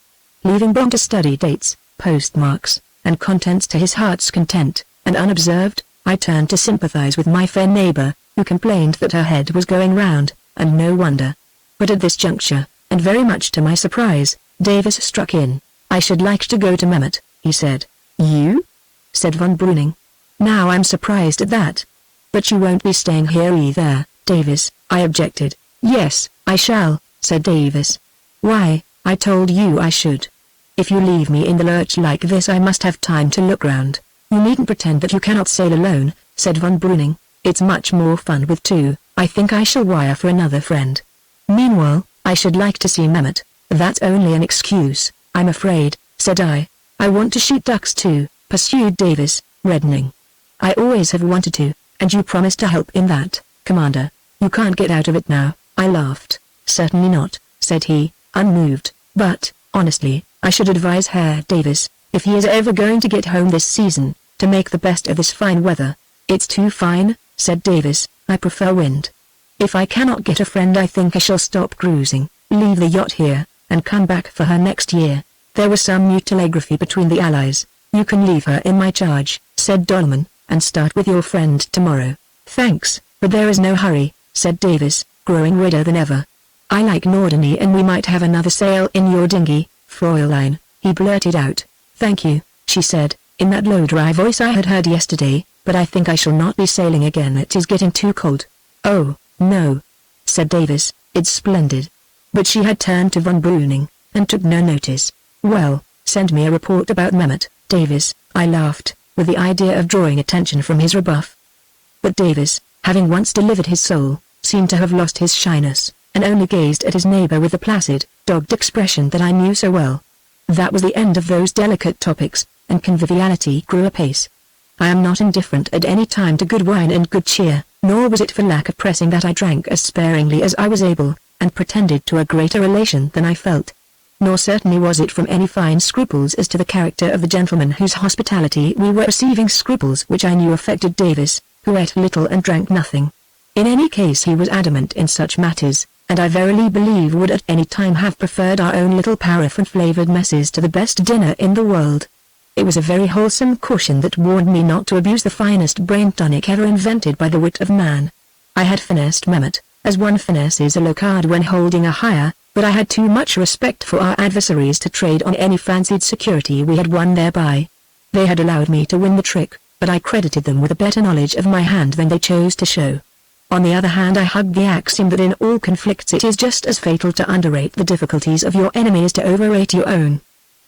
Leaving Bond to study dates, postmarks, and contents to his heart's content, and unobserved, I turned to sympathize with my fair neighbor, who complained that her head was going round, and no wonder. But at this juncture, and very much to my surprise, Davis struck in. I should like to go to Mehmet, he said. You? Said von Breuning. Now I'm surprised at that. But you won't be staying here either, Davis, I objected. Yes, I shall, said Davis. Why, I told you I should. If you leave me in the lurch like this I must have time to look round. You needn't pretend that you cannot sail alone, said von Breuning. It's much more fun with two. I think I shall wire for another friend. Meanwhile, I should like to see Mehmet. That's only an excuse, I'm afraid, said I. I want to shoot ducks too, pursued Davis, reddening. I always have wanted to, and you promised to help in that, Commander. You can't get out of it now, I laughed. Certainly not, said he, unmoved, but, honestly, I should advise Herr Davis, if he is ever going to get home this season, to make the best of this fine weather. It's too fine, said Davis, I prefer wind. If I cannot get a friend I think I shall stop cruising, leave the yacht here, and come back for her next year. There was some new telegraphy between the Allies. You can leave her in my charge, said Dolman, and start with your friend tomorrow. Thanks, but there is no hurry, said Davis, growing redder than ever. I like Norderney and we might have another sail in your dinghy, Fräulein, he blurted out. Thank you, she said, in that low dry voice I had heard yesterday, but I think I shall not be sailing again. It is getting too cold. Oh, no, said Davis, it's splendid. But she had turned to von Breuning, and took no notice. Well, send me a report about Mehmet, Davis, I laughed, with the idea of drawing attention from his rebuff. But Davis, having once delivered his soul, seemed to have lost his shyness, and only gazed at his neighbor with the placid, dogged expression that I knew so well. That was the end of those delicate topics, and conviviality grew apace. I am not indifferent at any time to good wine and good cheer, nor was it for lack of pressing that I drank as sparingly as I was able, and pretended to a greater elation than I felt. Nor certainly was it from any fine scruples as to the character of the gentleman whose hospitality we were receiving, scruples which I knew affected Davis, who ate little and drank nothing. In any case he was adamant in such matters, and I verily believe would at any time have preferred our own little paraffin-flavored messes to the best dinner in the world. It was a very wholesome caution that warned me not to abuse the finest brain tonic ever invented by the wit of man. I had finessed Mehmet, as one finesses a low card when holding a hire, but I had too much respect for our adversaries to trade on any fancied security we had won thereby. They had allowed me to win the trick, but I credited them with a better knowledge of my hand than they chose to show. On the other hand, I hugged the axiom that in all conflicts it is just as fatal to underrate the difficulties of your enemy as to overrate your own.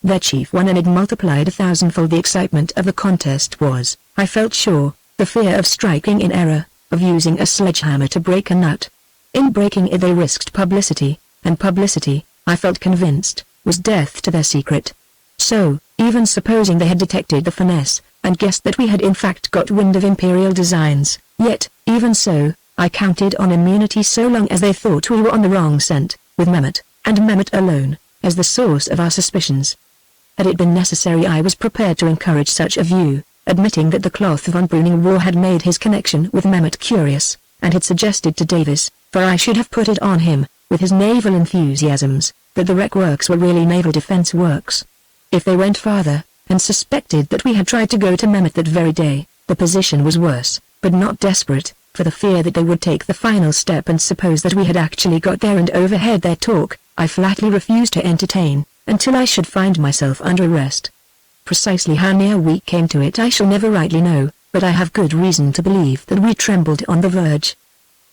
Their chief one enigma multiplied 1,000-fold the excitement of the contest was, I felt sure, the fear of striking in error, of using a sledgehammer to break a nut. In breaking it they risked publicity, and publicity, I felt convinced, was death to their secret. So, even supposing they had detected the finesse, and guessed that we had in fact got wind of imperial designs, yet, even so, I counted on immunity so long as they thought we were on the wrong scent, with Mehmet, and Mehmet alone, as the source of our suspicions. Had it been necessary I was prepared to encourage such a view, admitting that the cloth von Breuning wore had made his connection with Mehmet curious, and had suggested to Davis, for I should have put it on him, with his naval enthusiasms, that the wreck works were really naval defense works. If they went farther, and suspected that we had tried to go to Mehmet that very day, the position was worse, but not desperate, for the fear that they would take the final step and suppose that we had actually got there and overheard their talk, I flatly refused to entertain, until I should find myself under arrest. Precisely how near we came to it I shall never rightly know, but I have good reason to believe that we trembled on the verge.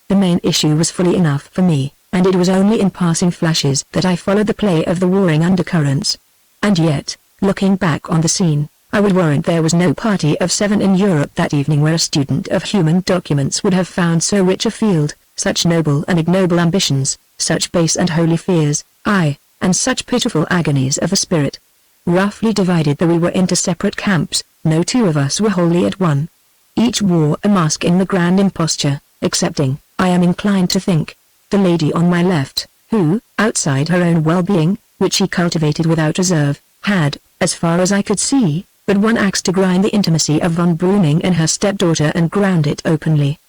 The main issue was fully enough for me, and it was only in passing flashes that I followed the play of the warring undercurrents. And yet, looking back on the scene, I would warrant there was no party of 7 in Europe that evening where a student of human documents would have found so rich a field, such noble and ignoble ambitions, such base and holy fears, aye, and such pitiful agonies of the spirit. Roughly divided though we were into separate camps, no two of us were wholly at one. Each wore a mask in the grand imposture, excepting, I am inclined to think, the lady on my left, who, outside her own well-being, which she cultivated without reserve, had, as far as I could see, but one axe to grind the intimacy of von Breuning and her stepdaughter and ground it openly.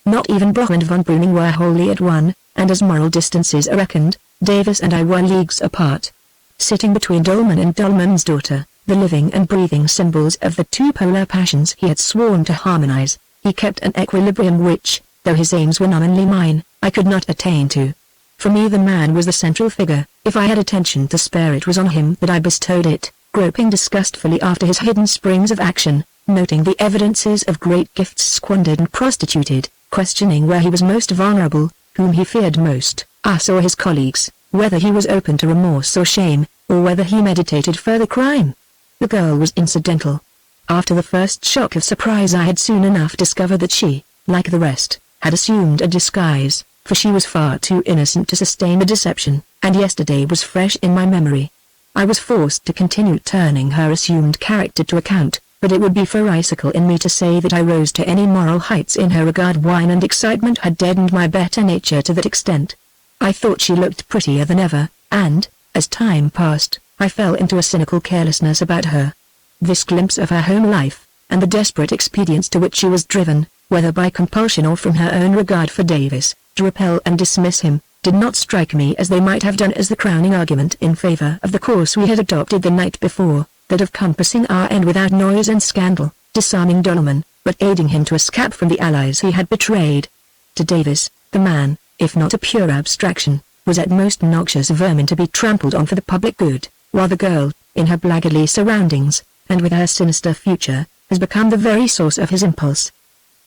Not even Brock and von Breuning were wholly at one, and as moral distances are reckoned, Davis and I were leagues apart. Sitting between Dolman and Dolman's daughter, the living and breathing symbols of the two polar passions he had sworn to harmonize, he kept an equilibrium which, though his aims were nominally mine, I could not attain to. For me the man was the central figure. If I had attention to spare it was on him that I bestowed it, groping disgustfully after his hidden springs of action, noting the evidences of great gifts squandered and prostituted, questioning where he was most vulnerable, whom he feared most, us or his colleagues, whether he was open to remorse or shame, or whether he meditated further crime. The girl was incidental. After the first shock of surprise I had soon enough discovered that she, like the rest, had assumed a disguise, for she was far too innocent to sustain the deception, and yesterday was fresh in my memory. I was forced to continue turning her assumed character to account, but it would be pharisaical in me to say that I rose to any moral heights in her regard. Wine and excitement had deadened my better nature to that extent. I thought she looked prettier than ever, and, as time passed, I fell into a cynical carelessness about her. This glimpse of her home life, and the desperate expedients to which she was driven, whether by compulsion or from her own regard for Davis, to repel and dismiss him, did not strike me as they might have done as the crowning argument in favor of the course we had adopted the night before, that of compassing our end without noise and scandal, disarming Dolman, but aiding him to escape from the allies he had betrayed. To Davis, the man, if not a pure abstraction, was at most noxious vermin to be trampled on for the public good, while the girl, in her blackguardly surroundings, and with her sinister future, has become the very source of his impulse.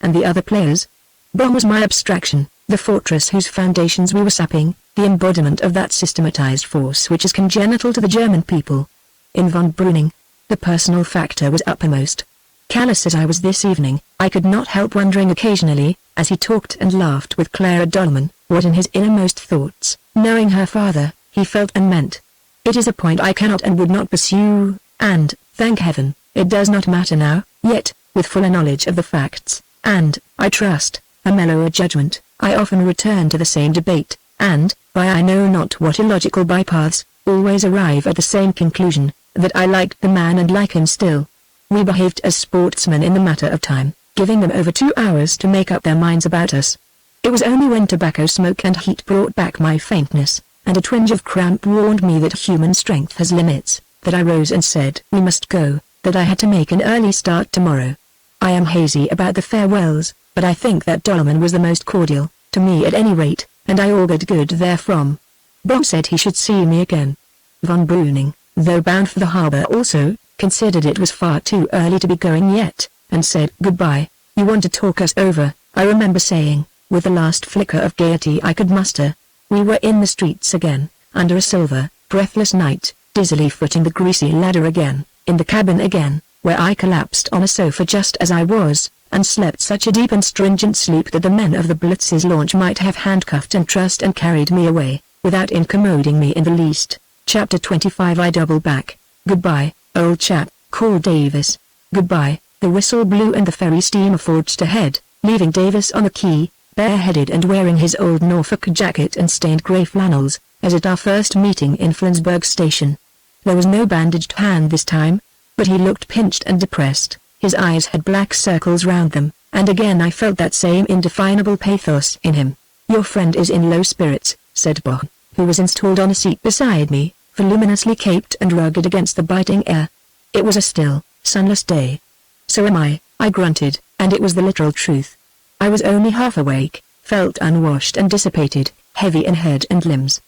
And the other players? Bomb was my abstraction, the fortress whose foundations we were sapping, the embodiment of that systematized force which is congenital to the German people. In von Breuning, the personal factor was uppermost. Callous as I was this evening, I could not help wondering occasionally, as he talked and laughed with Clara Dolman, what in his innermost thoughts, knowing her father, he felt and meant. It is a point I cannot and would not pursue, and, thank heaven, it does not matter now, yet, with fuller knowledge of the facts, and, I trust, a mellower judgment, I often return to the same debate, and, by I know not what illogical bypaths, always arrive at the same conclusion, that I liked the man and like him still. We behaved as sportsmen in the matter of time, giving them over 2 hours to make up their minds about us. It was only when tobacco smoke and heat brought back my faintness, and a twinge of cramp warned me that human strength has limits, that I rose and said we must go, that I had to make an early start tomorrow. I am hazy about the farewells, but I think that Dolman was the most cordial, to me at any rate, and I augured good therefrom. Bob said he should see me again. Von Breuning, though bound for the harbour also, considered it was far too early to be going yet, and said goodbye. You want to talk us over, I remember saying, with the last flicker of gaiety I could muster. We were in the streets again, under a silver, breathless night, dizzily footing the greasy ladder again, in the cabin again, where I collapsed on a sofa just as I was, and slept such a deep and stringent sleep that the men of the Blitz's launch might have handcuffed and trussed and carried me away, without incommoding me in the least. Chapter 25. I double back. Goodbye, old chap, called Davis. Goodbye. The whistle blew and the ferry steamer forged ahead, leaving Davis on the quay, bareheaded and wearing his old Norfolk jacket and stained grey flannels, as at our first meeting in Flensburg station. There was no bandaged hand this time, but he looked pinched and depressed, his eyes had black circles round them, and again I felt that same indefinable pathos in him. Your friend is in low spirits, said Bob, who was installed on a seat beside me, voluminously caped and rugged against the biting air. It was a still, sunless day. So am I grunted, and it was the literal truth. I was only half awake, felt unwashed and dissipated, heavy in head and limbs.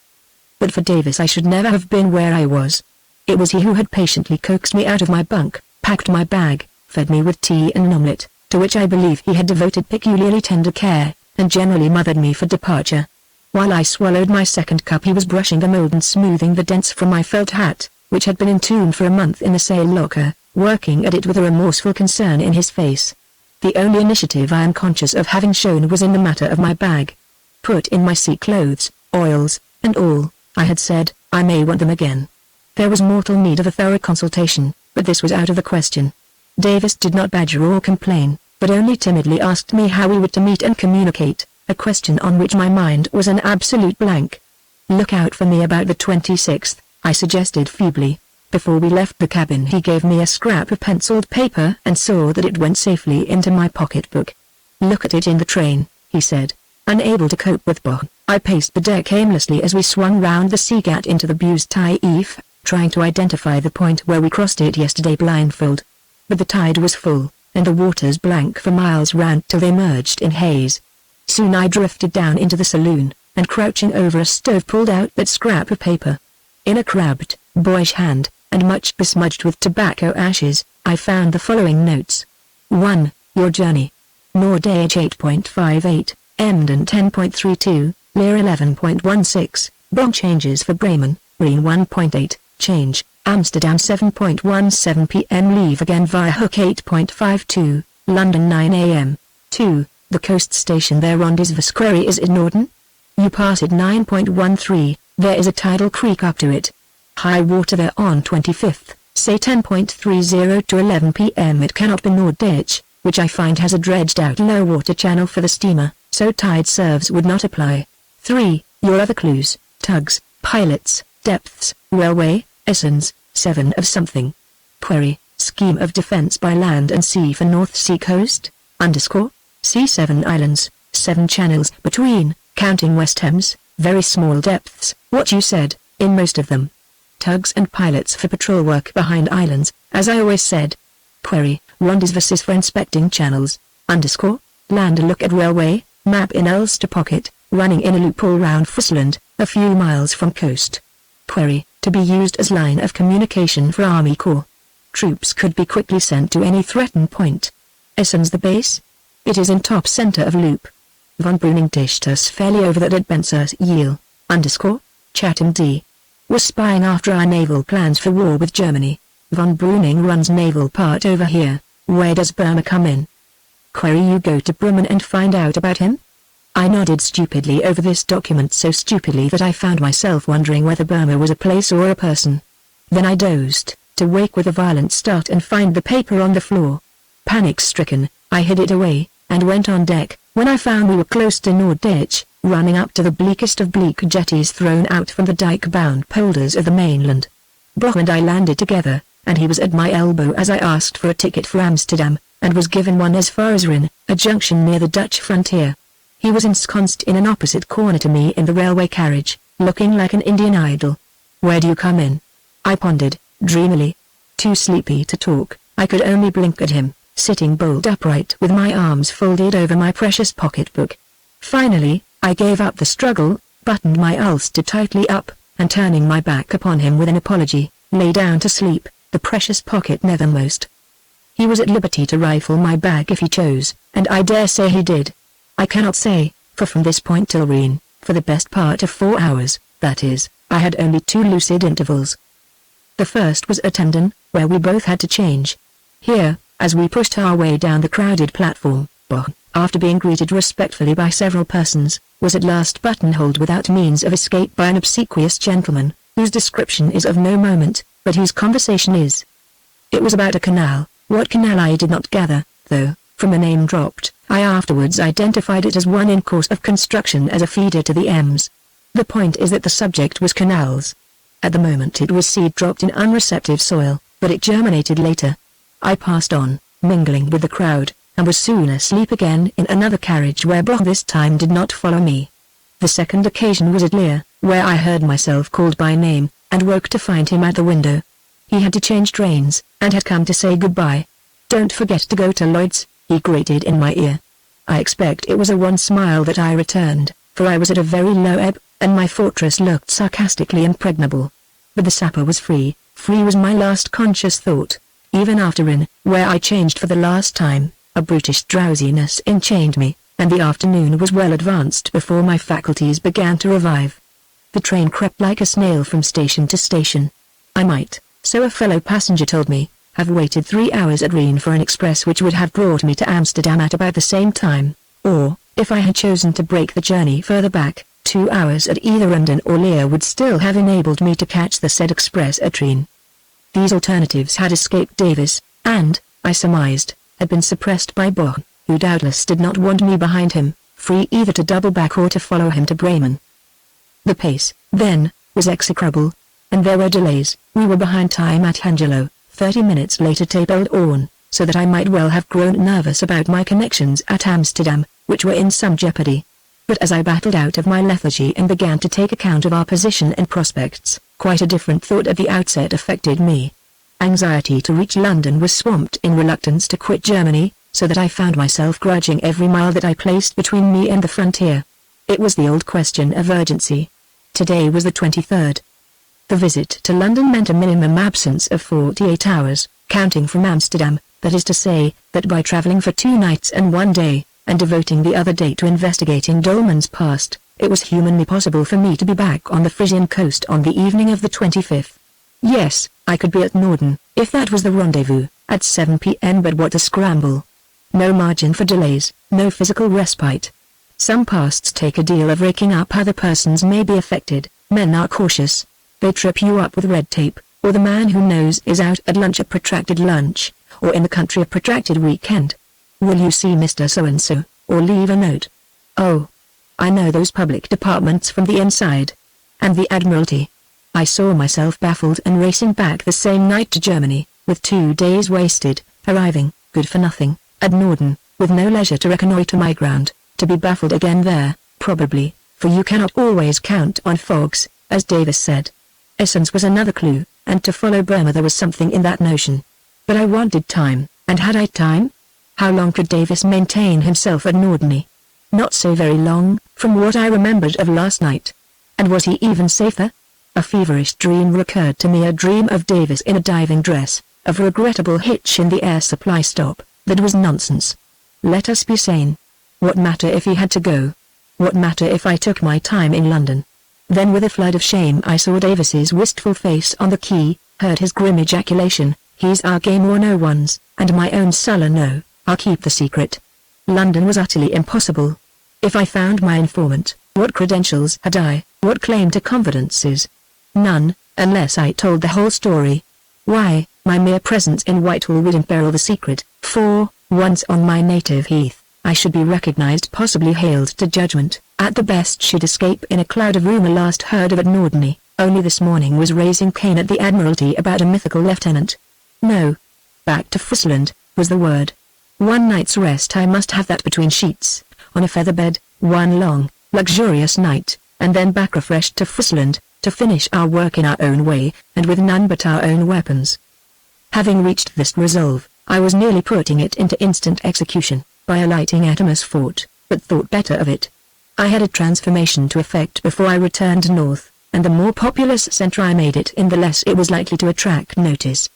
But for Davis I should never have been where I was. It was he who had patiently coaxed me out of my bunk, packed my bag, fed me with tea and an omelette, to which I believe he had devoted peculiarly tender care, and generally mothered me for departure. While I swallowed my second cup he was brushing the mold and smoothing the dents from my felt hat, which had been entombed for a month in the sail locker, working at it with a remorseful concern in his face. The only initiative I am conscious of having shown was in the matter of my bag. Put in my sea clothes, oils, and all, I had said, I may want them again. There was mortal need of a thorough consultation, but this was out of the question. Davis did not badger or complain, but only timidly asked me how we were to meet and communicate, a question on which my mind was an absolute blank. Look out for me about the 26th, I suggested feebly. Before we left the cabin he gave me a scrap of penciled paper and saw that it went safely into my pocketbook. Look at it in the train, he said. Unable to cope with Boch, I paced the deck aimlessly as we swung round the Seagat into the Buse Taif, trying to identify the point where we crossed it yesterday blindfold. But the tide was full, and the waters blank for miles round till they merged in haze. Soon I drifted down into the saloon, and crouching over a stove pulled out that scrap of paper. In a crabbed, boyish hand, and much besmudged with tobacco ashes, I found the following notes. 1. Your journey. Nordage 8.58, Emden 10.32, Lear 11.16, Bonn changes for Bremen, Rhine 1.8, change, Amsterdam 7.17 p.m. leave again via Hook 8.52, London 9 a.m. 2. The coast station there rendezvous query is in Norden? You pass it 9.13, there is a tidal creek up to it. High water there on 25th, say 10.30 to 11 p.m. It cannot be Norddeich, which I find has a dredged out low water channel for the steamer, so tide serves would not apply. 3. Your other clues, tugs, pilots, depths, railway, Essens, 7 of something. Query, scheme of defense by land and sea for North Sea coast, _ sea 7 islands, 7 channels between, counting West Thames, very small depths, what you said, in most of them. Tugs and pilots for patrol work behind islands, as I always said. Query, rendezvous is for inspecting channels, _ land a look at railway, map in Ulster pocket, running in a loop all round Friesland, a few miles from coast. Query, to be used as line of communication for Army Corps. Troops could be quickly sent to any threatened point. Essens the base? It is in top center of loop. Von Breuning dished us fairly over that at Benser's Yale, _ Chatham D. Was spying after our naval plans for war with Germany. Von Breuning runs naval part over here. Where does Burma come in? Query, you go to Bremen and find out about him? I nodded stupidly over this document, so stupidly that I found myself wondering whether Burma was a place or a person. Then I dozed, to wake with a violent start and find the paper on the floor. Panic-stricken, I hid it away, and went on deck, when I found we were close to Norddeich, running up to the bleakest of bleak jetties thrown out from the dike-bound polders of the mainland. Boch and I landed together, and he was at my elbow as I asked for a ticket for Amsterdam, and was given one as far as Rhine, a junction near the Dutch frontier. He was ensconced in an opposite corner to me in the railway carriage, looking like an Indian idol. Where do you come in? I pondered, dreamily. Too sleepy to talk, I could only blink at him, sitting bolt upright with my arms folded over my precious pocketbook. Finally, I gave up the struggle, buttoned my ulster tightly up, and turning my back upon him with an apology, lay down to sleep, the precious pocket nethermost. He was at liberty to rifle my bag if he chose, and I dare say he did. I cannot say, for from this point till Rhine, for the best part of 4 hours, that is, I had only 2 lucid intervals. The first was at Emden, where we both had to change. Here, as we pushed our way down the crowded platform, Boch, after being greeted respectfully by several persons, was at last buttonholed without means of escape by an obsequious gentleman, whose description is of no moment, but whose conversation is. It was about a canal, what canal I did not gather, though, from the name dropped, I afterwards identified it as one in course of construction as a feeder to the Ems. The point is that the subject was canals. At the moment it was seed dropped in unreceptive soil, but it germinated later. I passed on, mingling with the crowd, and was soon asleep again in another carriage where Boch this time did not follow me. The second occasion was at Lear, where I heard myself called by name, and woke to find him at the window. He had to change trains, and had come to say goodbye. Don't forget to go to Lloyd's, he grated in my ear. I expect it was a wan smile that I returned, for I was at a very low ebb, and my fortress looked sarcastically impregnable. But the sapper was free was my last conscious thought. Even after Rhine, where I changed for the last time, a brutish drowsiness enchained me, and the afternoon was well advanced before my faculties began to revive. The train crept like a snail from station to station. I might, so a fellow passenger told me, have waited 3 hours at Rhine for an express which would have brought me to Amsterdam at about the same time, or, if I had chosen to break the journey further back, 2 hours at either Emden or Lear would still have enabled me to catch the said express at Rhine. These alternatives had escaped Davis, and, I surmised, had been suppressed by Boch, who doubtless did not want me behind him, free either to double back or to follow him to Bremen. The pace, then, was execrable, and there were delays. We were behind time at Hengelo, 30 minutes later tabled on, so that I might well have grown nervous about my connections at Amsterdam, which were in some jeopardy. But as I battled out of my lethargy and began to take account of our position and prospects, quite a different thought at the outset affected me. Anxiety to reach London was swamped in reluctance to quit Germany, so that I found myself grudging every mile that I placed between me and the frontier. It was the old question of urgency. Today was the 23rd. The visit to London meant a minimum absence of 48 hours, counting from Amsterdam, that is to say, that by travelling for 2 nights and 1 day, and devoting the other day to investigating Dolman's past, it was humanly possible for me to be back on the Frisian coast on the evening of the 25th. Yes, I could be at Norden, if that was the rendezvous, at 7 p.m. but what a scramble. No margin for delays, no physical respite. Some pasts take a deal of raking up other persons may be affected, men are cautious. They trip you up with red tape, or the man who knows is out at lunch a protracted lunch, or in the country a protracted weekend. Will you see Mr. So-and-so, or leave a note? Oh, I know those public departments from the inside. And the Admiralty. I saw myself baffled and racing back the same night to Germany, with 2 days wasted, arriving, good for nothing, at Norden, with no leisure to reconnoitre my ground, to be baffled again there, probably, for you cannot always count on fogs, as Davis said. Essence was another clue, and to follow Burma there was something in that notion. But I wanted time, and had I time? How long could Davis maintain himself at Norderney? Not so very long, from what I remembered of last night. And was he even safer? A feverish dream recurred to me, a dream of Davis in a diving dress, of a regrettable hitch in the air supply stop, that was nonsense. Let us be sane. What matter if he had to go? What matter if I took my time in London? Then with a flood of shame I saw Davis's wistful face on the quay, heard his grim ejaculation, "He's our game or no one's," and my own sullen "No, I'll keep the secret." London was utterly impossible. If I found my informant, what credentials had I, what claim to confidences? None, unless I told the whole story. Why, my mere presence in Whitehall would imperil the secret, for, once on my native heath, I should be recognized, possibly hailed to judgment, at the best should escape in a cloud of rumor. Last heard of at Norderney, only this morning, was raising Cain at the Admiralty about a mythical lieutenant. No. Back to Friesland, was the word. 1 night's rest I must have, that between sheets, on a feather bed, 1 long, luxurious night, and then back refreshed to Friesland, to finish our work in our own way, and with none but our own weapons. Having reached this resolve, I was nearly putting it into instant execution, by alighting at Amos Fort, but thought better of it. I had a transformation to effect before I returned north, and the more populous centre I made it in, the less it was likely to attract notice.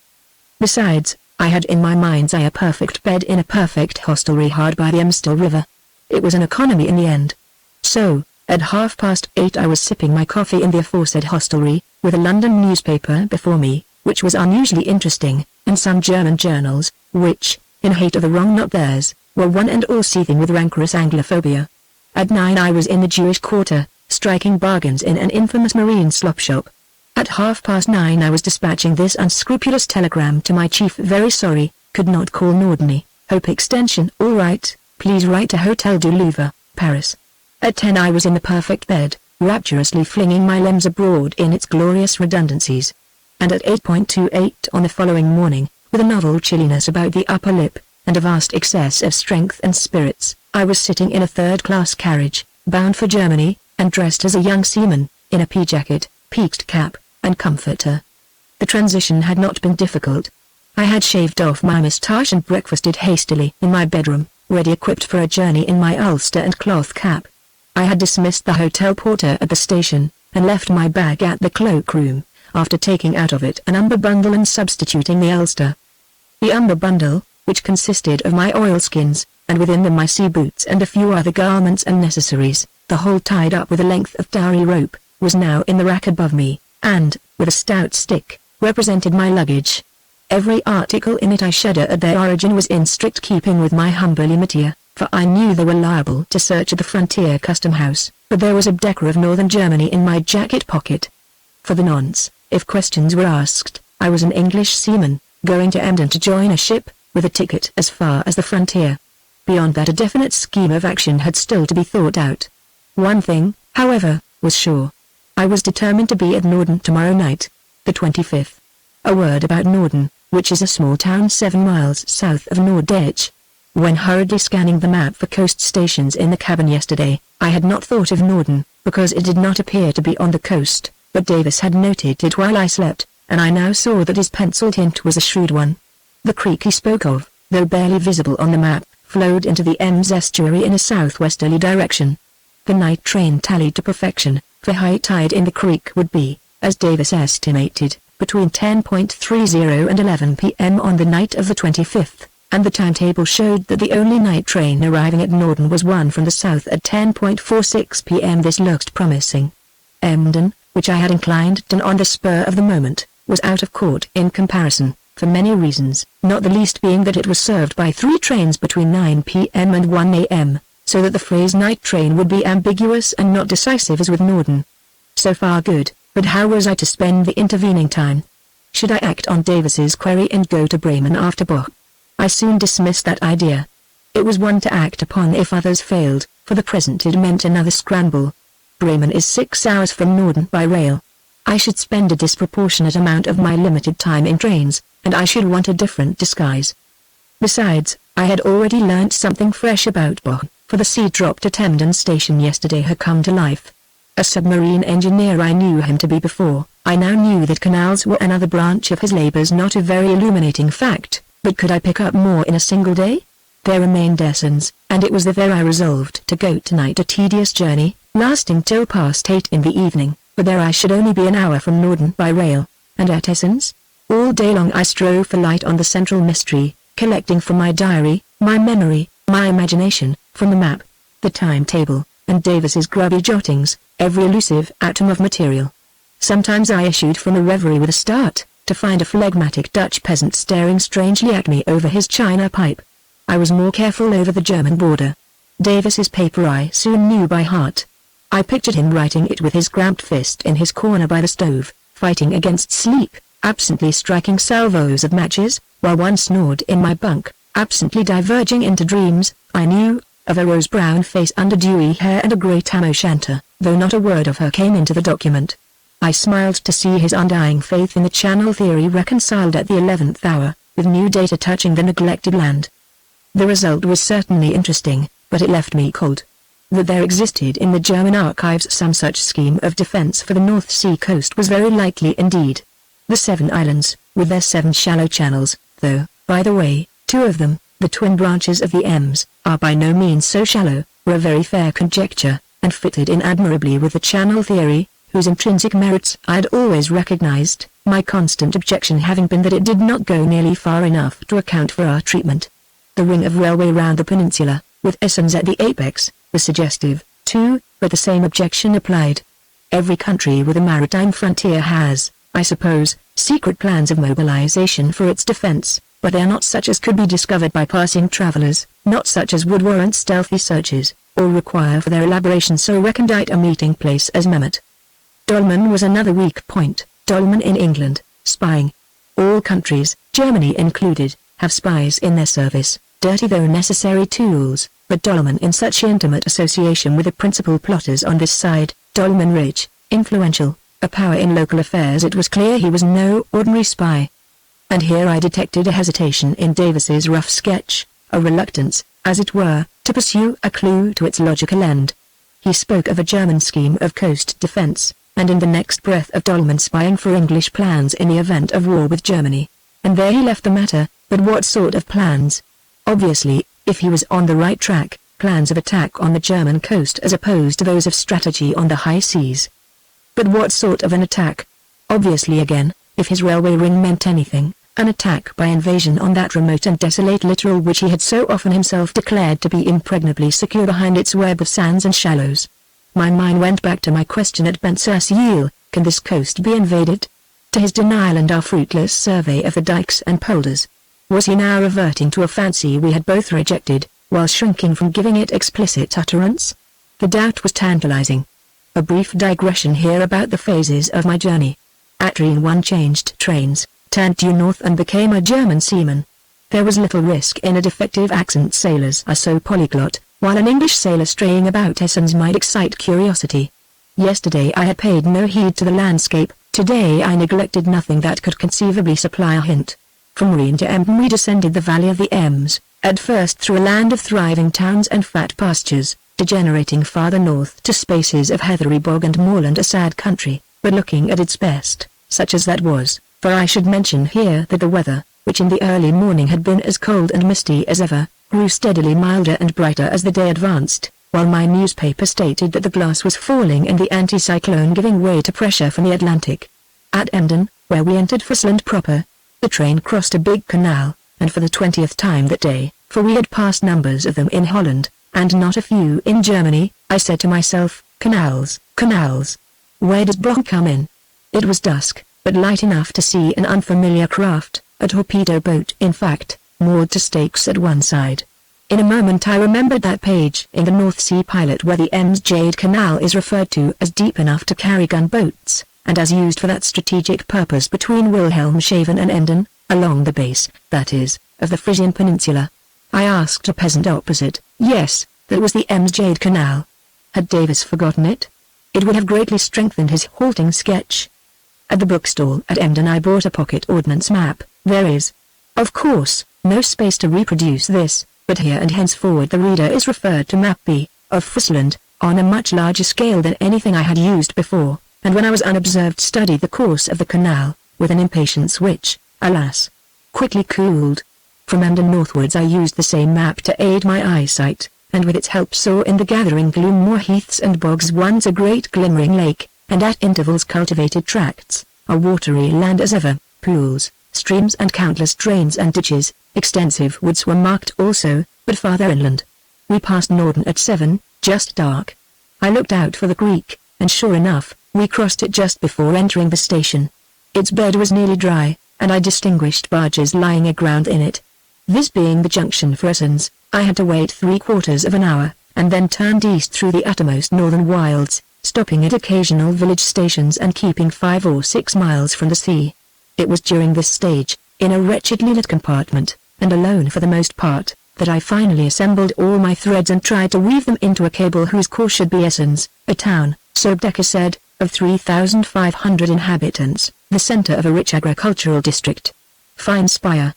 Besides, I had in my mind's eye a perfect bed in a perfect hostelry hard by the Amstel River. It was an economy in the end. So, at 8:30 I was sipping my coffee in the aforesaid hostelry, with a London newspaper before me, which was unusually interesting, and some German journals, which, in hate of the wrong not theirs, were one and all seething with rancorous Anglophobia. At 9 I was in the Jewish quarter, striking bargains in an infamous marine slop shop. At 9:30 I was dispatching this unscrupulous telegram to my chief: "Very sorry, could not call Norderney, hope extension all right, please write to Hotel du Louvre, Paris." At 10 I was in the perfect bed, rapturously flinging my limbs abroad in its glorious redundancies. And at 8:28 on the following morning, with a novel chilliness about the upper lip, and a vast excess of strength and spirits, I was sitting in a third-class carriage, bound for Germany, and dressed as a young seaman, in a pea-jacket, peaked cap, and comforter. The transition had not been difficult. I had shaved off my moustache and breakfasted hastily in my bedroom, ready equipped for a journey in my ulster and cloth cap. I had dismissed the hotel porter at the station, and left my bag at the cloak-room, after taking out of it an umber bundle and substituting the ulster. The umber bundle, which consisted of my oilskins, and within them my sea boots and a few other garments and necessaries, the whole tied up with a length of dowry rope, was now in the rack above me, and, with a stout stick, represented my luggage. Every article in it, I shudder at their origin, was in strict keeping with my humble imitia, for I knew they were liable to search at the frontier custom house, but there was a decker of northern Germany in my jacket pocket. For the nonce, if questions were asked, I was an English seaman, going to Emden to join a ship, with a ticket as far as the frontier. Beyond that a definite scheme of action had still to be thought out. One thing, however, was sure. I was determined to be at Norden tomorrow night, the 25th. A word about Norden, which is a small town 7 miles south of Norddeich. When hurriedly scanning the map for coast stations in the cabin yesterday, I had not thought of Norden, because it did not appear to be on the coast, but Davis had noted it while I slept, and I now saw that his penciled hint was a shrewd one. The creek he spoke of, though barely visible on the map, flowed into the Ems estuary in a southwesterly direction. The night train tallied to perfection, for high tide in the creek would be, as Davis estimated, between 10:30 and 11 p.m. on the night of the 25th, and the timetable showed that the only night train arriving at Norden was one from the south at 10:46 p.m. This looked promising. Emden, which I had inclined on the spur of the moment, was out of court in comparison, for many reasons, not the least being that it was served by 3 trains between 9 p.m. and 1 a.m., so that the phrase night train would be ambiguous and not decisive as with Norden. So far good, but how was I to spend the intervening time? Should I act on Davis's query and go to Bremen after Boch? I soon dismissed that idea. It was one to act upon if others failed, for the present it meant another scramble. Bremen is 6 hours from Norden by rail. I should spend a disproportionate amount of my limited time in trains, and I should want a different disguise. Besides, I had already learnt something fresh about Boch, for the sea dropped at Emden station yesterday had come to life. A submarine engineer I knew him to be before, I now knew that canals were another branch of his labours, not a very illuminating fact, but could I pick up more in a single day? There remained Erskine's, and it was there I resolved to go tonight, a tedious journey, lasting till past 8 in the evening, for there I should only be an hour from Norden by rail, and at Erskine's? All day long I strove for light on the central mystery, collecting from my diary, my memory, my imagination, from the map, the timetable, and Davis's grubby jottings, every elusive atom of material. Sometimes I issued from a reverie with a start, to find a phlegmatic Dutch peasant staring strangely at me over his china pipe. I was more careful over the German border. Davis's paper I soon knew by heart. I pictured him writing it with his cramped fist in his corner by the stove, fighting against sleep, absently striking salvos of matches, while one snored in my bunk, absently diverging into dreams, I knew, of a rose-brown face under dewy hair and a grey tam-o'-shanter, though not a word of her came into the document. I smiled to see his undying faith in the channel theory reconciled at the 11th hour, with new data touching the neglected land. The result was certainly interesting, but it left me cold. That there existed in the German archives some such scheme of defense for the North Sea coast was very likely indeed. The 7 islands, with their 7 shallow channels, though, by the way, 2 of them, the twin branches of the Ems, are by no means so shallow, were a very fair conjecture, and fitted in admirably with the channel theory, whose intrinsic merits I had always recognized, my constant objection having been that it did not go nearly far enough to account for our treatment. The ring of railway round the peninsula, with Erskine at the apex, was suggestive, too, but the same objection applied. Every country with a maritime frontier has, I suppose, secret plans of mobilization for its defense, but they are not such as could be discovered by passing travelers, not such as would warrant stealthy searches, or require for their elaboration so recondite a meeting place as Mehmet. Dolman was another weak point. Dolman in England, spying. All countries, Germany included, have spies in their service, dirty though necessary tools, but Dolman in such intimate association with the principal plotters on this side, Dolman rich, influential, a power in local affairs, it was clear he was no ordinary spy. And here I detected a hesitation in Davis's rough sketch, a reluctance, as it were, to pursue a clue to its logical end. He spoke of a German scheme of coast defense, and in the next breath of Dolman spying for English plans in the event of war with Germany. And there he left the matter, but what sort of plans? Obviously, if he was on the right track, plans of attack on the German coast as opposed to those of strategy on the high seas. But what sort of an attack? Obviously again, if his railway ring meant anything, an attack by invasion on that remote and desolate littoral which he had so often himself declared to be impregnably secure behind its web of sands and shallows. My mind went back to my question at Ben-Sur-Ciel, can this coast be invaded? To his denial and our fruitless survey of the dikes and polders. Was he now reverting to a fancy we had both rejected, while shrinking from giving it explicit utterance? The doubt was tantalizing. A brief digression here about the phases of my journey. At Rhine one changed trains, turned due north and became a German seaman. There was little risk in a defective accent, sailors are so polyglot, while an English sailor straying about Erskine's might excite curiosity. Yesterday I had paid no heed to the landscape, today I neglected nothing that could conceivably supply a hint. From Rhine to Emden we descended the valley of the Ems, at first through a land of thriving towns and fat pastures, degenerating farther north to spaces of heathery bog and moorland, a sad country, but looking at its best, such as that was, for I should mention here that the weather, which in the early morning had been as cold and misty as ever, grew steadily milder and brighter as the day advanced, while my newspaper stated that the glass was falling and the anticyclone giving way to pressure from the Atlantic. At Emden, where we entered Friesland proper, the train crossed a big canal, and for the 20th time that day, for we had passed numbers of them in Holland, and not a few in Germany, I said to myself, canals, canals. Where does Brock come in? It was dusk, but light enough to see an unfamiliar craft, a torpedo boat in fact, moored to stakes at one side. In a moment I remembered that page in the North Sea Pilot where the Ems Jade Canal is referred to as deep enough to carry gunboats, and as used for that strategic purpose between Wilhelmshaven and Emden, along the base, that is, of the Frisian Peninsula. I asked a peasant opposite. Yes, that was the Ems Jade Canal. Had Davis forgotten it? It would have greatly strengthened his halting sketch. At the bookstall at Emden I bought a pocket ordnance map. There is, of course, no space to reproduce this, but here and henceforward the reader is referred to Map B, of Friesland, on a much larger scale than anything I had used before, and when I was unobserved studied the course of the canal, with an impatience which, alas, quickly cooled. From Emden northwards I used the same map to aid my eyesight, and with its help saw in the gathering gloom more heaths and bogs, once a great glimmering lake, and at intervals cultivated tracts, a watery land as ever, pools, streams and countless drains and ditches. Extensive woods were marked also, but farther inland. We passed Norden at 7, just dark. I looked out for the creek, and sure enough, we crossed it just before entering the station. Its bed was nearly dry, and I distinguished barges lying aground in it. This being the junction for Erskine, I had to wait 3/4 of an hour, and then turned east through the uttermost northern wilds, stopping at occasional village stations and keeping 5 or 6 miles from the sea. It was during this stage, in a wretchedly lit compartment, and alone for the most part, that I finally assembled all my threads and tried to weave them into a cable whose core should be Erskine, a town, so Becker said, of 3,500 inhabitants, the centre of a rich agricultural district. Fine spire.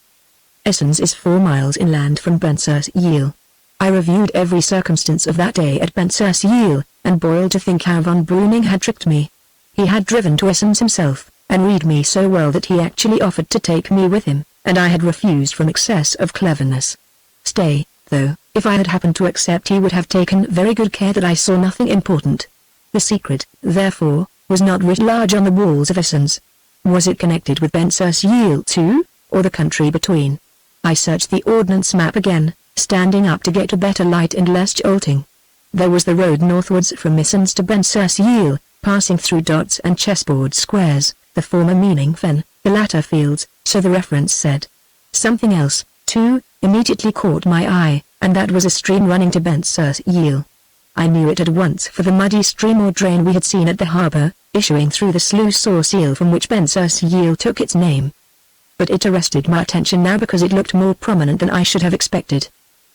Erskine is 4 miles inland from Bensersiel. I reviewed every circumstance of that day at Bensersiel, and boiled to think how von Breuning had tricked me. He had driven to Erskine himself, and read me so well that he actually offered to take me with him, and I had refused from excess of cleverness. Stay, though, if I had happened to accept he would have taken very good care that I saw nothing important. The secret, therefore, was not writ large on the walls of Erskine. Was it connected with Bensersiel too, or the country between? I searched the ordnance map again, standing up to get a better light and less jolting. There was the road northwards from Erskine to Bensersiel, passing through dots and chessboard squares, the former meaning fen, the latter fields, so the reference said. Something else, too, immediately caught my eye, and that was a stream running to Bensersiel. I knew it at once for the muddy stream or drain we had seen at the harbour, issuing through the sluice or seal from which Bensersiel took its name. But it arrested my attention now because it looked more prominent than I should have expected.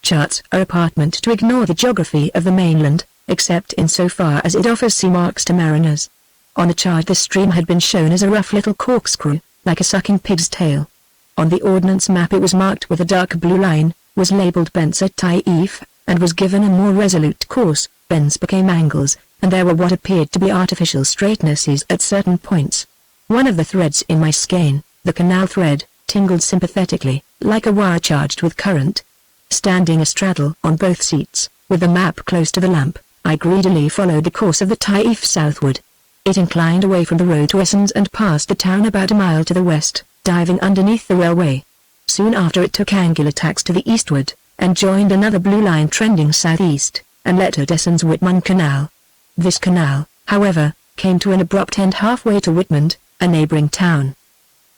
Charts are a department to ignore the geography of the mainland, except in so far as it offers sea marks to mariners. On the chart the stream had been shown as a rough little corkscrew, like a sucking pig's tail. On the ordnance map it was marked with a dark blue line, was labelled Benser Taif, and was given a more resolute course. Bends became angles, and there were what appeared to be artificial straightnesses at certain points. One of the threads in my skein, the canal thread, tingled sympathetically, like a wire charged with current. Standing astraddle on both seats, with the map close to the lamp, I greedily followed the course of the Taif southward. It inclined away from the road to Erskine and passed the town about a mile to the west, diving underneath the railway. Soon after it took angular tacks to the eastward, and joined another blue line trending southeast, and led to Erskine's Whitman Canal. This canal, however, came to an abrupt end halfway to Whitman, a neighbouring town.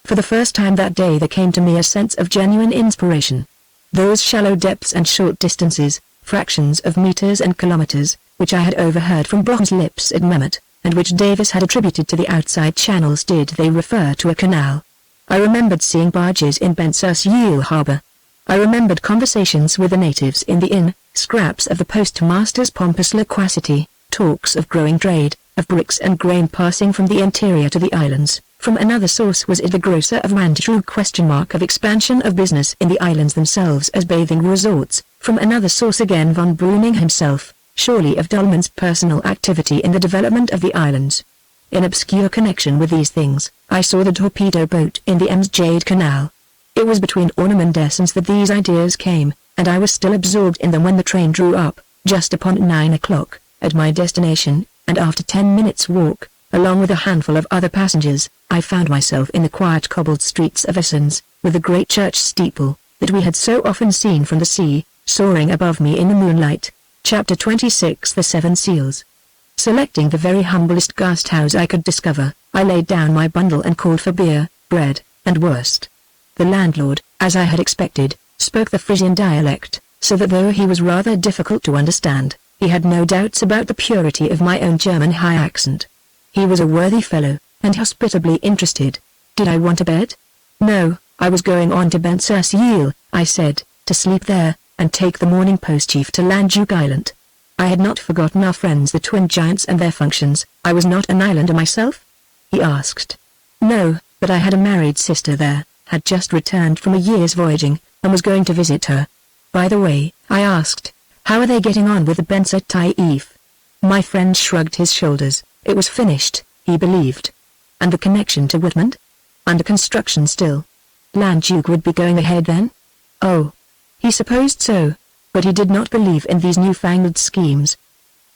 For the first time that day there came to me a sense of genuine inspiration. Those shallow depths and short distances, fractions of meters and kilometers, which I had overheard from Brock's lips at Mehmet, and which Davis had attributed to the outside channels, did they refer to a canal? I remembered seeing barges in Bensersiel harbour. I remembered conversations with the natives in the inn, scraps of the postmaster's pompous loquacity, talks of growing trade, of bricks and grain passing from the interior to the islands, From another source was it the grocer of Rantrue ? Of expansion of business in the islands themselves as bathing resorts. From another source again von Breuning himself, surely of Dolman's personal activity in the development of the islands. In obscure connection with these things, I saw the torpedo boat in the Ems Jade Canal. It was between Arnhem and Essens that these ideas came, and I was still absorbed in them when the train drew up, just upon 9 o'clock, at my destination, and after 10 minutes' walk, along with a handful of other passengers, I found myself in the quiet cobbled streets of Essens, with the great church steeple, that we had so often seen from the sea, soaring above me in the moonlight. Chapter 26 The Seven Seals. Selecting the very humblest guest house I could discover, I laid down my bundle and called for beer, bread, and wurst. The landlord, as I had expected, spoke the Frisian dialect, so that though he was rather difficult to understand, he had no doubts about the purity of my own German high accent. He was a worthy fellow, and hospitably interested. Did I want a bed? No, I was going on to Bensersiel, I said, to sleep there, and take the morning postchief to Landjuke Island. I had not forgotten our friends the twin giants and their functions. I was not an islander myself? He asked. No, but I had a married sister there, had just returned from a year's voyaging, and was going to visit her. By the way, I asked, how are they getting on with the Benser Taif? My friend shrugged his shoulders. It was finished, he believed. And the connection to Whitman? Under construction still. Landjuke would be going ahead then? Oh. He supposed so, but he did not believe in these newfangled schemes.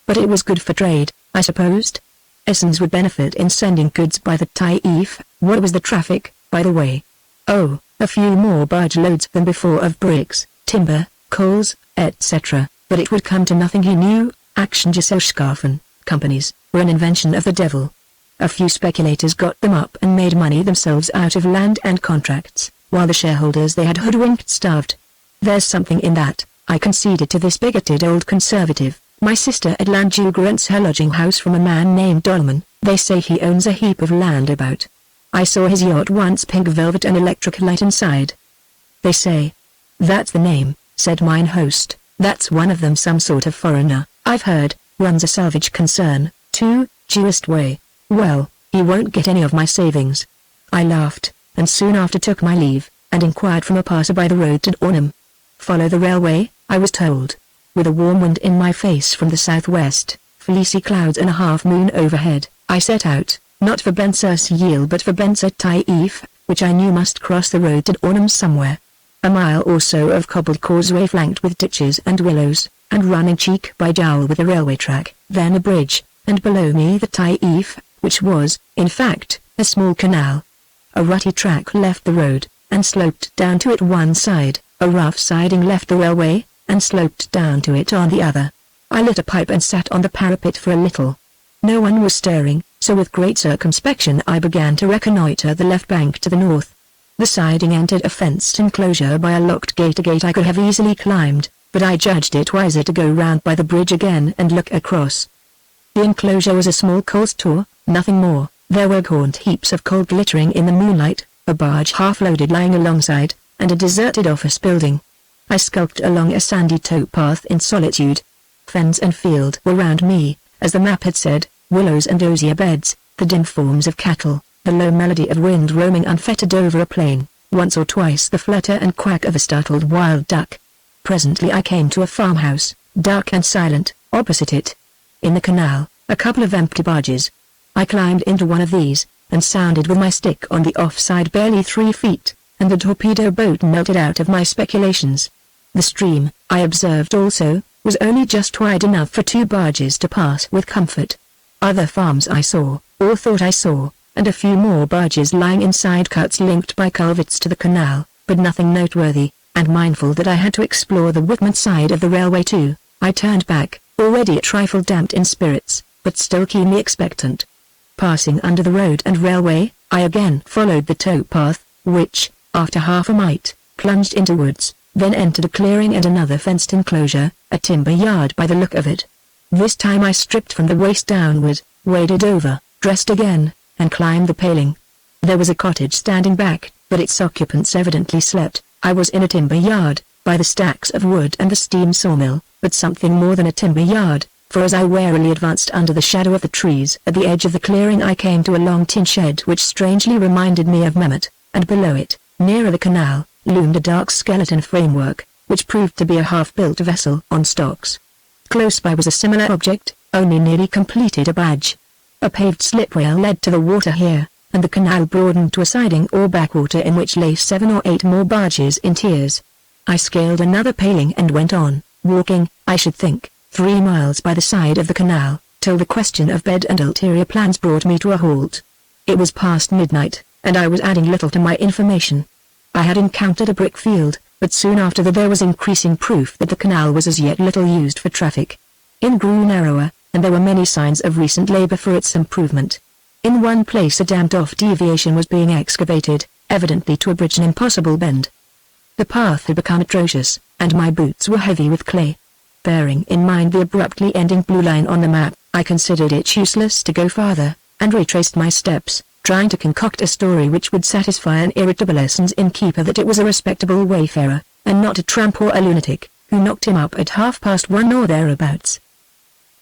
But it was good for trade, I supposed? Essens would benefit in sending goods by the Taif. What was the traffic, by the way? Oh, a few more barge loads than before of bricks, timber, coals, etc., but it would come to nothing he knew. Aktiengesellschaften, companies, were an invention of the devil. A few speculators got them up and made money themselves out of land and contracts, while the shareholders they had hoodwinked starved. There's something in that, I conceded to this bigoted old conservative. My sister at Landjuke rents her lodging house from a man named Dolman. They say he owns a heap of land about. I saw his yacht once, pink velvet and electric light inside. They say. That's the name, said mine host. That's one of them, some sort of foreigner, I've heard, runs a salvage concern, too, Jewist way. Well, he won't get any of my savings. I laughed, and soon after took my leave, and inquired from a passer-by the road to Arnhem. Follow the railway, I was told. With a warm wind in my face from the southwest, fleecy clouds and a half-moon overhead, I set out, not for Bensersiel but for Benser Taif, which I knew must cross the road to Arnhem somewhere. A mile or so of cobbled causeway flanked with ditches and willows, and running cheek by jowl with a railway track, then a bridge, and below me the Taif, which was, in fact, a small canal. A rutty track left the road, and sloped down to it one side, a rough siding left the railway, and sloped down to it on the other. I lit a pipe and sat on the parapet for a little. No one was stirring, so with great circumspection I began to reconnoitre the left bank to the north. The siding entered a fenced enclosure by a locked gate, a gate I could have easily climbed, but I judged it wiser to go round by the bridge again and look across. The enclosure was a small coal store, nothing more. There were gaunt heaps of coal glittering in the moonlight, a barge half-loaded lying alongside, and a deserted office building. I skulked along a sandy towpath in solitude. Fens and field were round me, as the map had said, willows and osier beds, the dim forms of cattle, the low melody of wind roaming unfettered over a plain, once or twice the flutter and quack of a startled wild duck. Presently I came to a farmhouse, dark and silent, opposite it. In the canal, a couple of empty barges. I climbed into one of these, and sounded with my stick on the offside barely 3 feet, and the torpedo boat melted out of my speculations. The stream, I observed also, was only just wide enough for 2 barges to pass with comfort. Other farms I saw, or thought I saw, and a few more barges lying inside cuts linked by culverts to the canal, but nothing noteworthy, and mindful that I had to explore the Whitman side of the railway too, I turned back, already a trifle damped in spirits, but still keenly expectant. Passing under the road and railway, I again followed the towpath, which, after half a mite, plunged into woods, then entered a clearing and another fenced enclosure, a timber yard by the look of it. This time I stripped from the waist downward, waded over, dressed again, and climbed the paling. There was a cottage standing back, but its occupants evidently slept. I was in a timber yard, by the stacks of wood and the steam sawmill, but something more than a timber yard. for as I warily advanced under the shadow of the trees at the edge of the clearing I came to a long tin shed which strangely reminded me of Mehmet, and below it, nearer the canal, loomed a dark skeleton framework, which proved to be a half-built vessel on stalks. Close by was a similar object, only nearly completed, a barge. A paved slip rail led to the water here, and the canal broadened to a siding or backwater in which lay 7 or 8 more barges in tiers. I scaled another paling and went on, walking, I should think, 3 miles by the side of the canal, till the question of bed and ulterior plans brought me to a halt. It was past midnight, and I was adding little to my information. I had encountered a brick field, but soon after that there was increasing proof that the canal was as yet little used for traffic. It grew narrower, and there were many signs of recent labor for its improvement. In one place a dammed-off deviation was being excavated, evidently to abridge an impossible bend. The path had become atrocious, and my boots were heavy with clay. Bearing in mind the abruptly ending blue line on the map, I considered it useless to go farther, and retraced my steps, trying to concoct a story which would satisfy an irritable Erskine's innkeeper that it was a respectable wayfarer, and not a tramp or a lunatic, who knocked him up at 1:30 or thereabouts.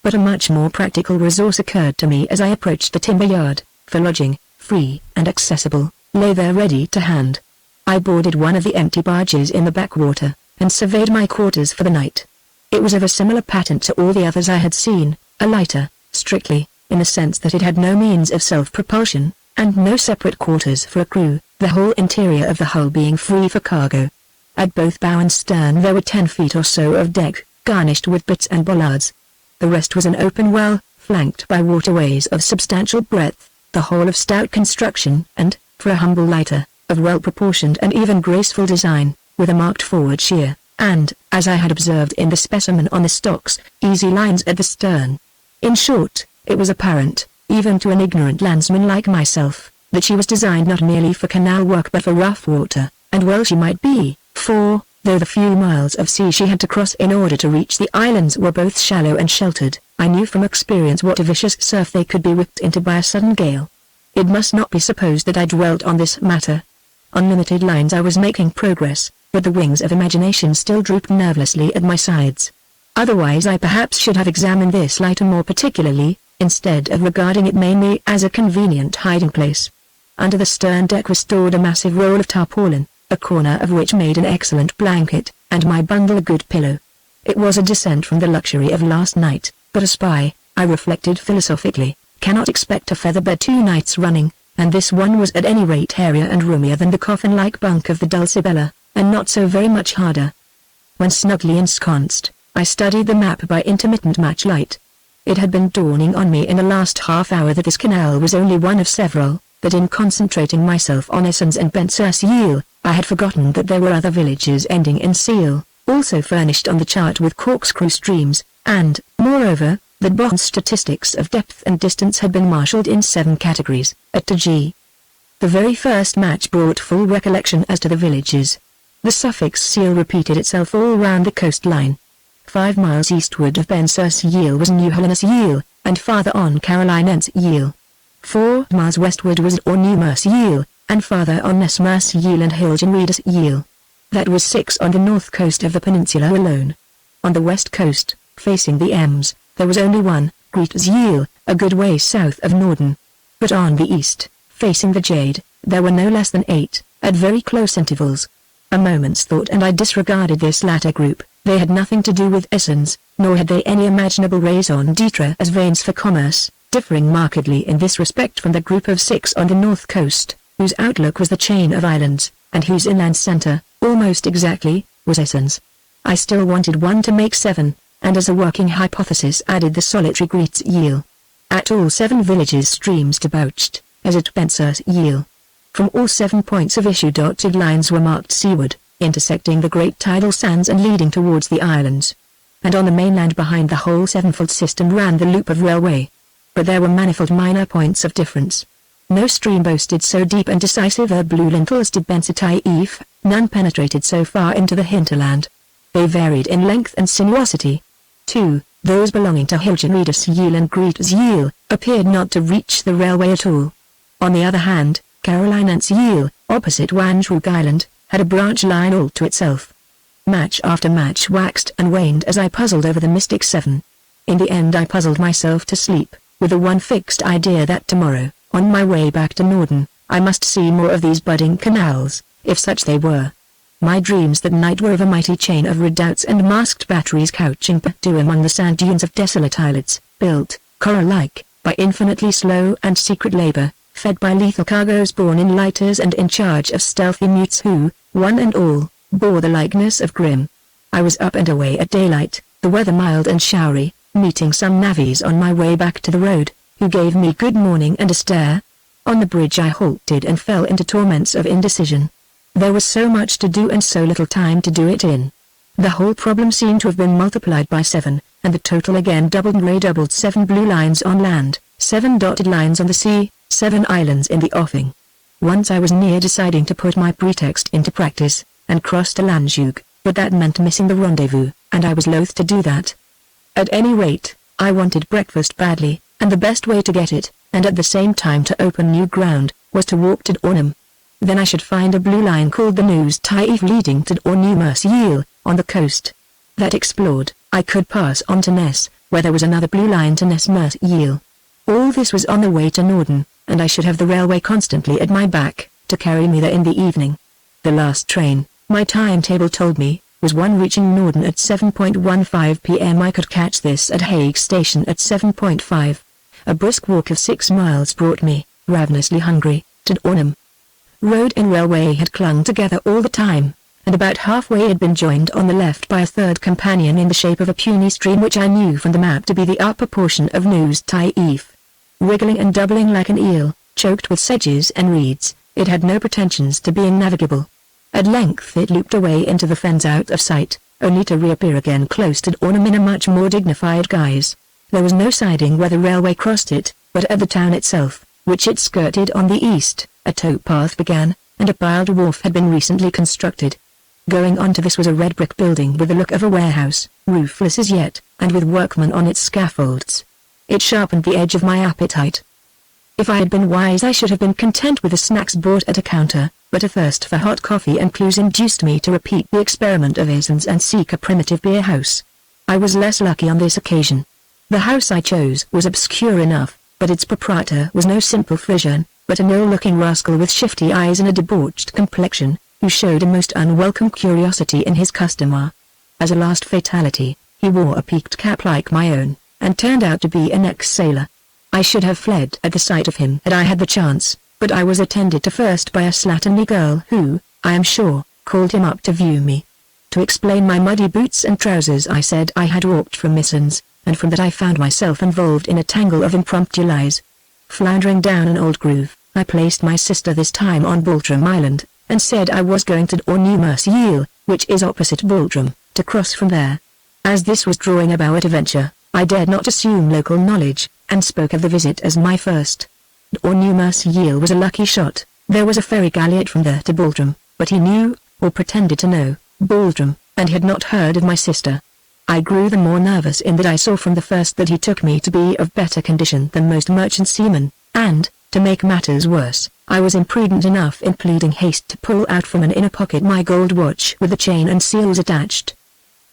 But a much more practical resource occurred to me as I approached the timber yard, for lodging, free and accessible, lay there ready to hand. I boarded one of the empty barges in the backwater, and surveyed my quarters for the night. It was of a similar pattern to all the others I had seen, a lighter, strictly, in the sense that it had no means of self-propulsion, and no separate quarters for a crew, the whole interior of the hull being free for cargo. At both bow and stern there were 10 feet or so of deck, garnished with bitts and bollards. The rest was an open well, flanked by waterways of substantial breadth, the whole of stout construction and, for a humble lighter, of well-proportioned and even graceful design, with a marked forward sheer, and, as I had observed in the specimen on the stocks, easy lines at the stern. In short, it was apparent, even to an ignorant landsman like myself, that she was designed not merely for canal work but for rough water, and well she might be, for, though the few miles of sea she had to cross in order to reach the islands were both shallow and sheltered, I knew from experience what a vicious surf they could be whipped into by a sudden gale. It must not be supposed that I dwelt on this matter. On limited lines I was making progress, but the wings of imagination still drooped nervelessly at my sides. Otherwise I perhaps should have examined this lighter more particularly, instead of regarding it mainly as a convenient hiding place. Under the stern deck was stored a massive roll of tarpaulin, a corner of which made an excellent blanket, and my bundle a good pillow. It was a descent from the luxury of last night, but a spy, I reflected philosophically, cannot expect a feather bed 2 nights running, and this one was at any rate hairier and roomier than the coffin-like bunk of the Dulcibella, and not so very much harder. When snugly ensconced, I studied the map by intermittent matchlight. It had been dawning on me in the last half hour that this canal was only one of several, that in concentrating myself on Erskine and Bensersiel, I had forgotten that there were other villages ending in Seal, also furnished on the chart with corkscrew streams, and, moreover, that Bond's statistics of depth and distance had been marshalled in 7 categories, at to G. The very first match brought full recollection as to the villages. The suffix Seal repeated itself all round the coastline. 5 miles eastward of Bensersiel was New Hellensiel, and farther on Carolinensiel. 4 miles westward was Ornummersiel, and farther on Nesmersiel and Hilgenriedersiel. That was 6 on the north coast of the peninsula alone. On the west coast, facing the Ems, there was only one, Greetsiel, a good way south of Norden. But on the east, facing the Jade, there were no less than 8, at very close intervals. A moment's thought and I disregarded this latter group. They had nothing to do with Erskine's, nor had they any imaginable raison d'etre as veins for commerce, differing markedly in this respect from the group of 6 on the north coast, whose outlook was the chain of islands, and whose inland centre, almost exactly, was Erskine's. I still wanted one to make 7, and as a working hypothesis added the solitary Greetsiel. At all 7 villages streams debouched, as at Bensersiel. From all 7 points of issue dotted lines were marked seaward, intersecting the great tidal sands and leading towards the islands. And on the mainland behind the whole 7-fold system ran the loop of railway. But there were manifold minor points of difference. No stream boasted so deep and decisive a blue lintel as did Bensersiel, none penetrated so far into the hinterland. They varied in length and sinuosity. 2. Those belonging to Hilgenriedersiel and Greetsiel appeared not to reach the railway at all. On the other hand, Carolinensiel, opposite Wandsrug Island, had a branch line all to itself. Match after match waxed and waned as I puzzled over the mystic 7. In the end I puzzled myself to sleep, with the one fixed idea that tomorrow, on my way back to Norden, I must see more of these budding canals, if such they were. My dreams that night were of a mighty chain of redoubts and masked batteries couching perdu among the sand dunes of desolate islets, built, coral-like, by infinitely slow and secret labor, fed by lethal cargoes borne in lighters and in charge of stealthy mutes who, one and all, bore the likeness of Grimm. I was up and away at daylight, the weather mild and showery, meeting some navvies on my way back to the road, who gave me good morning and a stare. On the bridge I halted and fell into torments of indecision. There was so much to do and so little time to do it in. The whole problem seemed to have been multiplied by 7, and the total again doubled and redoubled. 7 blue lines on land, 7 dotted lines on the sea, 7 islands in the offing. Once I was near deciding to put my pretext into practice, and cross to Landjug, but that meant missing the rendezvous, and I was loath to do that. At any rate, I wanted breakfast badly, and the best way to get it, and at the same time to open new ground, was to walk to Dornum. Then I should find a blue line called the News Taif leading to Dornumersiel, on the coast. That explored, I could pass on to Ness, where there was another blue line to Nessmersiel. All this was on the way to Norden, and I should have the railway constantly at my back, to carry me there in the evening. The last train, my timetable told me, was one reaching Norden at 7:15 p.m. I could catch this at Hague Station at 7:5. A brisk walk of 6 miles brought me, ravenously hungry, to Dornum. Road and railway had clung together all the time, and about halfway had been joined on the left by a third companion in the shape of a puny stream which I knew from the map to be the upper portion of News Taif. Wriggling and doubling like an eel, choked with sedges and reeds, it had no pretensions to being navigable. At length it looped away into the fens out of sight, only to reappear again close to Dornum in a much more dignified guise. There was no siding where the railway crossed it, but at the town itself, which it skirted on the east, a towpath began, and a piled wharf had been recently constructed. Going on to this was a red brick building with the look of a warehouse, roofless as yet, and with workmen on its scaffolds. It sharpened the edge of my appetite. If I had been wise I should have been content with the snacks bought at a counter, but a thirst for hot coffee and clues induced me to repeat the experiment of Esens and seek a primitive beer house. I was less lucky on this occasion. The house I chose was obscure enough, but its proprietor was no simple Frisian, but an ill-looking rascal with shifty eyes and a debauched complexion, who showed a most unwelcome curiosity in his customer. As a last fatality, he wore a peaked cap like my own, and turned out to be an ex-sailor. I should have fled at the sight of him had I had the chance, but I was attended to first by a slatternly girl who, I am sure, called him up to view me. To explain my muddy boots and trousers I said I had walked from Missons, and from that I found myself involved in a tangle of impromptu lies. Floundering down an old groove, I placed my sister this time on Baltram Island, and said I was going to Dornumersiel, which is opposite Baltram, to cross from there. As this was drawing a bow at a venture, I dared not assume local knowledge, and spoke of the visit as my first. Dornumersiel was a lucky shot. There was a ferry galliot from there to Baltram, but he knew, or pretended to know, Baltram, and had not heard of my sister. I grew the more nervous in that I saw from the first that he took me to be of better condition than most merchant seamen, and, to make matters worse, I was imprudent enough in pleading haste to pull out from an inner pocket my gold watch with the chain and seals attached.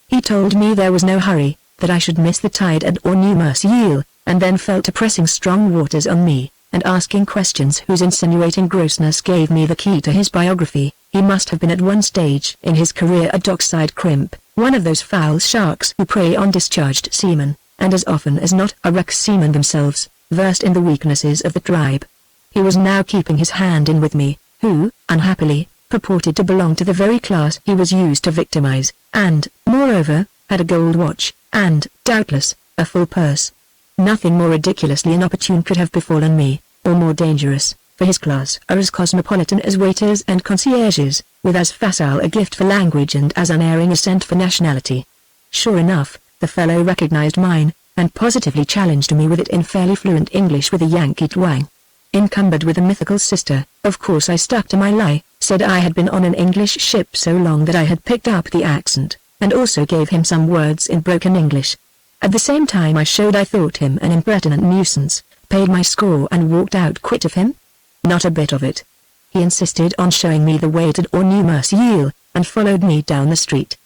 He told me there was no hurry, that I should miss the tide at Dornumersiel, and then fell to pressing strong waters on me, and asking questions whose insinuating grossness gave me the key to his biography. He must have been at one stage in his career a dockside crimp, one of those foul sharks who prey on discharged seamen, and as often as not are wreck-seamen themselves, versed in the weaknesses of the tribe. He was now keeping his hand in with me, who, unhappily, purported to belong to the very class he was used to victimize, and, moreover, had a gold watch, and, doubtless, a full purse. Nothing more ridiculously inopportune could have befallen me, or more dangerous, for his class are as cosmopolitan as waiters and concierges, with as facile a gift for language and as unerring a scent for nationality. Sure enough, the fellow recognized mine, and positively challenged me with it in fairly fluent English with a Yankee twang. Encumbered with a mythical sister, of course I stuck to my lie, said I had been on an English ship so long that I had picked up the accent, and also gave him some words in broken English. At the same time I showed I thought him an impertinent nuisance, paid my score and walked out quit of him. Not a bit of it. He insisted on showing me the way to Dornumersiel, and followed me down the street.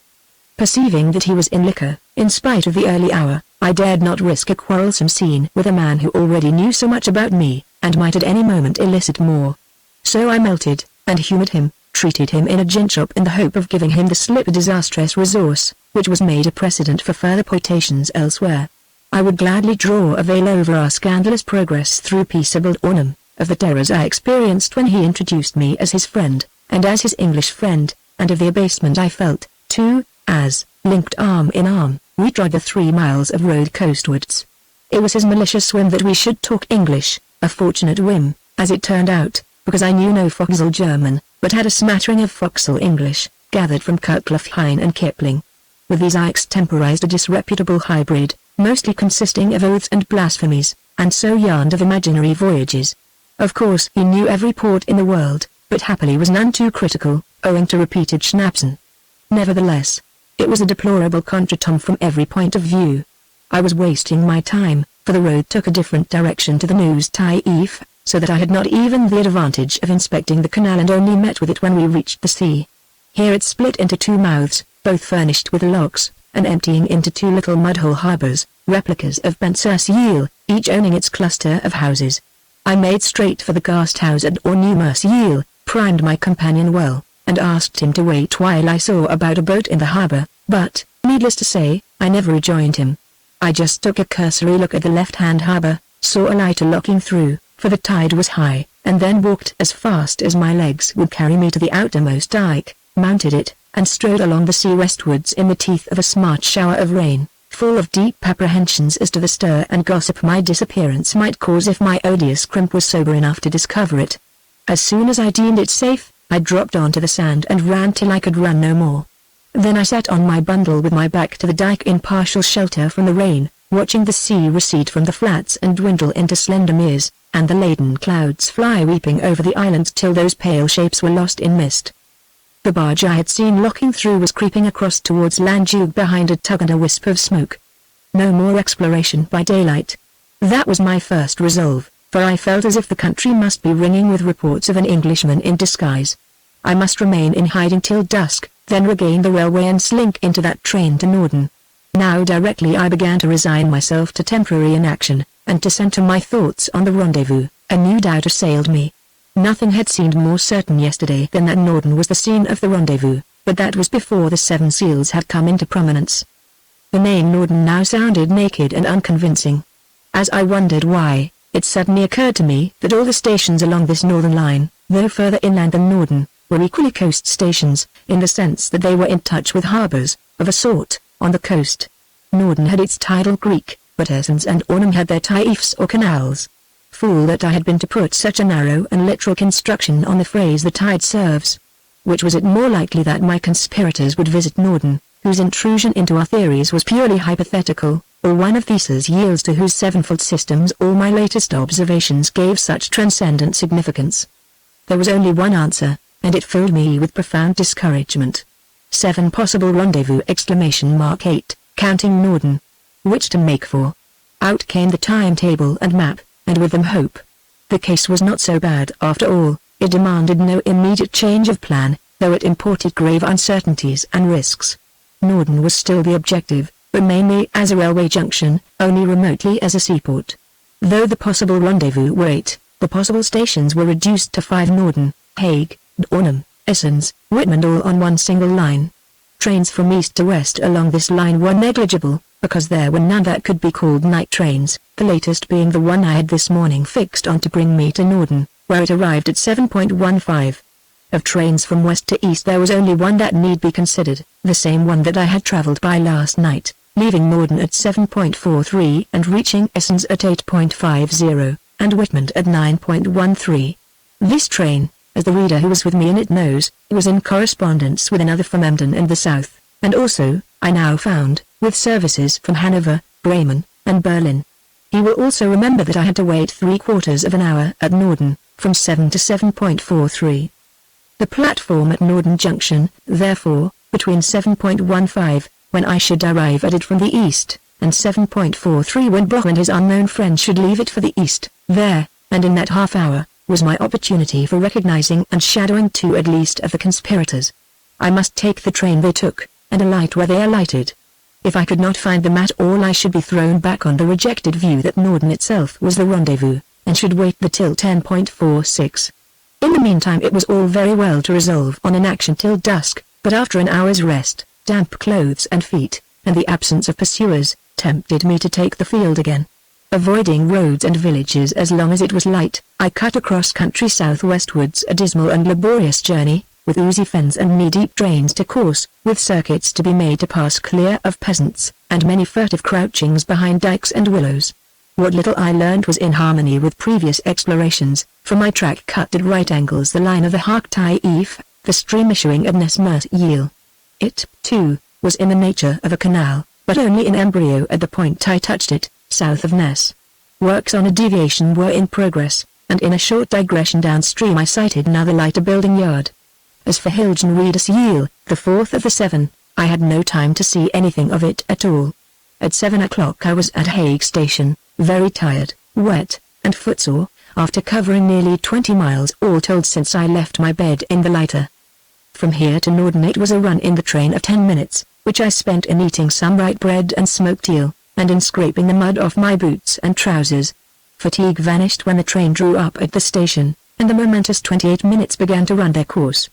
Perceiving that he was in liquor, in spite of the early hour, I dared not risk a quarrelsome scene with a man who already knew so much about me, and might at any moment elicit more. So I melted, and humored him, treated him in a gin shop in the hope of giving him the slip, a disastrous resource, which was made a precedent for further potations elsewhere. I would gladly draw a veil over our scandalous progress through peaceable Ornum, of the terrors I experienced when he introduced me as his friend, and as his English friend, and of the abasement I felt, too, as, linked arm in arm, we trod the 3 miles of road coastwards. It was his malicious whim that we should talk English, a fortunate whim, as it turned out, because I knew no Foxhall German, but had a smattering of Foxhall English, gathered from Kirklough Hine and Kipling. With these I extemporized a disreputable hybrid, mostly consisting of oaths and blasphemies, and so yarned of imaginary voyages. Of course he knew every port in the world, but happily was none too critical, owing to repeated schnapsen. Nevertheless, it was a deplorable contretemps from every point of view. I was wasting my time, for the road took a different direction to the Neuse Taif, so that I had not even the advantage of inspecting the canal and only met with it when we reached the sea. Here it split into 2 mouths, both furnished with locks, and emptying into 2 little mudhole harbours, replicas of Bensersiel, each owning its cluster of houses. I made straight for the Gasthaus at Ornum-Mersiel, primed my companion well, and asked him to wait while I saw about a boat in the harbour, but, needless to say, I never rejoined him. I just took a cursory look at the left-hand harbour, saw a lighter looking through, for the tide was high, and then walked as fast as my legs would carry me to the outermost dike, mounted it, and strode along the sea westwards in the teeth of a smart shower of rain, full of deep apprehensions as to the stir and gossip my disappearance might cause if my odious crimp was sober enough to discover it. As soon as I deemed it safe, I dropped onto the sand and ran till I could run no more. Then I sat on my bundle with my back to the dike in partial shelter from the rain, watching the sea recede from the flats and dwindle into slender meres, and the laden clouds fly weeping over the islands till those pale shapes were lost in mist. The barge I had seen looking through was creeping across towards Landjug behind a tug and a wisp of smoke. No more exploration by daylight. That was my first resolve, for I felt as if the country must be ringing with reports of an Englishman in disguise. I must remain in hiding till dusk, then regain the railway and slink into that train to Norden. Now directly I began to resign myself to temporary inaction, and to centre my thoughts on the rendezvous, a new doubt assailed me. Nothing had seemed more certain yesterday than that Norden was the scene of the rendezvous, but that was before the 7 seals had come into prominence. The name Norden now sounded naked and unconvincing. As I wondered why, it suddenly occurred to me that all the stations along this northern line, though further inland than Norden, were equally coast stations, in the sense that they were in touch with harbours, of a sort, on the coast. Norden had its tidal creek, but Erskine and Ornum had their taifs or canals. Fool that I had been to put such a narrow and literal construction on the phrase the tide serves. Which was it more likely that my conspirators would visit Norden, whose intrusion into our theories was purely hypothetical, or one of Theseus yields to whose sevenfold systems all my latest observations gave such transcendent significance? There was only one answer, and it filled me with profound discouragement. 7 possible rendezvous! 8, counting Norden. Which to make for? Out came the timetable and map, and with them hope. The case was not so bad after all. It demanded no immediate change of plan, though it imported grave uncertainties and risks. Norden was still the objective, but mainly as a railway junction, only remotely as a seaport. Though the possible rendezvous were 8, the possible stations were reduced to 5: Norden, Hague, Ornum, Essens, Whitman, all on one single line. Trains from east to west along this line were negligible, because there were none that could be called night trains, the latest being the one I had this morning fixed on to bring me to Norden, where it arrived at 7:15. Of trains from west to east there was only one that need be considered, the same one that I had travelled by last night, leaving Norden at 7:43 and reaching Essens at 8:50, and Whitman at 9:13. This train, as the reader who was with me in it knows, was in correspondence with another from Emden and the south, and also, I now found, with services from Hanover, Bremen, and Berlin. He will also remember that I had to wait 3/4 of an hour at Norden, from 7 to 7:43. The platform at Norden Junction, therefore, between 7:15, when I should arrive at it from the east, and 7:43 when Bloch and his unknown friend should leave it for the east, there, and in that half hour, was my opportunity for recognizing and shadowing 2 at least of the conspirators. I must take the train they took, and alight where they alighted. If I could not find them at all, I should be thrown back on the rejected view that Norden itself was the rendezvous, and should wait till 10.46. In the meantime it was all very well to resolve on an action till dusk, but after an hour's rest, damp clothes and feet, and the absence of pursuers, tempted me to take the field again. Avoiding roads and villages as long as it was light, I cut across country southwestwards, a dismal and laborious journey, with oozy fens and knee-deep drains to course, with circuits to be made to pass clear of peasants, and many furtive crouchings behind dikes and willows. What little I learned was in harmony with previous explorations, for my track cut at right angles the line of the Harktai-Eef, the stream issuing at Nesmert-Yeel. It, too, was in the nature of a canal, but only in embryo at the point I touched it, south of Ness. Works on a deviation were in progress, and in a short digression downstream I sighted another lighter building yard. As for Hilgenriedersjeel, the fourth of the 7, I had no time to see anything of it at all. At 7 o'clock I was at Hague Station, very tired, wet, and footsore, after covering nearly 20 miles all told since I left my bed in the lighter. From here to Norden it was a run in the train of 10 minutes, which I spent in eating some bright bread and smoked eel, and in scraping the mud off my boots and trousers. Fatigue vanished when the train drew up at the station, and the momentous 28 minutes began to run their course.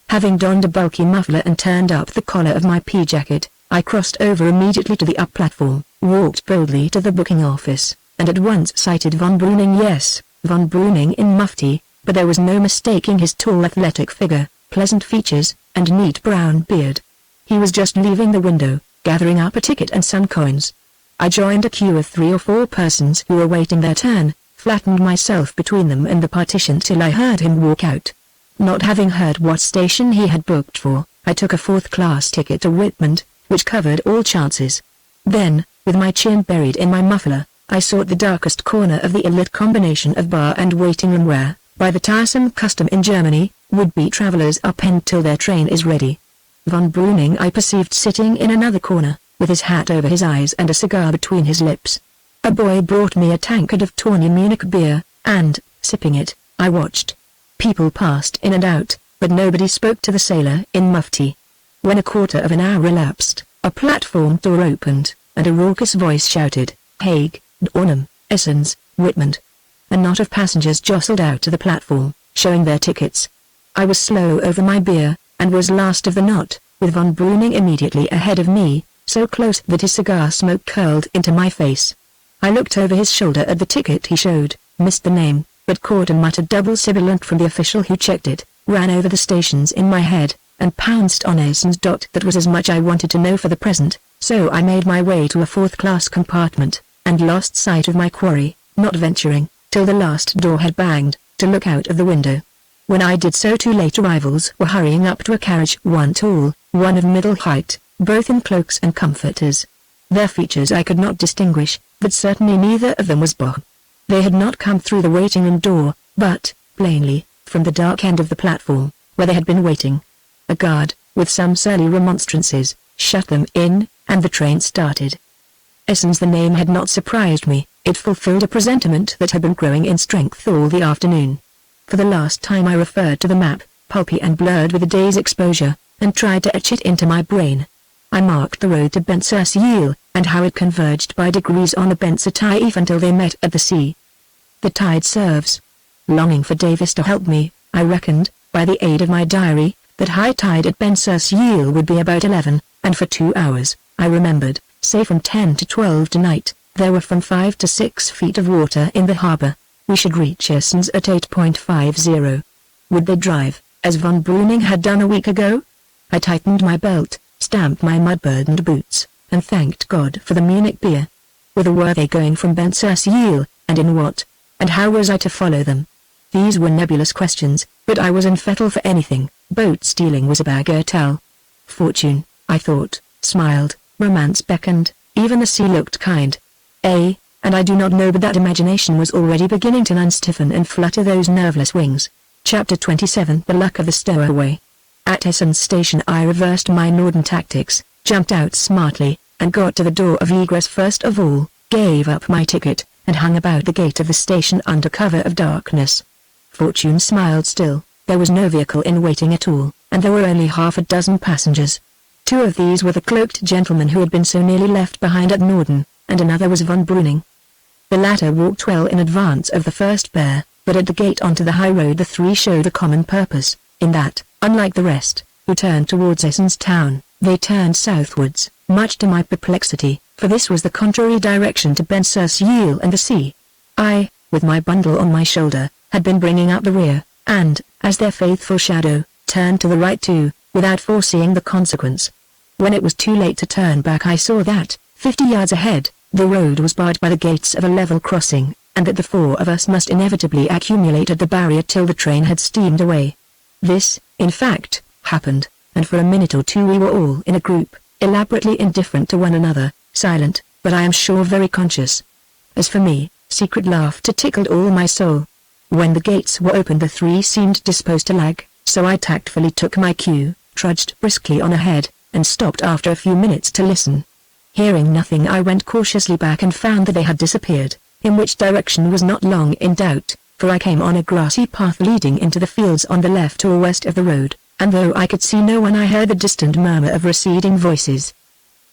Having donned a bulky muffler and turned up the collar of my pea jacket, I crossed over immediately to the up platform, walked boldly to the booking office, and at once sighted von Breuning. Yes, von Breuning in mufti, but there was no mistaking his tall athletic figure, pleasant features, and neat brown beard. He was just leaving the window, gathering up a ticket and some coins. I joined a queue of 3 or 4 persons who were waiting their turn, flattened myself between them and the partition till I heard him walk out. Not having heard what station he had booked for, I took a 4th-class ticket to Whitmond, which covered all chances. Then, with my chin buried in my muffler, I sought the darkest corner of the ill-lit combination of bar and waiting room where, by the tiresome custom in Germany, would-be travellers are penned till their train is ready. Von Breuning I perceived sitting in another corner, with his hat over his eyes and a cigar between his lips. A boy brought me a tankard of tawny Munich beer, and, sipping it, I watched. People passed in and out, but nobody spoke to the sailor in mufti. When a quarter of an hour elapsed, a platform door opened, and a raucous voice shouted, "Hague, Dornum, Essens, Whitmond." A knot of passengers jostled out to the platform, showing their tickets. I was slow over my beer, and was last of the knot, with von Breuning immediately ahead of me, so close that his cigar smoke curled into my face. I looked over his shoulder at the ticket he showed, missed the name, but caught a muttered double sibilant from the official who checked it, ran over the stations in my head, and pounced on Essens. That was as much I wanted to know for the present, so I made my way to a 4th-class compartment, and lost sight of my quarry, not venturing, till the last door had banged, to look out of the window. When I did so 2 late arrivals were hurrying up to a carriage, one tall, one of middle height, both in cloaks and comforters. Their features I could not distinguish, but certainly neither of them was Bob. They had not come through the waiting-room door, but, plainly, from the dark end of the platform, where they had been waiting. A guard, with some surly remonstrances, shut them in, and the train started. Essens, the name had not surprised me, it fulfilled a presentiment that had been growing in strength all the afternoon. For the last time I referred to the map, pulpy and blurred with a day's exposure, and tried to etch it into my brain. I marked the road to Bensersiel, and how it converged by degrees on the Bensertief until they met at the sea. The tide serves. Longing for Davis to help me, I reckoned, by the aid of my diary, that high tide at Bensersiel would be about 11, and for 2 hours, I remembered, say from 10 to 12 tonight, there were from 5 to 6 feet of water in the harbour. We should reach Essens at 8.50. Would they drive, as von Breuning had done a week ago? I tightened my belt, stamped my mud-burdened boots, and thanked God for the Munich beer. Whither were they going from Bensersiel, and in what? And how was I to follow them? These were nebulous questions, but I was unfettle for anything. Boat stealing was a bagatelle. Fortune, I thought, smiled, romance beckoned, even the sea looked kind. And I do not know but that imagination was already beginning to unstiffen and flutter those nerveless wings. Chapter 27 The Luck of the Stowaway. At Essens station I reversed my Norden tactics, jumped out smartly, and got to the door of egress first of all, gave up my ticket, and hung about the gate of the station under cover of darkness. Fortune smiled still, there was no vehicle in waiting at all, and there were only half a dozen passengers. Two of these were the cloaked gentlemen who had been so nearly left behind at Norden, and another was von Breuning. The latter walked well in advance of the first pair, but at the gate onto the high road the three showed a common purpose, in that, unlike the rest, who turned towards Essen's town, they turned southwards, much to my perplexity, for this was the contrary direction to Ben Sur-Ciel and the sea. I, with my bundle on my shoulder, had been bringing up the rear, and, as their faithful shadow, turned to the right too, without foreseeing the consequence. When it was too late to turn back I saw that, 50 yards ahead, the road was barred by the gates of a level crossing, and that the four of us must inevitably accumulate at the barrier till the train had steamed away. This, in fact, happened, and for a minute or two we were all in a group, elaborately indifferent to one another, silent, but I am sure very conscious. As for me, secret laughter tickled all my soul. When the gates were opened the three seemed disposed to lag, so I tactfully took my cue, trudged briskly on ahead, and stopped after a few minutes to listen. Hearing nothing I went cautiously back and found that they had disappeared, in which direction was not long in doubt, for I came on a grassy path leading into the fields on the left or west of the road, and though I could see no one I heard the distant murmur of receding voices.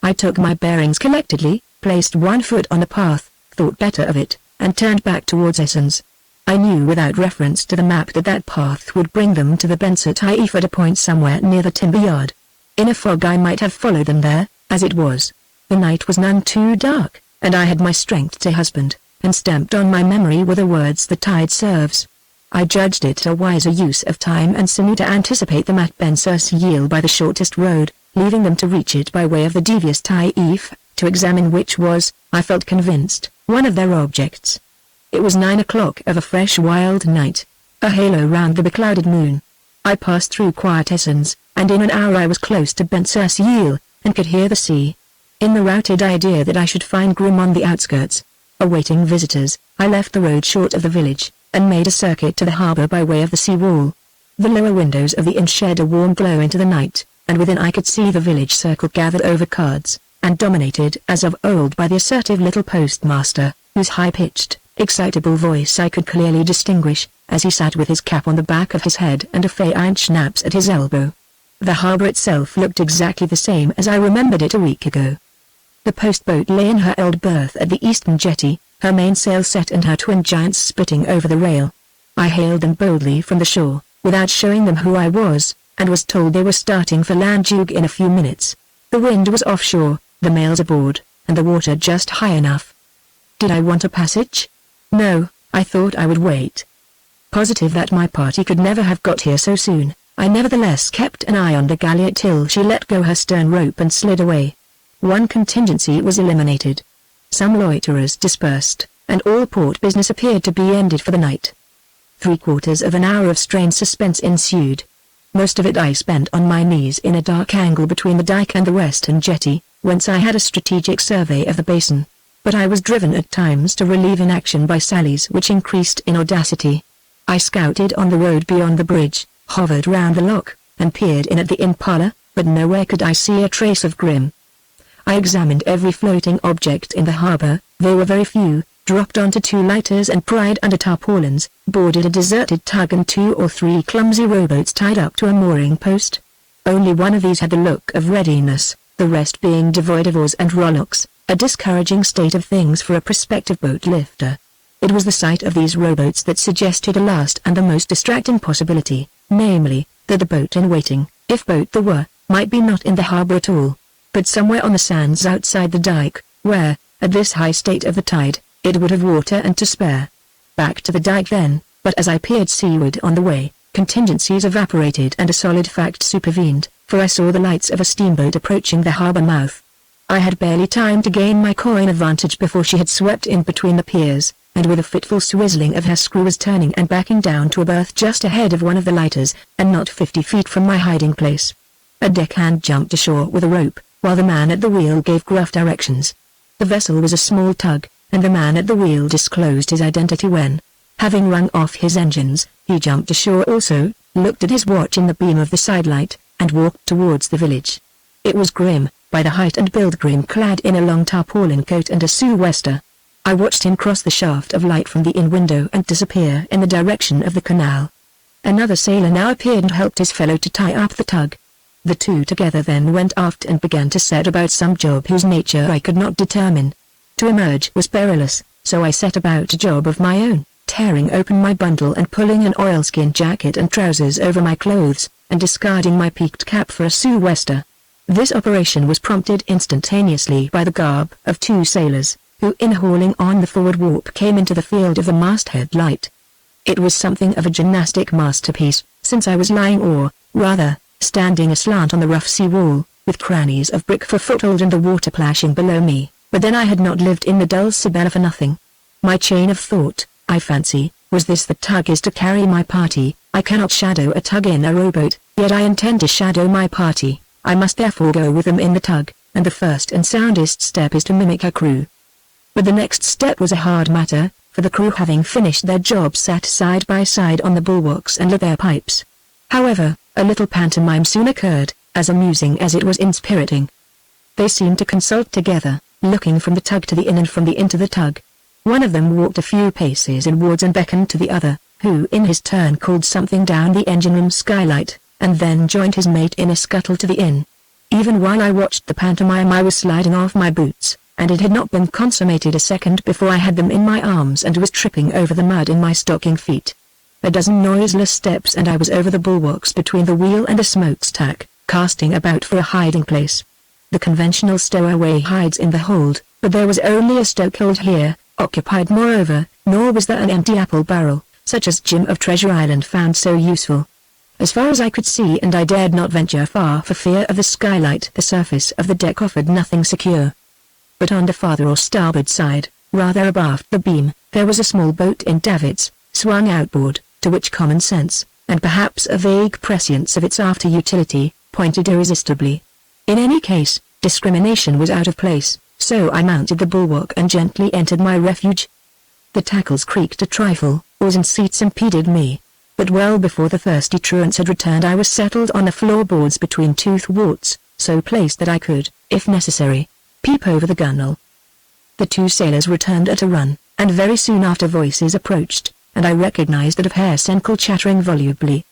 I took my bearings collectedly, placed one foot on the path, thought better of it, and turned back towards Essen's. I knew without reference to the map that that path would bring them to the Benser-Taif at a point somewhere near the timber yard. In a fog I might have followed them there, as it was. The night was none too dark, and I had my strength to husband, and stamped on my memory were the words the tide serves. I judged it a wiser use of time and sinew to anticipate them at Ben-Sur-Ciel by the shortest road, leaving them to reach it by way of the devious Taif, to examine which was, I felt convinced, one of their objects. It was 9 o'clock of a fresh wild night, a halo round the beclouded moon. I passed through quiet Essen's, and in an hour I was close to Ben-Sur-Ciel, and could hear the sea. In the routed idea that I should find Grimm on the outskirts, awaiting visitors, I left the road short of the village, and made a circuit to the harbour by way of the sea wall. The lower windows of the inn shed a warm glow into the night, and within I could see the village circle gathered over cards, and dominated as of old by the assertive little postmaster, whose high-pitched, excitable voice I could clearly distinguish, as he sat with his cap on the back of his head and a feigned schnapps at his elbow. The harbour itself looked exactly the same as I remembered it a week ago. The post-boat lay in her old berth at the eastern jetty, her mainsail set and her twin giants spitting over the rail. I hailed them boldly from the shore, without showing them who I was, and was told they were starting for Landjug in a few minutes. The wind was offshore, the mails aboard, and the water just high enough. Did I want a passage? No, I thought I would wait. Positive that my party could never have got here so soon, I nevertheless kept an eye on the galliot till she let go her stern rope and slid away. One contingency was eliminated. Some loiterers dispersed, and all port business appeared to be ended for the night. 3/4 of an hour of strained suspense ensued. Most of it I spent on my knees in a dark angle between the dike and the western jetty, whence I had a strategic survey of the basin. But I was driven at times to relieve inaction by sallies which increased in audacity. I scouted on the road beyond the bridge, hovered round the lock, and peered in at the inn parlour, but nowhere could I see a trace of Grimm. I examined every floating object in the harbour, they were very few, dropped onto 2 lighters and pried under tarpaulins, boarded a deserted tug and 2 or 3 clumsy rowboats tied up to a mooring post. Only one of these had the look of readiness, the rest being devoid of oars and rowlocks, a discouraging state of things for a prospective boat lifter. It was the sight of these rowboats that suggested a last and the most distracting possibility, namely, that the boat in waiting, if boat there were, might be not in the harbour at all, but somewhere on the sands outside the dike, where, at this high state of the tide, it would have water and to spare. Back to the dike then, but as I peered seaward on the way, contingencies evaporated and a solid fact supervened, for I saw the lights of a steamboat approaching the harbour mouth. I had barely time to gain my coign of vantage before she had swept in between the piers, and with a fitful swizzling of her screw was turning and backing down to a berth just ahead of one of the lighters, and not 50 feet from my hiding place. A deckhand jumped ashore with a rope, while the man at the wheel gave gruff directions. The vessel was a small tug, and the man at the wheel disclosed his identity when, having rung off his engines, he jumped ashore also, looked at his watch in the beam of the sidelight, and walked towards the village. It was Grimm, by the height and build Grimm clad in a long tarpaulin coat and a sou'wester. I watched him cross the shaft of light from the inn window and disappear in the direction of the canal. Another sailor now appeared and helped his fellow to tie up the tug. The two together then went aft and began to set about some job whose nature I could not determine. To emerge was perilous, so I set about a job of my own, tearing open my bundle and pulling an oilskin jacket and trousers over my clothes, and discarding my peaked cap for a sou'wester. This operation was prompted instantaneously by the garb of two sailors, who in hauling on the forward warp came into the field of the masthead light. It was something of a gymnastic masterpiece, since I was lying or, rather, standing aslant on the rough sea wall, with crannies of brick for foothold and the water plashing below me, but then I had not lived in the Dulcibella for nothing. My chain of thought, I fancy, was this: the tug is to carry my party. I cannot shadow a tug in a rowboat, yet I intend to shadow my party. I must therefore go with them in the tug, and the first and soundest step is to mimic her crew. But the next step was a hard matter, for the crew, having finished their job, sat side by side on the bulwarks and lit their pipes. However, a little pantomime soon occurred, as amusing as it was inspiriting. They seemed to consult together, looking from the tug to the inn and from the inn to the tug. One of them walked a few paces inwards and beckoned to the other, who in his turn called something down the engine-room skylight, and then joined his mate in a scuttle to the inn. Even while I watched the pantomime I was sliding off my boots, and it had not been consummated a second before I had them in my arms and was tripping over the mud in my stocking feet. A dozen noiseless steps and I was over the bulwarks between the wheel and the smokestack, casting about for a hiding place. The conventional stowaway hides in the hold, but there was only a stokehold here, occupied moreover, nor was there an empty apple barrel, such as Jim of Treasure Island found so useful. As far as I could see, and I dared not venture far for fear of the skylight, the surface of the deck offered nothing secure. But on the farther or starboard side, rather abaft the beam, there was a small boat in davits, swung outboard, to which common sense, and perhaps a vague prescience of its after utility, pointed irresistibly. In any case, discrimination was out of place, so I mounted the bulwark and gently entered my refuge. The tackles creaked a trifle, oars and seats impeded me. But well before the thirsty truants had returned I was settled on the floorboards between two thwarts, so placed that I could, if necessary, peep over the gunwale. The two sailors returned at a run, and very soon after voices approached, and I recognized that of Herr Senkel chattering volubly.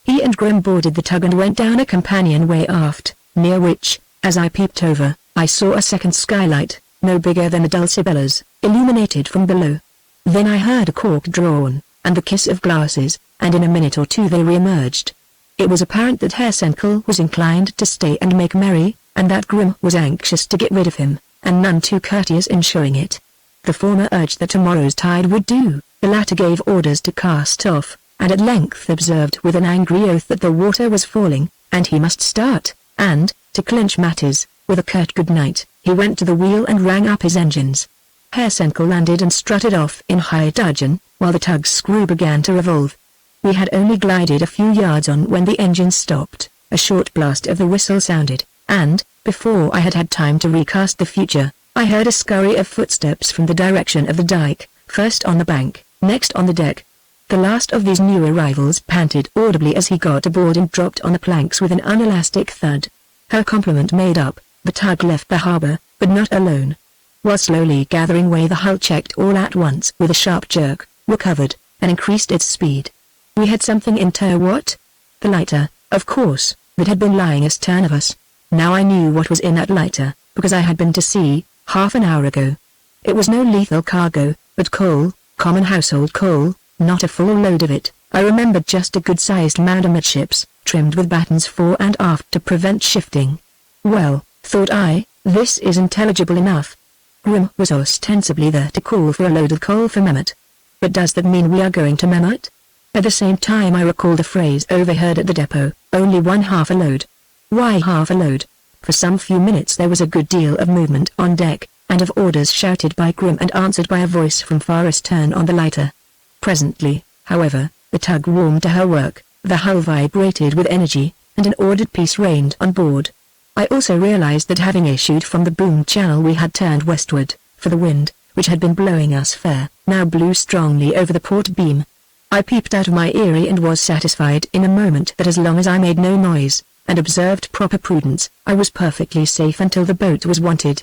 He and Grim boarded the tug and went down a companionway aft, near which, as I peeped over, I saw a second skylight, no bigger than the Dulcibella's, illuminated from below. Then I heard a cork drawn, and the kiss of glasses, and in a minute or two they re-emerged. It was apparent that Herr Senkel was inclined to stay and make merry, and that Grim was anxious to get rid of him, and none too courteous in showing it. The former urged that tomorrow's tide would do, the latter gave orders to cast off, and at length observed with an angry oath that the water was falling, and he must start, and, to clinch matters, with a curt good night, he went to the wheel and rang up his engines. Herr Senkel landed and strutted off in high dudgeon, while the tug's screw began to revolve. We had only glided a few yards on when the engines stopped, a short blast of the whistle sounded, and, before I had had time to recast the future, I heard a scurry of footsteps from the direction of the dike, first on the bank, next on the deck. The last of these new arrivals panted audibly as he got aboard and dropped on the planks with an unelastic thud. Her complement made up, the tug left the harbour, but not alone. While slowly gathering way the hull checked all at once with a sharp jerk, recovered, and increased its speed. We had something in tow. What? The lighter, of course, that had been lying astern of us. Now I knew what was in that lighter, because I had been to sea, half an hour ago. It was no lethal cargo, but coal, common household coal, not a full load of it. I remembered just a good-sized mound amidships, trimmed with battens fore and aft to prevent shifting. Well, thought I, this is intelligible enough. Grim was ostensibly there to call for a load of coal for Mehmet. But does that mean we are going to Mehmet? At the same time I recalled a phrase overheard at the depot, only one half a load. Why half a load? For some few minutes there was a good deal of movement on deck, and of orders shouted by Grim and answered by a voice from far astern on the lighter. Presently, however, the tug warmed to her work, the hull vibrated with energy, and an ordered peace reigned on board. I also realized that having issued from the boom channel we had turned westward, for the wind, which had been blowing us fair, now blew strongly over the port beam. I peeped out of my eyrie and was satisfied in a moment that as long as I made no noise, and observed proper prudence, I was perfectly safe until the boat was wanted.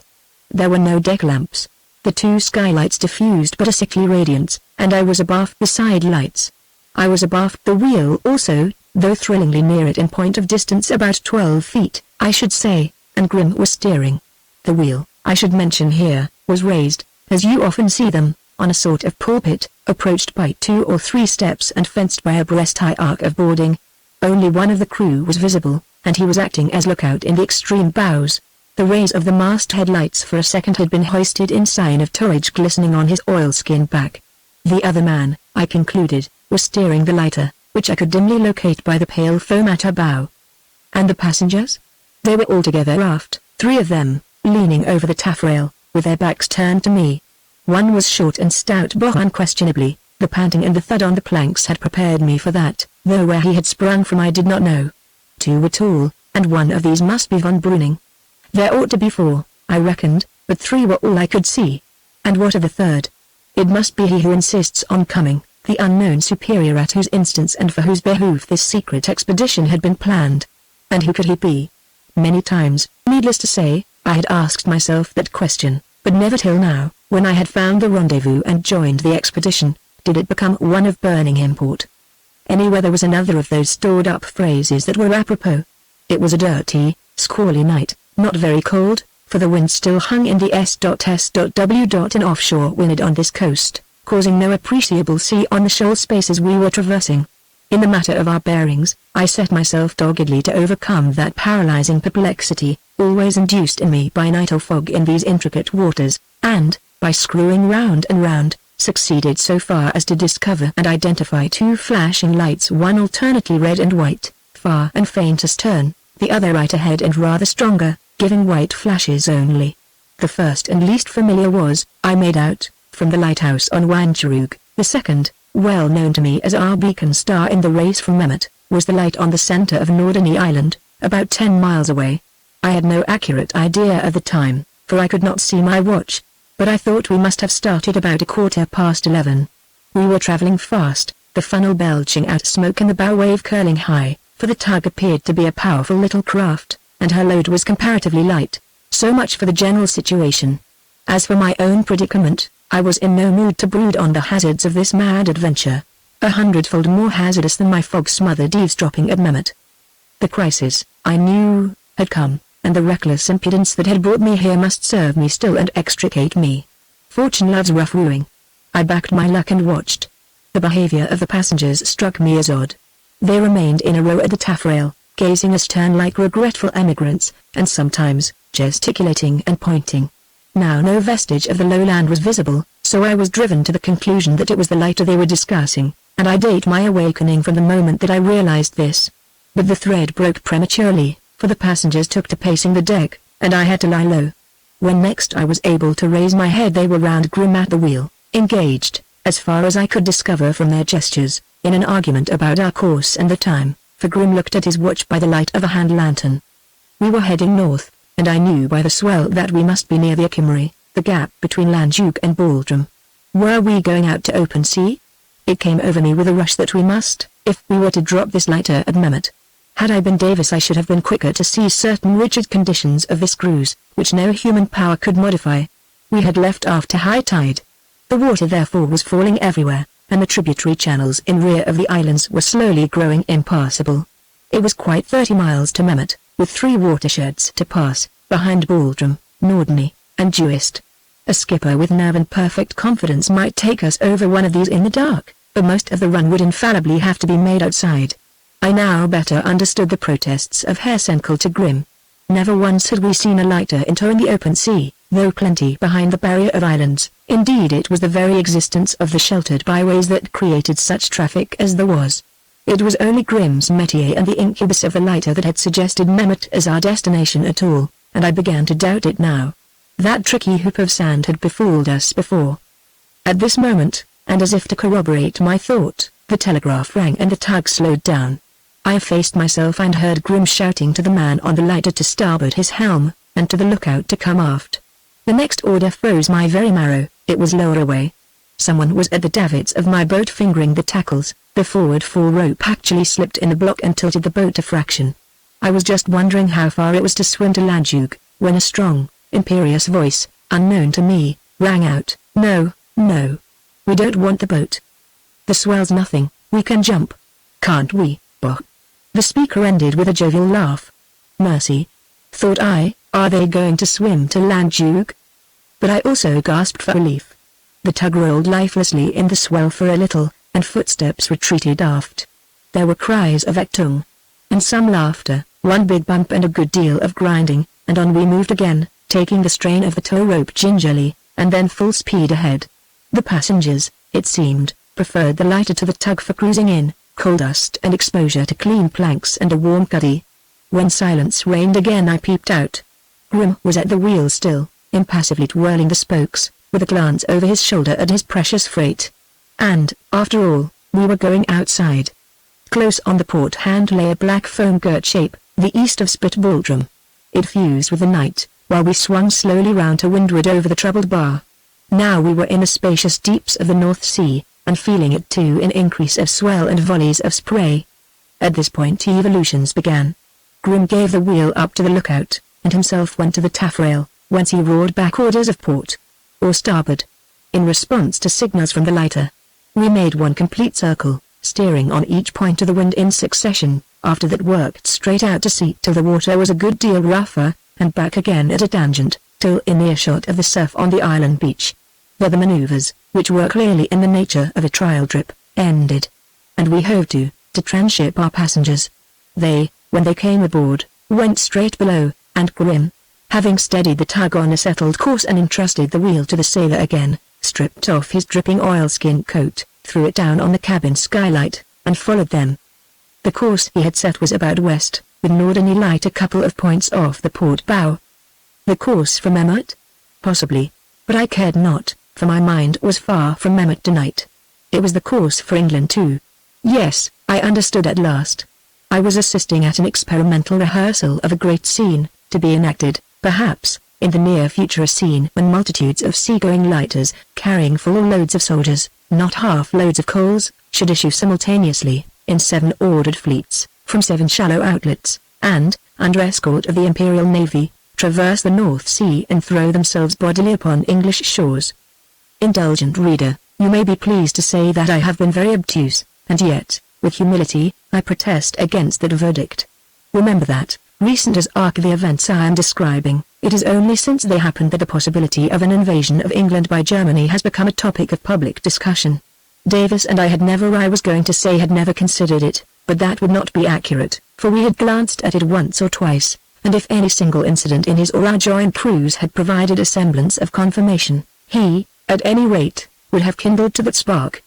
There were no deck lamps. The two skylights diffused but a sickly radiance, and I was abaft the side lights. I was abaft the wheel also, though thrillingly near it in point of distance about 12 feet, I should say, and Grim was steering. The wheel, I should mention here, was raised, as you often see them, on a sort of pulpit, approached by 2 or 3 steps and fenced by a breast-high arc of boarding. Only one of the crew was visible, and he was acting as lookout in the extreme bows. The rays of the masthead lights for a second had been hoisted in sign of towage glistening on his oilskin back. The other man, I concluded, was steering the lighter, which I could dimly locate by the pale foam at her bow. And the passengers? They were all together aft, 3 of them, leaning over the taffrail, with their backs turned to me. One was short and stout, but unquestionably, the panting and the thud on the planks had prepared me for that, though where he had sprung from I did not know. 2 were tall, and one of these must be von Breuning. There ought to be 4, I reckoned, but 3 were all I could see. And what of the third? It must be he who insists on coming, the unknown superior at whose instance and for whose behoof this secret expedition had been planned. And who could he be? Many times, needless to say, I had asked myself that question, but never till now, when I had found the rendezvous and joined the expedition, did it become one of burning import. Anyway, there was another of those stored-up phrases that were apropos. It was a dirty, squally night, not very cold, for the wind still hung in the S.S.W. An offshore wind on this coast, causing no appreciable sea on the shoal spaces we were traversing. In the matter of our bearings, I set myself doggedly to overcome that paralyzing perplexity, always induced in me by night or fog in these intricate waters, and, by screwing round and round, succeeded so far as to discover and identify 2 flashing lights, one alternately red and white, far and faint astern, the other right ahead and rather stronger, giving white flashes only. The first and least familiar was, I made out, from the lighthouse on Wancherooge. The second, well known to me as our beacon star in the race from Mehmet, was the light on the center of Norderney Island, about 10 miles away. I had no accurate idea of the time, for I could not see my watch, but I thought we must have started about 11:15. We were traveling fast, the funnel belching out smoke and the bow wave curling high, for the tug appeared to be a powerful little craft, and her load was comparatively light. So much for the general situation. As for my own predicament, I was in no mood to brood on the hazards of this mad adventure, 100-fold more hazardous than my fog-smothered eavesdropping at Mehmet. The crisis, I knew, had come, and the reckless impudence that had brought me here must serve me still and extricate me. Fortune loves rough wooing. I backed my luck and watched. The behavior of the passengers struck me as odd. They remained in a row at the taffrail, gazing astern like regretful emigrants, and sometimes, gesticulating and pointing. Now no vestige of the lowland was visible, so I was driven to the conclusion that it was the lighter they were discussing, and I date my awakening from the moment that I realized this. But the thread broke prematurely, for the passengers took to pacing the deck, and I had to lie low. When next I was able to raise my head, they were round Grim at the wheel, engaged, as far as I could discover from their gestures, in an argument about our course and the time, for Grim looked at his watch by the light of a hand lantern. We were heading north, and I knew by the swell that we must be near the Achimary, the gap between Landjuke and Baldrum. Were we going out to open sea? It came over me with a rush that we must, if we were to drop this lighter at Mehmet. Had I been Davis, I should have been quicker to see certain rigid conditions of this cruise, which no human power could modify. We had left after high tide. The water therefore was falling everywhere, and the tributary channels in rear of the islands were slowly growing impassable. It was quite 30 miles to Mehmet, with 3 watersheds to pass, behind Baldrum, Norderney, and Juist. A skipper with nerve and perfect confidence might take us over one of these in the dark, but most of the run would infallibly have to be made outside. I now better understood the protests of Herr Senkel to Grim. Never once had we seen a lighter in tow in the open sea, though plenty behind the barrier of islands. Indeed, it was the very existence of the sheltered byways that created such traffic as there was. It was only Grim's métier and the incubus of the lighter that had suggested Mehmet as our destination at all, and I began to doubt it now. That tricky hoop of sand had befooled us before. At this moment, and as if to corroborate my thought, the telegraph rang and the tug slowed down. I effaced myself and heard Grim shouting to the man on the lighter to starboard his helm, and to the lookout to come aft. The next order froze my very marrow. It was lower away. Someone was at the davits of my boat fingering the tackles. The forward fore rope actually slipped in the block and tilted the boat a fraction. I was just wondering how far it was to swim to Landjuke, when a strong, imperious voice, unknown to me, rang out, "No, no. We don't want the boat. The swell's nothing, we can jump." "Can't we, Boh?" The speaker ended with a jovial laugh. Mercy, thought I, are they going to swim to land, Duke? But I also gasped for relief. The tug rolled lifelessly in the swell for a little, and footsteps retreated aft. There were cries of Achtung, and some laughter, one big bump and a good deal of grinding, and on we moved again, taking the strain of the tow rope gingerly, and then full speed ahead. The passengers, it seemed, preferred the lighter to the tug for cruising in, coal dust and exposure to clean planks and a warm cuddy. When silence reigned again I peeped out. Grim was at the wheel still, impassively twirling the spokes, with a glance over his shoulder at his precious freight. And, after all, we were going outside. Close on the port hand lay a black foam-girt shape, the east of Spitbaldrum. It fused with the night, while we swung slowly round to windward over the troubled bar. Now we were in the spacious deeps of the North Sea, and feeling it too in increase of swell and volleys of spray. At this point evolutions began. Grim gave the wheel up to the lookout, and himself went to the taffrail, whence he roared back orders of port or starboard. In response to signals from the lighter, we made one complete circle, steering on each point of the wind in succession, after that worked straight out to sea till the water was a good deal rougher, and back again at a tangent, till in earshot of the surf on the island beach. There the manoeuvres, which were clearly in the nature of a trial trip, ended. And we hove to tranship our passengers. They, when they came aboard, went straight below, and Grim, having steadied the tug on a settled course and entrusted the wheel to the sailor again, stripped off his dripping oilskin coat, threw it down on the cabin skylight, and followed them. The course he had set was about west, with northerly light a couple of points off the port bow. The course for Memmert? Possibly, but I cared not, for my mind was far from Memmert tonight. It was the course for England too. Yes, I understood at last. I was assisting at an experimental rehearsal of a great scene, to be enacted, perhaps, in the near future, a scene when multitudes of seagoing lighters, carrying full loads of soldiers, not half loads of coals, should issue simultaneously, in 7 ordered fleets, from 7 shallow outlets, and, under escort of the Imperial Navy, traverse the North Sea and throw themselves bodily upon English shores. Indulgent reader, you may be pleased to say that I have been very obtuse, and yet, with humility, I protest against that verdict. Remember that, recent as are the events I am describing, it is only since they happened that the possibility of an invasion of England by Germany has become a topic of public discussion. Davis and I had never considered it, but that would not be accurate, for we had glanced at it once or twice, and if any single incident in his or our joint cruise had provided a semblance of confirmation, he, at any rate, would have kindled to that spark.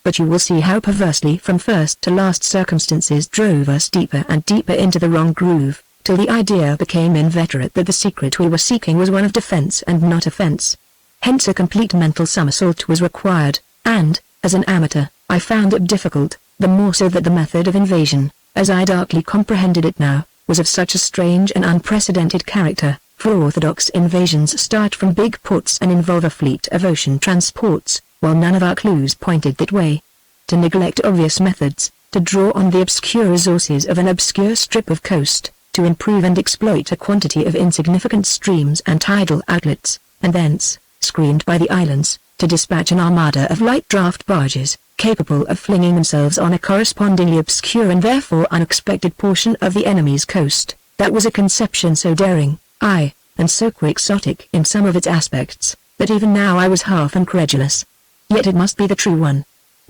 But you will see how perversely from first to last circumstances drove us deeper and deeper into the wrong groove, till the idea became inveterate that the secret we were seeking was one of defense and not offense. Hence a complete mental somersault was required, and, as an amateur, I found it difficult, the more so that the method of invasion, as I darkly comprehended it now, was of such a strange and unprecedented character, for orthodox invasions start from big ports and involve a fleet of ocean transports, while none of our clues pointed that way. To neglect obvious methods, to draw on the obscure resources of an obscure strip of coast, to improve and exploit a quantity of insignificant streams and tidal outlets, and thence, screened by the islands, to dispatch an armada of light draft barges, capable of flinging themselves on a correspondingly obscure and therefore unexpected portion of the enemy's coast. That was a conception so daring, aye, and so quixotic in some of its aspects, that even now I was half incredulous. Yet it must be the true one.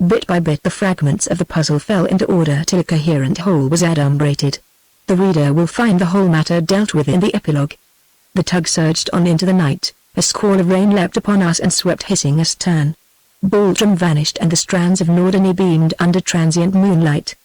Bit by bit the fragments of the puzzle fell into order till a coherent whole was adumbrated. The reader will find the whole matter dealt with in the epilogue. The tug surged on into the night, a squall of rain leapt upon us and swept hissing astern. Baldrum vanished and the strands of Norderney beamed under transient moonlight.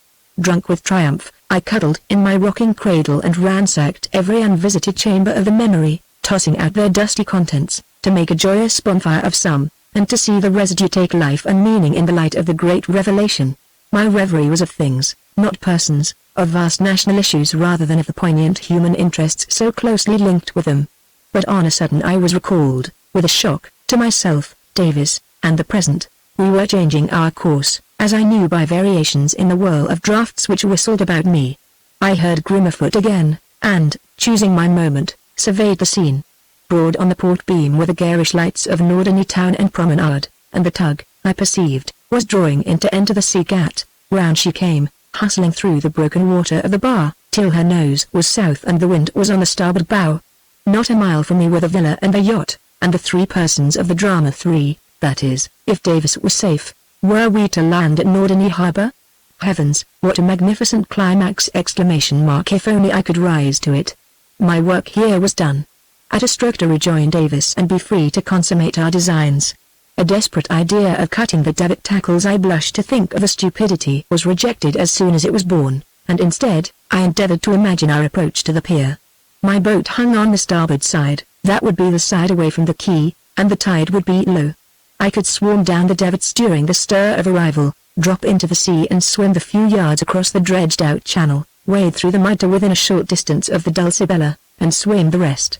Drunk with triumph, I cuddled in my rocking cradle and ransacked every unvisited chamber of the memory, tossing out their dusty contents, to make a joyous bonfire of some, and to see the residue take life and meaning in the light of the great revelation. My reverie was of things, not persons, of vast national issues rather than of the poignant human interests so closely linked with them. But on a sudden I was recalled, with a shock, to myself, Davis, and the present. We were changing our course, as I knew by variations in the whirl of draughts which whistled about me. I heard Grim afoot again, and, choosing my moment, surveyed the scene. Broad on the port beam were the garish lights of Norderney town and promenade, and the tug, I perceived, was drawing in to enter the sea gat. Round she came, hustling through the broken water of the bar, till her nose was south and the wind was on the starboard bow. Not a mile from me were the villa and the yacht, and the 3 persons of the drama 3, that is, if Davis was safe. Were we to land at Norderney Harbour? Heavens, what a magnificent climax! If only I could rise to it. My work here was done. At a stroke to rejoin Davis and be free to consummate our designs. A desperate idea of cutting the davit tackles, I blush to think of the stupidity, was rejected as soon as it was born, and instead, I endeavored to imagine our approach to the pier. My boat hung on the starboard side, that would be the side away from the quay, and the tide would be low. I could swarm down the davits during the stir of arrival, drop into the sea and swim the few yards across the dredged-out channel, wade through the mud to within a short distance of the Dulcibella, and swim the rest.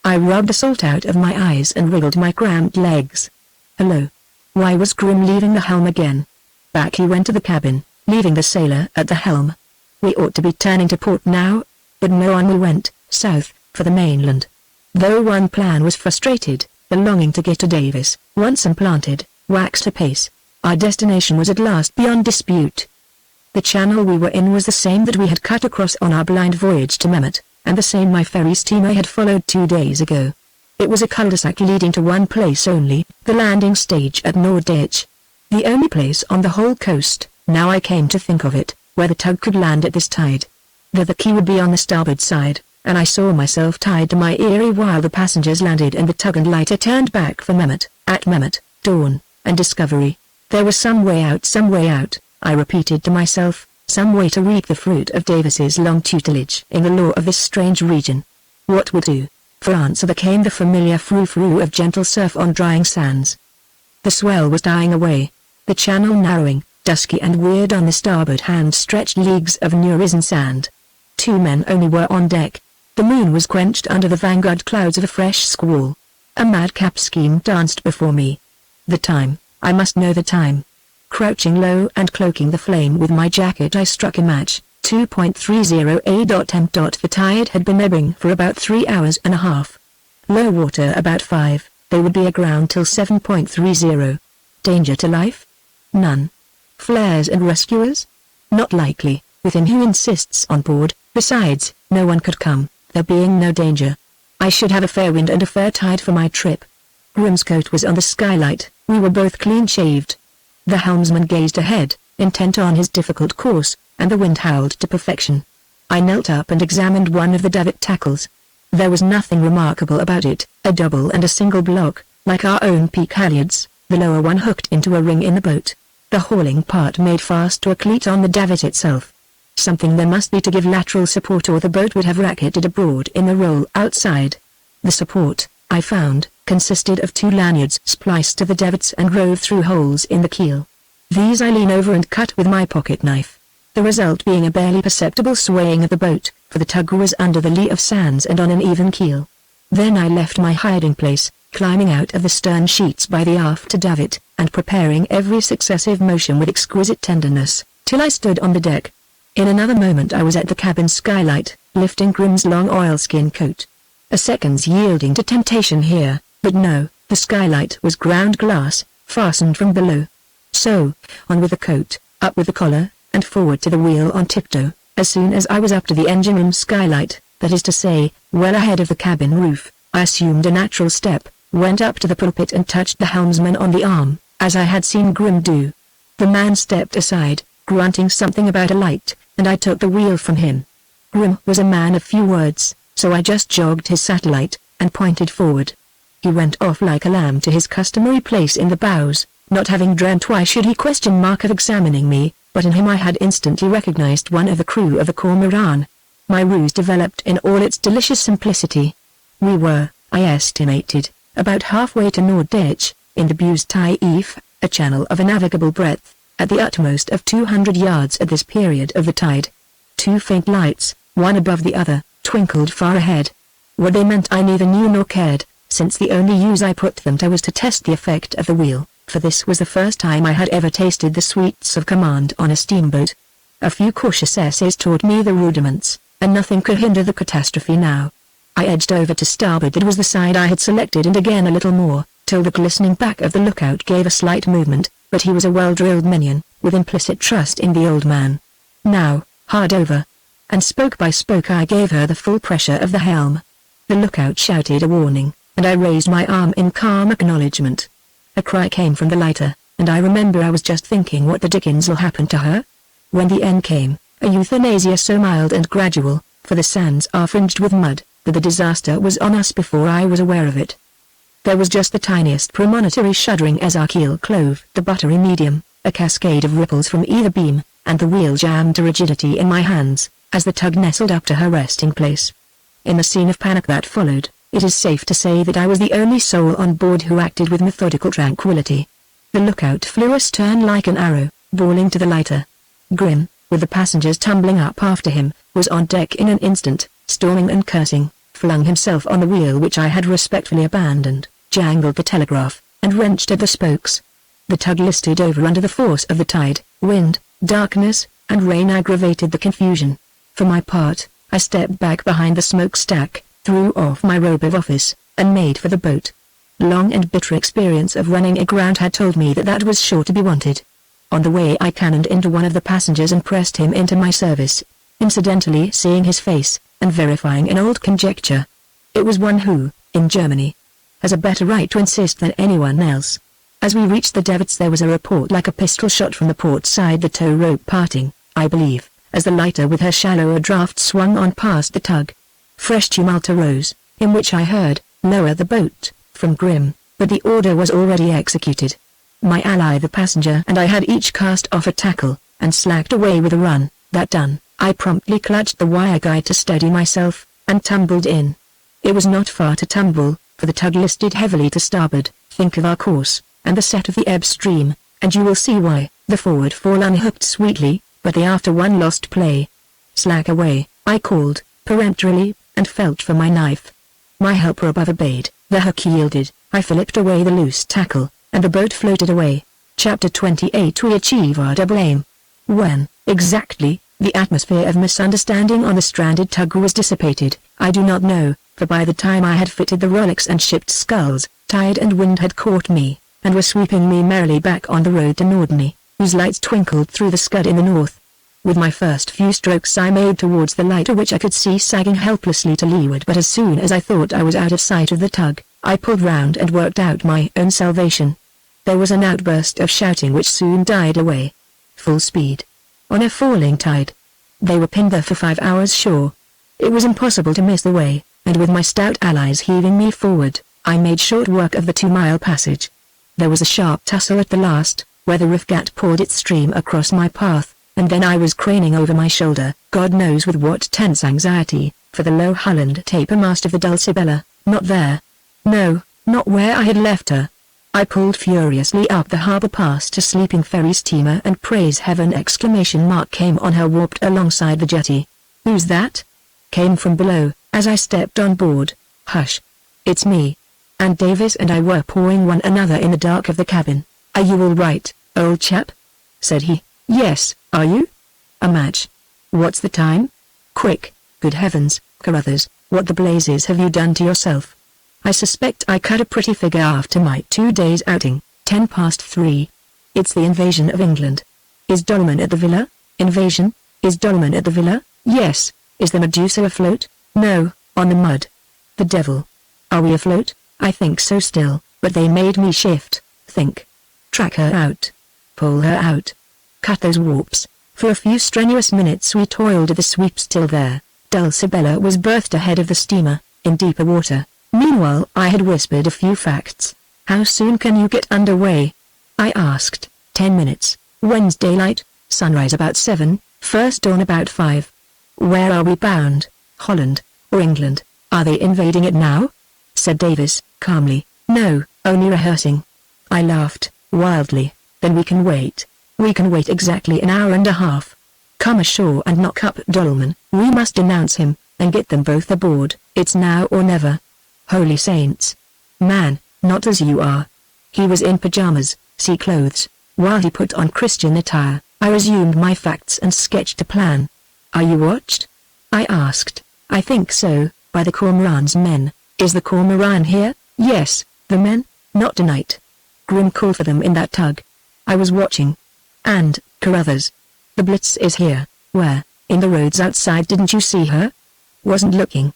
I rubbed the salt out of my eyes and wriggled my cramped legs. Hello. Why was Grim leaving the helm again? Back he went to the cabin, leaving the sailor at the helm. We ought to be turning to port now, but no, on we went, south, for the mainland. Though one plan was frustrated, the longing to get to Davis, once implanted, waxed apace. Our destination was at last beyond dispute. The channel we were in was the same that we had cut across on our blind voyage to Mehmet, and the same my ferry steamer had followed 2 days ago. It was a cul-de-sac leading to one place only, the landing stage at Norddeich. The only place on the whole coast, now I came to think of it, where the tug could land at this tide. The quay would be on the starboard side, and I saw myself tied to my eyrie while the passengers landed and the tug and lighter turned back for Mehmet. At Mehmet, Dawn, and Discovery. There was some way out, I repeated to myself, some way to reap the fruit of Davis's long tutelage in the law of this strange region. What would do? For answer there came the familiar frou-frou of gentle surf on drying sands. The swell was dying away. The channel narrowing, dusky and weird on the starboard hand stretched leagues of new-risen sand. 2 men only were on deck. The moon was quenched under the vanguard clouds of a fresh squall. A madcap scheme danced before me. The time, I must know the time. Crouching low and cloaking the flame with my jacket, I struck a match. 2.30 a.m. The tide had been ebbing for about 3 hours and a half. Low water about 5, they would be aground till 7.30. Danger to life? None. Flares and rescuers? Not likely, with him who insists on board. Besides, no one could come, there being no danger. I should have a fair wind and a fair tide for my trip. Grim's coat was on the skylight, we were both clean-shaved. The helmsman gazed ahead, intent on his difficult course, and the wind howled to perfection. I knelt up and examined one of the davit tackles. There was nothing remarkable about it, a double and a single block, like our own peak halyards, the lower one hooked into a ring in the boat. The hauling part made fast to a cleat on the davit itself. Something there must be to give lateral support, or the boat would have racketed abroad in the roll outside. The support, I found, consisted of 2 lanyards spliced to the davits and rove through holes in the keel. These I lean over and cut with my pocket knife. The result being a barely perceptible swaying of the boat, for the tug was under the lee of sands and on an even keel. Then I left my hiding place, climbing out of the stern sheets by the after davit, and preparing every successive motion with exquisite tenderness, till I stood on the deck. In another moment I was at the cabin skylight, lifting Grim's long oilskin coat. A second's yielding to temptation here, but no, the skylight was ground glass, fastened from below. So, on with the coat, up with the collar, and forward to the wheel on tiptoe. As soon as I was up to the engine room skylight, that is to say, well ahead of the cabin roof, I assumed a natural step, went up to the pulpit and touched the helmsman on the arm, as I had seen Grim do. The man stepped aside, grunting something about a light, and I took the wheel from him. Grim was a man of few words, so I just jogged his satellite, and pointed forward. He went off like a lamb to his customary place in the bows, not having dreamt why should he of examining me, but in him I had instantly recognized one of the crew of the Cormoran. My ruse developed in all its delicious simplicity. We were, I estimated, about halfway to Norddeich, in the Buse Taif, a channel of a navigable breadth, at the utmost of 200 yards at this period of the tide. 2 faint lights, one above the other, twinkled far ahead. What they meant I neither knew nor cared, since the only use I put them to was to test the effect of the wheel, for this was the first time I had ever tasted the sweets of command on a steamboat. A few cautious essays taught me the rudiments, and nothing could hinder the catastrophe now. I edged over to starboard, it was the side I had selected, and again a little more, till the glistening back of the lookout gave a slight movement, but he was a well-drilled minion, with implicit trust in the old man. Now, hard over. And spoke by spoke I gave her the full pressure of the helm. The lookout shouted a warning, and I raised my arm in calm acknowledgement. A cry came from the lighter, and I remember I was just thinking what the dickens will happen to her? When the end came, a euthanasia so mild and gradual, for the sands are fringed with mud, that the disaster was on us before I was aware of it. There was just the tiniest premonitory shuddering as our keel clove the buttery medium, a cascade of ripples from either beam, and the wheel jammed to rigidity in my hands, as the tug nestled up to her resting place. In the scene of panic that followed, it is safe to say that I was the only soul on board who acted with methodical tranquility. The lookout flew astern like an arrow, bawling to the lighter. Grim, with the passengers tumbling up after him, was on deck in an instant, storming and cursing, flung himself on the wheel which I had respectfully abandoned, jangled the telegraph, and wrenched at the spokes. The tug listed over under the force of the tide, wind, darkness, and rain aggravated the confusion. For my part, I stepped back behind the smokestack, threw off my robe of office, and made for the boat. Long and bitter experience of running aground had told me that that was sure to be wanted. On the way I cannoned into one of the passengers and pressed him into my service, incidentally seeing his face, and verifying an old conjecture. It was one who, in Germany, has a better right to insist than anyone else. As we reached the davits there was a report like a pistol shot from the port side, the tow rope parting, I believe, as the lighter with her shallower draft swung on past the tug. Fresh tumult arose, in which I heard, "Lower the boat," from Grim, but the order was already executed. My ally the passenger and I had each cast off a tackle, and slacked away with a run. That done, I promptly clutched the wire guide to steady myself, and tumbled in. It was not far to tumble, for the tug listed heavily to starboard. Think of our course, and the set of the ebb stream, and you will see why. The forward fall unhooked sweetly, but the after one lost play. "Slack away," I called, peremptorily, and felt for my knife. My helper above obeyed, the hook yielded, I flipped away the loose tackle, and the boat floated away. Chapter 28. We achieve our double aim. When, exactly, the atmosphere of misunderstanding on the stranded tug was dissipated, I do not know, for by the time I had fitted the rowlocks and shipped sculls, tide and wind had caught me, and were sweeping me merrily back on the road to Norderney, whose lights twinkled through the scud in the north. With my first few strokes I made towards the lighter which I could see sagging helplessly to leeward, but as soon as I thought I was out of sight of the tug, I pulled round and worked out my own salvation. There was an outburst of shouting which soon died away. Full speed. On a falling tide. They were pinned there for 5 hours sure. It was impossible to miss the way, and with my stout allies heaving me forward, I made short work of the 2-mile passage. There was a sharp tussle at the last, where the riffgat poured its stream across my path, and then I was craning over my shoulder, God knows with what tense anxiety, for the low Holland taper mast of the Dulcibella. Not there. No, not where I had left her. I pulled furiously up the harbour past a sleeping ferry steamer and praise heaven came on her warped alongside the jetty. "Who's that?" came from below, as I stepped on board. "Hush. It's me." And Davis and I were pawing one another in the dark of the cabin. "Are you all right, old chap?" said he. "Yes, are you?" "A match. What's the time?" "Quick, good heavens, Carruthers, what the blazes have you done to yourself?" I suspect I cut a pretty figure after my 2 days outing. 3:10. It's the invasion of England. Is Dolman at the villa? Invasion? Is Dolman at the villa? Yes. Is the Medusa afloat? No, on the mud. The devil. Are we afloat? I think so still, but they made me shift. Think. Track her out. Pull her out. Cut those warps. For a few strenuous minutes we toiled at the sweeps till their Dulcibella was berthed ahead of the steamer, in deeper water. Meanwhile I had whispered a few facts. "How soon can you get under way?" I asked. 10 minutes. When's daylight? Sunrise about 7, first dawn about 5. Where are we bound? Holland, or England? Are they invading it now? Said Davis, calmly. No, only rehearsing. I laughed, wildly. Then we can wait. We can wait exactly an hour and a half. Come ashore and knock up Dolman. We must denounce him, and get them both aboard. It's now or never. Holy saints. Man, not as you are. He was in pajamas, sea clothes. While he put on Christian attire, I resumed my facts and sketched a plan. "Are you watched?" I asked. "I think so, by the Cormoran's men." "Is the Cormoran here?" "Yes, the men, not tonight. Grim called for them in that tug. I was watching. And, Carruthers. The Blitz is here." Where? In the roads outside. Didn't you see her? Wasn't looking.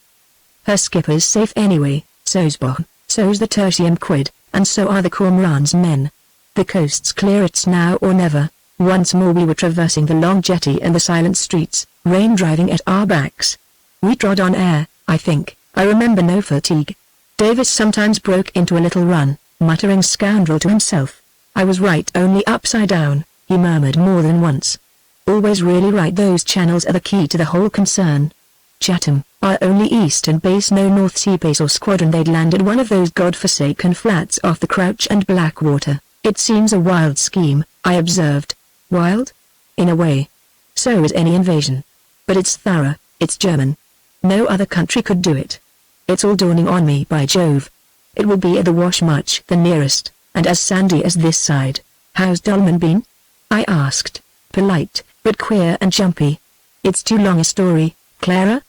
Her skipper's safe anyway, so's Bohn, so's the tertium quid, and so are the Cormoran's men. The coast's clear, it's now or never. Once more we were traversing the long jetty and the silent streets, rain driving at our backs. We trod on air, I think. I remember no fatigue. Davis sometimes broke into a little run, muttering "scoundrel" to himself. I was right, only upside down, he murmured more than once. Always really right. Those channels are the key to the whole concern. Chatham, our only eastern base, no North Sea base or squadron. They'd landed one of those god-forsaken flats off the Crouch and Blackwater. It seems a wild scheme, I observed. Wild? In a way. So is any invasion. But it's thorough, it's German. No other country could do it. It's all dawning on me, by Jove. It will be at the Wash, much the nearest, and as sandy as this side. How's Dolman been? I asked, polite, but queer and jumpy. It's too long a story, Clara,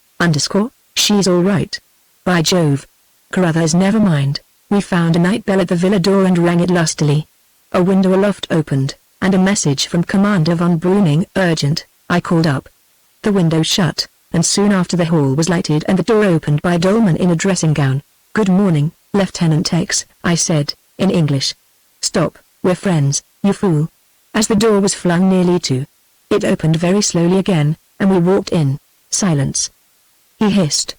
she's all right. By Jove. Carruthers, never mind. We found a night bell at the villa door and rang it lustily. A window aloft opened, and a message from Commander von Breuning, urgent. I called up. The window shut, and soon after the hall was lighted and the door opened by Dolman in a dressing gown. "Good morning, Lieutenant X," I said, in English. "Stop, we're friends, you fool." As the door was flung nearly to, it opened very slowly again, and we walked in. Silence. He hissed.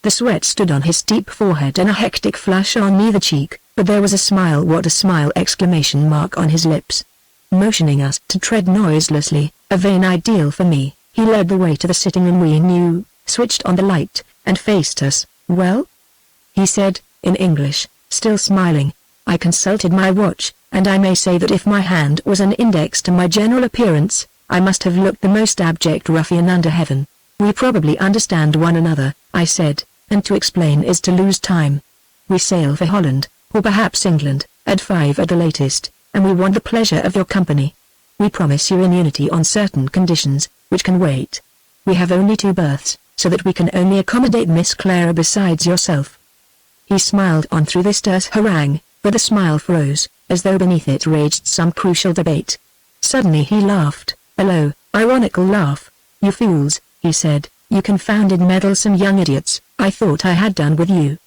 The sweat stood on his steep forehead and a hectic flush on either cheek, but there was a smile. What a smile! Exclamation mark on his lips. Motioning us to tread noiselessly, a vain ideal for me, he led the way to the sitting room we knew, switched on the light, and faced us. "Well?" he said, in English, still smiling. I consulted my watch, and I may say that if my hand was an index to my general appearance, I must have looked the most abject ruffian under heaven. "We probably understand one another," I said, "and to explain is to lose time. We sail for Holland, or perhaps England, at 5 at the latest, and we want the pleasure of your company. We promise you immunity on certain conditions, which can wait. We have only 2 berths, so that we can only accommodate Miss Clara besides yourself." He smiled on through this terse harangue, but the smile froze, as though beneath it raged some crucial debate. Suddenly he laughed, a low, ironical laugh. "You fools," he said, "you confounded meddlesome young idiots, I thought I had done with you.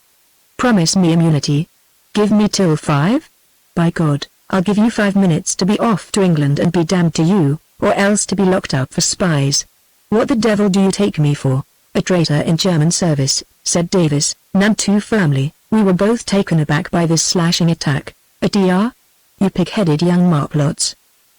Promise me immunity. Give me till 5? By God, I'll give you 5 minutes to be off to England and be damned to you, or else to be locked up for spies. What the devil do you take me for? A traitor in German service," said Davis, none too firmly. We were both taken aback by this slashing attack. "A DR? You pig-headed young marplots.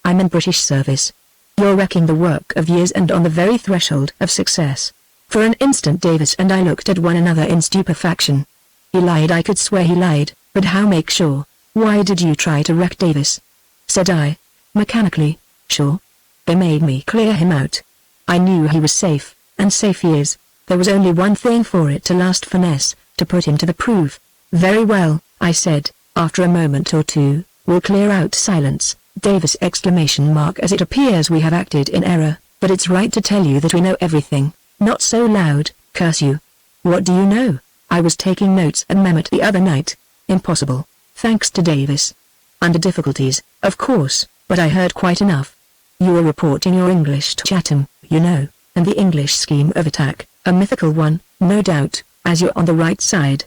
I'm in British service. You're wrecking the work of years and on the very threshold of success." For an instant Davis and I looked at one another in stupefaction. He lied, I could swear he lied, but how make sure? "Why did you try to wreck Davis?" said I, mechanically. "Sure. They made me clear him out. I knew he was safe, and safe he is. There was only one thing for it to last: finesse, to put him to the proof." "Very well," I said, after a moment or two. "We'll clear out." Silence. Davis! Exclamation mark. "As it appears we have acted in error, but it's right to tell you that we know everything." "Not so loud, curse you." "What do you know?" "I was taking notes at Mehmet the other night." "Impossible." "Thanks to Davis." "Under difficulties, of course, but I heard quite enough." "You were reporting your English to Chatham, you know, and the English scheme of attack, a mythical one, no doubt, as you're on the right side.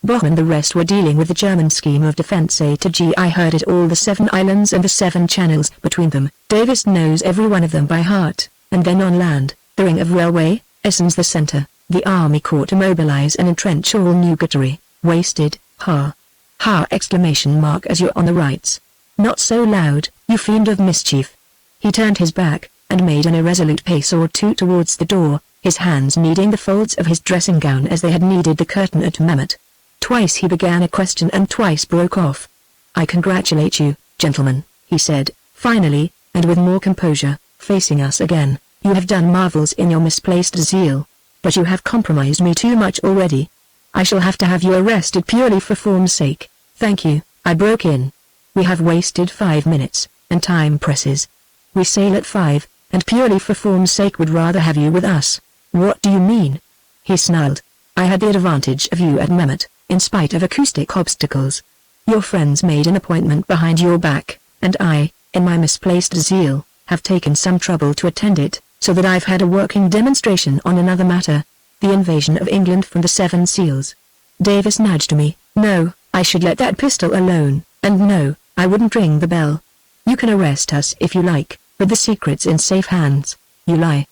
Bohm and the rest were dealing with the German scheme of defense A to G. I heard it all, the 7 islands and the 7 channels between them. Davis knows every one of them by heart, and then on land, the ring of railway, Essen's the center, the army corps to mobilize and entrench all nugatory, wasted, ha. Ha! Exclamation mark. "As you're on the rights." "Not so loud, you fiend of mischief." He turned his back, and made an irresolute pace or two towards the door, his hands kneading the folds of his dressing gown as they had kneaded the curtain at Mehmet. Twice he began a question and twice broke off. "I congratulate you, gentlemen," he said, finally, and with more composure, facing us again. "You have done marvels in your misplaced zeal. But you have compromised me too much already. I shall have to have you arrested purely for form's sake." "Thank you," I broke in. "We have wasted 5 minutes, and time presses. We sail at 5, and purely for form's sake would rather have you with us." "What do you mean?" he snarled. "I had the advantage of you at Mehmet, in spite of acoustic obstacles. Your friends made an appointment behind your back, and I, in my misplaced zeal, have taken some trouble to attend it, so that I've had a working demonstration on another matter, the invasion of England from the Seven Seals. Davis nudged me. No, I should let that pistol alone, and no, I wouldn't ring the bell. You can arrest us if you like, but the secret's in safe hands. You lie.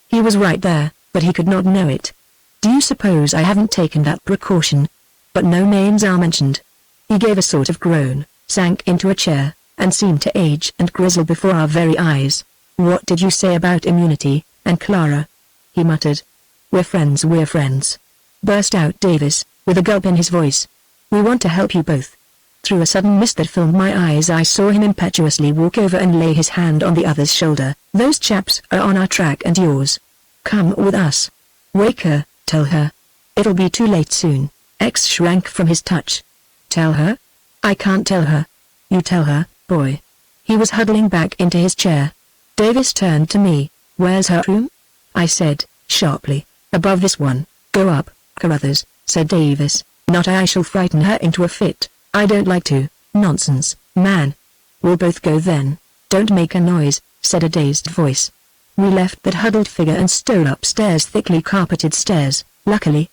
He was right there, but he could not know it. Do you suppose I haven't taken that precaution? But no names are mentioned. He gave a sort of groan, sank into a chair, and seemed to age and grizzle before our very eyes. What did you say about immunity, and Clara? He muttered. We're friends, burst out Davis, with a gulp in his voice. We want to help you both. Through a sudden mist that filled my eyes I saw him impetuously walk over and lay his hand on the other's shoulder. Those chaps are on our track and yours. Come with us. Wake her, tell her. It'll be too late soon. X shrank from his touch. Tell her? I can't tell her. You tell her, boy. He was huddling back into his chair. Davis turned to me. Where's her room? I said, sharply. Above this one. Go up, Carruthers, said Davis. Not I shall frighten her into a fit. I don't like to. Nonsense, man. We'll both go then. Don't make a noise, said a dazed voice. We left that huddled figure and stole upstairs thickly carpeted stairs. Luckily,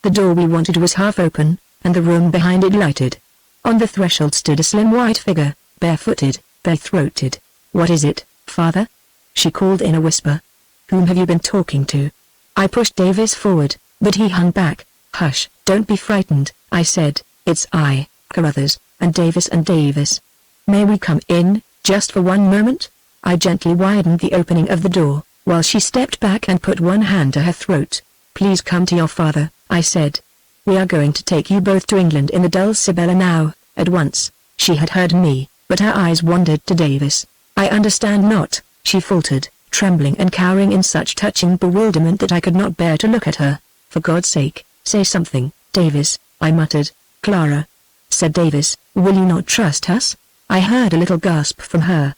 the door we wanted was half open, and the room behind it lighted. On the threshold stood a slim white figure, barefooted, bare-throated. What is it, father? She called in a whisper. Whom have you been talking to? I pushed Davis forward, but he hung back. Hush, don't be frightened, I said. It's I, Carruthers, and Davis. May we come in, just for one moment? I gently widened the opening of the door, while she stepped back and put one hand to her throat. Please come to your father, I said. We are going to take you both to England in the Dulcibella now, at once. She had heard me, but her eyes wandered to Davis. I understand not, she faltered, trembling and cowering in such touching bewilderment that I could not bear to look at her. For God's sake, say something, Davis, I muttered. Clara, said Davis, will you not trust us? I heard a little gasp from her.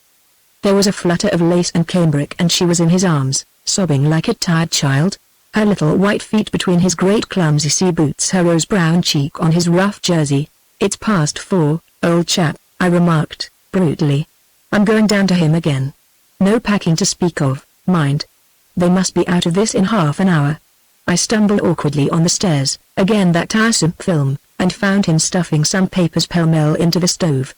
There was a flutter of lace and cambric and she was in his arms, sobbing like a tired child. Her little white feet between his great clumsy sea boots, her rose-brown cheek on his rough jersey. It's past 4, old chap, I remarked, brutally. I'm going down to him again. No packing to speak of, mind. They must be out of this in half an hour. I stumbled awkwardly on the stairs, again that tiresome film, and found him stuffing some papers pell-mell into the stove.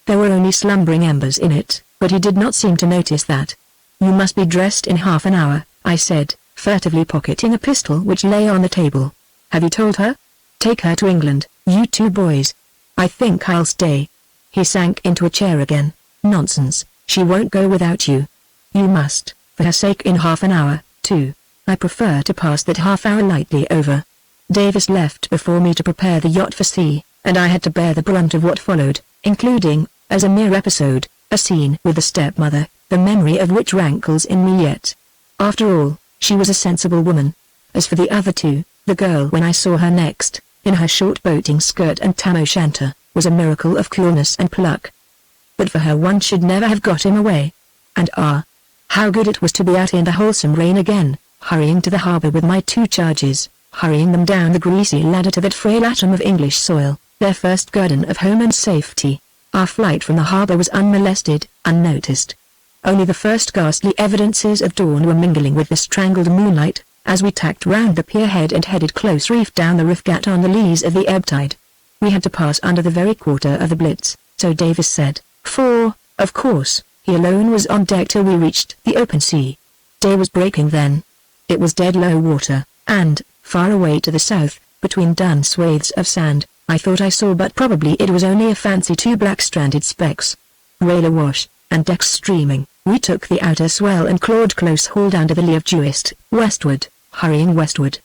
There were only slumbering embers in it, but he did not seem to notice that. You must be dressed in half an hour, I said, furtively pocketing a pistol which lay on the table. Have you told her? Take her to England, you two boys. I think I'll stay. He sank into a chair again. Nonsense, she won't go without you. You must, for her sake in half an hour, too. I prefer to pass that half hour lightly over. Davis left before me to prepare the yacht for sea, and I had to bear the brunt of what followed, including, as a mere episode, a scene with the stepmother, the memory of which rankles in me yet. After all, she was a sensible woman. As for the other two, the girl when I saw her next, in her short boating skirt and tam o' shanter, was a miracle of coolness and pluck. But for her one should never have got him away. And how good it was to be out in the wholesome rain again, hurrying to the harbour with my two charges, hurrying them down the greasy ladder to that frail atom of English soil, their first guerdon of home and safety. Our flight from the harbour was unmolested, unnoticed. Only the first ghastly evidences of dawn were mingling with the strangled moonlight, as we tacked round the pierhead and headed close reefed down the Riffgat on the lees of the ebb tide. We had to pass under the very quarter of the Blitz, so Davis said, for, of course, he alone was on deck till we reached the open sea. Day was breaking then. It was dead low water, and, far away to the south, between dun swathes of sand, I thought I saw, but probably it was only a fancy, two black-stranded specks. Rail awash, and decks streaming, we took the outer swell and clawed close-hauled under the lee of Juist, westward, hurrying westward.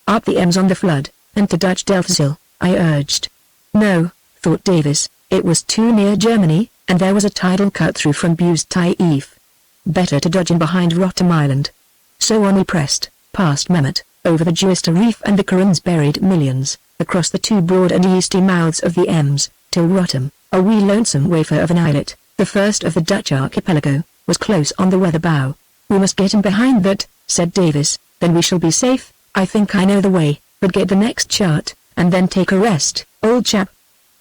Up the Ems on the flood, and to Dutch Delfzijl, I urged. No, thought Davis, it was too near Germany, and there was a tidal cut-through from Bues Taif. Better to dodge in behind Rotterdam Island. So on we pressed, past Mehmet, over the Juister Reef and the Karun's buried millions, across the two broad and easty mouths of the Ems, till Rotterdam, a wee lonesome wafer of an islet, the first of the Dutch archipelago, was close on the weather bow. We must get in behind that, said Davis, then we shall be safe. I think I know the way, but get the next chart, and then take a rest, old chap.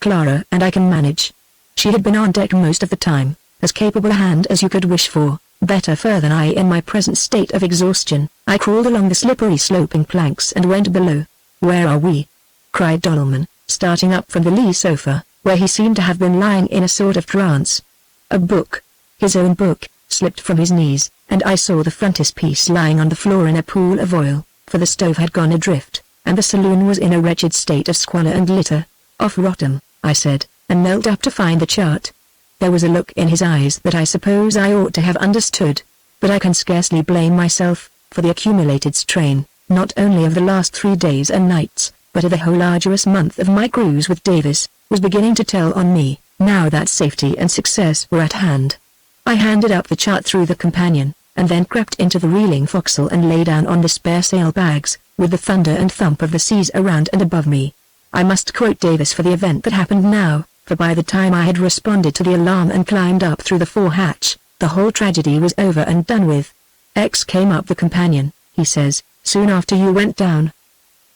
Clara and I can manage. She had been on deck most of the time, as capable a hand as you could wish for, better fur than I in my present state of exhaustion. I crawled along the slippery sloping planks and went below. "Where are we?" cried Dolman, starting up from the lee sofa, where he seemed to have been lying in a sort of trance. A book, his own book, slipped from his knees, and I saw the frontispiece lying on the floor in a pool of oil, for the stove had gone adrift, and the saloon was in a wretched state of squalor and litter. "Off Rotterdam," I said, and knelt up to find the chart. There was a look in his eyes that I suppose I ought to have understood, but I can scarcely blame myself, for the accumulated strain, not only of the last 3 days and nights, but of the whole arduous month of my cruise with Davis, was beginning to tell on me, now that safety and success were at hand. I handed up the chart through the companion, and then crept into the reeling forecastle and lay down on the spare sail bags, with the thunder and thump of the seas around and above me. I must quote Davis for the event that happened now, for by the time I had responded to the alarm and climbed up through the fore-hatch, the whole tragedy was over and done with. "X came up the companion," he says, "soon after you went down.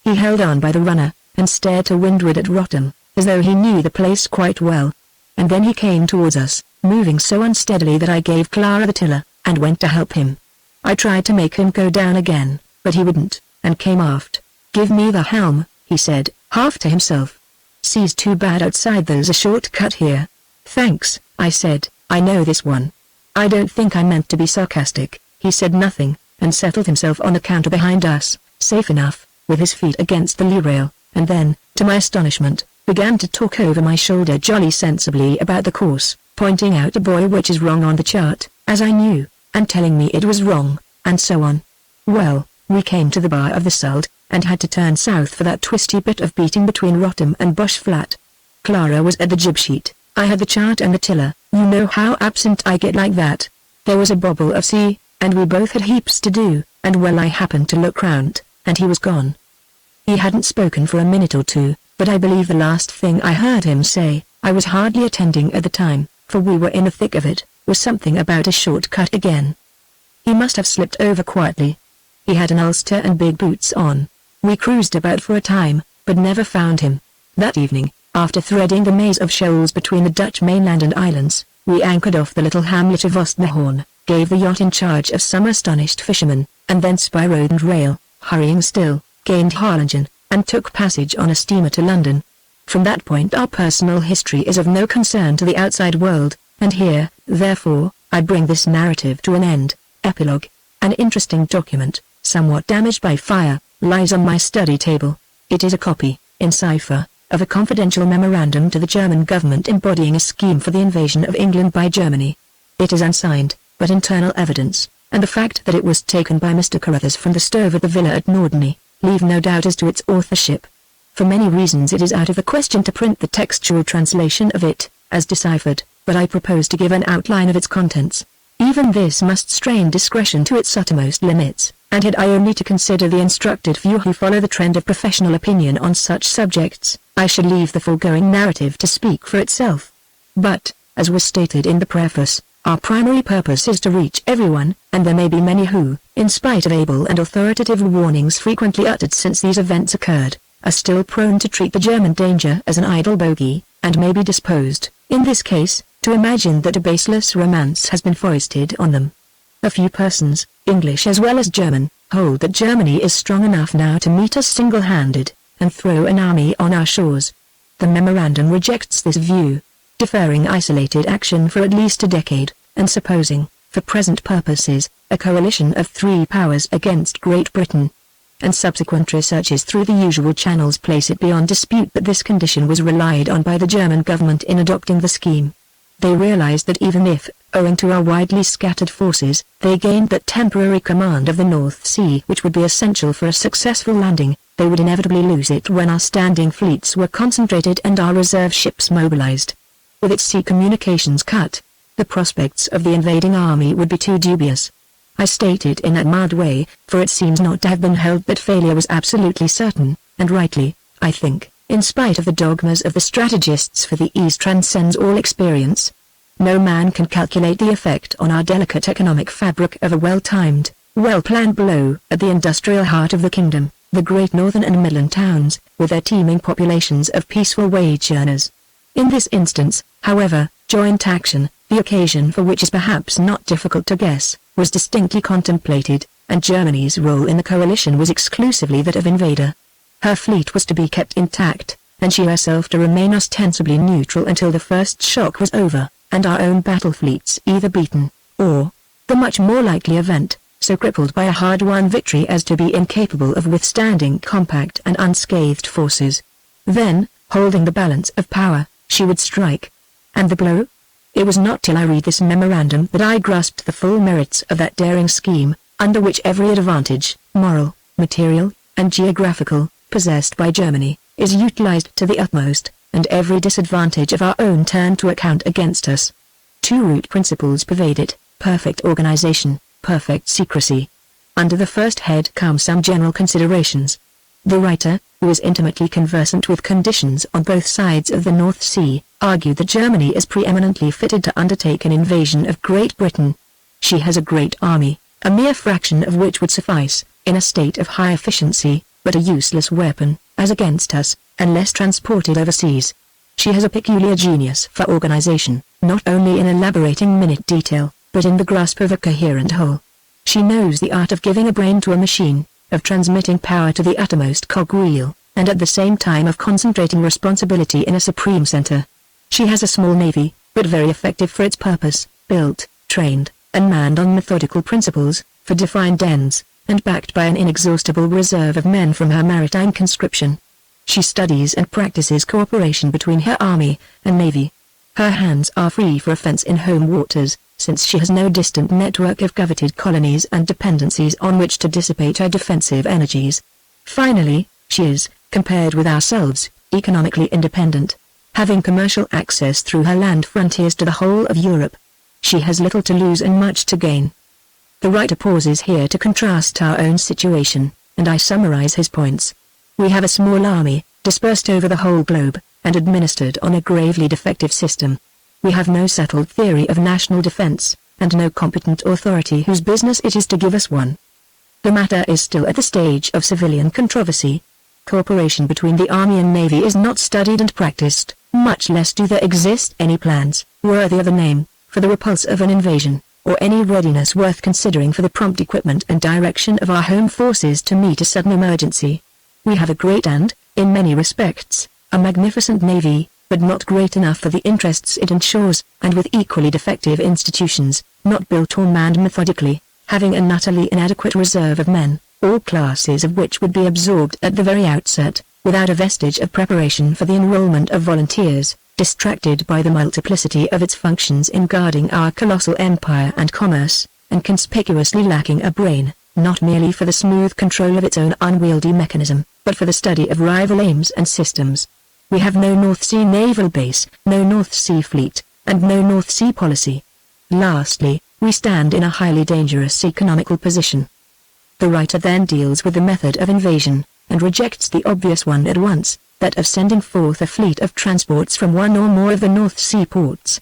He held on by the runner, and stared to windward at Rotterdam, as though he knew the place quite well. And then he came towards us, moving so unsteadily that I gave Clara the tiller, and went to help him. I tried to make him go down again, but he wouldn't, and came aft. 'Give me the helm,' he said, half to himself. 'Sea's too bad outside, there's a short cut here.' 'Thanks,' I said, 'I know this one.' I don't think I meant to be sarcastic. He said nothing, and settled himself on the counter behind us, safe enough, with his feet against the lee rail, and then, to my astonishment, began to talk over my shoulder jolly sensibly about the course, pointing out a buoy which is wrong on the chart, as I knew, and telling me it was wrong, and so on. Well, we came to the bar of the Suld, and had to turn south for that twisty bit of beating between Rotterdam and Bush Flat. Clara was at the jib sheet, I had the chart and the tiller. You know how absent I get like that. There was a bobble of sea, and we both had heaps to do, and well, I happened to look round, and he was gone. He hadn't spoken for a minute or two, but I believe the last thing I heard him say, I was hardly attending at the time, for we were in the thick of it, was something about a short cut again. He must have slipped over quietly. He had an ulster and big boots on. We cruised about for a time, but never found him. That evening, after threading the maze of shoals between the Dutch mainland and islands, we anchored off the little hamlet of Ostnehorn, gave the yacht in charge of some astonished fishermen, and thence by road and rail, hurrying still, gained Harlingen, and took passage on a steamer to London. From that point our personal history is of no concern to the outside world, and here, therefore, I bring this narrative to an end. Epilogue. An interesting document, somewhat damaged by fire, lies on my study table. It is a copy, in cipher, of a confidential memorandum to the German government embodying a scheme for the invasion of England by Germany. It is unsigned, but internal evidence, and the fact that it was taken by Mr. Carruthers from the stove at the villa at Norderney, leave no doubt as to its authorship. For many reasons it is out of the question to print the textual translation of it, as deciphered, but I propose to give an outline of its contents. Even this must strain discretion to its uttermost limits, and had I only to consider the instructed few who follow the trend of professional opinion on such subjects, I should leave the foregoing narrative to speak for itself. But, as was stated in the preface, our primary purpose is to reach everyone, and there may be many who, in spite of able and authoritative warnings frequently uttered since these events occurred, are still prone to treat the German danger as an idle bogey, and may be disposed, in this case, to imagine that a baseless romance has been foisted on them. A few persons, English as well as German, hold that Germany is strong enough now to meet us single-handed, and throw an army on our shores. The memorandum rejects this view, deferring isolated action for at least a decade, and supposing, for present purposes, a coalition of 3 powers against Great Britain. And subsequent researches through the usual channels place it beyond dispute that this condition was relied on by the German government in adopting the scheme. They realized that even if, owing to our widely scattered forces, they gained that temporary command of the North Sea which would be essential for a successful landing, they would inevitably lose it when our standing fleets were concentrated and our reserve ships mobilized. With its sea communications cut, the prospects of the invading army would be too dubious. I state it in that mild way, for it seems not to have been held that failure was absolutely certain, and rightly, I think, in spite of the dogmas of the strategists, for the East transcends all experience. No man can calculate the effect on our delicate economic fabric of a well-timed, well-planned blow at the industrial heart of the kingdom, the great northern and midland towns, with their teeming populations of peaceful wage earners. In this instance, however, joint action, the occasion for which is perhaps not difficult to guess, was distinctly contemplated, and Germany's role in the coalition was exclusively that of invader. Her fleet was to be kept intact, and she herself to remain ostensibly neutral until the first shock was over, and our own battle fleets either beaten, or, the much more likely event, so crippled by a hard-won victory as to be incapable of withstanding compact and unscathed forces. Then, holding the balance of power, she would strike. And the blow? It was not till I read this memorandum that I grasped the full merits of that daring scheme, under which every advantage, moral, material, and geographical, possessed by Germany, is utilized to the utmost, and every disadvantage of our own turned to account against us. Two root principles pervade it: perfect organization, perfect secrecy. Under the first head come some general considerations. The writer, who is intimately conversant with conditions on both sides of the North Sea, argued that Germany is preeminently fitted to undertake an invasion of Great Britain. She has a great army, a mere fraction of which would suffice, in a state of high efficiency, but a useless weapon, as against us, unless transported overseas. She has a peculiar genius for organization, not only in elaborating minute detail, but in the grasp of a coherent whole. She knows the art of giving a brain to a machine, of transmitting power to the uttermost cogwheel, and at the same time of concentrating responsibility in a supreme center. She has a small navy, but very effective for its purpose, built, trained, and manned on methodical principles, for defined ends, and backed by an inexhaustible reserve of men from her maritime conscription. She studies and practices cooperation between her army and navy. Her hands are free for offense in home waters, since she has no distant network of coveted colonies and dependencies on which to dissipate her defensive energies. Finally, she is, compared with ourselves, economically independent, having commercial access through her land frontiers to the whole of Europe. She has little to lose and much to gain. The writer pauses here to contrast our own situation, and I summarize his points. We have a small army, dispersed over the whole globe, and administered on a gravely defective system. We have no settled theory of national defense, and no competent authority whose business it is to give us one. The matter is still at the stage of civilian controversy. Cooperation between the army and navy is not studied and practiced, much less do there exist any plans, worthy of the name, for the repulse of an invasion, or any readiness worth considering for the prompt equipment and direction of our home forces to meet a sudden emergency. We have a great and, in many respects, a magnificent navy, but not great enough for the interests it ensures, and with equally defective institutions, not built or manned methodically, having an utterly inadequate reserve of men, all classes of which would be absorbed at the very outset, without a vestige of preparation for the enrollment of volunteers, distracted by the multiplicity of its functions in guarding our colossal empire and commerce, and conspicuously lacking a brain, not merely for the smooth control of its own unwieldy mechanism, but for the study of rival aims and systems. We have no North Sea naval base, no North Sea fleet, and no North Sea policy. Lastly, we stand in a highly dangerous economical position. The writer then deals with the method of invasion, and rejects the obvious one at once, that of sending forth a fleet of transports from one or more of the North Sea ports.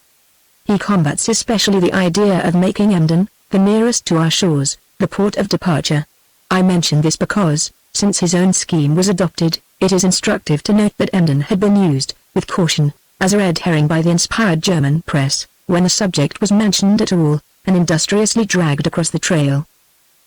He combats especially the idea of making Emden, the nearest to our shores, the port of departure. I mention this because, since his own scheme was adopted, it is instructive to note that Emden had been used, with caution, as a red herring by the inspired German press, when the subject was mentioned at all, and industriously dragged across the trail.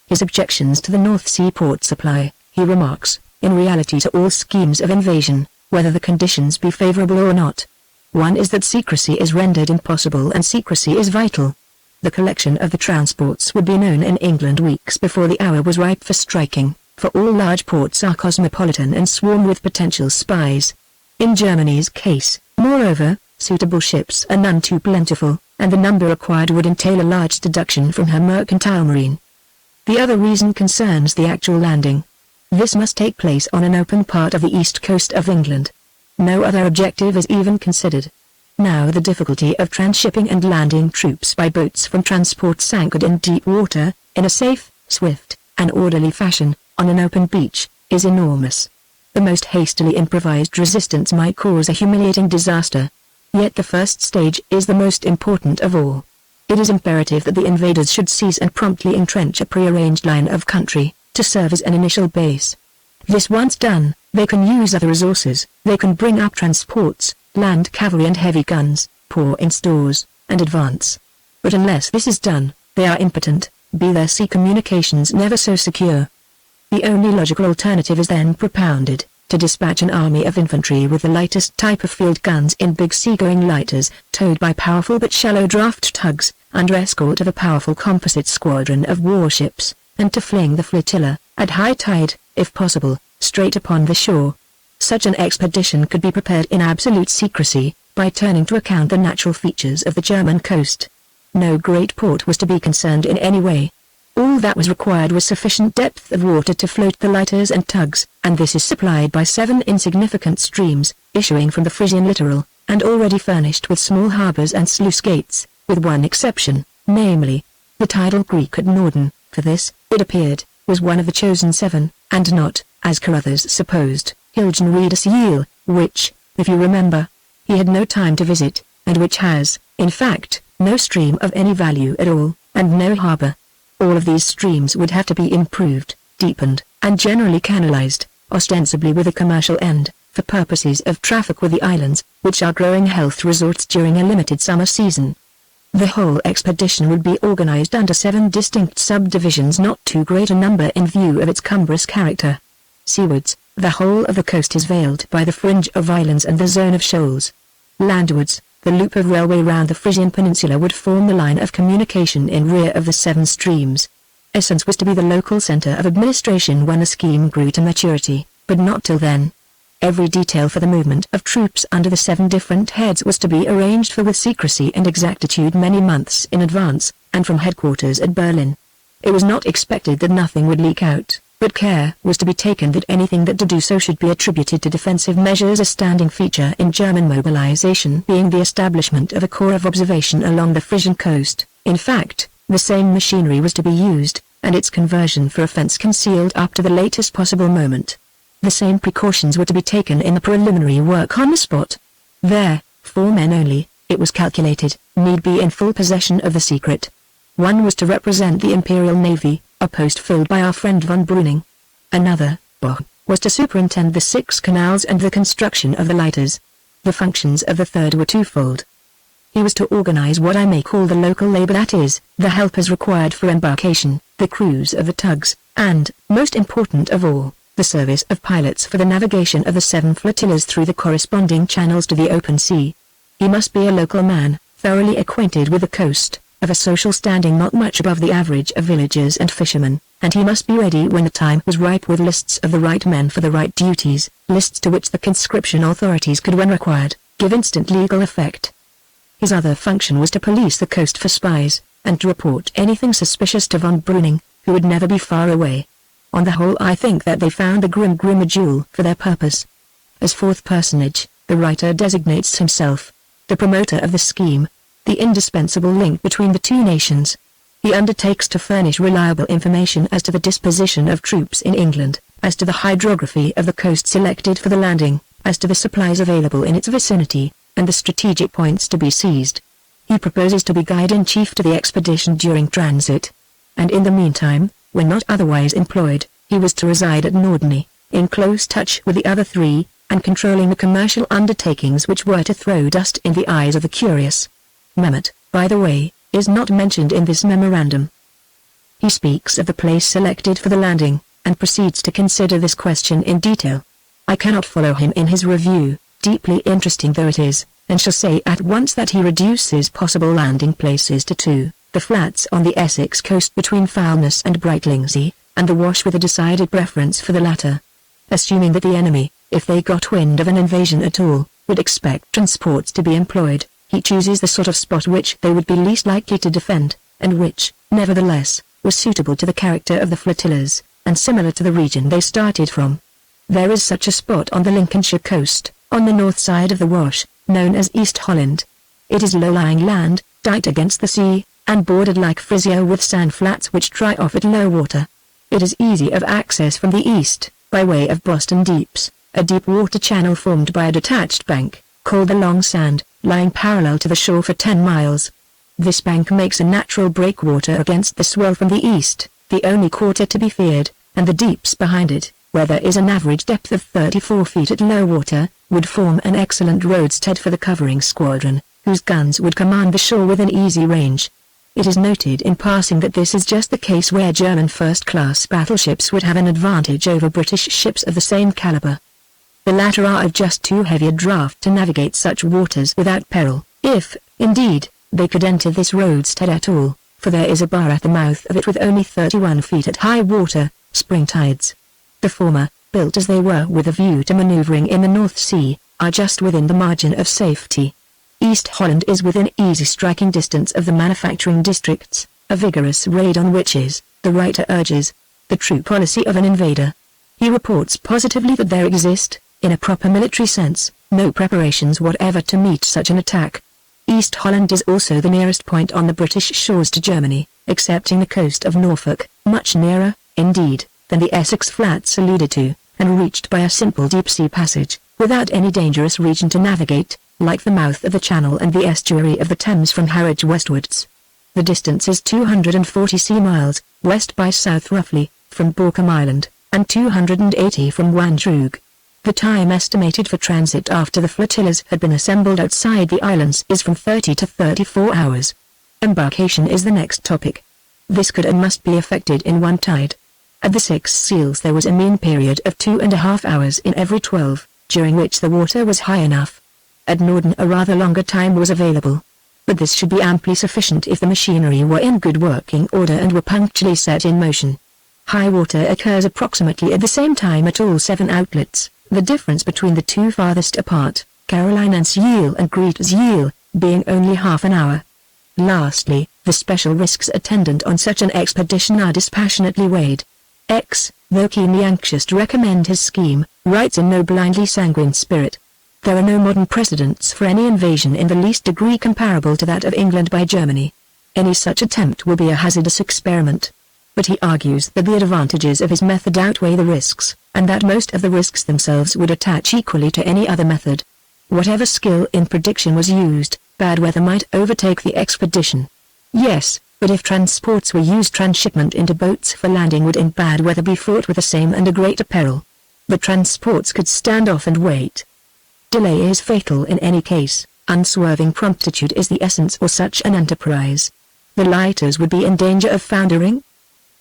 His objections to the North Sea port supply, he remarks, in reality to all schemes of invasion, whether the conditions be favorable or not. One is that secrecy is rendered impossible, and secrecy is vital. The collection of the transports would be known in England weeks before the hour was ripe for striking, for all large ports are cosmopolitan and swarm with potential spies. In Germany's case, moreover, suitable ships are none too plentiful, and the number required would entail a large deduction from her mercantile marine. The other reason concerns the actual landing. This must take place on an open part of the east coast of England. No other objective is even considered. Now the difficulty of transshipping and landing troops by boats from transports anchored in deep water, in a safe, swift, and orderly fashion, on an open beach, is enormous. The most hastily improvised resistance might cause a humiliating disaster. Yet the first stage is the most important of all. It is imperative that the invaders should seize and promptly entrench a prearranged line of country, to serve as an initial base. This once done, they can use other resources, they can bring up transports, land cavalry and heavy guns, pour in stores, and advance. But unless this is done, they are impotent, be their sea communications never so secure. The only logical alternative is then propounded, to dispatch an army of infantry with the lightest type of field guns in big seagoing lighters, towed by powerful but shallow draft tugs, under escort of a powerful composite squadron of warships, and to fling the flotilla, at high tide, if possible, straight upon the shore. Such an expedition could be prepared in absolute secrecy, by turning to account the natural features of the German coast. No great port was to be concerned in any way. All that was required was sufficient depth of water to float the lighters and tugs, and this is supplied by 7 insignificant streams, issuing from the Frisian littoral, and already furnished with small harbours and sluice gates, with one exception, namely, the tidal creek at Norden. For this, it appeared, was one of the chosen 7, and not, as Carruthers supposed, Hilgen Reedus Yeel, which, if you remember, he had no time to visit, and which has, in fact, no stream of any value at all, and no harbour. All of these streams would have to be improved, deepened, and generally canalized, ostensibly with a commercial end, for purposes of traffic with the islands, which are growing health resorts during a limited summer season. The whole expedition would be organized under 7 distinct subdivisions, not too great a number in view of its cumbrous character. Seawards, the whole of the coast is veiled by the fringe of islands and the zone of shoals. Landwards, the loop of railway round the Frisian peninsula would form the line of communication in rear of the 7 streams. Essence was to be the local center of administration when the scheme grew to maturity, but not till then. Every detail for the movement of troops under the 7 different heads was to be arranged for with secrecy and exactitude many months in advance, and from headquarters at Berlin. It was not expected that nothing would leak out, but care was to be taken that anything that did do so should be attributed to defensive measures. A standing feature in German mobilization being the establishment of a corps of observation along the Frisian coast. In fact, the same machinery was to be used, and its conversion for offense concealed up to the latest possible moment. The same precautions were to be taken in the preliminary work on the spot. There, 4 men only, it was calculated, need be in full possession of the secret. One was to represent the Imperial Navy, a post filled by our friend von Breuning. Another, Boch, was to superintend the 6 canals and the construction of the lighters. The functions of the third were twofold. He was to organize what I may call the local labor, that is, the helpers required for embarkation, the crews of the tugs, and, most important of all, the service of pilots for the navigation of the 7 flotillas through the corresponding channels to the open sea. He must be a local man, thoroughly acquainted with the coast, of a social standing not much above the average of villagers and fishermen, and he must be ready when the time was ripe with lists of the right men for the right duties, lists to which the conscription authorities could, when required, give instant legal effect. His other function was to police the coast for spies, and to report anything suspicious to von Breuning, who would never be far away. On the whole, I think that they found the grim a jewel for their purpose. As 4th personage, the writer designates himself, the promoter of the scheme, the indispensable link between the 2 nations. He undertakes to furnish reliable information as to the disposition of troops in England, as to the hydrography of the coast selected for the landing, as to the supplies available in its vicinity, and the strategic points to be seized. He proposes to be guide-in-chief to the expedition during transit. And in the meantime, when not otherwise employed, he was to reside at Norderney, in close touch with the other 3, and controlling the commercial undertakings which were to throw dust in the eyes of the curious. Mehmet, by the way, is not mentioned in this memorandum. He speaks of the place selected for the landing, and proceeds to consider this question in detail. I cannot follow him in his review, deeply interesting though it is, and shall say at once that he reduces possible landing places to 2, the flats on the Essex coast between Foulness and Brightlingsea, and the Wash, with a decided preference for the latter. Assuming that the enemy, if they got wind of an invasion at all, would expect transports to be employed, he chooses the sort of spot which they would be least likely to defend, and which, nevertheless, was suitable to the character of the flotillas, and similar to the region they started from. There is such a spot on the Lincolnshire coast, on the north side of the Wash, known as East Holland. It is low-lying land, diked against the sea, and bordered like Frisia with sand flats which dry off at low water. It is easy of access from the east, by way of Boston Deeps, a deep water channel formed by a detached bank, called the Long Sand, lying parallel to the shore for 10 miles. This bank makes a natural breakwater against the swell from the east, the only quarter to be feared, and the deeps behind it, where there is an average depth of 34 feet at low water, would form an excellent roadstead for the covering squadron, whose guns would command the shore within easy range. It is noted in passing that this is just the case where German first-class battleships would have an advantage over British ships of the same caliber. The latter are of just too heavy a draft to navigate such waters without peril, if, indeed, they could enter this roadstead at all, for there is a bar at the mouth of it with only 31 feet at high water, spring tides. The former, built as they were with a view to maneuvering in the North Sea, are just within the margin of safety. East Holland is within easy striking distance of the manufacturing districts. A vigorous raid on which is, the writer urges, the true policy of an invader. He reports positively that there exist, in a proper military sense, no preparations whatever to meet such an attack. East Holland is also the nearest point on the British shores to Germany, excepting the coast of Norfolk, much nearer, indeed, than the Essex Flats alluded to, and reached by a simple deep-sea passage, without any dangerous region to navigate, like the mouth of the Channel and the estuary of the Thames from Harwich westwards. The distance is 240 sea miles, west by south roughly, from Borkum Island, and 280 from Wandrug. The time estimated for transit after the flotillas had been assembled outside the islands is from 30 to 34 hours. Embarkation is the next topic. This could and must be effected in one tide. At the Six Seals there was a mean period of 2.5 hours in every 12, during which the water was high enough. At Norden a rather longer time was available. But this should be amply sufficient if the machinery were in good working order and were punctually set in motion. High water occurs approximately at the same time at all 7 outlets, the difference between the two farthest apart, Carolinense-Yele and Greetz-Yele, being only half an hour. Lastly, the special risks attendant on such an expedition are dispassionately weighed. X, though keenly anxious to recommend his scheme, writes in no blindly sanguine spirit. There are no modern precedents for any invasion in the least degree comparable to that of England by Germany. Any such attempt will be a hazardous experiment. But he argues that the advantages of his method outweigh the risks, and that most of the risks themselves would attach equally to any other method. Whatever skill in prediction was used, bad weather might overtake the expedition. Yes, but if transports were used, transshipment into boats for landing would in bad weather be fraught with the same and a greater peril. The transports could stand off and wait. Delay is fatal in any case, unswerving promptitude is the essence of such an enterprise. The lighters would be in danger of foundering.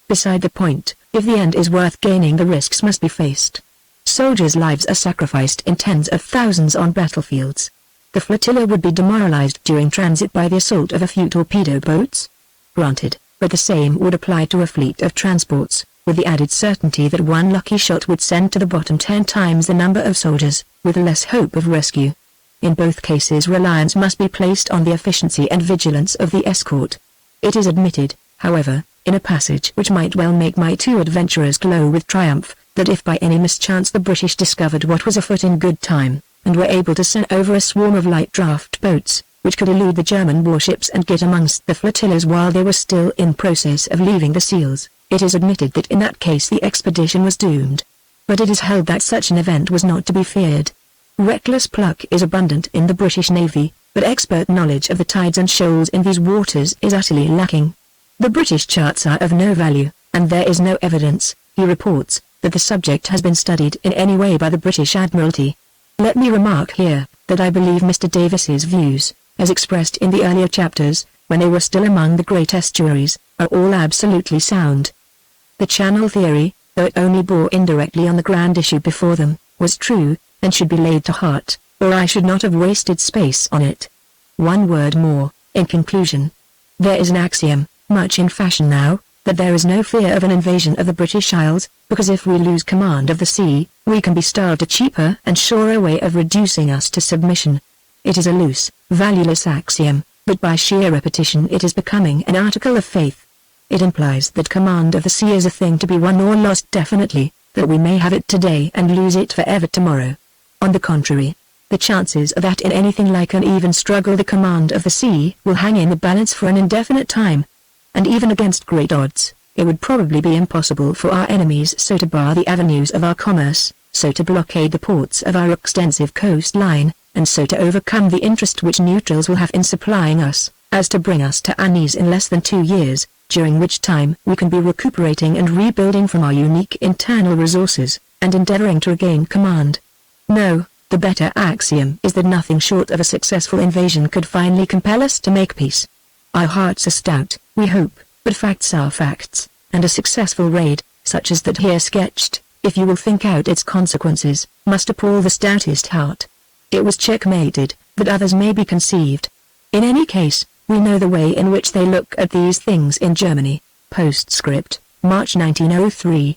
Beside the point, if the end is worth gaining, the risks must be faced. Soldiers' lives are sacrificed in tens of thousands on battlefields. The flotilla would be demoralized during transit by the assault of a few torpedo boats. Granted, but the same would apply to a fleet of transports, with the added certainty that one lucky shot would send to the bottom 10 times the number of soldiers, with less hope of rescue. In both cases reliance must be placed on the efficiency and vigilance of the escort. It is admitted, however, in a passage which might well make my two adventurers glow with triumph, that if by any mischance the British discovered what was afoot in good time, and were able to send over a swarm of light draft boats, which could elude the German warships and get amongst the flotillas while they were still in process of leaving the seals, it is admitted that in that case the expedition was doomed. But it is held that such an event was not to be feared. Reckless pluck is abundant in the British Navy, but expert knowledge of the tides and shoals in these waters is utterly lacking. The British charts are of no value, and there is no evidence, he reports, that the subject has been studied in any way by the British Admiralty. Let me remark here, that I believe Mr. Davis's views, as expressed in the earlier chapters, when they were still among the great estuaries, are all absolutely sound. The Channel theory, though it only bore indirectly on the grand issue before them, was true, and should be laid to heart, or I should not have wasted space on it. One word more, in conclusion. There is an axiom, much in fashion now, that there is no fear of an invasion of the British Isles, because if we lose command of the sea, we can be starved a cheaper and surer way of reducing us to submission. It is a loose, valueless axiom, but by sheer repetition it is becoming an article of faith. It implies that command of the sea is a thing to be won or lost definitely, that we may have it today and lose it forever tomorrow. On the contrary, the chances are that in anything like an even struggle the command of the sea will hang in the balance for an indefinite time. And even against great odds, it would probably be impossible for our enemies so to bar the avenues of our commerce, so to blockade the ports of our extensive coastline, and so to overcome the interest which neutrals will have in supplying us, as to bring us to our knees in less than 2 years, during which time we can be recuperating and rebuilding from our unique internal resources, and endeavoring to regain command. No, the better axiom is that nothing short of a successful invasion could finally compel us to make peace. Our hearts are stout, we hope, but facts are facts, and a successful raid, such as that here sketched, if you will think out its consequences, must appall the stoutest heart. It was checkmated, but others may be conceived. In any case, we know the way in which they look at these things in Germany. Postscript, March 1903.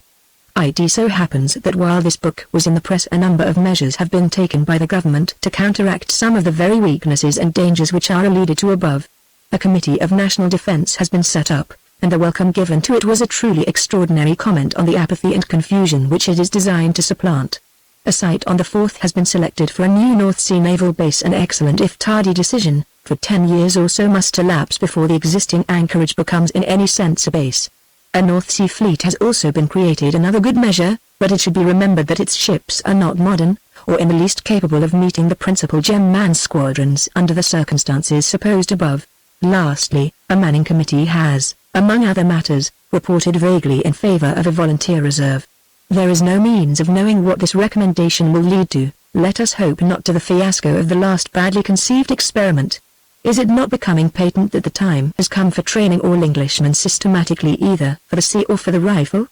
It so happens that while this book was in the press a number of measures have been taken by the government to counteract some of the very weaknesses and dangers which are alluded to above. A Committee of National Defense has been set up, and the welcome given to it was a truly extraordinary comment on the apathy and confusion which it is designed to supplant. A site on the 4th has been selected for a new North Sea naval base, an excellent if tardy decision, for 10 years or so must elapse before the existing anchorage becomes in any sense a base. A North Sea fleet has also been created, another good measure, but it should be remembered that its ships are not modern, or in the least capable of meeting the principal gem-man squadrons under the circumstances supposed above. Lastly, a Manning Committee has, among other matters, reported vaguely in favor of a volunteer reserve. There is no means of knowing what this recommendation will lead to. Let us hope not to the fiasco of the last badly conceived experiment. Is it not becoming patent that the time has come for training all Englishmen systematically either for the sea or for the rifle?